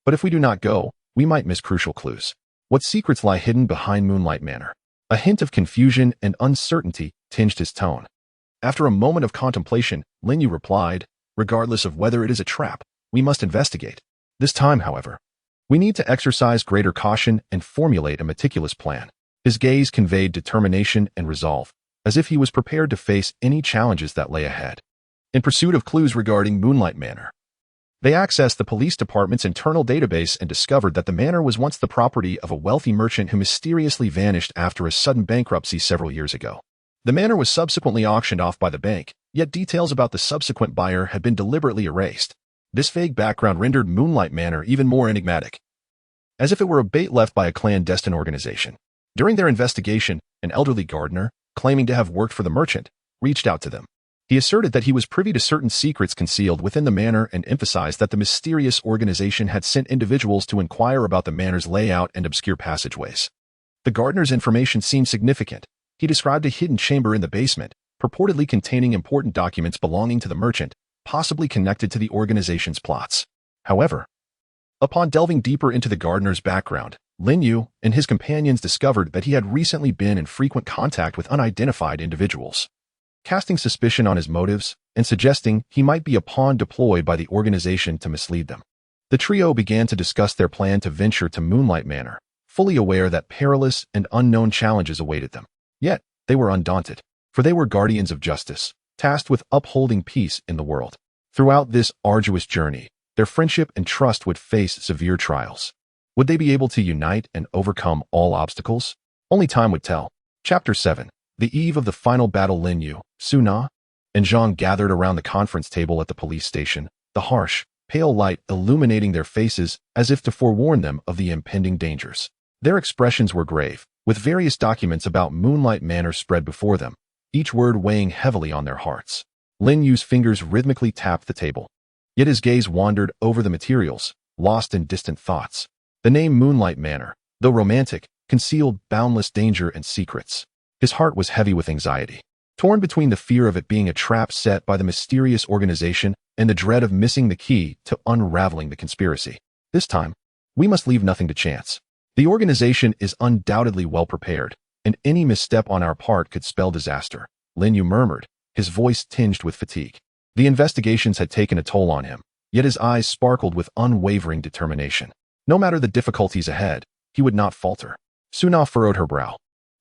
"But if we do not go, we might miss crucial clues. What secrets lie hidden behind Moonlight Manor? A hint of confusion and uncertainty tinged his tone. After a moment of contemplation, Lin Yu replied, regardless of whether it is a trap, we must investigate. This time, however, we need to exercise greater caution and formulate a meticulous plan. His gaze conveyed determination and resolve, as if he was prepared to face any challenges that lay ahead. In pursuit of clues regarding Moonlight Manor, they accessed the police department's internal database and discovered that the manor was once the property of a wealthy merchant who mysteriously vanished after a sudden bankruptcy several years ago. The manor was subsequently auctioned off by the bank, yet details about the subsequent buyer had been deliberately erased. This vague background rendered Moonlight Manor even more enigmatic, as if it were a bait left by a clandestine organization. During their investigation, an elderly gardener, claiming to have worked for the merchant, reached out to them. He asserted that he was privy to certain secrets concealed within the manor and emphasized that the mysterious organization had sent individuals to inquire about the manor's layout and obscure passageways. The gardener's information seemed significant. He described a hidden chamber in the basement, purportedly containing important documents belonging to the merchant, possibly connected to the organization's plots. However, upon delving deeper into the gardener's background, Lin Yu and his companions discovered that he had recently been in frequent contact with unidentified individuals, casting suspicion on his motives and suggesting he might be a pawn deployed by the organization to mislead them. The trio began to discuss their plan to venture to Moonlight Manor, fully aware that perilous and unknown challenges awaited them. Yet, they were undaunted, for they were guardians of justice, tasked with upholding peace in the world. Throughout this arduous journey, their friendship and trust would face severe trials. Would they be able to unite and overcome all obstacles? Only time would tell. Chapter 7. The eve of the final battle. Lin Yu, Su Na, and Zhang gathered around the conference table at the police station, the harsh, pale light illuminating their faces as if to forewarn them of the impending dangers. Their expressions were grave, with various documents about Moonlight Manor spread before them, each word weighing heavily on their hearts. Lin Yu's fingers rhythmically tapped the table, yet his gaze wandered over the materials, lost in distant thoughts. The name Moonlight Manor, though romantic, concealed boundless danger and secrets. His heart was heavy with anxiety, torn between the fear of it being a trap set by the mysterious organization and the dread of missing the key to unraveling the conspiracy. This time, we must leave nothing to chance. The organization is undoubtedly well prepared, and any misstep on our part could spell disaster, Lin Yu murmured, his voice tinged with fatigue. The investigations had taken a toll on him, yet his eyes sparkled with unwavering determination. No matter the difficulties ahead, he would not falter. Su Na furrowed her brow,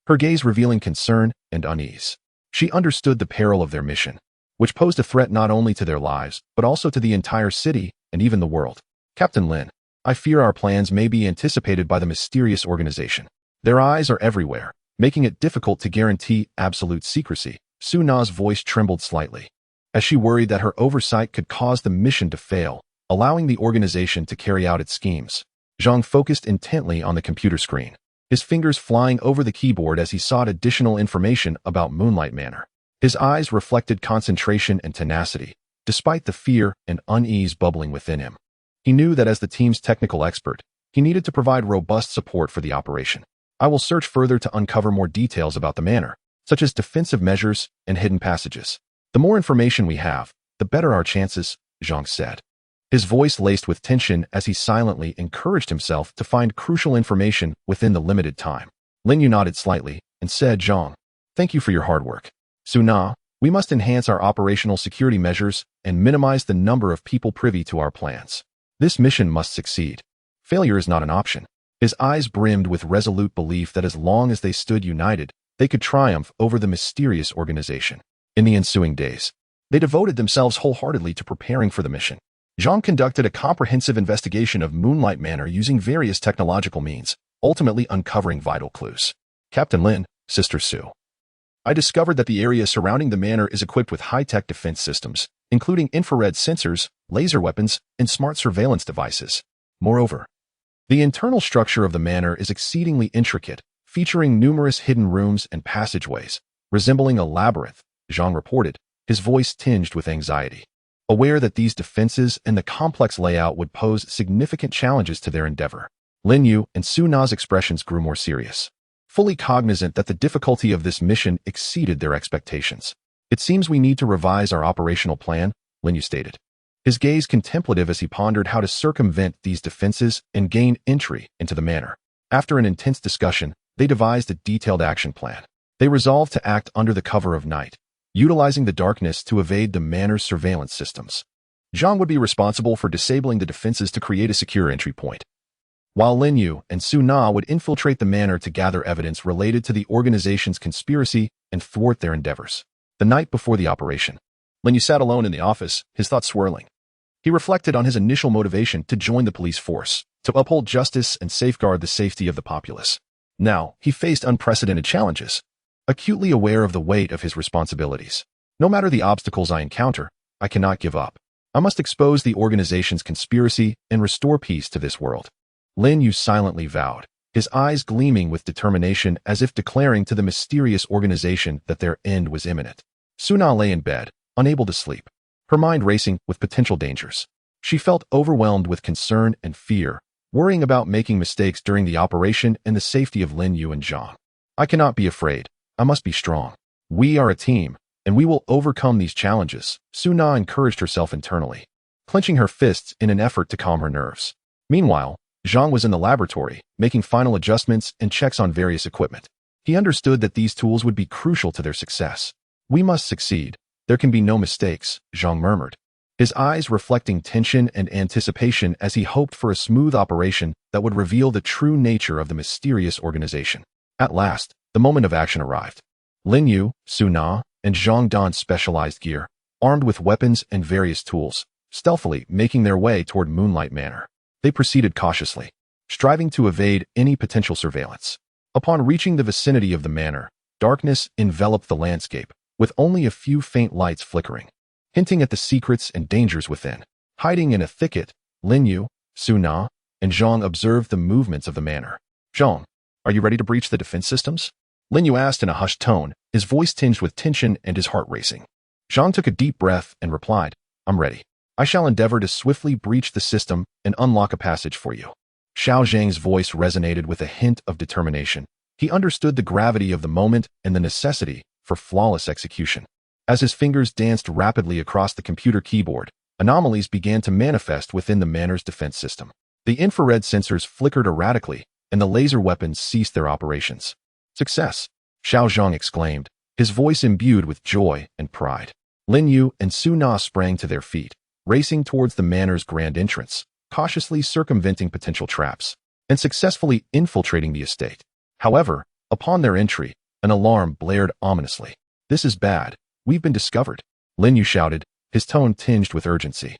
her gaze revealing concern and unease. She understood the peril of their mission, which posed a threat not only to their lives, but also to the entire city and even the world. Captain Lin, I fear our plans may be anticipated by the mysterious organization. Their eyes are everywhere, making it difficult to guarantee absolute secrecy. Su Na's voice trembled slightly, as she worried that her oversight could cause the mission to fail, allowing the organization to carry out its schemes. Zhang focused intently on the computer screen, his fingers flying over the keyboard as he sought additional information about Moonlight Manor. His eyes reflected concentration and tenacity, despite the fear and unease bubbling within him. He knew that as the team's technical expert, he needed to provide robust support for the operation. I will search further to uncover more details about the manor, such as defensive measures and hidden passages. The more information we have, the better our chances, Zhang said, his voice laced with tension as he silently encouraged himself to find crucial information within the limited time. Lin Yu nodded slightly and said, Zhang, thank you for your hard work. Su Na, we must enhance our operational security measures and minimize the number of people privy to our plans. This mission must succeed. Failure is not an option. His eyes brimmed with resolute belief that as long as they stood united, they could triumph over the mysterious organization. In the ensuing days, they devoted themselves wholeheartedly to preparing for the mission. Zhang conducted a comprehensive investigation of Moonlight Manor using various technological means, ultimately uncovering vital clues. Captain Lin, Sister Su, I discovered that the area surrounding the manor is equipped with high-tech defense systems, including infrared sensors, laser weapons, and smart surveillance devices. Moreover, the internal structure of the manor is exceedingly intricate, featuring numerous hidden rooms and passageways, resembling a labyrinth, Zhang reported, his voice tinged with anxiety. Aware that these defenses and the complex layout would pose significant challenges to their endeavor, Lin Yu and Su Na's expressions grew more serious, fully cognizant that the difficulty of this mission exceeded their expectations. It seems we need to revise our operational plan, Lin Yu stated. his gaze contemplative as he pondered how to circumvent these defenses and gain entry into the manor. After an intense discussion, they devised a detailed action plan. They resolved to act under the cover of night, utilizing the darkness to evade the manor's surveillance systems. Zhang would be responsible for disabling the defenses to create a secure entry point, while Lin Yu and Su Na would infiltrate the manor to gather evidence related to the organization's conspiracy and thwart their endeavors. The night before the operation, Lin Yu sat alone in the office, his thoughts swirling. He reflected on his initial motivation to join the police force, to uphold justice and safeguard the safety of the populace. Now, he faced unprecedented challenges, acutely aware of the weight of his responsibilities. No matter the obstacles I encounter, I cannot give up. I must expose the organization's conspiracy and restore peace to this world. Lin Yu silently vowed, his eyes gleaming with determination as if declaring to the mysterious organization that their end was imminent. Su Na lay in bed, unable to sleep, her mind racing with potential dangers. She felt overwhelmed with concern and fear, worrying about making mistakes during the operation and the safety of Lin Yu and Zhang. I cannot be afraid. I must be strong. We are a team, and we will overcome these challenges, Su Na encouraged herself internally, clenching her fists in an effort to calm her nerves. Meanwhile, Zhang was in the laboratory, making final adjustments and checks on various equipment. He understood that these tools would be crucial to their success. We must succeed. There can be no mistakes, Zhang murmured, his eyes reflecting tension and anticipation as he hoped for a smooth operation that would reveal the true nature of the mysterious organization. At last, the moment of action arrived. Lin Yu, Su Na, and Zhang donned specialized gear, armed with weapons and various tools, stealthily making their way toward Moonlight Manor. They proceeded cautiously, striving to evade any potential surveillance. Upon reaching the vicinity of the manor, darkness enveloped the landscape, with only a few faint lights flickering, hinting at the secrets and dangers within. Hiding in a thicket, Lin Yu, Su Na, and Zhang observed the movements of the manor. Zhang, are you ready to breach the defense systems? Lin Yu asked in a hushed tone, his voice tinged with tension and his heart racing. Zhang took a deep breath and replied, I'm ready. I shall endeavor to swiftly breach the system and unlock a passage for you. Xiao Zhang's voice resonated with a hint of determination. He understood the gravity of the moment and the necessity for flawless execution. As his fingers danced rapidly across the computer keyboard, anomalies began to manifest within the manor's defense system. The infrared sensors flickered erratically, and the laser weapons ceased their operations. Success! Xiao Zhang exclaimed, his voice imbued with joy and pride. Lin Yu and Su Na sprang to their feet, racing towards the manor's grand entrance, cautiously circumventing potential traps, and successfully infiltrating the estate. However, upon their entry, an alarm blared ominously. This is bad. We've been discovered, Lin Yu shouted, his tone tinged with urgency.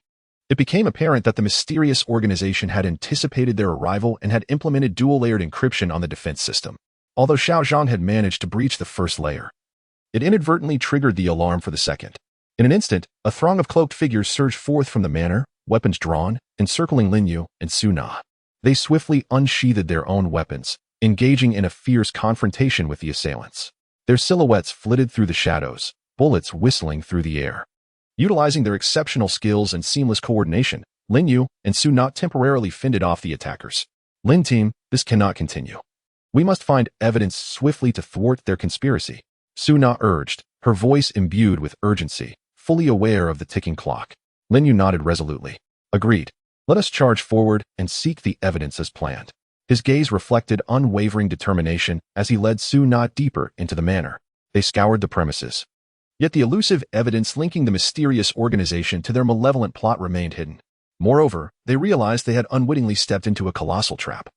It became apparent that the mysterious organization had anticipated their arrival and had implemented dual-layered encryption on the defense system. Although Xiao Zhang had managed to breach the first layer, it inadvertently triggered the alarm for the second. In an instant, a throng of cloaked figures surged forth from the manor, weapons drawn, encircling Lin Yu and Su Na. They swiftly unsheathed their own weapons, engaging in a fierce confrontation with the assailants. Their silhouettes flitted through the shadows, bullets whistling through the air. Utilizing their exceptional skills and seamless coordination, Lin Yu and Su Na temporarily fended off the attackers. Lin team, this cannot continue. We must find evidence swiftly to thwart their conspiracy, Su Na urged, her voice imbued with urgency, fully aware of the ticking clock. Lin Yu nodded resolutely. Agreed. Let us charge forward and seek the evidence as planned. His gaze reflected unwavering determination as he led Su Na deeper into the manor. They scoured the premises. Yet the elusive evidence linking the mysterious organization to their malevolent plot remained hidden. Moreover, they realized they had unwittingly stepped into a colossal trap,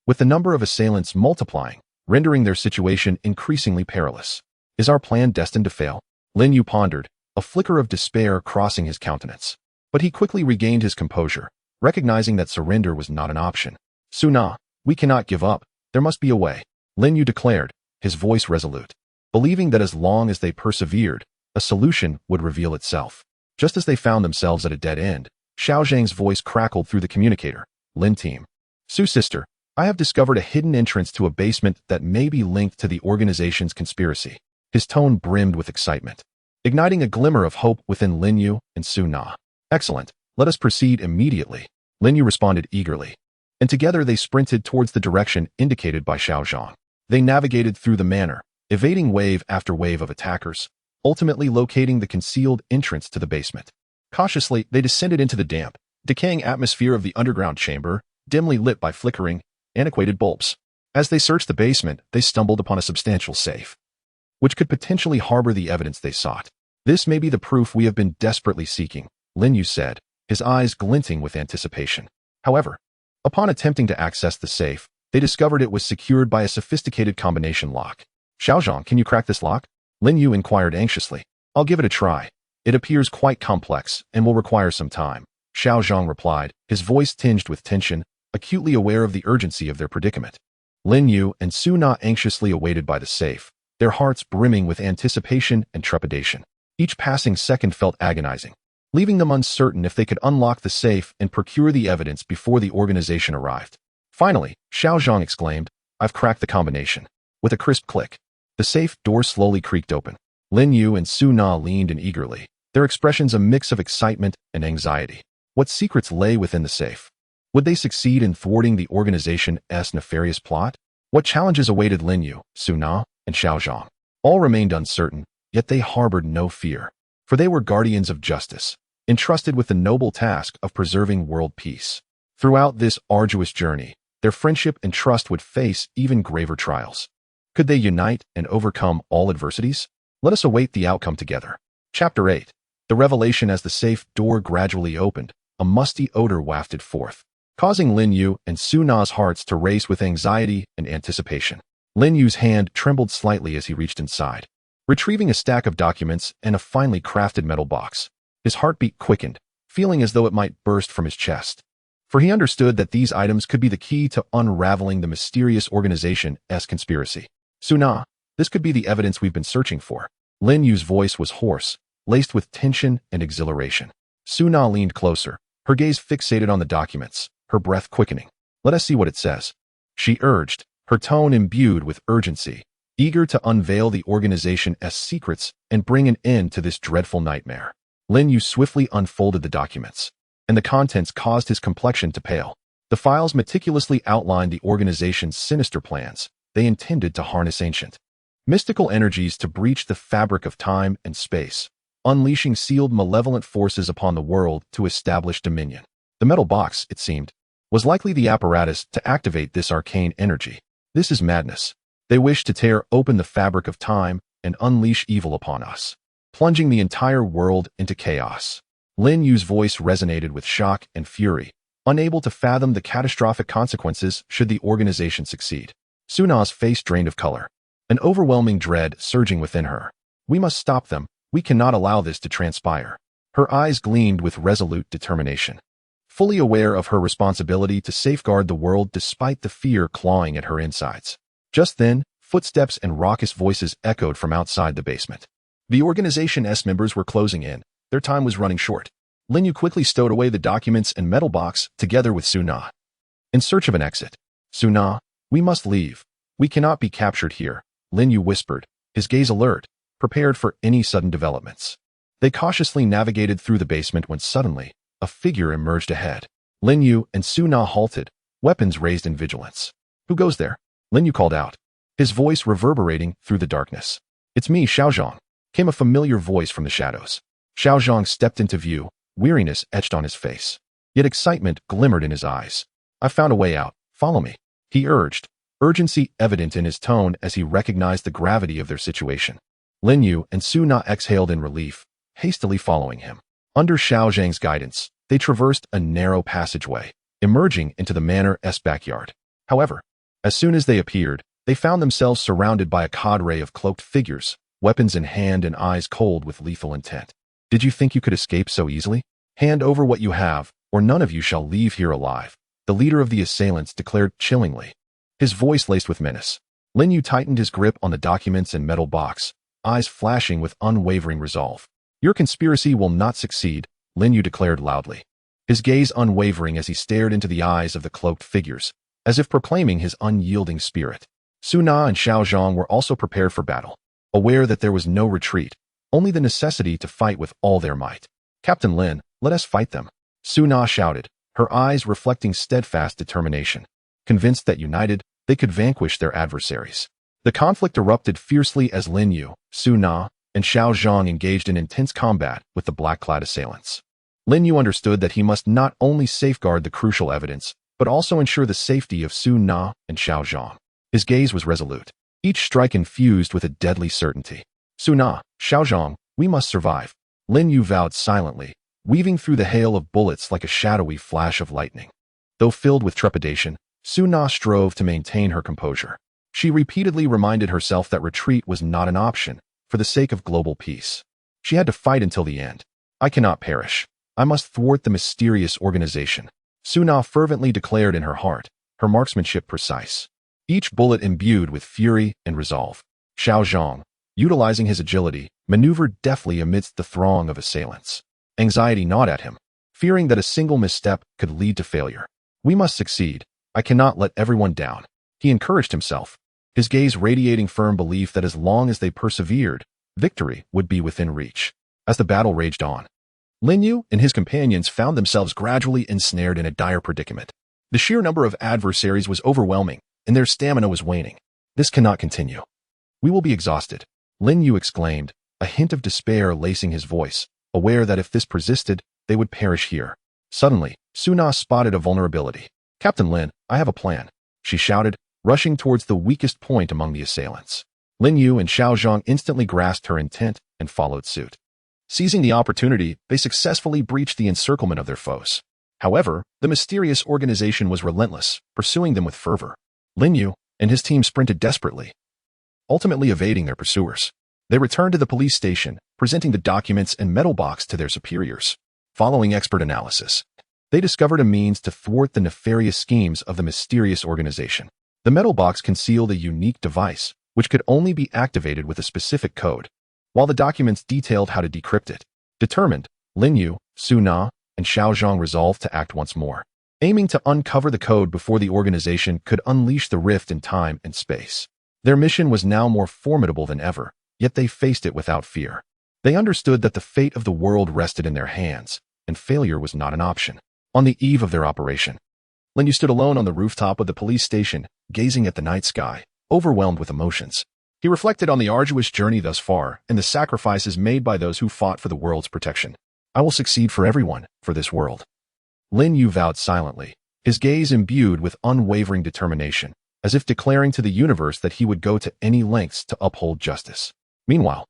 with the number of assailants multiplying, rendering their situation increasingly perilous. Is our plan destined to fail? Lin Yu pondered, a flicker of despair crossing his countenance. But he quickly regained his composure, recognizing that surrender was not an option. Su Na, we cannot give up. There must be a way, Lin Yu declared, his voice resolute, believing that as long as they persevered, a solution would reveal itself. Just as they found themselves at a dead end, Xiao Zhang's voice crackled through the communicator. Lin team. Su sister, I have discovered a hidden entrance to a basement that may be linked to the organization's conspiracy. His tone brimmed with excitement, igniting a glimmer of hope within Lin Yu and Su Na. Excellent. Let us proceed immediately, Lin Yu responded eagerly, and together they sprinted towards the direction indicated by Xiao Zhang. They navigated through the manor, evading wave after wave of attackers, ultimately locating the concealed entrance to the basement. Cautiously, they descended into the damp, decaying atmosphere of the underground chamber, dimly lit by flickering, antiquated bulbs. As they searched the basement, they stumbled upon a substantial safe, which could potentially harbor the evidence they sought. This may be the proof we have been desperately seeking, Lin Yu said, his eyes glinting with anticipation. However, upon attempting to access the safe, they discovered it was secured by a sophisticated combination lock. Xiaozhang, can you crack this lock? Lin Yu inquired anxiously. I'll give it a try. It appears quite complex and will require some time, Xiaozhang replied, his voice tinged with tension, acutely aware of the urgency of their predicament. Lin Yu and Su Na anxiously awaited by the safe, their hearts brimming with anticipation and trepidation. Each passing second felt agonizing, leaving them uncertain if they could unlock the safe and procure the evidence before the organization arrived. Finally, Xiaozhang exclaimed, I've cracked the combination. With a crisp click, the safe door slowly creaked open. Lin Yu and Su Na leaned in eagerly, their expressions a mix of excitement and anxiety. What secrets lay within the safe? Would they succeed in thwarting the organization's nefarious plot? What challenges awaited Lin Yu, Su Na, and Xiaozhang? All remained uncertain, yet they harbored no fear, for they were guardians of justice, entrusted with the noble task of preserving world peace. Throughout this arduous journey, their friendship and trust would face even graver trials. Could they unite and overcome all adversities? Let us await the outcome together. Chapter 8. The revelation. As the safe door gradually opened, a musty odor wafted forth, causing Lin Yu and Su Na's hearts to race with anxiety and anticipation. Lin Yu's hand trembled slightly as he reached inside, retrieving a stack of documents and a finely crafted metal box. His heartbeat quickened, feeling as though it might burst from his chest, for he understood that these items could be the key to unraveling the mysterious organization's conspiracy. Su Na, this could be the evidence we've been searching for. Lin Yu's voice was hoarse, laced with tension and exhilaration. Su Na leaned closer, her gaze fixated on the documents, her breath quickening. Let us see what it says, she urged, her tone imbued with urgency, eager to unveil the organization's secrets and bring an end to this dreadful nightmare. Lin Yu swiftly unfolded the documents, and the contents caused his complexion to pale. The files meticulously outlined the organization's sinister plans. They intended to harness ancient, mystical energies to breach the fabric of time and space, unleashing sealed malevolent forces upon the world to establish dominion. The metal box, it seemed, was likely the apparatus to activate this arcane energy. This is madness. They wish to tear open the fabric of time and unleash evil upon us, plunging the entire world into chaos. Lin Yu's voice resonated with shock and fury, unable to fathom the catastrophic consequences should the organization succeed. Su Na's face drained of color, an overwhelming dread surging within her. We must stop them. We cannot allow this to transpire. Her eyes gleamed with resolute determination, fully aware of her responsibility to safeguard the world despite the fear clawing at her insides. Just then, footsteps and raucous voices echoed from outside the basement. The organization's members were closing in. Their time was running short. Lin Yu quickly stowed away the documents and metal box together with Su Na, in search of an exit. Su Na, we must leave. We cannot be captured here, Lin Yu whispered, his gaze alert, prepared for any sudden developments. They cautiously navigated through the basement when suddenly, a figure emerged ahead. Lin Yu and Su Na halted, weapons raised in vigilance. Who goes there? Lin Yu called out, his voice reverberating through the darkness. It's me, Xiaozhang, came a familiar voice from the shadows. Xiaozhang stepped into view, weariness etched on his face, yet excitement glimmered in his eyes. I found a way out. Follow me, he urged, urgency evident in his tone as he recognized the gravity of their situation. Lin Yu and Su Na exhaled in relief, hastily following him. Under Xiaozhang's guidance, they traversed a narrow passageway, emerging into the manor's backyard. However, as soon as they appeared, they found themselves surrounded by a cadre of cloaked figures, weapons in hand and eyes cold with lethal intent. Did you think you could escape so easily? Hand over what you have, or none of you shall leave here alive, the leader of the assailants declared chillingly, his voice laced with menace. Lin Yu tightened his grip on the documents and metal box, eyes flashing with unwavering resolve. Your conspiracy will not succeed, Lin Yu declared loudly, his gaze unwavering as he stared into the eyes of the cloaked figures, as if proclaiming his unyielding spirit. Su Na and Xiaozhang were also prepared for battle, aware that there was no retreat, only the necessity to fight with all their might. Captain Lin, let us fight them, Su Na shouted, her eyes reflecting steadfast determination, convinced that united, they could vanquish their adversaries. The conflict erupted fiercely as Lin Yu, Su Na, and Xiaozhang engaged in intense combat with the black-clad assailants. Lin Yu understood that he must not only safeguard the crucial evidence, but also ensure the safety of Su Na and Xiao Zhang. His gaze was resolute, each strike infused with a deadly certainty. Su Na, Xiao Zhang, we must survive. Lin Yu vowed silently, weaving through the hail of bullets like a shadowy flash of lightning. Though filled with trepidation, Su Na strove to maintain her composure. She repeatedly reminded herself that retreat was not an option for the sake of global peace. She had to fight until the end. I cannot perish. I must thwart the mysterious organization, Su Na fervently declared in her heart, her marksmanship precise, each bullet imbued with fury and resolve. Xiao Zhang, utilizing his agility, maneuvered deftly amidst the throng of assailants. Anxiety gnawed at him, fearing that a single misstep could lead to failure. We must succeed. I cannot let everyone down, he encouraged himself, his gaze radiating firm belief that as long as they persevered, victory would be within reach. As the battle raged on, Lin Yu and his companions found themselves gradually ensnared in a dire predicament. The sheer number of adversaries was overwhelming, and their stamina was waning. This cannot continue. We will be exhausted, Lin Yu exclaimed, a hint of despair lacing his voice, aware that if this persisted, they would perish here. Suddenly, Su Na spotted a vulnerability. Captain Lin, I have a plan, she shouted, rushing towards the weakest point among the assailants. Lin Yu and Xiao Zhang instantly grasped her intent and followed suit. Seizing the opportunity, they successfully breached the encirclement of their foes. However, the mysterious organization was relentless, pursuing them with fervor. Lin Yu and his team sprinted desperately, ultimately evading their pursuers. They returned to the police station, presenting the documents and metal box to their superiors. Following expert analysis, they discovered a means to thwart the nefarious schemes of the mysterious organization. The metal box concealed a unique device, which could only be activated with a specific code, while the documents detailed how to decrypt it. Determined, Lin Yu, Su Na, and Xiao Zhang resolved to act once more, aiming to uncover the code before the organization could unleash the rift in time and space. Their mission was now more formidable than ever, yet they faced it without fear. They understood that the fate of the world rested in their hands, and failure was not an option. On the eve of their operation, Lin Yu stood alone on the rooftop of the police station, gazing at the night sky, overwhelmed with emotions. He reflected on the arduous journey thus far and the sacrifices made by those who fought for the world's protection. I will succeed for everyone, for this world. Lin Yu vowed silently, his gaze imbued with unwavering determination, as if declaring to the universe that he would go to any lengths to uphold justice. Meanwhile,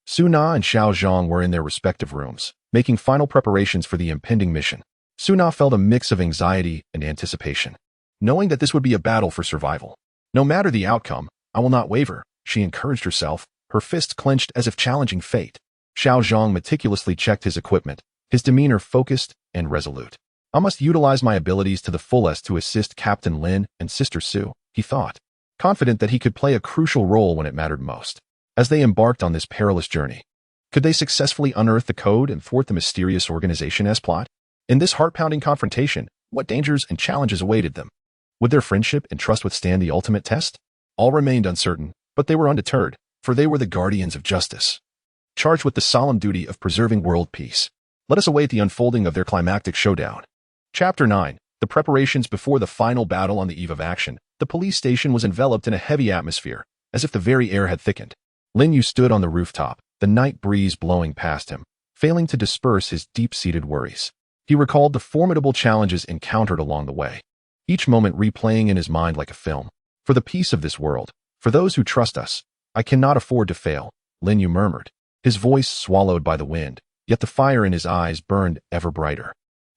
Su Na and Xiao Zhang were in their respective rooms, making final preparations for the impending mission. Su Na felt a mix of anxiety and anticipation, knowing that this would be a battle for survival. No matter the outcome, I will not waver, she encouraged herself, her fists clenched as if challenging fate. Xiao Zhang meticulously checked his equipment, his demeanor focused and resolute. I must utilize my abilities to the fullest to assist Captain Lin and Sister Su, he thought, confident that he could play a crucial role when it mattered most. As they embarked on this perilous journey, could they successfully unearth the code and thwart the mysterious organization's plot? In this heart-pounding confrontation, what dangers and challenges awaited them? Would their friendship and trust withstand the ultimate test? All remained uncertain, but they were undeterred, for they were the guardians of justice, charged with the solemn duty of preserving world peace. Let us await the unfolding of their climactic showdown. Chapter 9. The preparations before the final battle. On the eve of action, the police station was enveloped in a heavy atmosphere, as if the very air had thickened. Lin Yu stood on the rooftop, the night breeze blowing past him, failing to disperse his deep-seated worries. He recalled the formidable challenges encountered along the way, each moment replaying in his mind like a film. For the peace of this world, for those who trust us, I cannot afford to fail, Lin Yu murmured, his voice swallowed by the wind, yet the fire in his eyes burned ever brighter.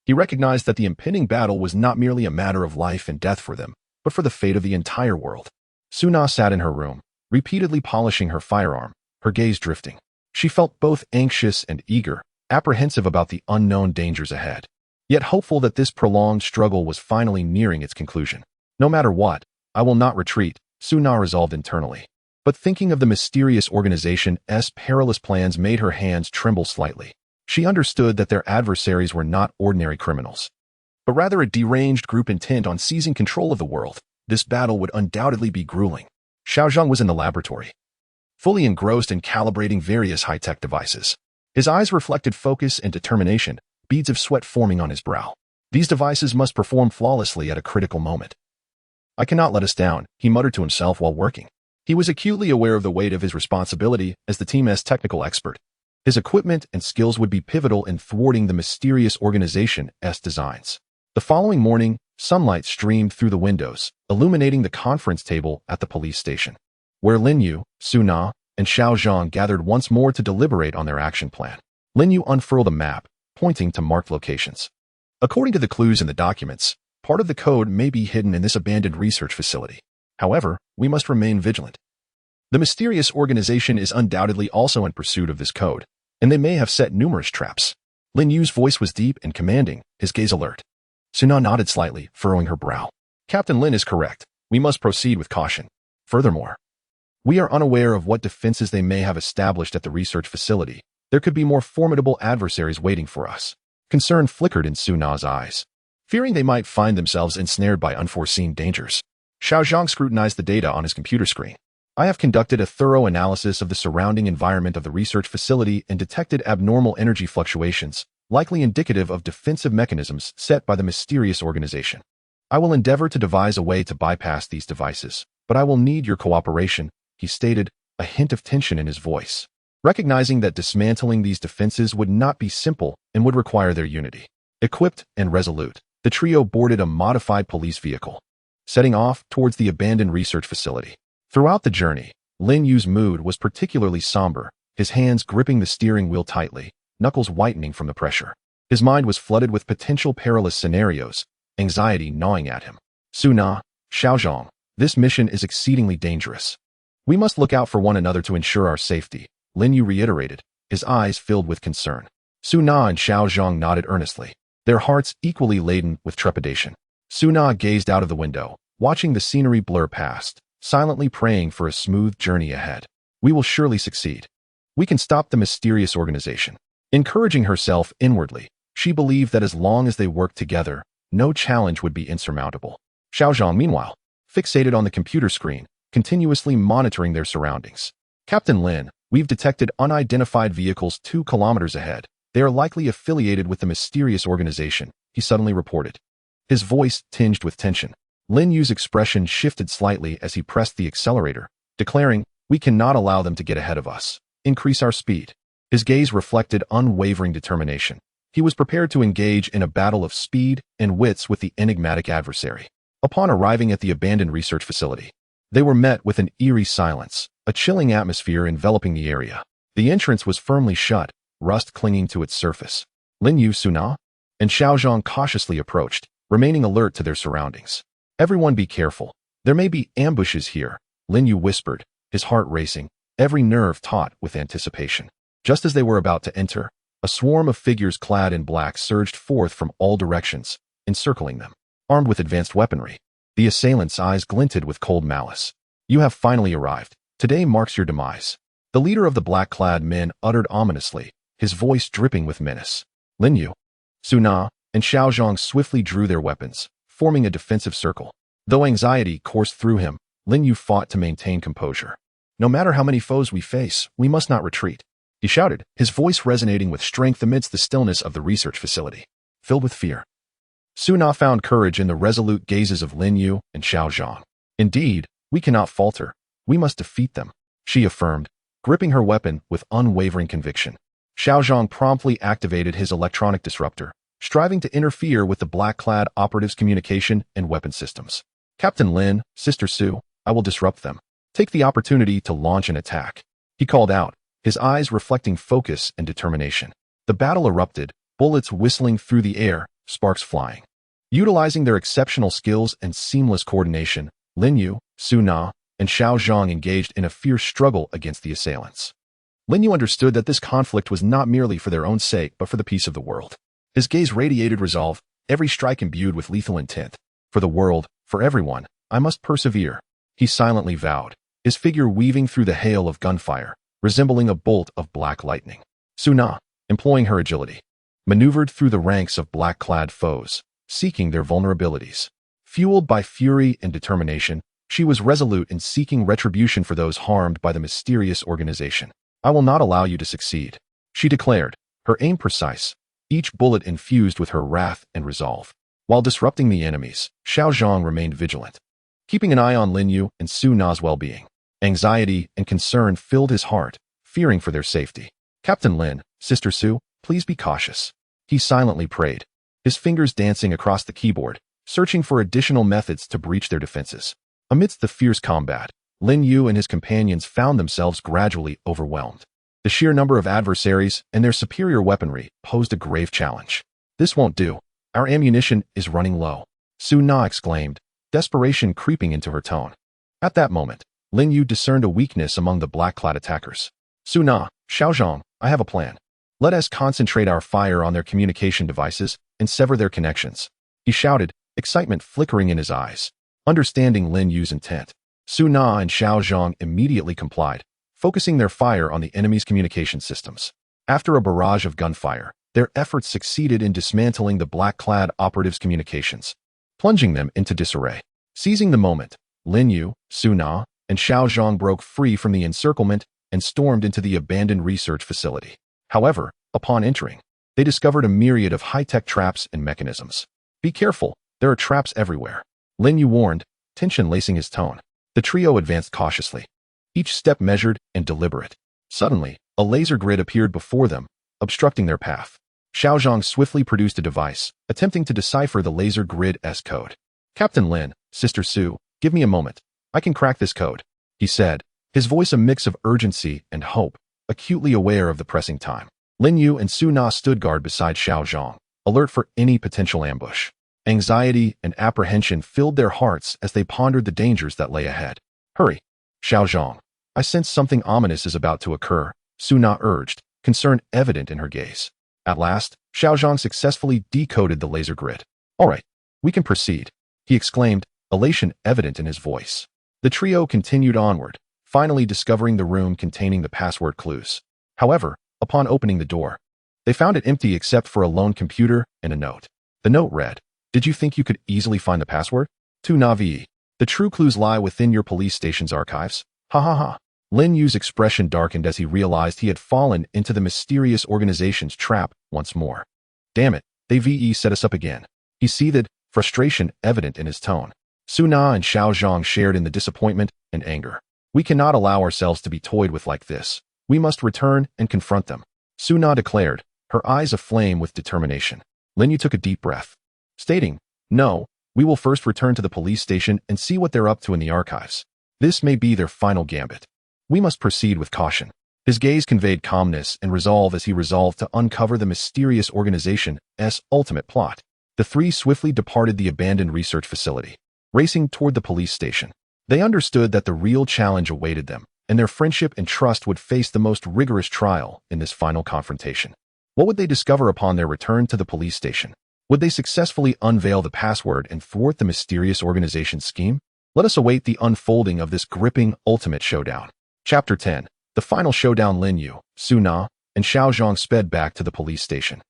He recognized that the impending battle was not merely a matter of life and death for them, but for the fate of the entire world. Su Na sat in her room, repeatedly polishing her firearm, her gaze drifting. She felt both anxious and eager, apprehensive about the unknown dangers ahead, yet hopeful that this prolonged struggle was finally nearing its conclusion. No matter what, I will not retreat, Su Na resolved internally. But thinking of the mysterious organization's perilous plans made her hands tremble slightly. She understood that their adversaries were not ordinary criminals, but rather a deranged group intent on seizing control of the world. This battle would undoubtedly be grueling. Xiao Zhang was in the laboratory, fully engrossed in calibrating various high-tech devices. His eyes reflected focus and determination, beads of sweat forming on his brow. These devices must perform flawlessly at a critical moment. I cannot let us down, he muttered to himself while working. He was acutely aware of the weight of his responsibility as the team's technical expert. His equipment and skills would be pivotal in thwarting the mysterious organization's designs. The following morning, sunlight streamed through the windows, illuminating the conference table at the police station, where Lin Yu, Su Na, and Xiao Zhang gathered once more to deliberate on their action plan. Lin Yu unfurled a map, pointing to marked locations. According to the clues in the documents, part of the code may be hidden in this abandoned research facility. However, we must remain vigilant. The mysterious organization is undoubtedly also in pursuit of this code, and they may have set numerous traps. Lin Yu's voice was deep and commanding, his gaze alert. Su Na nodded slightly, furrowing her brow. Captain Lin is correct. We must proceed with caution. Furthermore, we are unaware of what defenses they may have established at the research facility. There could be more formidable adversaries waiting for us. Concern flickered in Su Na's eyes, fearing they might find themselves ensnared by unforeseen dangers. Xiao Zhang scrutinized the data on his computer screen. I have conducted a thorough analysis of the surrounding environment of the research facility and detected abnormal energy fluctuations, likely indicative of defensive mechanisms set by the mysterious organization. I will endeavor to devise a way to bypass these devices, but I will need your cooperation, he stated, a hint of tension in his voice, recognizing that dismantling these defenses would not be simple and would require their unity. Equipped and resolute, the trio boarded a modified police vehicle, setting off towards the abandoned research facility. Throughout the journey, Lin Yu's mood was particularly somber, his hands gripping the steering wheel tightly, knuckles whitening from the pressure. His mind was flooded with potential perilous scenarios, anxiety gnawing at him. Su Na, Xiao Zhang, this mission is exceedingly dangerous. We must look out for one another to ensure our safety, Lin Yu reiterated, his eyes filled with concern. Su Na and Xiao Zhang nodded earnestly, their hearts equally laden with trepidation. Su Na gazed out of the window, watching the scenery blur past, silently praying for a smooth journey ahead. We will surely succeed. We can stop the mysterious organization. Encouraging herself inwardly, she believed that as long as they worked together, no challenge would be insurmountable. Xiao Zhang, meanwhile, fixated on the computer screen, continuously monitoring their surroundings. Captain Lin, we've detected unidentified vehicles 2 kilometers ahead. They are likely affiliated with the mysterious organization, he suddenly reported. His voice tinged with tension. Lin Yu's expression shifted slightly as he pressed the accelerator, declaring, we cannot allow them to get ahead of us. Increase our speed. His gaze reflected unwavering determination. He was prepared to engage in a battle of speed and wits with the enigmatic adversary. Upon arriving at the abandoned research facility, they were met with an eerie silence, a chilling atmosphere enveloping the area. The entrance was firmly shut, rust clinging to its surface. Lin Yu, Su Na, and Xiao Zhang cautiously approached, remaining alert to their surroundings. Everyone be careful. There may be ambushes here, Lin Yu whispered, his heart racing, every nerve taut with anticipation. Just as they were about to enter, a swarm of figures clad in black surged forth from all directions, encircling them. Armed with advanced weaponry, the assailants' eyes glinted with cold malice. You have finally arrived. Today marks your demise. The leader of the black-clad men uttered ominously, his voice dripping with menace. Lin Yu, Su Na, and Xiao Zhang swiftly drew their weapons, forming a defensive circle. Though anxiety coursed through him, Lin Yu fought to maintain composure. No matter how many foes we face, we must not retreat, he shouted, his voice resonating with strength amidst the stillness of the research facility. Filled with fear, Su Na found courage in the resolute gazes of Lin Yu and Xiao Zhang. Indeed, we cannot falter. We must defeat them, she affirmed, gripping her weapon with unwavering conviction. Xiao Zhang promptly activated his electronic disruptor, striving to interfere with the black-clad operatives' communication and weapon systems. Captain Lin, Sister Su, I will disrupt them. Take the opportunity to launch an attack, he called out, his eyes reflecting focus and determination. The battle erupted, bullets whistling through the air, sparks flying. Utilizing their exceptional skills and seamless coordination, Lin Yu, Su Na, and Xiao Zhang engaged in a fierce struggle against the assailants. Lin Yu understood that this conflict was not merely for their own sake but for the peace of the world. His gaze radiated resolve, every strike imbued with lethal intent. For the world, for everyone, I must persevere, he silently vowed, his figure weaving through the hail of gunfire, resembling a bolt of black lightning. Su Na, employing her agility, maneuvered through the ranks of black-clad foes, seeking their vulnerabilities. Fueled by fury and determination, she was resolute in seeking retribution for those harmed by the mysterious organization. I will not allow you to succeed, she declared, her aim precise, each bullet infused with her wrath and resolve. While disrupting the enemies, Xiao Zhang remained vigilant, keeping an eye on Lin Yu and Su Na's well-being. Anxiety and concern filled his heart, fearing for their safety. Captain Lin, Sister Su, please be cautious. He silently prayed, his fingers dancing across the keyboard, searching for additional methods to breach their defenses. Amidst the fierce combat, Lin Yu and his companions found themselves gradually overwhelmed. The sheer number of adversaries and their superior weaponry posed a grave challenge. This won't do. Our ammunition is running low, Su Na exclaimed, desperation creeping into her tone. At that moment, Lin Yu discerned a weakness among the black-clad attackers. Su Na, Xiaozhong, I have a plan. Let us concentrate our fire on their communication devices and sever their connections, he shouted, excitement flickering in his eyes. Understanding Lin Yu's intent, Su Na and Xiaozhong immediately complied, focusing their fire on the enemy's communication systems. After a barrage of gunfire, their efforts succeeded in dismantling the black-clad operatives' communications, plunging them into disarray. Seizing the moment, Lin Yu, Su Na, and Xiaozhong broke free from the encirclement and stormed into the abandoned research facility. However, upon entering, they discovered a myriad of high-tech traps and mechanisms. Be careful, there are traps everywhere, Lin Yu warned, tension lacing his tone. The trio advanced cautiously, each step measured and deliberate. Suddenly, a laser grid appeared before them, obstructing their path. Xiaozhong swiftly produced a device, attempting to decipher the laser grid's code. Captain Lin, Sister Su, give me a moment. I can crack this code, he said, his voice a mix of urgency and hope, acutely aware of the pressing time. Lin Yu and Su Na stood guard beside Xiaozhong, alert for any potential ambush. Anxiety and apprehension filled their hearts as they pondered the dangers that lay ahead. Hurry, Xiaozhong. I sense something ominous is about to occur, Su Na urged, concern evident in her gaze. At last, Xiaozhong successfully decoded the laser grid. All right, we can proceed, he exclaimed, elation evident in his voice. The trio continued onward, finally discovering the room containing the password clues. However, upon opening the door, they found it empty except for a lone computer and a note. The note read, "Did you think you could easily find the password? Tu Navi. The true clues lie within your police station's archives. Ha ha ha." Lin Yu's expression darkened as he realized he had fallen into the mysterious organization's trap once more. Damn it, they set us up again. He seethed, frustration evident in his tone. Su Na and Xiaozhong shared in the disappointment and anger. We cannot allow ourselves to be toyed with like this. We must return and confront them, Su Na declared, her eyes aflame with determination. Lin Yu took a deep breath, stating, No, we will first return to the police station and see what they're up to in the archives. This may be their final gambit. We must proceed with caution. His gaze conveyed calmness and resolve as he resolved to uncover the mysterious organization's ultimate plot. The three swiftly departed the abandoned research facility, racing toward the police station. They understood that the real challenge awaited them, and their friendship and trust would face the most rigorous trial in this final confrontation. What would they discover upon their return to the police station? Would they successfully unveil the password and thwart the mysterious organization's scheme? Let us await the unfolding of this gripping ultimate showdown. Chapter 10. The final showdown. Lin Yu, Su Na, and Xiaozhong sped back to the police station.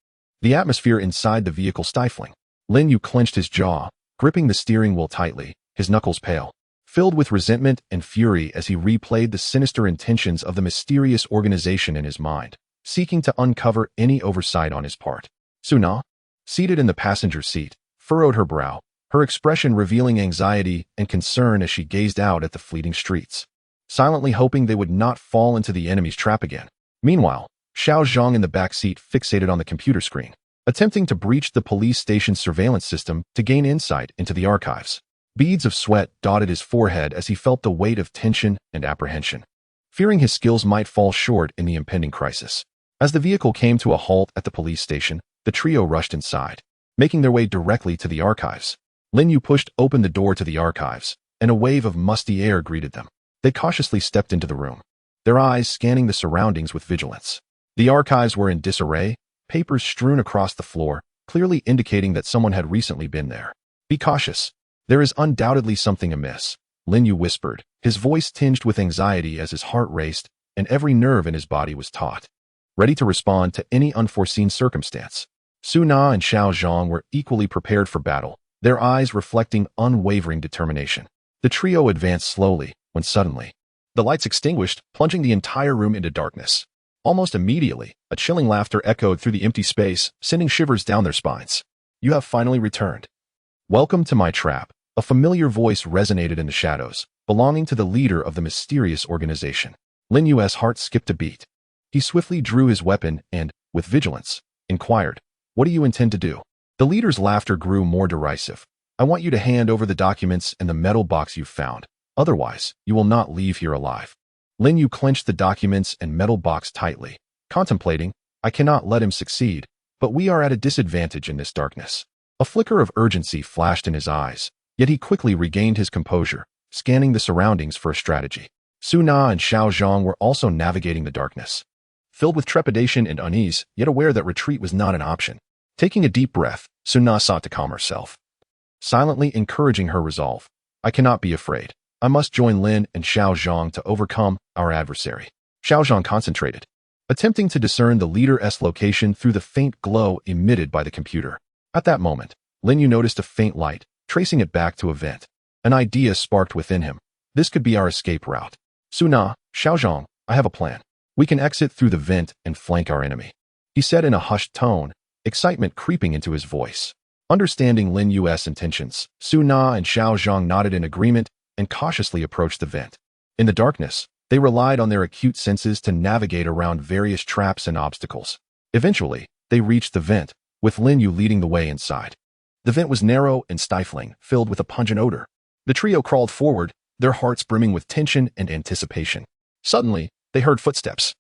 The atmosphere inside the vehicle stifling. Lin Yu clenched his jaw, gripping the steering wheel tightly, his knuckles pale, filled with resentment and fury as he replayed the sinister intentions of the mysterious organization in his mind, seeking to uncover any oversight on his part. Su Na, seated in the passenger seat, furrowed her brow, her expression revealing anxiety and concern as she gazed out at the fleeting streets, silently hoping they would not fall into the enemy's trap again. Meanwhile, Xiaozhong in the back seat fixated on the computer screen, attempting to breach the police station's surveillance system to gain insight into the archives. Beads of sweat dotted his forehead as he felt the weight of tension and apprehension, fearing his skills might fall short in the impending crisis. As the vehicle came to a halt at the police station, the trio rushed inside, making their way directly to the archives. Lin Yu pushed open the door to the archives, and a wave of musty air greeted them. They cautiously stepped into the room, their eyes scanning the surroundings with vigilance. The archives were in disarray, papers strewn across the floor, clearly indicating that someone had recently been there. Be cautious. There is undoubtedly something amiss, Lin Yu whispered, his voice tinged with anxiety as his heart raced and every nerve in his body was taut, ready to respond to any unforeseen circumstance. Su Na and Xiaozhong were equally prepared for battle, their eyes reflecting unwavering determination. The trio advanced slowly, when suddenly, the lights extinguished, plunging the entire room into darkness. Almost immediately, a chilling laughter echoed through the empty space, sending shivers down their spines. You have finally returned. Welcome to my trap. A familiar voice resonated in the shadows, belonging to the leader of the mysterious organization. Lin Yu's heart skipped a beat. He swiftly drew his weapon and, with vigilance, inquired, "What do you intend to do?" The leader's laughter grew more derisive. "I want you to hand over the documents and the metal box you've found. Otherwise, you will not leave here alive." Lin Yu clenched the documents and metal box tightly, contemplating, "I cannot let him succeed, but we are at a disadvantage in this darkness." A flicker of urgency flashed in his eyes, yet he quickly regained his composure, scanning the surroundings for a strategy. Su Na and Xiao Zhang were also navigating the darkness, filled with trepidation and unease, yet aware that retreat was not an option. Taking a deep breath, Su Na sought to calm herself, silently encouraging her resolve. "I cannot be afraid. I must join Lin and Xiao Zhang to overcome our adversary." Xiao Zhang concentrated, attempting to discern the leader's location through the faint glow emitted by the computer. At that moment, Lin Yu noticed a faint light, tracing it back to a vent. An idea sparked within him. "This could be our escape route." "Su Na, Xiao Zhang, I have a plan. We can exit through the vent and flank our enemy," he said in a hushed tone, excitement creeping into his voice. Understanding Lin Yu's intentions, Su Na and Xiao Zhang nodded in agreement and cautiously approached the vent. In the darkness, they relied on their acute senses to navigate around various traps and obstacles. Eventually, they reached the vent, with Lin Yu leading the way inside. The vent was narrow and stifling, filled with a pungent odor. The trio crawled forward, their hearts brimming with tension and anticipation. Suddenly, they heard footsteps.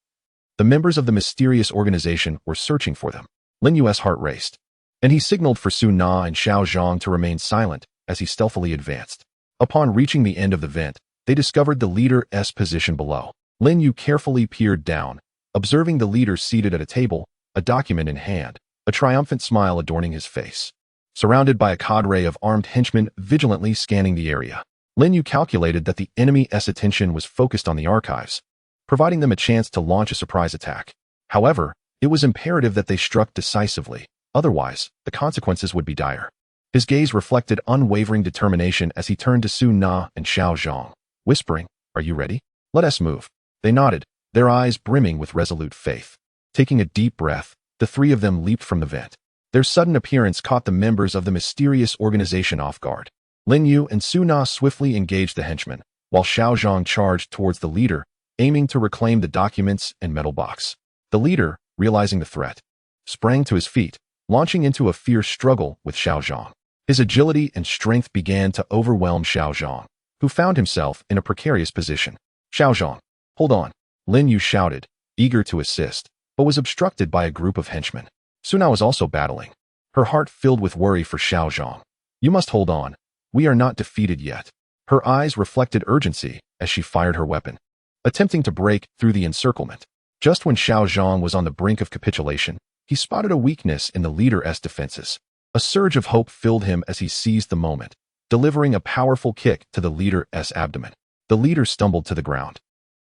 The members of the mysterious organization were searching for them. Lin Yu's heart raced, and he signaled for Su Na and Xiao Zhang to remain silent as he stealthily advanced. Upon reaching the end of the vent, they discovered the leader's position below. Lin Yu carefully peered down, observing the leader seated at a table, a document in hand, a triumphant smile adorning his face. Surrounded by a cadre of armed henchmen vigilantly scanning the area, Lin Yu calculated that the enemy's attention was focused on the archives, providing them a chance to launch a surprise attack. However, it was imperative that they struck decisively, otherwise, the consequences would be dire. His gaze reflected unwavering determination as he turned to Su Na and Xiao Zhang, whispering, "Are you ready? Let us move." They nodded, their eyes brimming with resolute faith. Taking a deep breath, the three of them leaped from the vent. Their sudden appearance caught the members of the mysterious organization off guard. Lin Yu and Su Na swiftly engaged the henchmen, while Xiao Zhang charged towards the leader, aiming to reclaim the documents and metal box. The leader, realizing the threat, sprang to his feet, launching into a fierce struggle with Xiao Zhang. His agility and strength began to overwhelm Xiao Zhang, who found himself in a precarious position. "Xiao Zhang, hold on," Lin Yu shouted, eager to assist, but was obstructed by a group of henchmen. Su Na was also battling, her heart filled with worry for Xiao Zhang. "You must hold on. We are not defeated yet." Her eyes reflected urgency as she fired her weapon, attempting to break through the encirclement. Just when Xiao Zhang was on the brink of capitulation, he spotted a weakness in the leader's defenses. A surge of hope filled him as he seized the moment, delivering a powerful kick to the leader's abdomen. The leader stumbled to the ground,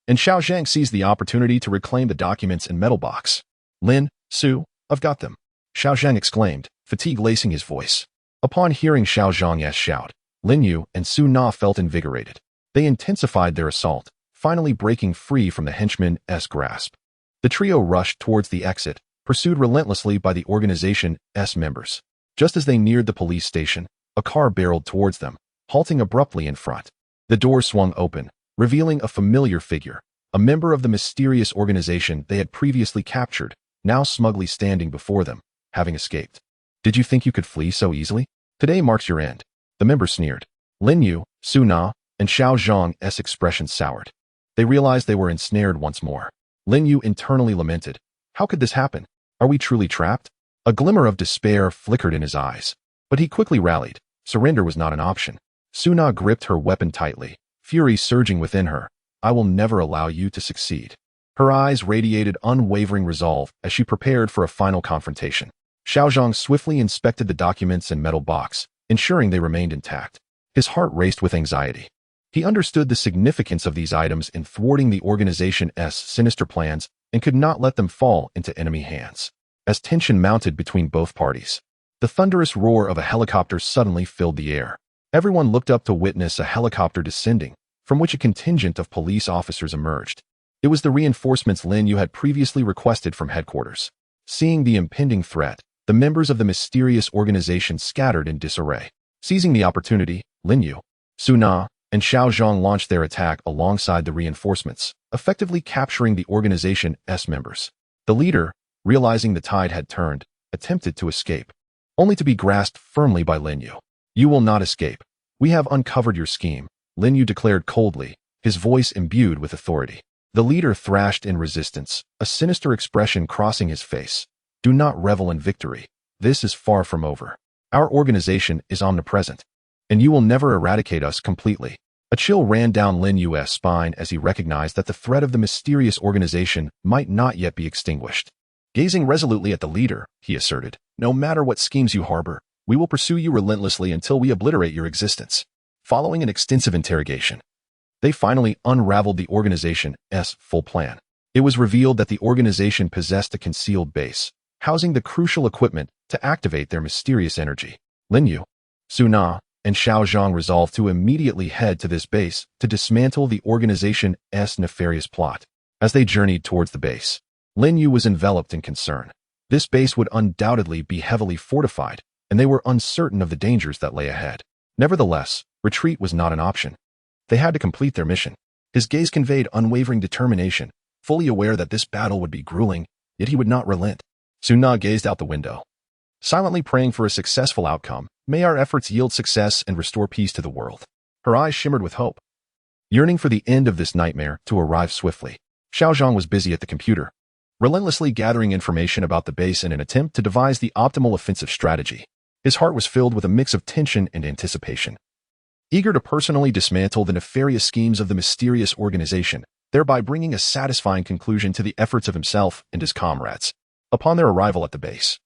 and Xiao Zhang seized the opportunity to reclaim the documents and metal box. "Lin, Su, I've got them," Xiao Zhang exclaimed, fatigue lacing his voice. Upon hearing Xiao Zhang's shout, Lin Yu and Su Na felt invigorated. They intensified their assault, finally breaking free from the henchman's grasp. The trio rushed towards the exit, pursued relentlessly by the organization's members. Just as they neared the police station, a car barreled towards them, halting abruptly in front. The door swung open, revealing a familiar figure, a member of the mysterious organization they had previously captured, now smugly standing before them, having escaped. "Did you think you could flee so easily? Today marks your end," the member sneered. Lin Yu, Su Na, and Xiao Zhang's expressions soured. They realized they were ensnared once more. Lin Yu internally lamented, "How could this happen? Are we truly trapped?" A glimmer of despair flickered in his eyes, but he quickly rallied. Surrender was not an option. Su Na gripped her weapon tightly, fury surging within her. "I will never allow you to succeed." Her eyes radiated unwavering resolve as she prepared for a final confrontation. Xiao Zhang swiftly inspected the documents and metal box, ensuring they remained intact. His heart raced with anxiety. He understood the significance of these items in thwarting the organization's sinister plans and could not let them fall into enemy hands. As tension mounted between both parties, the thunderous roar of a helicopter suddenly filled the air. Everyone looked up to witness a helicopter descending, from which a contingent of police officers emerged. It was the reinforcements Lin Yu had previously requested from headquarters. Seeing the impending threat, the members of the mysterious organization scattered in disarray. Seizing the opportunity, Lin Yu, Su Na, and Xiao Zhang launched their attack alongside the reinforcements, effectively capturing the organization's members. The leader, realizing the tide had turned, attempted to escape, only to be grasped firmly by Lin Yu. "You will not escape. We have uncovered your scheme," Lin Yu declared coldly, his voice imbued with authority. The leader thrashed in resistance, a sinister expression crossing his face. "Do not revel in victory. This is far from over. Our organization is omnipresent, and you will never eradicate us completely." A chill ran down Lin Yu's spine as he recognized that the threat of the mysterious organization might not yet be extinguished. Gazing resolutely at the leader, he asserted, "No matter what schemes you harbor, we will pursue you relentlessly until we obliterate your existence." Following an extensive interrogation, they finally unraveled the organization's full plan. It was revealed that the organization possessed a concealed base, housing the crucial equipment to activate their mysterious energy. Lin Yu, Su Na, and Xiao Zhang resolved to immediately head to this base to dismantle the organization's nefarious plot. As they journeyed towards the base, Lin Yu was enveloped in concern. This base would undoubtedly be heavily fortified, and they were uncertain of the dangers that lay ahead. Nevertheless, retreat was not an option. They had to complete their mission. His gaze conveyed unwavering determination, fully aware that this battle would be grueling, yet he would not relent. Su Na gazed out the window, silently praying for a successful outcome. "May our efforts yield success and restore peace to the world." Her eyes shimmered with hope, yearning for the end of this nightmare to arrive swiftly. Xiao Zhang was busy at the computer, relentlessly gathering information about the base in an attempt to devise the optimal offensive strategy. His heart was filled with a mix of tension and anticipation, eager to personally dismantle the nefarious schemes of the mysterious organization, thereby bringing a satisfying conclusion to the efforts of himself and his comrades. Upon their arrival at the base,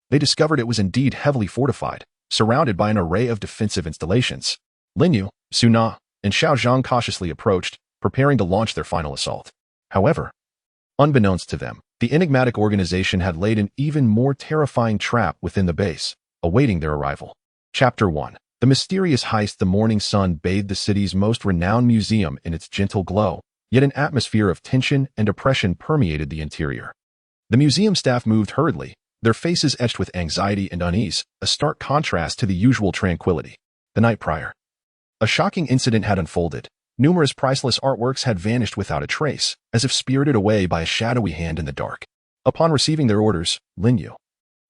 they discovered it was indeed heavily fortified, surrounded by an array of defensive installations. Lin Yu, Su Na, and Xiao Zhang cautiously approached, preparing to launch their final assault. However, unbeknownst to them, the enigmatic organization had laid an even more terrifying trap within the base, awaiting their arrival. Chapter 1. The mysterious heist. The morning sun bathed the city's most renowned museum in its gentle glow, yet an atmosphere of tension and oppression permeated the interior. The museum staff moved hurriedly, their faces etched with anxiety and unease, a stark contrast to the usual tranquility. The night prior, a shocking incident had unfolded. Numerous priceless artworks had vanished without a trace, as if spirited away by a shadowy hand in the dark. Upon receiving their orders, Lin Yu,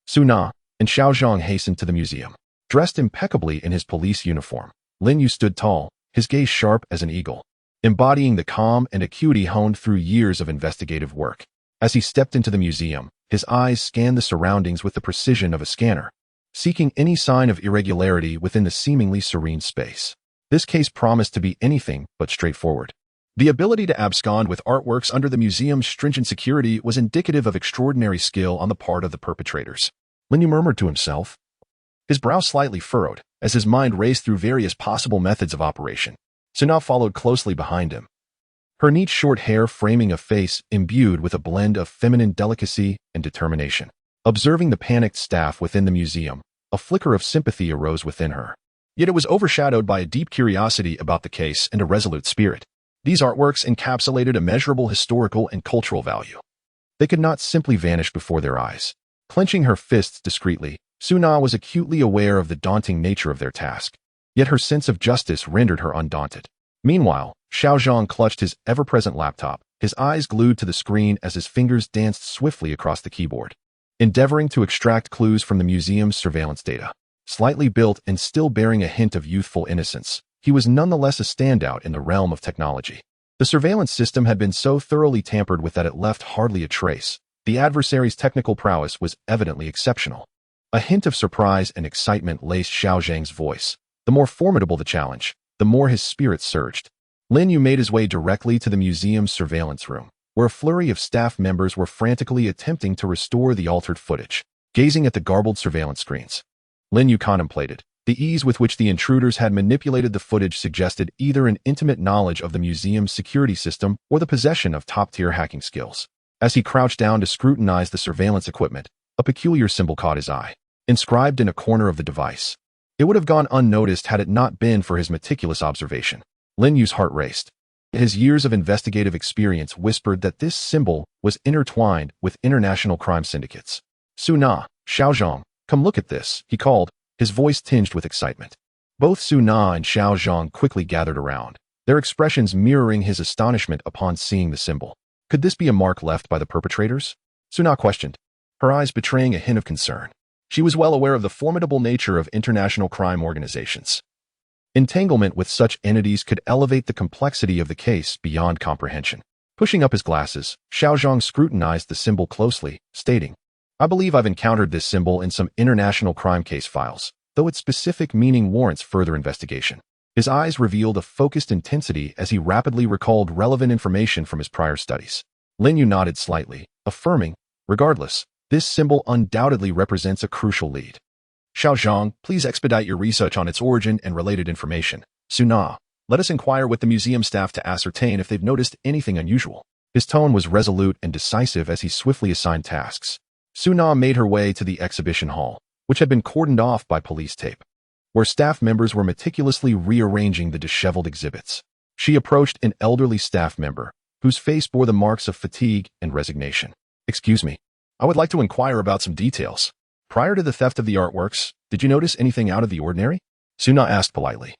Su Na, and Xiao Zhang hastened to the museum. Dressed impeccably in his police uniform, Lin Yu stood tall, his gaze sharp as an eagle, embodying the calm and acuity honed through years of investigative work. As he stepped into the museum, his eyes scanned the surroundings with the precision of a scanner, seeking any sign of irregularity within the seemingly serene space. This case promised to be anything but straightforward. The ability to abscond with artworks under the museum's stringent security was indicative of extraordinary skill on the part of the perpetrators. Lin Yu murmured to himself, his brow slightly furrowed, as his mind raced through various possible methods of operation. Su Na followed closely behind him, her neat short hair framing a face imbued with a blend of feminine delicacy and determination. Observing the panicked staff within the museum, a flicker of sympathy arose within her. Yet it was overshadowed by a deep curiosity about the case and a resolute spirit. These artworks encapsulated immeasurable historical and cultural value. They could not simply vanish before their eyes. Clenching her fists discreetly, Su Na was acutely aware of the daunting nature of their task. Yet her sense of justice rendered her undaunted. Meanwhile, Xiao Zhang clutched his ever-present laptop, his eyes glued to the screen as his fingers danced swiftly across the keyboard, endeavoring to extract clues from the museum's surveillance data. Slightly built and still bearing a hint of youthful innocence, he was nonetheless a standout in the realm of technology. The surveillance system had been so thoroughly tampered with that it left hardly a trace. The adversary's technical prowess was evidently exceptional. A hint of surprise and excitement laced Xiao Zhang's voice. The more formidable the challenge, the more his spirits surged. Lin Yu made his way directly to the museum's surveillance room, where a flurry of staff members were frantically attempting to restore the altered footage. Gazing at the garbled surveillance screens, Lin Yu contemplated. The ease with which the intruders had manipulated the footage suggested either an intimate knowledge of the museum's security system or the possession of top-tier hacking skills. As he crouched down to scrutinize the surveillance equipment, a peculiar symbol caught his eye, inscribed in a corner of the device. It would have gone unnoticed had it not been for his meticulous observation. Lin Yu's heart raced. His years of investigative experience whispered that this symbol was intertwined with international crime syndicates. Su Na, Xiao Zhang, come look at this, he called, his voice tinged with excitement. Both Su Na and Xiao Zhang quickly gathered around, their expressions mirroring his astonishment upon seeing the symbol. Could this be a mark left by the perpetrators? Su Na questioned, her eyes betraying a hint of concern. She was well aware of the formidable nature of international crime organizations. Entanglement with such entities could elevate the complexity of the case beyond comprehension. Pushing up his glasses, Xiao Zhang scrutinized the symbol closely, stating, I believe I've encountered this symbol in some international crime case files, though its specific meaning warrants further investigation. His eyes revealed a focused intensity as he rapidly recalled relevant information from his prior studies. Lin Yu nodded slightly, affirming, regardless, this symbol undoubtedly represents a crucial lead. Xiao Zhang, please expedite your research on its origin and related information. Su Na, let us inquire with the museum staff to ascertain if they've noticed anything unusual. His tone was resolute and decisive as he swiftly assigned tasks. Su Na made her way to the exhibition hall, which had been cordoned off by police tape, where staff members were meticulously rearranging the disheveled exhibits. She approached an elderly staff member, whose face bore the marks of fatigue and resignation. Excuse me, I would like to inquire about some details. Prior to the theft of the artworks, did you notice anything out of the ordinary? Su Na asked politely.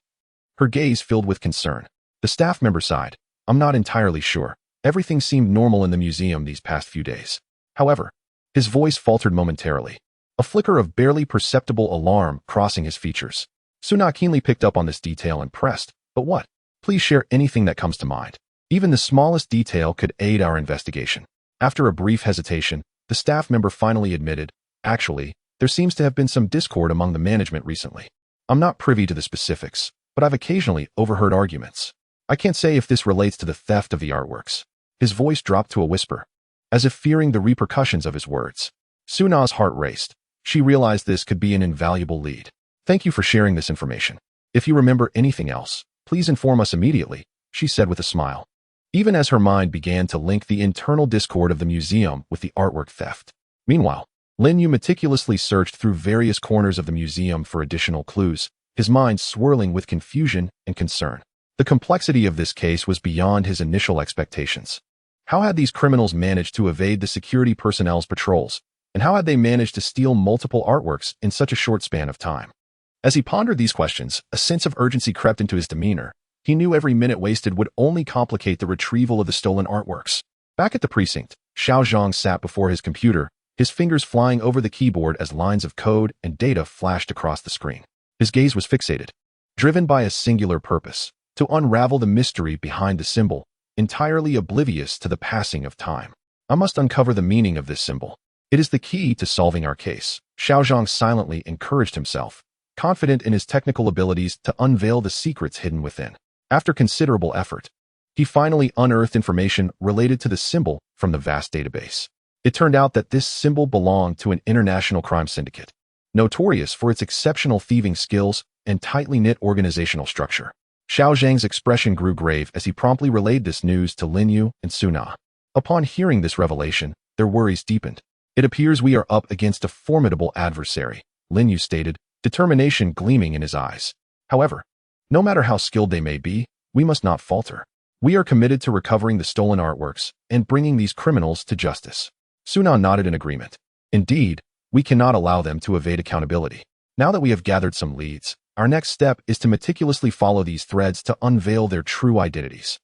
Her gaze filled with concern. The staff member sighed. I'm not entirely sure. Everything seemed normal in the museum these past few days. However, his voice faltered momentarily, a flicker of barely perceptible alarm crossing his features. Su Na keenly picked up on this detail and pressed, but what? Please share anything that comes to mind. Even the smallest detail could aid our investigation. After a brief hesitation, the staff member finally admitted, actually, there seems to have been some discord among the management recently. I'm not privy to the specifics, but I've occasionally overheard arguments. I can't say if this relates to the theft of the artworks. His voice dropped to a whisper, as if fearing the repercussions of his words. Su Na's heart raced. She realized this could be an invaluable lead. Thank you for sharing this information. If you remember anything else, please inform us immediately, she said with a smile, even as her mind began to link the internal discord of the museum with the artwork theft. Meanwhile, Lin Yu meticulously searched through various corners of the museum for additional clues, his mind swirling with confusion and concern. The complexity of this case was beyond his initial expectations. How had these criminals managed to evade the security personnel's patrols, and how had they managed to steal multiple artworks in such a short span of time? As he pondered these questions, a sense of urgency crept into his demeanor. He knew every minute wasted would only complicate the retrieval of the stolen artworks. Back at the precinct, Xiao Zhang sat before his computer, his fingers flying over the keyboard as lines of code and data flashed across the screen. His gaze was fixated, driven by a singular purpose, to unravel the mystery behind the symbol, entirely oblivious to the passing of time. I must uncover the meaning of this symbol. It is the key to solving our case. Xiao Zhang silently encouraged himself, confident in his technical abilities to unveil the secrets hidden within. After considerable effort, he finally unearthed information related to the symbol from the vast database. It turned out that this symbol belonged to an international crime syndicate, notorious for its exceptional thieving skills and tightly knit organizational structure. Xiao Zhang's expression grew grave as he promptly relayed this news to Lin Yu and Su Na. Upon hearing this revelation, their worries deepened. It appears we are up against a formidable adversary, Lin Yu stated, determination gleaming in his eyes. However, no matter how skilled they may be, we must not falter. We are committed to recovering the stolen artworks and bringing these criminals to justice. Su Na nodded in agreement. Indeed, we cannot allow them to evade accountability. Now that we have gathered some leads, our next step is to meticulously follow these threads to unveil their true identities.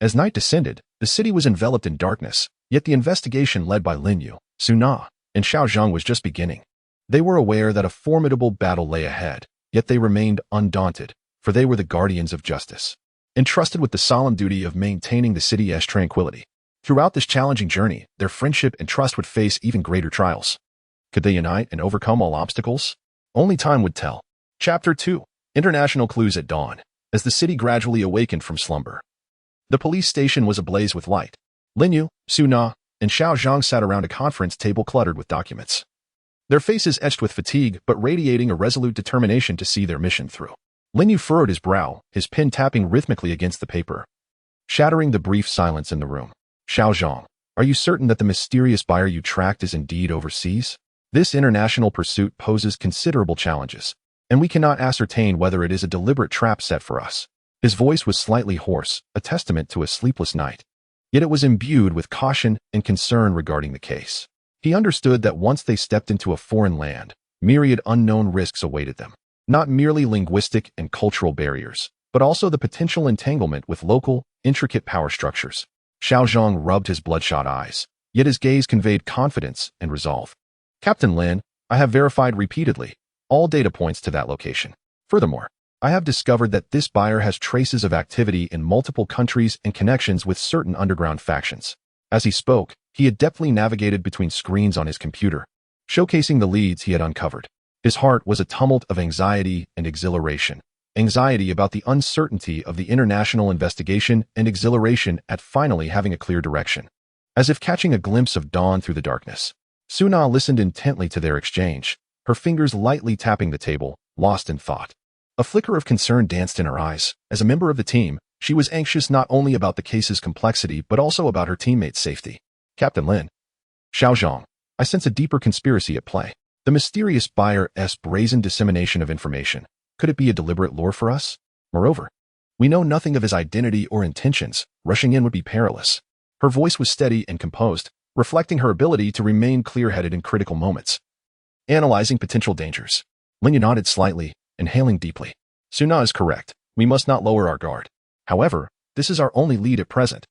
As night descended, the city was enveloped in darkness, yet the investigation led by Lin Yu, Su Na, and Xiao Zhang was just beginning. They were aware that a formidable battle lay ahead, yet they remained undaunted, for they were the guardians of justice, entrusted with the solemn duty of maintaining the city's tranquility. Throughout this challenging journey, their friendship and trust would face even greater trials. Could they unite and overcome all obstacles? Only time would tell. Chapter 2. International Clues at Dawn. As the city gradually awakened from slumber, the police station was ablaze with light. Lin Yu, Su Na, and Xiao Zhang sat around a conference table cluttered with documents, their faces etched with fatigue but radiating a resolute determination to see their mission through. Lin Yu furrowed his brow, his pen tapping rhythmically against the paper, shattering the brief silence in the room. Xiao Zhang, are you certain that the mysterious buyer you tracked is indeed overseas? This international pursuit poses considerable challenges, and we cannot ascertain whether it is a deliberate trap set for us. His voice was slightly hoarse, a testament to a sleepless night. Yet it was imbued with caution and concern regarding the case. He understood that once they stepped into a foreign land, myriad unknown risks awaited them. Not merely linguistic and cultural barriers, but also the potential entanglement with local, intricate power structures. Xiao Zhang rubbed his bloodshot eyes, yet his gaze conveyed confidence and resolve. Captain Lin, I have verified repeatedly. All data points to that location. Furthermore, I have discovered that this buyer has traces of activity in multiple countries and connections with certain underground factions. As he spoke, he adeptly navigated between screens on his computer, showcasing the leads he had uncovered. His heart was a tumult of anxiety and exhilaration. Anxiety about the uncertainty of the international investigation and exhilaration at finally having a clear direction. As if catching a glimpse of dawn through the darkness, Suna listened intently to their exchange, her fingers lightly tapping the table, lost in thought. A flicker of concern danced in her eyes. As a member of the team, she was anxious not only about the case's complexity but also about her teammates' safety. Captain Lin. Xiao Zhang, I sense a deeper conspiracy at play. The mysterious buyer's brazen dissemination of information. Could it be a deliberate lure for us? Moreover, we know nothing of his identity or intentions. Rushing in would be perilous. Her voice was steady and composed, reflecting her ability to remain clear-headed in critical moments. Analyzing potential dangers. Lin Yu nodded slightly, inhaling deeply. Suna is correct. We must not lower our guard. However, this is our only lead at present,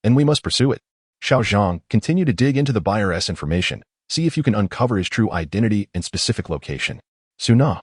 and we must pursue it. Xiao Zhang, continue to dig into the buyer's information. See if you can uncover his true identity and specific location. Suna,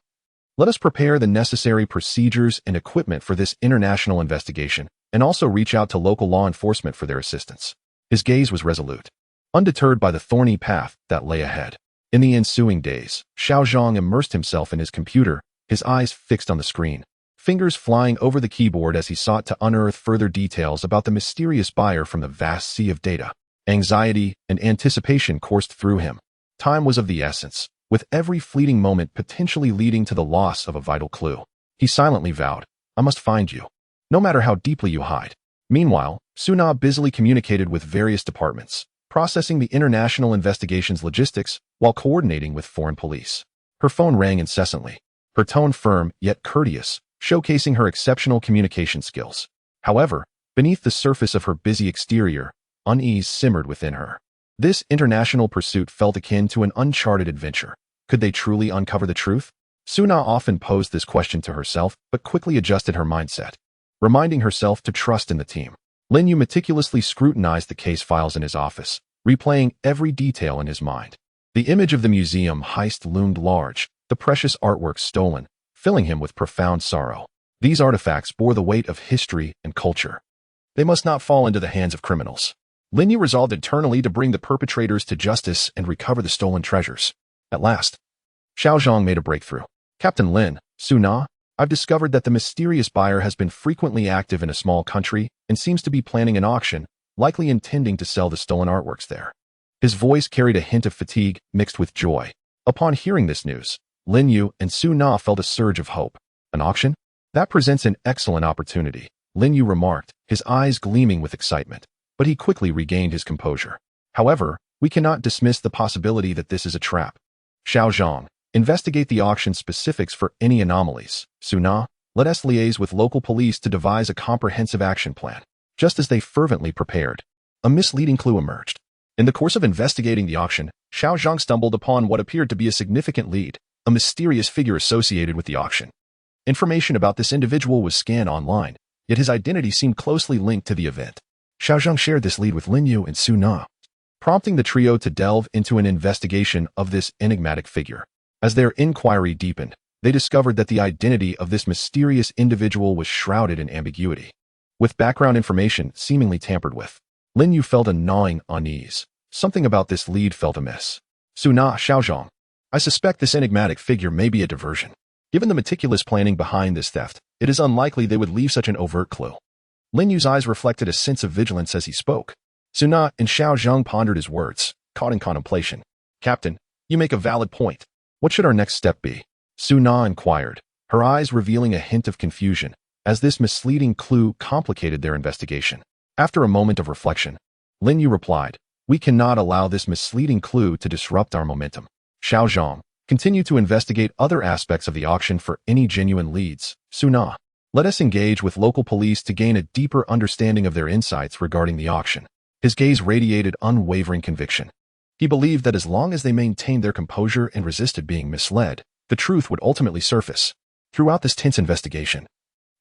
let us prepare the necessary procedures and equipment for this international investigation, and also reach out to local law enforcement for their assistance. His gaze was resolute, undeterred by the thorny path that lay ahead. In the ensuing days, Xiao Zhang immersed himself in his computer, his eyes fixed on the screen, fingers flying over the keyboard as he sought to unearth further details about the mysterious buyer from the vast sea of data. Anxiety and anticipation coursed through him. Time was of the essence, with every fleeting moment potentially leading to the loss of a vital clue. He silently vowed, I must find you, no matter how deeply you hide. Meanwhile, Suna busily communicated with various departments, processing the international investigation's logistics while coordinating with foreign police. Her phone rang incessantly, her tone firm yet courteous, showcasing her exceptional communication skills. However, beneath the surface of her busy exterior, unease simmered within her. This international pursuit felt akin to an uncharted adventure. Could they truly uncover the truth? Suna often posed this question to herself, but quickly adjusted her mindset, reminding herself to trust in the team. Lin Yu meticulously scrutinized the case files in his office, replaying every detail in his mind. The image of the museum heist loomed large, the precious artwork stolen, filling him with profound sorrow. These artifacts bore the weight of history and culture. They must not fall into the hands of criminals. Lin Yu resolved internally to bring the perpetrators to justice and recover the stolen treasures. At last, Xiao Zhang made a breakthrough. Captain Lin, Suna, I've discovered that the mysterious buyer has been frequently active in a small country and seems to be planning an auction, likely intending to sell the stolen artworks there. His voice carried a hint of fatigue mixed with joy. Upon hearing this news, Lin Yu and Suna felt a surge of hope. An auction? That presents an excellent opportunity, Lin Yu remarked, his eyes gleaming with excitement. But he quickly regained his composure. However, we cannot dismiss the possibility that this is a trap. Xiao Zhang, investigate the auction specifics for any anomalies. Suna, let us liaise with local police to devise a comprehensive action plan. Just as they fervently prepared, a misleading clue emerged. In the course of investigating the auction, Xiao Zhang stumbled upon what appeared to be a significant lead, a mysterious figure associated with the auction. Information about this individual was scanned online, yet his identity seemed closely linked to the event. Xiao Zhang shared this lead with Lin Yu and Suna, prompting the trio to delve into an investigation of this enigmatic figure. As their inquiry deepened, they discovered that the identity of this mysterious individual was shrouded in ambiguity. With background information seemingly tampered with, Lin Yu felt a gnawing unease. Something about this lead felt amiss. Suna, Xiao Zhang, I suspect this enigmatic figure may be a diversion. Given the meticulous planning behind this theft, it is unlikely they would leave such an overt clue. Lin Yu's eyes reflected a sense of vigilance as he spoke. Suna and Xiao Zhang pondered his words, caught in contemplation. Captain, you make a valid point. What should our next step be? Suna inquired, her eyes revealing a hint of confusion, as this misleading clue complicated their investigation. After a moment of reflection, Lin Yu replied, we cannot allow this misleading clue to disrupt our momentum. Xiao Zhang, continue to investigate other aspects of the auction for any genuine leads. Suna, let us engage with local police to gain a deeper understanding of their insights regarding the auction. His gaze radiated unwavering conviction. He believed that as long as they maintained their composure and resisted being misled, the truth would ultimately surface. Throughout this tense investigation,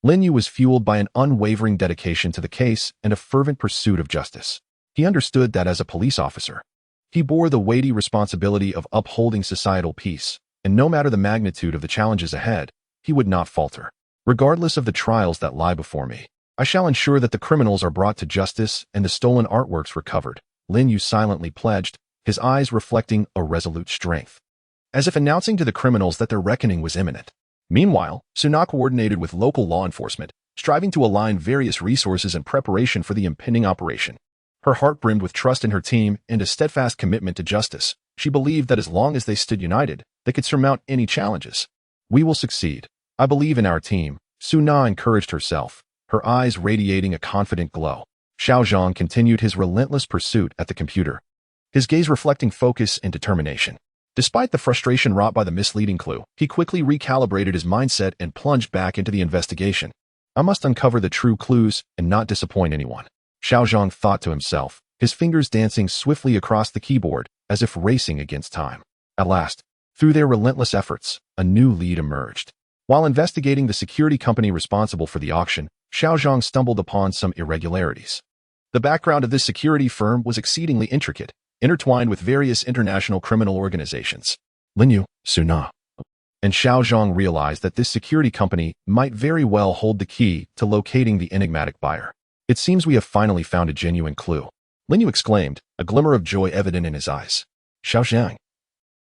Lin Yu was fueled by an unwavering dedication to the case and a fervent pursuit of justice. He understood that as a police officer, he bore the weighty responsibility of upholding societal peace, and no matter the magnitude of the challenges ahead, he would not falter. Regardless of the trials that lie before me, I shall ensure that the criminals are brought to justice and the stolen artworks recovered, Lin Yu silently pledged, his eyes reflecting a resolute strength, as if announcing to the criminals that their reckoning was imminent. Meanwhile, Suna coordinated with local law enforcement, striving to align various resources in preparation for the impending operation. Her heart brimmed with trust in her team and a steadfast commitment to justice. She believed that as long as they stood united, they could surmount any challenges. We will succeed. I believe in our team, Suna encouraged herself, her eyes radiating a confident glow. Xiao Zhang continued his relentless pursuit at the computer, his gaze reflecting focus and determination. Despite the frustration wrought by the misleading clue, he quickly recalibrated his mindset and plunged back into the investigation. I must uncover the true clues and not disappoint anyone, Xiao Zhang thought to himself, his fingers dancing swiftly across the keyboard as if racing against time. At last, through their relentless efforts, a new lead emerged. While investigating the security company responsible for the auction, Xiao Zhang stumbled upon some irregularities. The background of this security firm was exceedingly intricate, intertwined with various international criminal organizations. Lin Yu, Suna, and Xiao Zhang realized that this security company might very well hold the key to locating the enigmatic buyer. It seems we have finally found a genuine clue, Lin Yu exclaimed, a glimmer of joy evident in his eyes. Xiao Zhang,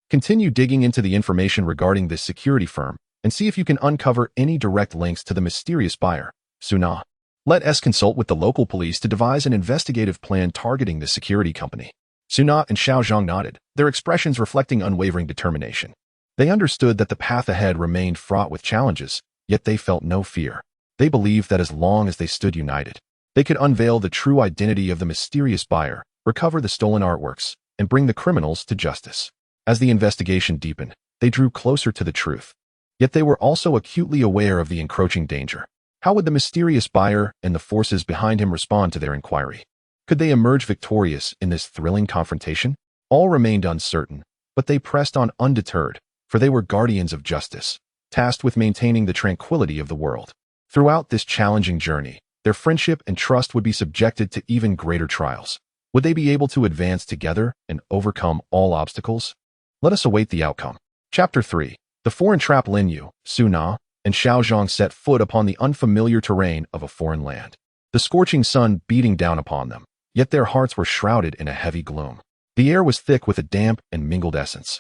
continue digging into the information regarding this security firm and see if you can uncover any direct links to the mysterious buyer, Suna. Let us consult with the local police to devise an investigative plan targeting this security company. Suna and Xiao Zhang nodded, their expressions reflecting unwavering determination. They understood that the path ahead remained fraught with challenges, yet they felt no fear. They believed that as long as they stood united, they could unveil the true identity of the mysterious buyer, recover the stolen artworks, and bring the criminals to justice. As the investigation deepened, they drew closer to the truth. Yet they were also acutely aware of the encroaching danger. How would the mysterious buyer and the forces behind him respond to their inquiry? Could they emerge victorious in this thrilling confrontation? All remained uncertain, but they pressed on undeterred, for they were guardians of justice, tasked with maintaining the tranquility of the world. Throughout this challenging journey, their friendship and trust would be subjected to even greater trials. Would they be able to advance together and overcome all obstacles? Let us await the outcome. Chapter 3. The four entrapped Lin Yu, Suna, and Xiao Zhang set foot upon the unfamiliar terrain of a foreign land. The scorching sun beating down upon them, yet their hearts were shrouded in a heavy gloom. The air was thick with a damp and mingled essence.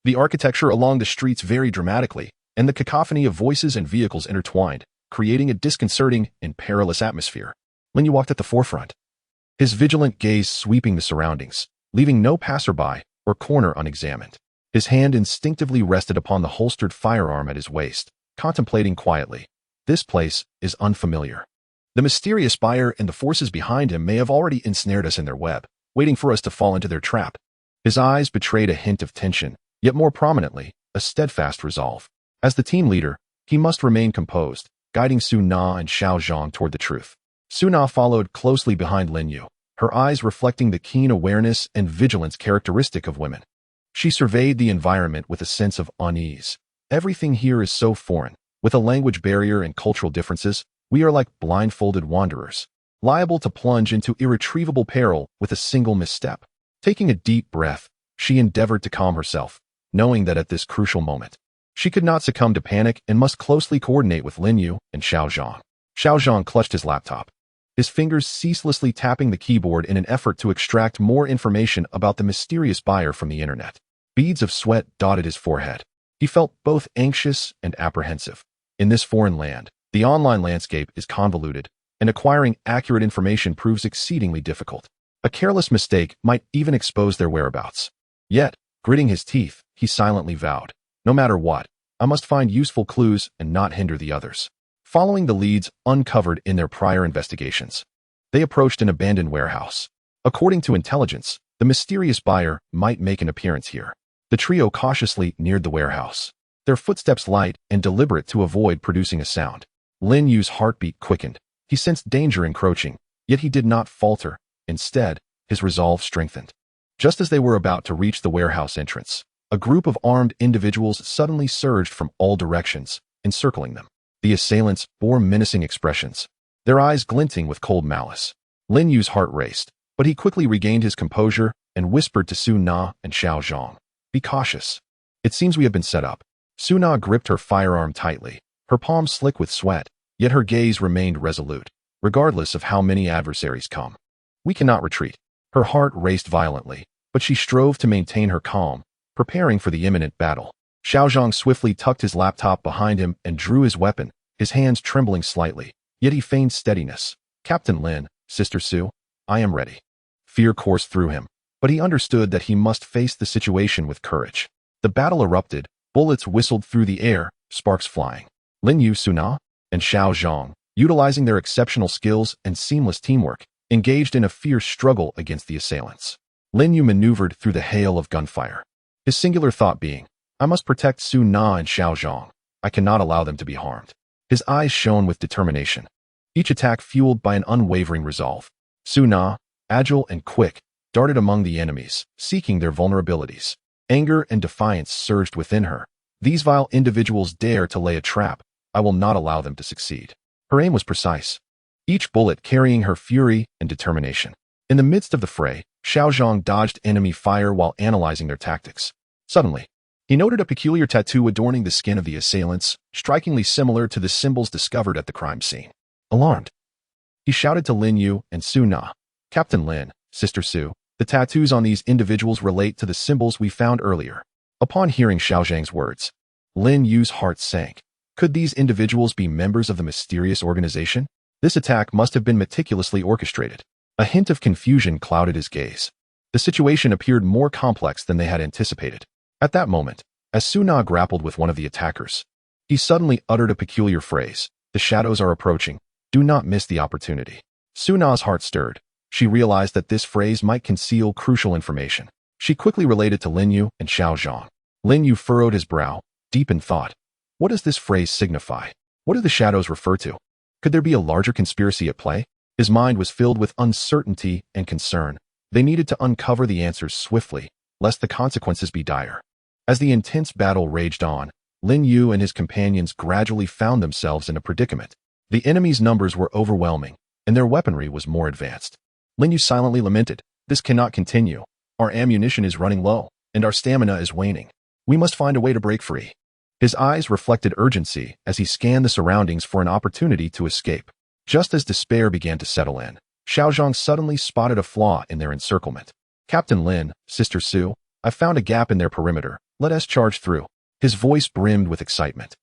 The architecture along the streets varied dramatically, and the cacophony of voices and vehicles intertwined, creating a disconcerting and perilous atmosphere. Lin Yu walked at the forefront, his vigilant gaze sweeping the surroundings, leaving no passerby or corner unexamined. His hand instinctively rested upon the holstered firearm at his waist, contemplating quietly. This place is unfamiliar. The mysterious buyer and the forces behind him may have already ensnared us in their web, waiting for us to fall into their trap. His eyes betrayed a hint of tension, yet more prominently, a steadfast resolve. As the team leader, he must remain composed, guiding Suna and Xiao Zhang toward the truth. Suna followed closely behind Lin Yu, her eyes reflecting the keen awareness and vigilance characteristic of women. She surveyed the environment with a sense of unease. Everything here is so foreign. With a language barrier and cultural differences, we are like blindfolded wanderers, liable to plunge into irretrievable peril with a single misstep. Taking a deep breath, she endeavored to calm herself, knowing that at this crucial moment, she could not succumb to panic and must closely coordinate with Lin Yu and Xiao Zhang. Xiao Zhang clutched his laptop, his fingers ceaselessly tapping the keyboard in an effort to extract more information about the mysterious buyer from the internet. Beads of sweat dotted his forehead. He felt both anxious and apprehensive. In this foreign land, the online landscape is convoluted, and acquiring accurate information proves exceedingly difficult. A careless mistake might even expose their whereabouts. Yet, gritting his teeth, he silently vowed, no matter what, I must find useful clues and not hinder the others. Following the leads uncovered in their prior investigations, they approached an abandoned warehouse. According to intelligence, the mysterious buyer might make an appearance here. The trio cautiously neared the warehouse, their footsteps light and deliberate to avoid producing a sound. Lin Yu's heartbeat quickened. He sensed danger encroaching, yet he did not falter. Instead, his resolve strengthened. Just as they were about to reach the warehouse entrance, a group of armed individuals suddenly surged from all directions, encircling them. The assailants bore menacing expressions, their eyes glinting with cold malice. Lin Yu's heart raced, but he quickly regained his composure and whispered to Su Na and Xiao Zhang, "Be cautious. It seems we have been set up." Su Na gripped her firearm tightly, her palms slick with sweat, yet her gaze remained resolute, regardless of how many adversaries come. "We cannot retreat." Her heart raced violently, but she strove to maintain her calm, preparing for the imminent battle. Xiao Zhang swiftly tucked his laptop behind him and drew his weapon, his hands trembling slightly, yet he feigned steadiness. "Captain Lin, Sister Su, I am ready." Fear coursed through him, but he understood that he must face the situation with courage. The battle erupted, bullets whistled through the air, sparks flying. Lin Yu, Su Na, and Xiao Zhang, utilizing their exceptional skills and seamless teamwork, engaged in a fierce struggle against the assailants. Lin Yu maneuvered through the hail of gunfire, his singular thought being, "I must protect Su Na and Xiao Zhang. I cannot allow them to be harmed." His eyes shone with determination, each attack fueled by an unwavering resolve. Su Na, agile and quick, darted among the enemies, seeking their vulnerabilities. Anger and defiance surged within her. "These vile individuals dare to lay a trap. I will not allow them to succeed." Her aim was precise, each bullet carrying her fury and determination. In the midst of the fray, Xiao Zhang dodged enemy fire while analyzing their tactics. Suddenly, he noted a peculiar tattoo adorning the skin of the assailants, strikingly similar to the symbols discovered at the crime scene. Alarmed, he shouted to Lin Yu and Su Na, "Captain Lin, Sister Su, the tattoos on these individuals relate to the symbols we found earlier." Upon hearing Xiao Zhang's words, Lin Yu's heart sank. Could these individuals be members of the mysterious organization? This attack must have been meticulously orchestrated. A hint of confusion clouded his gaze. The situation appeared more complex than they had anticipated. At that moment, as Su Na grappled with one of the attackers, he suddenly uttered a peculiar phrase, "The shadows are approaching. Do not miss the opportunity." Su Na's heart stirred. She realized that this phrase might conceal crucial information. She quickly related to Lin Yu and Xiao Zhang. Lin Yu furrowed his brow, deep in thought. What does this phrase signify? What do the shadows refer to? Could there be a larger conspiracy at play? His mind was filled with uncertainty and concern. They needed to uncover the answers swiftly, lest the consequences be dire. As the intense battle raged on, Lin Yu and his companions gradually found themselves in a predicament. The enemy's numbers were overwhelming, and their weaponry was more advanced. Lin Yu silently lamented, "This cannot continue. Our ammunition is running low, and our stamina is waning. We must find a way to break free." His eyes reflected urgency as he scanned the surroundings for an opportunity to escape. Just as despair began to settle in, Xiao Zhang suddenly spotted a flaw in their encirclement. "Captain Lin, Sister Su, I found a gap in their perimeter. Let us charge through." His voice brimmed with excitement,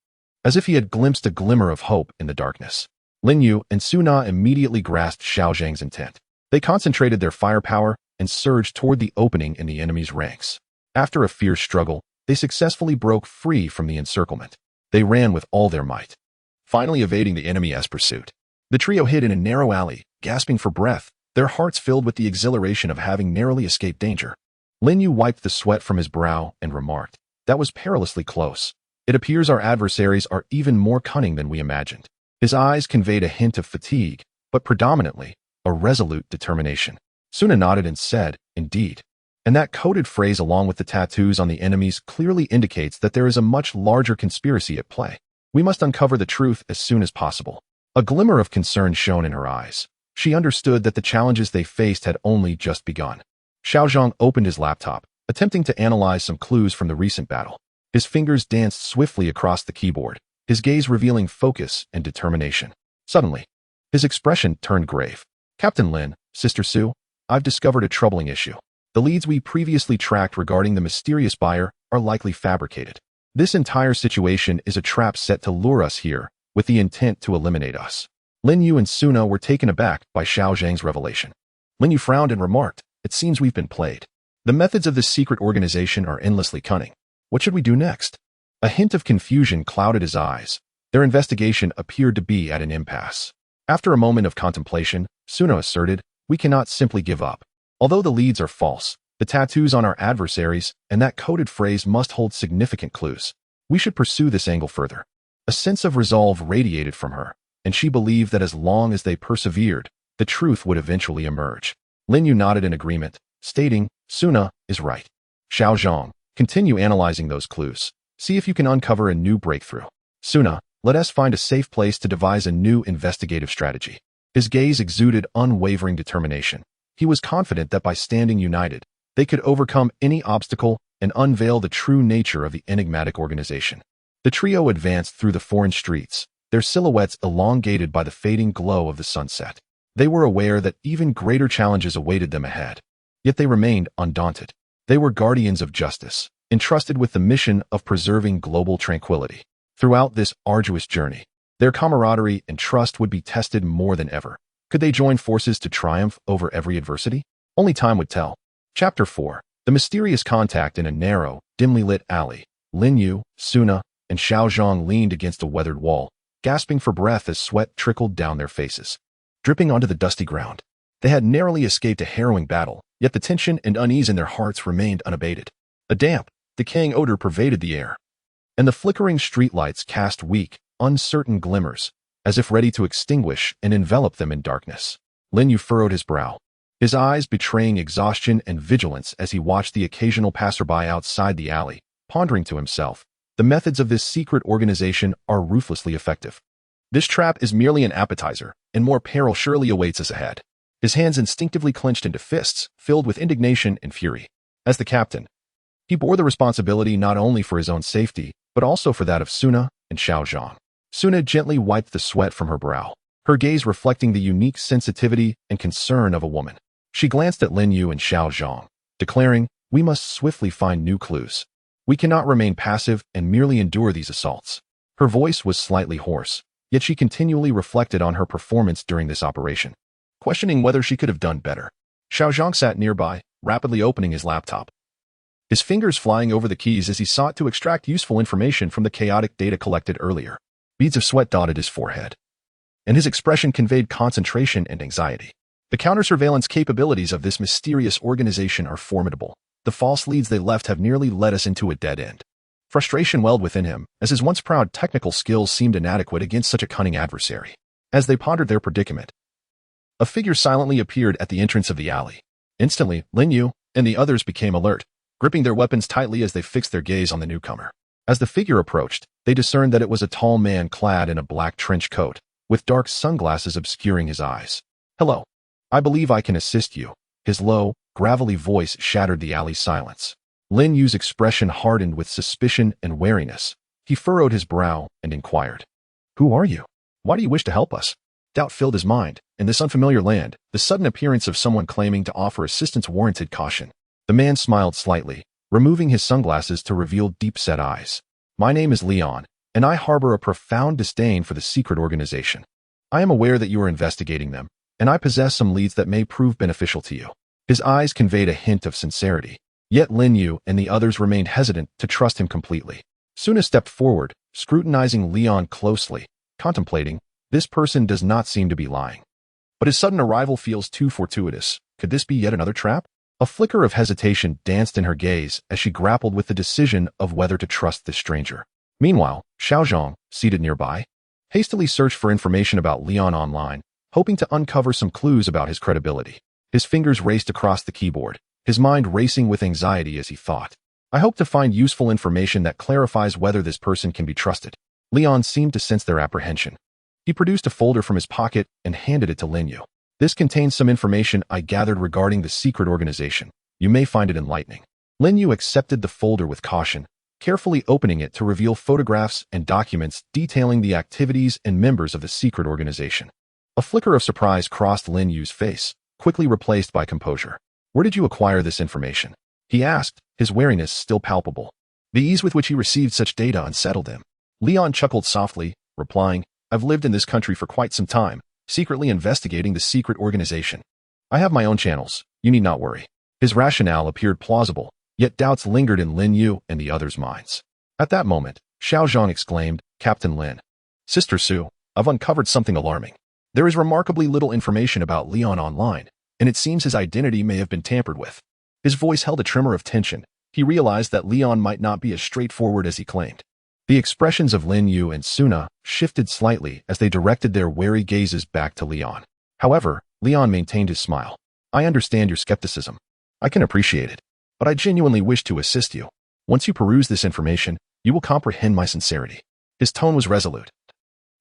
as if he had glimpsed a glimmer of hope in the darkness. Lin Yu and Su Na immediately grasped Xiao Zhang's intent. They concentrated their firepower and surged toward the opening in the enemy's ranks. After a fierce struggle, they successfully broke free from the encirclement. They ran with all their might, finally evading the enemy's pursuit. The trio hid in a narrow alley, gasping for breath, their hearts filled with the exhilaration of having narrowly escaped danger. Lin Yu wiped the sweat from his brow and remarked, "That was perilously close. It appears our adversaries are even more cunning than we imagined." His eyes conveyed a hint of fatigue, but predominantly, a resolute determination. Su Na nodded and said, "Indeed." And that coded phrase along with the tattoos on the enemies clearly indicates that there is a much larger conspiracy at play. We must uncover the truth as soon as possible. A glimmer of concern shone in her eyes. She understood that the challenges they faced had only just begun. Xiao Zhang opened his laptop, attempting to analyze some clues from the recent battle. His fingers danced swiftly across the keyboard, his gaze revealing focus and determination. Suddenly, his expression turned grave. "Captain Lin, Sister Su, I've discovered a troubling issue. The leads we previously tracked regarding the mysterious buyer are likely fabricated. This entire situation is a trap set to lure us here, with the intent to eliminate us." Lin Yu and Su Na were taken aback by Xiao Zhang's revelation. Lin Yu frowned and remarked, "It seems we've been played. The methods of this secret organization are endlessly cunning. What should we do next?" A hint of confusion clouded his eyes. Their investigation appeared to be at an impasse. After a moment of contemplation, Su Na asserted, "We cannot simply give up. Although the leads are false, the tattoos on our adversaries and that coded phrase must hold significant clues. We should pursue this angle further." A sense of resolve radiated from her, and she believed that as long as they persevered, the truth would eventually emerge. Lin Yu nodded in agreement, stating, "Su Na is right. Xiao Zhang, Continue analyzing those clues. See if you can uncover a new breakthrough. Suna, let us find a safe place to devise a new investigative strategy. His gaze exuded unwavering determination. He was confident that by standing united, they could overcome any obstacle and unveil the true nature of the enigmatic organization. The trio advanced through the foreign streets, their silhouettes elongated by the fading glow of the sunset. They were aware that even greater challenges awaited them ahead. Yet they remained undaunted. They were guardians of justice, entrusted with the mission of preserving global tranquility. Throughout this arduous journey, their camaraderie and trust would be tested more than ever. Could they join forces to triumph over every adversity? Only time would tell. Chapter 4. The mysterious contact in a narrow, dimly lit alley. Lin Yu, Suna, and Xiao Zhang leaned against a weathered wall, gasping for breath as sweat trickled down their faces, dripping onto the dusty ground. They had narrowly escaped a harrowing battle, yet the tension and unease in their hearts remained unabated. A damp, decaying odor pervaded the air, and the flickering streetlights cast weak, uncertain glimmers, as if ready to extinguish and envelop them in darkness. Lin Yu furrowed his brow, his eyes betraying exhaustion and vigilance as he watched the occasional passerby outside the alley, pondering to himself, the methods of this secret organization are ruthlessly effective. This trap is merely an appetizer, and more peril surely awaits us ahead. His hands instinctively clenched into fists, filled with indignation and fury. As the captain, he bore the responsibility not only for his own safety, but also for that of Suna and Xiao Zhang. Suna gently wiped the sweat from her brow, her gaze reflecting the unique sensitivity and concern of a woman. She glanced at Lin Yu and Xiao Zhang, declaring, "We must swiftly find new clues. We cannot remain passive and merely endure these assaults." Her voice was slightly hoarse, yet she continually reflected on her performance during this operation, questioning whether she could have done better. Xiao Zhang sat nearby, rapidly opening his laptop, his fingers flying over the keys as he sought to extract useful information from the chaotic data collected earlier. Beads of sweat dotted his forehead, and his expression conveyed concentration and anxiety. The counter-surveillance capabilities of this mysterious organization are formidable. The false leads they left have nearly led us into a dead end. Frustration welled within him, as his once proud technical skills seemed inadequate against such a cunning adversary. As they pondered their predicament, a figure silently appeared at the entrance of the alley. Instantly, Lin Yu and the others became alert, gripping their weapons tightly as they fixed their gaze on the newcomer. As the figure approached, they discerned that it was a tall man clad in a black trench coat, with dark sunglasses obscuring his eyes. "Hello. I believe I can assist you." His low, gravelly voice shattered the alley's silence. Lin Yu's expression hardened with suspicion and wariness. He furrowed his brow and inquired, "Who are you? Why do you wish to help us?" Doubt filled his mind. In this unfamiliar land, the sudden appearance of someone claiming to offer assistance warranted caution. The man smiled slightly, removing his sunglasses to reveal deep-set eyes. "My name is Leon, and I harbor a profound disdain for the secret organization. I am aware that you are investigating them, and I possess some leads that may prove beneficial to you." His eyes conveyed a hint of sincerity, yet Lin Yu and the others remained hesitant to trust him completely. Suna stepped forward, scrutinizing Leon closely, contemplating, this person does not seem to be lying. But his sudden arrival feels too fortuitous. Could this be yet another trap? A flicker of hesitation danced in her gaze as she grappled with the decision of whether to trust this stranger. Meanwhile, Xiao Zhang, seated nearby, hastily searched for information about Leon online, hoping to uncover some clues about his credibility. His fingers raced across the keyboard, his mind racing with anxiety as he thought, "I hope to find useful information that clarifies whether this person can be trusted." Leon seemed to sense their apprehension. He produced a folder from his pocket and handed it to Lin Yu. "This contains some information I gathered regarding the secret organization. You may find it enlightening." Lin Yu accepted the folder with caution, carefully opening it to reveal photographs and documents detailing the activities and members of the secret organization. A flicker of surprise crossed Lin Yu's face, quickly replaced by composure. "Where did you acquire this information?" he asked, his wariness still palpable. The ease with which he received such data unsettled him. Leon chuckled softly, replying, "I've lived in this country for quite some time, secretly investigating the secret organization. I have my own channels, you need not worry." His rationale appeared plausible, yet doubts lingered in Lin Yu and the others' minds. At that moment, Xiao Zhang exclaimed, "Captain Lin. Sister Su, I've uncovered something alarming. There is remarkably little information about Leon online, and it seems his identity may have been tampered with." His voice held a tremor of tension. He realized that Leon might not be as straightforward as he claimed. The expressions of Lin Yu and Suna shifted slightly as they directed their wary gazes back to Leon. However, Leon maintained his smile. "I understand your skepticism. I can appreciate it, but I genuinely wish to assist you." Once you peruse this information, you will comprehend my sincerity. His tone was resolute,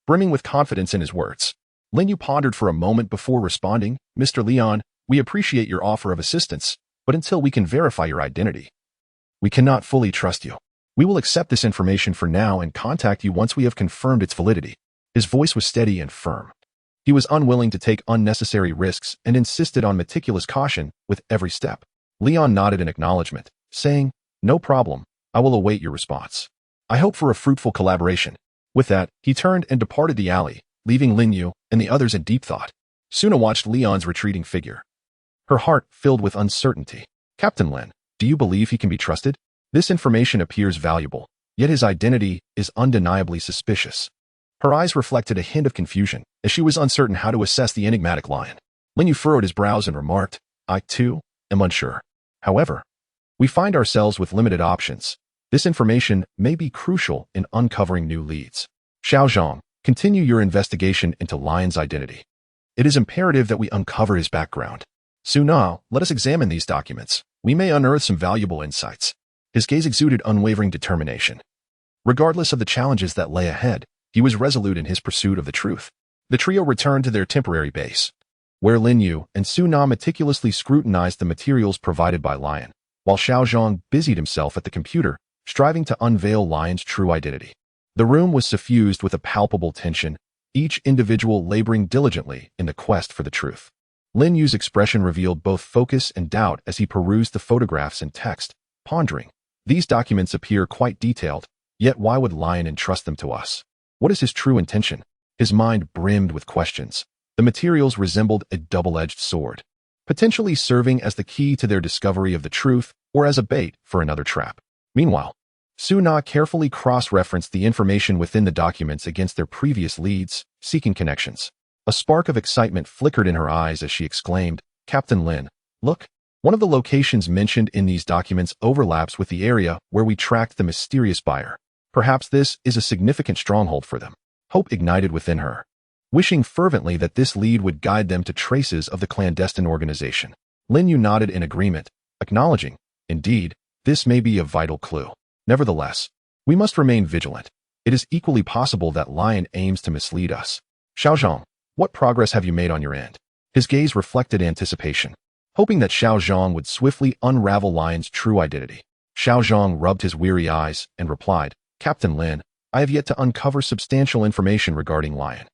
brimming with confidence in his words. Lin Yu pondered for a moment before responding, Mr. Leon, we appreciate your offer of assistance, but until we can verify your identity, we cannot fully trust you. We will accept this information for now and contact you once we have confirmed its validity. His voice was steady and firm. He was unwilling to take unnecessary risks and insisted on meticulous caution with every step. Leon nodded in acknowledgement, saying, no problem, I will await your response. I hope for a fruitful collaboration. With that, he turned and departed the alley, leaving Lin Yu and the others in deep thought. Suna watched Leon's retreating figure, her heart filled with uncertainty. Captain Lin, do you believe he can be trusted? This information appears valuable, yet his identity is undeniably suspicious. Her eyes reflected a hint of confusion, as she was uncertain how to assess the enigmatic lion. Lin Yu furrowed his brows and remarked, I, too, am unsure. However, we find ourselves with limited options. This information may be crucial in uncovering new leads. Xiao Zhang, continue your investigation into Lion's identity. It is imperative that we uncover his background. Suna, let us examine these documents. We may unearth some valuable insights. His gaze exuded unwavering determination. Regardless of the challenges that lay ahead, he was resolute in his pursuit of the truth. The trio returned to their temporary base, where Lin Yu and Suna meticulously scrutinized the materials provided by Lion, while Xiao Zhang busied himself at the computer, striving to unveil Lion's true identity. The room was suffused with a palpable tension, each individual laboring diligently in the quest for the truth. Lin Yu's expression revealed both focus and doubt as he perused the photographs and text, pondering. These documents appear quite detailed, yet why would Lion entrust them to us? What is his true intention? His mind brimmed with questions. The materials resembled a double-edged sword, potentially serving as the key to their discovery of the truth or as a bait for another trap. Meanwhile, Suna carefully cross-referenced the information within the documents against their previous leads, seeking connections. A spark of excitement flickered in her eyes as she exclaimed, Captain Lin, look, one of the locations mentioned in these documents overlaps with the area where we tracked the mysterious buyer. Perhaps this is a significant stronghold for them. Hope ignited within her, wishing fervently that this lead would guide them to traces of the clandestine organization. Lin Yu nodded in agreement, acknowledging, indeed, this may be a vital clue. Nevertheless, we must remain vigilant. It is equally possible that Lion aims to mislead us. Xiao Zhang, what progress have you made on your end? His gaze reflected anticipation, hoping that Xiao Zhang would swiftly unravel Lion's true identity. Xiao Zhang rubbed his weary eyes and replied, Captain Lin, I have yet to uncover substantial information regarding Lion.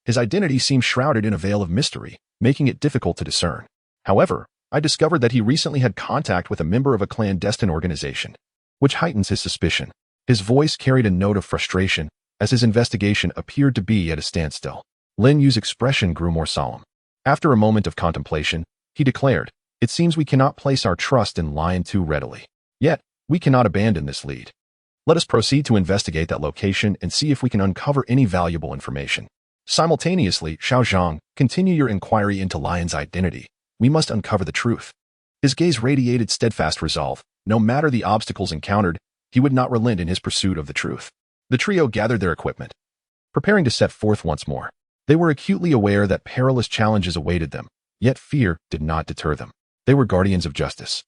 His identity seems shrouded in a veil of mystery, making it difficult to discern. However, I discovered that he recently had contact with a member of a clandestine organization, which heightens his suspicion. His voice carried a note of frustration, as his investigation appeared to be at a standstill. Lin Yu's expression grew more solemn. After a moment of contemplation, he declared, it seems we cannot place our trust in Lion too readily. Yet, we cannot abandon this lead. Let us proceed to investigate that location and see if we can uncover any valuable information. Simultaneously, Xiao Zhang, continue your inquiry into Lion's identity. We must uncover the truth. His gaze radiated steadfast resolve. No matter the obstacles encountered, he would not relent in his pursuit of the truth. The trio gathered their equipment, preparing to set forth once more. They were acutely aware that perilous challenges awaited them, yet fear did not deter them. They were guardians of justice,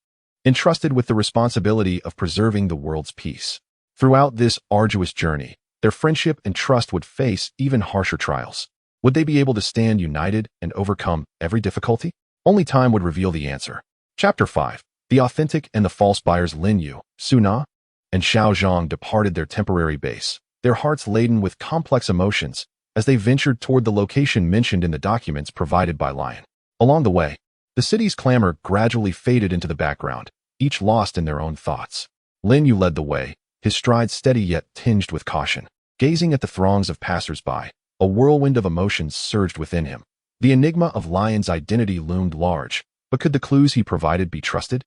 entrusted with the responsibility of preserving the world's peace. Throughout this arduous journey, their friendship and trust would face even harsher trials. Would they be able to stand united and overcome every difficulty? Only time would reveal the answer. Chapter 5. The authentic and the false buyers. Lin Yu, Suna, and Xiao Zhang departed their temporary base, their hearts laden with complex emotions as they ventured toward the location mentioned in the documents provided by Lion. Along the way, the city's clamor gradually faded into the background, each lost in their own thoughts. Lin Yu led the way, his stride steady yet tinged with caution. Gazing at the throngs of passers-by, a whirlwind of emotions surged within him. The enigma of Lion's identity loomed large, but could the clues he provided be trusted?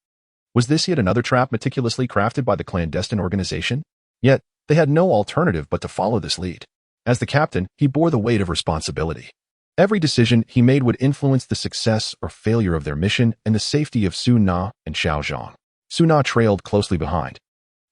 Was this yet another trap meticulously crafted by the clandestine organization? Yet, they had no alternative but to follow this lead. As the captain, he bore the weight of responsibility. Every decision he made would influence the success or failure of their mission and the safety of Suna and Xiao Zhang. Suna trailed closely behind,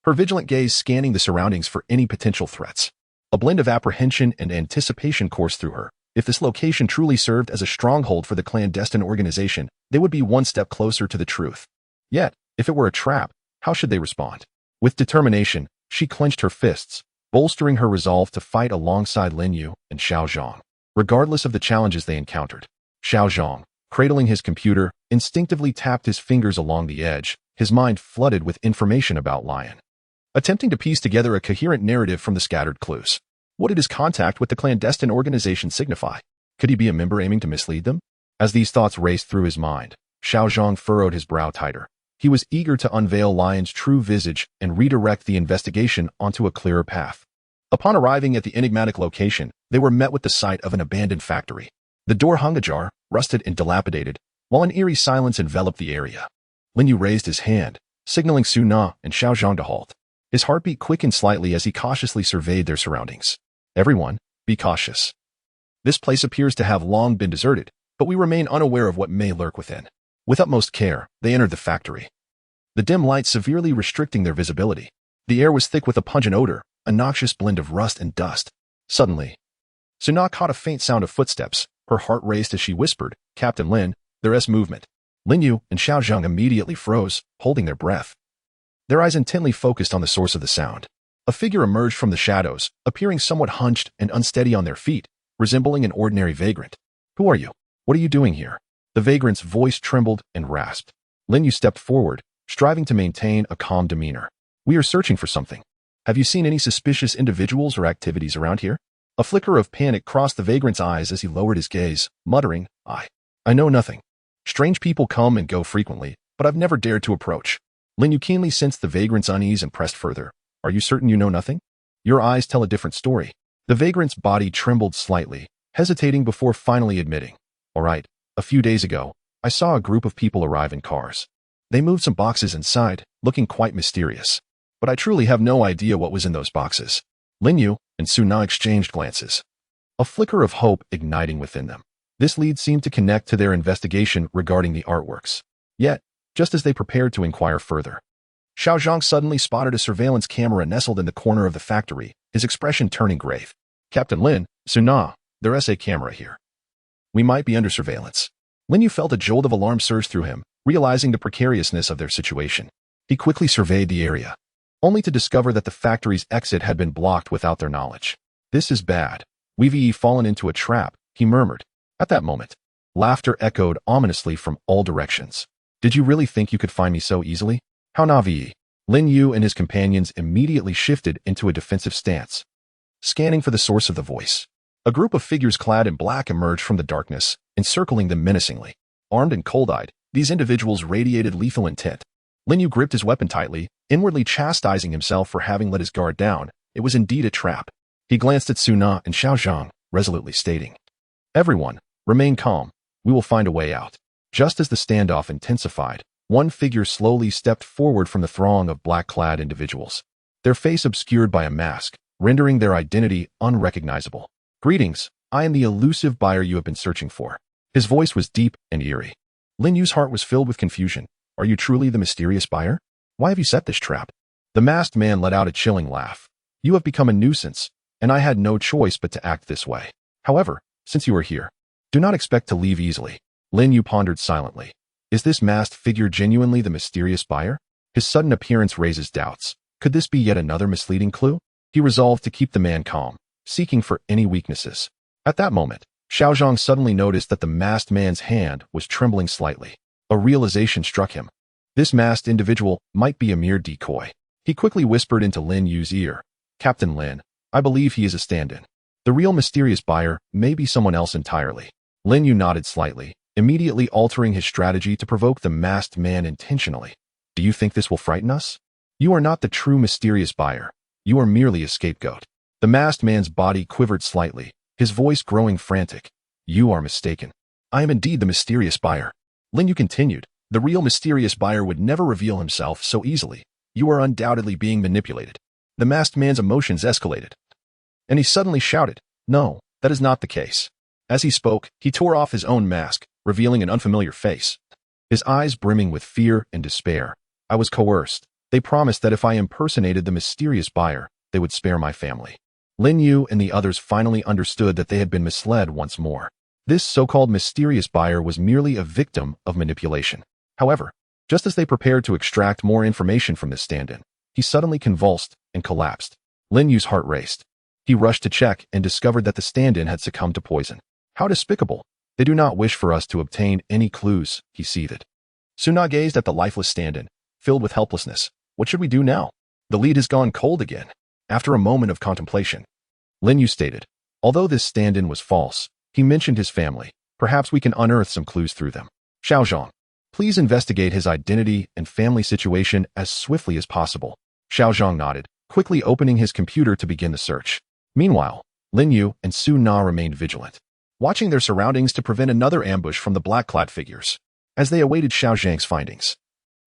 her vigilant gaze scanning the surroundings for any potential threats. A blend of apprehension and anticipation coursed through her. If this location truly served as a stronghold for the clandestine organization, they would be one step closer to the truth. Yet, if it were a trap, how should they respond? With determination, she clenched her fists, bolstering her resolve to fight alongside Lin Yu and Xiao Zhang, regardless of the challenges they encountered. Xiao Zhang, cradling his computer, instinctively tapped his fingers along the edge, his mind flooded with information about Lion, attempting to piece together a coherent narrative from the scattered clues. What did his contact with the clandestine organization signify? Could he be a member aiming to mislead them? As these thoughts raced through his mind, Xiao Zhang furrowed his brow tighter. He was eager to unveil Lion's true visage and redirect the investigation onto a clearer path. Upon arriving at the enigmatic location, they were met with the sight of an abandoned factory. The door hung ajar, rusted and dilapidated, while an eerie silence enveloped the area. Lin Yu raised his hand, signaling Su Na and Xiao Zhang to halt. His heartbeat quickened slightly as he cautiously surveyed their surroundings. Everyone, be cautious. This place appears to have long been deserted, but we remain unaware of what may lurk within. With utmost care, they entered the factory, the dim light severely restricting their visibility. The air was thick with a pungent odor, a noxious blend of rust and dust. Suddenly, Su Na caught a faint sound of footsteps. Her heart raced as she whispered, "Captain Lin, there's movement." Lin Yu and Xiao Zhang immediately froze, holding their breath, their eyes intently focused on the source of the sound. A figure emerged from the shadows, appearing somewhat hunched and unsteady on their feet, resembling an ordinary vagrant. "Who are you? What are you doing here?" The vagrant's voice trembled and rasped. Lin Yu stepped forward, striving to maintain a calm demeanor. "We are searching for something. Have you seen any suspicious individuals or activities around here?" A flicker of panic crossed the vagrant's eyes as he lowered his gaze, muttering, I know nothing. Strange people come and go frequently, but I've never dared to approach." Lin Yu keenly sensed the vagrant's unease and pressed further. "Are you certain you know nothing? Your eyes tell a different story." The vagrant's body trembled slightly, hesitating before finally admitting, "All right, a few days ago, I saw a group of people arrive in cars. They moved some boxes inside, looking quite mysterious. But I truly have no idea what was in those boxes." Lin Yu and Su Na exchanged glances, a flicker of hope igniting within them. This lead seemed to connect to their investigation regarding the artworks. Yet, just as they prepared to inquire further, Xiao Zhang suddenly spotted a surveillance camera nestled in the corner of the factory, his expression turning grave. "Captain Lin, Su Na, there's a camera here. We might be under surveillance." Lin Yu felt a jolt of alarm surge through him, realizing the precariousness of their situation. He quickly surveyed the area, only to discover that the factory's exit had been blocked without their knowledge. "This is bad. We've fallen into a trap," he murmured. At that moment, laughter echoed ominously from all directions. "Did you really think you could find me so easily? How naive." Lin Yu and his companions immediately shifted into a defensive stance, scanning for the source of the voice. A group of figures clad in black emerged from the darkness, encircling them menacingly. Armed and cold-eyed, these individuals radiated lethal intent. Lin Yu gripped his weapon tightly, inwardly chastising himself for having let his guard down. It was indeed a trap. He glanced at Su Na and Xiao Zhang, resolutely stating, "Everyone, remain calm. We will find a way out." Just as the standoff intensified, one figure slowly stepped forward from the throng of black-clad individuals, their face obscured by a mask, rendering their identity unrecognizable. "Greetings, I am the elusive buyer you have been searching for." His voice was deep and eerie. Lin Yu's heart was filled with confusion. "Are you truly the mysterious buyer? Why have you set this trap?" The masked man let out a chilling laugh. "You have become a nuisance, and I had no choice but to act this way. However, since you are here, do not expect to leave easily." Lin Yu pondered silently. Is this masked figure genuinely the mysterious buyer? His sudden appearance raises doubts. Could this be yet another misleading clue? He resolved to keep the man calm, seeking for any weaknesses. At that moment, Xiao Zhang suddenly noticed that the masked man's hand was trembling slightly. A realization struck him. This masked individual might be a mere decoy. He quickly whispered into Lin Yu's ear, "Captain Lin, I believe he is a stand-in. The real mysterious buyer may be someone else entirely." Lin Yu nodded slightly, immediately altering his strategy to provoke the masked man intentionally. "Do you think this will frighten us? You are not the true mysterious buyer. You are merely a scapegoat." The masked man's body quivered slightly, his voice growing frantic. "You are mistaken. I am indeed the mysterious buyer." Lin Yu continued, "The real mysterious buyer would never reveal himself so easily. You are undoubtedly being manipulated." The masked man's emotions escalated, and he suddenly shouted, "No, that is not the case." As he spoke, he tore off his own mask, revealing an unfamiliar face, his eyes brimming with fear and despair. "I was coerced. They promised that if I impersonated the mysterious buyer, they would spare my family." Lin Yu and the others finally understood that they had been misled once more. This so-called mysterious buyer was merely a victim of manipulation. However, just as they prepared to extract more information from this stand-in, He suddenly convulsed and collapsed. Lin Yu's heart raced. He rushed to check and discovered that the stand-in had succumbed to poison. How despicable! They do not wish for us to obtain any clues, he seethed. Suna gazed at the lifeless stand-in, filled with helplessness. What should we do now? The lead has gone cold again. After a moment of contemplation, Lin Yu stated, although this stand-in was false, he mentioned his family. Perhaps we can unearth some clues through them. Xiaozhang, please investigate his identity and family situation as swiftly as possible. Xiaozhang nodded, quickly opening his computer to begin the search. Meanwhile, Lin Yu and Su Na remained vigilant, watching their surroundings to prevent another ambush from the black-clad figures. As they awaited Xiaozhang's findings,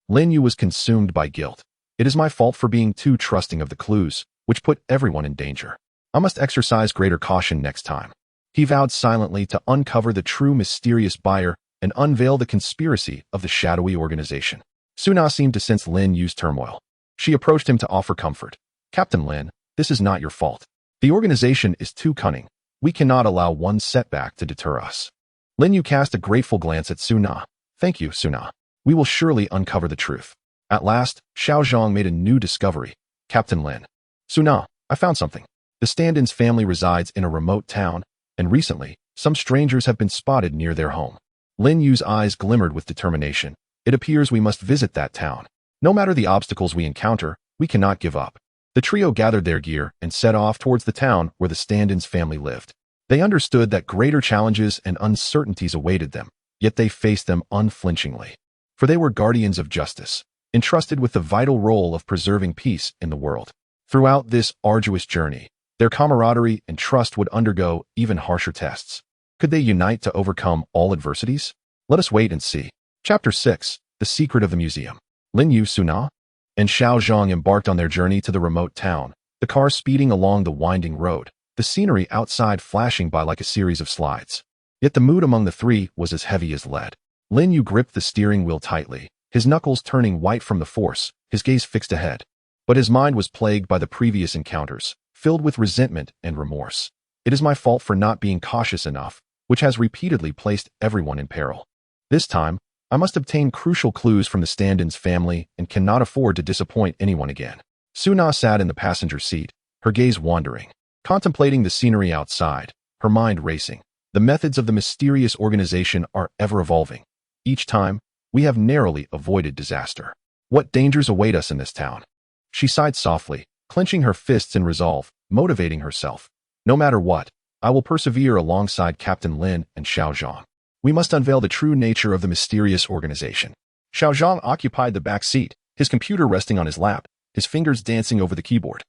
Lin Yu was consumed by guilt. It is my fault for being too trusting of the clues, which put everyone in danger. I must exercise greater caution next time. He vowed silently to uncover the true mysterious buyer and unveil the conspiracy of the shadowy organization. Suna seemed to sense Lin Yu's turmoil. She approached him to offer comfort. Captain Lin, this is not your fault. The organization is too cunning. We cannot allow one setback to deter us. Lin Yu cast a grateful glance at Suna. Thank you, Suna. We will surely uncover the truth. At last, Xiaozhang made a new discovery. Captain Lin. Suna, I found something. The stand-in's family resides in a remote town, and recently, some strangers have been spotted near their home. Lin Yu's eyes glimmered with determination. It appears we must visit that town. No matter the obstacles we encounter, we cannot give up. The trio gathered their gear and set off towards the town where the stand-in's family lived. They understood that greater challenges and uncertainties awaited them, yet they faced them unflinchingly. For they were guardians of justice, entrusted with the vital role of preserving peace in the world. Throughout this arduous journey, their camaraderie and trust would undergo even harsher tests. Could they unite to overcome all adversities? Let us wait and see. Chapter 6. The Secret of the Museum. Lin Yu, Suna, and Xiaozhang embarked on their journey to the remote town, the car speeding along the winding road, the scenery outside flashing by like a series of slides. Yet the mood among the three was as heavy as lead. Lin Yu gripped the steering wheel tightly, his knuckles turning white from the force, his gaze fixed ahead. But his mind was plagued by the previous encounters, filled with resentment and remorse. It is my fault for not being cautious enough, which has repeatedly placed everyone in peril. This time, I must obtain crucial clues from the stand-in's family and cannot afford to disappoint anyone again. Suna sat in the passenger seat, her gaze wandering, contemplating the scenery outside, her mind racing. The methods of the mysterious organization are ever evolving. Each time, we have narrowly avoided disaster. What dangers await us in this town? She sighed softly, clenching her fists in resolve, motivating herself. No matter what, I will persevere alongside Captain Lin and Xiaozhang. We must unveil the true nature of the mysterious organization. Xiaozhang occupied the back seat, his computer resting on his lap, his fingers dancing over the keyboard,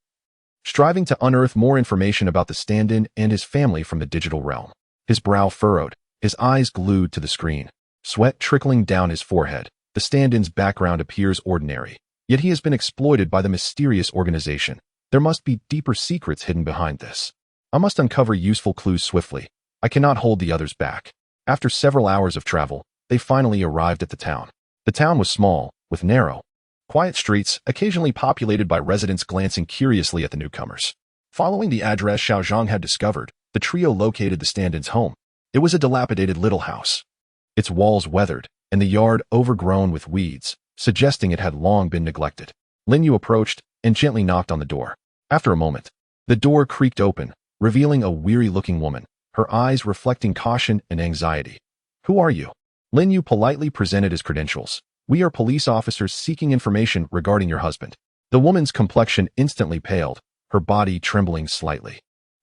striving to unearth more information about the stand-in and his family from the digital realm. His brow furrowed, his eyes glued to the screen, sweat trickling down his forehead. The stand-in's background appears ordinary, yet he has been exploited by the mysterious organization. There must be deeper secrets hidden behind this. I must uncover useful clues swiftly. I cannot hold the others back. After several hours of travel, they finally arrived at the town. The town was small, with narrow, quiet streets, occasionally populated by residents glancing curiously at the newcomers. Following the address Xiaozhang had discovered, the trio located the stand-in's home. It was a dilapidated little house, its walls weathered, and the yard overgrown with weeds, suggesting it had long been neglected. Lin Yu approached and gently knocked on the door. After a moment, the door creaked open, revealing a weary-looking woman, her eyes reflecting caution and anxiety. Who are you? Lin Yu politely presented his credentials. We are police officers seeking information regarding your husband. The woman's complexion instantly paled, her body trembling slightly.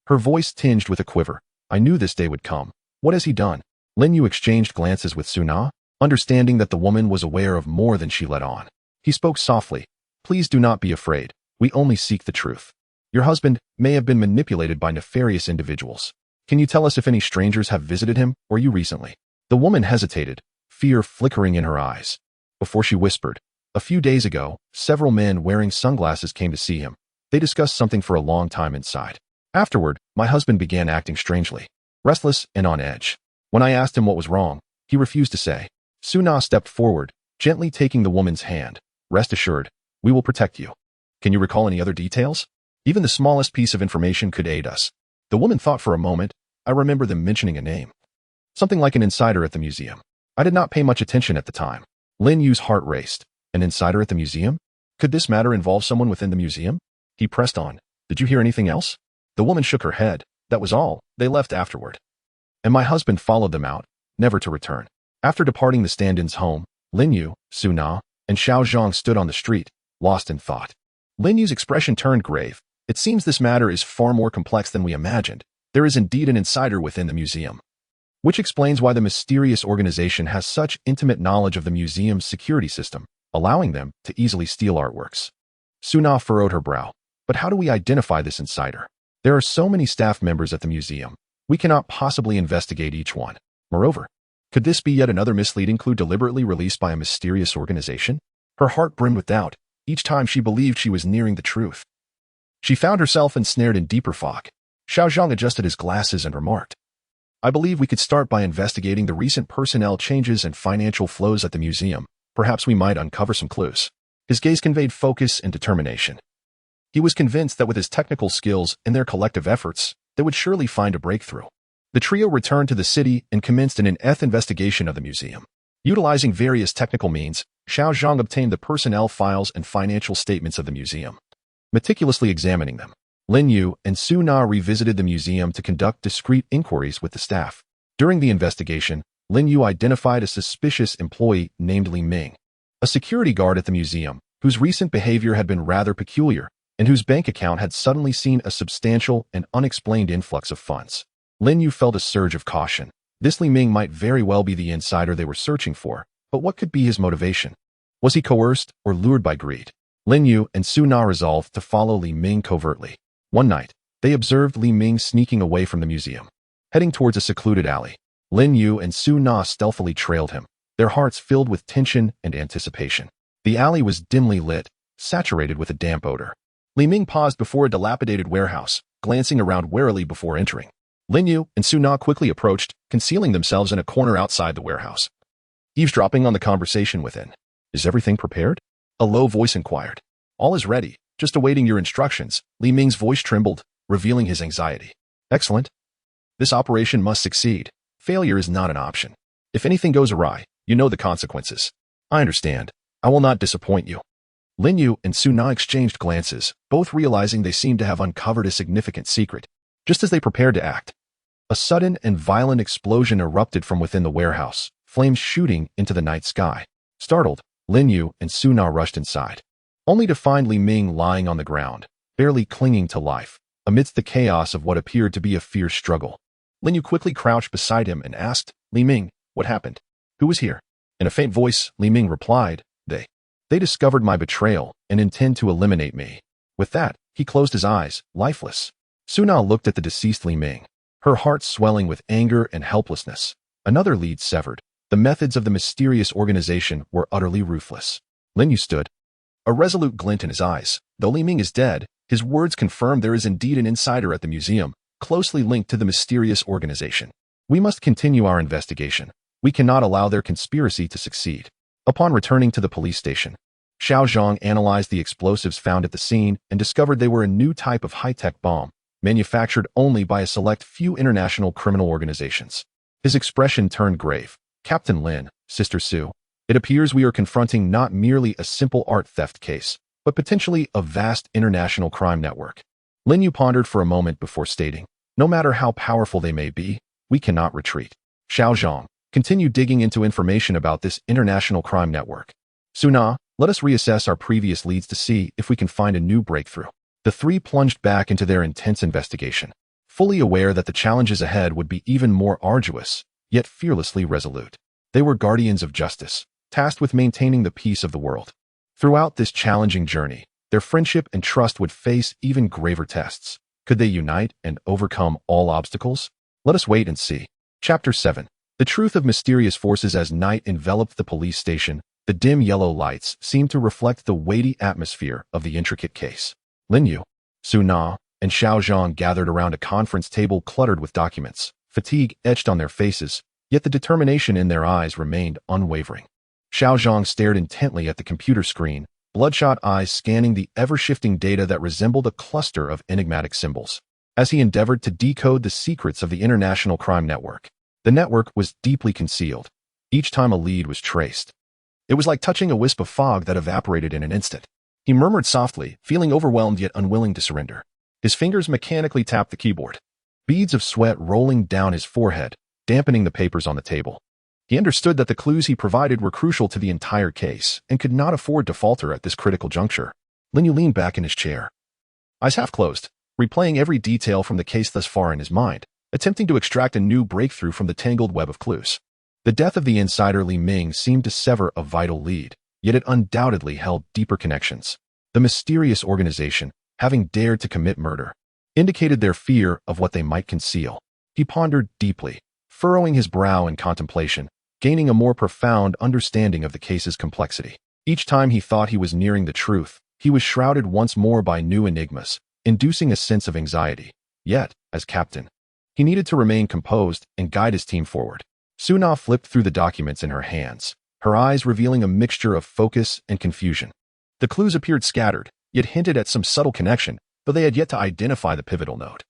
Her voice tinged with a quiver. I knew this day would come. What has he done? Lin Yu exchanged glances with Suna, understanding that the woman was aware of more than she let on. He spoke softly. Please do not be afraid. We only seek the truth. Your husband may have been manipulated by nefarious individuals. Can you tell us if any strangers have visited him or you recently? The woman hesitated, fear flickering in her eyes. Before she whispered, a few days ago, several men wearing sunglasses came to see him. They discussed something for a long time inside. Afterward, my husband began acting strangely, restless and on edge. When I asked him what was wrong, he refused to say. Suna stepped forward, gently taking the woman's hand. Rest assured, we will protect you. Can you recall any other details? Even the smallest piece of information could aid us. The woman thought for a moment. I remember them mentioning a name. Something like an insider at the museum. I did not pay much attention at the time. Lin Yu's heart raced. An insider at the museum? Could this matter involve someone within the museum? He pressed on. Did you hear anything else? The woman shook her head. That was all. They left afterward. And my husband followed them out, never to return. After departing the stand-in's home, Lin Yu, Su Na, and Xiao Zhang stood on the street, lost in thought. Lin Yu's expression turned grave. It seems this matter is far more complex than we imagined. There is indeed an insider within the museum, which explains why the mysterious organization has such intimate knowledge of the museum's security system, allowing them to easily steal artworks. Su Na furrowed her brow. But how do we identify this insider? There are so many staff members at the museum. We cannot possibly investigate each one. Moreover, could this be yet another misleading clue deliberately released by a mysterious organization? Her heart brimmed with doubt each time she believed she was nearing the truth. She found herself ensnared in deeper fog. Xiao Zhang adjusted his glasses and remarked, I believe we could start by investigating the recent personnel changes and financial flows at the museum. Perhaps we might uncover some clues. His gaze conveyed focus and determination. He was convinced that with his technical skills and their collective efforts, they would surely find a breakthrough. The trio returned to the city and commenced an in-depth investigation of the museum. Utilizing various technical means, Xiao Zhang obtained the personnel files and financial statements of the museum. Meticulously examining them, Lin Yu and Su Na revisited the museum to conduct discreet inquiries with the staff. During the investigation, Lin Yu identified a suspicious employee named Li Ming, a security guard at the museum, whose recent behavior had been rather peculiar, and whose bank account had suddenly seen a substantial and unexplained influx of funds. Lin Yu felt a surge of caution. This Li Ming might very well be the insider they were searching for, but what could be his motivation? Was he coerced or lured by greed? Lin Yu and Su Na resolved to follow Li Ming covertly. One night, they observed Li Ming sneaking away from the museum, heading towards a secluded alley. Lin Yu and Su Na stealthily trailed him, their hearts filled with tension and anticipation. The alley was dimly lit, saturated with a damp odor. Li Ming paused before a dilapidated warehouse, glancing around warily before entering. Lin Yu and Su Na quickly approached, concealing themselves in a corner outside the warehouse, eavesdropping on the conversation within. Is everything prepared? A low voice inquired. All is ready, just awaiting your instructions. Li Ming's voice trembled, revealing his anxiety. Excellent. This operation must succeed. Failure is not an option. If anything goes awry, you know the consequences. I understand. I will not disappoint you. Lin Yu and Su Na exchanged glances, both realizing they seemed to have uncovered a significant secret. Just as they prepared to act, a sudden and violent explosion erupted from within the warehouse, flames shooting into the night sky. Startled, Lin Yu and Su Na rushed inside, only to find Li Ming lying on the ground, barely clinging to life, amidst the chaos of what appeared to be a fierce struggle. Lin Yu quickly crouched beside him and asked, Li Ming, what happened? Who was here? In a faint voice, Li Ming replied, They discovered my betrayal and intend to eliminate me. With that, he closed his eyes, lifeless. Su Na looked at the deceased Li Ming, her heart swelling with anger and helplessness. Another lead severed. The methods of the mysterious organization were utterly ruthless. Lin Yu stood, a resolute glint in his eyes. Though Li Ming is dead, his words confirm there is indeed an insider at the museum, closely linked to the mysterious organization. We must continue our investigation. We cannot allow their conspiracy to succeed. Upon returning to the police station, Xiao Zhang analyzed the explosives found at the scene and discovered they were a new type of high-tech bomb, manufactured only by a select few international criminal organizations. His expression turned grave. Captain Lin, Sister Su, it appears we are confronting not merely a simple art theft case, but potentially a vast international crime network. Lin Yu pondered for a moment before stating, no matter how powerful they may be, we cannot retreat. Xiao Zhang, continue digging into information about this international crime network. Su Na, let us reassess our previous leads to see if we can find a new breakthrough. The three plunged back into their intense investigation, fully aware that the challenges ahead would be even more arduous, yet fearlessly resolute. They were guardians of justice, tasked with maintaining the peace of the world. Throughout this challenging journey, their friendship and trust would face even graver tests. Could they unite and overcome all obstacles? Let us wait and see. Chapter 7. The truth of mysterious forces. As night enveloped the police station, the dim yellow lights seemed to reflect the weighty atmosphere of the intricate case. Lin Yu, Su Na, and Xiao Zhang gathered around a conference table cluttered with documents, fatigue etched on their faces, yet the determination in their eyes remained unwavering. Xiao Zhang stared intently at the computer screen, bloodshot eyes scanning the ever-shifting data that resembled a cluster of enigmatic symbols. As he endeavored to decode the secrets of the international crime network, the network was deeply concealed. Each time a lead was traced, it was like touching a wisp of fog that evaporated in an instant. He murmured softly, feeling overwhelmed yet unwilling to surrender. His fingers mechanically tapped the keyboard, beads of sweat rolling down his forehead, dampening the papers on the table. He understood that the clues he provided were crucial to the entire case and could not afford to falter at this critical juncture. Lin Yu leaned back in his chair, eyes half closed, replaying every detail from the case thus far in his mind, attempting to extract a new breakthrough from the tangled web of clues. The death of the insider Li Ming seemed to sever a vital lead, yet it undoubtedly held deeper connections. The mysterious organization, having dared to commit murder, indicated their fear of what they might conceal. He pondered deeply, furrowing his brow in contemplation, gaining a more profound understanding of the case's complexity. Each time he thought he was nearing the truth, he was shrouded once more by new enigmas, inducing a sense of anxiety. Yet, as captain, he needed to remain composed and guide his team forward. Suna flipped through the documents in her hands, her eyes revealing a mixture of focus and confusion. The clues appeared scattered, yet hinted at some subtle connection, though they had yet to identify the pivotal node.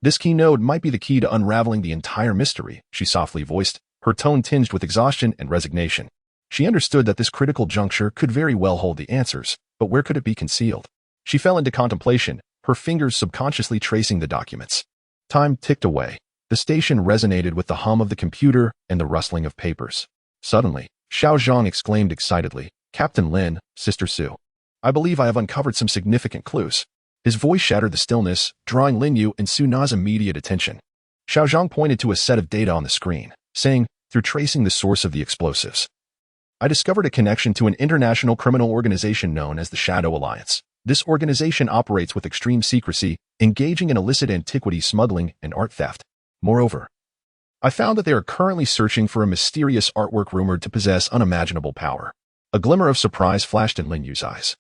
This key node might be the key to unraveling the entire mystery, she softly voiced, her tone tinged with exhaustion and resignation. She understood that this critical juncture could very well hold the answers, but where could it be concealed? She fell into contemplation, her fingers subconsciously tracing the documents. Time ticked away. The station resonated with the hum of the computer and the rustling of papers. Suddenly, Xiao Zhang exclaimed excitedly, "Captain Lin, Sister Su, I believe I have uncovered some significant clues." His voice shattered the stillness, drawing Lin Yu and Su Na's immediate attention. Xiao Zhang pointed to a set of data on the screen, saying, "Through tracing the source of the explosives, I discovered a connection to an international criminal organization known as the Shadow Alliance. This organization operates with extreme secrecy, engaging in illicit antiquity smuggling and art theft. Moreover, I found that they are currently searching for a mysterious artwork rumored to possess unimaginable power." A glimmer of surprise flashed in Lin Yu's eyes,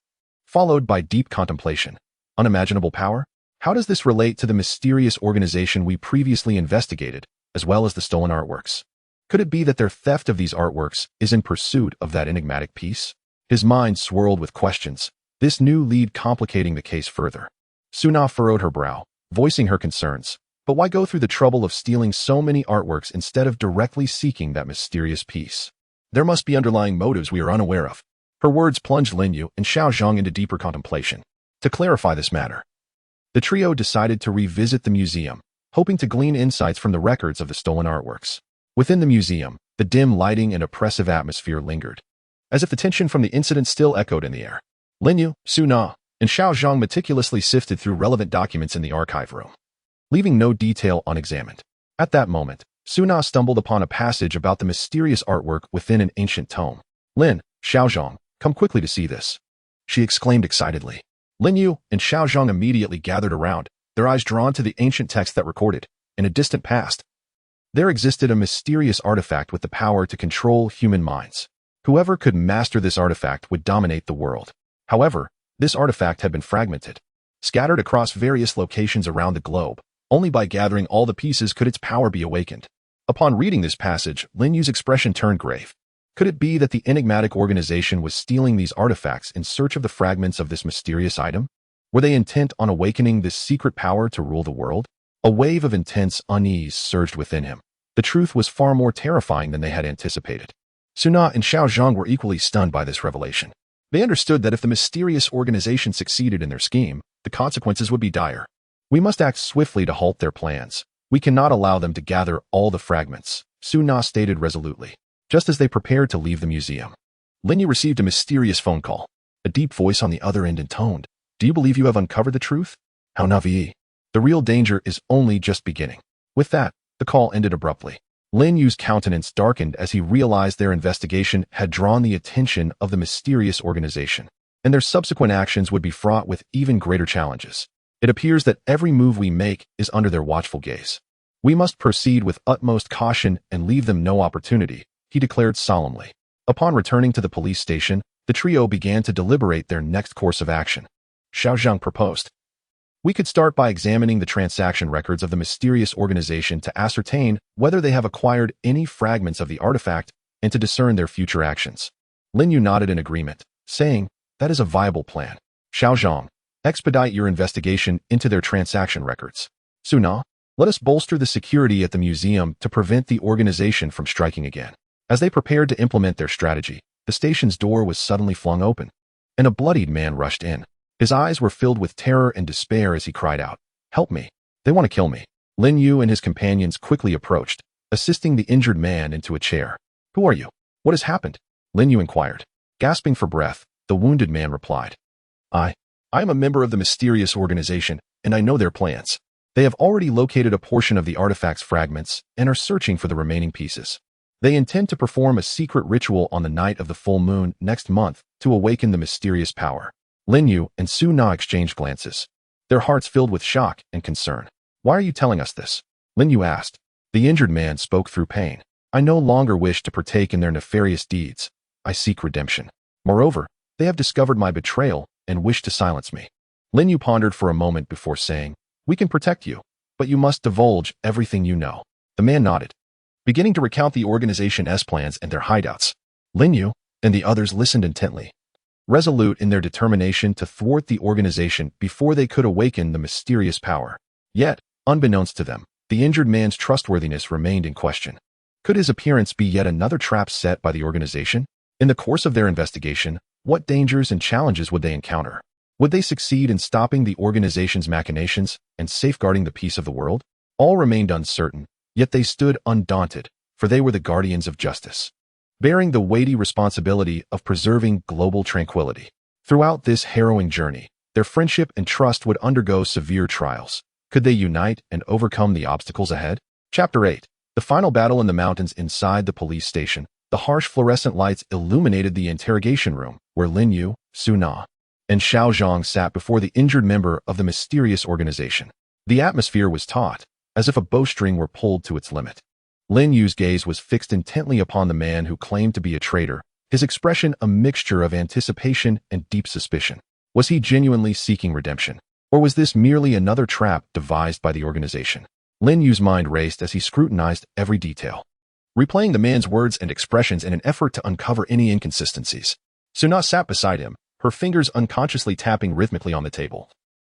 followed by deep contemplation. Unimaginable power? How does this relate to the mysterious organization we previously investigated, as well as the stolen artworks? Could it be that their theft of these artworks is in pursuit of that enigmatic piece? His mind swirled with questions, this new lead complicating the case further. Suna furrowed her brow, voicing her concerns. But why go through the trouble of stealing so many artworks instead of directly seeking that mysterious piece? There must be underlying motives we are unaware of. Her words plunged Lin Yu and Xiao Zhang into deeper contemplation. To clarify this matter, the trio decided to revisit the museum, hoping to glean insights from the records of the stolen artworks. Within the museum, the dim lighting and oppressive atmosphere lingered, as if the tension from the incident still echoed in the air. Lin Yu, Su Na, and Xiao Zhang meticulously sifted through relevant documents in the archive room, leaving no detail unexamined. At that moment, Su Na stumbled upon a passage about the mysterious artwork within an ancient tome. "Lin, Xiao Zhang, come quickly to see this," she exclaimed excitedly. Lin Yu and Xiao Zhang immediately gathered around, their eyes drawn to the ancient text that recorded, in a distant past, there existed a mysterious artifact with the power to control human minds. Whoever could master this artifact would dominate the world. However, this artifact had been fragmented, scattered across various locations around the globe. Only by gathering all the pieces could its power be awakened. Upon reading this passage, Lin Yu's expression turned grave. Could it be that the enigmatic organization was stealing these artifacts in search of the fragments of this mysterious item? Were they intent on awakening this secret power to rule the world? A wave of intense unease surged within him. The truth was far more terrifying than they had anticipated. Suna and Xiao Zhang were equally stunned by this revelation. They understood that if the mysterious organization succeeded in their scheme, the consequences would be dire. "We must act swiftly to halt their plans. We cannot allow them to gather all the fragments," Su Na stated resolutely. Just as they prepared to leave the museum, Lin Yu received a mysterious phone call. A deep voice on the other end intoned, "Do you believe you have uncovered the truth? How navi? The real danger is only just beginning." With that, the call ended abruptly. Lin Yu's countenance darkened as he realized their investigation had drawn the attention of the mysterious organization, and their subsequent actions would be fraught with even greater challenges. "It appears that every move we make is under their watchful gaze. We must proceed with utmost caution and leave them no opportunity," he declared solemnly. Upon returning to the police station, the trio began to deliberate their next course of action. Xiao Zhang proposed, "We could start by examining the transaction records of the mysterious organization to ascertain whether they have acquired any fragments of the artifact and to discern their future actions." Lin Yu nodded in agreement, saying, "That is a viable plan. Xiao Zhang, expedite your investigation into their transaction records. Suna, let us bolster the security at the museum to prevent the organization from striking again." As they prepared to implement their strategy, the station's door was suddenly flung open. and a bloodied man rushed in. His eyes were filled with terror and despair as he cried out, "Help me! They want to kill me." Lin Yu and his companions quickly approached, assisting the injured man into a chair. "Who are you? What has happened?" Lin Yu inquired. Gasping for breath, the wounded man replied, I am a member of the mysterious organization, and I know their plans. They have already located a portion of the artifact's fragments and are searching for the remaining pieces. They intend to perform a secret ritual on the night of the full moon next month to awaken the mysterious power. Lin Yu and Su Na exchanged glances, their hearts filled with shock and concern. "Why are you telling us this?" Lin Yu asked. The injured man spoke through pain. "I no longer wish to partake in their nefarious deeds. I seek redemption. Moreover, they have discovered my betrayal and wish to silence me." Lin Yu pondered for a moment before saying, "We can protect you, but you must divulge everything you know." The man nodded, beginning to recount the organization's plans and their hideouts. Lin Yu and the others listened intently, resolute in their determination to thwart the organization before they could awaken the mysterious power. Yet, unbeknownst to them, the injured man's trustworthiness remained in question. Could his appearance be yet another trap set by the organization? In the course of their investigation, what dangers and challenges would they encounter? Would they succeed in stopping the organization's machinations and safeguarding the peace of the world? All remained uncertain, yet they stood undaunted, for they were the guardians of justice, bearing the weighty responsibility of preserving global tranquility. Throughout this harrowing journey, their friendship and trust would undergo severe trials. Could they unite and overcome the obstacles ahead? Chapter 8. The final battle in the mountains inside the police station. The harsh fluorescent lights illuminated the interrogation room, where Lin Yu, Su Na, and Xiao Zhang sat before the injured member of the mysterious organization. The atmosphere was taut, as if a bowstring were pulled to its limit. Lin Yu's gaze was fixed intently upon the man who claimed to be a traitor, his expression a mixture of anticipation and deep suspicion. Was he genuinely seeking redemption? Or was this merely another trap devised by the organization? Lin Yu's mind raced as he scrutinized every detail, replaying the man's words and expressions in an effort to uncover any inconsistencies. Su Na sat beside him, her fingers unconsciously tapping rhythmically on the table,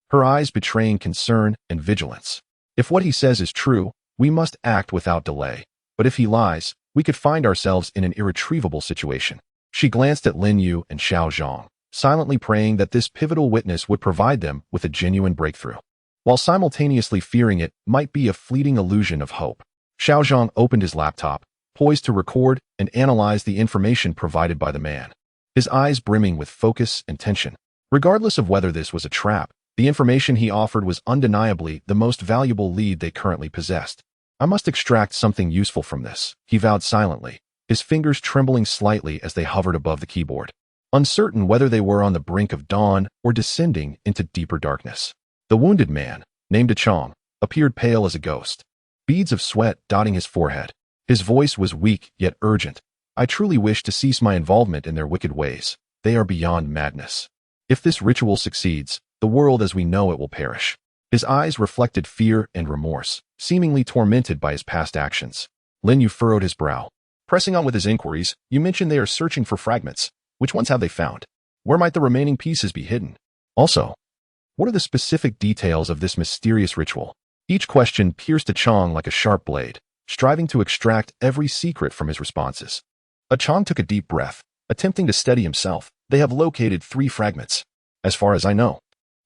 her eyes betraying concern and vigilance. If what he says is true, we must act without delay. But if he lies, we could find ourselves in an irretrievable situation. She glanced at Lin Yu and Xiao Zhang, silently praying that this pivotal witness would provide them with a genuine breakthrough, while simultaneously fearing it might be a fleeting illusion of hope. Xiao Zhang opened his laptop, poised to record and analyze the information provided by the man, his eyes brimming with focus and tension. Regardless of whether this was a trap, the information he offered was undeniably the most valuable lead they currently possessed. "I must extract something useful from this," he vowed silently, his fingers trembling slightly as they hovered above the keyboard, uncertain whether they were on the brink of dawn or descending into deeper darkness. The wounded man, named Chong, appeared pale as a ghost, beads of sweat dotting his forehead. His voice was weak yet urgent. "I truly wish to cease my involvement in their wicked ways. They are beyond madness. If this ritual succeeds, the world as we know it will perish." His eyes reflected fear and remorse, seemingly tormented by his past actions. Lin Yu furrowed his brow. Pressing on with his inquiries, "You mentioned they are searching for fragments. Which ones have they found? Where might the remaining pieces be hidden? Also, what are the specific details of this mysterious ritual?" Each question pierced Chong like a sharp blade, striving to extract every secret from his responses. Chong took a deep breath, attempting to steady himself. "They have located 3 fragments, as far as I know.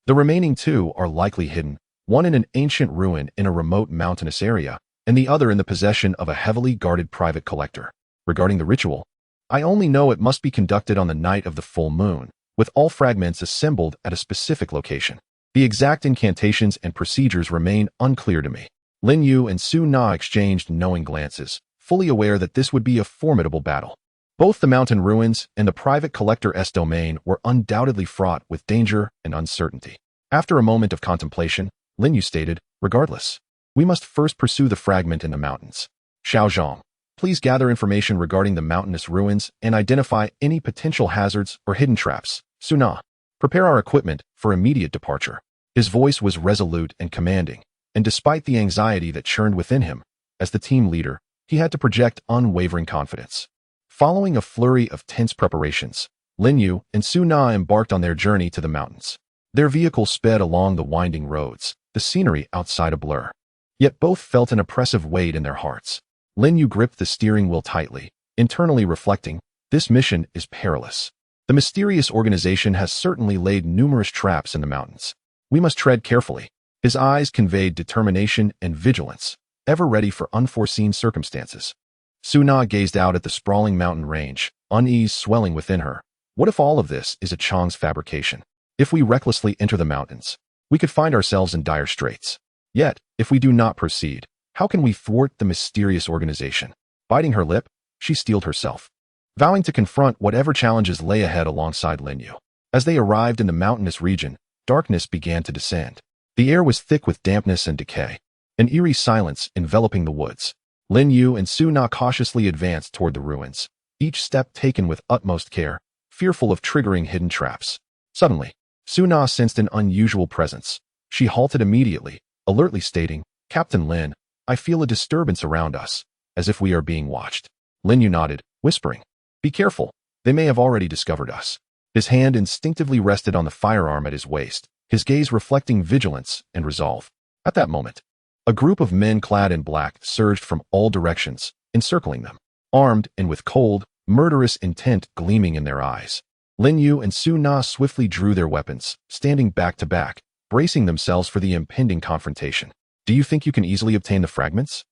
The remaining 2 are likely hidden, one in an ancient ruin in a remote mountainous area, and the other in the possession of a heavily guarded private collector. Regarding the ritual, I only know it must be conducted on the night of the full moon, with all fragments assembled at a specific location. The exact incantations and procedures remain unclear to me." Lin Yu and Su Na exchanged knowing glances, fully aware that this would be a formidable battle. Both the mountain ruins and the private collector's domain were undoubtedly fraught with danger and uncertainty. After a moment of contemplation, Lin Yu stated, "Regardless, we must first pursue the fragment in the mountains. Xiao Zhang, please gather information regarding the mountainous ruins and identify any potential hazards or hidden traps. Su Na, prepare our equipment for immediate departure." His voice was resolute and commanding, and despite the anxiety that churned within him, as the team leader, he had to project unwavering confidence. Following a flurry of tense preparations, Lin Yu and Su Na embarked on their journey to the mountains. Their vehicle sped along the winding roads, the scenery outside a blur. Yet both felt an oppressive weight in their hearts. Lin Yu gripped the steering wheel tightly, internally reflecting, "This mission is perilous. The mysterious organization has certainly laid numerous traps in the mountains. We must tread carefully. His eyes conveyed determination and vigilance, ever ready for unforeseen circumstances. Suna gazed out at the sprawling mountain range, unease swelling within her. What if all of this is a Chang's fabrication? If we recklessly enter the mountains, we could find ourselves in dire straits. Yet, if we do not proceed, how can we thwart the mysterious organization? Biting her lip, she steeled herself, vowing to confront whatever challenges lay ahead alongside Lin Yu. As they arrived in the mountainous region, darkness began to descend. The air was thick with dampness and decay, an eerie silence enveloping the woods. Lin Yu and Suna cautiously advanced toward the ruins, each step taken with utmost care, fearful of triggering hidden traps. Suddenly, Suna sensed an unusual presence. She halted immediately, alertly stating, "Captain Lin, I feel a disturbance around us, as if we are being watched." Lin Yu nodded, whispering, "Be careful, they may have already discovered us." His hand instinctively rested on the firearm at his waist, his gaze reflecting vigilance and resolve. At that moment, a group of men clad in black surged from all directions, encircling them, armed and with cold, murderous intent gleaming in their eyes. Lin Yu and Suna swiftly drew their weapons, standing back to back, bracing themselves for the impending confrontation. "Do you think you can easily obtain the fragments?"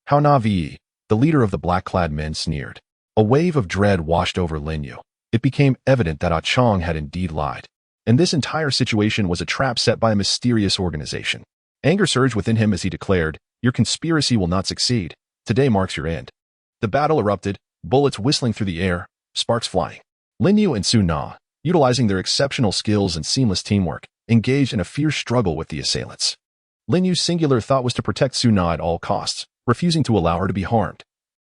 How Navi, the leader of the black-clad men, sneered. A wave of dread washed over Lin Yu. It became evident that Ah Chong had indeed lied, and this entire situation was a trap set by a mysterious organization. Anger surged within him as he declared, "Your conspiracy will not succeed. Today marks your end." The battle erupted, bullets whistling through the air, sparks flying. Lin Yu and Suna, utilizing their exceptional skills and seamless teamwork, engaged in a fierce struggle with the assailants. Lin Yu's singular thought was to protect Suna at all costs, refusing to allow her to be harmed,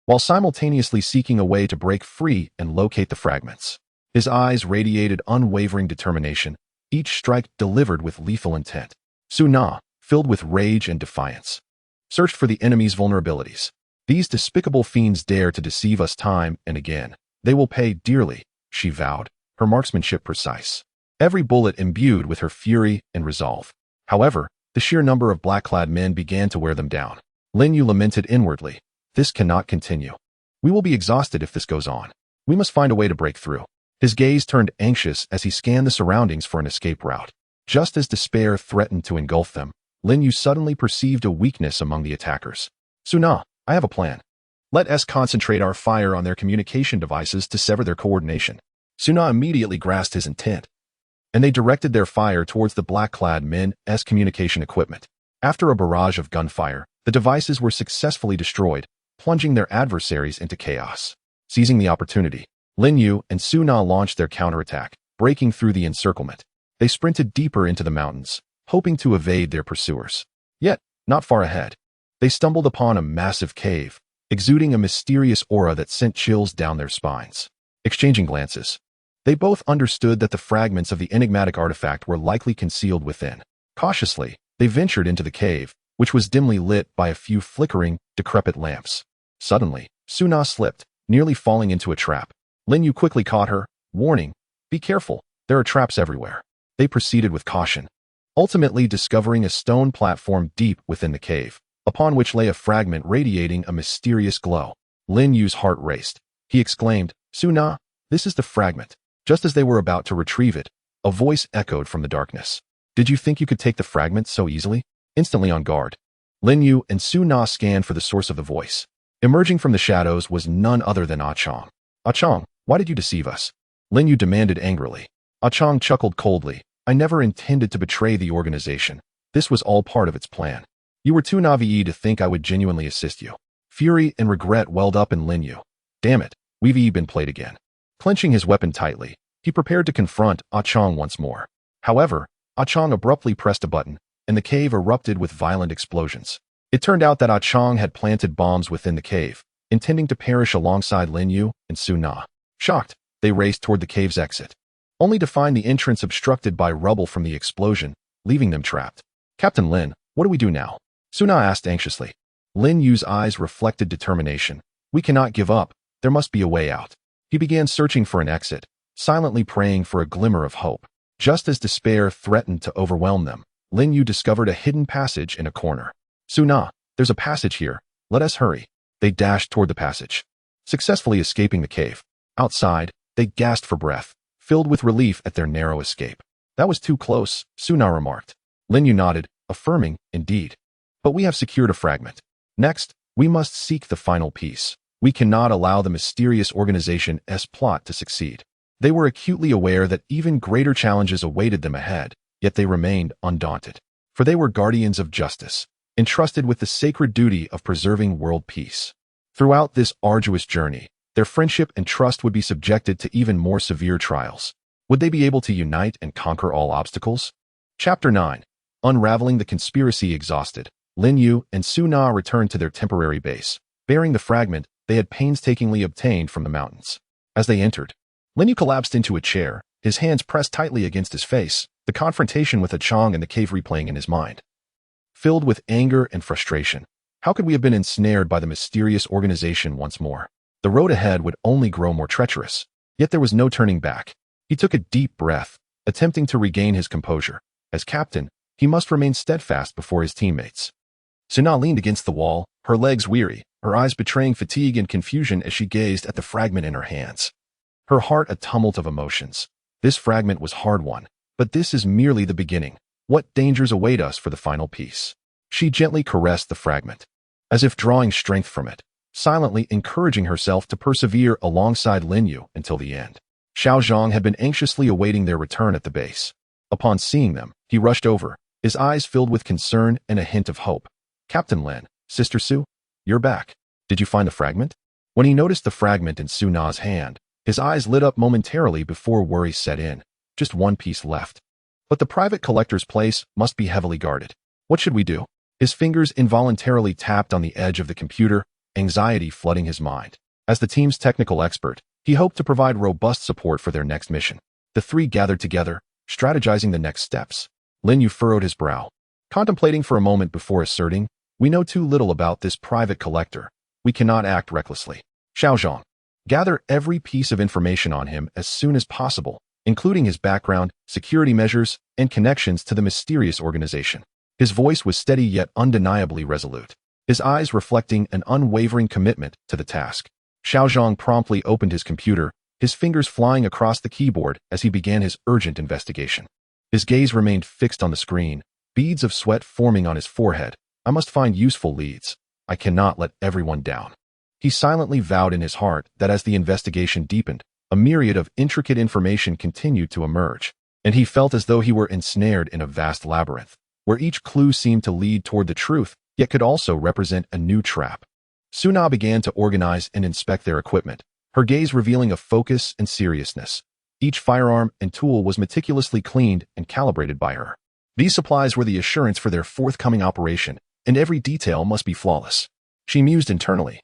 while simultaneously seeking a way to break free and locate the fragments. His eyes radiated unwavering determination, each strike delivered with lethal intent. Suna, filled with rage and defiance, searched for the enemy's vulnerabilities. "These despicable fiends dare to deceive us time and again. They will pay dearly," she vowed, her marksmanship precise, every bullet imbued with her fury and resolve. However, the sheer number of black-clad men began to wear them down. Lin Yu lamented inwardly, "This cannot continue. We will be exhausted if this goes on. We must find a way to break through." His gaze turned anxious as he scanned the surroundings for an escape route. Just as despair threatened to engulf them, Lin Yu suddenly perceived a weakness among the attackers. "Suna, I have a plan. Let us concentrate our fire on their communication devices to sever their coordination." Suna immediately grasped his intent, and they directed their fire towards the black-clad men's communication equipment. After a barrage of gunfire, the devices were successfully destroyed, plunging their adversaries into chaos. Seizing the opportunity, Lin Yu and Suna launched their counterattack, breaking through the encirclement. They sprinted deeper into the mountains, hoping to evade their pursuers. Yet, not far ahead, they stumbled upon a massive cave, exuding a mysterious aura that sent chills down their spines. Exchanging glances, they both understood that the fragments of the enigmatic artifact were likely concealed within. Cautiously, they ventured into the cave, which was dimly lit by a few flickering, decrepit lamps. Suddenly, Suna slipped, nearly falling into a trap. Lin Yu quickly caught her, warning, "Be careful, there are traps everywhere." They proceeded with caution, ultimately discovering a stone platform deep within the cave, upon which lay a fragment radiating a mysterious glow. Lin Yu's heart raced. He exclaimed, "Suna, this is the fragment." Just as they were about to retrieve it, a voice echoed from the darkness. "Did you think you could take the fragment so easily?" Instantly on guard, Lin Yu and Suna scanned for the source of the voice. Emerging from the shadows was none other than Ah Chong. "Ah Chong, why did you deceive us?" Lin Yu demanded angrily. Ah Chong chuckled coldly. "I never intended to betray the organization. This was all part of its plan. You were too naive to think I would genuinely assist you." Fury and regret welled up in Lin Yu. Damn it, we've been played again. Clenching his weapon tightly, he prepared to confront Ah Chong once more. However, Ah Chong abruptly pressed a button, and the cave erupted with violent explosions. It turned out that Ah Chong had planted bombs within the cave, intending to perish alongside Lin Yu and Suna. Shocked, they raced toward the cave's exit, only to find the entrance obstructed by rubble from the explosion, leaving them trapped. "Captain Lin, what do we do now?" Suna asked anxiously. Lin Yu's eyes reflected determination. "We cannot give up. There must be a way out." He began searching for an exit, silently praying for a glimmer of hope. Just as despair threatened to overwhelm them, Lin Yu discovered a hidden passage in a corner. "Suna, there's a passage here. Let us hurry." They dashed toward the passage, successfully escaping the cave. Outside, they gasped for breath, filled with relief at their narrow escape. That was too close, Suna remarked. Lin Yu nodded, affirming, indeed. But we have secured a fragment. Next, we must seek the final piece. We cannot allow the mysterious organization's plot to succeed. They were acutely aware that even greater challenges awaited them ahead, yet they remained undaunted. For they were guardians of justice, entrusted with the sacred duty of preserving world peace. Throughout this arduous journey, their friendship and trust would be subjected to even more severe trials. Would they be able to unite and conquer all obstacles? Chapter 9. Unraveling the conspiracy. Exhausted, Lin Yu and Suna returned to their temporary base, bearing the fragment they had painstakingly obtained from the mountains. As they entered, Lin Yu collapsed into a chair, his hands pressed tightly against his face, the confrontation with Chang and the cave replaying in his mind. Filled with anger and frustration, how could we have been ensnared by the mysterious organization once more? The road ahead would only grow more treacherous, yet there was no turning back. He took a deep breath, attempting to regain his composure. As captain, he must remain steadfast before his teammates. Suna leaned against the wall, her legs weary, her eyes betraying fatigue and confusion as she gazed at the fragment in her hands. Her heart a tumult of emotions. This fragment was hard-won, but this is merely the beginning. What dangers await us for the final piece? She gently caressed the fragment, as if drawing strength from it, silently encouraging herself to persevere alongside Lin Yu until the end. Xiao Zhang had been anxiously awaiting their return at the base. Upon seeing them, he rushed over, his eyes filled with concern and a hint of hope. Captain Lin, Sister Su, you're back. Did you find the fragment? When he noticed the fragment in Suna's hand, his eyes lit up momentarily before worry set in. Just one piece left. But the private collector's place must be heavily guarded. What should we do? His fingers involuntarily tapped on the edge of the computer, anxiety flooding his mind. As the team's technical expert, he hoped to provide robust support for their next mission. The three gathered together, strategizing the next steps. Lin Yu furrowed his brow, contemplating for a moment before asserting, "We know too little about this private collector. We cannot act recklessly." Xiao Zhang, gather every piece of information on him as soon as possible, including his background, security measures, and connections to the mysterious organization. His voice was steady yet undeniably resolute, his eyes reflecting an unwavering commitment to the task. Xiao Zhang promptly opened his computer, his fingers flying across the keyboard as he began his urgent investigation. His gaze remained fixed on the screen, beads of sweat forming on his forehead. I must find useful leads. I cannot let everyone down. He silently vowed in his heart that as the investigation deepened, a myriad of intricate information continued to emerge, and he felt as though he were ensnared in a vast labyrinth, where each clue seemed to lead toward the truth, yet could also represent a new trap. Suna began to organize and inspect their equipment, her gaze revealing a focus and seriousness. Each firearm and tool was meticulously cleaned and calibrated by her. These supplies were the assurance for their forthcoming operation, and every detail must be flawless. She mused internally.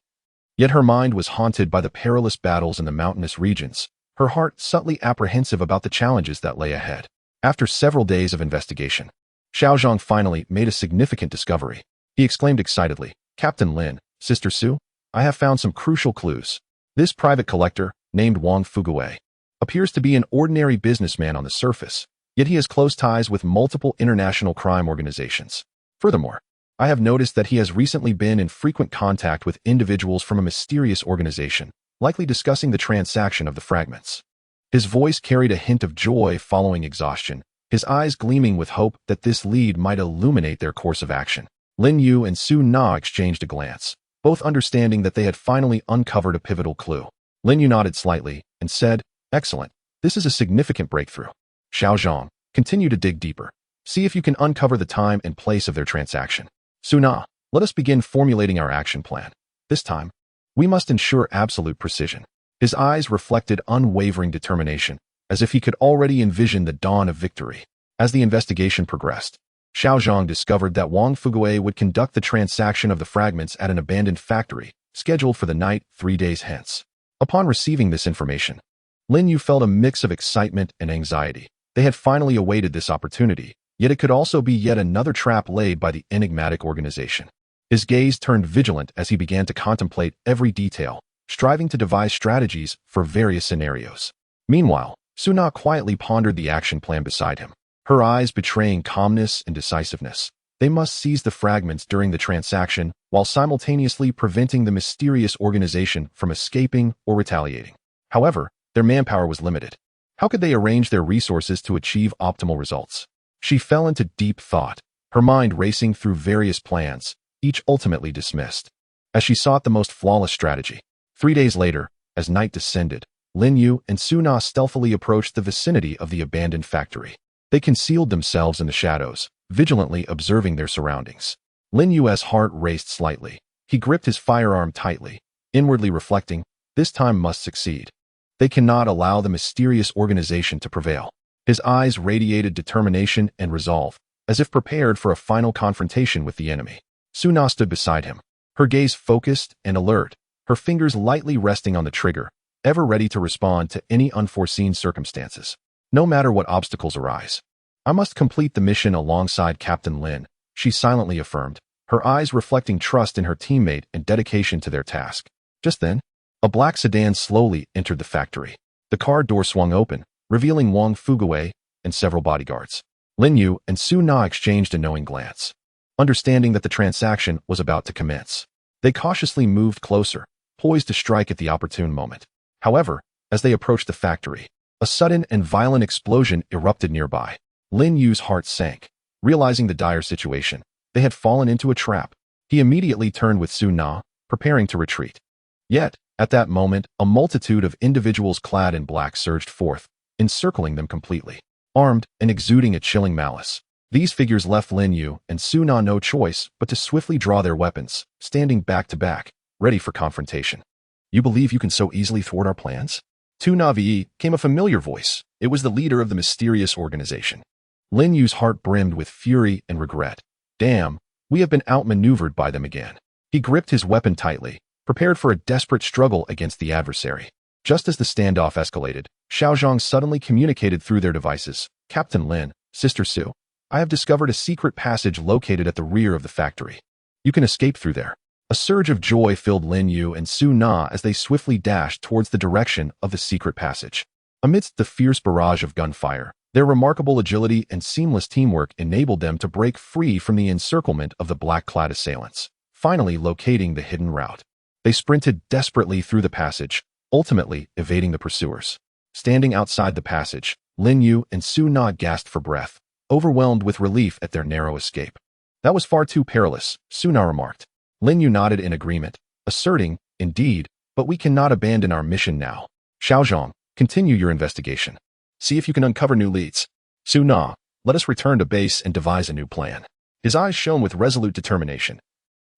Yet her mind was haunted by the perilous battles in the mountainous regions, her heart subtly apprehensive about the challenges that lay ahead. After several days of investigation, Xiao Zhang finally made a significant discovery. He exclaimed excitedly, "Captain Lin, Sister Su, I have found some crucial clues. This private collector, named Wang Fuguwei, appears to be an ordinary businessman on the surface, yet he has close ties with multiple international crime organizations. Furthermore, I have noticed that he has recently been in frequent contact with individuals from a mysterious organization, likely discussing the transaction of the fragments." His voice carried a hint of joy following exhaustion, his eyes gleaming with hope that this lead might illuminate their course of action. Lin Yu and Su Na exchanged a glance, both understanding that they had finally uncovered a pivotal clue. Lin Yu nodded slightly and said, "Excellent. This is a significant breakthrough. Xiao Zhang, continue to dig deeper. See if you can uncover the time and place of their transaction. Suna, let us begin formulating our action plan. This time, we must ensure absolute precision." His eyes reflected unwavering determination, as if he could already envision the dawn of victory. As the investigation progressed, Xiao Zhang discovered that Wang Fuguwei would conduct the transaction of the fragments at an abandoned factory, scheduled for the night 3 days hence. Upon receiving this information, Lin Yu felt a mix of excitement and anxiety. They had finally awaited this opportunity, yet it could also be yet another trap laid by the enigmatic organization. His gaze turned vigilant as he began to contemplate every detail, striving to devise strategies for various scenarios. Meanwhile, Suna quietly pondered the action plan beside him, her eyes betraying calmness and decisiveness. They must seize the fragments during the transaction while simultaneously preventing the mysterious organization from escaping or retaliating. However, their manpower was limited. How could they arrange their resources to achieve optimal results? She fell into deep thought, her mind racing through various plans, each ultimately dismissed, as she sought the most flawless strategy. 3 days later, as night descended, Lin Yu and Su Na stealthily approached the vicinity of the abandoned factory. They concealed themselves in the shadows, vigilantly observing their surroundings. Lin Yu's heart raced slightly. He gripped his firearm tightly, inwardly reflecting, this time must succeed. They cannot allow the mysterious organization to prevail. His eyes radiated determination and resolve, as if prepared for a final confrontation with the enemy. Su Na stood beside him, her gaze focused and alert, her fingers lightly resting on the trigger, ever ready to respond to any unforeseen circumstances. No matter what obstacles arise, I must complete the mission alongside Captain Lin, she silently affirmed, her eyes reflecting trust in her teammate and dedication to their task. Just then, a black sedan slowly entered the factory. The car door swung open, revealing Wang Fugawei and several bodyguards. Lin Yu and Su Na exchanged a knowing glance, understanding that the transaction was about to commence. They cautiously moved closer, poised to strike at the opportune moment. However, as they approached the factory, a sudden and violent explosion erupted nearby. Lin Yu's heart sank, realizing the dire situation. They had fallen into a trap. He immediately turned with Su Na, preparing to retreat. Yet, at that moment, a multitude of individuals clad in black surged forth, encircling them completely, armed and exuding a chilling malice. These figures left Lin Yu and Su Na no choice but to swiftly draw their weapons, standing back to back, ready for confrontation. You believe you can so easily thwart our plans? To Navi came a familiar voice. It was the leader of the mysterious organization. Lin Yu's heart brimmed with fury and regret. Damn, we have been outmaneuvered by them again. He gripped his weapon tightly, prepared for a desperate struggle against the adversary. Just as the standoff escalated, Xiaozhang suddenly communicated through their devices. Captain Lin, Sister Su, I have discovered a secret passage located at the rear of the factory. You can escape through there. A surge of joy filled Lin Yu and Su Na as they swiftly dashed towards the direction of the secret passage. Amidst the fierce barrage of gunfire, their remarkable agility and seamless teamwork enabled them to break free from the encirclement of the black-clad assailants, finally locating the hidden route. They sprinted desperately through the passage, ultimately evading the pursuers. Standing outside the passage, Lin Yu and Su Na gasped for breath, overwhelmed with relief at their narrow escape. That was far too perilous, Su Na remarked. Lin Yu nodded in agreement, asserting, indeed, but we cannot abandon our mission now. Xiaozhang, continue your investigation. See if you can uncover new leads. Su Na, let us return to base and devise a new plan. His eyes shone with resolute determination.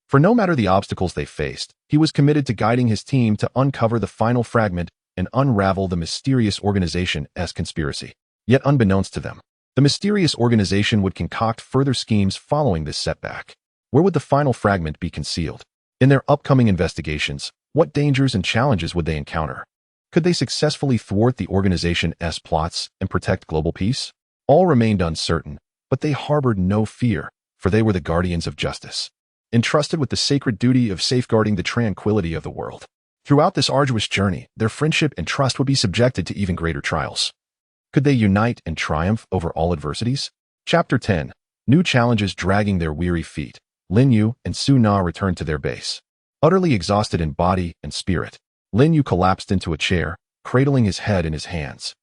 For no matter the obstacles they faced, he was committed to guiding his team to uncover the final fragment and unravel the mysterious organization's conspiracy. Yet unbeknownst to them, the mysterious organization would concoct further schemes following this setback. Where would the final fragment be concealed? In their upcoming investigations, what dangers and challenges would they encounter? Could they successfully thwart the organization's plots and protect global peace? All remained uncertain, but they harbored no fear, for they were the guardians of justice, entrusted with the sacred duty of safeguarding the tranquility of the world. Throughout this arduous journey, their friendship and trust would be subjected to even greater trials. Could they unite and triumph over all adversities? Chapter 10. New challenges dragging their weary feet. Lin Yu and Su Na returned to their base. Utterly exhausted in body and spirit, Lin Yu collapsed into a chair, cradling his head in his hands.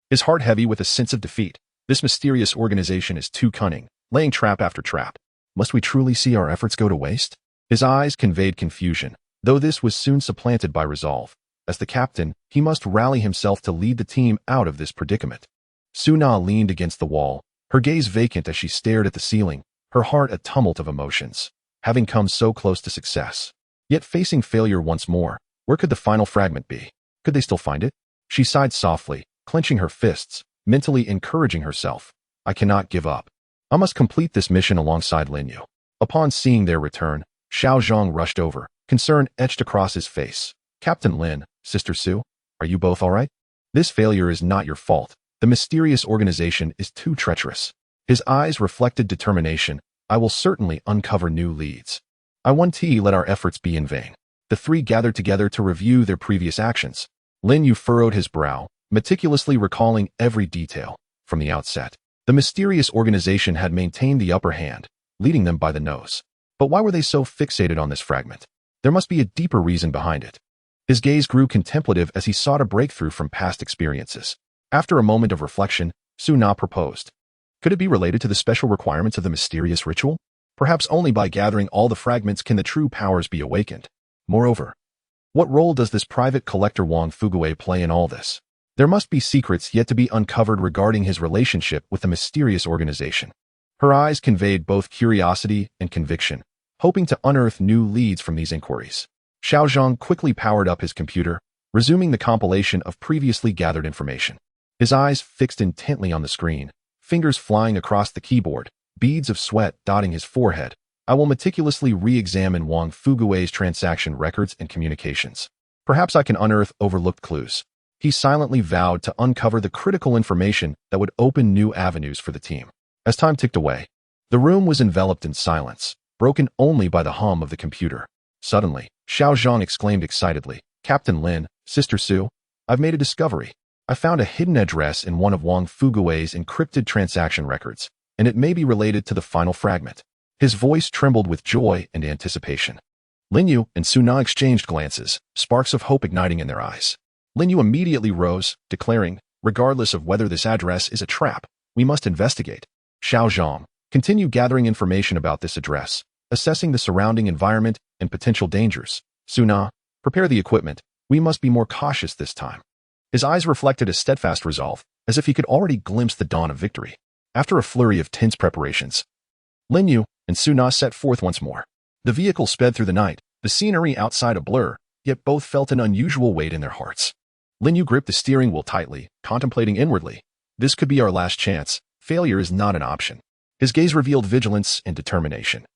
His heart heavy with a sense of defeat. This mysterious organization is too cunning, laying trap after trap. Must we truly see our efforts go to waste? His eyes conveyed confusion, though this was soon supplanted by resolve. As the captain, he must rally himself to lead the team out of this predicament. Su Na leaned against the wall, her gaze vacant as she stared at the ceiling, her heart a tumult of emotions. Having come so close to success, yet facing failure once more, where could the final fragment be? Could they still find it? She sighed softly, clenching her fists, mentally encouraging herself. I cannot give up. I must complete this mission alongside Lin Yu. Upon seeing their return, Xiaozhang rushed over, concern etched across his face. Captain Lin, Sister Su, are you both all right? This failure is not your fault. The mysterious organization is too treacherous. His eyes reflected determination. I will certainly uncover new leads. I won't let our efforts be in vain. The three gathered together to review their previous actions. Lin Yu furrowed his brow, meticulously recalling every detail. From the outset, the mysterious organization had maintained the upper hand, leading them by the nose. But why were they so fixated on this fragment? There must be a deeper reason behind it. His gaze grew contemplative as he sought a breakthrough from past experiences. After a moment of reflection, Su Na proposed. Could it be related to the special requirements of the mysterious ritual? Perhaps only by gathering all the fragments can the true powers be awakened. Moreover, what role does this private collector Wang Fuguei play in all this? There must be secrets yet to be uncovered regarding his relationship with the mysterious organization. Her eyes conveyed both curiosity and conviction, hoping to unearth new leads from these inquiries. Xiao Zhang quickly powered up his computer, resuming the compilation of previously gathered information. His eyes fixed intently on the screen, fingers flying across the keyboard, beads of sweat dotting his forehead. I will meticulously re-examine Wang Fuguei's transaction records and communications. Perhaps I can unearth overlooked clues. He silently vowed to uncover the critical information that would open new avenues for the team. As time ticked away, the room was enveloped in silence, broken only by the hum of the computer. Suddenly, Xiao Zhang exclaimed excitedly, "Captain Lin, Sister Su, I've made a discovery. I found a hidden address in one of Wang Fuguei's encrypted transaction records, and it may be related to the final fragment." His voice trembled with joy and anticipation. Lin Yu and Su Na exchanged glances, sparks of hope igniting in their eyes. Lin Yu immediately rose, declaring, "Regardless of whether this address is a trap, we must investigate." Xiao Zhang, continue gathering information about this address, assessing the surrounding environment and potential dangers. Su Na, prepare the equipment. We must be more cautious this time. His eyes reflected a steadfast resolve, as if he could already glimpse the dawn of victory. After a flurry of tense preparations, Lin Yu and Su Na set forth once more. The vehicle sped through the night, the scenery outside a blur, yet both felt an unusual weight in their hearts. Lin Yu gripped the steering wheel tightly, contemplating inwardly. This could be our last chance. Failure is not an option. His gaze revealed vigilance and determination.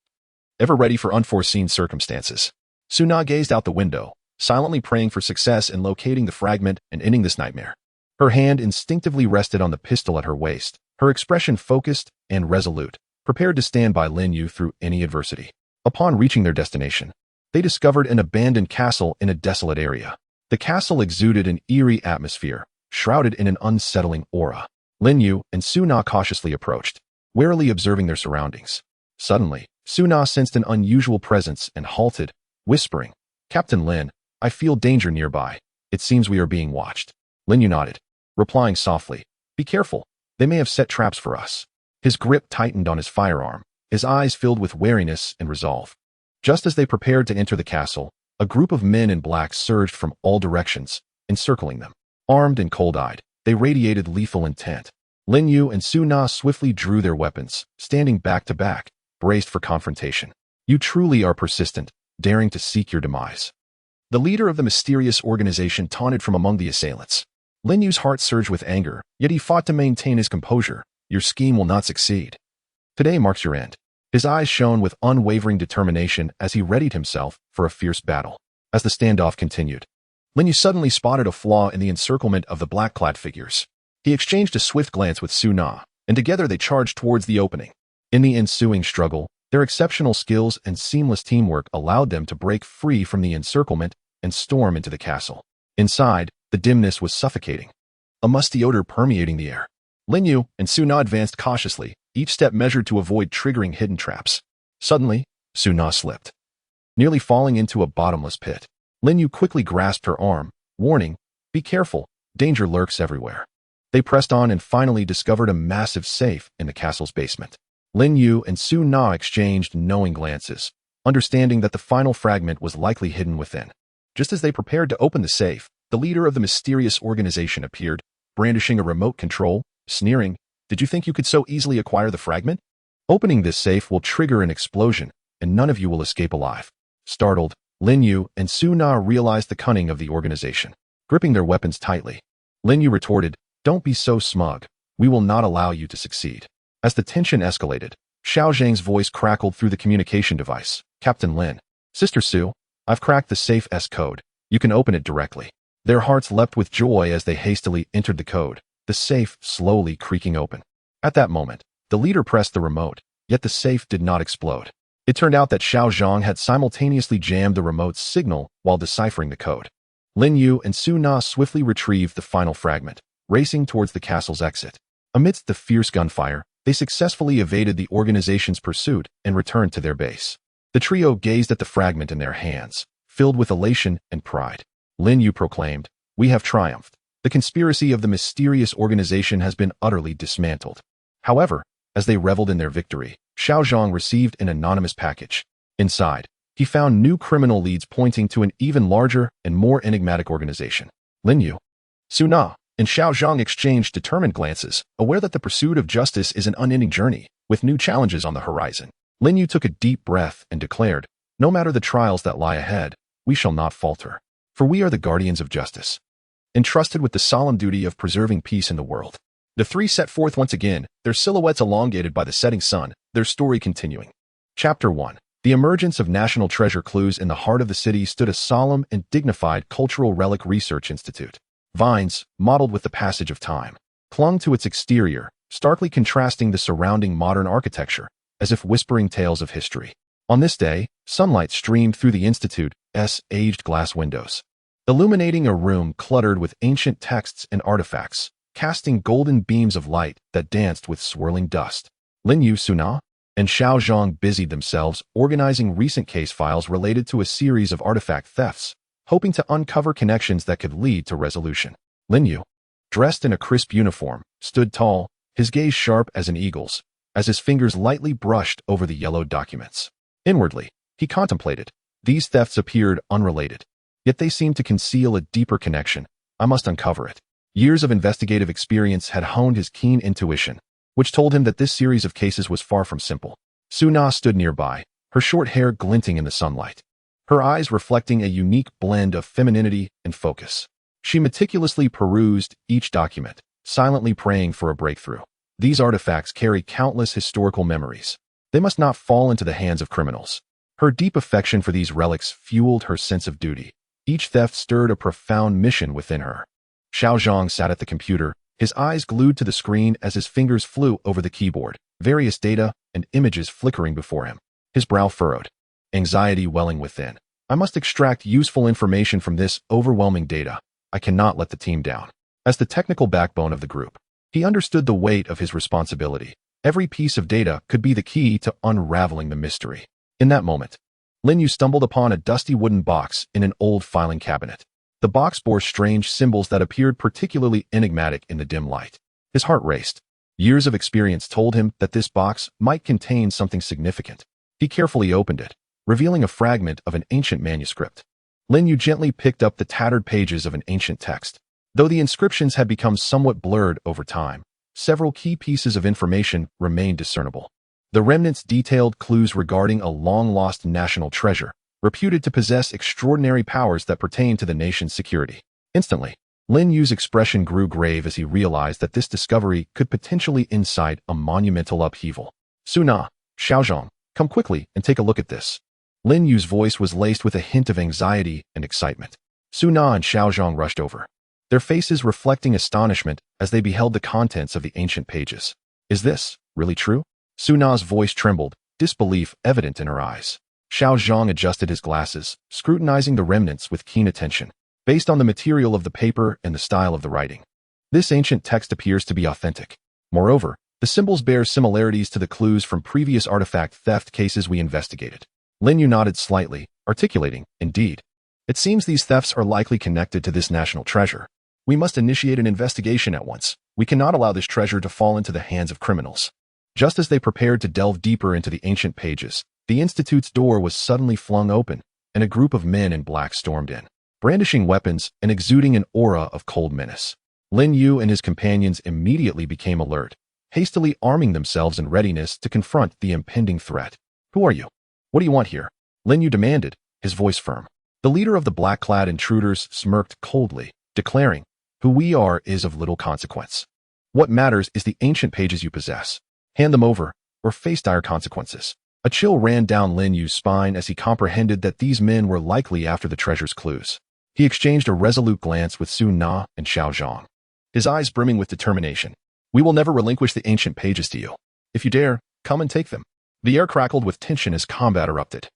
Ever ready for unforeseen circumstances, Su Na gazed out the window, silently praying for success in locating the fragment and ending this nightmare. Her hand instinctively rested on the pistol at her waist, her expression focused and resolute, prepared to stand by Lin Yu through any adversity. Upon reaching their destination, they discovered an abandoned castle in a desolate area. The castle exuded an eerie atmosphere, shrouded in an unsettling aura. Lin Yu and Su Na cautiously approached, warily observing their surroundings. Suddenly, Su Na sensed an unusual presence and halted, whispering, "Captain Lin, I feel danger nearby. It seems we are being watched." Lin Yu nodded, replying softly, "Be careful. They may have set traps for us." His grip tightened on his firearm, his eyes filled with wariness and resolve. Just as they prepared to enter the castle, a group of men in black surged from all directions, encircling them. Armed and cold-eyed, they radiated lethal intent. Lin Yu and Su Na swiftly drew their weapons, standing back to back, braced for confrontation. "You truly are persistent, daring to seek your demise." The leader of the mysterious organization taunted from among the assailants. Lin Yu's heart surged with anger, yet he fought to maintain his composure. "Your scheme will not succeed. Today marks your end." His eyes shone with unwavering determination as he readied himself for a fierce battle. As the standoff continued, Lin Yu suddenly spotted a flaw in the encirclement of the black-clad figures. He exchanged a swift glance with Su Na, and together they charged towards the opening. In the ensuing struggle, their exceptional skills and seamless teamwork allowed them to break free from the encirclement and storm into the castle. Inside, the dimness was suffocating, a musty odor permeating the air. Lin Yu and Su Na advanced cautiously, each step measured to avoid triggering hidden traps. Suddenly, Su Na slipped, nearly falling into a bottomless pit. Lin Yu quickly grasped her arm, warning, "Be careful, danger lurks everywhere." They pressed on and finally discovered a massive safe in the castle's basement. Lin Yu and Su Na exchanged knowing glances, understanding that the final fragment was likely hidden within. Just as they prepared to open the safe, the leader of the mysterious organization appeared, brandishing a remote control, sneering, "Did you think you could so easily acquire the fragment? Opening this safe will trigger an explosion, and none of you will escape alive." Startled, Lin Yu and Su Na realized the cunning of the organization. Gripping their weapons tightly, Lin Yu retorted, "Don't be so smug. We will not allow you to succeed." As the tension escalated, Xiao Zhang's voice crackled through the communication device. "Captain Lin, Sister Su, I've cracked the safe's code. You can open it directly." Their hearts leapt with joy as they hastily entered the code, the safe slowly creaking open. At that moment, the leader pressed the remote, yet the safe did not explode. It turned out that Xiao Zhang had simultaneously jammed the remote's signal while deciphering the code. Lin Yu and Su Na swiftly retrieved the final fragment, racing towards the castle's exit. Amidst the fierce gunfire, they successfully evaded the organization's pursuit and returned to their base. The trio gazed at the fragment in their hands, filled with elation and pride. Lin Yu proclaimed, "We have triumphed. The conspiracy of the mysterious organization has been utterly dismantled. However, as they reveled in their victory, Xiaozhang received an anonymous package. Inside, he found new criminal leads pointing to an even larger and more enigmatic organization. Lin Yu, Su Na, and Xiaozhang exchanged determined glances, aware that the pursuit of justice is an unending journey, with new challenges on the horizon. Lin Yu took a deep breath and declared, "No matter the trials that lie ahead, we shall not falter, for we are the guardians of justice, entrusted with the solemn duty of preserving peace in the world." The three set forth once again, their silhouettes elongated by the setting sun, their story continuing. Chapter 1. The emergence of national treasure clues. In the heart of the city stood a solemn and dignified cultural relic research institute. Vines, mottled with the passage of time, clung to its exterior, starkly contrasting the surrounding modern architecture, as if whispering tales of history. On this day, sunlight streamed through the institute's aged glass windows, illuminating a room cluttered with ancient texts and artifacts, casting golden beams of light that danced with swirling dust. Lin Yu, Su Na, and Xiaozhang busied themselves organizing recent case files related to a series of artifact thefts, hoping to uncover connections that could lead to resolution. Lin Yu, dressed in a crisp uniform, stood tall, his gaze sharp as an eagle's, as his fingers lightly brushed over the yellowed documents. Inwardly, he contemplated. These thefts appeared unrelated, yet they seemed to conceal a deeper connection. I must uncover it. Years of investigative experience had honed his keen intuition, which told him that this series of cases was far from simple. Su Na stood nearby, her short hair glinting in the sunlight, her eyes reflecting a unique blend of femininity and focus. She meticulously perused each document, silently praying for a breakthrough. These artifacts carry countless historical memories. They must not fall into the hands of criminals. Her deep affection for these relics fueled her sense of duty. Each theft stirred a profound mission within her. Xiaozhang sat at the computer, his eyes glued to the screen as his fingers flew over the keyboard, various data and images flickering before him. His brow furrowed, anxiety welling within. I must extract useful information from this overwhelming data. I cannot let the team down. As the technical backbone of the group, he understood the weight of his responsibility. Every piece of data could be the key to unraveling the mystery. In that moment, Lin Yu stumbled upon a dusty wooden box in an old filing cabinet. The box bore strange symbols that appeared particularly enigmatic in the dim light. His heart raced. Years of experience told him that this box might contain something significant. He carefully opened it, revealing a fragment of an ancient manuscript. Lin Yu gently picked up the tattered pages of an ancient text. Though the inscriptions had become somewhat blurred over time, several key pieces of information remained discernible. The remnants detailed clues regarding a long-lost national treasure, reputed to possess extraordinary powers that pertain to the nation's security. Instantly, Lin Yu's expression grew grave as he realized that this discovery could potentially incite a monumental upheaval. Su Na, Xiaozhang, come quickly and take a look at this. Lin Yu's voice was laced with a hint of anxiety and excitement. Su Na and Xiaozhang rushed over, their faces reflecting astonishment as they beheld the contents of the ancient pages. Is this really true? Su Na's voice trembled, disbelief evident in her eyes. Xiaozhang adjusted his glasses, scrutinizing the remnants with keen attention. Based on the material of the paper and the style of the writing, this ancient text appears to be authentic. Moreover, the symbols bear similarities to the clues from previous artifact theft cases we investigated. Lin Yu nodded slightly, articulating, indeed. It seems these thefts are likely connected to this national treasure. We must initiate an investigation at once. We cannot allow this treasure to fall into the hands of criminals. Just as they prepared to delve deeper into the ancient pages, the Institute's door was suddenly flung open, and a group of men in black stormed in, brandishing weapons and exuding an aura of cold menace. Lin Yu and his companions immediately became alert, hastily arming themselves in readiness to confront the impending threat. Who are you? What do you want here? Lin Yu demanded, his voice firm. The leader of the black-clad intruders smirked coldly, declaring, "Who we are is of little consequence. What matters is the ancient pages you possess. Hand them over, or face dire consequences." A chill ran down Lin Yu's spine as he comprehended that these men were likely after the treasure's clues. He exchanged a resolute glance with Su Na and Xiaozhang, his eyes brimming with determination. "We will never relinquish the ancient pages to you. If you dare, come and take them." The air crackled with tension as combat erupted.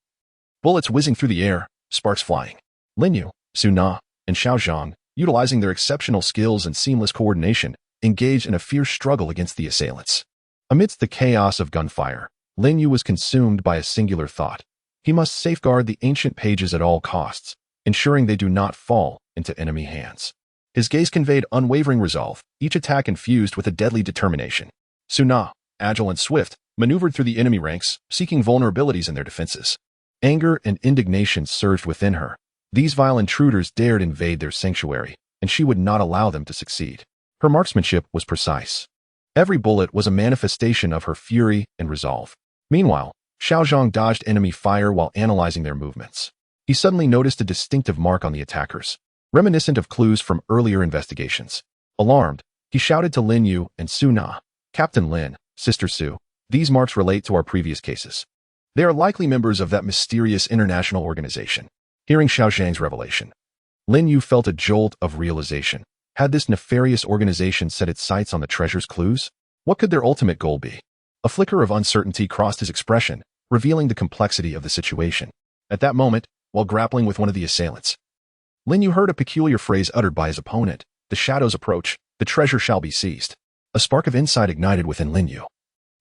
Bullets whizzing through the air, sparks flying. Lin Yu, Su Na, and Xiaozhang, utilizing their exceptional skills and seamless coordination, engaged in a fierce struggle against the assailants. Amidst the chaos of gunfire, Lin Yu was consumed by a singular thought. He must safeguard the ancient pages at all costs, ensuring they do not fall into enemy hands. His gaze conveyed unwavering resolve, each attack infused with a deadly determination. Suna, agile and swift, maneuvered through the enemy ranks, seeking vulnerabilities in their defenses. Anger and indignation surged within her. These vile intruders dared invade their sanctuary, and she would not allow them to succeed. Her marksmanship was precise. Every bullet was a manifestation of her fury and resolve. Meanwhile, Xiao Zhang dodged enemy fire while analyzing their movements. He suddenly noticed a distinctive mark on the attackers, reminiscent of clues from earlier investigations. Alarmed, he shouted to Lin Yu and Su Na, "Captain Lin, Sister Su, these marks relate to our previous cases. They are likely members of that mysterious international organization." Hearing Xiao Zhang's revelation, Lin Yu felt a jolt of realization. Had this nefarious organization set its sights on the treasure's clues? What could their ultimate goal be? A flicker of uncertainty crossed his expression, revealing the complexity of the situation. At that moment, while grappling with one of the assailants, Lin Yu heard a peculiar phrase uttered by his opponent. "The shadows approach, the treasure shall be seized." A spark of insight ignited within Lin Yu.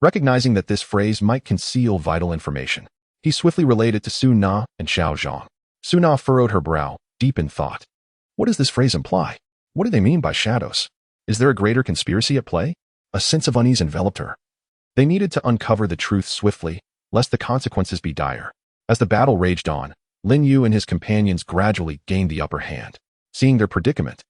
Recognizing that this phrase might conceal vital information, he swiftly relayed it to Su Na and Xiao Zhang. Su Na furrowed her brow, deep in thought. What does this phrase imply? What do they mean by shadows? Is there a greater conspiracy at play? A sense of unease enveloped her. They needed to uncover the truth swiftly, lest the consequences be dire. As the battle raged on, Lin Yu and his companions gradually gained the upper hand. Seeing their predicament,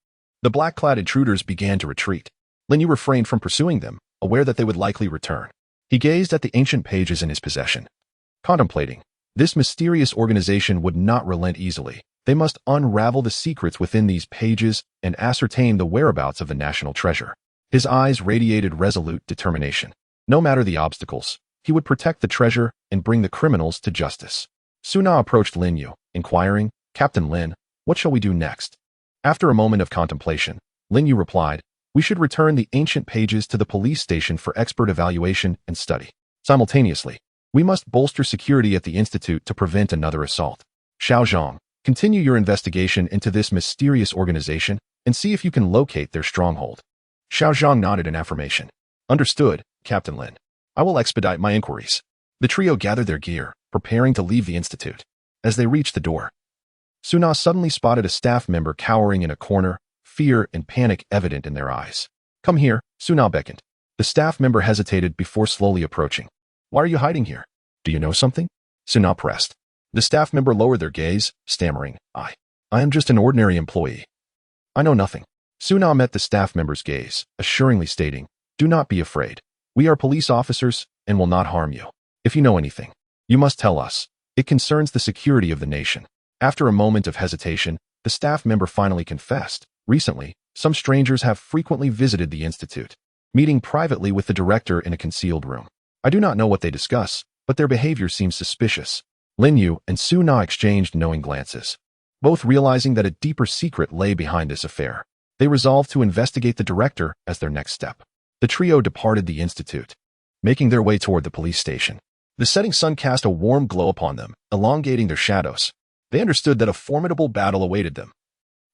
the black-clad intruders began to retreat. Lin Yu refrained from pursuing them, aware that they would likely return. He gazed at the ancient pages in his possession, contemplating. This mysterious organization would not relent easily. They must unravel the secrets within these pages and ascertain the whereabouts of the national treasure. His eyes radiated resolute determination. No matter the obstacles, he would protect the treasure and bring the criminals to justice. Su Na approached Lin Yu, inquiring, "Captain Lin, what shall we do next?" After a moment of contemplation, Lin Yu replied, "We should return the ancient pages to the police station for expert evaluation and study. Simultaneously, we must bolster security at the Institute to prevent another assault. Xiao Zhang, continue your investigation into this mysterious organization and see if you can locate their stronghold." Xiao Zhang nodded in affirmation. "Understood, Captain Lin. I will expedite my inquiries." The trio gathered their gear, preparing to leave the Institute. As they reached the door, Su Na suddenly spotted a staff member cowering in a corner, fear and panic evident in their eyes. "Come here," Su Na beckoned. The staff member hesitated before slowly approaching. "Why are you hiding here? Do you know something?" Su Na pressed. The staff member lowered their gaze, stammering, I am just an ordinary employee. I know nothing." Su Na met the staff member's gaze, assuringly stating, "Do not be afraid. We are police officers and will not harm you. If you know anything, you must tell us. It concerns the security of the nation." After a moment of hesitation, the staff member finally confessed. "Recently, some strangers have frequently visited the Institute, meeting privately with the director in a concealed room. I do not know what they discuss, but their behavior seems suspicious." Lin Yu and Su Na exchanged knowing glances, both realizing that a deeper secret lay behind this affair. They resolved to investigate the director as their next step. The trio departed the Institute, making their way toward the police station. The setting sun cast a warm glow upon them, elongating their shadows. They understood that a formidable battle awaited them.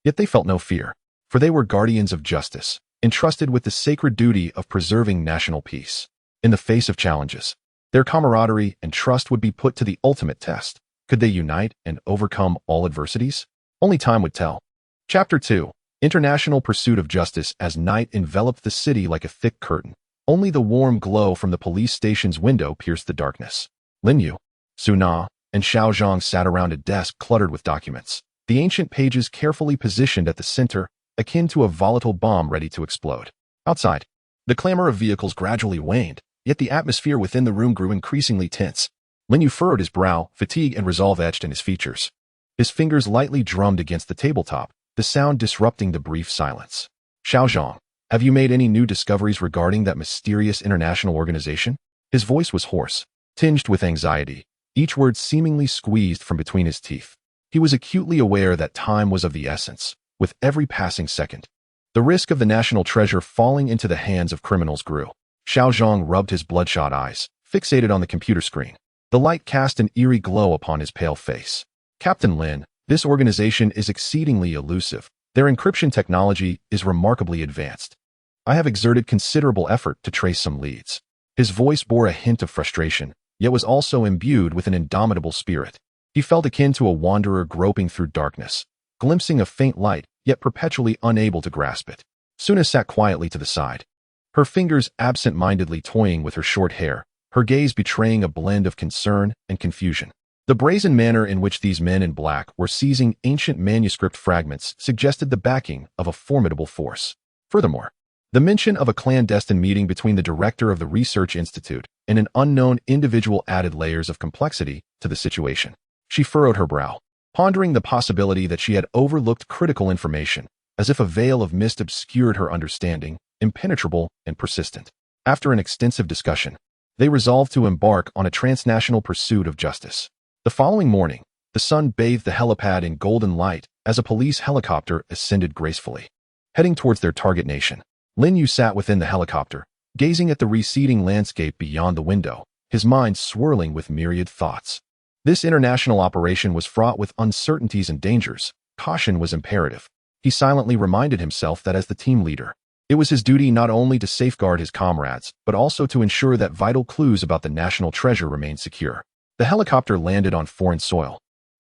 Yet they felt no fear, for they were guardians of justice, entrusted with the sacred duty of preserving national peace. In the face of challenges, their camaraderie and trust would be put to the ultimate test. Could they unite and overcome all adversities? Only time would tell. Chapter 2. International Pursuit of Justice. As night enveloped the city like a thick curtain, only the warm glow from the police station's window pierced the darkness. Lin Yu, Su Na, and Xiao Zhang sat around a desk cluttered with documents, the ancient pages carefully positioned at the center, akin to a volatile bomb ready to explode. Outside, the clamor of vehicles gradually waned, yet the atmosphere within the room grew increasingly tense. Lin Yu furrowed his brow, fatigue and resolve etched in his features. His fingers lightly drummed against the tabletop, the sound disrupting the brief silence. "Xiao Zhang, have you made any new discoveries regarding that mysterious international organization?" His voice was hoarse, tinged with anxiety, each word seemingly squeezed from between his teeth. He was acutely aware that time was of the essence, with every passing second. The risk of the national treasure falling into the hands of criminals grew. Xiao Zhang rubbed his bloodshot eyes, fixated on the computer screen. The light cast an eerie glow upon his pale face. "Captain Lin, this organization is exceedingly elusive. Their encryption technology is remarkably advanced. I have exerted considerable effort to trace some leads." His voice bore a hint of frustration, yet was also imbued with an indomitable spirit. He felt akin to a wanderer groping through darkness, glimpsing a faint light, yet perpetually unable to grasp it. Suna sat quietly to the side, her fingers absent-mindedly toying with her short hair, her gaze betraying a blend of concern and confusion. The brazen manner in which these men in black were seizing ancient manuscript fragments suggested the backing of a formidable force. Furthermore, the mention of a clandestine meeting between the director of the Research Institute and an unknown individual added layers of complexity to the situation. She furrowed her brow, pondering the possibility that she had overlooked critical information, as if a veil of mist obscured her understanding, impenetrable and persistent. After an extensive discussion, they resolved to embark on a transnational pursuit of justice. The following morning, the sun bathed the helipad in golden light as a police helicopter ascended gracefully. Heading towards their target nation, Lin Yu sat within the helicopter, gazing at the receding landscape beyond the window, his mind swirling with myriad thoughts. This international operation was fraught with uncertainties and dangers. Caution was imperative. He silently reminded himself that as the team leader, it was his duty not only to safeguard his comrades, but also to ensure that vital clues about the national treasure remained secure. The helicopter landed on foreign soil,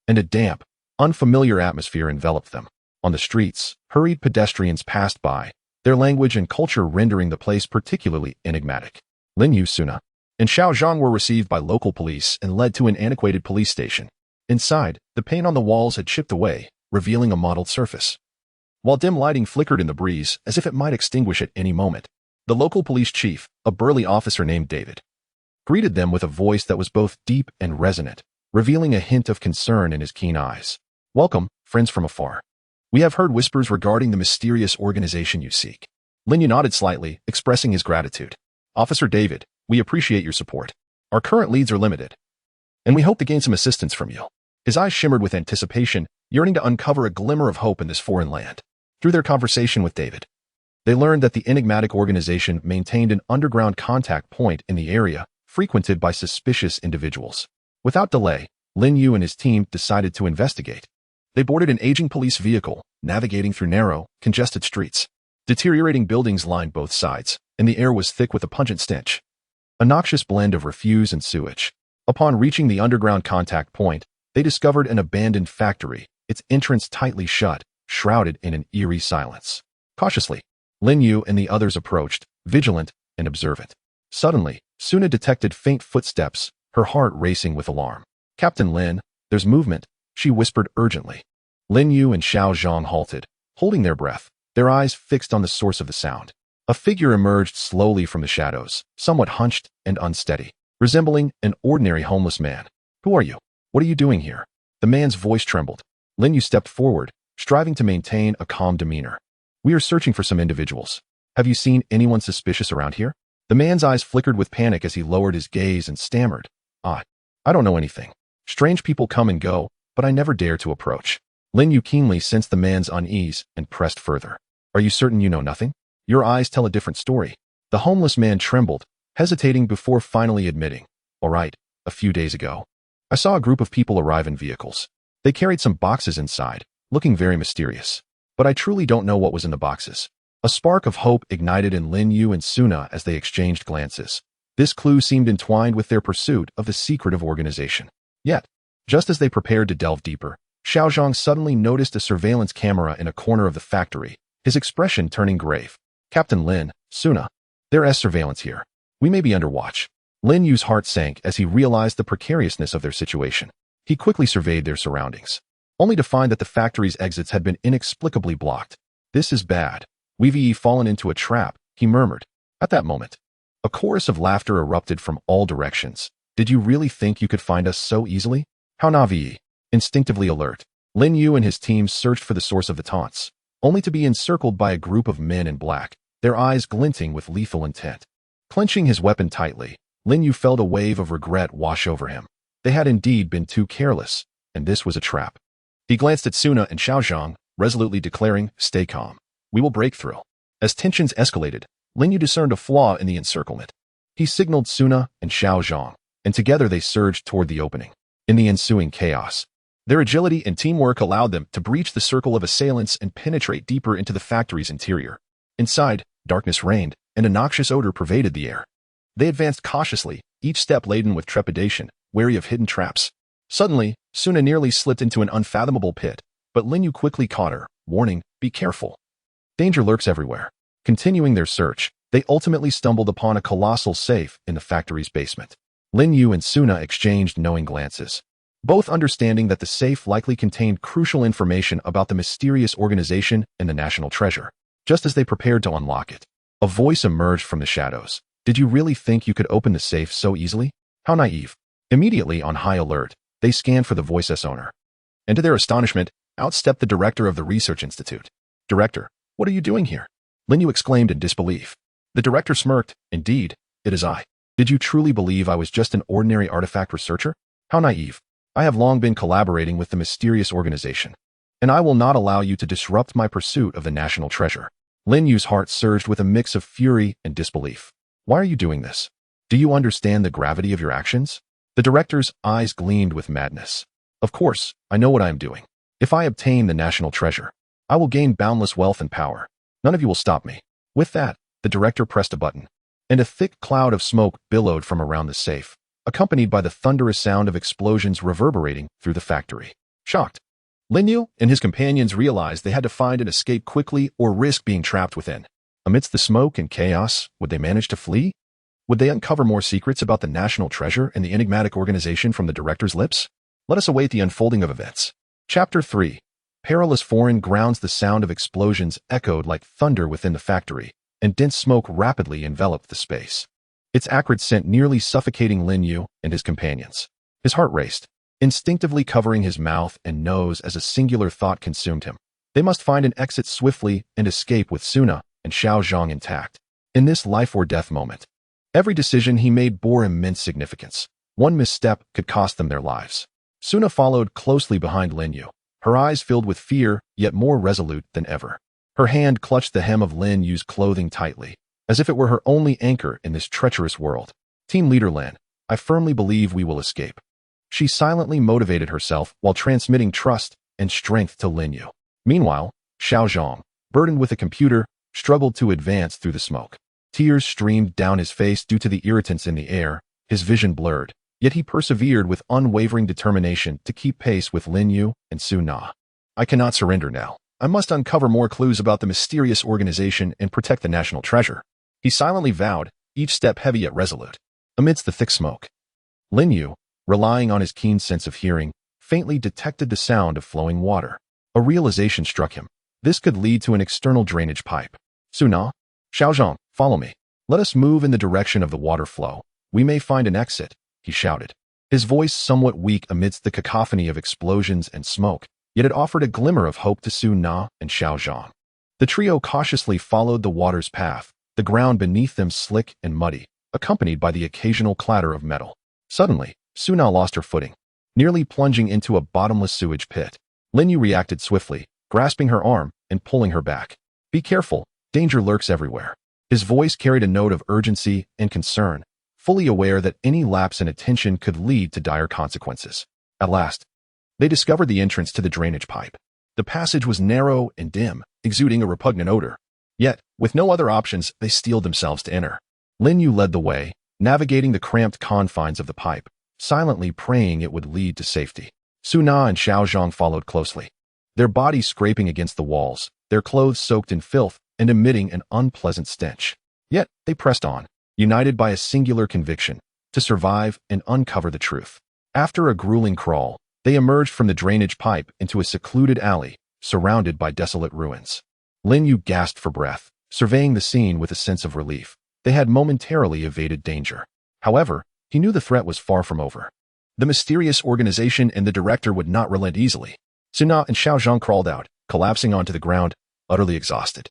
and a damp, unfamiliar atmosphere enveloped them. On the streets, hurried pedestrians passed by, their language and culture rendering the place particularly enigmatic. Lin Yu, Suna, and Xiao Zhang were received by local police and led to an antiquated police station. Inside, the paint on the walls had chipped away, revealing a mottled surface, while dim lighting flickered in the breeze as if it might extinguish at any moment. The local police chief, a burly officer named David, greeted them with a voice that was both deep and resonant, revealing a hint of concern in his keen eyes. "Welcome, friends from afar. We have heard whispers regarding the mysterious organization you seek." Lin Yu nodded slightly, expressing his gratitude. "Officer David, we appreciate your support. Our current leads are limited, and we hope to gain some assistance from you." His eyes shimmered with anticipation, yearning to uncover a glimmer of hope in this foreign land. Through their conversation with David, they learned that the enigmatic organization maintained an underground contact point in the area, frequented by suspicious individuals. Without delay, Lin Yu and his team decided to investigate. They boarded an aging police vehicle, navigating through narrow, congested streets. Deteriorating buildings lined both sides, and the air was thick with a pungent stench, a noxious blend of refuse and sewage. Upon reaching the underground contact point, they discovered an abandoned factory, its entrance tightly shut, shrouded in an eerie silence. Cautiously, Lin Yu and the others approached, vigilant and observant. Suddenly, Suna detected faint footsteps, her heart racing with alarm. "Captain Lin, there's movement," she whispered urgently. Lin Yu and Xiao Zhang halted, holding their breath, their eyes fixed on the source of the sound. A figure emerged slowly from the shadows, somewhat hunched and unsteady, resembling an ordinary homeless man. "Who are you? What are you doing here?" The man's voice trembled. Lin Yu stepped forward, striving to maintain a calm demeanor. "We are searching for some individuals. Have you seen anyone suspicious around here?" The man's eyes flickered with panic as he lowered his gaze and stammered. I don't know anything. Strange people come and go, but I never dare to approach." Lin Yu keenly sensed the man's unease and pressed further. "Are you certain you know nothing? Your eyes tell a different story." The homeless man trembled, hesitating before finally admitting, "All right, a few days ago, I saw a group of people arrive in vehicles. They carried some boxes inside, looking very mysterious. But I truly don't know what was in the boxes." A spark of hope ignited in Lin Yu and Suna as they exchanged glances. This clue seemed entwined with their pursuit of the secretive organization. Yet, just as they prepared to delve deeper, Xiao Zhang suddenly noticed a surveillance camera in a corner of the factory, his expression turning grave. "Captain Lin, Suna, there's surveillance here. We may be under watch." Lin Yu's heart sank as he realized the precariousness of their situation. He quickly surveyed their surroundings, only to find that the factory's exits had been inexplicably blocked. "This is bad. We've fallen into a trap," he murmured. At that moment, a chorus of laughter erupted from all directions. "Did you really think you could find us so easily?" How naive. Instinctively alert, Lin Yu and his team searched for the source of the taunts, only to be encircled by a group of men in black, their eyes glinting with lethal intent. Clenching his weapon tightly, Lin Yu felt a wave of regret wash over him. They had indeed been too careless, and this was a trap. He glanced at Suna and Xiao Zhang, resolutely declaring, "Stay calm. We will break through." As tensions escalated, Lin Yu discerned a flaw in the encirclement. He signaled Suna and Xiao Zhang, and together they surged toward the opening. In the ensuing chaos, their agility and teamwork allowed them to breach the circle of assailants and penetrate deeper into the factory's interior. Inside, darkness reigned, and a noxious odor pervaded the air. They advanced cautiously, each step laden with trepidation, wary of hidden traps. Suddenly, Suna nearly slipped into an unfathomable pit, but Lin Yu quickly caught her, warning, "Be careful. Danger lurks everywhere." Continuing their search, they ultimately stumbled upon a colossal safe in the factory's basement. Lin Yu and Suna exchanged knowing glances, both understanding that the safe likely contained crucial information about the mysterious organization and the national treasure. Just as they prepared to unlock it, a voice emerged from the shadows. "Did you really think you could open the safe so easily? How naive." Immediately on high alert, they scanned for the voice's owner. And to their astonishment, out stepped the director of the research institute. "Director, what are you doing here?" Lin Yu exclaimed in disbelief. The director smirked. "Indeed, it is I. Did you truly believe I was just an ordinary artifact researcher? How naive. I have long been collaborating with the mysterious organization, and I will not allow you to disrupt my pursuit of the national treasure." Lin Yu's heart surged with a mix of fury and disbelief. "Why are you doing this? Do you understand the gravity of your actions?" The director's eyes gleamed with madness. "Of course, I know what I am doing. If I obtain the national treasure, I will gain boundless wealth and power. None of you will stop me." With that, the director pressed a button, and a thick cloud of smoke billowed from around the safe, accompanied by the thunderous sound of explosions reverberating through the factory. Shocked, Lin Yu and his companions realized they had to find an escape quickly or risk being trapped within. Amidst the smoke and chaos, would they manage to flee? Would they uncover more secrets about the national treasure and the enigmatic organization from the director's lips? Let us await the unfolding of events. Chapter 3. Perilous foreign grounds. The sound of explosions echoed like thunder within the factory, and dense smoke rapidly enveloped the space. Its acrid scent nearly suffocating Lin Yu and his companions. His heart raced, instinctively covering his mouth and nose as a singular thought consumed him. They must find an exit swiftly and escape with Suna and Xiao Zhang intact. In this life-or-death moment, every decision he made bore immense significance. One misstep could cost them their lives. Suna followed closely behind Lin Yu, her eyes filled with fear, yet more resolute than ever. Her hand clutched the hem of Lin Yu's clothing tightly, as if it were her only anchor in this treacherous world. "Team leader Lin, I firmly believe we will escape." She silently motivated herself while transmitting trust and strength to Lin Yu. Meanwhile, Xiao Zhang, burdened with a computer, struggled to advance through the smoke. Tears streamed down his face due to the irritants in the air, his vision blurred, yet he persevered with unwavering determination to keep pace with Lin Yu and Suna. "I cannot surrender now. I must uncover more clues about the mysterious organization and protect the national treasure," he silently vowed, each step heavy yet resolute. Amidst the thick smoke, Lin Yu, relying on his keen sense of hearing, faintly detected the sound of flowing water. A realization struck him. This could lead to an external drainage pipe. "Suna, Xiaozhang, follow me. Let us move in the direction of the water flow. We may find an exit," he shouted. His voice somewhat weak amidst the cacophony of explosions and smoke, yet it offered a glimmer of hope to Suna and Xiaozhang. The trio cautiously followed the water's path, the ground beneath them slick and muddy, accompanied by the occasional clatter of metal. Suddenly, Suna lost her footing, nearly plunging into a bottomless sewage pit. Lin Yu reacted swiftly, grasping her arm and pulling her back. "Be careful, danger lurks everywhere." His voice carried a note of urgency and concern, fully aware that any lapse in attention could lead to dire consequences. At last, they discovered the entrance to the drainage pipe. The passage was narrow and dim, exuding a repugnant odor. Yet, with no other options, they steeled themselves to enter. Lin Yu led the way, navigating the cramped confines of the pipe, silently praying it would lead to safety. Suna and Xiaozhang followed closely, their bodies scraping against the walls, their clothes soaked in filth and emitting an unpleasant stench. Yet, they pressed on, united by a singular conviction, to survive and uncover the truth. After a grueling crawl, they emerged from the drainage pipe into a secluded alley, surrounded by desolate ruins. Lin Yu gasped for breath, surveying the scene with a sense of relief. They had momentarily evaded danger. However, he knew the threat was far from over. The mysterious organization and the director would not relent easily. Suna and Xiaozhang crawled out, collapsing onto the ground, utterly exhausted.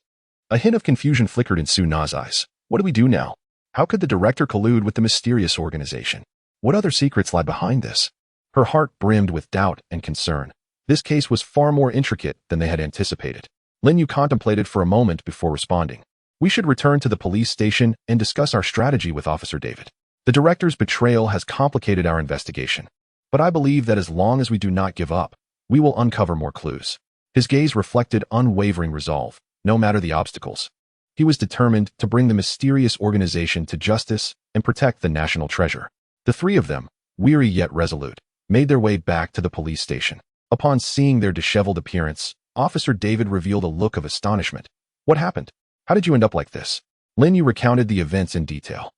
A hint of confusion flickered in Suna's eyes. What do we do now? How could the director collude with the mysterious organization? What other secrets lie behind this? Her heart brimmed with doubt and concern. This case was far more intricate than they had anticipated. Lin Yu contemplated for a moment before responding. "We should return to the police station and discuss our strategy with Officer David. The director's betrayal has complicated our investigation, but I believe that as long as we do not give up, we will uncover more clues." His gaze reflected unwavering resolve, no matter the obstacles. He was determined to bring the mysterious organization to justice and protect the national treasure. The three of them, weary yet resolute, made their way back to the police station. Upon seeing their disheveled appearance, Officer David revealed a look of astonishment. What happened? How did you end up like this? Lin Yu recounted the events in detail.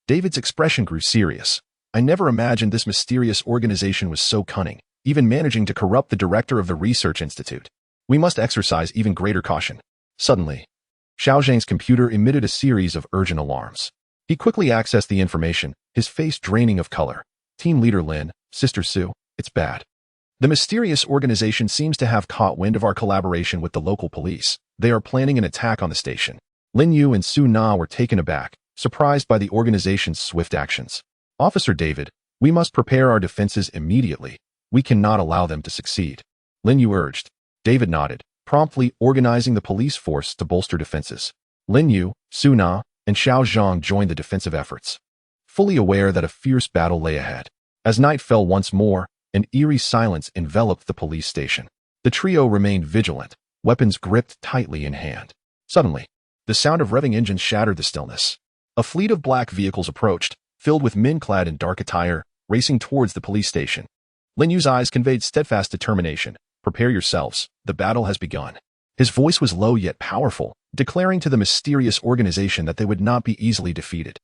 David's expression grew serious. I never imagined this mysterious organization was so cunning, even managing to corrupt the director of the research institute. We must exercise even greater caution. Suddenly, Xiao Zhang's computer emitted a series of urgent alarms. He quickly accessed the information, his face draining of color. Team leader Lin, Sister Su, it's bad. The mysterious organization seems to have caught wind of our collaboration with the local police. They are planning an attack on the station. Lin Yu and Su Na were taken aback, surprised by the organization's swift actions. Officer David, we must prepare our defenses immediately. We cannot allow them to succeed. Lin Yu urged. David nodded, promptly organizing the police force to bolster defenses. Lin Yu, Su Na, and Xiao Zhang joined the defensive efforts, fully aware that a fierce battle lay ahead. As night fell once more, an eerie silence enveloped the police station. The trio remained vigilant, weapons gripped tightly in hand. Suddenly, the sound of revving engines shattered the stillness. A fleet of black vehicles approached, filled with men clad in dark attire, racing towards the police station. Lin Yu's eyes conveyed steadfast determination. Prepare yourselves, the battle has begun. His voice was low yet powerful, declaring to the mysterious organization that they would not be easily defeated.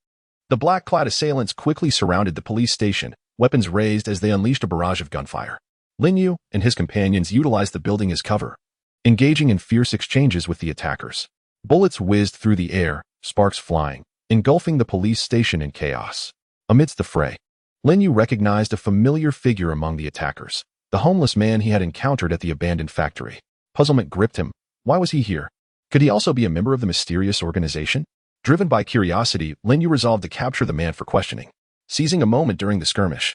The black-clad assailants quickly surrounded the police station, weapons raised as they unleashed a barrage of gunfire. Lin Yu and his companions utilized the building as cover, engaging in fierce exchanges with the attackers. Bullets whizzed through the air, sparks flying, engulfing the police station in chaos. Amidst the fray, Lin Yu recognized a familiar figure among the attackers, the homeless man he had encountered at the abandoned factory. Puzzlement gripped him. Why was he here? Could he also be a member of the mysterious organization? Driven by curiosity, Lin Yu resolved to capture the man for questioning. Seizing a moment during the skirmish,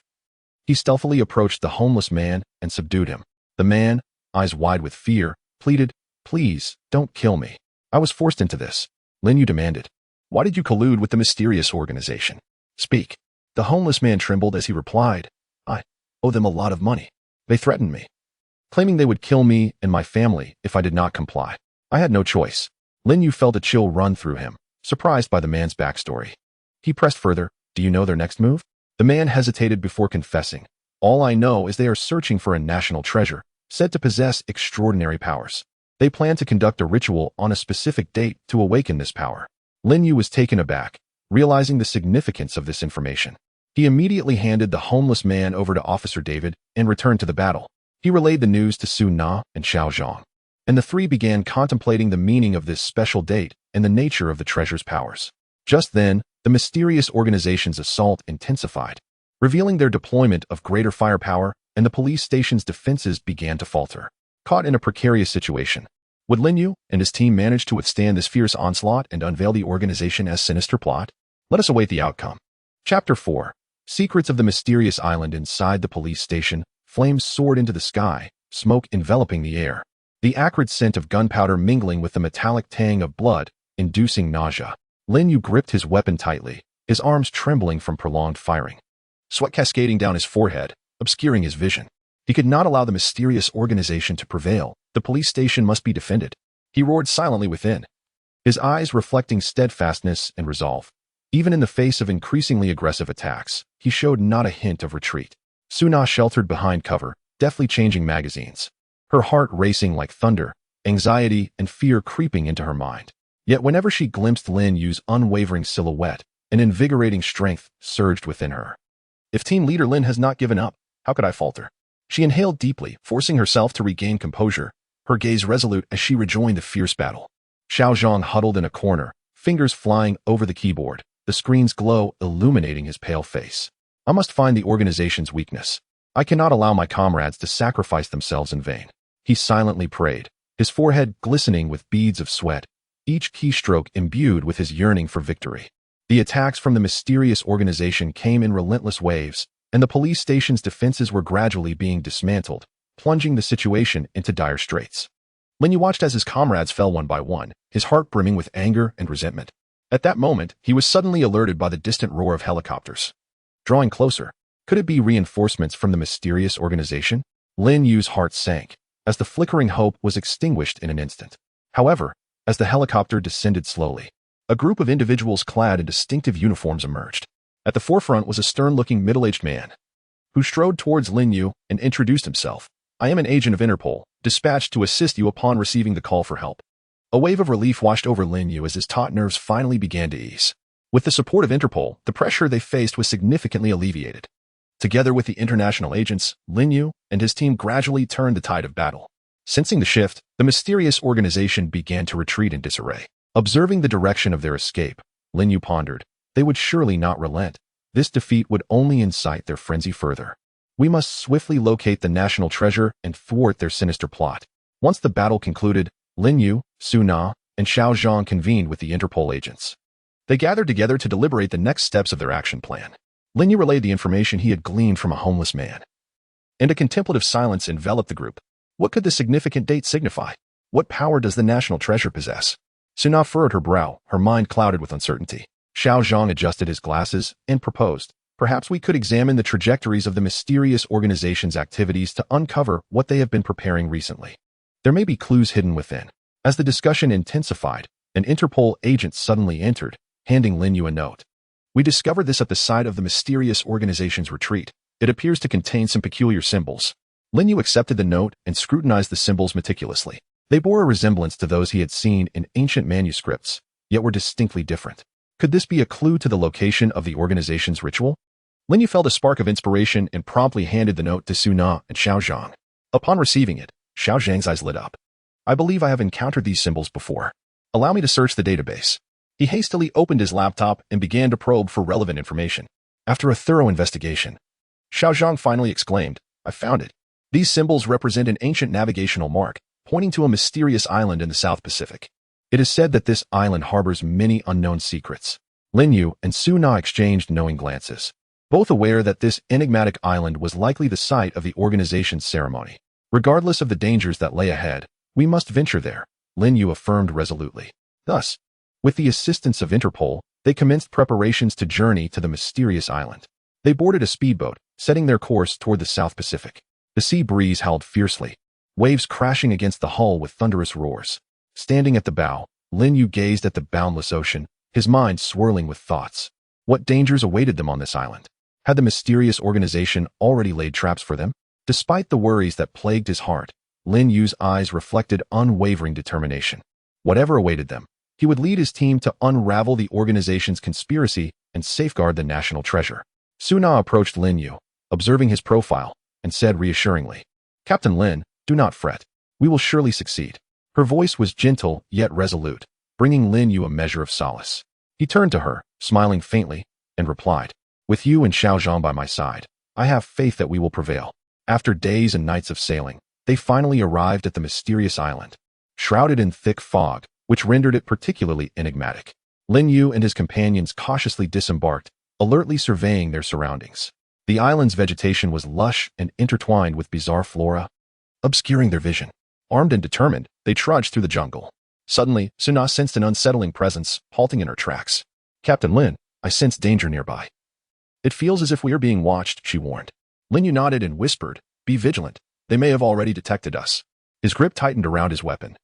he stealthily approached the homeless man and subdued him. The man, eyes wide with fear, pleaded, "Please, don't kill me. I was forced into this." Lin Yu demanded, "Why did you collude with the mysterious organization? Speak." The homeless man trembled as he replied, "I owe them a lot of money. They threatened me, claiming they would kill me and my family if I did not comply. I had no choice." Lin Yu felt a chill run through him, surprised by the man's backstory. He pressed further, "Do you know their next move?" The man hesitated before confessing. "All I know is they are searching for a national treasure, said to possess extraordinary powers. They plan to conduct a ritual on a specific date to awaken this power." Lin Yu was taken aback, realizing the significance of this information. He immediately handed the homeless man over to Officer David and returned to the battle. He relayed the news to Su Na and Xiao Zhang, and the three began contemplating the meaning of this special date and the nature of the treasure's powers. Just then, the mysterious organization's assault intensified, revealing their deployment of greater firepower, and the police station's defenses began to falter. Caught in a precarious situation, would Lin Yu and his team manage to withstand this fierce onslaught and unveil the organization's sinister plot? Let us await the outcome. Chapter 4. Secrets of the Mysterious Island. Inside the police station, flames soared into the sky, smoke enveloping the air. The acrid scent of gunpowder mingling with the metallic tang of blood, inducing nausea. Lin Yu gripped his weapon tightly, his arms trembling from prolonged firing. Sweat cascading down his forehead, obscuring his vision. He could not allow the mysterious organization to prevail. The police station must be defended. He roared silently within, his eyes reflecting steadfastness and resolve. Even in the face of increasingly aggressive attacks, he showed not a hint of retreat. Su Na sheltered behind cover, deftly changing magazines, her heart racing like thunder, anxiety and fear creeping into her mind. Yet whenever she glimpsed Lin Yu's unwavering silhouette, an invigorating strength surged within her. If team leader Lin has not given up, how could I falter? She inhaled deeply, forcing herself to regain composure, her gaze resolute as she rejoined the fierce battle. Xiao Zhang huddled in a corner, fingers flying over the keyboard, the screen's glow illuminating his pale face. I must find the organization's weakness. I cannot allow my comrades to sacrifice themselves in vain. He silently prayed, his forehead glistening with beads of sweat, each keystroke imbued with his yearning for victory. The attacks from the mysterious organization came in relentless waves, and the police station's defenses were gradually being dismantled, plunging the situation into dire straits. Lin Yu watched as his comrades fell one by one, his heart brimming with anger and resentment. At that moment, he was suddenly alerted by the distant roar of helicopters. Drawing closer, could it be reinforcements from the mysterious organization? Lin Yu's heart sank, as the flickering hope was extinguished in an instant. However, as the helicopter descended slowly, a group of individuals clad in distinctive uniforms emerged. At the forefront was a stern-looking middle-aged man, who strode towards Lin Yu and introduced himself. "I am an agent of Interpol, dispatched to assist you upon receiving the call for help. A wave of relief washed over Lin Yu as his taut nerves finally began to ease. With the support of Interpol, the pressure they faced was significantly alleviated. Together with the international agents, Lin Yu and his team gradually turned the tide of battle. Sensing the shift, the mysterious organization began to retreat in disarray. Observing the direction of their escape, Lin Yu pondered, they would surely not relent. This defeat would only incite their frenzy further. We must swiftly locate the national treasure and thwart their sinister plot. Once the battle concluded, Lin Yu, Su Na, and Xiao Zhang convened with the Interpol agents. They gathered together to deliberate the next steps of their action plan. Lin Yu relayed the information he had gleaned from a homeless man. And a contemplative silence enveloped the group. What could the significant date signify? What power does the national treasure possess? Su Na furrowed her brow, her mind clouded with uncertainty. Xiao Zhang adjusted his glasses and proposed, perhaps we could examine the trajectories of the mysterious organization's activities to uncover what they have been preparing recently. There may be clues hidden within. As the discussion intensified, an Interpol agent suddenly entered, handing Lin Yu a note. We discovered this at the site of the mysterious organization's retreat. It appears to contain some peculiar symbols. Lin Yu accepted the note and scrutinized the symbols meticulously. They bore a resemblance to those he had seen in ancient manuscripts, yet were distinctly different. Could this be a clue to the location of the organization's ritual? Lin Yu felt a spark of inspiration and promptly handed the note to Su Na and Xiao Zhang. Upon receiving it, Xiao Zhang's eyes lit up. I believe I have encountered these symbols before. Allow me to search the database. He hastily opened his laptop and began to probe for relevant information. After a thorough investigation, Xiao Zhang finally exclaimed, I found it. These symbols represent an ancient navigational mark, pointing to a mysterious island in the South Pacific. It is said that this island harbors many unknown secrets. Lin Yu and Su Na exchanged knowing glances, both aware that this enigmatic island was likely the site of the organization's ceremony. Regardless of the dangers that lay ahead, we must venture there, Lin Yu affirmed resolutely. Thus, with the assistance of Interpol, they commenced preparations to journey to the mysterious island. They boarded a speedboat, setting their course toward the South Pacific. The sea breeze howled fiercely, waves crashing against the hull with thunderous roars. Standing at the bow, Lin Yu gazed at the boundless ocean, his mind swirling with thoughts. What dangers awaited them on this island? Had the mysterious organization already laid traps for them? Despite the worries that plagued his heart, Lin Yu's eyes reflected unwavering determination. Whatever awaited them, he would lead his team to unravel the organization's conspiracy and safeguard the national treasure. Su Na approached Lin Yu, observing his profile, and said reassuringly, Captain Lin, do not fret. We will surely succeed. Her voice was gentle yet resolute, bringing Lin Yu a measure of solace. He turned to her, smiling faintly, and replied, with you and Xiao Zhang by my side, I have faith that we will prevail. After days and nights of sailing, they finally arrived at the mysterious island, shrouded in thick fog, which rendered it particularly enigmatic. Lin Yu and his companions cautiously disembarked, alertly surveying their surroundings. The island's vegetation was lush and intertwined with bizarre flora, obscuring their vision. Armed and determined, they trudged through the jungle. Suddenly, Su Na sensed an unsettling presence, halting in her tracks. Captain Lin, I sense danger nearby. It feels as if we are being watched, she warned. Lin Yu nodded and whispered, be vigilant. They may have already detected us. His grip tightened around his weapon,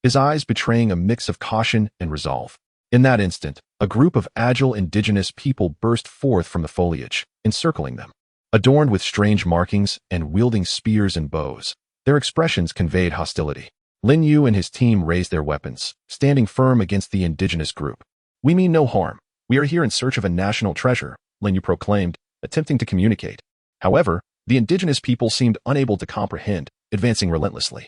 his eyes betraying a mix of caution and resolve. In that instant, a group of agile indigenous people burst forth from the foliage, encircling them. Adorned with strange markings and wielding spears and bows, their expressions conveyed hostility. Lin Yu and his team raised their weapons, standing firm against the indigenous group. We mean no harm. We are here in search of a national treasure, Lin Yu proclaimed, attempting to communicate. However, the indigenous people seemed unable to comprehend, advancing relentlessly.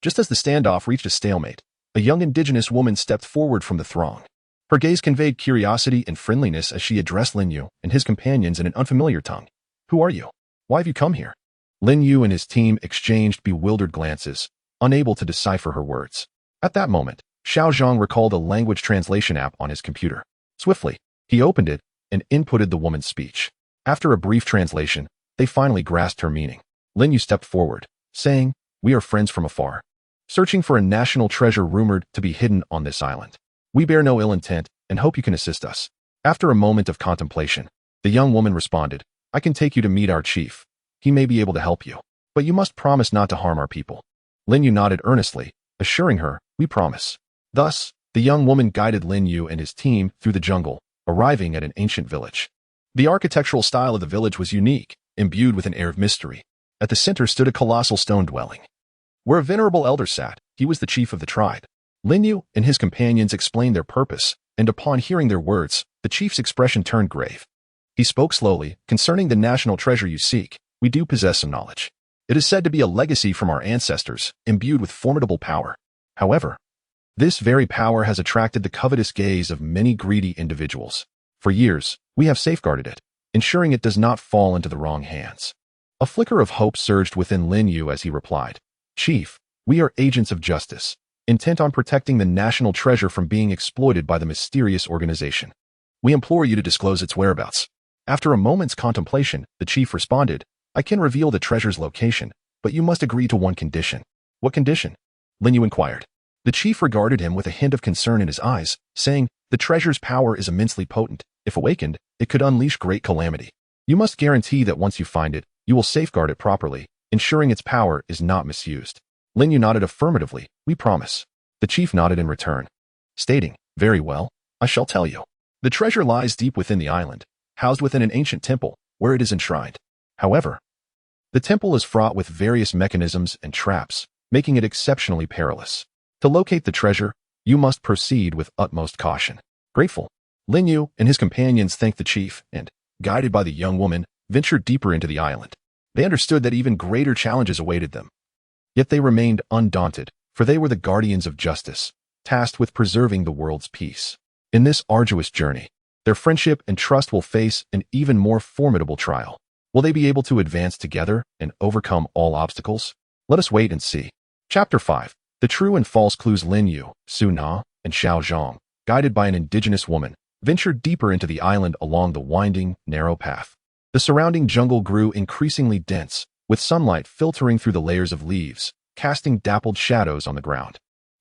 Just as the standoff reached a stalemate, a young indigenous woman stepped forward from the throng. Her gaze conveyed curiosity and friendliness as she addressed Lin Yu and his companions in an unfamiliar tongue. Who are you? Why have you come here? Lin Yu and his team exchanged bewildered glances, unable to decipher her words. At that moment, Xiao Zhang recalled a language translation app on his computer. Swiftly, he opened it and inputted the woman's speech. After a brief translation, they finally grasped her meaning. Lin Yu stepped forward, saying, we are friends from afar, searching for a national treasure rumored to be hidden on this island. We bear no ill intent and hope you can assist us. After a moment of contemplation, the young woman responded, I can take you to meet our chief. He may be able to help you, but you must promise not to harm our people. Lin Yu nodded earnestly, assuring her, we promise. Thus, the young woman guided Lin Yu and his team through the jungle, arriving at an ancient village. The architectural style of the village was unique, imbued with an air of mystery. At the center stood a colossal stone dwelling, where a venerable elder sat. He was the chief of the tribe. Lin Yu and his companions explained their purpose, and upon hearing their words, the chief's expression turned grave. He spoke slowly. Concerning the national treasure you seek, we do possess some knowledge. It is said to be a legacy from our ancestors, imbued with formidable power. However, this very power has attracted the covetous gaze of many greedy individuals. For years, we have safeguarded it, ensuring it does not fall into the wrong hands. A flicker of hope surged within Lin Yu as he replied, "Chief, we are agents of justice, intent on protecting the national treasure from being exploited by the mysterious organization. We implore you to disclose its whereabouts." After a moment's contemplation, the chief responded, "I can reveal the treasure's location, but you must agree to one condition." "What condition?" Lin Yu inquired. The chief regarded him with a hint of concern in his eyes, saying, "The treasure's power is immensely potent. If awakened, it could unleash great calamity. You must guarantee that once you find it, you will safeguard it properly, ensuring its power is not misused." Lin Yu nodded affirmatively. "We promise." The chief nodded in return, stating, "Very well, I shall tell you. The treasure lies deep within the island, housed within an ancient temple, where it is enshrined. However, the temple is fraught with various mechanisms and traps, making it exceptionally perilous. To locate the treasure, you must proceed with utmost caution." Grateful, Lin Yu and his companions thanked the chief and, guided by the young woman, ventured deeper into the island. They understood that even greater challenges awaited them. Yet they remained undaunted, for they were the guardians of justice, tasked with preserving the world's peace. In this arduous journey, their friendship and trust will face an even more formidable trial. Will they be able to advance together and overcome all obstacles? Let us wait and see. Chapter 5. The True and False Clues. Lin Yu, Su Na, and Xiao Zhang, guided by an indigenous woman, ventured deeper into the island along the winding, narrow path. The surrounding jungle grew increasingly dense, with sunlight filtering through the layers of leaves, casting dappled shadows on the ground.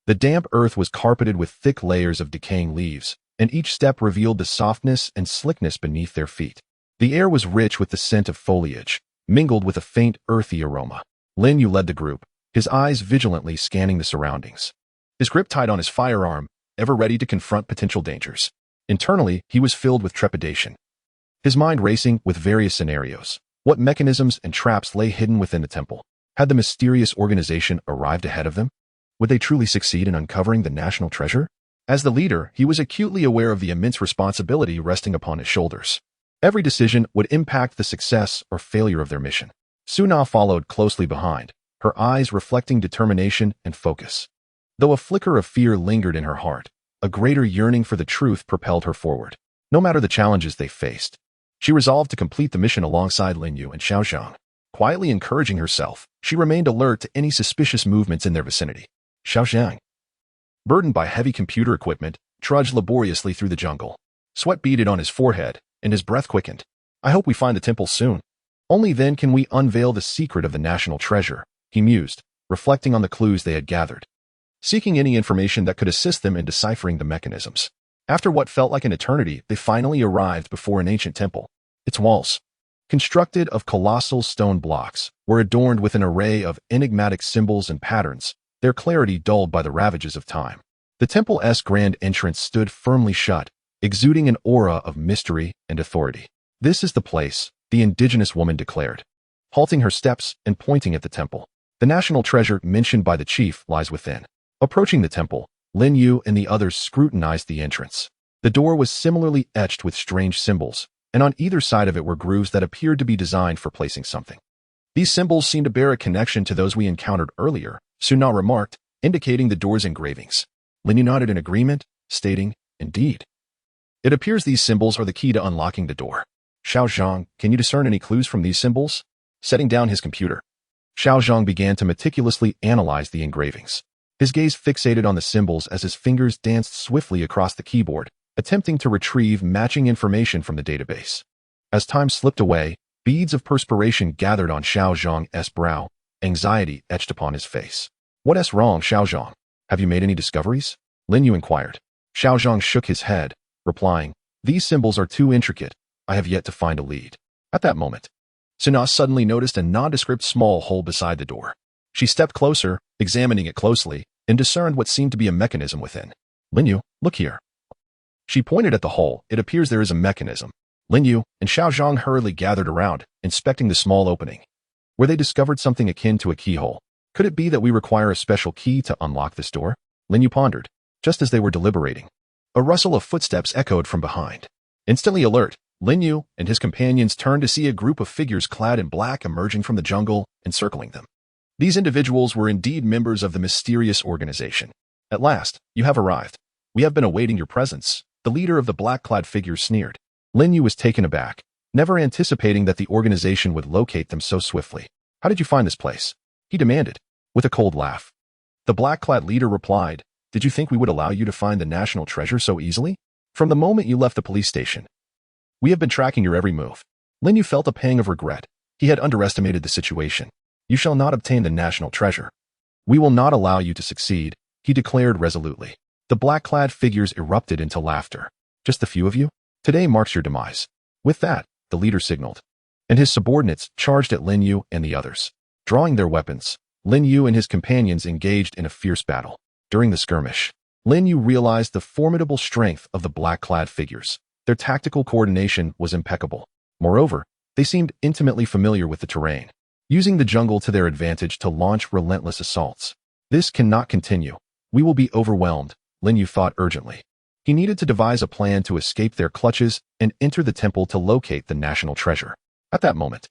The damp earth was carpeted with thick layers of decaying leaves, and each step revealed the softness and slickness beneath their feet. The air was rich with the scent of foliage, mingled with a faint, earthy aroma. Lin Yu led the group, his eyes vigilantly scanning the surroundings. His grip tight on his firearm, ever ready to confront potential dangers. Internally, he was filled with trepidation, his mind racing with various scenarios. What mechanisms and traps lay hidden within the temple? Had the mysterious organization arrived ahead of them? Would they truly succeed in uncovering the national treasure? As the leader, he was acutely aware of the immense responsibility resting upon his shoulders. Every decision would impact the success or failure of their mission. Su Na followed closely behind, her eyes reflecting determination and focus. Though a flicker of fear lingered in her heart, a greater yearning for the truth propelled her forward. No matter the challenges they faced, she resolved to complete the mission alongside Lin Yu and Xiao Zhang. Quietly encouraging herself, she remained alert to any suspicious movements in their vicinity. Xiao Zhang, burdened by heavy computer equipment, trudged laboriously through the jungle. Sweat beaded on his forehead, and his breath quickened. "I hope we find the temple soon. Only then can we unveil the secret of the national treasure," he mused, reflecting on the clues they had gathered, seeking any information that could assist them in deciphering the mechanisms. After what felt like an eternity, they finally arrived before an ancient temple. Its walls, constructed of colossal stone blocks, were adorned with an array of enigmatic symbols and patterns, their clarity dulled by the ravages of time. The temple's grand entrance stood firmly shut, exuding an aura of mystery and authority. "This is the place," the indigenous woman declared, halting her steps and pointing at the temple. "The national treasure mentioned by the chief lies within." Approaching the temple, Lin Yu and the others scrutinized the entrance. The door was similarly etched with strange symbols, and on either side of it were grooves that appeared to be designed for placing something. "These symbols seem to bear a connection to those we encountered earlier," Su Na remarked, indicating the door's engravings. Lin Yu nodded in agreement, stating, "Indeed. It appears these symbols are the key to unlocking the door." "Xiao Zhang, can you discern any clues from these symbols?" Setting down his computer, Xiao Zhang began to meticulously analyze the engravings. His gaze fixated on the symbols as his fingers danced swiftly across the keyboard, attempting to retrieve matching information from the database. As time slipped away, beads of perspiration gathered on Xiao Zhang's brow, anxiety etched upon his face. "What's wrong, Xiao Zhang? Have you made any discoveries?" Lin Yu inquired. Xiao Zhang shook his head, replying, "These symbols are too intricate. I have yet to find a lead." At that moment, Su Na suddenly noticed a nondescript small hole beside the door. She stepped closer, examining it closely, and discerned what seemed to be a mechanism within. "Lin Yu, look here." She pointed at the hole. "It appears there is a mechanism." Lin Yu and Xiao Zhang hurriedly gathered around, inspecting the small opening, where they discovered something akin to a keyhole. Could it be that we require a special key to unlock this door? Lin Yu pondered, just as they were deliberating. A rustle of footsteps echoed from behind. Instantly alert, Lin Yu and his companions turned to see a group of figures clad in black emerging from the jungle, encircling them. These individuals were indeed members of the mysterious organization. At last, you have arrived. We have been awaiting your presence, the leader of the black-clad figures sneered. Lin Yu was taken aback, never anticipating that the organization would locate them so swiftly. How did you find this place? He demanded, with a cold laugh. The black-clad leader replied, did you think we would allow you to find the national treasure so easily? From the moment you left the police station, we have been tracking your every move. Lin Yu felt a pang of regret. He had underestimated the situation. You shall not obtain the national treasure. We will not allow you to succeed, he declared resolutely. The black-clad figures erupted into laughter. Just the few of you? Today marks your demise. With that, the leader signaled, and his subordinates charged at Lin Yu and the others. Drawing their weapons, Lin Yu and his companions engaged in a fierce battle. During the skirmish, Lin Yu realized the formidable strength of the black-clad figures. Their tactical coordination was impeccable. Moreover, they seemed intimately familiar with the terrain, using the jungle to their advantage to launch relentless assaults. This cannot continue. We will be overwhelmed, Lin Yu thought urgently. He needed to devise a plan to escape their clutches and enter the temple to locate the national treasure. At that moment,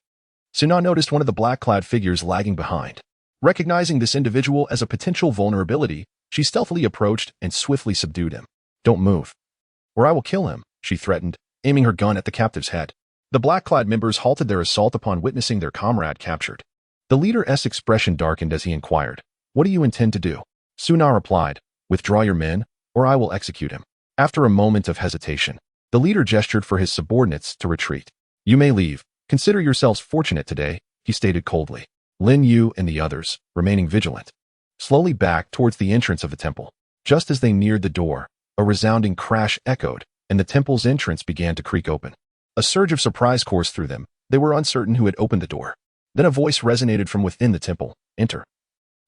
Suna noticed one of the black-clad figures lagging behind. Recognizing this individual as a potential vulnerability, she stealthily approached and swiftly subdued him. Don't move, or I will kill him, she threatened, aiming her gun at the captive's head. The black-clad members halted their assault upon witnessing their comrade captured. The leader's expression darkened as he inquired, what do you intend to do? Suna replied, withdraw your men, or I will execute him. After a moment of hesitation, the leader gestured for his subordinates to retreat. You may leave. Consider yourselves fortunate today, he stated coldly. Lin Yu and the others, remaining vigilant, slowly backed towards the entrance of the temple. Just as they neared the door, a resounding crash echoed, and the temple's entrance began to creak open. A surge of surprise coursed through them. They were uncertain who had opened the door. Then a voice resonated from within the temple. Enter.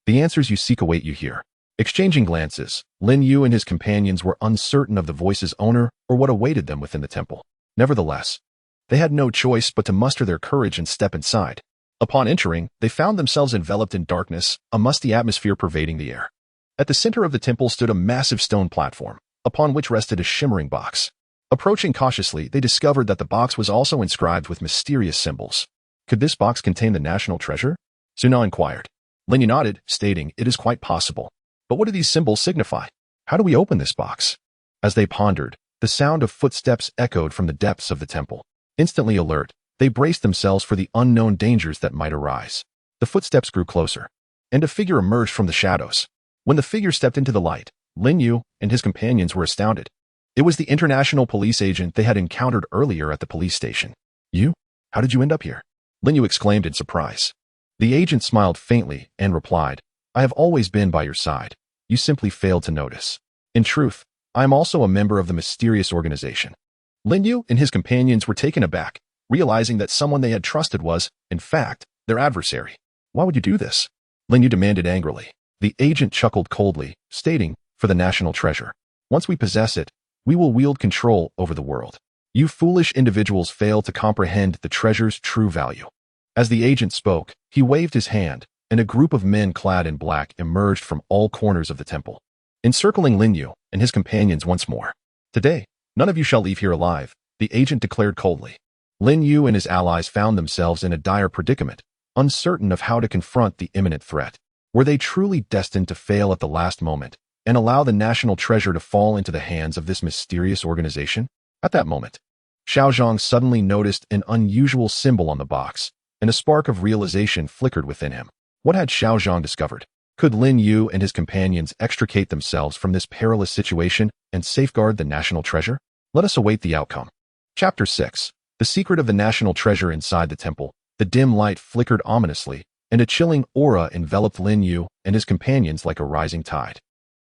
The answers you seek await you here. Exchanging glances, Lin Yu and his companions were uncertain of the voice's owner or what awaited them within the temple. Nevertheless, they had no choice but to muster their courage and step inside. Upon entering, they found themselves enveloped in darkness, a musty atmosphere pervading the air. At the center of the temple stood a massive stone platform, upon which rested a shimmering box. Approaching cautiously, they discovered that the box was also inscribed with mysterious symbols. Could this box contain the national treasure? Suna inquired. Lin Yu nodded, stating, it is quite possible. But what do these symbols signify? How do we open this box? As they pondered, the sound of footsteps echoed from the depths of the temple. Instantly alert, they braced themselves for the unknown dangers that might arise. The footsteps grew closer, and a figure emerged from the shadows. When the figure stepped into the light, Lin Yu and his companions were astounded. It was the international police agent they had encountered earlier at the police station. You? How did you end up here? Lin Yu exclaimed in surprise. The agent smiled faintly and replied, I have always been by your side. You simply failed to notice. In truth, I am also a member of the mysterious organization. Lin Yu and his companions were taken aback, realizing that someone they had trusted was, in fact, their adversary. Why would you do this? Lin Yu demanded angrily. The agent chuckled coldly, stating, for the national treasure. Once we possess it, we will wield control over the world. You foolish individuals fail to comprehend the treasure's true value. As the agent spoke, he waved his hand, and a group of men clad in black emerged from all corners of the temple, encircling Lin Yu and his companions once more. Today, none of you shall leave here alive, the agent declared coldly. Lin Yu and his allies found themselves in a dire predicament, uncertain of how to confront the imminent threat. Were they truly destined to fail at the last moment and allow the national treasure to fall into the hands of this mysterious organization? At that moment, Xiao Zhang suddenly noticed an unusual symbol on the box, and a spark of realization flickered within him. What had Xiao Zhang discovered? Could Lin Yu and his companions extricate themselves from this perilous situation and safeguard the national treasure? Let us await the outcome. Chapter 6. The secret of the national treasure inside the temple. The dim light flickered ominously, and a chilling aura enveloped Lin Yu and his companions like a rising tide.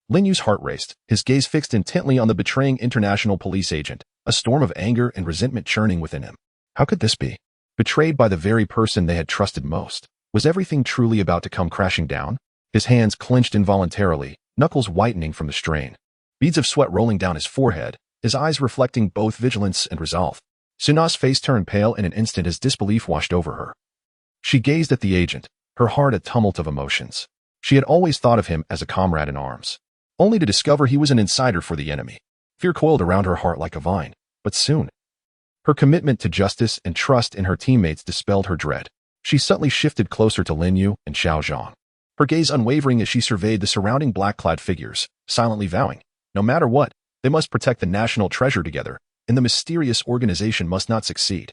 Lin Yu's heart raced, his gaze fixed intently on the betraying international police agent, a storm of anger and resentment churning within him. How could this be? Betrayed by the very person they had trusted most. Was everything truly about to come crashing down? His hands clenched involuntarily, knuckles whitening from the strain. Beads of sweat rolling down his forehead, his eyes reflecting both vigilance and resolve. Suna's face turned pale in an instant as disbelief washed over her. She gazed at the agent, her heart a tumult of emotions. She had always thought of him as a comrade in arms, only to discover he was an insider for the enemy. Fear coiled around her heart like a vine, but soon, her commitment to justice and trust in her teammates dispelled her dread. She subtly shifted closer to Lin Yu and Xiao Zhang, her gaze unwavering as she surveyed the surrounding black-clad figures, silently vowing, no matter what, they must protect the national treasure together, and the mysterious organization must not succeed.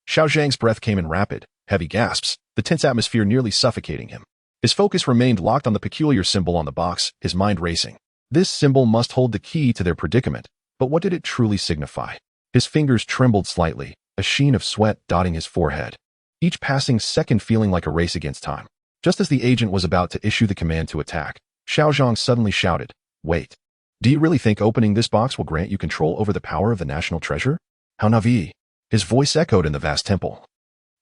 Xiao Zhang's breath came in rapid, heavy gasps, the tense atmosphere nearly suffocating him. His focus remained locked on the peculiar symbol on the box, his mind racing. This symbol must hold the key to their predicament, but what did it truly signify? His fingers trembled slightly, a sheen of sweat dotting his forehead, each passing second feeling like a race against time. Just as the agent was about to issue the command to attack, Xiao Zhang suddenly shouted, "Wait. Do you really think opening this box will grant you control over the power of the national treasure? How naive." His voice echoed in the vast temple,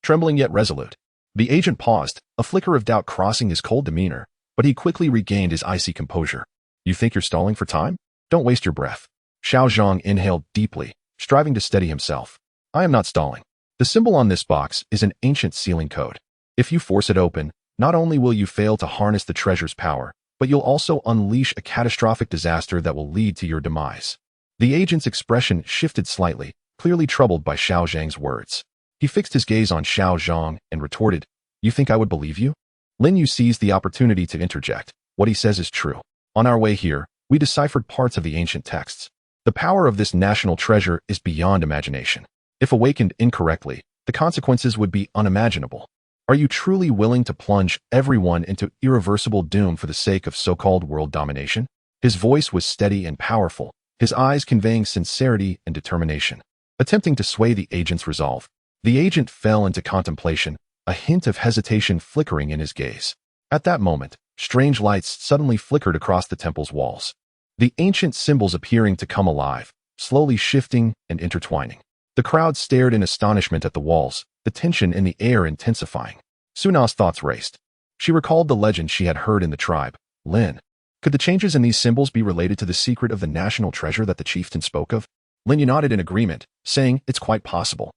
trembling yet resolute. The agent paused, a flicker of doubt crossing his cold demeanor, but he quickly regained his icy composure. "You think you're stalling for time? Don't waste your breath." Xiao Zhang inhaled deeply, striving to steady himself. "I am not stalling. The symbol on this box is an ancient sealing code. If you force it open, not only will you fail to harness the treasure's power, but you'll also unleash a catastrophic disaster that will lead to your demise." The agent's expression shifted slightly, clearly troubled by Xiao Zhang's words. He fixed his gaze on Xiao Zhang and retorted, "You think I would believe you?" Lin Yu seized the opportunity to interject. "What he says is true. On our way here, we deciphered parts of the ancient texts. The power of this national treasure is beyond imagination. If awakened incorrectly, the consequences would be unimaginable. Are you truly willing to plunge everyone into irreversible doom for the sake of so-called world domination?" His voice was steady and powerful, his eyes conveying sincerity and determination. Attempting to sway the agent's resolve, the agent fell into contemplation, a hint of hesitation flickering in his gaze. At that moment, strange lights suddenly flickered across the temple's walls, the ancient symbols appearing to come alive, slowly shifting and intertwining. The crowd stared in astonishment at the walls, the tension in the air intensifying. Suna's thoughts raced. She recalled the legend she had heard in the tribe. Lin, could the changes in these symbols be related to the secret of the national treasure that the chieftain spoke of? Lin Yu nodded in agreement, saying, "It's quite possible."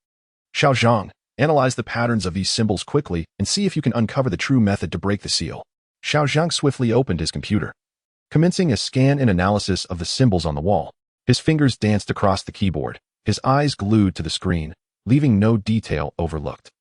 Xiao Zhang, analyze the patterns of these symbols quickly and see if you can uncover the true method to break the seal. Xiao Zhang swiftly opened his computer, commencing a scan and analysis of the symbols on the wall. His fingers danced across the keyboard, his eyes glued to the screen, leaving no detail overlooked.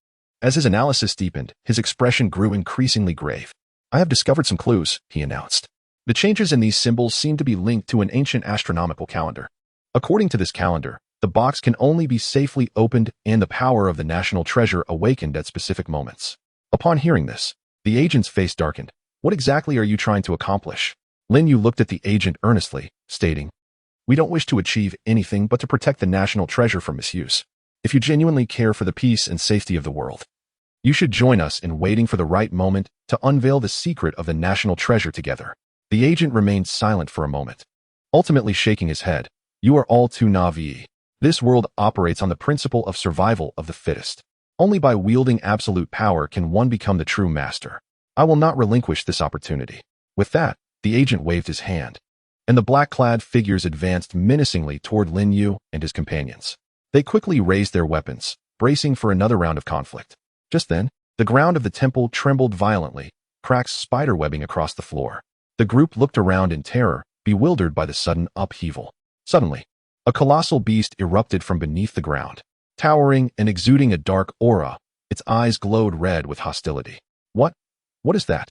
As his analysis deepened, his expression grew increasingly grave. "I have discovered some clues," he announced. The changes in these symbols seem to be linked to an ancient astronomical calendar. According to this calendar, the box can only be safely opened and the power of the national treasure awakened at specific moments. Upon hearing this, the agent's face darkened. "What exactly are you trying to accomplish?" Lin Yu looked at the agent earnestly, stating, "We don't wish to achieve anything but to protect the national treasure from misuse. If you genuinely care for the peace and safety of the world, you should join us in waiting for the right moment to unveil the secret of the national treasure together." The agent remained silent for a moment, ultimately shaking his head. "You are all too naive. This world operates on the principle of survival of the fittest. Only by wielding absolute power can one become the true master. I will not relinquish this opportunity." With that, the agent waved his hand, and the black-clad figures advanced menacingly toward Lin Yu and his companions. They quickly raised their weapons, bracing for another round of conflict. Just then, the ground of the temple trembled violently, cracks spiderwebbing across the floor. The group looked around in terror, bewildered by the sudden upheaval. Suddenly, a colossal beast erupted from beneath the ground, towering and exuding a dark aura. Its eyes glowed red with hostility. What is that?"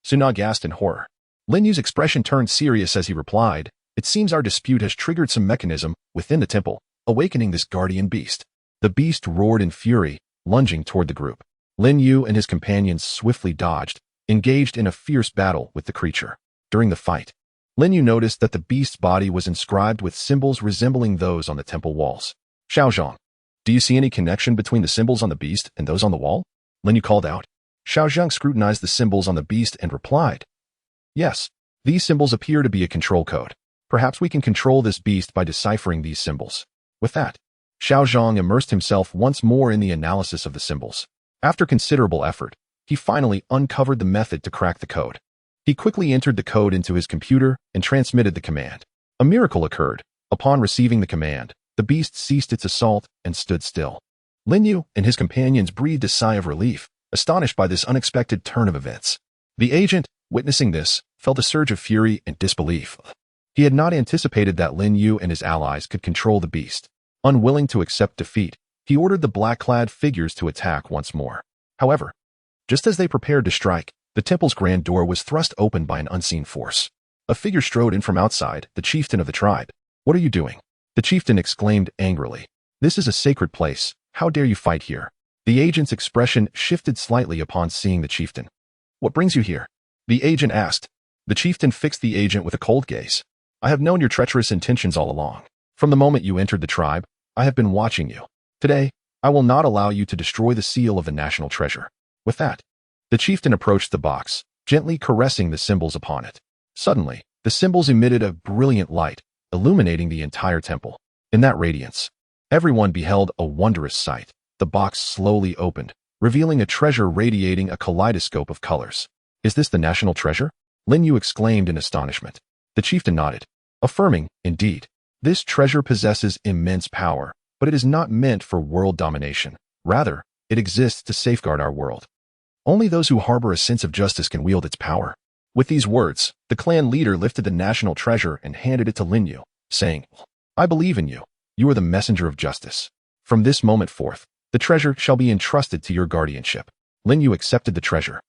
Suna gasped in horror. Lin Yu's expression turned serious as he replied, "It seems our dispute has triggered some mechanism within the temple, awakening this guardian beast." The beast roared in fury, lunging toward the group. Lin Yu and his companions swiftly dodged, engaged in a fierce battle with the creature. During the fight, Lin Yu noticed that the beast's body was inscribed with symbols resembling those on the temple walls. "Xiao Zhang, do you see any connection between the symbols on the beast and those on the wall?" Lin Yu called out. Xiao Zhang scrutinized the symbols on the beast and replied, "Yes, these symbols appear to be a control code. Perhaps we can control this beast by deciphering these symbols." With that, Xiao Zhang immersed himself once more in the analysis of the symbols. After considerable effort, he finally uncovered the method to crack the code. He quickly entered the code into his computer and transmitted the command. A miracle occurred. Upon receiving the command, the beast ceased its assault and stood still. Lin Yu and his companions breathed a sigh of relief, astonished by this unexpected turn of events. The agent, witnessing this, felt a surge of fury and disbelief. He had not anticipated that Lin Yu and his allies could control the beast. Unwilling to accept defeat, he ordered the black-clad figures to attack once more. However, just as they prepared to strike, the temple's grand door was thrust open by an unseen force. A figure strode in from outside, the chieftain of the tribe. "What are you doing?" The chieftain exclaimed angrily. "This is a sacred place. How dare you fight here?" The agent's expression shifted slightly upon seeing the chieftain. "What brings you here?" the agent asked. The chieftain fixed the agent with a cold gaze. "I have known your treacherous intentions all along. From the moment you entered the tribe, I have been watching you. Today, I will not allow you to destroy the seal of the national treasure." With that, the chieftain approached the box, gently caressing the symbols upon it. Suddenly, the symbols emitted a brilliant light, illuminating the entire temple. In that radiance, everyone beheld a wondrous sight. The box slowly opened, revealing a treasure radiating a kaleidoscope of colors. "Is this the national treasure?" Lin Yu exclaimed in astonishment. The chieftain nodded, affirming, "Indeed, this treasure possesses immense power, but it is not meant for world domination. Rather, it exists to safeguard our world. Only those who harbor a sense of justice can wield its power." With these words, the clan leader lifted the national treasure and handed it to Lin Yu, saying, "I believe in you. You are the messenger of justice. From this moment forth, the treasure shall be entrusted to your guardianship." Lin Yu accepted the treasure,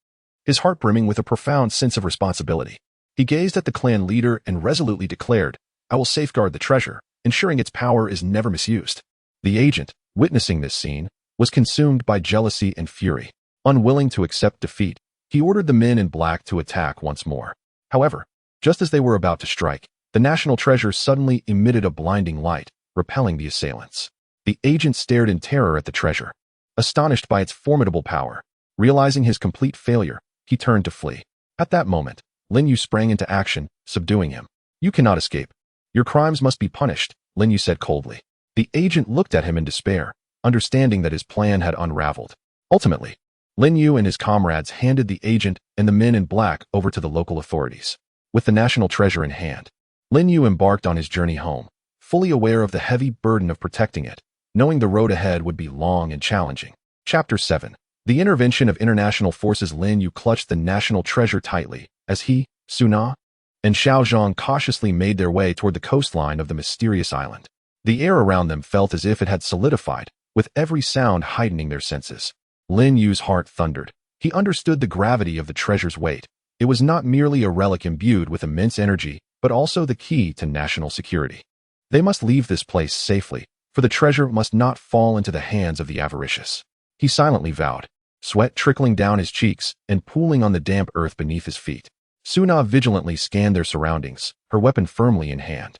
his heart brimming with a profound sense of responsibility. He gazed at the clan leader and resolutely declared, "I will safeguard the treasure, ensuring its power is never misused." The agent, witnessing this scene, was consumed by jealousy and fury. Unwilling to accept defeat, he ordered the men in black to attack once more. However, just as they were about to strike, the national treasure suddenly emitted a blinding light, repelling the assailants. The agent stared in terror at the treasure. Astonished by its formidable power, realizing his complete failure, he turned to flee. At that moment, Lin Yu sprang into action, subduing him. "You cannot escape. Your crimes must be punished," Lin Yu said coldly. The agent looked at him in despair, understanding that his plan had unraveled. Ultimately, Lin Yu and his comrades handed the agent and the men in black over to the local authorities. With the national treasure in hand, Lin Yu embarked on his journey home, fully aware of the heavy burden of protecting it, knowing the road ahead would be long and challenging. Chapter 7. The intervention of international forces. Lin Yu clutched the national treasure tightly, as he, Su Na, and Xiao Zhang cautiously made their way toward the coastline of the mysterious island. The air around them felt as if it had solidified, with every sound heightening their senses. Lin Yu's heart thundered. He understood the gravity of the treasure's weight. It was not merely a relic imbued with immense energy, but also the key to national security. They must leave this place safely, for the treasure must not fall into the hands of the avaricious. He silently vowed, sweat trickling down his cheeks and pooling on the damp earth beneath his feet. Su Na vigilantly scanned their surroundings, her weapon firmly in hand,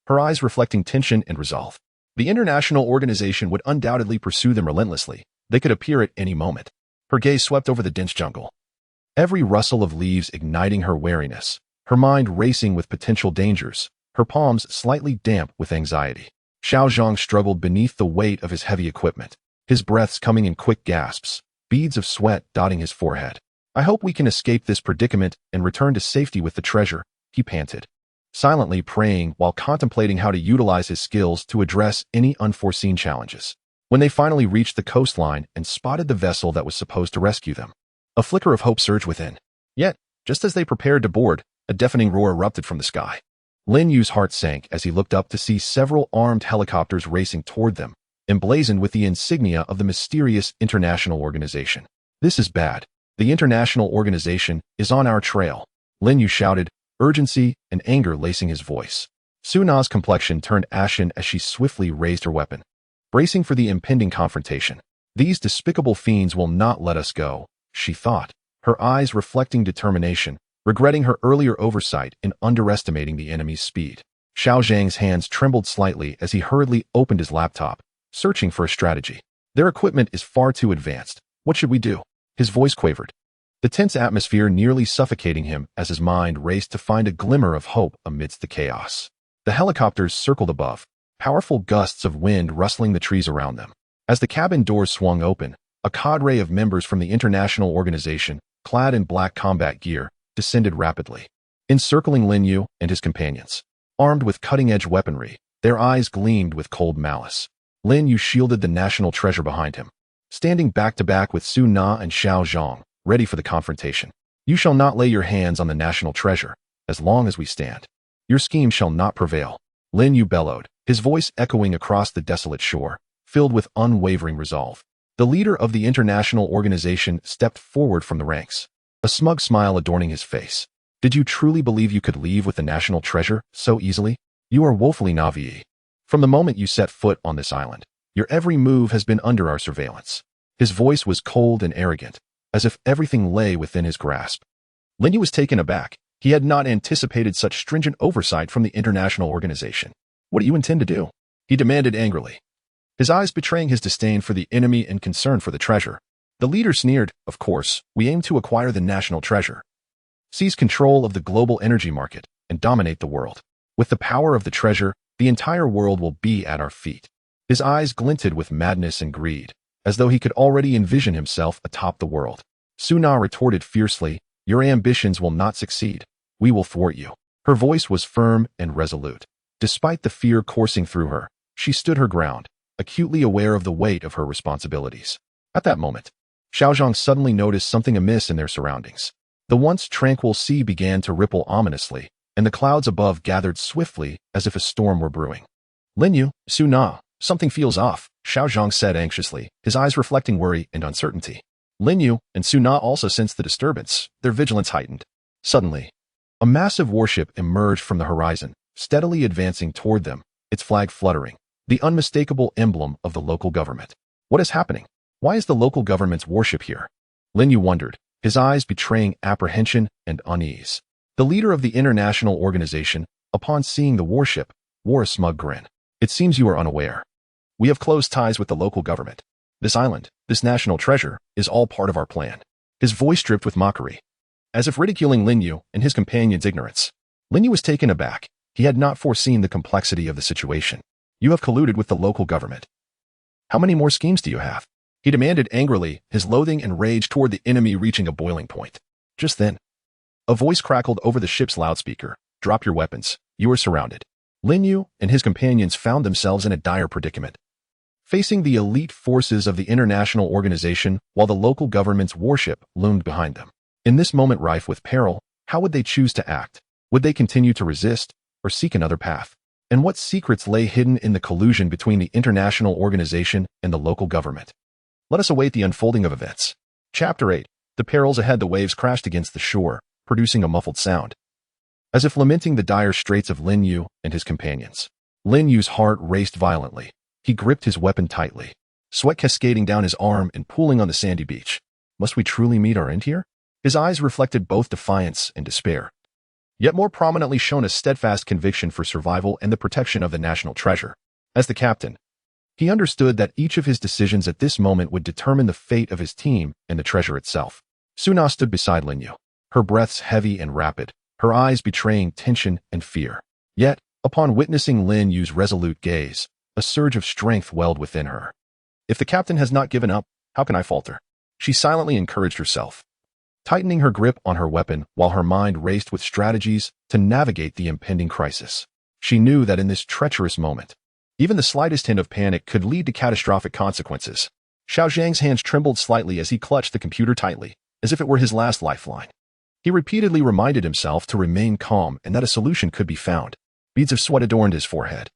her eyes reflecting tension and resolve. The international organization would undoubtedly pursue them relentlessly. They could appear at any moment. Her gaze swept over the dense jungle, every rustle of leaves igniting her wariness, her mind racing with potential dangers, her palms slightly damp with anxiety. Xiao Zhang struggled beneath the weight of his heavy equipment, his breaths coming in quick gasps, beads of sweat dotting his forehead. "I hope we can escape this predicament and return to safety with the treasure," he panted, silently praying while contemplating how to utilize his skills to address any unforeseen challenges. When they finally reached the coastline and spotted the vessel that was supposed to rescue them, a flicker of hope surged within. Yet, just as they prepared to board, a deafening roar erupted from the sky. Lin Yu's heart sank as he looked up to see several armed helicopters racing toward them, emblazoned with the insignia of the mysterious international organization. "This is bad. The international organization is on our trail," Lin Yu shouted, urgency and anger lacing his voice. Su Na's complexion turned ashen as she swiftly raised her weapon, bracing for the impending confrontation. "These despicable fiends will not let us go," she thought, her eyes reflecting determination, regretting her earlier oversight in underestimating the enemy's speed. Xiao Zhang's hands trembled slightly as he hurriedly opened his laptop, searching for a strategy. "Their equipment is far too advanced. What should we do?" His voice quavered, the tense atmosphere nearly suffocating him as his mind raced to find a glimmer of hope amidst the chaos. The helicopters circled above, powerful gusts of wind rustling the trees around them. As the cabin doors swung open, a cadre of members from the international organization, clad in black combat gear, descended rapidly, encircling Lin Yu and his companions. Armed with cutting-edge weaponry, their eyes gleamed with cold malice. Lin Yu shielded the national treasure behind him, standing back-to-back with Su Na and Xiao Zhang, ready for the confrontation. You shall not lay your hands on the national treasure, as long as we stand. Your scheme shall not prevail. Lin Yu bellowed, his voice echoing across the desolate shore, filled with unwavering resolve. The leader of the international organization stepped forward from the ranks, a smug smile adorning his face. Did you truly believe you could leave with the national treasure so easily? You are woefully naive. From the moment you set foot on this island, your every move has been under our surveillance. His voice was cold and arrogant, as if everything lay within his grasp. Lin Yu was taken aback. He had not anticipated such stringent oversight from the international organization. What do you intend to do? He demanded angrily, his eyes betraying his disdain for the enemy and concern for the treasure. The leader sneered, of course, we aim to acquire the national treasure, seize control of the global energy market, and dominate the world. With the power of the treasure, the entire world will be at our feet. His eyes glinted with madness and greed, as though he could already envision himself atop the world. Suna retorted fiercely, your ambitions will not succeed. We will thwart you. Her voice was firm and resolute. Despite the fear coursing through her, she stood her ground, acutely aware of the weight of her responsibilities. At that moment, Xiaozhang suddenly noticed something amiss in their surroundings. The once tranquil sea began to ripple ominously, and the clouds above gathered swiftly as if a storm were brewing. Lin Yu, Suna, something feels off, Xiaozhang said anxiously, his eyes reflecting worry and uncertainty. Lin Yu and Suna also sensed the disturbance, their vigilance heightened. Suddenly, a massive warship emerged from the horizon, steadily advancing toward them, its flag fluttering, the unmistakable emblem of the local government. What is happening? Why is the local government's warship here? Lin Yu wondered, his eyes betraying apprehension and unease. The leader of the international organization, upon seeing the warship, wore a smug grin. It seems you are unaware. We have close ties with the local government. This island, this national treasure, is all part of our plan. His voice dripped with mockery, as if ridiculing Lin Yu and his companion's ignorance. Lin Yu was taken aback. He had not foreseen the complexity of the situation. You have colluded with the local government. How many more schemes do you have? He demanded angrily, his loathing and rage toward the enemy reaching a boiling point. Just then, a voice crackled over the ship's loudspeaker. Drop your weapons. You are surrounded. Lin Yu and his companions found themselves in a dire predicament, facing the elite forces of the international organization while the local government's warship loomed behind them. In this moment rife with peril, how would they choose to act? Would they continue to resist or seek another path? And what secrets lay hidden in the collusion between the international organization and the local government? Let us await the unfolding of events. Chapter 8. The perils ahead. The waves crashed against the shore, producing a muffled sound, as if lamenting the dire straits of Lin Yu and his companions. Lin Yu's heart raced violently. He gripped his weapon tightly, sweat cascading down his arm and pooling on the sandy beach. Must we truly meet our end here? His eyes reflected both defiance and despair, yet more prominently shone a steadfast conviction for survival and the protection of the national treasure. As the captain, he understood that each of his decisions at this moment would determine the fate of his team and the treasure itself. Suna stood beside Lin Yu, her breaths heavy and rapid, her eyes betraying tension and fear. Yet, upon witnessing Lin Yu's resolute gaze, a surge of strength welled within her. If the captain has not given up, how can I falter? She silently encouraged herself, tightening her grip on her weapon while her mind raced with strategies to navigate the impending crisis. She knew that in this treacherous moment, even the slightest hint of panic could lead to catastrophic consequences. Xiao Zhang's hands trembled slightly as he clutched the computer tightly, as if it were his last lifeline. He repeatedly reminded himself to remain calm and that a solution could be found. Beads of sweat adorned his forehead,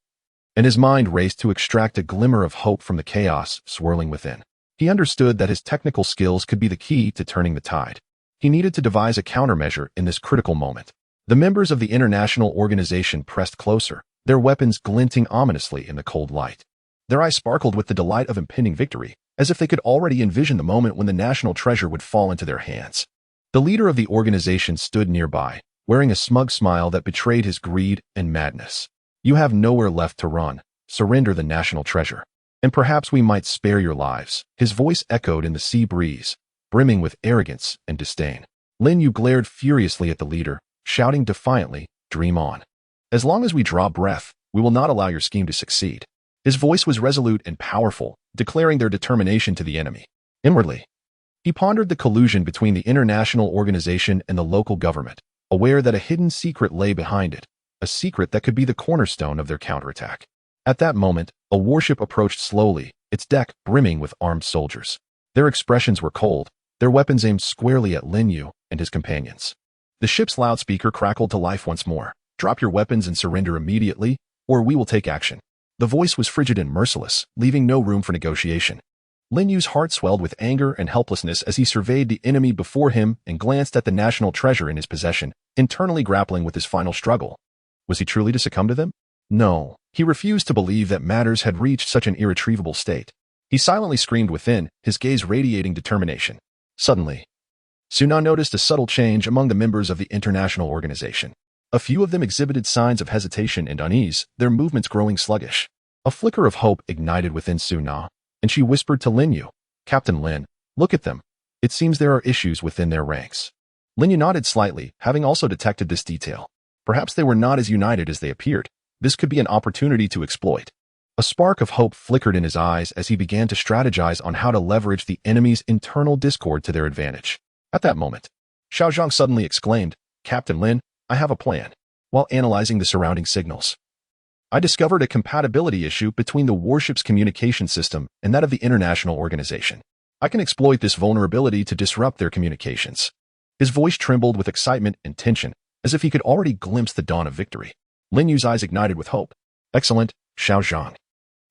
and his mind raced to extract a glimmer of hope from the chaos swirling within. He understood that his technical skills could be the key to turning the tide. He needed to devise a countermeasure in this critical moment. The members of the international organization pressed closer, their weapons glinting ominously in the cold light. Their eyes sparkled with the delight of impending victory, as if they could already envision the moment when the national treasure would fall into their hands. The leader of the organization stood nearby, wearing a smug smile that betrayed his greed and madness. You have nowhere left to run. Surrender the national treasure, and perhaps we might spare your lives. His voice echoed in the sea breeze, brimming with arrogance and disdain. Lin Yu glared furiously at the leader, shouting defiantly, dream on. As long as we draw breath, we will not allow your scheme to succeed. His voice was resolute and powerful, declaring their determination to the enemy. Inwardly, he pondered the collusion between the international organization and the local government, aware that a hidden secret lay behind it, a secret that could be the cornerstone of their counterattack. At that moment, a warship approached slowly, its deck brimming with armed soldiers. Their expressions were cold, their weapons aimed squarely at Lin Yu and his companions. The ship's loudspeaker crackled to life once more. "Drop your weapons and surrender immediately, or we will take action." The voice was frigid and merciless, leaving no room for negotiation. Lin Yu's heart swelled with anger and helplessness as he surveyed the enemy before him and glanced at the national treasure in his possession, internally grappling with his final struggle. Was he truly to succumb to them? No. He refused to believe that matters had reached such an irretrievable state. He silently screamed within, his gaze radiating determination. Suddenly, Suna noticed a subtle change among the members of the international organization. A few of them exhibited signs of hesitation and unease, their movements growing sluggish. A flicker of hope ignited within Suna, and she whispered to Lin Yu, "Captain Lin, look at them. It seems there are issues within their ranks." Lin Yu nodded slightly, having also detected this detail. Perhaps they were not as united as they appeared. This could be an opportunity to exploit. A spark of hope flickered in his eyes as he began to strategize on how to leverage the enemy's internal discord to their advantage. At that moment, Xiao Zhang suddenly exclaimed, "Captain Lin, I have a plan." While analyzing the surrounding signals, I discovered a compatibility issue between the warship's communication system and that of the international organization. I can exploit this vulnerability to disrupt their communications. His voice trembled with excitement and tension, as if he could already glimpse the dawn of victory. Lin Yu's eyes ignited with hope. "Excellent, Xiao Zhang.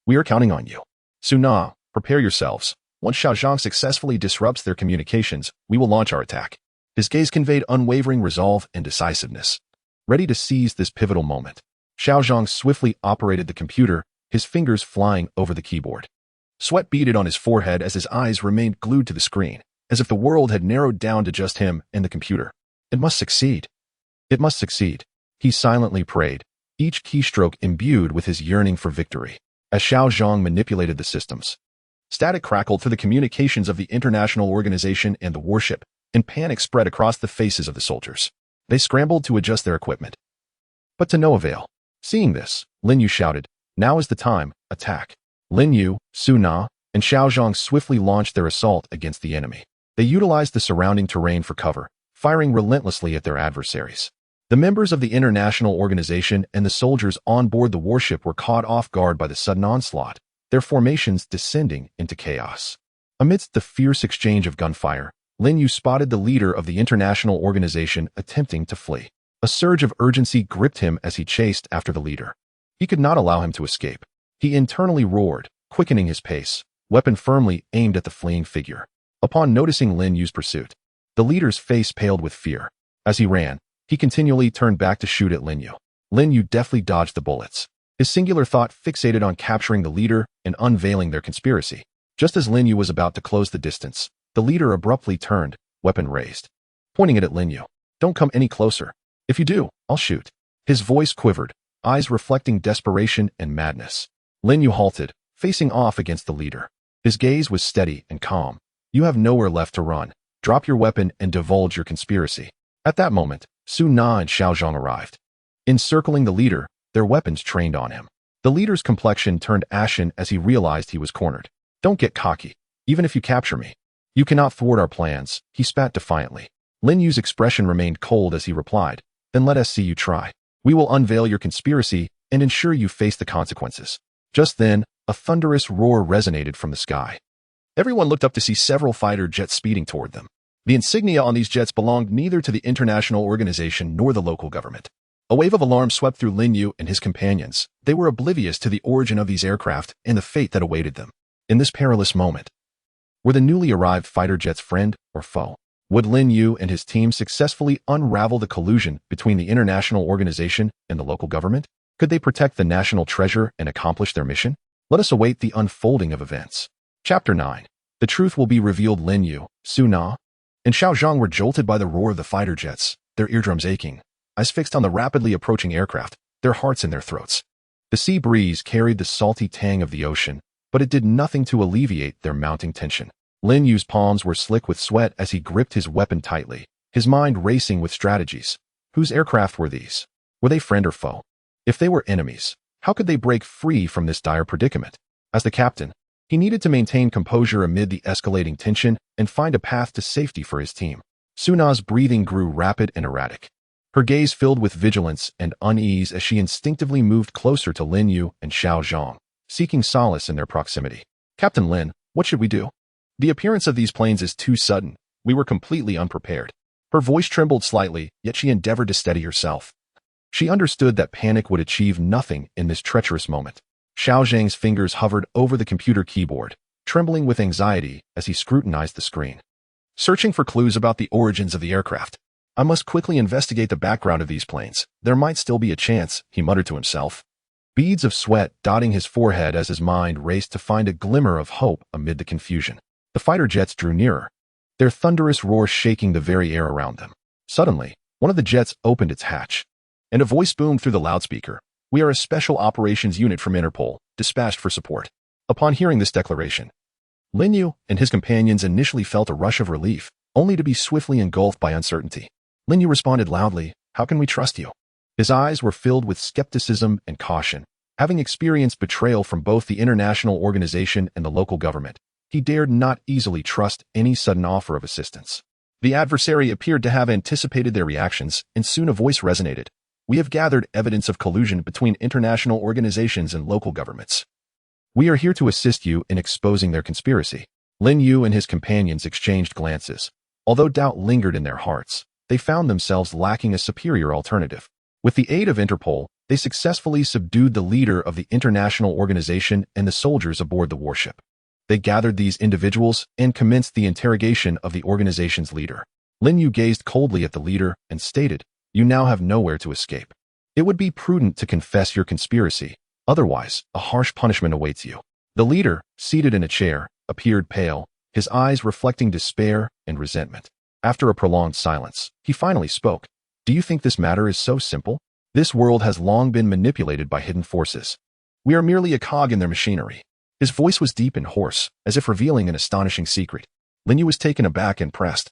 We are counting on you. Suna, prepare yourselves. Once Xiao Zhang successfully disrupts their communications, we will launch our attack." His gaze conveyed unwavering resolve and decisiveness. Ready to seize this pivotal moment, Xiao Zhang swiftly operated the computer, his fingers flying over the keyboard. Sweat beaded on his forehead as his eyes remained glued to the screen, as if the world had narrowed down to just him and the computer. It must succeed. It must succeed. He silently prayed, each keystroke imbued with his yearning for victory. As Xiao Zhang manipulated the systems, static crackled through the communications of the international organization and the warship, and panic spread across the faces of the soldiers. They scrambled to adjust their equipment, but to no avail. Seeing this, Lin Yu shouted, "Now is the time, attack." Lin Yu, Suna, and Xiao Zhang swiftly launched their assault against the enemy. They utilized the surrounding terrain for cover, firing relentlessly at their adversaries. The members of the international organization and the soldiers on board the warship were caught off guard by the sudden onslaught, their formations descending into chaos. Amidst the fierce exchange of gunfire, Lin Yu spotted the leader of the international organization attempting to flee. A surge of urgency gripped him as he chased after the leader. He could not allow him to escape. He internally roared, quickening his pace, weapon firmly aimed at the fleeing figure. Upon noticing Lin Yu's pursuit, the leader's face paled with fear. As he ran, he continually turned back to shoot at Lin Yu. Lin Yu deftly dodged the bullets, his singular thought fixated on capturing the leader and unveiling their conspiracy. Just as Lin Yu was about to close the distance, the leader abruptly turned, weapon raised, pointing it at Lin Yu. "Don't come any closer. If you do, I'll shoot." His voice quivered, eyes reflecting desperation and madness. Lin Yu halted, facing off against the leader. His gaze was steady and calm. "You have nowhere left to run. Drop your weapon and divulge your conspiracy." At that moment, Su Na and Xiao Zhang arrived. Encircling the leader, their weapons trained on him. The leader's complexion turned ashen as he realized he was cornered. "Don't get cocky. Even if you capture me, you cannot thwart our plans," he spat defiantly. Lin Yu's expression remained cold as he replied, "Then let us see you try. We will unveil your conspiracy and ensure you face the consequences." Just then, a thunderous roar resonated from the sky. Everyone looked up to see several fighter jets speeding toward them. The insignia on these jets belonged neither to the international organization nor the local government. A wave of alarm swept through Lin Yu and his companions. They were oblivious to the origin of these aircraft and the fate that awaited them. In this perilous moment, were the newly arrived fighter jets friend or foe? Would Lin Yu and his team successfully unravel the collusion between the international organization and the local government? Could they protect the national treasure and accomplish their mission? Let us await the unfolding of events. Chapter 9. The truth will be revealed. Lin Yu, Su Na, and Xiao Zhang were jolted by the roar of the fighter jets, their eardrums aching, eyes fixed on the rapidly approaching aircraft, their hearts in their throats. The sea breeze carried the salty tang of the ocean, but it did nothing to alleviate their mounting tension. Lin Yu's palms were slick with sweat as he gripped his weapon tightly, his mind racing with strategies. Whose aircraft were these? Were they friend or foe? If they were enemies, how could they break free from this dire predicament? As the captain, he needed to maintain composure amid the escalating tension and find a path to safety for his team. Suna's breathing grew rapid and erratic. Her gaze filled with vigilance and unease as she instinctively moved closer to Lin Yu and Xiao Zhang, seeking solace in their proximity. "Captain Lin, what should we do? The appearance of these planes is too sudden. We were completely unprepared." Her voice trembled slightly, yet she endeavored to steady herself. She understood that panic would achieve nothing in this treacherous moment. Xiao Zhang's fingers hovered over the computer keyboard, trembling with anxiety as he scrutinized the screen. Searching for clues about the origins of the aircraft. I must quickly investigate the background of these planes. There might still be a chance, he muttered to himself. Beads of sweat dotting his forehead as his mind raced to find a glimmer of hope amid the confusion. The fighter jets drew nearer, their thunderous roar shaking the very air around them. Suddenly, one of the jets opened its hatch, and a voice boomed through the loudspeaker. We are a special operations unit from Interpol, dispatched for support. Upon hearing this declaration, Lin Yu and his companions initially felt a rush of relief, only to be swiftly engulfed by uncertainty. Lin Yu responded loudly, "How can we trust you?" His eyes were filled with skepticism and caution. Having experienced betrayal from both the international organization and the local government, he dared not easily trust any sudden offer of assistance. The adversary appeared to have anticipated their reactions, and soon a voice resonated. We have gathered evidence of collusion between international organizations and local governments. We are here to assist you in exposing their conspiracy. Lin Yu and his companions exchanged glances. Although doubt lingered in their hearts, they found themselves lacking a superior alternative. With the aid of Interpol, they successfully subdued the leader of the international organization and the soldiers aboard the warship. They gathered these individuals and commenced the interrogation of the organization's leader. Lin Yu gazed coldly at the leader and stated, "You now have nowhere to escape. It would be prudent to confess your conspiracy. Otherwise, a harsh punishment awaits you." The leader, seated in a chair, appeared pale, his eyes reflecting despair and resentment. After a prolonged silence, he finally spoke. "Do you think this matter is so simple? This world has long been manipulated by hidden forces. We are merely a cog in their machinery." His voice was deep and hoarse, as if revealing an astonishing secret. Lin Yu was taken aback and pressed.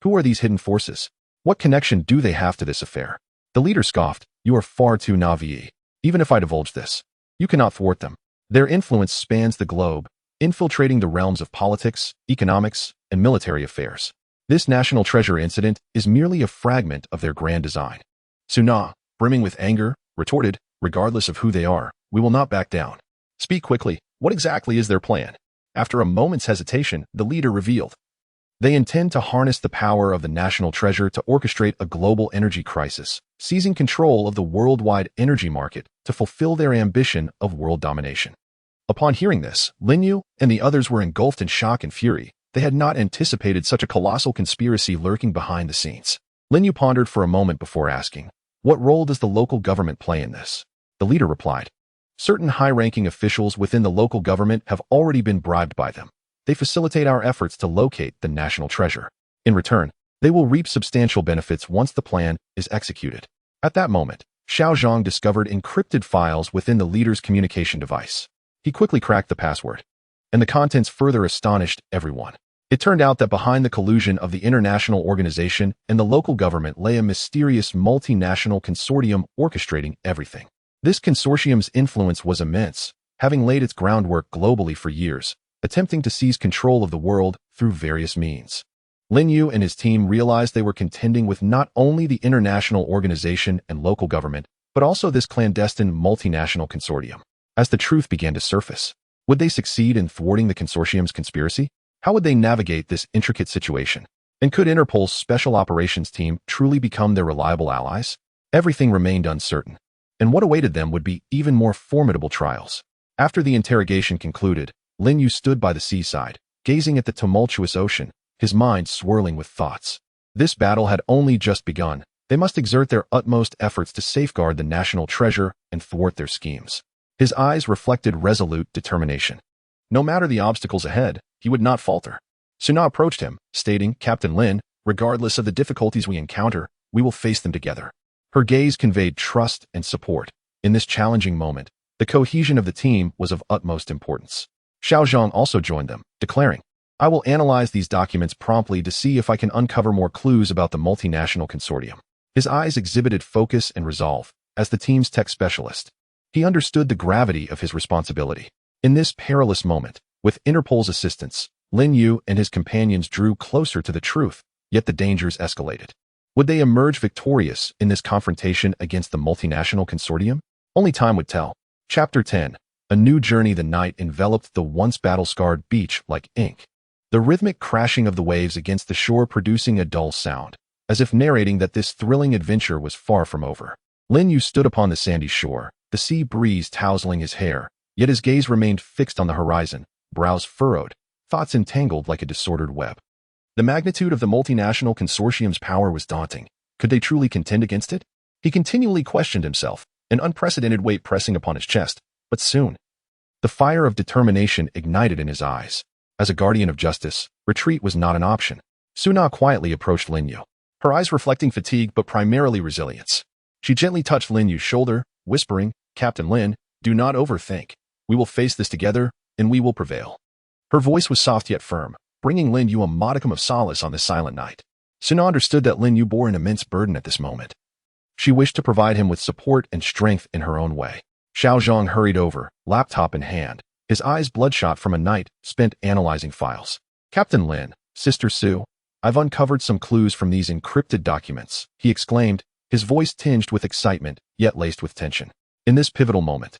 "Who are these hidden forces? What connection do they have to this affair?" The leader scoffed, "You are far too naive. Even if I divulge this, you cannot thwart them. Their influence spans the globe, infiltrating the realms of politics, economics, and military affairs. This national treasure incident is merely a fragment of their grand design." Suna, brimming with anger, retorted, "Regardless of who they are, we will not back down. Speak quickly. What exactly is their plan?" After a moment's hesitation, the leader revealed. They intend to harness the power of the national treasure to orchestrate a global energy crisis, seizing control of the worldwide energy market to fulfill their ambition of world domination. Upon hearing this, Lin Yu and the others were engulfed in shock and fury. They had not anticipated such a colossal conspiracy lurking behind the scenes. Lin Yu pondered for a moment before asking, "What role does the local government play in this?" The leader replied, "Certain high-ranking officials within the local government have already been bribed by them. They facilitate our efforts to locate the national treasure. In return, they will reap substantial benefits once the plan is executed." At that moment, Xiao Zhang discovered encrypted files within the leader's communication device. He quickly cracked the password, and the contents further astonished everyone. It turned out that behind the collusion of the international organization and the local government lay a mysterious multinational consortium orchestrating everything. This consortium's influence was immense, having laid its groundwork globally for years, attempting to seize control of the world through various means. Lin Yu and his team realized they were contending with not only the international organization and local government, but also this clandestine multinational consortium. As the truth began to surface, would they succeed in thwarting the consortium's conspiracy? How would they navigate this intricate situation? And could Interpol's special operations team truly become their reliable allies? Everything remained uncertain, and what awaited them would be even more formidable trials. After the interrogation concluded, Lin Yu stood by the seaside, gazing at the tumultuous ocean, his mind swirling with thoughts. This battle had only just begun. They must exert their utmost efforts to safeguard the national treasure and thwart their schemes. His eyes reflected resolute determination. No matter the obstacles ahead, he would not falter. Suna approached him, stating, "Captain Lin, regardless of the difficulties we encounter, we will face them together." Her gaze conveyed trust and support. In this challenging moment, the cohesion of the team was of utmost importance. Xiao Zhang also joined them, declaring, "I will analyze these documents promptly to see if I can uncover more clues about the multinational consortium." His eyes exhibited focus and resolve. As the team's tech specialist, he understood the gravity of his responsibility. In this perilous moment, with Interpol's assistance, Lin Yu and his companions drew closer to the truth, yet the dangers escalated. Would they emerge victorious in this confrontation against the multinational consortium? Only time would tell. Chapter 10. A new journey. The night enveloped the once battle-scarred beach like ink, the rhythmic crashing of the waves against the shore producing a dull sound. as if narrating that this thrilling adventure was far from over. Lin Yu stood upon the sandy shore, the sea breeze tousling his hair, yet his gaze remained fixed on the horizon, brows furrowed, thoughts entangled like a disordered web. The magnitude of the multinational consortium's power was daunting. Could they truly contend against it? He continually questioned himself, an unprecedented weight pressing upon his chest, but soon, the fire of determination ignited in his eyes. As a guardian of justice, retreat was not an option. Suna quietly approached Lin Yu, her eyes reflecting fatigue but primarily resilience. She gently touched Lin Yu's shoulder, whispering, "Captain Lin, do not overthink. We will face this together, and we will prevail." Her voice was soft yet firm, bringing Lin Yu a modicum of solace on this silent night. Suna understood that Lin Yu bore an immense burden at this moment. She wished to provide him with support and strength in her own way. Xiao Zhang hurried over, laptop in hand, his eyes bloodshot from a night spent analyzing files. "Captain Lin, Sister Su, I've uncovered some clues from these encrypted documents," he exclaimed, his voice tinged with excitement, yet laced with tension. In this pivotal moment,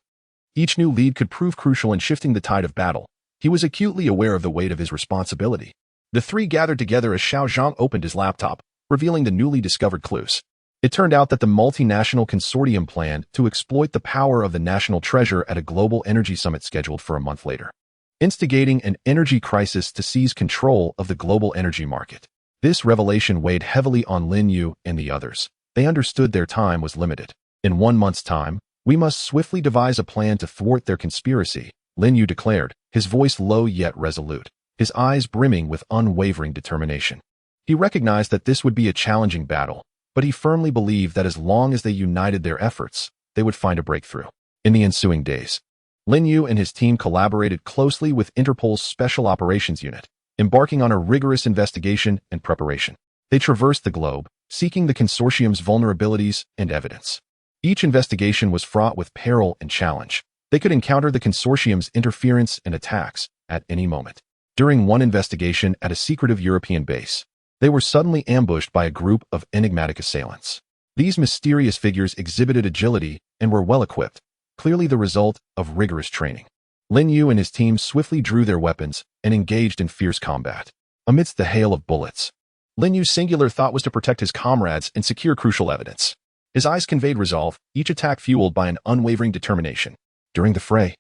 each new lead could prove crucial in shifting the tide of battle. He was acutely aware of the weight of his responsibility. The three gathered together as Xiao Zhang opened his laptop, revealing the newly discovered clues. It turned out that the multinational consortium planned to exploit the power of the national treasure at a global energy summit scheduled for a month later, instigating an energy crisis to seize control of the global energy market. This revelation weighed heavily on Lin Yu and the others. They understood their time was limited. "In 1 month's time, we must swiftly devise a plan to thwart their conspiracy," Lin Yu declared, his voice low yet resolute, his eyes brimming with unwavering determination. He recognized that this would be a challenging battle, but he firmly believed that as long as they united their efforts, they would find a breakthrough. In the ensuing days, Lin Yu and his team collaborated closely with Interpol's Special Operations Unit, embarking on a rigorous investigation and preparation. They traversed the globe, seeking the consortium's vulnerabilities and evidence. Each investigation was fraught with peril and challenge. They could encounter the consortium's interference and attacks at any moment. During one investigation at a secretive European base, they were suddenly ambushed by a group of enigmatic assailants. These mysterious figures exhibited agility and were well-equipped, clearly the result of rigorous training. Lin Yu and his team swiftly drew their weapons and engaged in fierce combat. Amidst the hail of bullets, Lin Yu's singular thought was to protect his comrades and secure crucial evidence. His eyes conveyed resolve, each attack fueled by an unwavering determination. During the fray,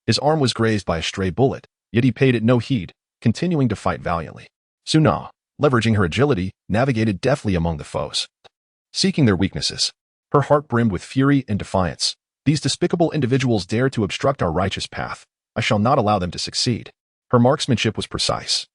his arm was grazed by a stray bullet, yet he paid it no heed, continuing to fight valiantly. Suna, leveraging her agility, navigated deftly among the foes, seeking their weaknesses. Her heart brimmed with fury and defiance. "These despicable individuals dare to obstruct our righteous path. I shall not allow them to succeed." Her marksmanship was precise,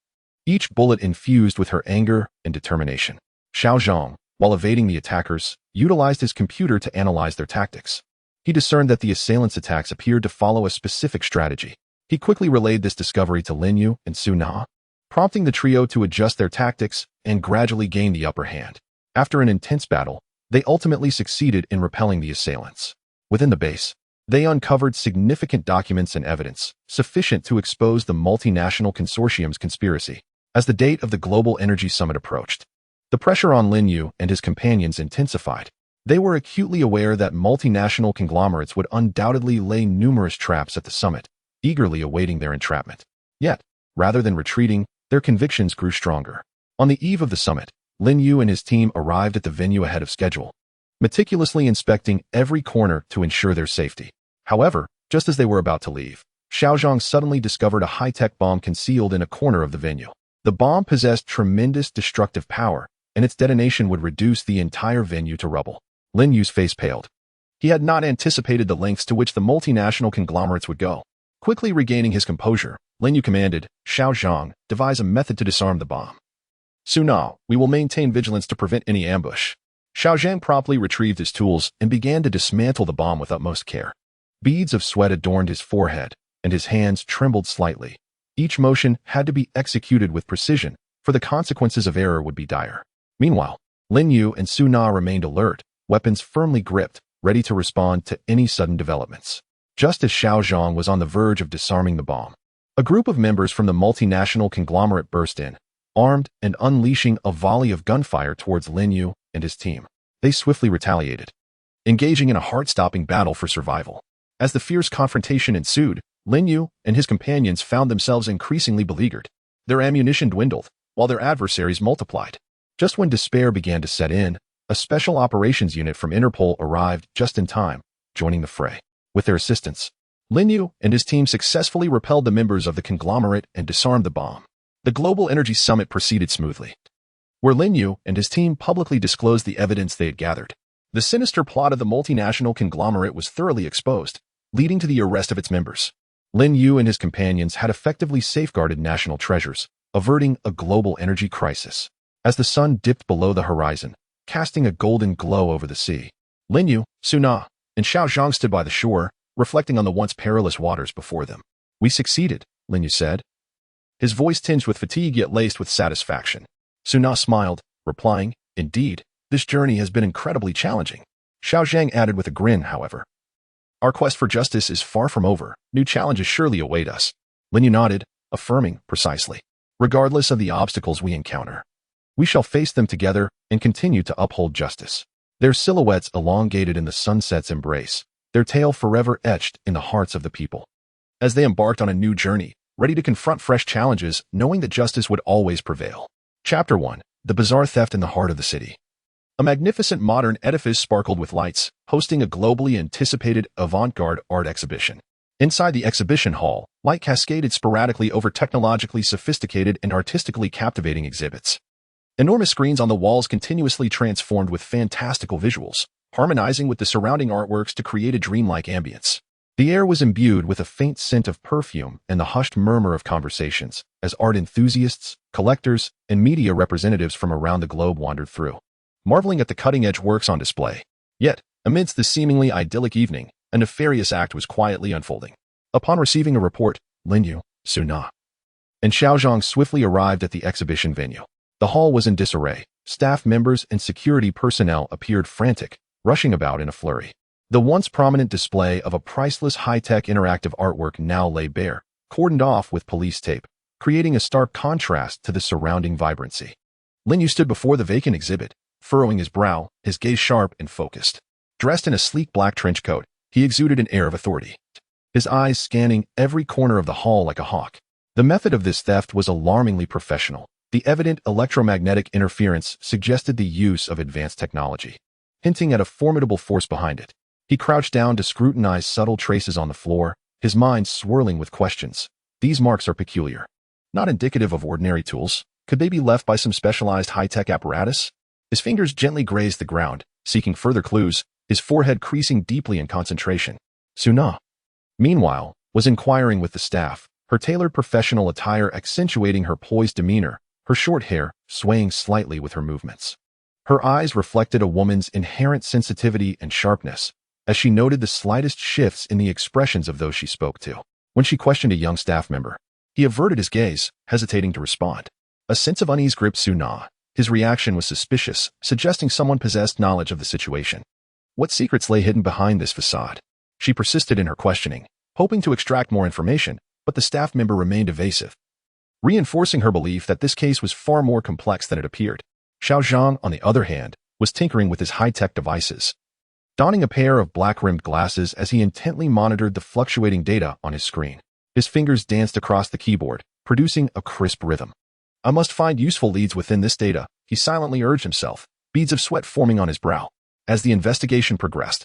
each bullet infused with her anger and determination. Xiao Zhang, while evading the attackers, utilized his computer to analyze their tactics. He discerned that the assailants' attacks appeared to follow a specific strategy. He quickly relayed this discovery to Lin Yu and Suna, prompting the trio to adjust their tactics and gradually gain the upper hand. After an intense battle, they ultimately succeeded in repelling the assailants. Within the base, they uncovered significant documents and evidence, sufficient to expose the multinational consortium's conspiracy. As the date of the Global Energy Summit approached, the pressure on Lin Yu and his companions intensified. They were acutely aware that multinational conglomerates would undoubtedly lay numerous traps at the summit, eagerly awaiting their entrapment. Yet, rather than retreating, their convictions grew stronger. On the eve of the summit, Lin Yu and his team arrived at the venue ahead of schedule, meticulously inspecting every corner to ensure their safety. However, just as they were about to leave, Xiao Zhang suddenly discovered a high-tech bomb concealed in a corner of the venue. The bomb possessed tremendous destructive power, and its detonation would reduce the entire venue to rubble. Lin Yu's face paled. He had not anticipated the lengths to which the multinational conglomerates would go. Quickly regaining his composure, Lin Yu commanded, "Xiao Zhang, devise a method to disarm the bomb." "Suna, we will maintain vigilance to prevent any ambush." Xiao Zhang promptly retrieved his tools and began to dismantle the bomb with utmost care. Beads of sweat adorned his forehead, and his hands trembled slightly. Each motion had to be executed with precision, for the consequences of error would be dire. Meanwhile, Lin Yu and Suna remained alert, weapons firmly gripped, ready to respond to any sudden developments. Just as Xiao Zhang was on the verge of disarming the bomb, a group of members from the multinational conglomerate burst in, armed and unleashing a volley of gunfire towards Lin Yu and his team. They swiftly retaliated, engaging in a heart-stopping battle for survival. As the fierce confrontation ensued, Lin Yu and his companions found themselves increasingly beleaguered. Their ammunition dwindled, while their adversaries multiplied. Just when despair began to set in, a special operations unit from Interpol arrived just in time, joining the fray. With their assistance, Lin Yu and his team successfully repelled the members of the conglomerate and disarmed the bomb. The Global Energy Summit proceeded smoothly, where Lin Yu and his team publicly disclosed the evidence they had gathered. The sinister plot of the multinational conglomerate was thoroughly exposed, leading to the arrest of its members. Lin Yu and his companions had effectively safeguarded national treasures, averting a global energy crisis. As the sun dipped below the horizon, casting a golden glow over the sea, Lin Yu, Su Na, and Xiao Zhang stood by the shore, reflecting on the once perilous waters before them. "We succeeded," Lin Yu said, his voice tinged with fatigue yet laced with satisfaction. Su Na smiled, replying, "Indeed, this journey has been incredibly challenging." Xiao Zhang added with a grin, however, "Our quest for justice is far from over. New challenges surely await us." Lin Yu nodded, affirming, "Precisely. Regardless of the obstacles we encounter, we shall face them together and continue to uphold justice." Their silhouettes elongated in the sunset's embrace, their tale forever etched in the hearts of the people. As they embarked on a new journey, ready to confront fresh challenges, knowing that justice would always prevail. Chapter 1. The Bizarre Theft in the Heart of the City. A magnificent modern edifice sparkled with lights, hosting a globally anticipated avant-garde art exhibition. Inside the exhibition hall, light cascaded sporadically over technologically sophisticated and artistically captivating exhibits. Enormous screens on the walls continuously transformed with fantastical visuals, harmonizing with the surrounding artworks to create a dreamlike ambience. The air was imbued with a faint scent of perfume and the hushed murmur of conversations, as art enthusiasts, collectors, and media representatives from around the globe wandered through, marveling at the cutting-edge works on display. Yet, amidst the seemingly idyllic evening, a nefarious act was quietly unfolding. Upon receiving a report, Lin Yu, Su Na, and Xiao Zhang swiftly arrived at the exhibition venue. The hall was in disarray. Staff members and security personnel appeared frantic, rushing about in a flurry. The once prominent display of a priceless high-tech interactive artwork now lay bare, cordoned off with police tape, creating a stark contrast to the surrounding vibrancy. Lin Yu stood before the vacant exhibit, furrowing his brow, his gaze sharp and focused. Dressed in a sleek black trench coat, he exuded an air of authority, his eyes scanning every corner of the hall like a hawk. The method of this theft was alarmingly professional. The evident electromagnetic interference suggested the use of advanced technology, hinting at a formidable force behind it. He crouched down to scrutinize subtle traces on the floor, his mind swirling with questions. These marks are peculiar, not indicative of ordinary tools. Could they be left by some specialized high-tech apparatus? His fingers gently grazed the ground, seeking further clues, his forehead creasing deeply in concentration. Su Na, meanwhile, was inquiring with the staff, her tailored professional attire accentuating her poised demeanor, her short hair swaying slightly with her movements. Her eyes reflected a woman's inherent sensitivity and sharpness, as she noted the slightest shifts in the expressions of those she spoke to. When she questioned a young staff member, he averted his gaze, hesitating to respond. A sense of unease gripped Su Na. His reaction was suspicious, suggesting someone possessed knowledge of the situation. What secrets lay hidden behind this facade? She persisted in her questioning, hoping to extract more information, but the staff member remained evasive, reinforcing her belief that this case was far more complex than it appeared. Xiao Zhang, on the other hand, was tinkering with his high-tech devices, donning a pair of black-rimmed glasses as he intently monitored the fluctuating data on his screen. His fingers danced across the keyboard, producing a crisp rhythm. "I must find useful leads within this data," he silently urged himself, beads of sweat forming on his brow. As the investigation progressed,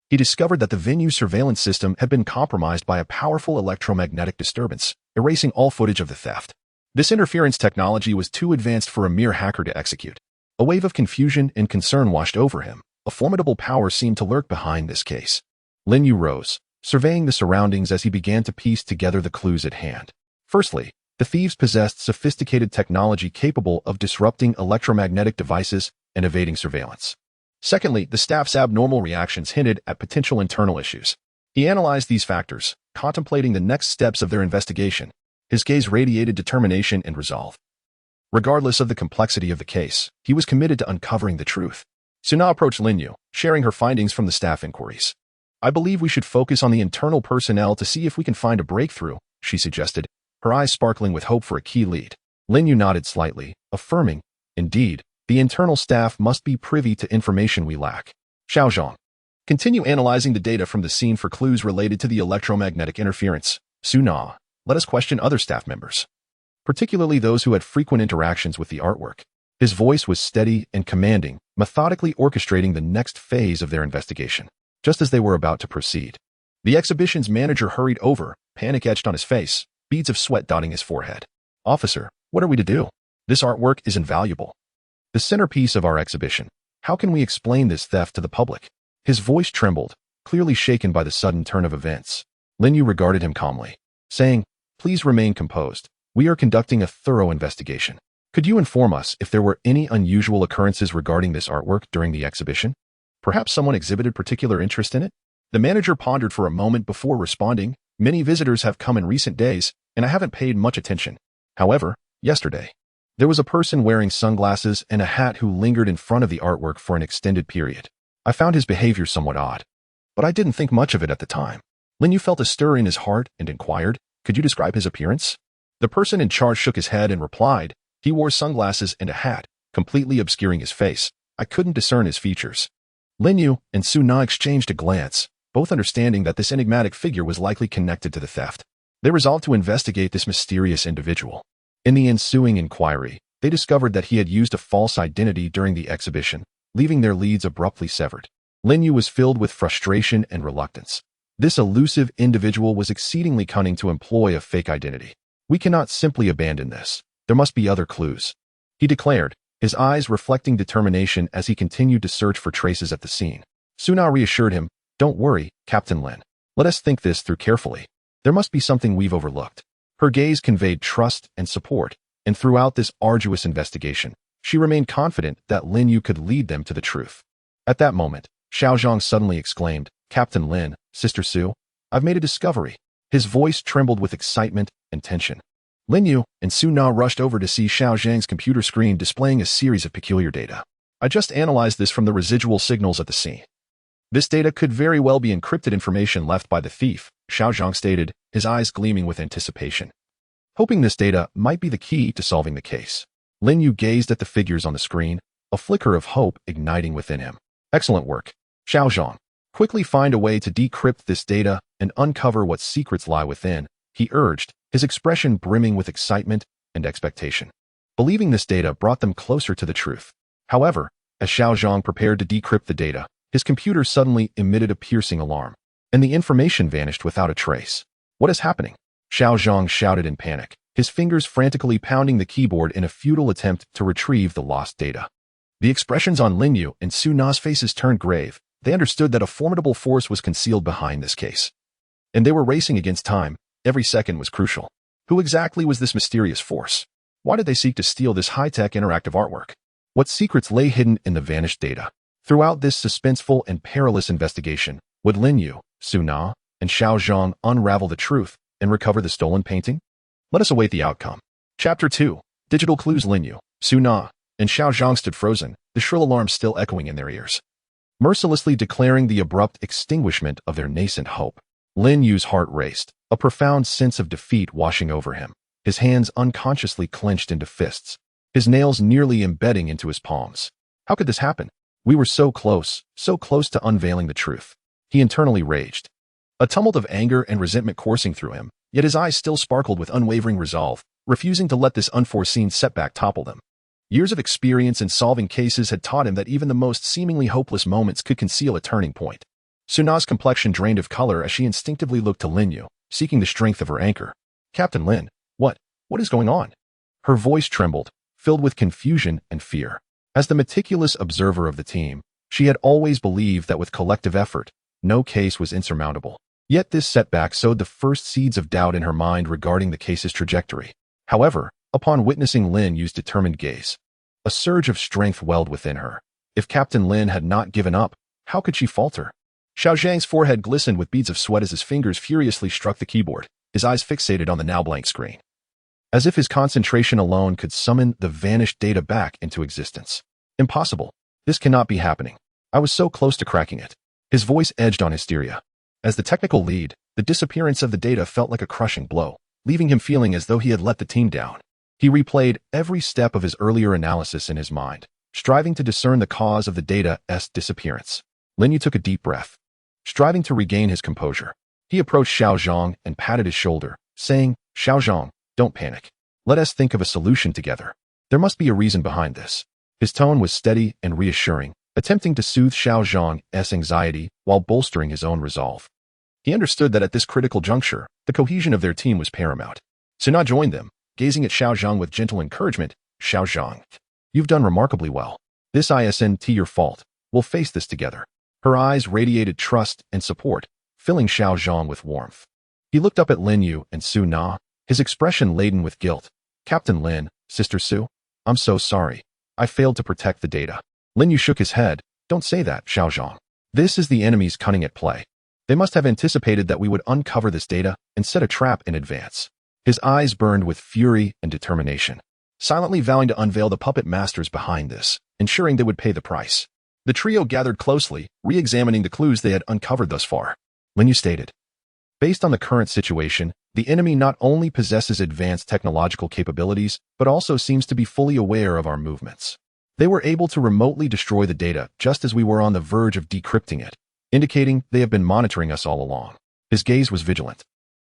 he discovered that the venue's surveillance system had been compromised by a powerful electromagnetic disturbance, erasing all footage of the theft. This interference technology was too advanced for a mere hacker to execute. A wave of confusion and concern washed over him. A formidable power seemed to lurk behind this case. Lin Yu rose, surveying the surroundings as he began to piece together the clues at hand. Firstly, the thieves possessed sophisticated technology capable of disrupting electromagnetic devices and evading surveillance. Secondly, the staff's abnormal reactions hinted at potential internal issues. He analyzed these factors, contemplating the next steps of their investigation. His gaze radiated determination and resolve. Regardless of the complexity of the case, he was committed to uncovering the truth. Su Na approached Lin Yu, sharing her findings from the staff inquiries. "I believe we should focus on the internal personnel to see if we can find a breakthrough," she suggested, her eyes sparkling with hope for a key lead. Lin Yu nodded slightly, affirming, "Indeed, the internal staff must be privy to information we lack." Xiao Zhang, continue analyzing the data from the scene for clues related to the electromagnetic interference. Su Na, let us question other staff members, particularly those who had frequent interactions with the artwork. His voice was steady and commanding, methodically orchestrating the next phase of their investigation. Just as they were about to proceed, the exhibition's manager hurried over, panic etched on his face, beads of sweat dotting his forehead. "Officer, what are we to do? This artwork is invaluable. The centerpiece of our exhibition. How can we explain this theft to the public?" His voice trembled, clearly shaken by the sudden turn of events. Lin Yu regarded him calmly, saying, "Please remain composed. We are conducting a thorough investigation. Could you inform us if there were any unusual occurrences regarding this artwork during the exhibition? Perhaps someone exhibited particular interest in it?" The manager pondered for a moment before responding. "Many visitors have come in recent days, and I haven't paid much attention. However, yesterday, there was a person wearing sunglasses and a hat who lingered in front of the artwork for an extended period. I found his behavior somewhat odd, but I didn't think much of it at the time." Lin Yu felt a stir in his heart and inquired, "Could you describe his appearance?" The person in charge shook his head and replied, "He wore sunglasses and a hat, completely obscuring his face. I couldn't discern his features." Lin Yu and Su Na exchanged a glance, both understanding that this enigmatic figure was likely connected to the theft. They resolved to investigate this mysterious individual. In the ensuing inquiry, they discovered that he had used a false identity during the exhibition, leaving their leads abruptly severed. Lin Yu was filled with frustration and reluctance. This elusive individual was exceedingly cunning to employ a fake identity. "We cannot simply abandon this. There must be other clues," he declared, his eyes reflecting determination as he continued to search for traces at the scene. Su Na reassured him, "Don't worry, Captain Lin. Let us think this through carefully. There must be something we've overlooked." Her gaze conveyed trust and support, and throughout this arduous investigation, she remained confident that Lin Yu could lead them to the truth. At that moment, Xiao Zhang suddenly exclaimed, "Captain Lin, Sister Su, I've made a discovery." His voice trembled with excitement and tension. Lin Yu and Su Na rushed over to see Xiao Zhang's computer screen displaying a series of peculiar data. "I just analyzed this from the residual signals at the scene. This data could very well be encrypted information left by the thief," Xiao Zhang stated, his eyes gleaming with anticipation. Hoping this data might be the key to solving the case, Lin Yu gazed at the figures on the screen, a flicker of hope igniting within him. "Excellent work, Xiao Zhang. Quickly find a way to decrypt this data and uncover what secrets lie within," he urged, his expression brimming with excitement and expectation. Believing this data brought them closer to the truth. However, as Xiao Zhang prepared to decrypt the data, his computer suddenly emitted a piercing alarm, and the information vanished without a trace. "What is happening?" Xiao Zhang shouted in panic, his fingers frantically pounding the keyboard in a futile attempt to retrieve the lost data. The expressions on Lin Yu and Su Na's faces turned grave. They understood that a formidable force was concealed behind this case, and they were racing against time. Every second was crucial. Who exactly was this mysterious force? Why did they seek to steal this high-tech interactive artwork? What secrets lay hidden in the vanished data? Throughout this suspenseful and perilous investigation, would Lin Yu, Su Na, and Xiao Zhang unravel the truth and recover the stolen painting? Let us await the outcome. Chapter 2. Digital Clues. Lin Yu, Su Na, and Xiao Zhang stood frozen, the shrill alarm still echoing in their ears, mercilessly declaring the abrupt extinguishment of their nascent hope. Lin Yu's heart raced, a profound sense of defeat washing over him, his hands unconsciously clenched into fists, his nails nearly embedding into his palms. How could this happen? We were so close to unveiling the truth. He internally raged, a tumult of anger and resentment coursing through him, yet his eyes still sparkled with unwavering resolve, refusing to let this unforeseen setback topple them. Years of experience in solving cases had taught him that even the most seemingly hopeless moments could conceal a turning point. Su Na's complexion drained of color as she instinctively looked to Lin Yu, seeking the strength of her anchor. "Captain Lin, what is going on?" Her voice trembled, filled with confusion and fear. As the meticulous observer of the team, she had always believed that with collective effort, no case was insurmountable. Yet this setback sowed the first seeds of doubt in her mind regarding the case's trajectory. However, upon witnessing Lin Yu's determined gaze, a surge of strength welled within her. If Captain Lin had not given up, how could she falter? Xiao Zhang's forehead glistened with beads of sweat as his fingers furiously struck the keyboard, his eyes fixated on the now blank screen, as if his concentration alone could summon the vanished data back into existence. "Impossible. This cannot be happening. I was so close to cracking it." His voice edged on hysteria. As the technical lead, the disappearance of the data felt like a crushing blow, leaving him feeling as though he had let the team down. He replayed every step of his earlier analysis in his mind, striving to discern the cause of the data's disappearance. Lin Yu took a deep breath, striving to regain his composure. He approached Xiao Zhang and patted his shoulder, saying, "Xiao Zhang, don't panic. Let us think of a solution together. There must be a reason behind this." His tone was steady and reassuring, attempting to soothe Xiao Zhang's anxiety while bolstering his own resolve. He understood that at this critical juncture, the cohesion of their team was paramount. Suna joined them, gazing at Xiao Zhang with gentle encouragement. Xiao Zhang, you've done remarkably well. This isn't your fault. We'll face this together. Her eyes radiated trust and support, filling Xiao Zhang with warmth. He looked up at Lin Yu and Su Na, his expression laden with guilt. Captain Lin, Sister Su, I'm so sorry. I failed to protect the data. Lin Yu shook his head. Don't say that, Xiao Zhang. This is the enemy's cunning at play. They must have anticipated that we would uncover this data and set a trap in advance. His eyes burned with fury and determination, silently vowing to unveil the puppet masters behind this, ensuring they would pay the price. The trio gathered closely, re-examining the clues they had uncovered thus far. Lin Yu stated, based on the current situation, the enemy not only possesses advanced technological capabilities, but also seems to be fully aware of our movements. They were able to remotely destroy the data just as we were on the verge of decrypting it, indicating they have been monitoring us all along. His gaze was vigilant,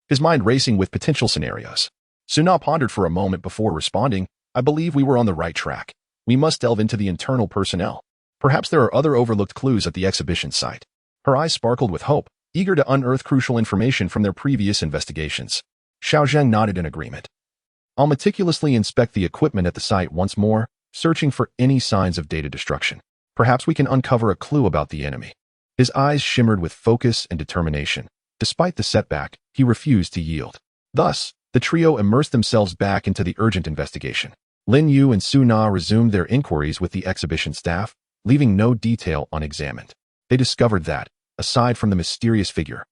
his mind racing with potential scenarios. Suna pondered for a moment before responding, I believe we were on the right track. We must delve into the internal personnel. Perhaps there are other overlooked clues at the exhibition site. Her eyes sparkled with hope, eager to unearth crucial information from their previous investigations. Xiao Zhang nodded in agreement. I'll meticulously inspect the equipment at the site once more, searching for any signs of data destruction. Perhaps we can uncover a clue about the enemy. His eyes shimmered with focus and determination. Despite the setback, he refused to yield. Thus, the trio immersed themselves back into the urgent investigation. Lin Yu and Su Na resumed their inquiries with the exhibition staff, leaving no detail unexamined. They discovered that, aside from the mysterious figure,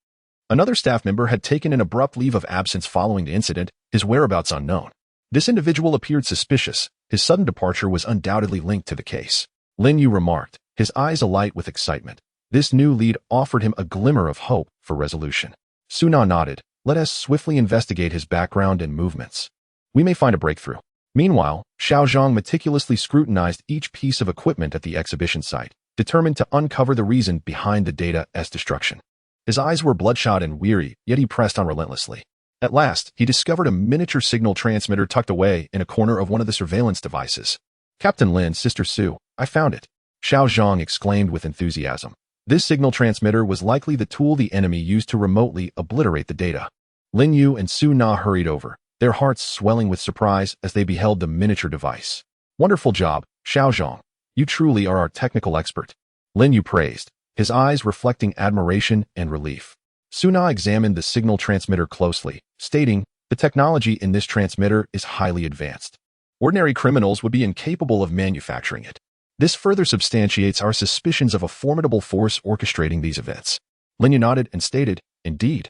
another staff member had taken an abrupt leave of absence following the incident, his whereabouts unknown. This individual appeared suspicious. His sudden departure was undoubtedly linked to the case. Lin Yu remarked, his eyes alight with excitement. This new lead offered him a glimmer of hope for resolution. Su Na nodded. Let us swiftly investigate his background and movements. We may find a breakthrough. Meanwhile, Xiao Zhang meticulously scrutinized each piece of equipment at the exhibition site, determined to uncover the reason behind the data's destruction. His eyes were bloodshot and weary, yet he pressed on relentlessly. At last, he discovered a miniature signal transmitter tucked away in a corner of one of the surveillance devices. Captain Lin, Sister Su, I found it, Xiao Zhang exclaimed with enthusiasm. This signal transmitter was likely the tool the enemy used to remotely obliterate the data. Lin Yu and Su Na hurried over, their hearts swelling with surprise as they beheld the miniature device. Wonderful job, Xiao Zhang. You truly are our technical expert. Lin Yu praised, his eyes reflecting admiration and relief. Su Na examined the signal transmitter closely, stating, the technology in this transmitter is highly advanced. Ordinary criminals would be incapable of manufacturing it. This further substantiates our suspicions of a formidable force orchestrating these events. Lin Yu nodded and stated, indeed.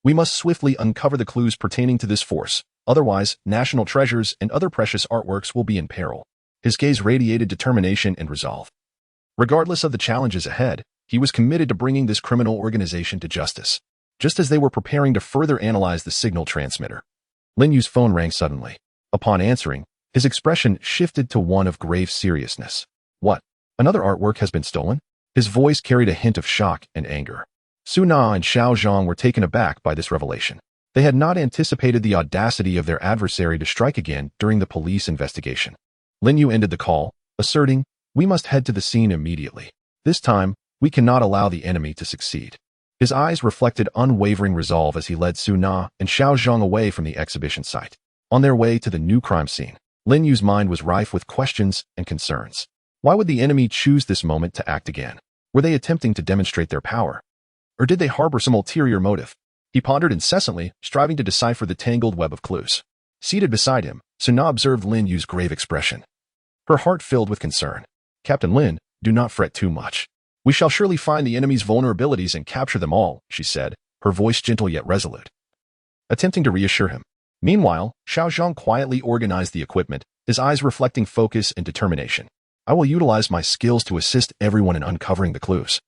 We must swiftly uncover the clues pertaining to this force, otherwise national treasures and other precious artworks will be in peril. His gaze radiated determination and resolve. Regardless of the challenges ahead, he was committed to bringing this criminal organization to justice. Just as they were preparing to further analyze the signal transmitter, Lin Yu's phone rang suddenly. Upon answering, his expression shifted to one of grave seriousness. What? Another artwork has been stolen? His voice carried a hint of shock and anger. Su Na and Xiao Zhang were taken aback by this revelation. They had not anticipated the audacity of their adversary to strike again during the police investigation. Lin Yu ended the call, asserting, we must head to the scene immediately. This time, we cannot allow the enemy to succeed. His eyes reflected unwavering resolve as he led Su Na and Xiao Zhang away from the exhibition site. On their way to the new crime scene, Lin Yu's mind was rife with questions and concerns. Why would the enemy choose this moment to act again? Were they attempting to demonstrate their power? Or did they harbor some ulterior motive? He pondered incessantly, striving to decipher the tangled web of clues. Seated beside him, Su Na observed Lin Yu's grave expression. Her heart filled with concern. Captain Lin, do not fret too much. We shall surely find the enemy's vulnerabilities and capture them all, she said, her voice gentle yet resolute. Attempting to reassure him. Meanwhile, Xiao Zhang quietly organized the equipment, his eyes reflecting focus and determination. I will utilize my skills to assist everyone in uncovering the clues.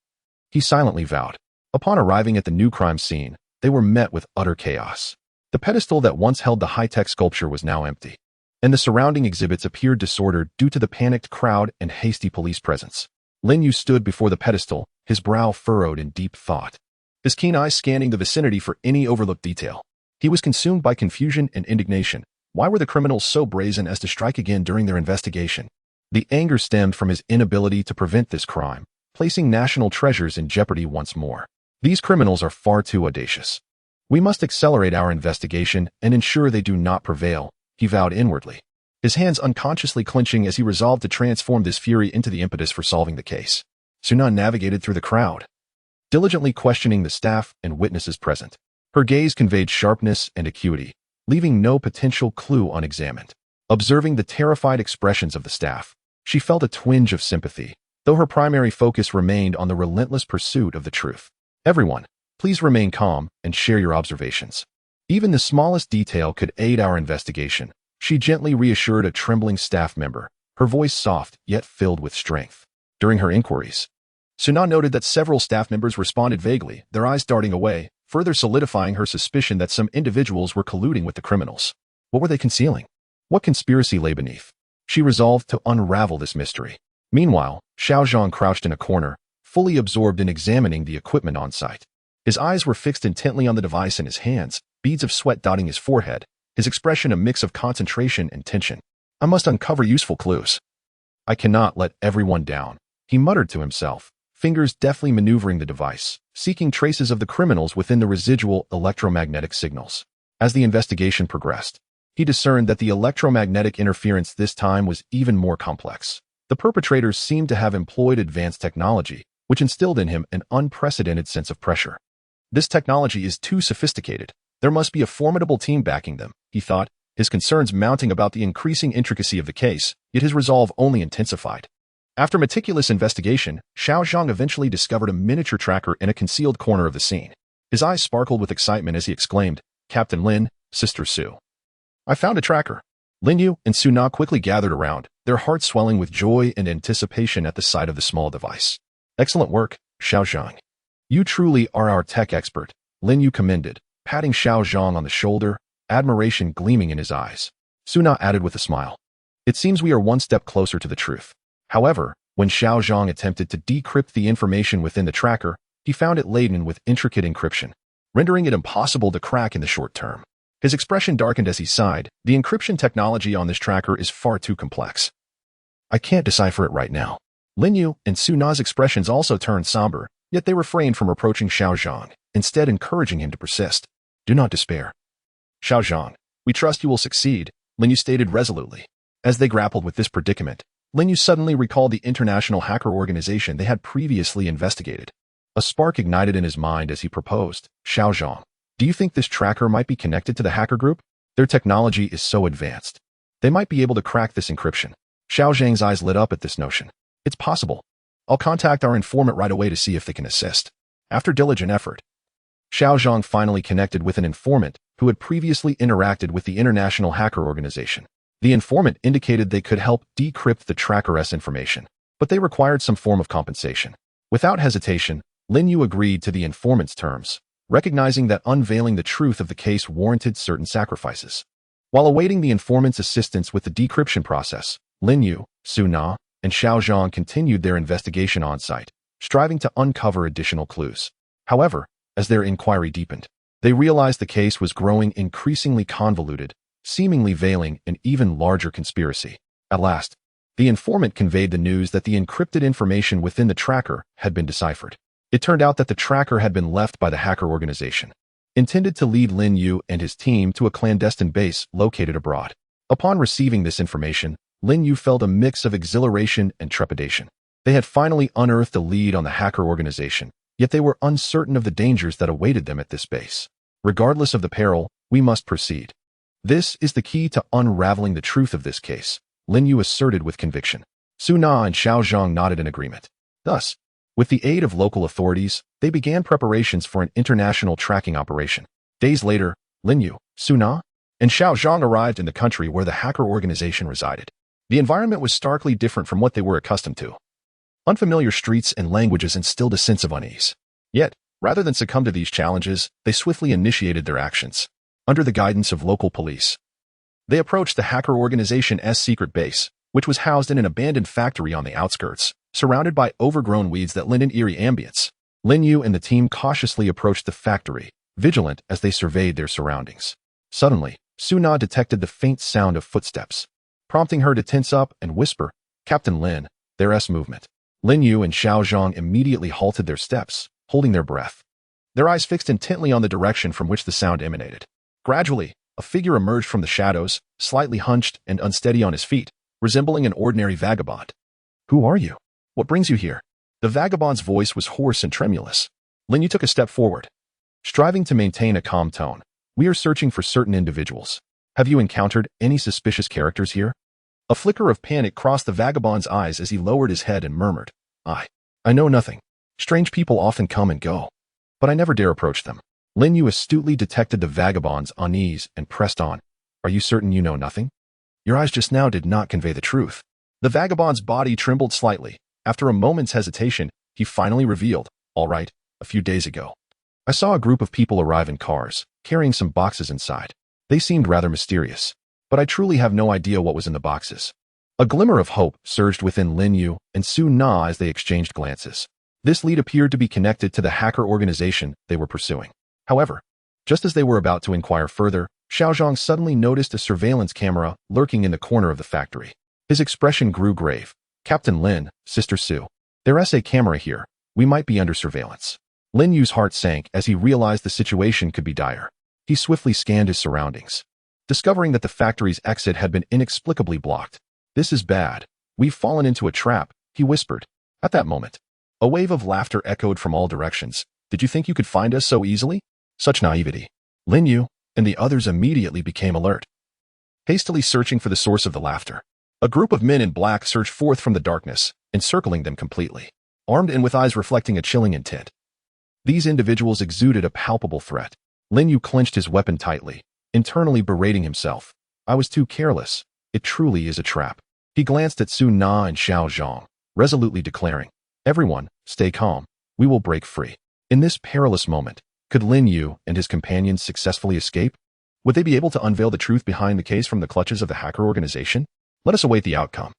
He silently vowed. Upon arriving at the new crime scene, they were met with utter chaos. The pedestal that once held the high-tech sculpture was now empty, and the surrounding exhibits appeared disordered due to the panicked crowd and hasty police presence. Lin Yu stood before the pedestal, his brow furrowed in deep thought, his keen eyes scanning the vicinity for any overlooked detail. He was consumed by confusion and indignation. Why were the criminals so brazen as to strike again during their investigation? The anger stemmed from his inability to prevent this crime, placing national treasures in jeopardy once more. These criminals are far too audacious. We must accelerate our investigation and ensure they do not prevail, he vowed inwardly, his hands unconsciously clenching as he resolved to transform this fury into the impetus for solving the case. Sunan navigated through the crowd, diligently questioning the staff and witnesses present. Her gaze conveyed sharpness and acuity, leaving no potential clue unexamined. Observing the terrified expressions of the staff, she felt a twinge of sympathy, though her primary focus remained on the relentless pursuit of the truth. Everyone, please remain calm and share your observations. Even the smallest detail could aid our investigation, she gently reassured a trembling staff member, her voice soft yet filled with strength. During her inquiries, Sunan noted that several staff members responded vaguely, their eyes darting away, further solidifying her suspicion that some individuals were colluding with the criminals. What were they concealing? What conspiracy lay beneath? She resolved to unravel this mystery. Meanwhile, Xiaozhang crouched in a corner, fully absorbed in examining the equipment on site. His eyes were fixed intently on the device in his hands, beads of sweat dotting his forehead, his expression a mix of concentration and tension. I must uncover useful clues. I cannot let everyone down, he muttered to himself, fingers deftly maneuvering the device, seeking traces of the criminals within the residual electromagnetic signals. As the investigation progressed, he discerned that the electromagnetic interference this time was even more complex. The perpetrators seemed to have employed advanced technology, which instilled in him an unprecedented sense of pressure. This technology is too sophisticated. There must be a formidable team backing them, he thought, his concerns mounting about the increasing intricacy of the case, yet his resolve only intensified. After meticulous investigation, Xiaozhang eventually discovered a miniature tracker in a concealed corner of the scene. His eyes sparkled with excitement as he exclaimed, "Captain Lin, Sister Su. I found a tracker." Lin Yu and Su Na quickly gathered around, their hearts swelling with joy and anticipation at the sight of the small device. "Excellent work, Xiaozhang. You truly are our tech expert," Lin Yu commended, patting Xiaozhang on the shoulder, admiration gleaming in his eyes. Su Na added with a smile, "It seems we are one step closer to the truth." However, when Xiaozhang attempted to decrypt the information within the tracker, he found it laden with intricate encryption, rendering it impossible to crack in the short term. His expression darkened as he sighed. The encryption technology on this tracker is far too complex. I can't decipher it right now. Lin Yu and Su Na's expressions also turned somber, yet they refrained from approaching Xiaozhang, instead encouraging him to persist. Do not despair. Xiaozhang, we trust you will succeed, Lin Yu stated resolutely. As they grappled with this predicament, Lin Yu suddenly recalled the international hacker organization they had previously investigated. A spark ignited in his mind as he proposed, Xiaozhang, do you think this tracker might be connected to the hacker group? Their technology is so advanced. They might be able to crack this encryption. Xiaozhang's eyes lit up at this notion. It's possible. I'll contact our informant right away to see if they can assist. After diligent effort, Xiaozhang finally connected with an informant who had previously interacted with the international hacker organization. The informant indicated they could help decrypt the tracker's information, but they required some form of compensation. Without hesitation, Lin Yu agreed to the informant's terms, recognizing that unveiling the truth of the case warranted certain sacrifices. While awaiting the informant's assistance with the decryption process, Lin Yu, Su Na, and Xiaozhang continued their investigation on site, striving to uncover additional clues. However, as their inquiry deepened, they realized the case was growing increasingly convoluted, seemingly veiling an even larger conspiracy. At last, the informant conveyed the news that the encrypted information within the tracker had been deciphered. It turned out that the tracker had been left by the hacker organization, intended to lead Lin Yu and his team to a clandestine base located abroad. Upon receiving this information, Lin Yu felt a mix of exhilaration and trepidation. They had finally unearthed a lead on the hacker organization, yet they were uncertain of the dangers that awaited them at this base. Regardless of the peril, we must proceed. This is the key to unraveling the truth of this case, Lin Yu asserted with conviction. Su Na and Xiaozhang nodded in agreement. Thus, with the aid of local authorities, they began preparations for an international tracking operation. Days later, Lin Yu, Su Na, and Xiaozhang arrived in the country where the hacker organization resided. The environment was starkly different from what they were accustomed to. Unfamiliar streets and languages instilled a sense of unease. Yet, rather than succumb to these challenges, they swiftly initiated their actions. Under the guidance of local police, they approached the hacker organization's secret base, which was housed in an abandoned factory on the outskirts, surrounded by overgrown weeds that lent an eerie ambience. Lin Yu and the team cautiously approached the factory, vigilant as they surveyed their surroundings. Suddenly, Su Na detected the faint sound of footsteps, prompting her to tense up and whisper, Captain Lin, their movement. Lin Yu and Xiao Zhang immediately halted their steps, holding their breath. Their eyes fixed intently on the direction from which the sound emanated. Gradually, a figure emerged from the shadows, slightly hunched and unsteady on his feet, resembling an ordinary vagabond. "Who are you? What brings you here?" The vagabond's voice was hoarse and tremulous. Lin Yu took a step forward, striving to maintain a calm tone. "We are searching for certain individuals. Have you encountered any suspicious characters here?" A flicker of panic crossed the vagabond's eyes as he lowered his head and murmured, I know nothing. Strange people often come and go, but I never dare approach them." Lin Yu astutely detected the vagabond's unease and pressed on. "Are you certain you know nothing? Your eyes just now did not convey the truth." The vagabond's body trembled slightly. After a moment's hesitation, he finally revealed, "All right, a few days ago, I saw a group of people arrive in cars, carrying some boxes inside. They seemed rather mysterious, but I truly have no idea what was in the boxes." A glimmer of hope surged within Lin Yu and Su Na as they exchanged glances. This lead appeared to be connected to the hacker organization they were pursuing. However, just as they were about to inquire further, Xiao Zhang suddenly noticed a surveillance camera lurking in the corner of the factory. His expression grew grave. "Captain Lin, Sister Su, there's a camera here. We might be under surveillance." Lin Yu's heart sank as he realized the situation could be dire. He swiftly scanned his surroundings, discovering that the factory's exit had been inexplicably blocked. "This is bad. We've fallen into a trap," he whispered. At that moment, a wave of laughter echoed from all directions. "Did you think you could find us so easily?" Such naivety. Lin Yu and the others immediately became alert, hastily searching for the source of the laughter. A group of men in black surged forth from the darkness, encircling them completely, armed and with eyes reflecting a chilling intent. These individuals exuded a palpable threat. Lin Yu clenched his weapon tightly, internally berating himself. "I was too careless. It truly is a trap." He glanced at Su Na and Xiao Zhang, resolutely declaring, "Everyone, stay calm. We will break free." In this perilous moment, could Lin Yu and his companions successfully escape? Would they be able to unveil the truth behind the case from the clutches of the hacker organization? Let us await the outcome.